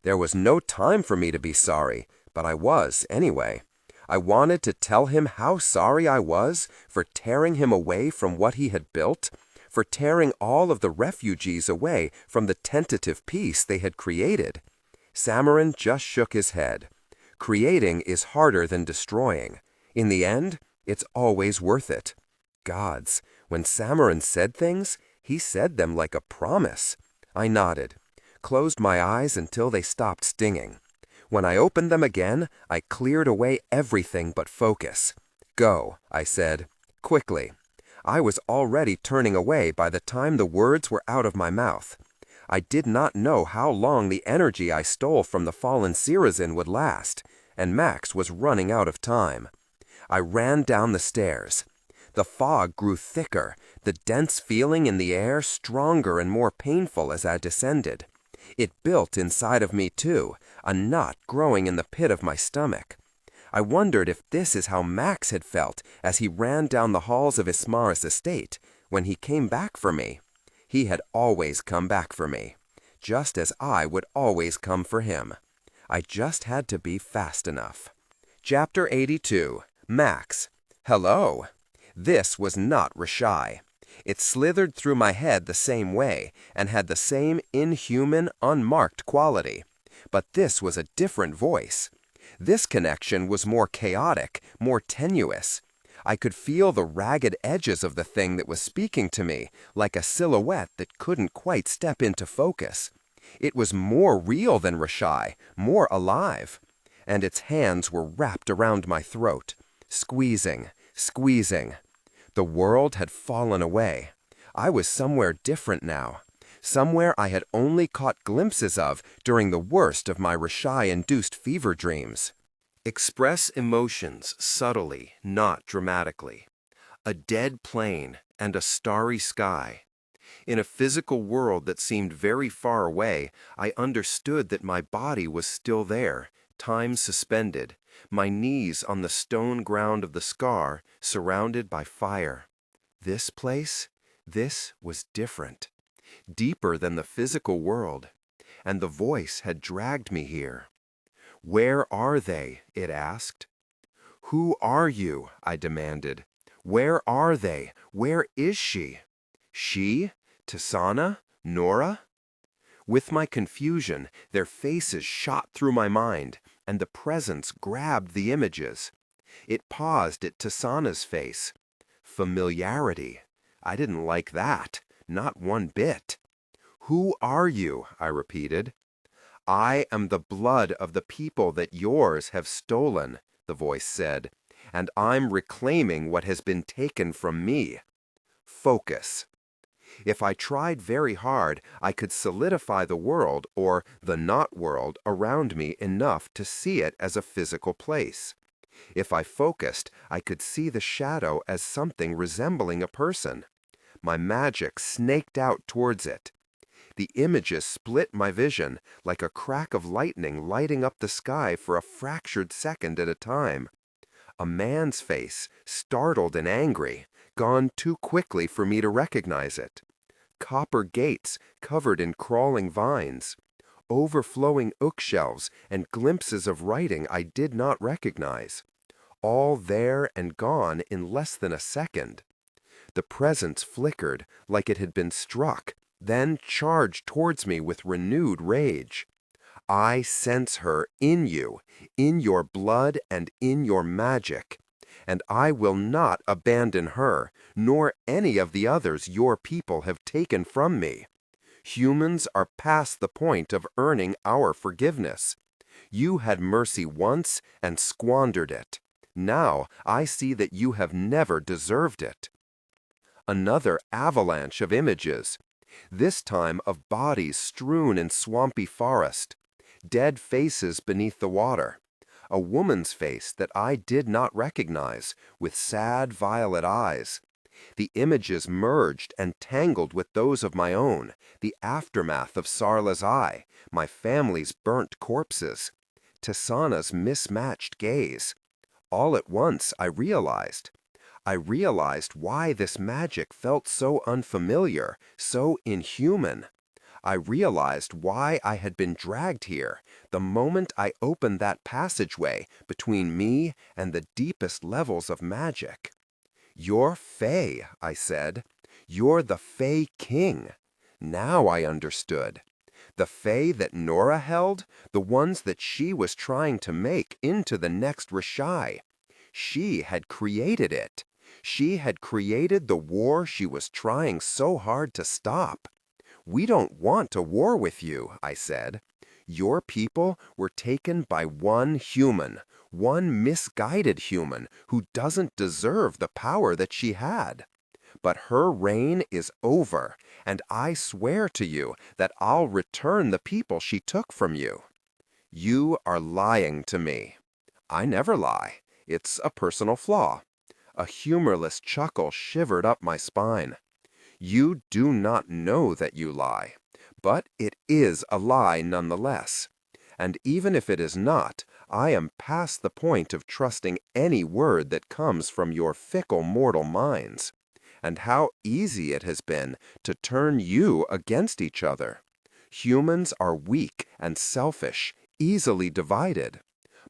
There was no time for me to be sorry, but I was anyway. I wanted to tell him how sorry I was for tearing him away from what he had built, for tearing all of the refugees away from the tentative peace they had created. Samarin just shook his head. "Creating is harder than destroying. In the end, it's always worth it." Gods, when Samarin said things, he said them like a promise. I nodded, closed my eyes until they stopped stinging. When I opened them again, I cleared away everything but focus. "Go," I said, quickly. I was already turning away by the time the words were out of my mouth. I did not know how long the energy I stole from the fallen Sirizen would last, and Max was running out of time. I ran down the stairs. The fog grew thicker, the dense feeling in the air stronger and more painful as I descended. It built inside of me too, a knot growing in the pit of my stomach. I wondered if this is how Max had felt as he ran down the halls of Ismar's estate when he came back for me. He had always come back for me, just as I would always come for him. I just had to be fast enough. Chapter 82. Max. Hello. This was not Reshaye. It slithered through my head the same way and had the same inhuman, unmarked quality. But this was a different voice. This connection was more chaotic, more tenuous. I could feel the ragged edges of the thing that was speaking to me, like a silhouette that couldn't quite step into focus. It was more real than Reshaye, more alive. And its hands were wrapped around my throat, squeezing, squeezing. The world had fallen away. I was somewhere different now, somewhere I had only caught glimpses of during the worst of my Reshaye-induced fever dreams. Express emotions subtly, not dramatically. A dead plain and a starry sky. In a physical world that seemed very far away, I understood that my body was still there, time suspended, my knees on the stone ground of the scar, surrounded by fire. This place, this was different, deeper than the physical world, and the voice had dragged me here. "Where are they?" it asked. "Who are you?" I demanded. "Where are they? Where is she?" She? Tisaanah? Nora? With my confusion, their faces shot through my mind, and the presence grabbed the images. It paused at Tisaanah's face. Familiarity. I didn't like that, not one bit. "Who are you?" I repeated. "I am the blood of the people that yours have stolen," the voice said, and I'm reclaiming what has been taken from me. Focus. If I tried very hard, I could solidify the world, or the not world, around me enough to see it as a physical place. If I focused, I could see the shadow as something resembling a person. My magic snaked out towards it. The images split my vision, like a crack of lightning lighting up the sky for a fractured second at a time. A man's face, startled and angry, gone too quickly for me to recognize it. Copper gates covered in crawling vines. Overflowing bookshelves and glimpses of writing I did not recognize. All there and gone in less than a second. The presence flickered like it had been struck, then charged towards me with renewed rage. I sense her in you, in your blood and in your magic, and I will not abandon her, nor any of the others your people have taken from me. Humans are past the point of earning our forgiveness. You had mercy once and squandered it. Now I see that you have never deserved it. Another avalanche of images, this time of bodies strewn in swampy forest, dead faces beneath the water, a woman's face that I did not recognize, with sad violet eyes. The images merged and tangled with those of my own, the aftermath of Sarla's eye, my family's burnt corpses, Tisaanah's mismatched gaze. All at once I realized why this magic felt so unfamiliar, so inhuman. I realized why I had been dragged here the moment I opened that passageway between me and the deepest levels of magic. "You're Fae," I said. "You're the Fae King." Now I understood. The Fae that Nora held, the ones that she was trying to make into the next Reshaye. She had created it. She had created the war she was trying so hard to stop. "We don't want a war with you," I said. "Your people were taken by one human, one misguided human who doesn't deserve the power that she had. But her reign is over, and I swear to you that I'll return the people she took from you." "You are lying to me." "I never lie. It's a personal flaw." A humorless chuckle shivered up my spine. "You do not know that you lie, but it is a lie nonetheless. And even if it is not, I am past the point of trusting any word that comes from your fickle mortal minds. And how easy it has been to turn you against each other. Humans are weak and selfish, easily divided.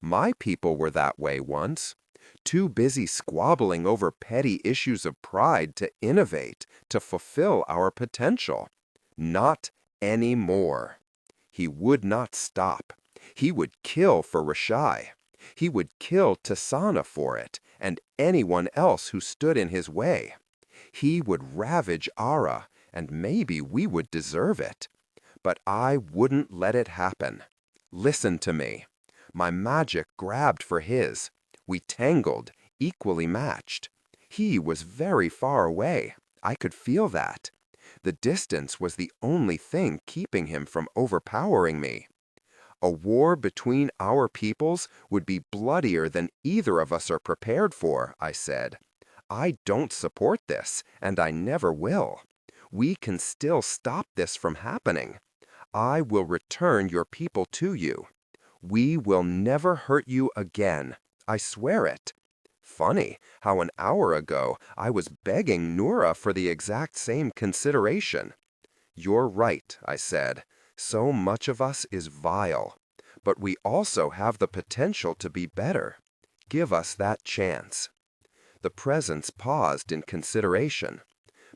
My people were that way once. Too busy squabbling over petty issues of pride to innovate, to fulfill our potential. Not anymore." He would not stop. He would kill for Reshaye. He would kill Tisaanah for it, and anyone else who stood in his way. He would ravage Ara, and maybe we would deserve it. But I wouldn't let it happen. Listen to me. My magic grabbed for his. We tangled, equally matched. He was very far away. I could feel that. The distance was the only thing keeping him from overpowering me. A war between our peoples would be bloodier than either of us are prepared for, I said. I don't support this, and I never will. We can still stop this from happening. I will return your people to you. We will never hurt you again. I swear it. Funny how an hour ago I was begging Nora for the exact same consideration. You're right, I said. So much of us is vile. But we also have the potential to be better. Give us that chance. The presence paused in consideration.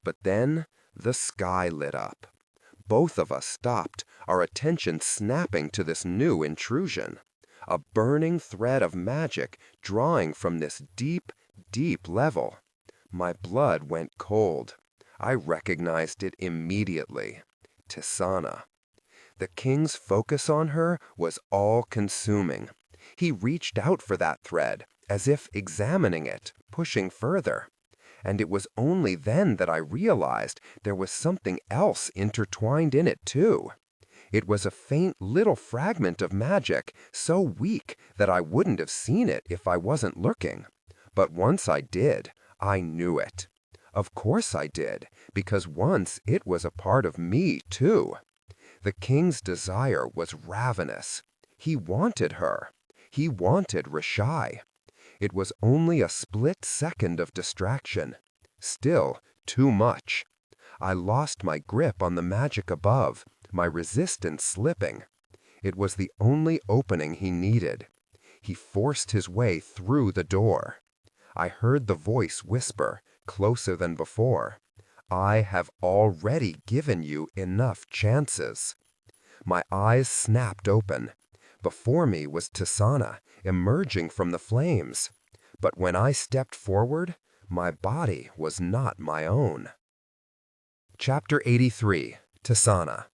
But then the sky lit up. Both of us stopped, our attention snapping to this new intrusion. A burning thread of magic drawing from this deep, deep level. My blood went cold. I recognized it immediately. Tisaanah. The king's focus on her was all-consuming. He reached out for that thread, as if examining it, pushing further. And it was only then that I realized there was something else intertwined in it too. It was a faint little fragment of magic, so weak that I wouldn't have seen it if I wasn't looking. But once I did, I knew it. Of course I did, because once it was a part of me too. The king's desire was ravenous. He wanted her. He wanted Reshaye. It was only a split second of distraction. Still, too much. I lost my grip on the magic above, my resistance slipping. It was the only opening he needed. He forced his way through the door. I heard the voice whisper, closer than before, "I have already given you enough chances." My eyes snapped open. Before me was Tisaanah, emerging from the flames. But when I stepped forward, my body was not my own. Chapter 83. Tisaanah.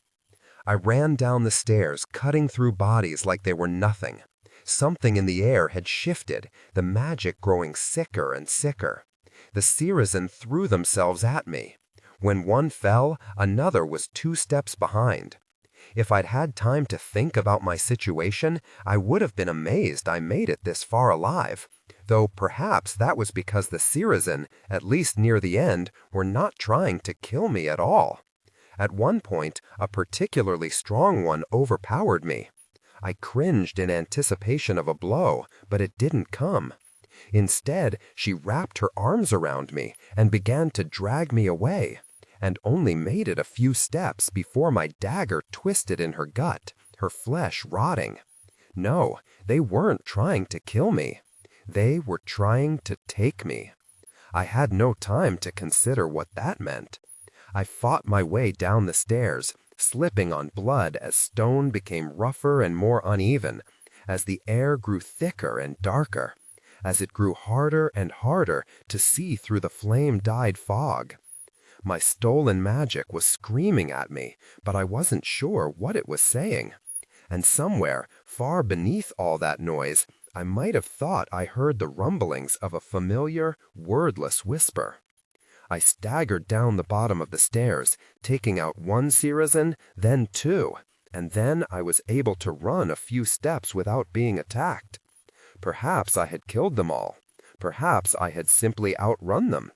I ran down the stairs, cutting through bodies like they were nothing. Something in the air had shifted, the magic growing sicker and sicker. The Sirazen threw themselves at me. When one fell, another was 2 steps behind. If I'd had time to think about my situation, I would have been amazed I made it this far alive, though perhaps that was because the Sirazen, at least near the end, were not trying to kill me at all. At one point, a particularly strong one overpowered me. I cringed in anticipation of a blow, but it didn't come. Instead, she wrapped her arms around me and began to drag me away, and only made it a few steps before my dagger twisted in her gut, her flesh rotting. No, they weren't trying to kill me. They were trying to take me. I had no time to consider what that meant. I fought my way down the stairs, slipping on blood as stone became rougher and more uneven, as the air grew thicker and darker, as it grew harder and harder to see through the flame-dyed fog. My stolen magic was screaming at me, but I wasn't sure what it was saying. And somewhere, far beneath all that noise, I might have thought I heard the rumblings of a familiar, wordless whisper. I staggered down the bottom of the stairs, taking out 1 Sirazen, then 2, and then I was able to run a few steps without being attacked. Perhaps I had killed them all. Perhaps I had simply outrun them.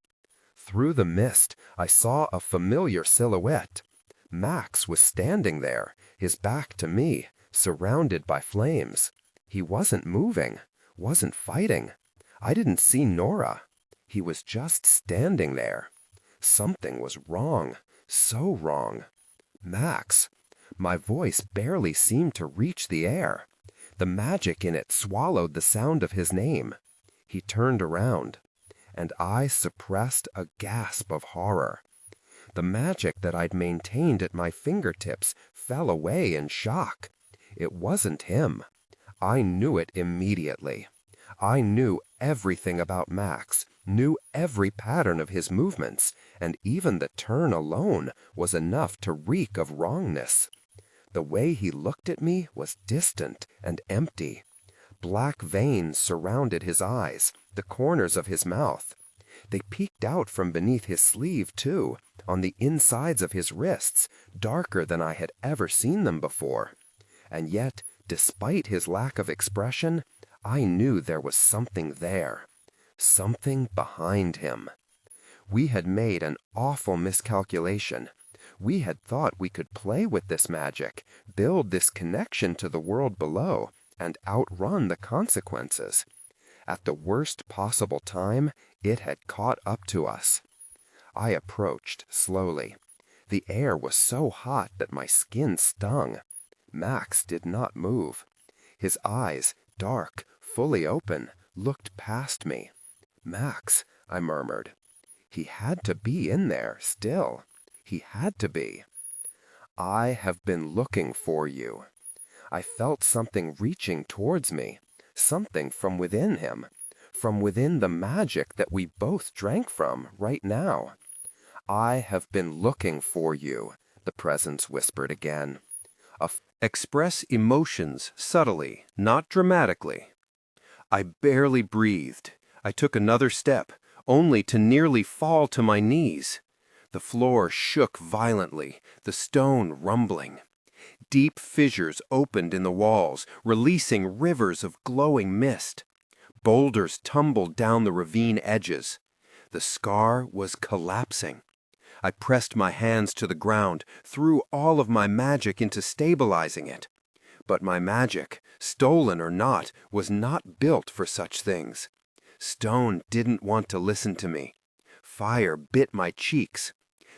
Through the mist, I saw a familiar silhouette. Max was standing there, his back to me, surrounded by flames. He wasn't moving, wasn't fighting. I didn't see Nora. He was just standing there. Something was wrong, so wrong. Max. My voice barely seemed to reach the air. The magic in it swallowed the sound of his name. He turned around, and I suppressed a gasp of horror. The magic that I'd maintained at my fingertips fell away in shock. It wasn't him. I knew it immediately. I knew everything about Max, knew every pattern of his movements, and even the turn alone was enough to reek of wrongness. The way he looked at me was distant and empty. Black veins surrounded his eyes, the corners of his mouth. They peeked out from beneath his sleeve, too, on the insides of his wrists, darker than I had ever seen them before. And yet, despite his lack of expression, I knew there was something there, something behind him. We had made an awful miscalculation. We had thought we could play with this magic, build this connection to the world below, and outrun the consequences. At the worst possible time, it had caught up to us. I approached slowly. The air was so hot that my skin stung. Max did not move. His eyes, dark, fully open, looked past me. "Max," I murmured. He had to be in there, still. He had to be. "I have been looking for you." I felt something reaching towards me, something from within him, from within the magic that we both drank from right now. "I have been looking for you," the presence whispered again. Express emotions subtly, not dramatically. I barely breathed. I took another step, only to nearly fall to my knees. The floor shook violently, the stone rumbling. Deep fissures opened in the walls, releasing rivers of glowing mist. Boulders tumbled down the ravine edges. The scar was collapsing. I pressed my hands to the ground, threw all of my magic into stabilizing it. But my magic, stolen or not, was not built for such things. Stone didn't want to listen to me. Fire bit my cheeks.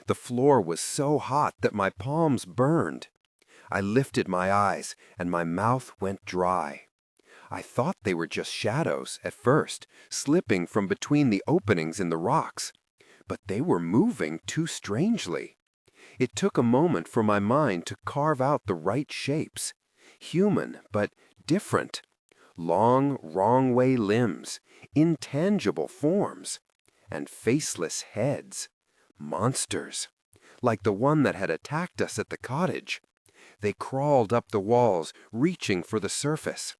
The floor was so hot that my palms burned. I lifted my eyes, and my mouth went dry. I thought they were just shadows at first, slipping from between the openings in the rocks. But they were moving too strangely. It took a moment for my mind to carve out the right shapes. Human, but different. Long, wrong-way limbs, intangible forms, and faceless heads. Monsters, like the one that had attacked us at the cottage. They crawled up the walls, reaching for the surface.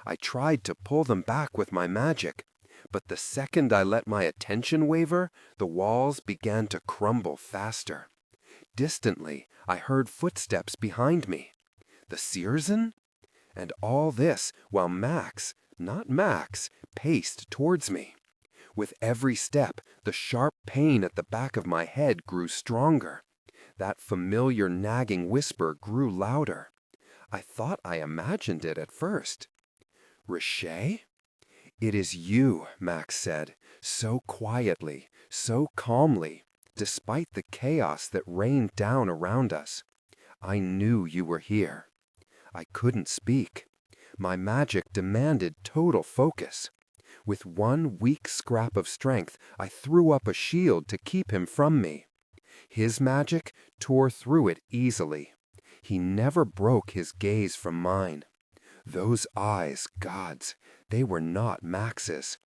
I tried to pull them back with my magic, but the second I let my attention waver, the walls began to crumble faster. Distantly, I heard footsteps behind me. The Searson? And all this while Max, not Max, paced towards me. With every step, the sharp pain at the back of my head grew stronger. That familiar nagging whisper grew louder. I thought I imagined it at first. Reshaye? It is you, Max said, so quietly, so calmly, despite the chaos that rained down around us. I knew you were here. I couldn't speak. My magic demanded total focus. With one weak scrap of strength, I threw up a shield to keep him from me. His magic tore through it easily. He never broke his gaze from mine. Those eyes, gods, they were not Max's.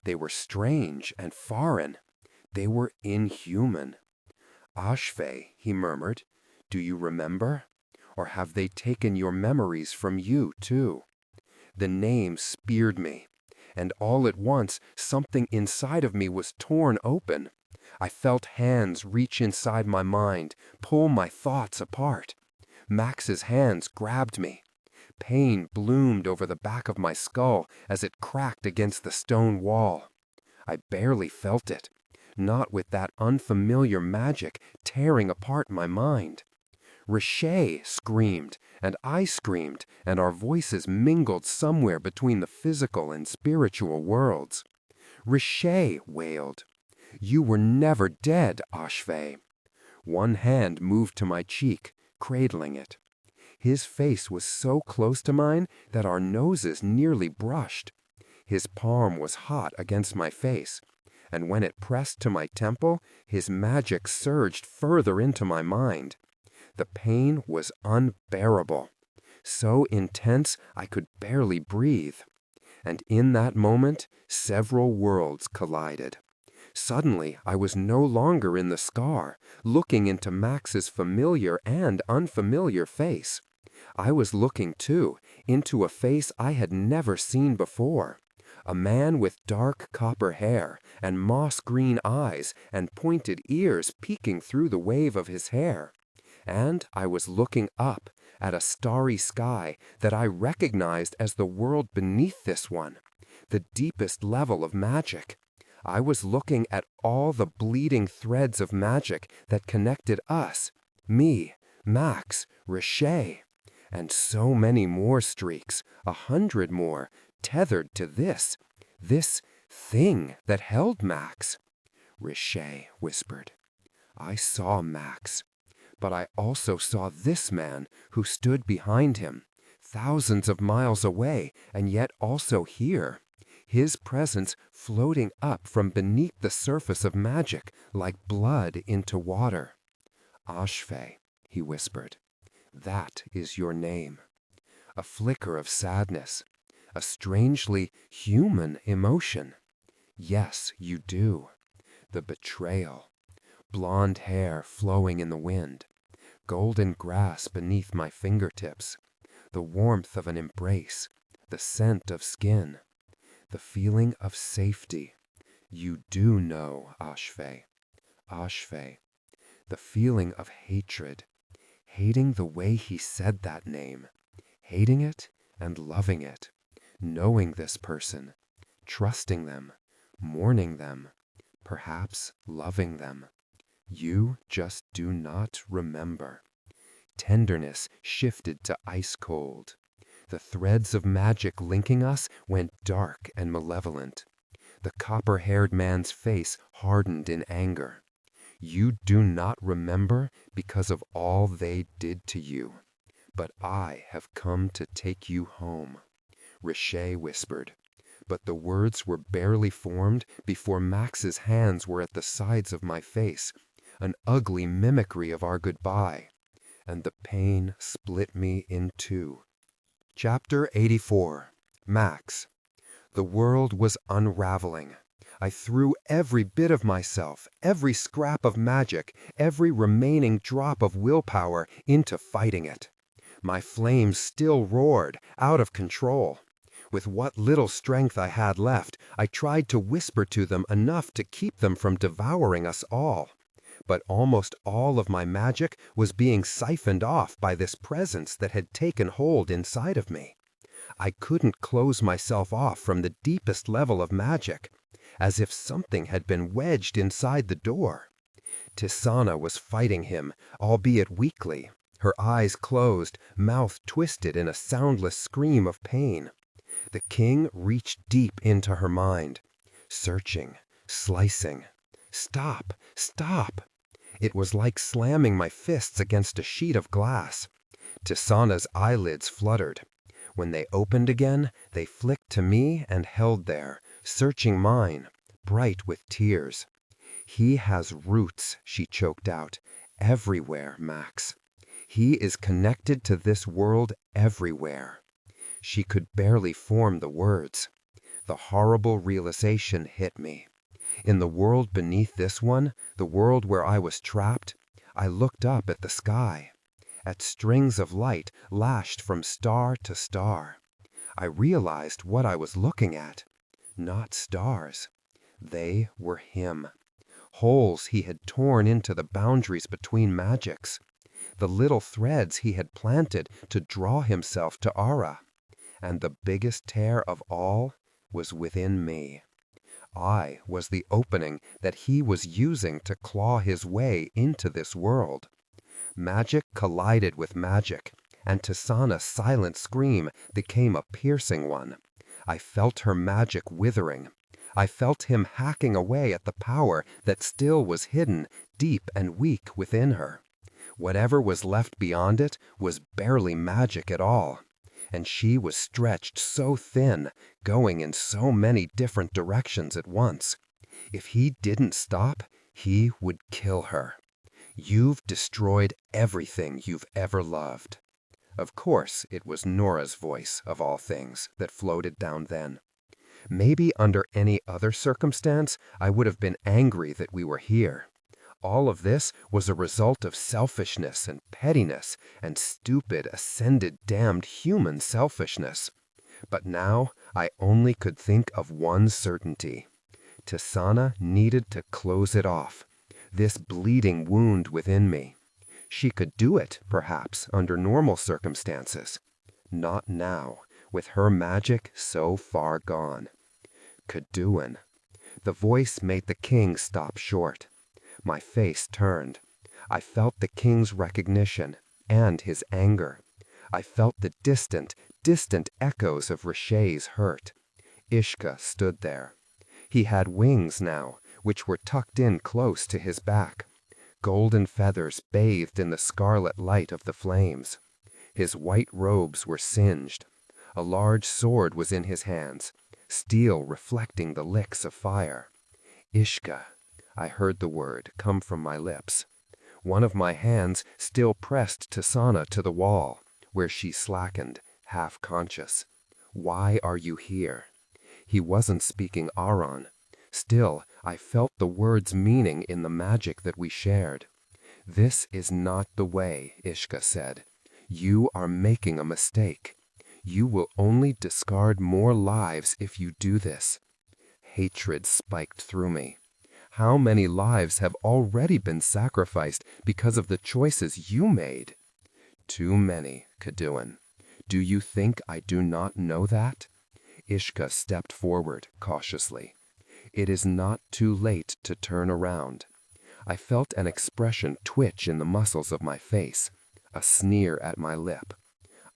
They were strange and foreign. They were inhuman. Ashfey, he murmured, do you remember? Or have they taken your memories from you, too? The name speared me, and all at once something inside of me was torn open. I felt hands reach inside my mind, pull my thoughts apart. Max's hands grabbed me. Pain bloomed over the back of my skull as it cracked against the stone wall. I barely felt it, not with that unfamiliar magic tearing apart my mind. Reshaye screamed, and I screamed, and our voices mingled somewhere between the physical and spiritual worlds. Reshaye wailed, "You were never dead, Ashfey." One hand moved to my cheek, cradling it. His face was so close to mine that our noses nearly brushed. His palm was hot against my face, and when it pressed to my temple, his magic surged further into my mind. The pain was unbearable, so intense I could barely breathe. And in that moment, several worlds collided. Suddenly, I was no longer in the scar, looking into Max's familiar and unfamiliar face. I was looking, too, into a face I had never seen before. A man with dark copper hair and moss-green eyes and pointed ears peeking through the wave of his hair. And I was looking up at a starry sky that I recognized as the world beneath this one, the deepest level of magic. I was looking at all the bleeding threads of magic that connected us, me, Max, Reshaye, and so many more streaks, 100 more, tethered to this thing that held Max. Reshaye whispered. I saw Max. But I also saw this man who stood behind him, thousands of miles away and yet also here, his presence floating up from beneath the surface of magic like blood into water. Ashfey, he whispered, that is your name. A flicker of sadness, a strangely human emotion. Yes, you do. The betrayal. Blonde hair flowing in the wind. Golden grass beneath my fingertips, the warmth of an embrace, the scent of skin. The feeling of safety. You do know, Ashfei. Ashfei. The feeling of hatred. Hating the way he said that name. Hating it and loving it. Knowing this person. Trusting them. Mourning them. Perhaps loving them. You just do not remember. Tenderness shifted to ice cold. The threads of magic linking us went dark and malevolent. The copper-haired man's face hardened in anger. You do not remember because of all they did to you. But I have come to take you home, Reshaye whispered. But the words were barely formed before Max's hands were at the sides of my face, an ugly mimicry of our goodbye, and the pain split me in two. Chapter 84. Max. The world was unraveling. I threw every bit of myself, every scrap of magic, every remaining drop of willpower into fighting it. My flames still roared, out of control. With what little strength I had left, I tried to whisper to them enough to keep them from devouring us all. But almost all of my magic was being siphoned off by this presence that had taken hold inside of me. I couldn't close myself off from the deepest level of magic, as if something had been wedged inside the door. Tisaanah was fighting him, albeit weakly, her eyes closed, mouth twisted in a soundless scream of pain. The king reached deep into her mind, searching, slicing. Stop! Stop! It was like slamming my fists against a sheet of glass. Tisaanah's eyelids fluttered. When they opened again, they flicked to me and held there, searching mine, bright with tears. He has roots, she choked out, everywhere, Max. He is connected to this world everywhere. She could barely form the words. The horrible realization hit me. In the world beneath this one, the world where I was trapped, I looked up at the sky, at strings of light lashed from star to star. I realized what I was looking at. Not stars. They were him. Holes he had torn into the boundaries between magics. The little threads he had planted to draw himself to Ara. And the biggest tear of all was within me. I was the opening that he was using to claw his way into this world. Magic collided with magic, and Tisaanah's silent scream became a piercing one. I felt her magic withering. I felt him hacking away at the power that still was hidden, deep and weak within her. Whatever was left beyond it was barely magic at all. And she was stretched so thin, going in so many different directions at once. If he didn't stop, he would kill her. You've destroyed everything you've ever loved. Of course, it was Nora's voice, of all things, that floated down then. Maybe under any other circumstance, I would have been angry that we were here. All of this was a result of selfishness and pettiness and stupid, ascended, damned human selfishness. But now I only could think of one certainty. Tisaanah needed to close it off, this bleeding wound within me. She could do it, perhaps, under normal circumstances. Not now, with her magic so far gone. Cadouin. The voice made the king stop short. My face turned. I felt the king's recognition and his anger. I felt the distant, distant echoes of Reshaye's hurt. Ishka stood there. He had wings now, which were tucked in close to his back. Golden feathers bathed in the scarlet light of the flames. His white robes were singed. A large sword was in his hands, steel reflecting the licks of fire. Ishka. I heard the word come from my lips. One of my hands still pressed Tisaanah to the wall, where she slackened, half conscious. Why are you here? He wasn't speaking Aran. Still, I felt the word's meaning in the magic that we shared. This is not the way, Ishka said. You are making a mistake. You will only discard more lives if you do this. Hatred spiked through me. How many lives have already been sacrificed because of the choices you made? Too many, Cadouin. Do you think I do not know that? Ishka stepped forward cautiously. It is not too late to turn around. I felt an expression twitch in the muscles of my face, a sneer at my lip.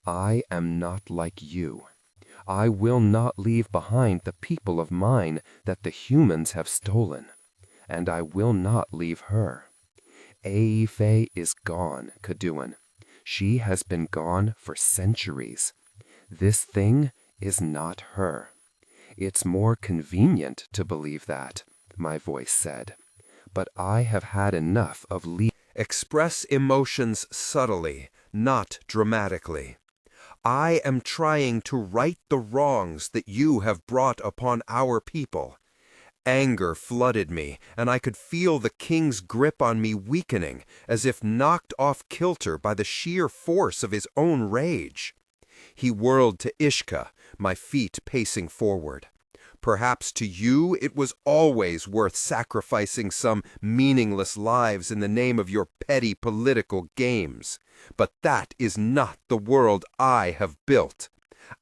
I am not like you. I will not leave behind the people of mine that the humans have stolen. And I will not leave her. Eife is gone, Cadouin. She has been gone for centuries. This thing is not her. It's more convenient to believe that, my voice said. But I have had enough of Express emotions subtly, not dramatically. I am trying to right the wrongs that you have brought upon our people. Anger flooded me, and I could feel the king's grip on me weakening, as if knocked off kilter by the sheer force of his own rage. He whirled to Ishka, my feet pacing forward. Perhaps to you it was always worth sacrificing some meaningless lives in the name of your petty political games. But that is not the world I have built.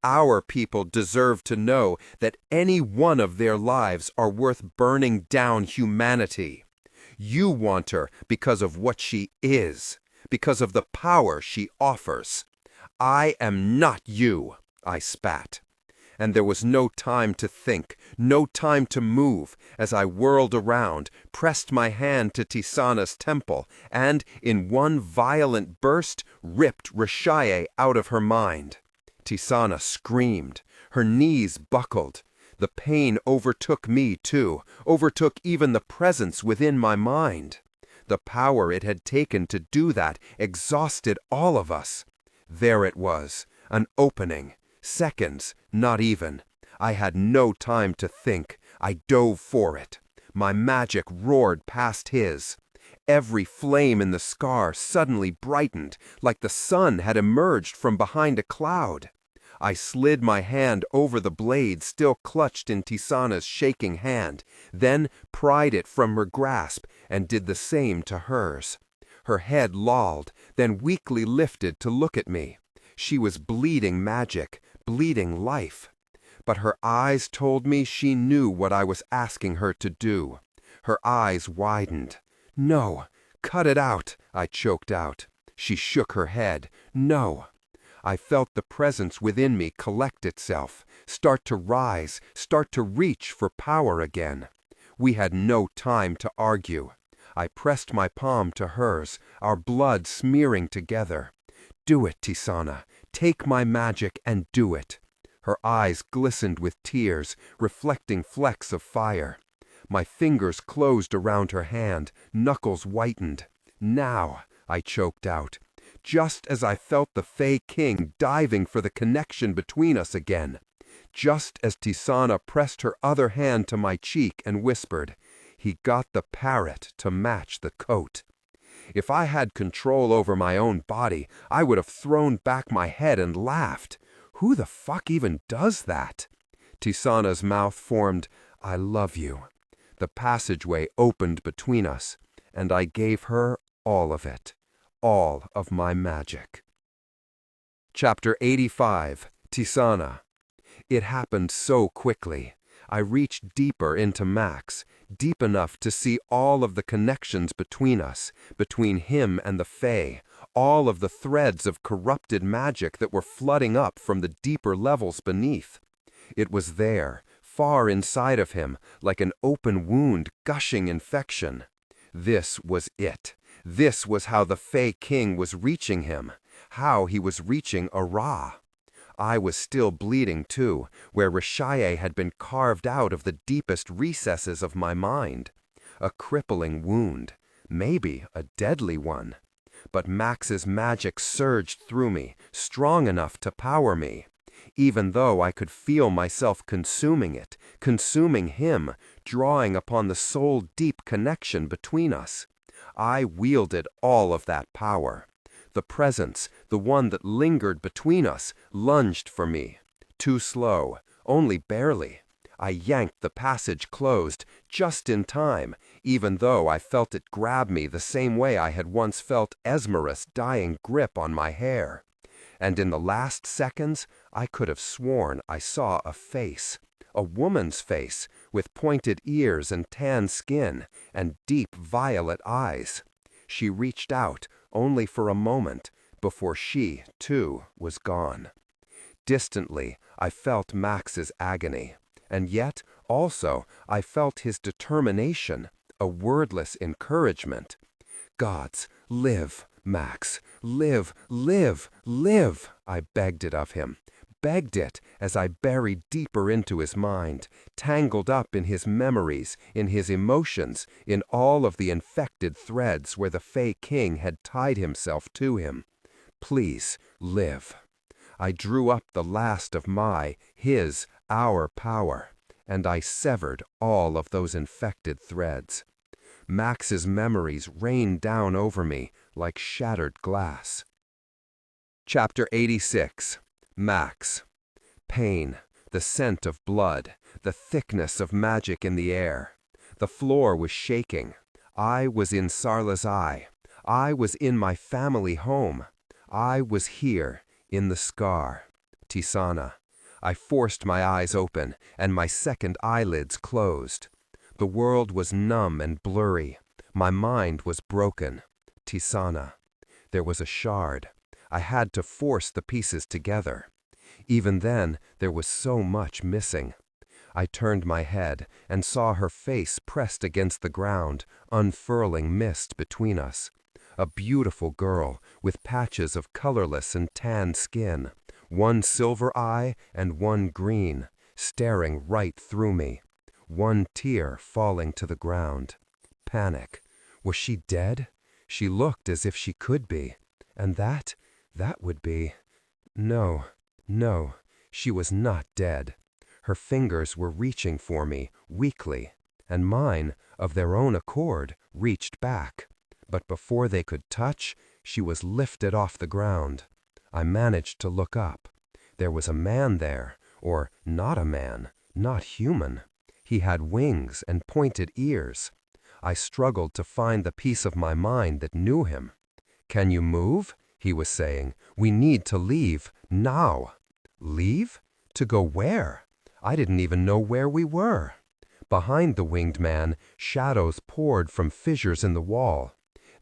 Our people deserve to know that any one of their lives are worth burning down humanity. You want her because of what she is, because of the power she offers. I am not you, I spat. And there was no time to think, no time to move, as I whirled around, pressed my hand to Tisaanah's temple, and, in one violent burst, ripped Reshaye out of her mind. Tisaanah screamed. Her knees buckled. The pain overtook me, too, overtook even the presence within my mind. The power it had taken to do that exhausted all of us. There it was, an opening. Seconds, not even. I had no time to think. I dove for it. My magic roared past his. Every flame in the scar suddenly brightened, like the sun had emerged from behind a cloud. I slid my hand over the blade still clutched in Tisaanah's shaking hand, then pried it from her grasp and did the same to hers. Her head lolled, then weakly lifted to look at me. She was bleeding magic, bleeding life. But her eyes told me she knew what I was asking her to do. Her eyes widened. No, cut it out, I choked out. She shook her head. No. I felt the presence within me collect itself, start to rise, start to reach for power again. We had no time to argue. I pressed my palm to hers, our blood smearing together. Do it, Tisaanah. Take my magic and do it. Her eyes glistened with tears, reflecting flecks of fire. My fingers closed around her hand, knuckles whitened. Now, I choked out, just as I felt the Fey King diving for the connection between us again. Just as Tisaanah pressed her other hand to my cheek and whispered, "He got the parrot to match the coat." If I had control over my own body, I would have thrown back my head and laughed. Who the fuck even does that? Tisaanah's mouth formed, "I love you." The passageway opened between us, and I gave her all of it, all of my magic. Chapter 85, Tisaanah. It happened so quickly. I reached deeper into Max, deep enough to see all of the connections between us, between him and the Fae, all of the threads of corrupted magic that were flooding up from the deeper levels beneath. It was there, far inside of him, like an open wound gushing infection. This was it. This was how the Fey King was reaching him, how he was reaching Ara. I was still bleeding too, where Reshaye had been carved out of the deepest recesses of my mind. A crippling wound, maybe a deadly one. But Max's magic surged through me, strong enough to power me. Even though I could feel myself consuming it, consuming him, drawing upon the soul-deep connection between us. I wielded all of that power. The presence, the one that lingered between us, lunged for me. Too slow, only barely. I yanked the passage closed, just in time, even though I felt it grab me the same way I had once felt Esmeralda's dying grip on my hair. And in the last seconds, I could have sworn I saw a face. A woman's face, with pointed ears and tan skin, and deep violet eyes. She reached out, only for a moment, before she, too, was gone. Distantly, I felt Max's agony, and yet, also, I felt his determination, a wordless encouragement. Gods, live, Max, live, live, live, I begged it of him. Begged it as I buried deeper into his mind, tangled up in his memories, in his emotions, in all of the infected threads where the Fey King had tied himself to him. Please, live. I drew up the last of our power, and I severed all of those infected threads. Max's memories rained down over me like shattered glass. Chapter 86. Max. Pain, the scent of blood, the thickness of magic in the air. The floor was shaking. I was in Sarla's eye. I was in my family home. I was here, in the scar. Tisaanah. I forced my eyes open, and my second eyelids closed. The world was numb and blurry. My mind was broken. Tisaanah. There was a shard. I had to force the pieces together. Even then, there was so much missing. I turned my head and saw her face pressed against the ground, unfurling mist between us. A beautiful girl with patches of colorless and tan skin, one silver eye and one green, staring right through me. One tear falling to the ground. Panic. Was she dead? She looked as if she could be. And that would be... No, she was not dead. Her fingers were reaching for me, weakly, and mine, of their own accord, reached back. But before they could touch, she was lifted off the ground. I managed to look up. There was a man there, or not a man, not human. He had wings and pointed ears. I struggled to find the piece of my mind that knew him. "Can you move?" he was saying. "We need to leave, now." Leave? To go where? I didn't even know where we were. Behind the winged man, shadows poured from fissures in the wall.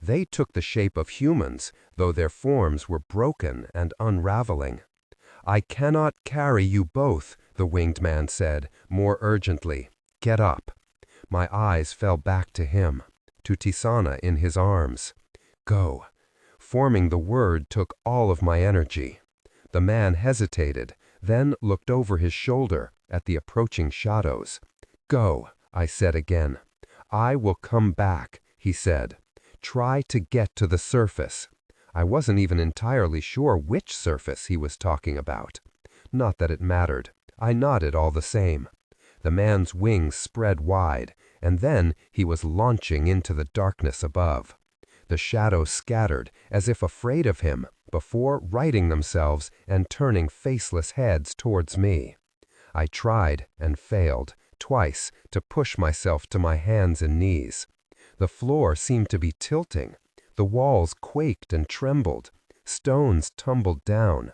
They took the shape of humans, though their forms were broken and unraveling. "I cannot carry you both," the winged man said, more urgently. "Get up." My eyes fell back to him, to Tisaanah in his arms. Go. Forming the word took all of my energy. The man hesitated, then looked over his shoulder at the approaching shadows. "Go," I said again. "I will come back," he said. "Try to get to the surface." I wasn't even entirely sure which surface he was talking about. Not that it mattered. I nodded all the same. The man's wings spread wide, and then he was launching into the darkness above. The shadows scattered, as if afraid of him, before righting themselves and turning faceless heads towards me. I tried and failed, twice, to push myself to my hands and knees. The floor seemed to be tilting. The walls quaked and trembled. Stones tumbled down.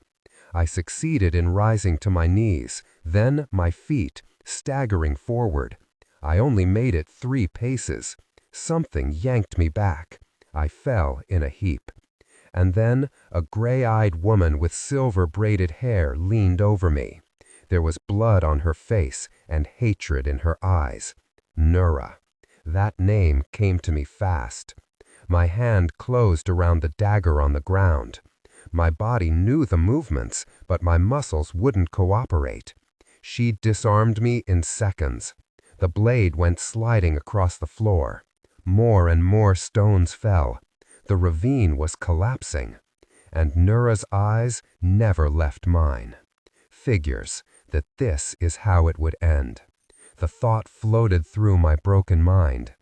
I succeeded in rising to my knees, then my feet, staggering forward. I only made it 3 paces. Something yanked me back. I fell in a heap. And then a gray-eyed woman with silver-braided hair leaned over me. There was blood on her face and hatred in her eyes. Nura. That name came to me fast. My hand closed around the dagger on the ground. My body knew the movements, but my muscles wouldn't cooperate. She disarmed me in seconds. The blade went sliding across the floor. More and more stones fell. The ravine was collapsing. And Nura's eyes never left mine. Figures, that this is how it would end. The thought floated through my broken mind.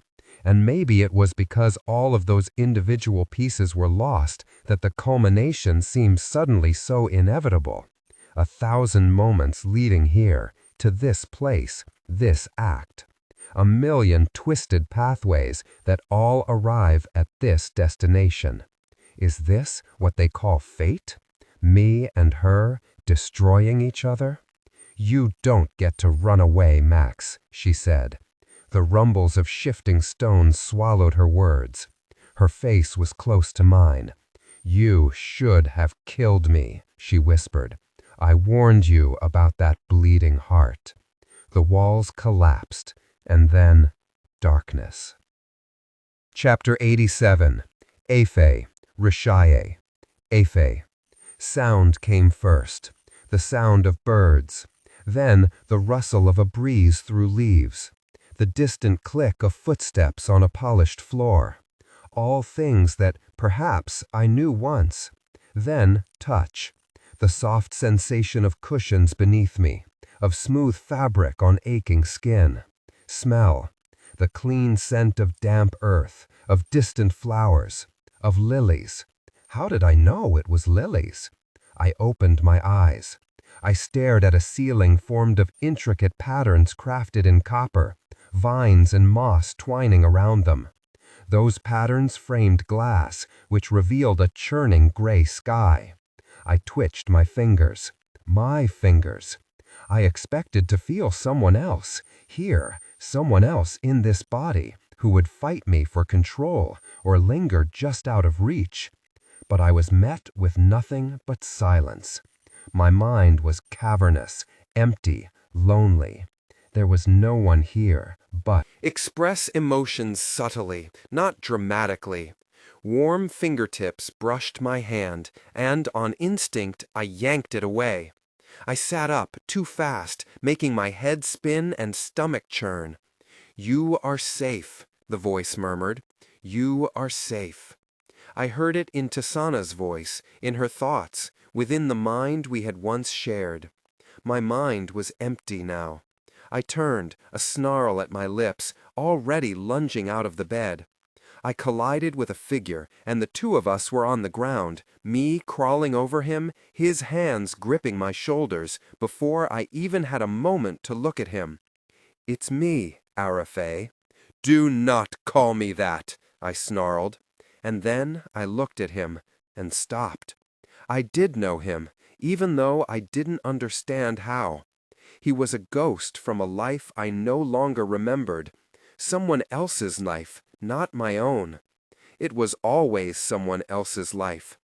And maybe it was because all of those individual pieces were lost that the culmination seemed suddenly so inevitable. 1,000 moments leading here, to this place, this act. 1,000,000 twisted pathways that all arrive at this destination. Is this what they call fate? Me and her destroying each other? "You don't get to run away, Max," she said. The rumbles of shifting stones swallowed her words. Her face was close to mine. "You should have killed me," she whispered. "I warned you about that bleeding heart." The walls collapsed, and then darkness. Chapter 87. Reshaye, Reshaye. Reshaye. Sound came first, the sound of birds, then the rustle of a breeze through leaves, the distant click of footsteps on a polished floor. All things that perhaps I knew once. Then touch, the soft sensation of cushions beneath me, of smooth fabric on aching skin. Smell, the clean scent of damp earth, of distant flowers, of lilies. How did I know it was lilies? I opened my eyes. I stared at a ceiling formed of intricate patterns crafted in copper, vines and moss twining around them. Those patterns framed glass, which revealed a churning gray sky. I twitched my fingers. My fingers. I expected to feel someone else, here, someone else in this body, who would fight me for control or linger just out of reach. But I was met with nothing but silence. My mind was cavernous, empty, lonely. There was no one here but. Express emotions subtly, not dramatically. Warm fingertips brushed my hand, and on instinct I yanked it away. I sat up too fast, making my head spin and stomach churn. "You are safe," the voice murmured. "You are safe." I heard it in Tisaanah's voice, in her thoughts, within the mind we had once shared. My mind was empty now. I turned, a snarl at my lips, already lunging out of the bed. I collided with a figure, and the two of us were on the ground, me crawling over him, his hands gripping my shoulders, before I even had a moment to look at him. "It's me, Reshaye." "Do not call me that," I snarled. And then I looked at him, and stopped. I did know him, even though I didn't understand how. He was a ghost from a life I no longer remembered. Someone else's life, not my own. It was always someone else's life.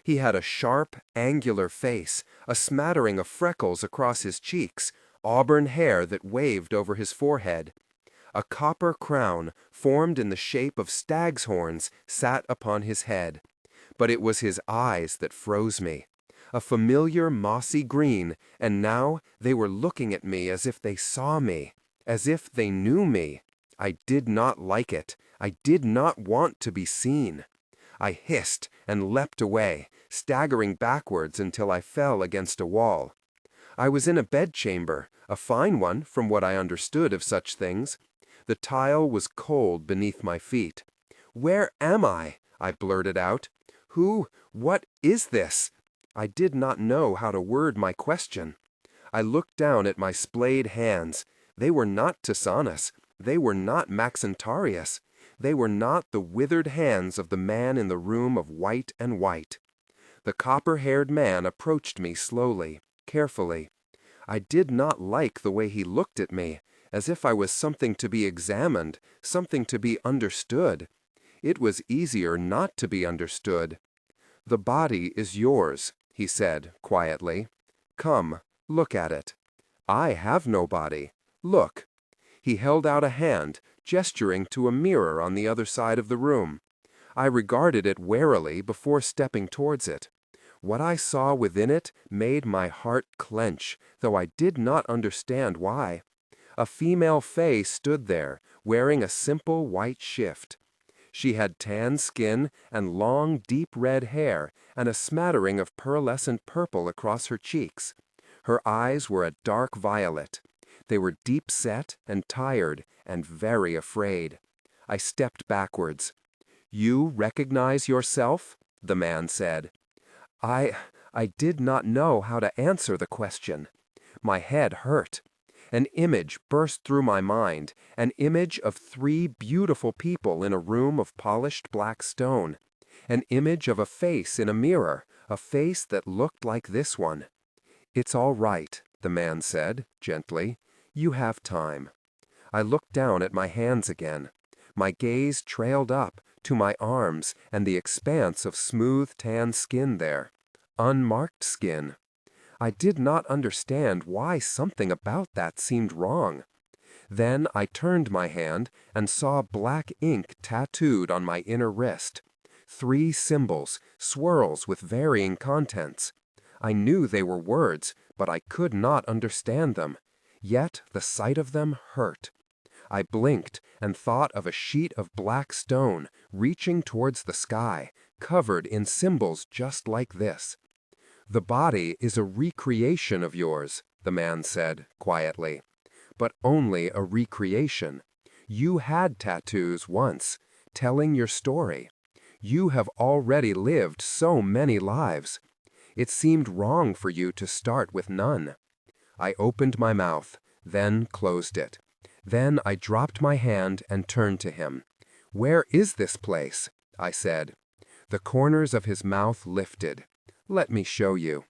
He had a sharp, angular face, a smattering of freckles across his cheeks, auburn hair that waved over his forehead. A copper crown, formed in the shape of stag's horns, sat upon his head. But it was his eyes that froze me. A familiar mossy green, and now they were looking at me as if they saw me, as if they knew me. I did not like it. I did not want to be seen. I hissed and leapt away, staggering backwards until I fell against a wall. I was in a bedchamber, a fine one from what I understood of such things. The tile was cold beneath my feet. "Where am I?" I blurted out. What is this?" I did not know how to word my question. I looked down at my splayed hands. They were not Tisaanah's. They were not Maxentarius. They were not the withered hands of the man in the room of white and white. The copper-haired man approached me slowly, carefully. I did not like the way he looked at me, as if I was something to be examined, something to be understood. It was easier not to be understood. "The body is yours," he said quietly. "Come, look at it. I have no body. Look." He held out a hand, gesturing to a mirror on the other side of the room. I regarded it warily before stepping towards it. What I saw within it made my heart clench, though I did not understand why. A female fae stood there, wearing a simple white shift. She had tan skin and long, deep red hair, and a smattering of pearlescent purple across her cheeks. Her eyes were a dark violet. They were deep-set and tired and very afraid. I stepped backwards. "You recognize yourself?" the man said. I did not know how to answer the question. My head hurt. An image burst through my mind, an image of 3 beautiful people in a room of polished black stone, an image of a face in a mirror, a face that looked like this one. "It's all right," the man said, gently. "You have time." I looked down at my hands again. My gaze trailed up to my arms and the expanse of smooth tan skin there. Unmarked skin. I did not understand why something about that seemed wrong. Then I turned my hand and saw black ink tattooed on my inner wrist. 3 symbols, swirls with varying contents. I knew they were words, but I could not understand them. Yet the sight of them hurt. I blinked and thought of a sheet of black stone reaching towards the sky, covered in symbols just like this. "The body is a recreation of yours," the man said, quietly. "But only a recreation. You had tattoos once, telling your story. You have already lived so many lives. It seemed wrong for you to start with none." I opened my mouth, then closed it. Then I dropped my hand and turned to him. "Where is this place?" I said. The corners of his mouth lifted. "Let me show you."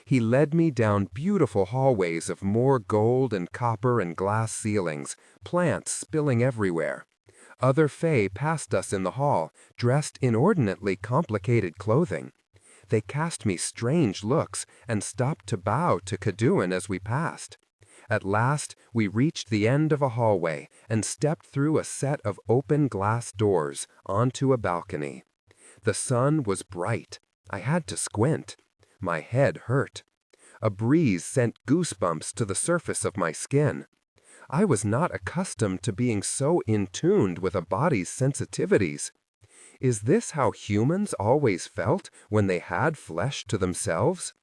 He led me down beautiful hallways of more gold and copper and glass ceilings, plants spilling everywhere. Other fae passed us in the hall, dressed inordinately complicated clothing. They cast me strange looks and stopped to bow to Cadouin as we passed. At last, we reached the end of a hallway and stepped through a set of open glass doors onto a balcony. The sun was bright. I had to squint. My head hurt. A breeze sent goosebumps to the surface of my skin. I was not accustomed to being so in tune with a body's sensitivities. Is this how humans always felt when they had flesh to themselves?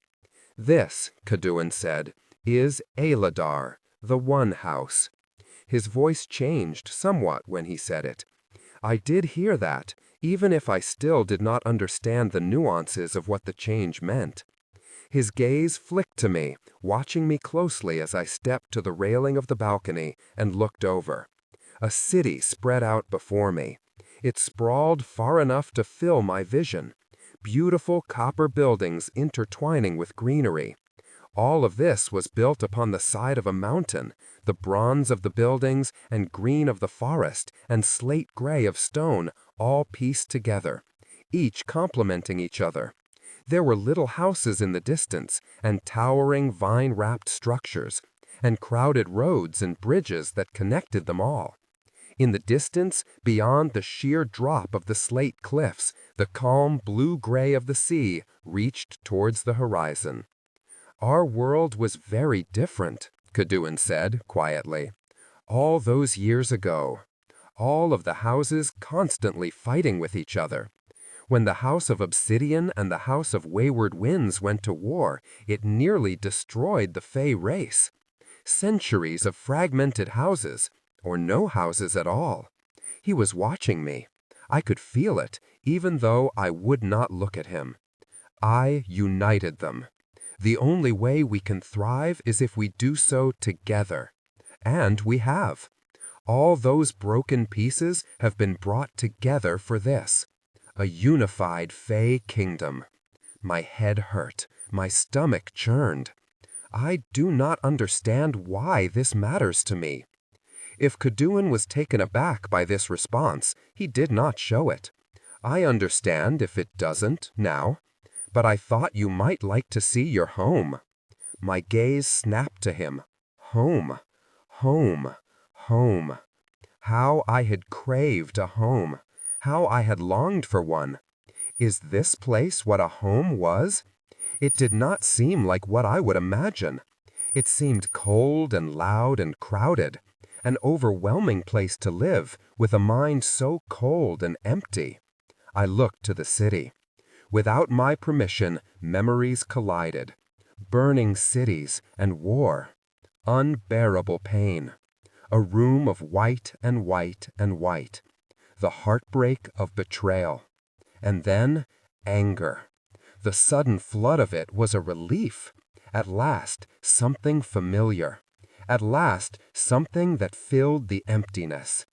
"This," Cadouin said, "is Eladar, the One House." His voice changed somewhat when he said it. I did hear that, even if I still did not understand the nuances of what the change meant. His gaze flicked to me, watching me closely as I stepped to the railing of the balcony and looked over. A city spread out before me. It sprawled far enough to fill my vision. Beautiful copper buildings intertwining with greenery. All of this was built upon the side of a mountain, the bronze of the buildings and green of the forest and slate gray of stone all pieced together, each complementing each other. There were little houses in the distance and towering vine-wrapped structures, and crowded roads and bridges that connected them all. In the distance, beyond the sheer drop of the slate cliffs, the calm blue-gray of the sea reached towards the horizon. "Our world was very different," Cadouin said quietly. "All those years ago. All of the houses constantly fighting with each other. When the House of Obsidian and the House of Wayward Winds went to war, it nearly destroyed the Fey race. Centuries of fragmented houses, or no houses at all. He was watching me. I could feel it, even though I would not look at him. I united them. The only way we can thrive is if we do so together. And we have. All those broken pieces have been brought together for this. A unified Fey kingdom." My head hurt. My stomach churned. I do not understand why this matters to me. If Cadouin was taken aback by this response, he did not show it. I understand if it doesn't now. But I thought you might like to see your home. My gaze snapped to him. Home, home, home. How I had craved a home. How I had longed for one. Is this place what a home was? It did not seem like what I would imagine. It seemed cold and loud and crowded, an overwhelming place to live with a mind so cold and empty. I looked to the city. Without my permission, memories collided. Burning cities and war. Unbearable pain. A room of white and white and white. the heartbreak of betrayal. And then anger. The sudden flood of it was a relief. At last, something familiar. At last, something that filled the emptiness.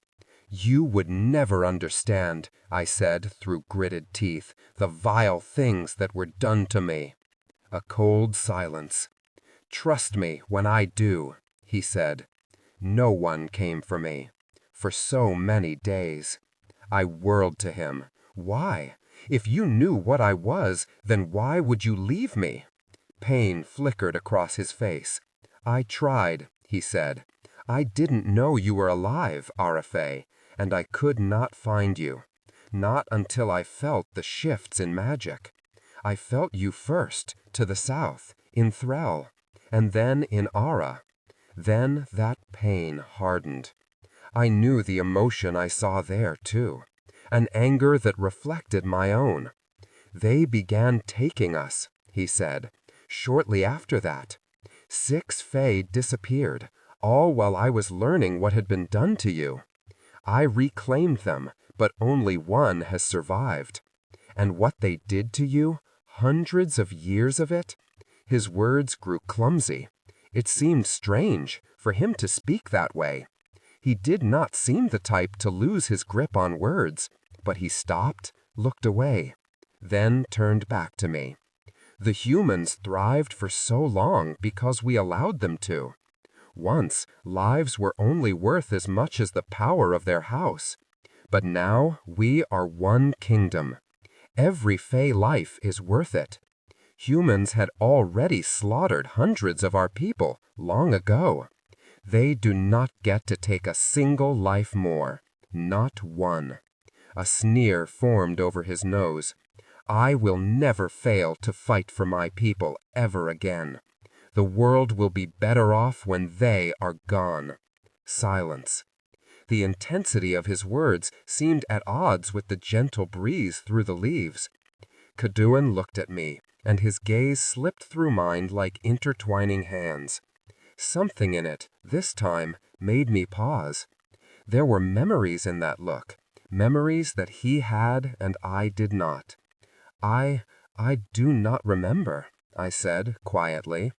"You would never understand," I said through gritted teeth, "the vile things that were done to me." A cold silence. "Trust me when I do," he said. No one came for me. For so many days. I whirled to him. Why? If you knew what I was, then why would you leave me? Pain flickered across his face. "I tried," he said. "I didn't know you were alive, Reshaye, and I could not find you. Not until I felt the shifts in magic. I felt you first, to the south, in Threll, and then in Ara. Then that pain hardened. I knew the emotion I saw there, too, an anger that reflected my own. They began taking us," he said, "shortly after that. 6 Fae disappeared, all while I was learning what had been done to you. I reclaimed them, but only one has survived. And what they did to you, hundreds of years of it?" His words grew clumsy. It seemed strange for him to speak that way. He did not seem the type to lose his grip on words, but he stopped, looked away, then turned back to me. "The humans thrived for so long because we allowed them to. Once, lives were only worth as much as the power of their house. But now we are one kingdom. Every Fae life is worth it. Humans had already slaughtered hundreds of our people long ago. They do not get to take a single life more, not one." A sneer formed over his nose. "I will never fail to fight for my people ever again. The world will be better off when they are gone." Silence. The intensity of his words seemed at odds with the gentle breeze through the leaves. Cadouin looked at me, and his gaze slipped through mine like intertwining hands. Something in it, this time, made me pause. There were memories in that look, memories that he had and I did not. I do not remember," I said quietly.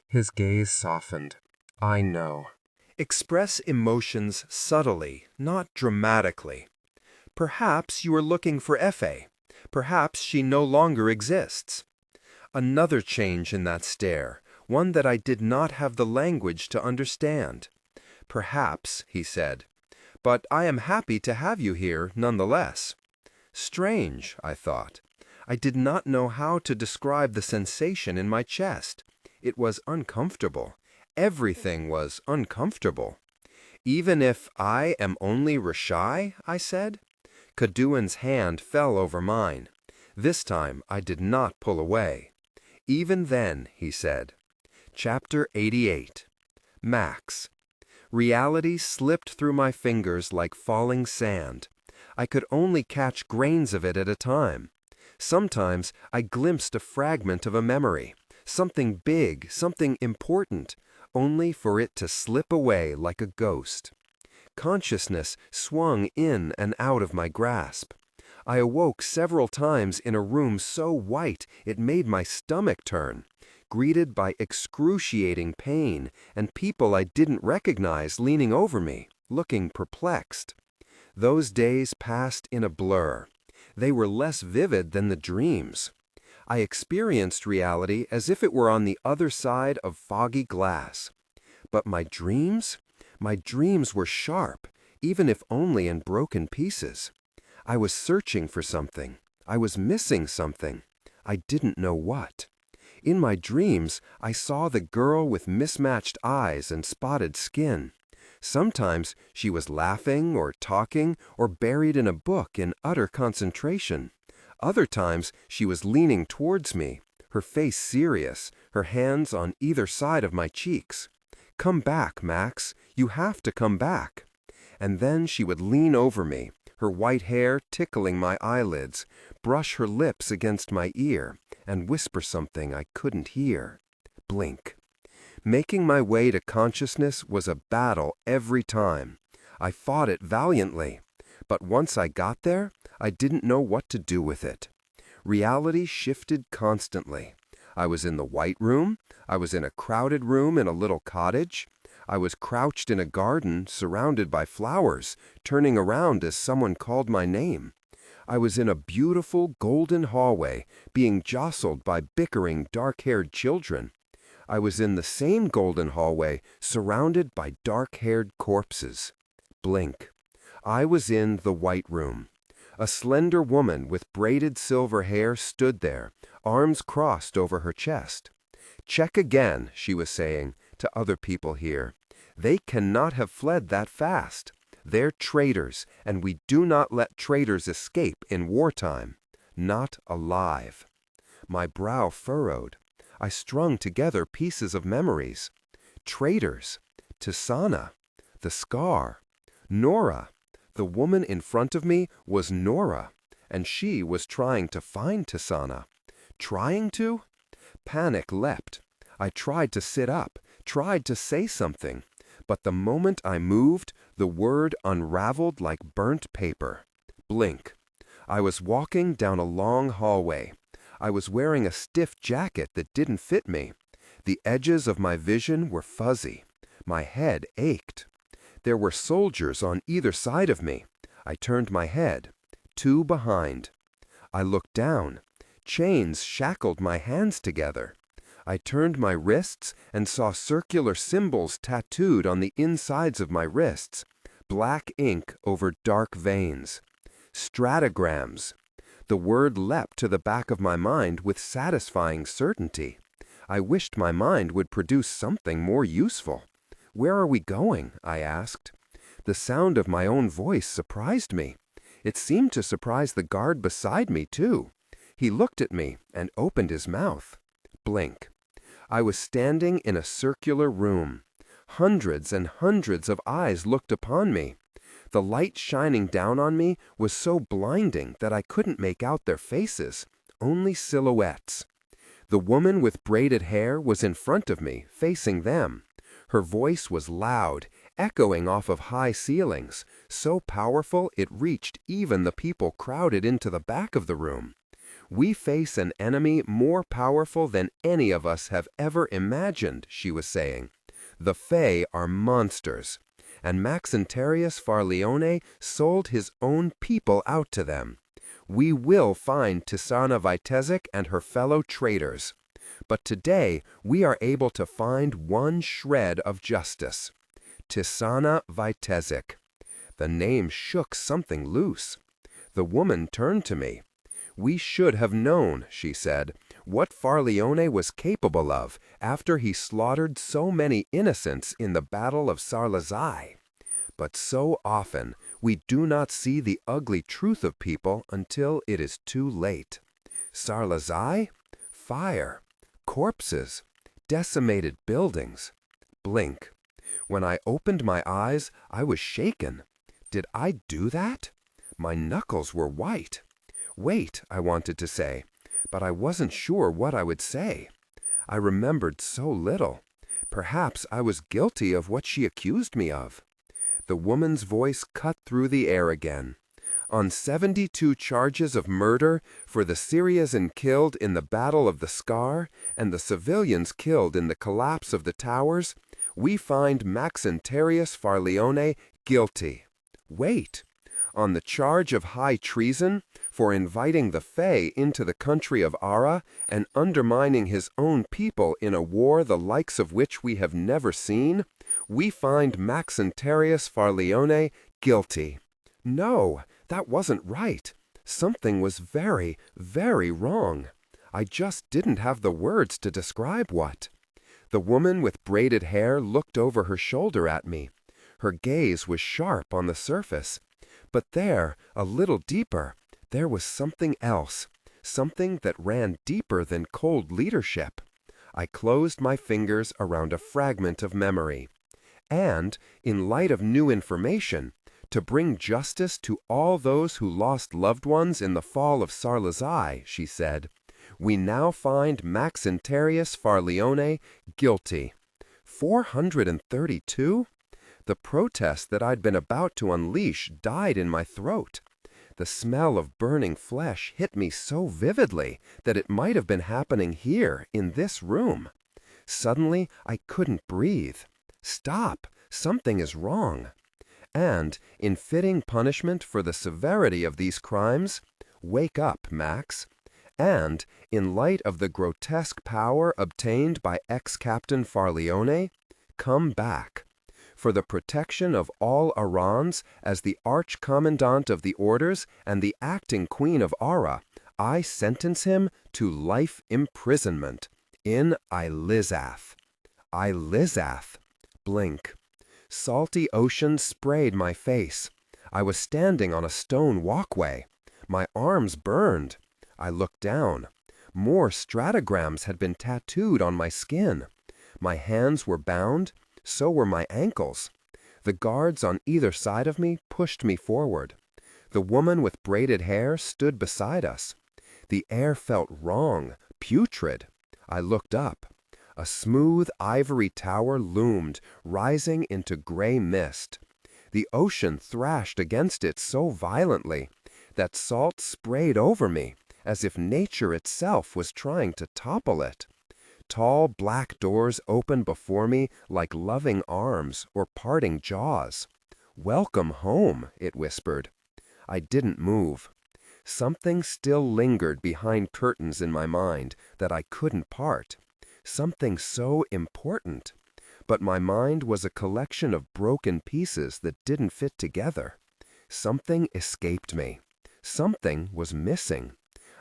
His gaze softened. "I know." Express emotions subtly, not dramatically. Perhaps you are looking for Effie. Perhaps she no longer exists. Another change in that stare, one that I did not have the language to understand. "Perhaps," he said, "but I am happy to have you here nonetheless." Strange, I thought. I did not know how to describe the sensation in my chest. It was uncomfortable. Everything was uncomfortable. "Even if I am only Reshaye," I said. Cadouin's hand fell over mine. This time I did not pull away. "Even then," he said. Chapter 88. Max. Reality slipped through my fingers like falling sand. I could only catch grains of it at a time. Sometimes I glimpsed a fragment of a memory, something big, something important, only for it to slip away like a ghost. Consciousness swung in and out of my grasp. I awoke several times in a room so white it made my stomach turn, greeted by excruciating pain and people I didn't recognize leaning over me, looking perplexed. Those days passed in a blur. They were less vivid than the dreams. I experienced reality as if it were on the other side of foggy glass. But my dreams? My dreams were sharp, even if only in broken pieces. I was searching for something. I was missing something. I didn't know what. In my dreams, I saw the girl with mismatched eyes and spotted skin. Sometimes she was laughing or talking or buried in a book in utter concentration. Other times she was leaning towards me, her face serious, her hands on either side of my cheeks. "Come back, Max. You have to come back." And then she would lean over me, her white hair tickling my eyelids, brush her lips against my ear, and whisper something I couldn't hear. Blink. Making my way to consciousness was a battle every time. I fought it valiantly. But once I got there, I didn't know what to do with it. Reality shifted constantly. I was in the White Room. I was in a crowded room in a little cottage. I was crouched in a garden surrounded by flowers, turning around as someone called my name. I was in a beautiful golden hallway, being jostled by bickering dark-haired children. I was in the same golden hallway, surrounded by dark-haired corpses. Blink. I was in the White Room. A slender woman with braided silver hair stood there, arms crossed over her chest. "Check again," she was saying to other people here. "They cannot have fled that fast. They're traitors, and we do not let traitors escape in wartime. Not alive." My brow furrowed. I strung together pieces of memories. Traitors. Tisaanah. The scar. Nora. The woman in front of me was Nora, and she was trying to find Tisaanah. Trying to? Panic leapt. I tried to sit up, tried to say something, but the moment I moved, the word unraveled like burnt paper. Blink. I was walking down a long hallway. I was wearing a stiff jacket that didn't fit me. The edges of my vision were fuzzy. My head ached. There were soldiers on either side of me. I turned my head. 2 behind. I looked down. Chains shackled my hands together. I turned my wrists and saw circular symbols tattooed on the insides of my wrists, black ink over dark veins. Stratograms. The word leapt to the back of my mind with satisfying certainty. I wished my mind would produce something more useful. "Where are we going?" I asked. The sound of my own voice surprised me. It seemed to surprise the guard beside me, too. He looked at me and opened his mouth. Blink. I was standing in a circular room. Hundreds and hundreds of eyes looked upon me. The light shining down on me was so blinding that I couldn't make out their faces, only silhouettes. The woman with braided hair was in front of me, facing them. Her voice was loud, echoing off of high ceilings, so powerful it reached even the people crowded into the back of the room. "We face an enemy more powerful than any of us have ever imagined," she was saying. "The Fae are monsters, and Maxentarius Farlione sold his own people out to them. We will find Tisaanah Vitezek and her fellow traitors. But today we are able to find one shred of justice. Tisaanah Vitezek." The name shook something loose. The woman turned to me. "We should have known," she said, "what Farlione was capable of after he slaughtered so many innocents in the Battle of Sarlazai. But so often we do not see the ugly truth of people until it is too late. Sarlazai? Fire. Corpses. Decimated buildings. Blink. When I opened my eyes, I was shaken. Did I do that? My knuckles were white. "Wait," I wanted to say, but I wasn't sure what I would say. I remembered so little. Perhaps I was guilty of what she accused me of. The woman's voice cut through the air again. "On 72 charges of murder for the Syrian killed in the Battle of the Scar and the civilians killed in the collapse of the towers, we find Maxentarius Farlione guilty. Wait. On the charge of high treason for inviting the Fae into the country of Ara and undermining his own people in a war the likes of which we have never seen, we find Maxentarius Farlione guilty. No, that wasn't right. Something was very, very wrong. I just didn't have the words to describe what." The woman with braided hair looked over her shoulder at me. Her gaze was sharp on the surface. But there, a little deeper, there was something else, something that ran deeper than cold leadership. I closed my fingers around a fragment of memory. And, in light of new information, to bring justice to all those who lost loved ones in the fall of Sarlazai, she said, we now find Maxentarius Farlione guilty. 432? The protest that I'd been about to unleash died in my throat. The smell of burning flesh hit me so vividly that it might have been happening here, in this room. Suddenly, I couldn't breathe. Stop! Something is wrong. And, in fitting punishment for the severity of these crimes, wake up, Max. And, in light of the grotesque power obtained by ex-Captain Farlione, come back. For the protection of all Arans, as the Arch-Commandant of the Orders and the acting Queen of Ara, I sentence him to life imprisonment in Ilizath. Ilizath. Blink. Salty ocean sprayed my face. I was standing on a stone walkway. My arms burned. I looked down. More stratograms had been tattooed on my skin. My hands were bound. So were my ankles. The guards on either side of me pushed me forward. The woman with braided hair stood beside us. The air felt wrong, putrid. I looked up. A smooth ivory tower loomed, rising into gray mist. The ocean thrashed against it so violently that salt sprayed over me, as if nature itself was trying to topple it. Tall black doors opened before me like loving arms or parting jaws. "Welcome home," it whispered. I didn't move. Something still lingered behind curtains in my mind that I couldn't part. Something so important. But my mind was a collection of broken pieces that didn't fit together. Something escaped me. Something was missing.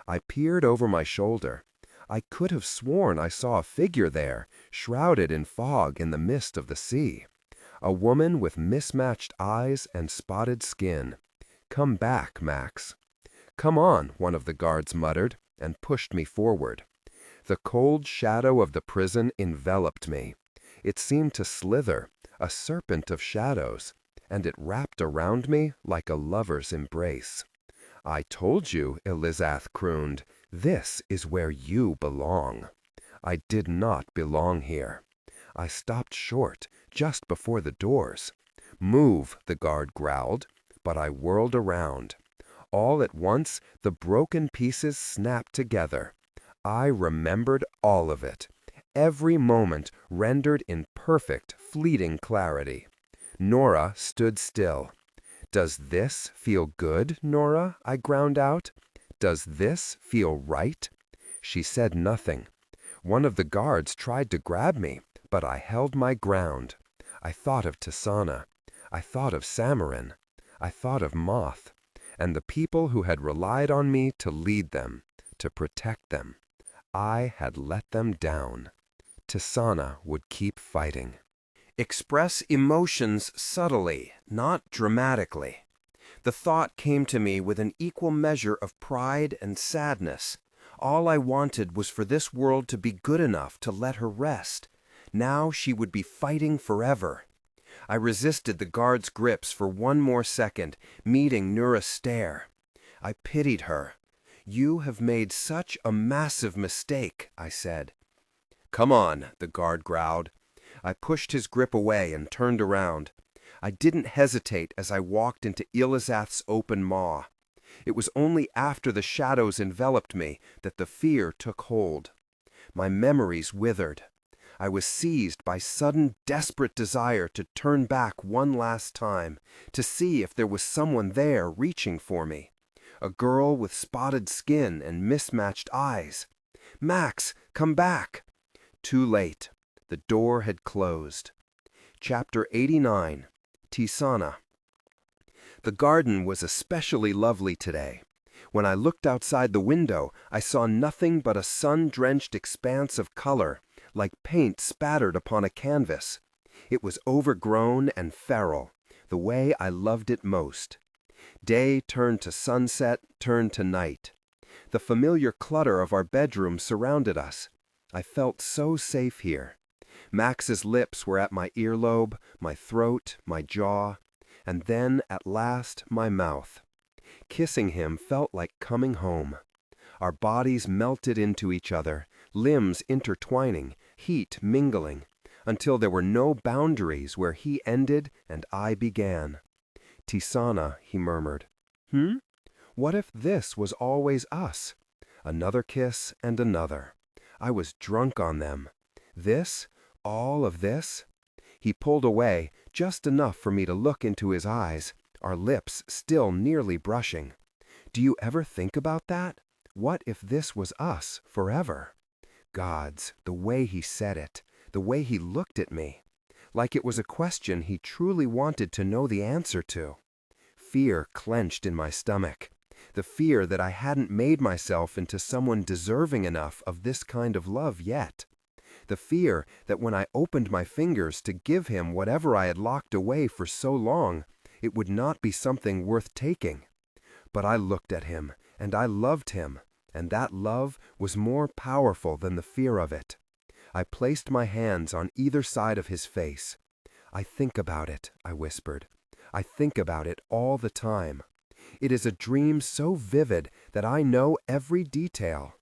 I peered over my shoulder. I could have sworn I saw a figure there, shrouded in fog in the mist of the sea. A woman with mismatched eyes and spotted skin. "Come back, Max." "Come on," one of the guards muttered, and pushed me forward. The cold shadow of the prison enveloped me. It seemed to slither, a serpent of shadows, and it wrapped around me like a lover's embrace. "I told you," Ilizath crooned, "this is where you belong." I did not belong here. I stopped short, just before the doors. "Move," the guard growled, but I whirled around. All at once, the broken pieces snapped together. I remembered all of it, every moment rendered in perfect, fleeting clarity. Nora stood still. "Does this feel good, Nora?" I ground out. "Does this feel right?" She said nothing. One of the guards tried to grab me, but I held my ground. I thought of Tisaanah. I thought of Samarin. I thought of Moth, and the people who had relied on me to lead them, to protect them. I had let them down. Tisaanah would keep fighting. Express emotions subtly, not dramatically. The thought came to me with an equal measure of pride and sadness. All I wanted was for this world to be good enough to let her rest. Now she would be fighting forever. I resisted the guard's grips for one more second, meeting Nura's stare. I pitied her. "You have made such a massive mistake," I said. "Come on," the guard growled. I pushed his grip away and turned around. I didn't hesitate as I walked into Ilizath's open maw. It was only after the shadows enveloped me that the fear took hold. My memories withered. I was seized by sudden, desperate desire to turn back one last time, to see if there was someone there reaching for me. A girl with spotted skin and mismatched eyes. "Max, come back!" Too late. The door had closed. Chapter 89. Tisaanah. The garden was especially lovely today. When I looked outside the window, I saw nothing but a sun-drenched expanse of color, like paint spattered upon a canvas. It was overgrown and feral, the way I loved it most. Day turned to sunset, turned to night. The familiar clutter of our bedroom surrounded us. I felt so safe here. Max's lips were at my earlobe, my throat, my jaw, and then, at last, my mouth. Kissing him felt like coming home. Our bodies melted into each other, limbs intertwining, heat mingling, until there were no boundaries where he ended and I began. "Tisaanah," he murmured. What if this was always us? Another kiss and another. I was drunk on them. This? All of this? He pulled away, just enough for me to look into his eyes, our lips still nearly brushing. Do you ever think about that? What if this was us forever? Gods, the way he said it, the way he looked at me, like it was a question he truly wanted to know the answer to. Fear clenched in my stomach, the fear that I hadn't made myself into someone deserving enough of this kind of love yet. The fear that when I opened my fingers to give him whatever I had locked away for so long, it would not be something worth taking. But I looked at him, and I loved him, and that love was more powerful than the fear of it. I placed my hands on either side of his face. "I think about it," I whispered. "I think about it all the time. It is a dream so vivid that I know every detail.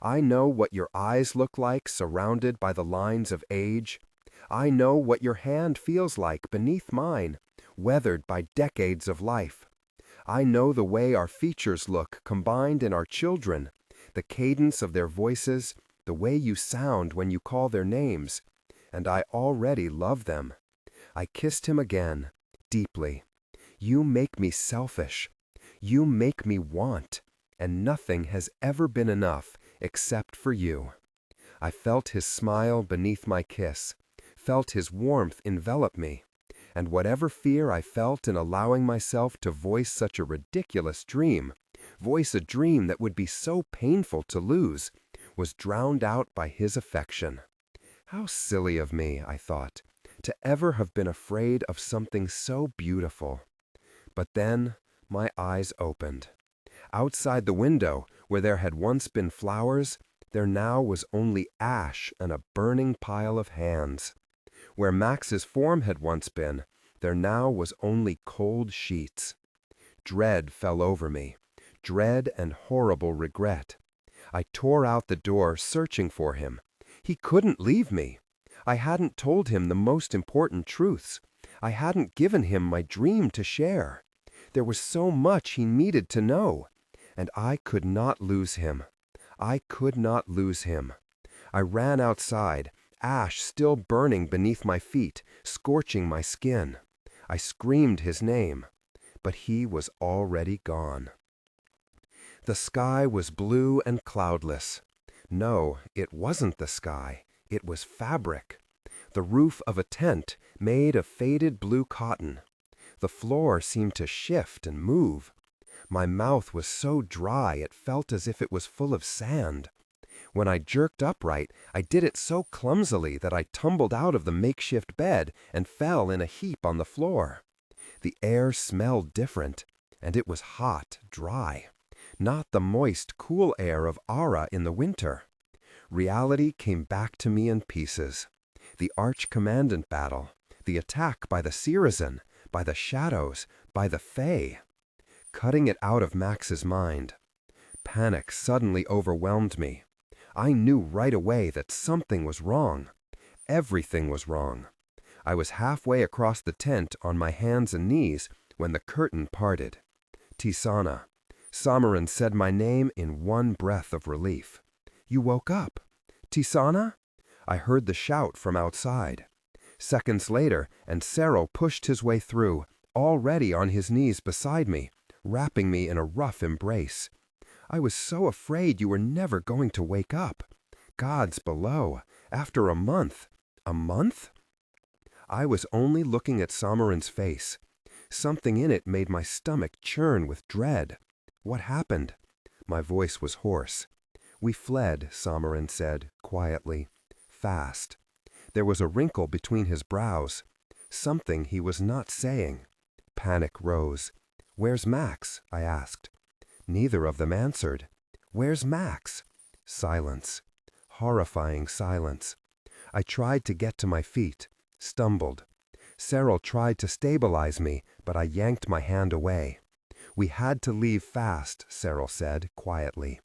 I know what your eyes look like surrounded by the lines of age. I know what your hand feels like beneath mine, weathered by decades of life. I know the way our features look combined in our children, the cadence of their voices, the way you sound when you call their names, and I already love them." I kissed him again, deeply. "You make me selfish. You make me want, and nothing has ever been enough except for you." I felt his smile beneath my kiss, felt his warmth envelop me, and whatever fear I felt in allowing myself to voice such a ridiculous dream, voice a dream that would be so painful to lose, was drowned out by his affection. How silly of me, I thought, to ever have been afraid of something so beautiful. But then my eyes opened. Outside the window, where there had once been flowers, there now was only ash and a burning pile of hands. Where Max's form had once been, there now was only cold sheets. Dread fell over me, dread and horrible regret. I tore out the door, searching for him. He couldn't leave me. I hadn't told him the most important truths. I hadn't given him my dream to share. There was so much he needed to know, and I could not lose him. I could not lose him. I ran outside, ash still burning beneath my feet, scorching my skin. I screamed his name, but he was already gone. The sky was blue and cloudless. No, it wasn't the sky. It was fabric. The roof of a tent made of faded blue cotton. The floor seemed to shift and move. My mouth was so dry it felt as if it was full of sand. When I jerked upright, I did it so clumsily that I tumbled out of the makeshift bed and fell in a heap on the floor. The air smelled different, and it was hot, dry, not the moist, cool air of Ara in the winter. Reality came back to me in pieces. The Arch-Commandant battle, the attack by the Sirizen, by the shadows, by the Fae. Cutting it out of Max's mind. Panic suddenly overwhelmed me. I knew right away that something was wrong. Everything was wrong. I was halfway across the tent on my hands and knees when the curtain parted. "Tisaanah." Samarin said my name in one breath of relief. "You woke up. Tisaanah?" I heard the shout from outside. Seconds later, and Cyril pushed his way through, already on his knees beside me, wrapping me in a rough embrace. "I was so afraid you were never going to wake up. Gods below, after a month." A month? I was only looking at Samarin's face. Something in it made my stomach churn with dread. What happened? My voice was hoarse. "We fled," Samarin said, quietly. "Fast." There was a wrinkle between his brows. Something he was not saying. Panic rose. "Where's Max?" I asked. Neither of them answered. "Where's Max?" Silence. Horrifying silence. I tried to get to my feet, stumbled. Cyril tried to stabilize me, but I yanked my hand away. "We had to leave fast," Cyril said, quietly.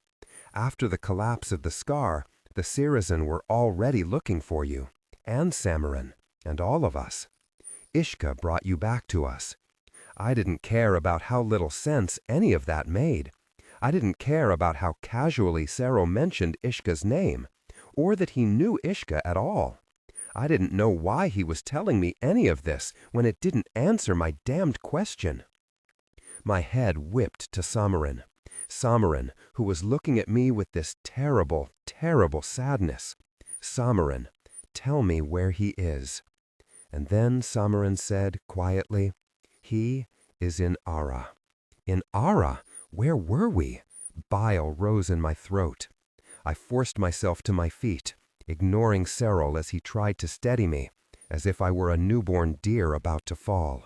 "After the collapse of the scar, the Sirizen were already looking for you. and Samarin, and all of us. Ishka brought you back to us. I didn't care about how little sense any of that made. I didn't care about how casually Sero mentioned Ishka's name, or that he knew Ishka at all. I didn't know why he was telling me any of this when it didn't answer my damned question. My head whipped to Samarin. Samarin, who was looking at me with this terrible, terrible sadness. Samarin, tell me where he is. And then Samarin said quietly, he is in Ara. In Ara? Where were we? Bile rose in my throat. I forced myself to my feet, ignoring Cyril as he tried to steady me, as if I were a newborn deer about to fall.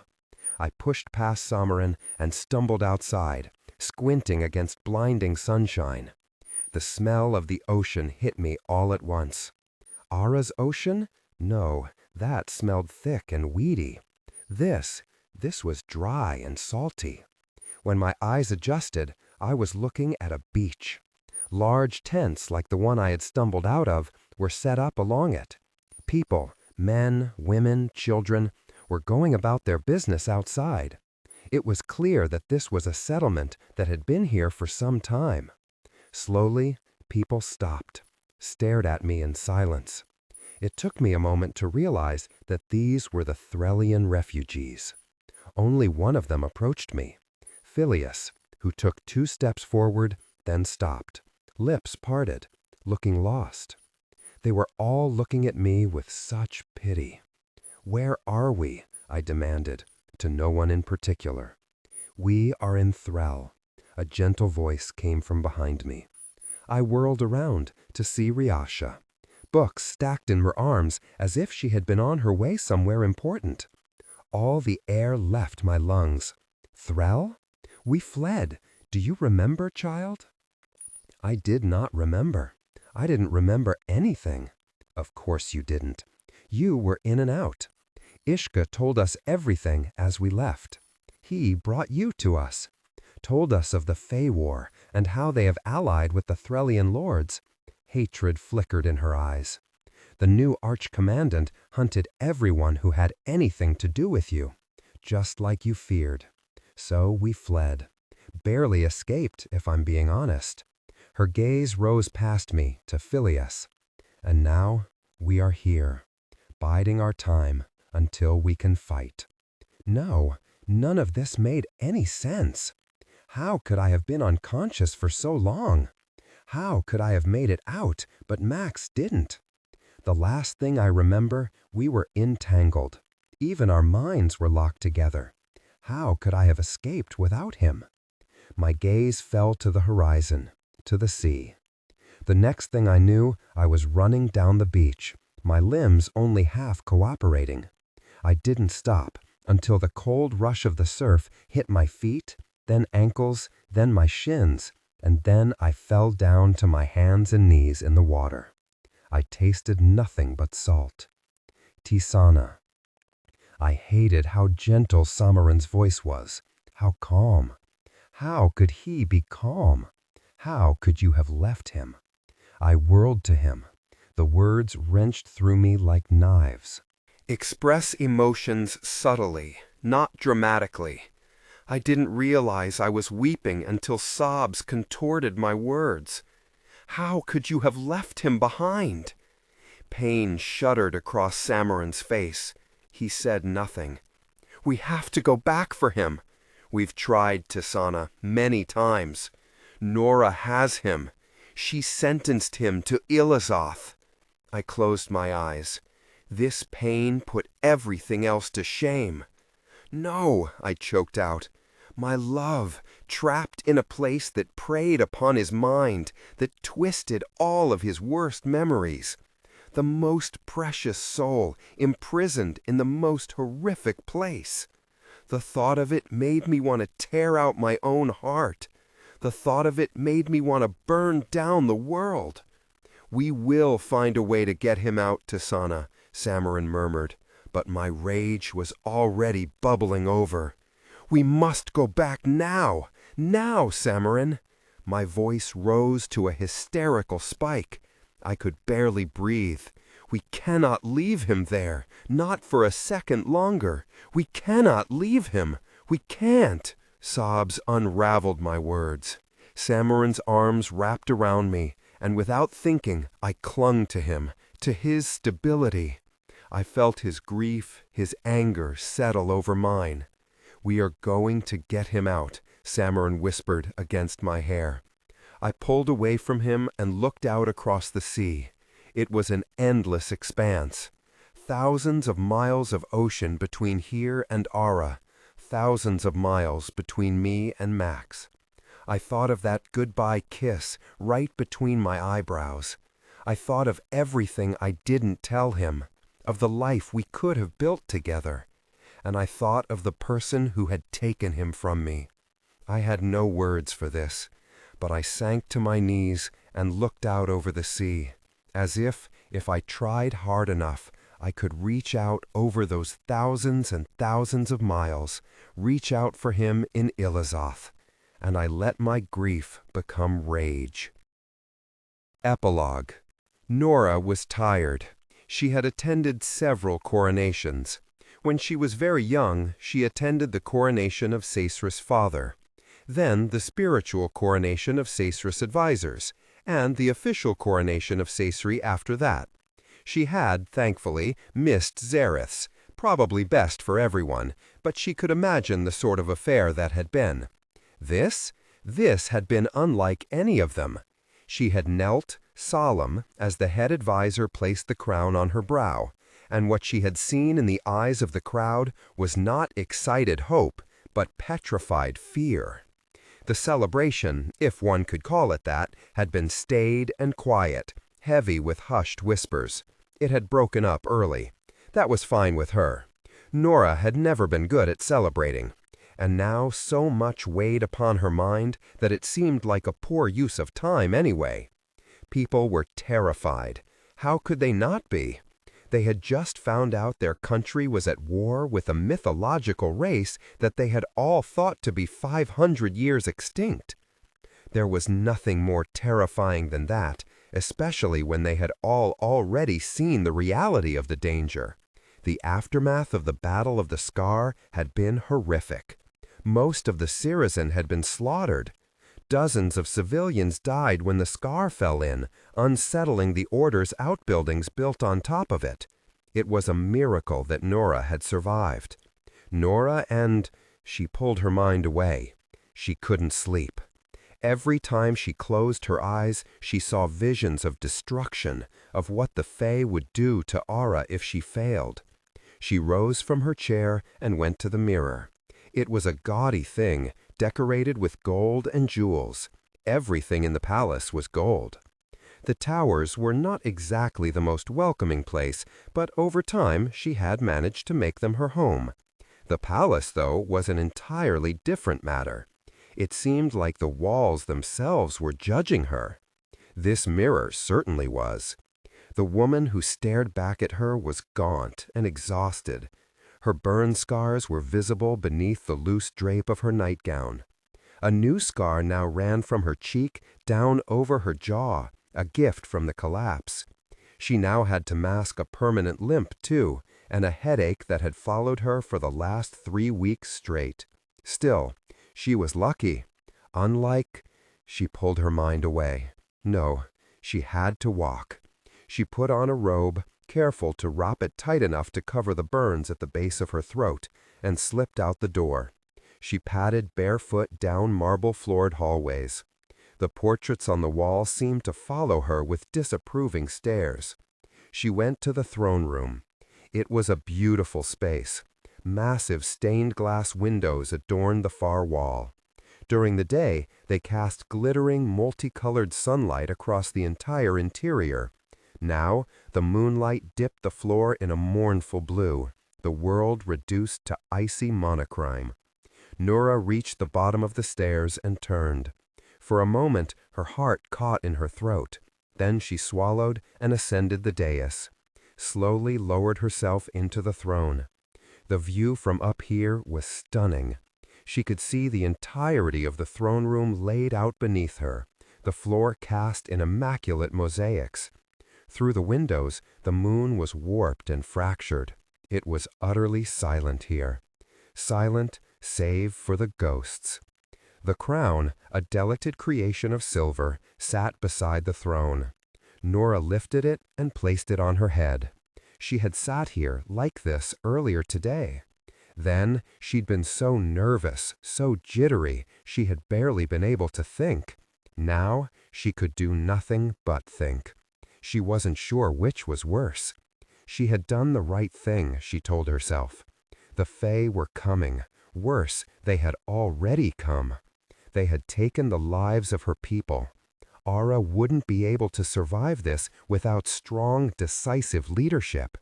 I pushed past Samarin and stumbled outside, squinting against blinding sunshine. The smell of the ocean hit me all at once. Ara's ocean? No, that smelled thick and weedy. This was dry and salty. When my eyes adjusted, I was looking at a beach. Large tents like the one I had stumbled out of were set up along it. People, men, women, children, were going about their business outside. It was clear that this was a settlement that had been here for some time. Slowly, people stopped, stared at me in silence. It took me a moment to realize that these were the Threlian refugees. Only one of them approached me, Phileas, who took 2 steps forward, then stopped, lips parted, looking lost. They were all looking at me with such pity. Where are we? I demanded, to no one in particular. We are in Threl. A gentle voice came from behind me. I whirled around to see Reshaye, books stacked in her arms as if she had been on her way somewhere important. All the air left my lungs. Threl? We fled. Do you remember, child? I did not remember. I didn't remember anything. Of course you didn't. You were in and out. Ishka told us everything as we left. He brought you to us, told us of the Fey War and how they have allied with the Threlian lords. Hatred flickered in her eyes. The new arch-commandant hunted everyone who had anything to do with you, just like you feared. So we fled. Barely escaped, if I'm being honest. Her gaze rose past me to Phileas. And now we are here, biding our time until we can fight. No, none of this made any sense. How could I have been unconscious for so long? How could I have made it out, but Max didn't? The last thing I remember, we were entangled. Even our minds were locked together. How could I have escaped without him? My gaze fell to the horizon, to the sea. The next thing I knew, I was running down the beach, my limbs only half cooperating. I didn't stop until the cold rush of the surf hit my feet, then ankles, then my shins, and then I fell down to my hands and knees in the water. I tasted nothing but salt. Tisaanah. I hated how gentle Samarin's voice was, how calm. How could he be calm? How could you have left him? I whirled to him. The words wrenched through me like knives. Express emotions subtly, not dramatically. I didn't realize I was weeping until sobs contorted my words. How could you have left him behind? Pain shuddered across Samarin's face. He said nothing. We have to go back for him. We've tried, Tisaanah, many times. Nora has him. She sentenced him to Ilazoth. I closed my eyes. This pain put everything else to shame. No, I choked out. My love, trapped in a place that preyed upon his mind, that twisted all of his worst memories. The most precious soul imprisoned in the most horrific place. The thought of it made me want to tear out my own heart. The thought of it made me want to burn down the world. We will find a way to get him out, Tisaanah, Samarin murmured, but my rage was already bubbling over. We must go back now! Now, Samarin! My voice rose to a hysterical spike. I could barely breathe. We cannot leave him there, not for a second longer. We cannot leave him. We can't. Sobs unraveled my words. Samaran's arms wrapped around me, and without thinking, I clung to him, to his stability. I felt his grief, his anger settle over mine. "We are going to get him out," Samaran whispered against my hair. I pulled away from him and looked out across the sea. It was an endless expanse. Thousands of miles of ocean between here and Ara. Thousands of miles between me and Max. I thought of that goodbye kiss right between my eyebrows. I thought of everything I didn't tell him, of the life we could have built together. And I thought of the person who had taken him from me. I had no words for this, but I sank to my knees and looked out over the sea, as if I tried hard enough, I could reach out over those thousands and thousands of miles, reach out for him in Ilizoth, and I let my grief become rage. Epilogue. Nora was tired. She had attended several coronations. When she was very young, she attended the coronation of Sesra's father, then the spiritual coronation of Sesra's advisors, and the official coronation of Sesri after that. She had, thankfully, missed Zareth's, probably best for everyone, but she could imagine the sort of affair that had been. This had been unlike any of them. She had knelt, solemn, as the head advisor placed the crown on her brow, and what she had seen in the eyes of the crowd was not excited hope, but petrified fear. The celebration, if one could call it that, had been staid and quiet, heavy with hushed whispers. It had broken up early. That was fine with her. Nora had never been good at celebrating, and now so much weighed upon her mind that it seemed like a poor use of time anyway. People were terrified. How could they not be? They had just found out their country was at war with a mythological race that they had all thought to be 500 years extinct. There was nothing more terrifying than that, especially when they had all already seen the reality of the danger. The aftermath of the Battle of the Scar had been horrific. Most of the Sirazan had been slaughtered. Dozens of civilians died when the Scar fell in, unsettling the Order's outbuildings built on top of it. It was a miracle that Nora had survived. Nora and... She pulled her mind away. She couldn't sleep. Every time she closed her eyes, she saw visions of destruction, of what the Fae would do to Ara if she failed. She rose from her chair and went to the mirror. It was a gaudy thing, decorated with gold and jewels. Everything in the palace was gold. The towers were not exactly the most welcoming place, but over time she had managed to make them her home. The palace, though, was an entirely different matter. It seemed like the walls themselves were judging her. This mirror certainly was. The woman who stared back at her was gaunt and exhausted. Her burn scars were visible beneath the loose drape of her nightgown. A new scar now ran from her cheek down over her jaw, a gift from the collapse. She now had to mask a permanent limp, too, and a headache that had followed her for the last 3 weeks straight. Still, she was lucky. Unlike... She pulled her mind away. No, she had to walk. She put on a robe, careful to wrap it tight enough to cover the burns at the base of her throat, and slipped out the door. She padded barefoot down marble-floored hallways. The portraits on the wall seemed to follow her with disapproving stares. She went to the throne room. It was a beautiful space. Massive stained glass windows adorned the far wall. During the day, they cast glittering, multicolored sunlight across the entire interior. Now, the moonlight dipped the floor in a mournful blue, the world reduced to icy monochrome. Nora reached the bottom of the stairs and turned. For a moment, her heart caught in her throat. Then she swallowed and ascended the dais. Slowly lowered herself into the throne. The view from up here was stunning. She could see the entirety of the throne room laid out beneath her, the floor cast in immaculate mosaics. Through the windows, the moon was warped and fractured. It was utterly silent here. Silent save for the ghosts. The crown, a delicate creation of silver, sat beside the throne. Nora lifted it and placed it on her head. She had sat here like this earlier today. Then she'd been so nervous, so jittery, she had barely been able to think. Now she could do nothing but think. She wasn't sure which was worse. She had done the right thing, she told herself. The Fae were coming. Worse, they had already come. They had taken the lives of her people. Ara wouldn't be able to survive this without strong, decisive leadership.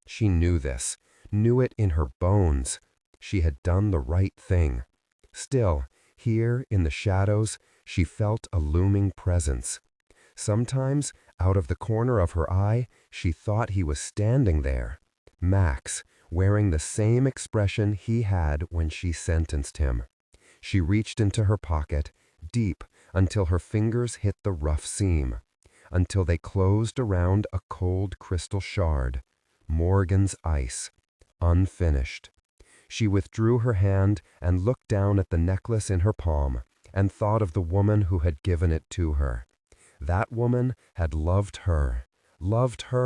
She knew this, knew it in her bones. She had done the right thing. Still, here in the shadows, she felt a looming presence. Sometimes, out of the corner of her eye, she thought he was standing there. Max, wearing the same expression he had when she sentenced him. She reached into her pocket, deep, until her fingers hit the rough seam, until they closed around a cold crystal shard. Morgan's ice, unfinished. She withdrew her hand and looked down at the necklace in her palm, and thought of the woman who had given it to her. That woman had loved her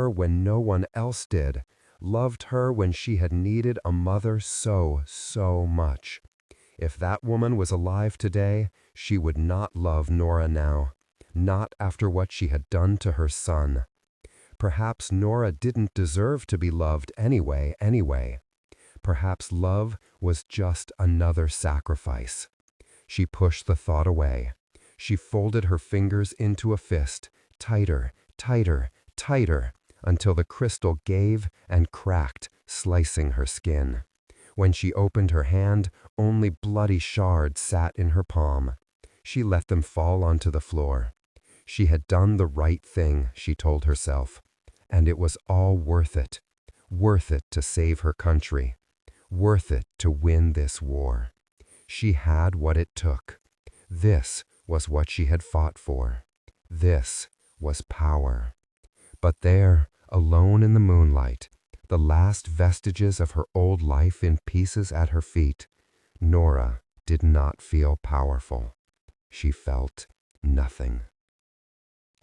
when no one else did, loved her when she had needed a mother so, so much. If that woman was alive today, she would not love Nora now, not after what she had done to her son. Perhaps Nora didn't deserve to be loved anyway. Perhaps love was just another sacrifice. She pushed the thought away. She folded her fingers into a fist, tighter, tighter, tighter, until the crystal gave and cracked, slicing her skin. When she opened her hand, only bloody shards sat in her palm. She let them fall onto the floor. She had done the right thing, she told herself, and it was all worth it to save her country, worth it to win this war. She had what it took. This was what she had fought for. This was power. But there, alone in the moonlight, the last vestiges of her old life in pieces at her feet, Nora did not feel powerful. She felt nothing.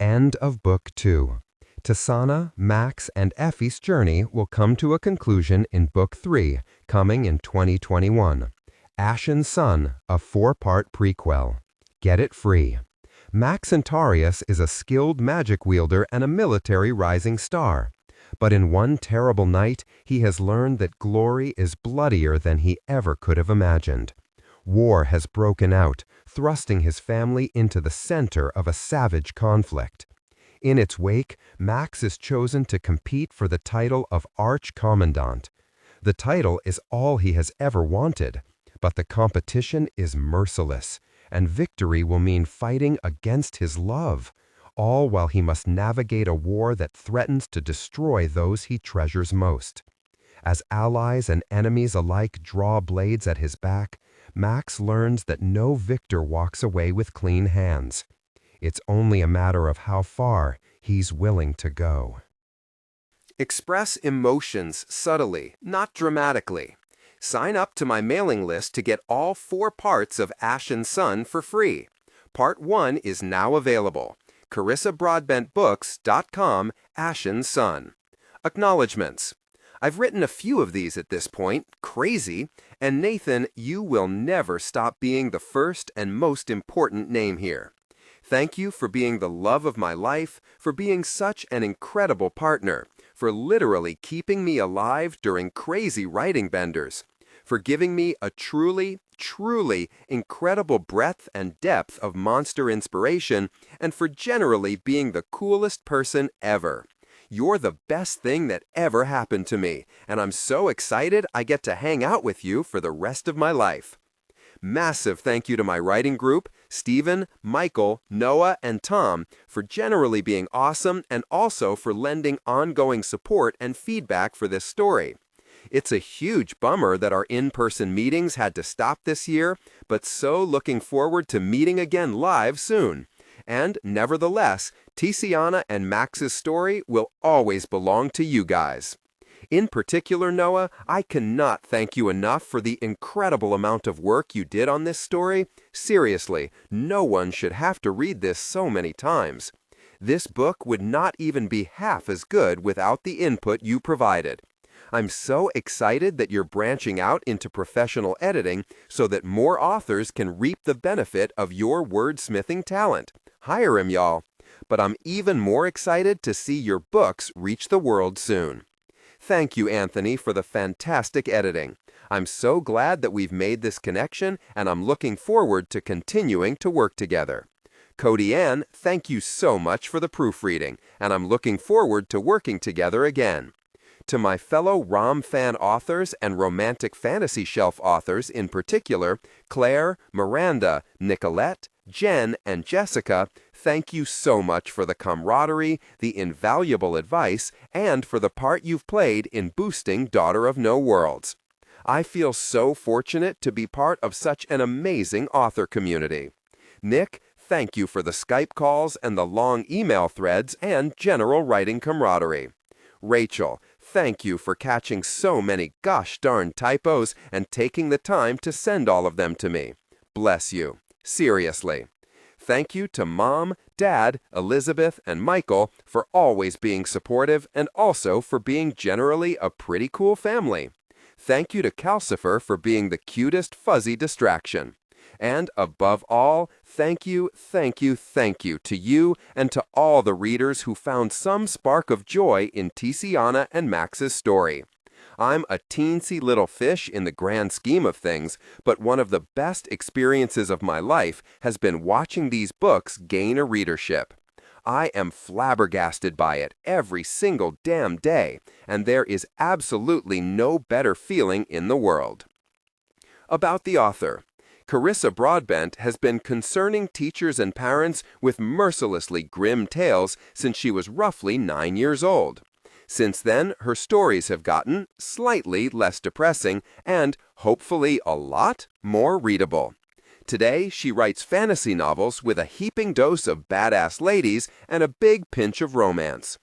End of Book 2. Tisaanah, Max, and Effie's journey will come to a conclusion in Book 3, coming in 2021. Ashen Sun, a 4-part prequel. Get it free. Max Antarius is a skilled magic wielder and a military rising star. But in one terrible night, he has learned that glory is bloodier than he ever could have imagined. War has broken out, thrusting his family into the center of a savage conflict. In its wake, Max is chosen to compete for the title of Arch-Commandant. The title is all he has ever wanted, but the competition is merciless, and victory will mean fighting against his love, all while he must navigate a war that threatens to destroy those he treasures most. As allies and enemies alike draw blades at his back, Max learns that no victor walks away with clean hands. It's only a matter of how far he's willing to go. Express emotions subtly, not dramatically. Sign up to my mailing list to get all 4 parts of Ashen Sun for free. Part 1 is now available. CarissaBroadbentBooks.com, Ashen Sun. Acknowledgements. I've written a few of these at this point, crazy, and Nathan, you will never stop being the first and most important name here. Thank you for being the love of my life, for being such an incredible partner, for literally keeping me alive during crazy writing benders, for giving me a truly, truly incredible breadth and depth of monster inspiration, and for generally being the coolest person ever. You're the best thing that ever happened to me, and I'm so excited I get to hang out with you for the rest of my life. Massive thank you to my writing group, Stephen, Michael, Noah, and Tom, for generally being awesome and also for lending ongoing support and feedback for this story. It's a huge bummer that our in-person meetings had to stop this year, but so looking forward to meeting again live soon. And nevertheless, Tisaanah and Max's story will always belong to you guys. In particular, Noah, I cannot thank you enough for the incredible amount of work you did on this story. Seriously, no one should have to read this so many times. This book would not even be half as good without the input you provided. I'm so excited that you're branching out into professional editing so that more authors can reap the benefit of your wordsmithing talent. Hire him, y'all. But I'm even more excited to see your books reach the world soon. Thank you, Anthony, for the fantastic editing. I'm so glad that we've made this connection, and I'm looking forward to continuing to work together. Cody Ann, thank you so much for the proofreading, and I'm looking forward to working together again. To my fellow rom fan authors and romantic fantasy shelf authors in particular, Claire, Miranda, Nicolette, Jen, and Jessica, thank you so much for the camaraderie, the invaluable advice, and for the part you've played in boosting Daughter of No Worlds. I feel so fortunate to be part of such an amazing author community. Nick, thank you for the Skype calls and the long email threads and general writing camaraderie. Rachel, thank you for catching so many gosh darn typos and taking the time to send all of them to me. Bless you. Seriously. Thank you to Mom, Dad, Elizabeth, and Michael for always being supportive and also for being generally a pretty cool family. Thank you to Calcifer for being the cutest fuzzy distraction. And above all, thank you to you and to all the readers who found some spark of joy in Tisaanah and Max's story. I'm a teensy little fish in the grand scheme of things, but one of the best experiences of my life has been watching these books gain a readership. I am flabbergasted by it every single damn day, and there is absolutely no better feeling in the world. About the author. Carissa Broadbent has been concerning teachers and parents with mercilessly grim tales since she was roughly 9 years old. Since then, her stories have gotten slightly less depressing and, hopefully, a lot more readable. Today, she writes fantasy novels with a heaping dose of badass ladies and a big pinch of romance.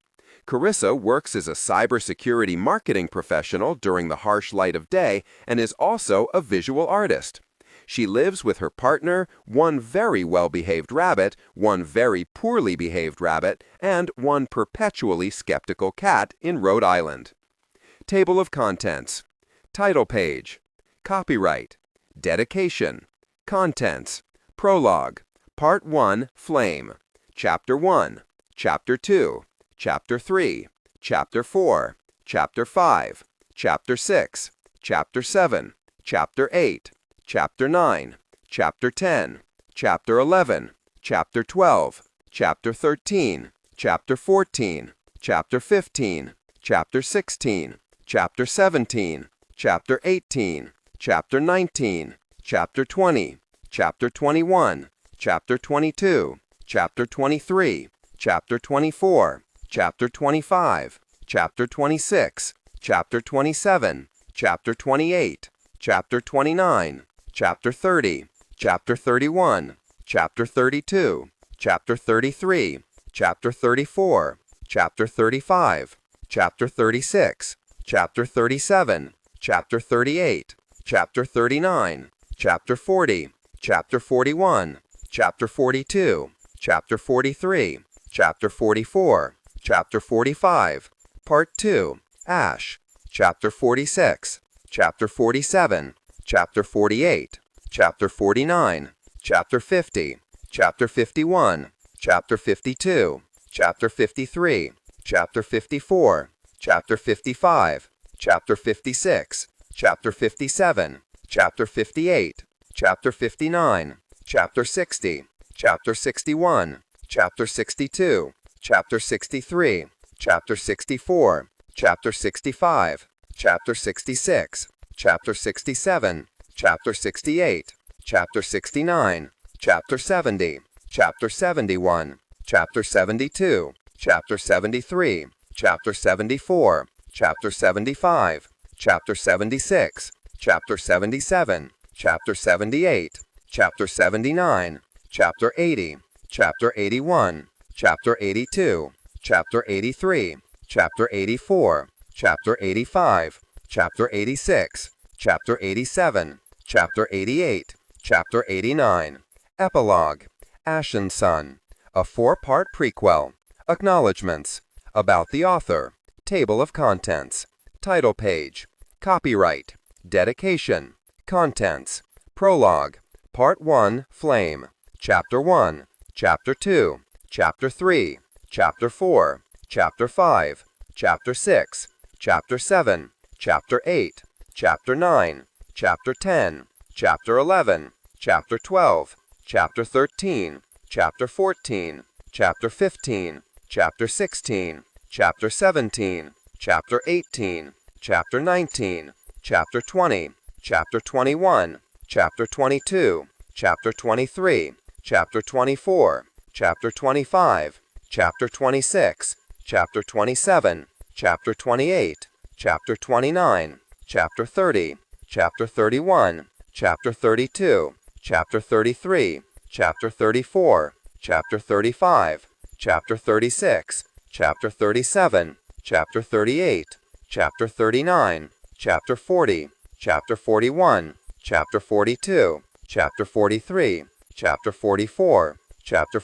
Carissa works as a cybersecurity marketing professional during the harsh light of day and is also a visual artist. She lives with her partner, one very well-behaved rabbit, one very poorly behaved rabbit, and one perpetually skeptical cat in Rhode Island. Table of Contents. Title page. Copyright. Dedication. Contents. Prologue. Part 1, Flame. Chapter 1. Chapter 2. Chapter 3. Chapter 4. Chapter 5. Chapter 6. Chapter 7. Chapter 8. Chapter 9, Chapter 10, Chapter 11, Chapter 12, Chapter 13, Chapter 14, Chapter 15, Chapter 16, Chapter 17, Chapter 18, Chapter 19, Chapter 20, Chapter 21, Chapter 22, Chapter 23, Chapter 24, Chapter 25, Chapter 26, Chapter 27, Chapter 28, Chapter 29, Chapter 30, Chapter 31, Chapter 32, Chapter 33, Chapter 34, Chapter 35, Chapter 36, Chapter 37, Chapter 38, Chapter 39, Chapter 40, Chapter 41, Chapter 42, Chapter 43, Chapter 44, Chapter 45, Part 2, Ash, Chapter 46, Chapter 47, Chapter 48, Chapter 49, Chapter 50, Chapter 51, Chapter 52, Chapter 53, Chapter 54, Chapter 55, Chapter 56, Chapter 57, Chapter 58, Chapter 59, Chapter 60, Chapter 61, Chapter 62, Chapter 63, Chapter 64, Chapter 65, Chapter 66, Chapter 67, Chapter 68, Chapter 69, Chapter 70, Chapter 71, Chapter 72, Chapter 73, Chapter 74, Chapter 75, Chapter 76, Chapter 77, Chapter 78, Chapter 79, Chapter 80, Chapter 81, Chapter 82, Chapter 83, Chapter 84, Chapter 85, Chapter 86, Chapter 87, Chapter 88, Chapter 89. Epilogue, Ashen Sun, a 4-part prequel. Acknowledgements, about the author, table of contents, title page, copyright, dedication, contents, prologue, Part 1, Flame, Chapter 1, Chapter 2, Chapter 3, Chapter 4, Chapter 5, Chapter 6, Chapter 7, Chapter 8, Chapter 9, Chapter 10, Chapter 11, Chapter 12, Chapter 13, Chapter 14, Chapter 15, Chapter 16, Chapter 17, Chapter 18, Chapter 19, Chapter 20, Chapter 21, Chapter 22, Chapter 23, Chapter 24, Chapter 25, Chapter 26, Chapter 27, Chapter 28, Chapter 29, Chapter 30, Chapter 31, Chapter 32, Chapter 33, Chapter 34, Chapter 35, Chapter 36, Chapter 37, Chapter 38, Chapter 39, Chapter 40, Chapter 41, Chapter 42, Chapter 43, Chapter 44, Chapter